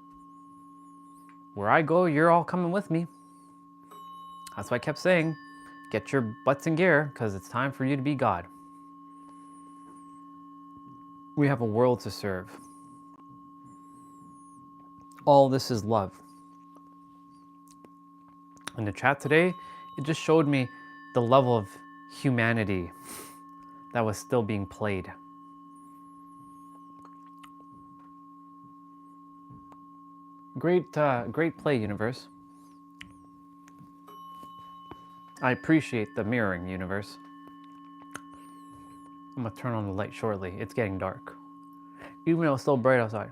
Where I go, you're all coming with me. That's why I kept saying, get your butts in gear, because it's time for you to be God. We have a world to serve. All this is love. In the chat today, it just showed me the level of humanity that was still being played. Great play, universe. I appreciate the mirroring, universe. I'm gonna turn on the light shortly. It's getting dark, even though it's still bright outside.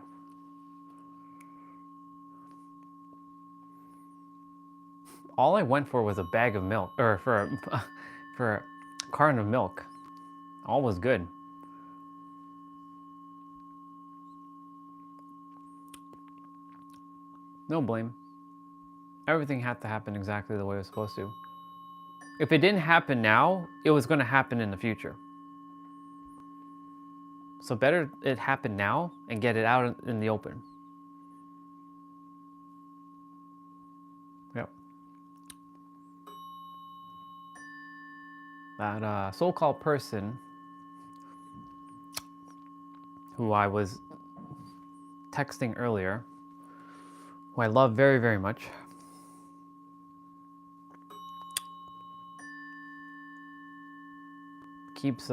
All I went for was a bag of milk, or for a carton of milk. All was good. No blame. Everything had to happen exactly the way it was supposed to. If it didn't happen now, it was going to happen in the future. So better it happen now and get it out in the open. Yep. That so-called person who I was texting earlier, who I love very, very much, keeps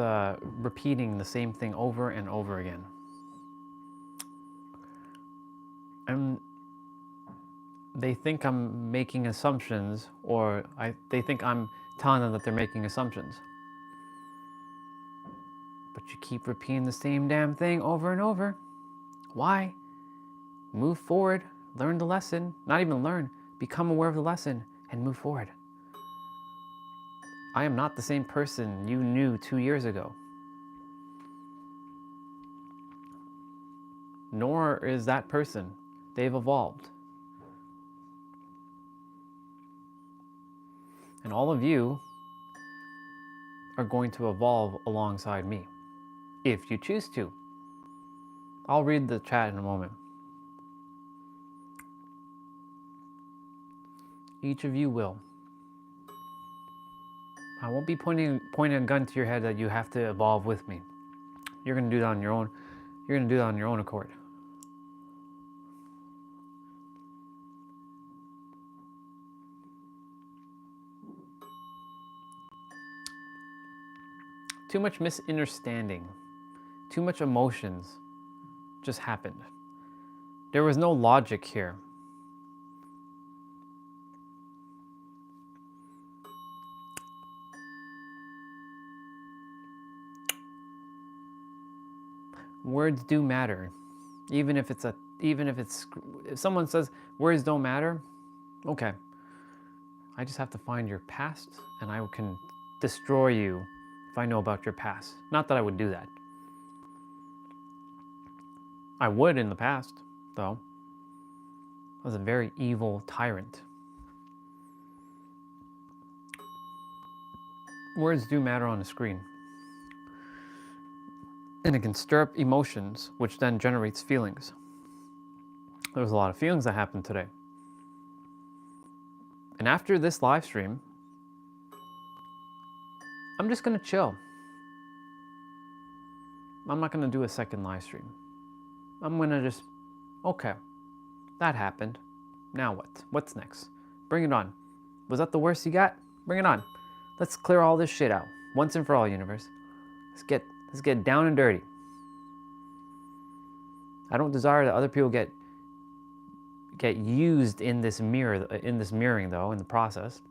repeating the same thing over and over again. And they think I'm making assumptions, or they think I'm telling them that they're making assumptions. But you keep repeating the same damn thing over and over. Why? Move forward, learn the lesson, not even learn, become aware of the lesson and move forward. I am not the same person you knew 2 years ago. Nor is that person. They've evolved. And all of you are going to evolve alongside me, if you choose to. I'll read the chat in a moment. Each of you will. I won't be pointing a gun to your head that you have to evolve with me. You're going to do that on your own. You're going to do that on your own accord. Too much misunderstanding, too much emotions just happened. There was no logic here. Words do matter, if someone says words don't matter, okay. I just have to find your past, and I can destroy you if I know about your past. Not that I would do that. I would in the past, though. I was a very evil tyrant. Words do matter on the screen. And it can stir up emotions, which then generates feelings. There was a lot of feelings that happened today. And after this live stream, I'm just gonna chill. I'm not gonna do a second live stream. I'm gonna just, okay, that happened. Now what? What's next? Bring it on. Was that the worst you got? Bring it on. Let's clear all this shit out. Once and for all, universe. Let's get down and dirty. I don't desire that other people get used in this mirroring though, in the process,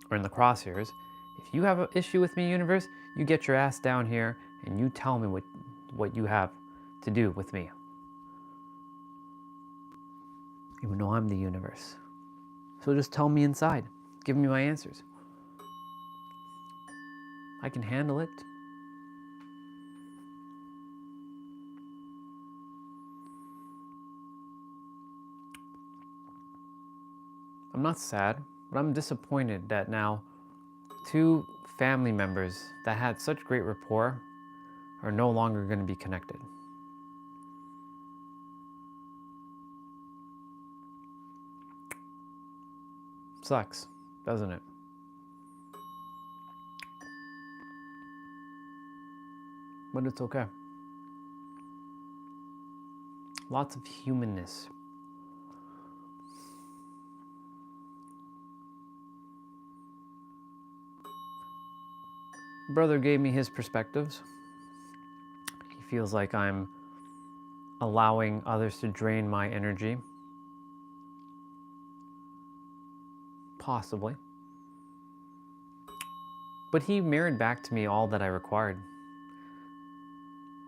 or in the crosshairs. If you have an issue with me, universe, you get your ass down here and you tell me what you have to do with me. Even though I'm the universe. So just tell me inside. Give me my answers. I can handle it. I'm not sad, but I'm disappointed that now 2 family members that had such great rapport are no longer going to be connected. Sucks, doesn't it? But it's okay. Lots of humanness. Brother gave me his perspectives. He feels like I'm allowing others to drain my energy. Possibly. But he mirrored back to me all that I required.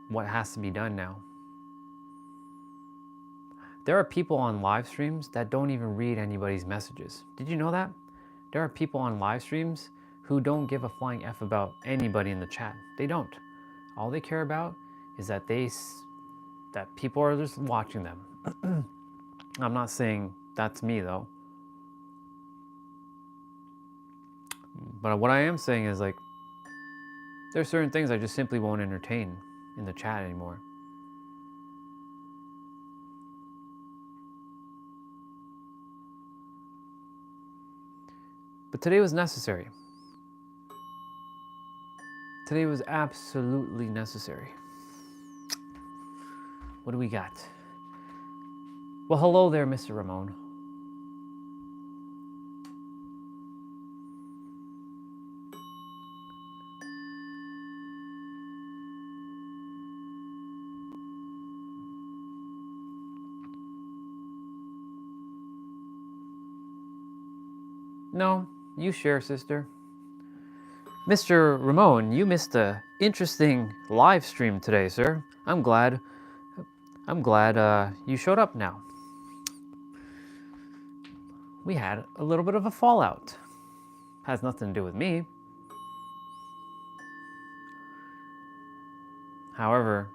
What has to be done now. There are people on live streams that don't even read anybody's messages. Did you know that? There are people on live streams who don't give a flying F about anybody in the chat. They don't. All they care about is that that people are just watching them. I'm not saying that's me though. But what I am saying is like, there's certain things I just simply won't entertain in the chat anymore. But today was necessary. Today was absolutely necessary. What do we got? Well, hello there, Mr. Ramon. No, you share, sister. Mr. Ramon, you missed a interesting live stream today, sir. I'm glad you showed up now. We had a little bit of a fallout. Has nothing to do with me. However,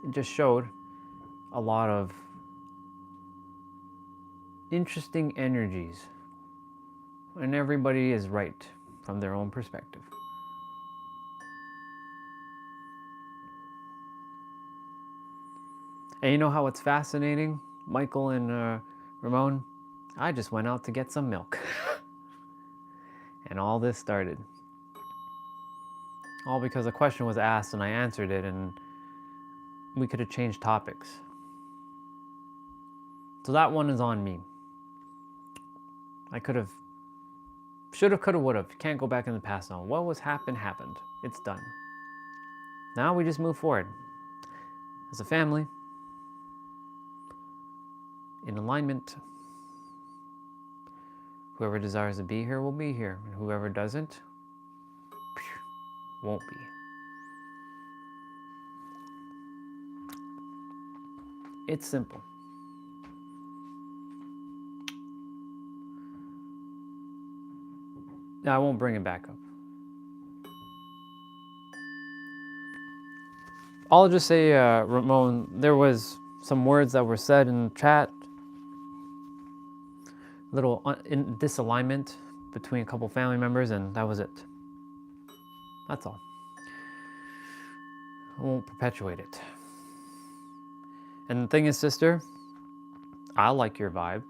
it just showed a lot of interesting energies. And everybody is right from their own perspective. And you know how it's fascinating, Michael and Ramon? I just went out to get some milk. And all this started. All because a question was asked and I answered it, and we could have changed topics. So that one is on me. I could have, should have, could have, would have. Can't go back in the past now. What was happened. It's done. Now we just move forward. As a family, in alignment. Whoever desires to be here will be here, and whoever doesn't, won't be. It's simple. Now, I won't bring it back up. I'll just say, Ramon, there was some words that were said in the chat, little disalignment between a couple family members, and that was it. That's all. I won't perpetuate it. And the thing is, sister, I like your vibe.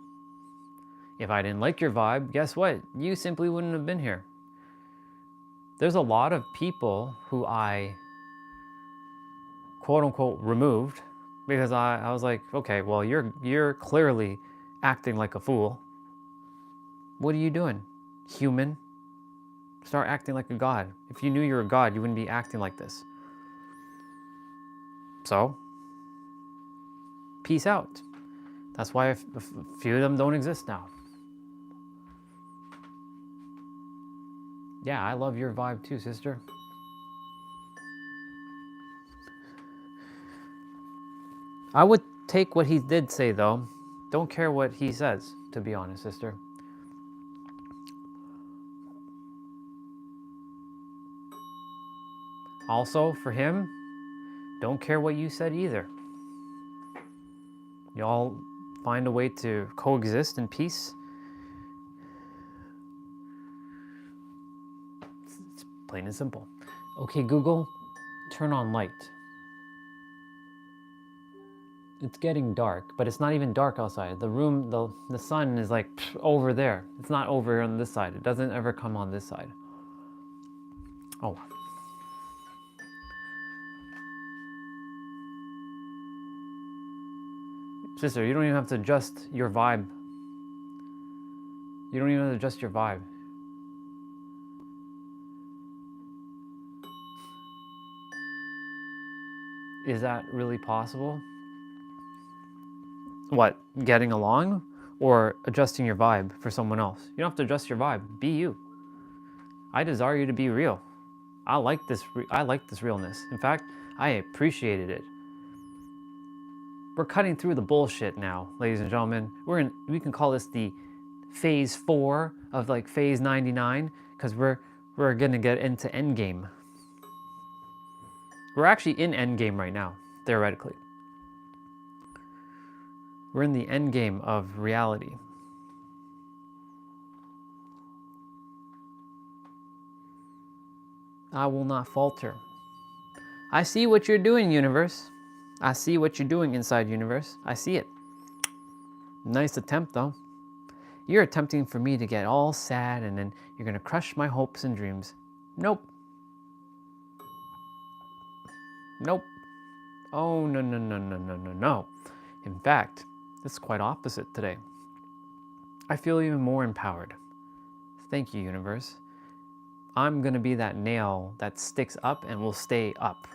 If I didn't like your vibe, guess what? You simply wouldn't have been here. There's a lot of people who I quote unquote removed because I was like, okay, well, you're clearly acting like a fool. What are you doing? Human. Start acting like a god. If you knew you were a god, you wouldn't be acting like this. So, peace out. That's why a few of them don't exist now. Yeah, I love your vibe too, sister. I would take what he did say, though. Don't care what he says, to be honest, sister. Also, for him, don't care what you said either. Y'all find a way to coexist in peace. It's plain and simple. Okay, Google, turn on light. It's getting dark, but it's not even dark outside. The room, the sun is like over there. It's not over on this side. It doesn't ever come on this side. Oh. Sister, you don't even have to adjust your vibe. You don't even have to adjust your vibe. Is that really possible? What, getting along or adjusting your vibe for someone else? You don't have to adjust your vibe. Be you. I desire you to be real. I like this realness. In fact, I appreciated it. We're cutting through the bullshit now, ladies and gentlemen. We can call this the phase 4 of like phase 99 because we're gonna get into endgame. We're actually in endgame right now, theoretically. We're in the endgame of reality. I will not falter. I see what you're doing, universe. I see what you're doing inside universe. I see it. Nice attempt though. You're attempting for me to get all sad and then you're gonna crush my hopes and dreams. Nope. Nope. Oh, no, no, no, no, no, no, no. In fact, it's quite opposite today. I feel even more empowered. Thank you, universe. I'm gonna be that nail that sticks up and will stay up.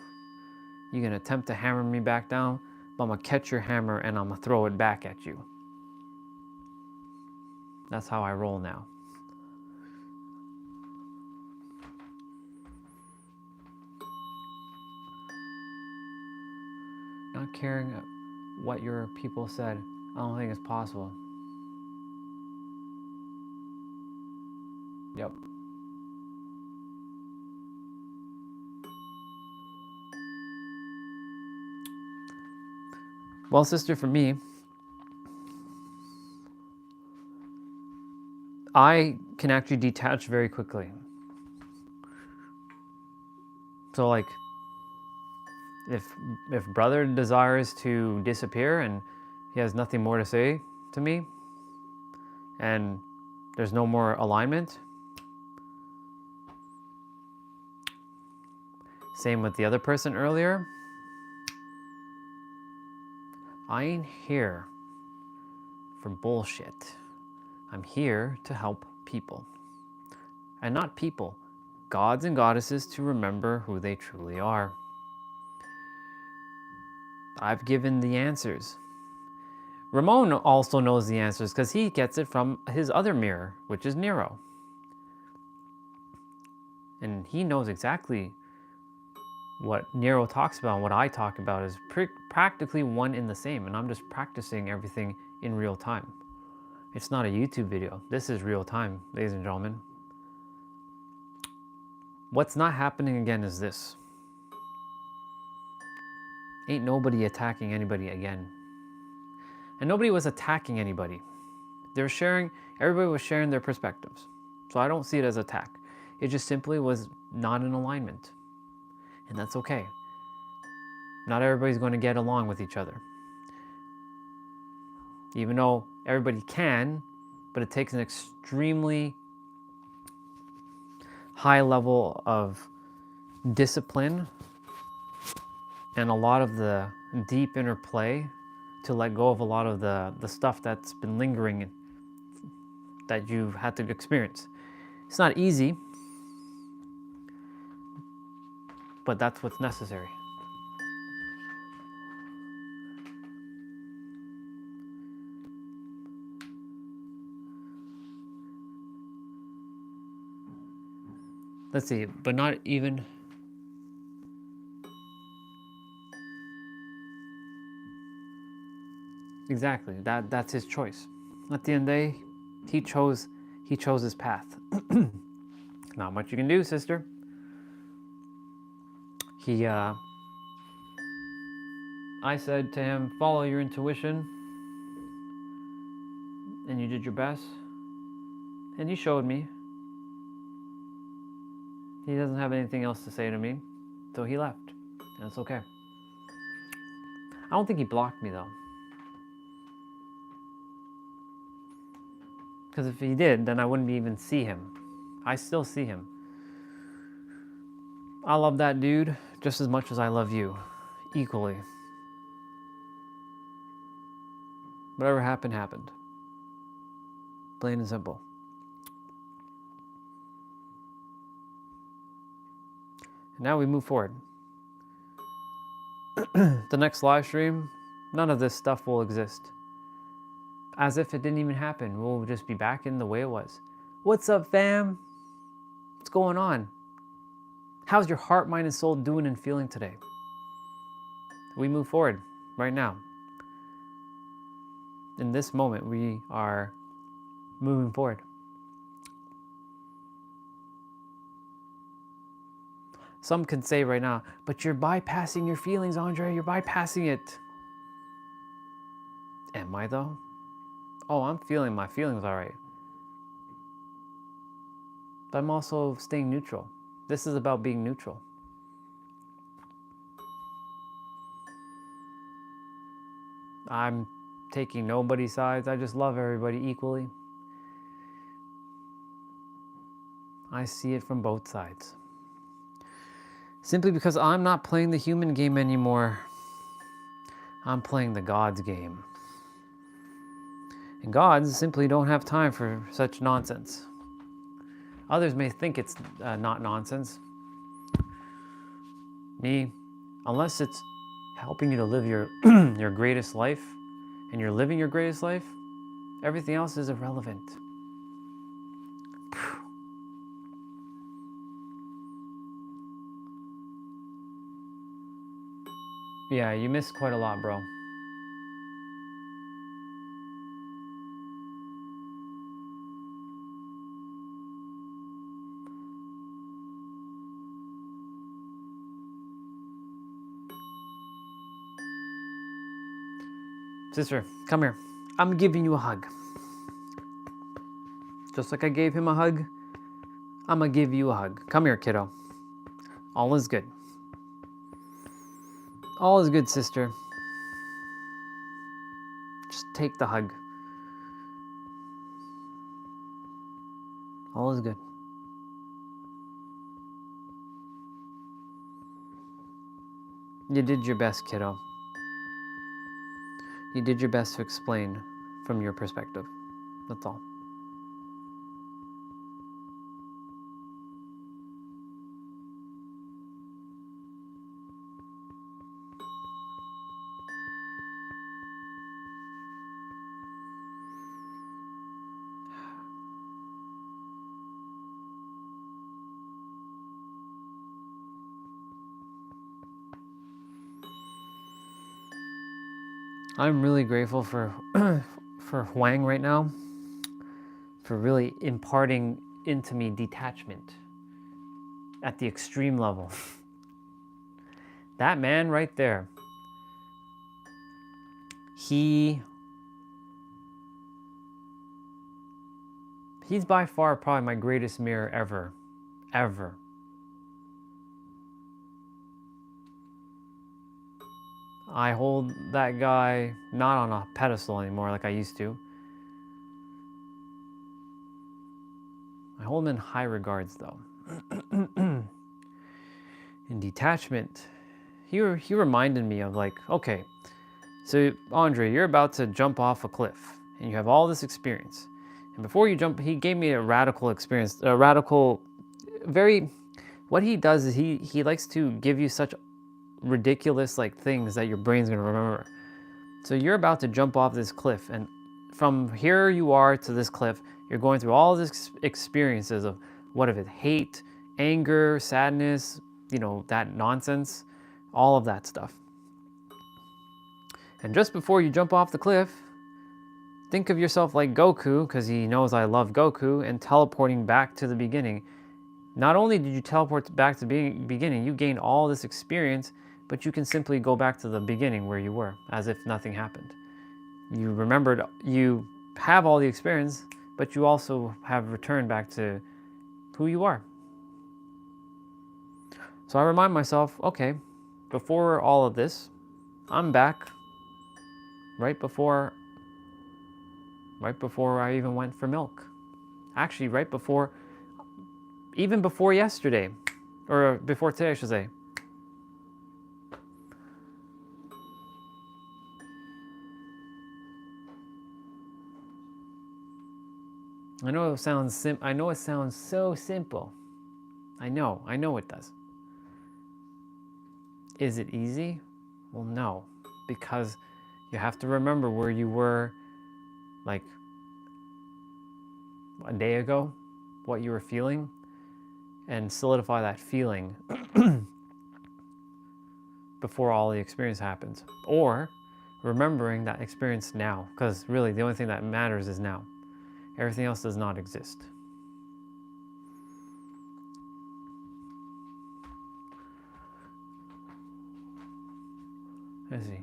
You're gonna attempt to hammer me back down, but I'm gonna catch your hammer and I'm gonna throw it back at you. That's how I roll now. Not caring what your people said, I don't think it's possible. Yep. Well, sister, for me, I can actually detach very quickly. So like, if brother desires to disappear and he has nothing more to say to me and there's no more alignment, same with the other person earlier, I ain't here for bullshit. I'm here to help people. And not people, gods and goddesses to remember who they truly are. I've given the answers. Ramon also knows the answers because he gets it from his other mirror, which is Nero. And he knows exactly what Nero talks about and what I talk about is practically one in the same, and I'm just practicing everything in real time. It's not a YouTube video. This is real time, ladies and gentlemen. What's not happening again is this. Ain't nobody attacking anybody again. And nobody was attacking anybody. Everybody was sharing their perspectives. So I don't see it as attack. It just simply was not in alignment. And that's okay. Not everybody's going to get along with each other. Even though everybody can, but it takes an extremely high level of discipline and a lot of the deep interplay to let go of a lot of the stuff that's been lingering that you've had to experience. It's not easy, but that's what's necessary. Let's see, but not even... Exactly, that's his choice. At the end of the day, he chose his path. Not much you can do, sister. I said to him, follow your intuition, and you did your best, and he showed me. He doesn't have anything else to say to me, so he left, and it's okay. I don't think he blocked me though, because if he did, then I wouldn't even see him. I still see him. I love that dude just as much as I love you, equally. Whatever happened, happened. Plain and simple. And now we move forward. The next live stream, none of this stuff will exist. As if it didn't even happen. We'll just be back in the way it was. What's up, fam? What's going on? How's your heart, mind, and soul doing and feeling today? We move forward right now. In this moment, we are moving forward. Some can say right now, but you're bypassing your feelings, Andre. You're bypassing it. Am I though? Oh, I'm feeling my feelings all right. But I'm also staying neutral. This is about being neutral. I'm taking nobody's sides. I just love everybody equally. I see it from both sides. Simply because I'm not playing the human game anymore. I'm playing the God's game. And gods simply don't have time for such nonsense. Others may think it's not nonsense. Me, unless it's helping you to live your, your greatest life, and you're living your greatest life, everything else is irrelevant. Yeah, you missed quite a lot, bro. Sister, come here. I'm giving you a hug. Just like I gave him a hug, I'm gonna give you a hug. Come here, kiddo. All is good. All is good, sister. Just take the hug. All is good. You did your best, kiddo. You did your best to explain from your perspective. That's all. I'm really grateful for for Huang right now, for really imparting into me detachment at the extreme level. That man right there, he's by far probably my greatest mirror ever, ever. I hold that guy not on a pedestal anymore like I used to. I hold him in high regards though. In detachment, he reminded me of like, okay, so Andre, you're about to jump off a cliff and you have all this experience. And before you jump, he gave me a radical experience, a radical, what he does is he likes to give you such ridiculous like things that your brain's gonna remember. So you're about to jump off this cliff, and from here you are to this cliff, you're going through all these experiences of what if it hate, anger, sadness, you know, that nonsense, all of that stuff. And just before you jump off the cliff, think of yourself like Goku, because he knows I love Goku, and teleporting back to the beginning. Not only did you teleport back to the beginning, you gained all this experience, but you can simply go back to the beginning where you were, as if nothing happened. You remembered, you have all the experience, but you also have returned back to who you are. So I remind myself, okay, before all of this, I'm back right before I even went for milk. Actually, even before yesterday, or before today, I should say. I know it sounds so simple. I know it does. Is it easy? Well, no, because you have to remember where you were like a day ago, what you were feeling, and solidify that feeling before all the experience happens. Or remembering that experience now, because really the only thing that matters is now. Everything else does not exist. Let's see.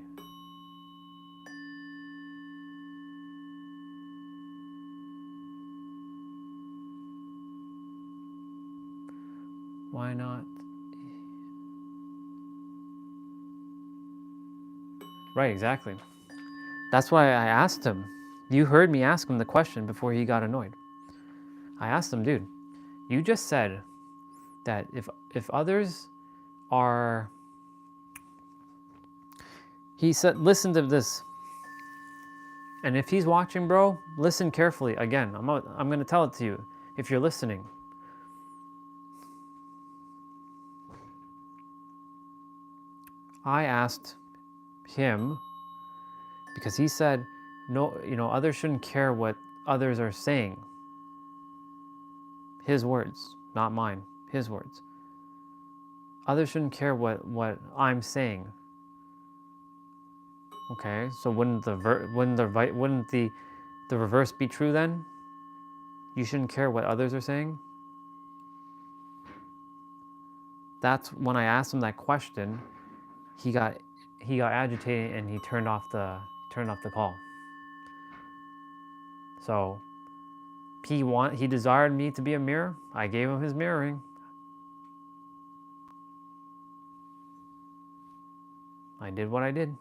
Why not? Right, exactly. That's why I asked him. You heard me ask him the question before he got annoyed. I asked him, dude, you just said that if others are... He said, listen to this. And if he's watching, bro, listen carefully. Again, I'm going to tell it to you if you're listening. I asked him because he said, no, others shouldn't care what others are saying. His words, not mine, his words. Others shouldn't care what I'm saying. Okay, so wouldn't the reverse be true then? You shouldn't care what others are saying? That's when I asked him that question, he got agitated and he turned off the call. So he desired me to be a mirror. I gave him his mirroring. I did what I did.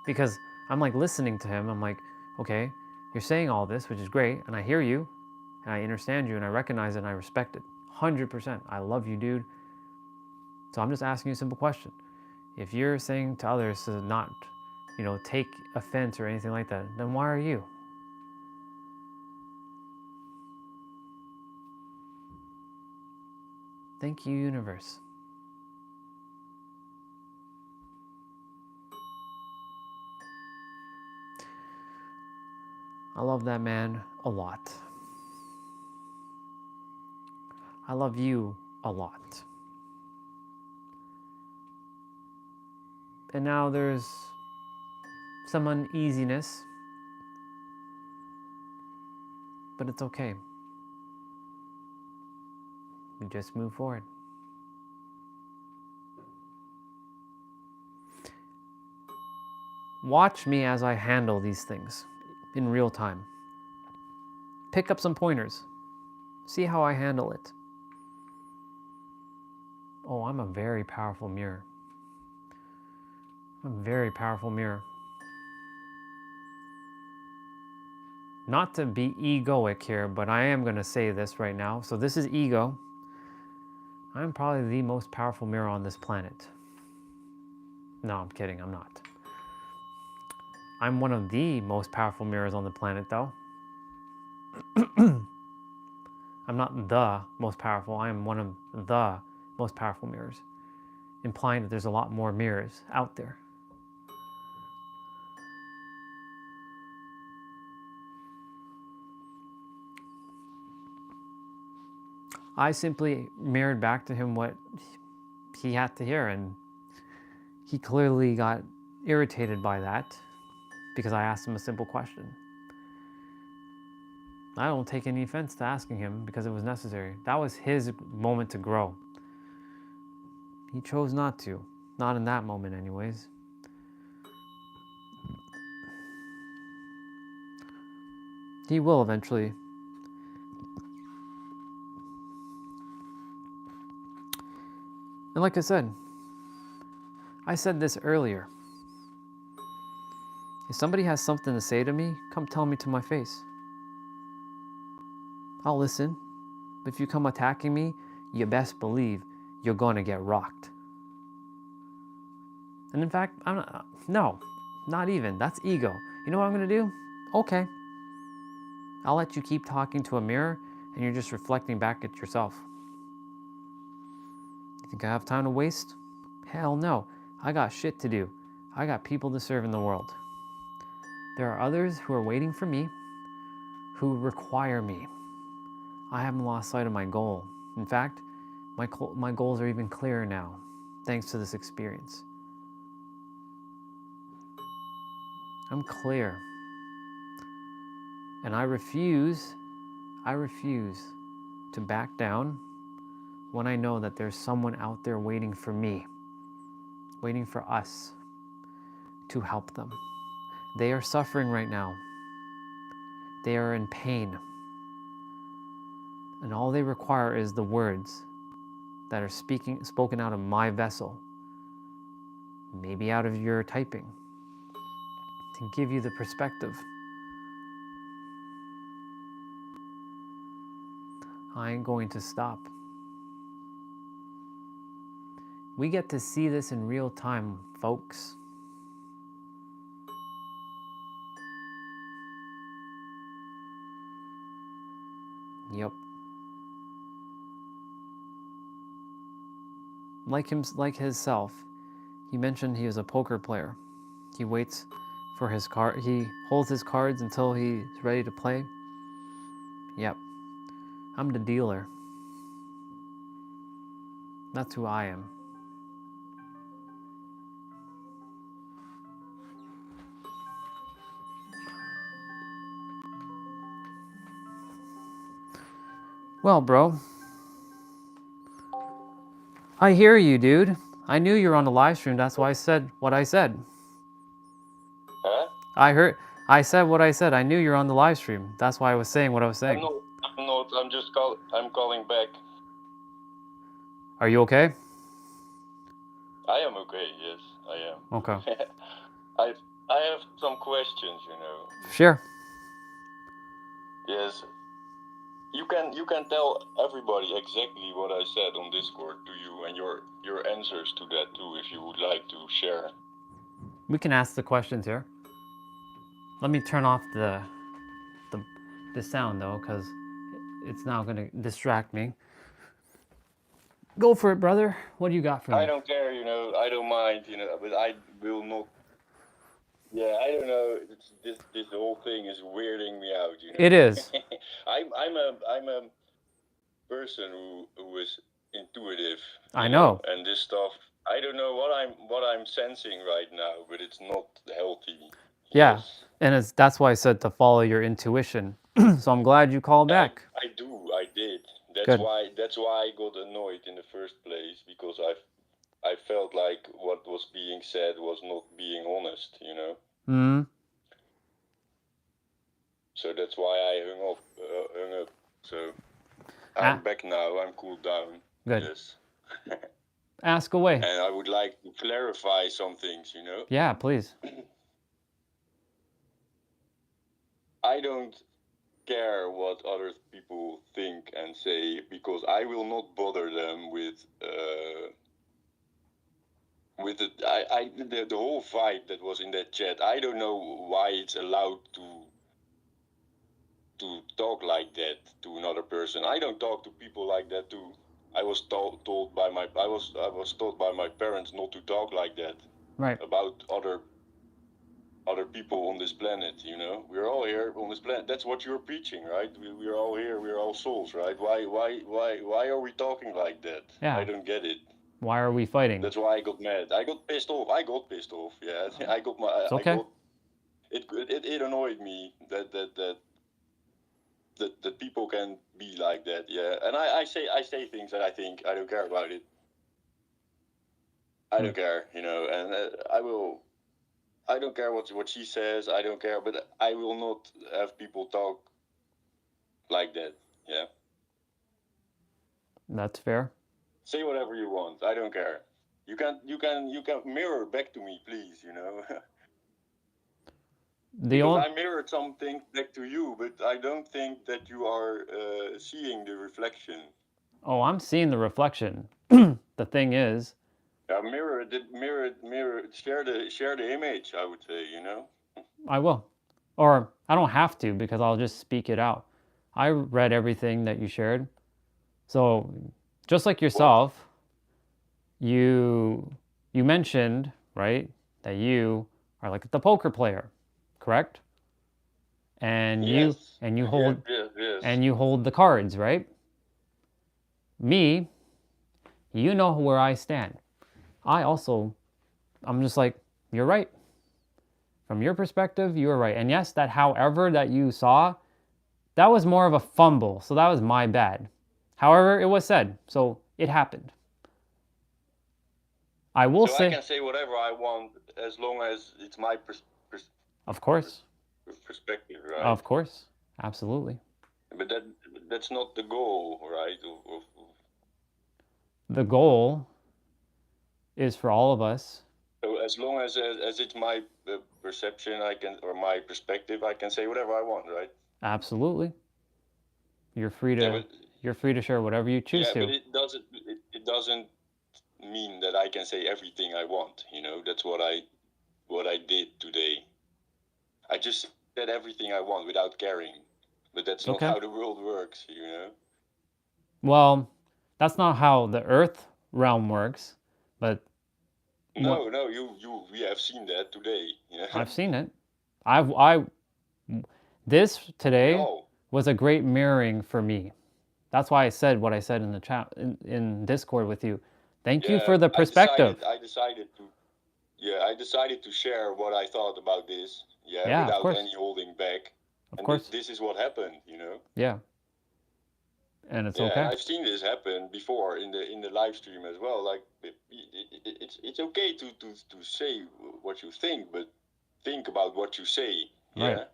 Because I'm like listening to him. I'm like, okay, you're saying all this, which is great, and I hear you, and I understand you, and I recognize it, and I respect it. 100%. I love you, dude. So I'm just asking you a simple question. If you're saying to others to not, take offense or anything like that, then why are you? Thank you, universe. I love that man a lot. I love you a lot. And now there's some uneasiness, but it's okay. We just move forward. Watch me as I handle these things in real time. Pick up some pointers. See how I handle it. Oh, I'm a very powerful mirror. I'm a very powerful mirror. Not to be egoic here, but I am going to say this right now. So this is ego. I'm probably the most powerful mirror on this planet. No, I'm kidding. I'm not. I'm one of the most powerful mirrors on the planet, though. I'm not the most powerful. I am one of the most powerful mirrors, implying that there's a lot more mirrors out there. I simply mirrored back to him what he had to hear, and he clearly got irritated by that because I asked him a simple question. I don't take any offense to asking him because it was necessary. That was his moment to grow. He chose not to. Not in that moment, anyways. He will eventually. And like I said this earlier. If somebody has something to say to me, come tell me to my face. I'll listen. But if you come attacking me, you best believe you're gonna get rocked. And in fact, no, not even. That's ego. You know what I'm gonna do? Okay. I'll let you keep talking to a mirror and you're just reflecting back at yourself. You think I have time to waste? Hell no. I got shit to do. I got people to serve in the world. There are others who are waiting for me, who require me. I haven't lost sight of my goal. In fact, my goals are even clearer now, thanks to this experience. I'm clear. And I refuse to back down when I know that there's someone out there waiting for me, waiting for us to help them. They are suffering right now. They are in pain. And all they require is the words that are spoken out of my vessel, maybe out of your typing, to give you the perspective. I ain't going to stop. We get to see this in real time, folks. Yep. Like himself, he mentioned he was a poker player. He waits for his card. He holds his cards until he's ready to play. Yep. I'm the dealer. That's who I am. Well, bro. I hear you, dude. I knew you were on the live stream. That's why I said what I said. Huh? I said what I said. I knew you were on the live stream. That's why I was saying what I was saying. I'm not. I'm calling back. Are you okay? I am okay. Yes, I am. Okay. I have some questions. Sure. Yes. You can tell everybody exactly what I said on Discord to you and your answers to that too, if you would like to share. We can ask the questions here. Let me turn off the sound though, because it's now going to distract me. Go for it, brother. What do you got for me? I don't care, I don't mind, but I will not. Yeah, I don't know. This whole thing is weirding me out, It is. I'm a person who is intuitive. I know. And this stuff, I don't know what I'm sensing right now, but it's not healthy. Yeah. Yes. And that's why I said to follow your intuition. So I'm glad you called back. I did. That's Good. why I got annoyed in the first place, because I felt like what was being said was not being honest, Hmm. So that's why I hung up. So I'm back now. I'm cooled down. Good. Yes. Ask away. And I would like to clarify some things, Yeah, please. I don't care what other people think and say, because I will not bother them with the whole vibe that was in that chat. I don't know why it's allowed to talk like that to another person. I don't talk to people like that too. I was told by my parents not to talk like that. Right. About other people on this planet, We're all here on this planet. That's what you're preaching, right? We're all here. We're all souls, right? Why are we talking like that? Yeah. I don't get it. Why are we fighting? That's why I got mad. I got pissed off. Yeah. It's okay. It annoyed me that that people can be like that. Yeah, and I say things that I think. I don't care about it. I don't care, you know, and I will. I don't care what she says. I don't care, but I will not have people talk like that. Yeah. That's fair. Say whatever you want. I don't care. You can mirror back to me, please. You know. Because I mirrored something back to you, but I don't think that you are seeing the reflection. Oh, I'm seeing the reflection. The thing is, Yeah, mirror, share the image. I would say, you know. I will. Or I don't have to because I'll just speak it out. I read everything that you shared. So, just like yourself, you mentioned, right, that you are like the poker player, correct? And Yes. you hold Yes. and you hold the cards, right? Me, you know where I stand. I'm just like, you're right. From your perspective, you were right. And yes, that however that you saw, that was more of a fumble. So that was my bad. However, it was said. So it happened. I will so say. I can say whatever I want as long as it's my Of course. perspective, right? Of course. Absolutely. But that's not the goal, right? The goal is for all of us. So as long as it's my perception, I can, or my perspective, I can say whatever I want, right? Absolutely. You're free to share whatever you choose to. Yeah, but it doesn't mean that I can say everything I want. You know, that's what I did today. I just said everything I want without caring, but that's not how the world works. You know. Well, that's not how the Earth realm works, but no, we have seen that today. Yeah. I've seen it. This today was a great mirroring for me. That's why I said what I said in the chat in Discord with you. Thank you for the perspective. I decided to share what I thought about this. Yeah, without any holding back. Of course. This is what happened, you know. Yeah. And it's okay. I've seen this happen before in the live stream as well. Like it's okay to say what you think, but think about what you say. Yeah.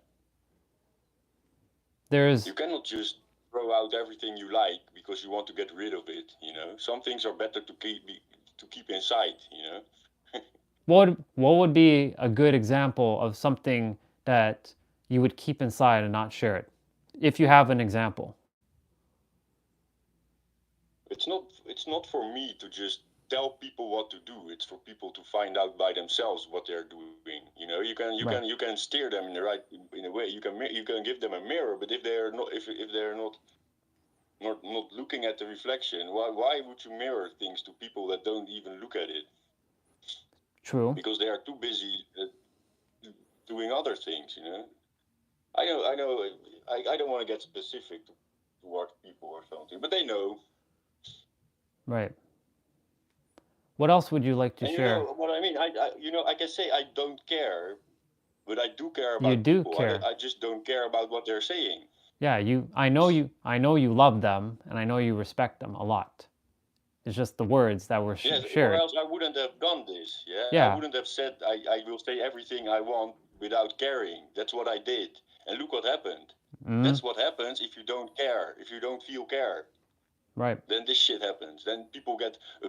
Right. You cannot just throw out everything you like because you want to get rid of it. You know, some things are better to keep inside. You know. What would be a good example of something that you would keep inside and not share it? If you have an example. It's not for me to just tell people what to do. It's for people to find out by themselves what they're doing. You know, you can steer them in a way. You can give them a mirror, but if they're not looking at the reflection, why would you mirror things to people that don't even look at it? True. Because they are too busy doing other things. You know. I know. I don't want to get specific towards people or something, but they know. Right. What else would you like to share? You know what I mean? I can say I don't care, but I do care about you do people. care. I just don't care about what they're saying. Yeah, I know you love them, and I know you respect them a lot. It's just the words that were shared. Or else I wouldn't have done this. Yeah. I wouldn't have said I will say everything I want without caring. That's what I did, and look what happened. That's what happens if you don't care. If you don't feel care. Right. Then this shit happens. Then people get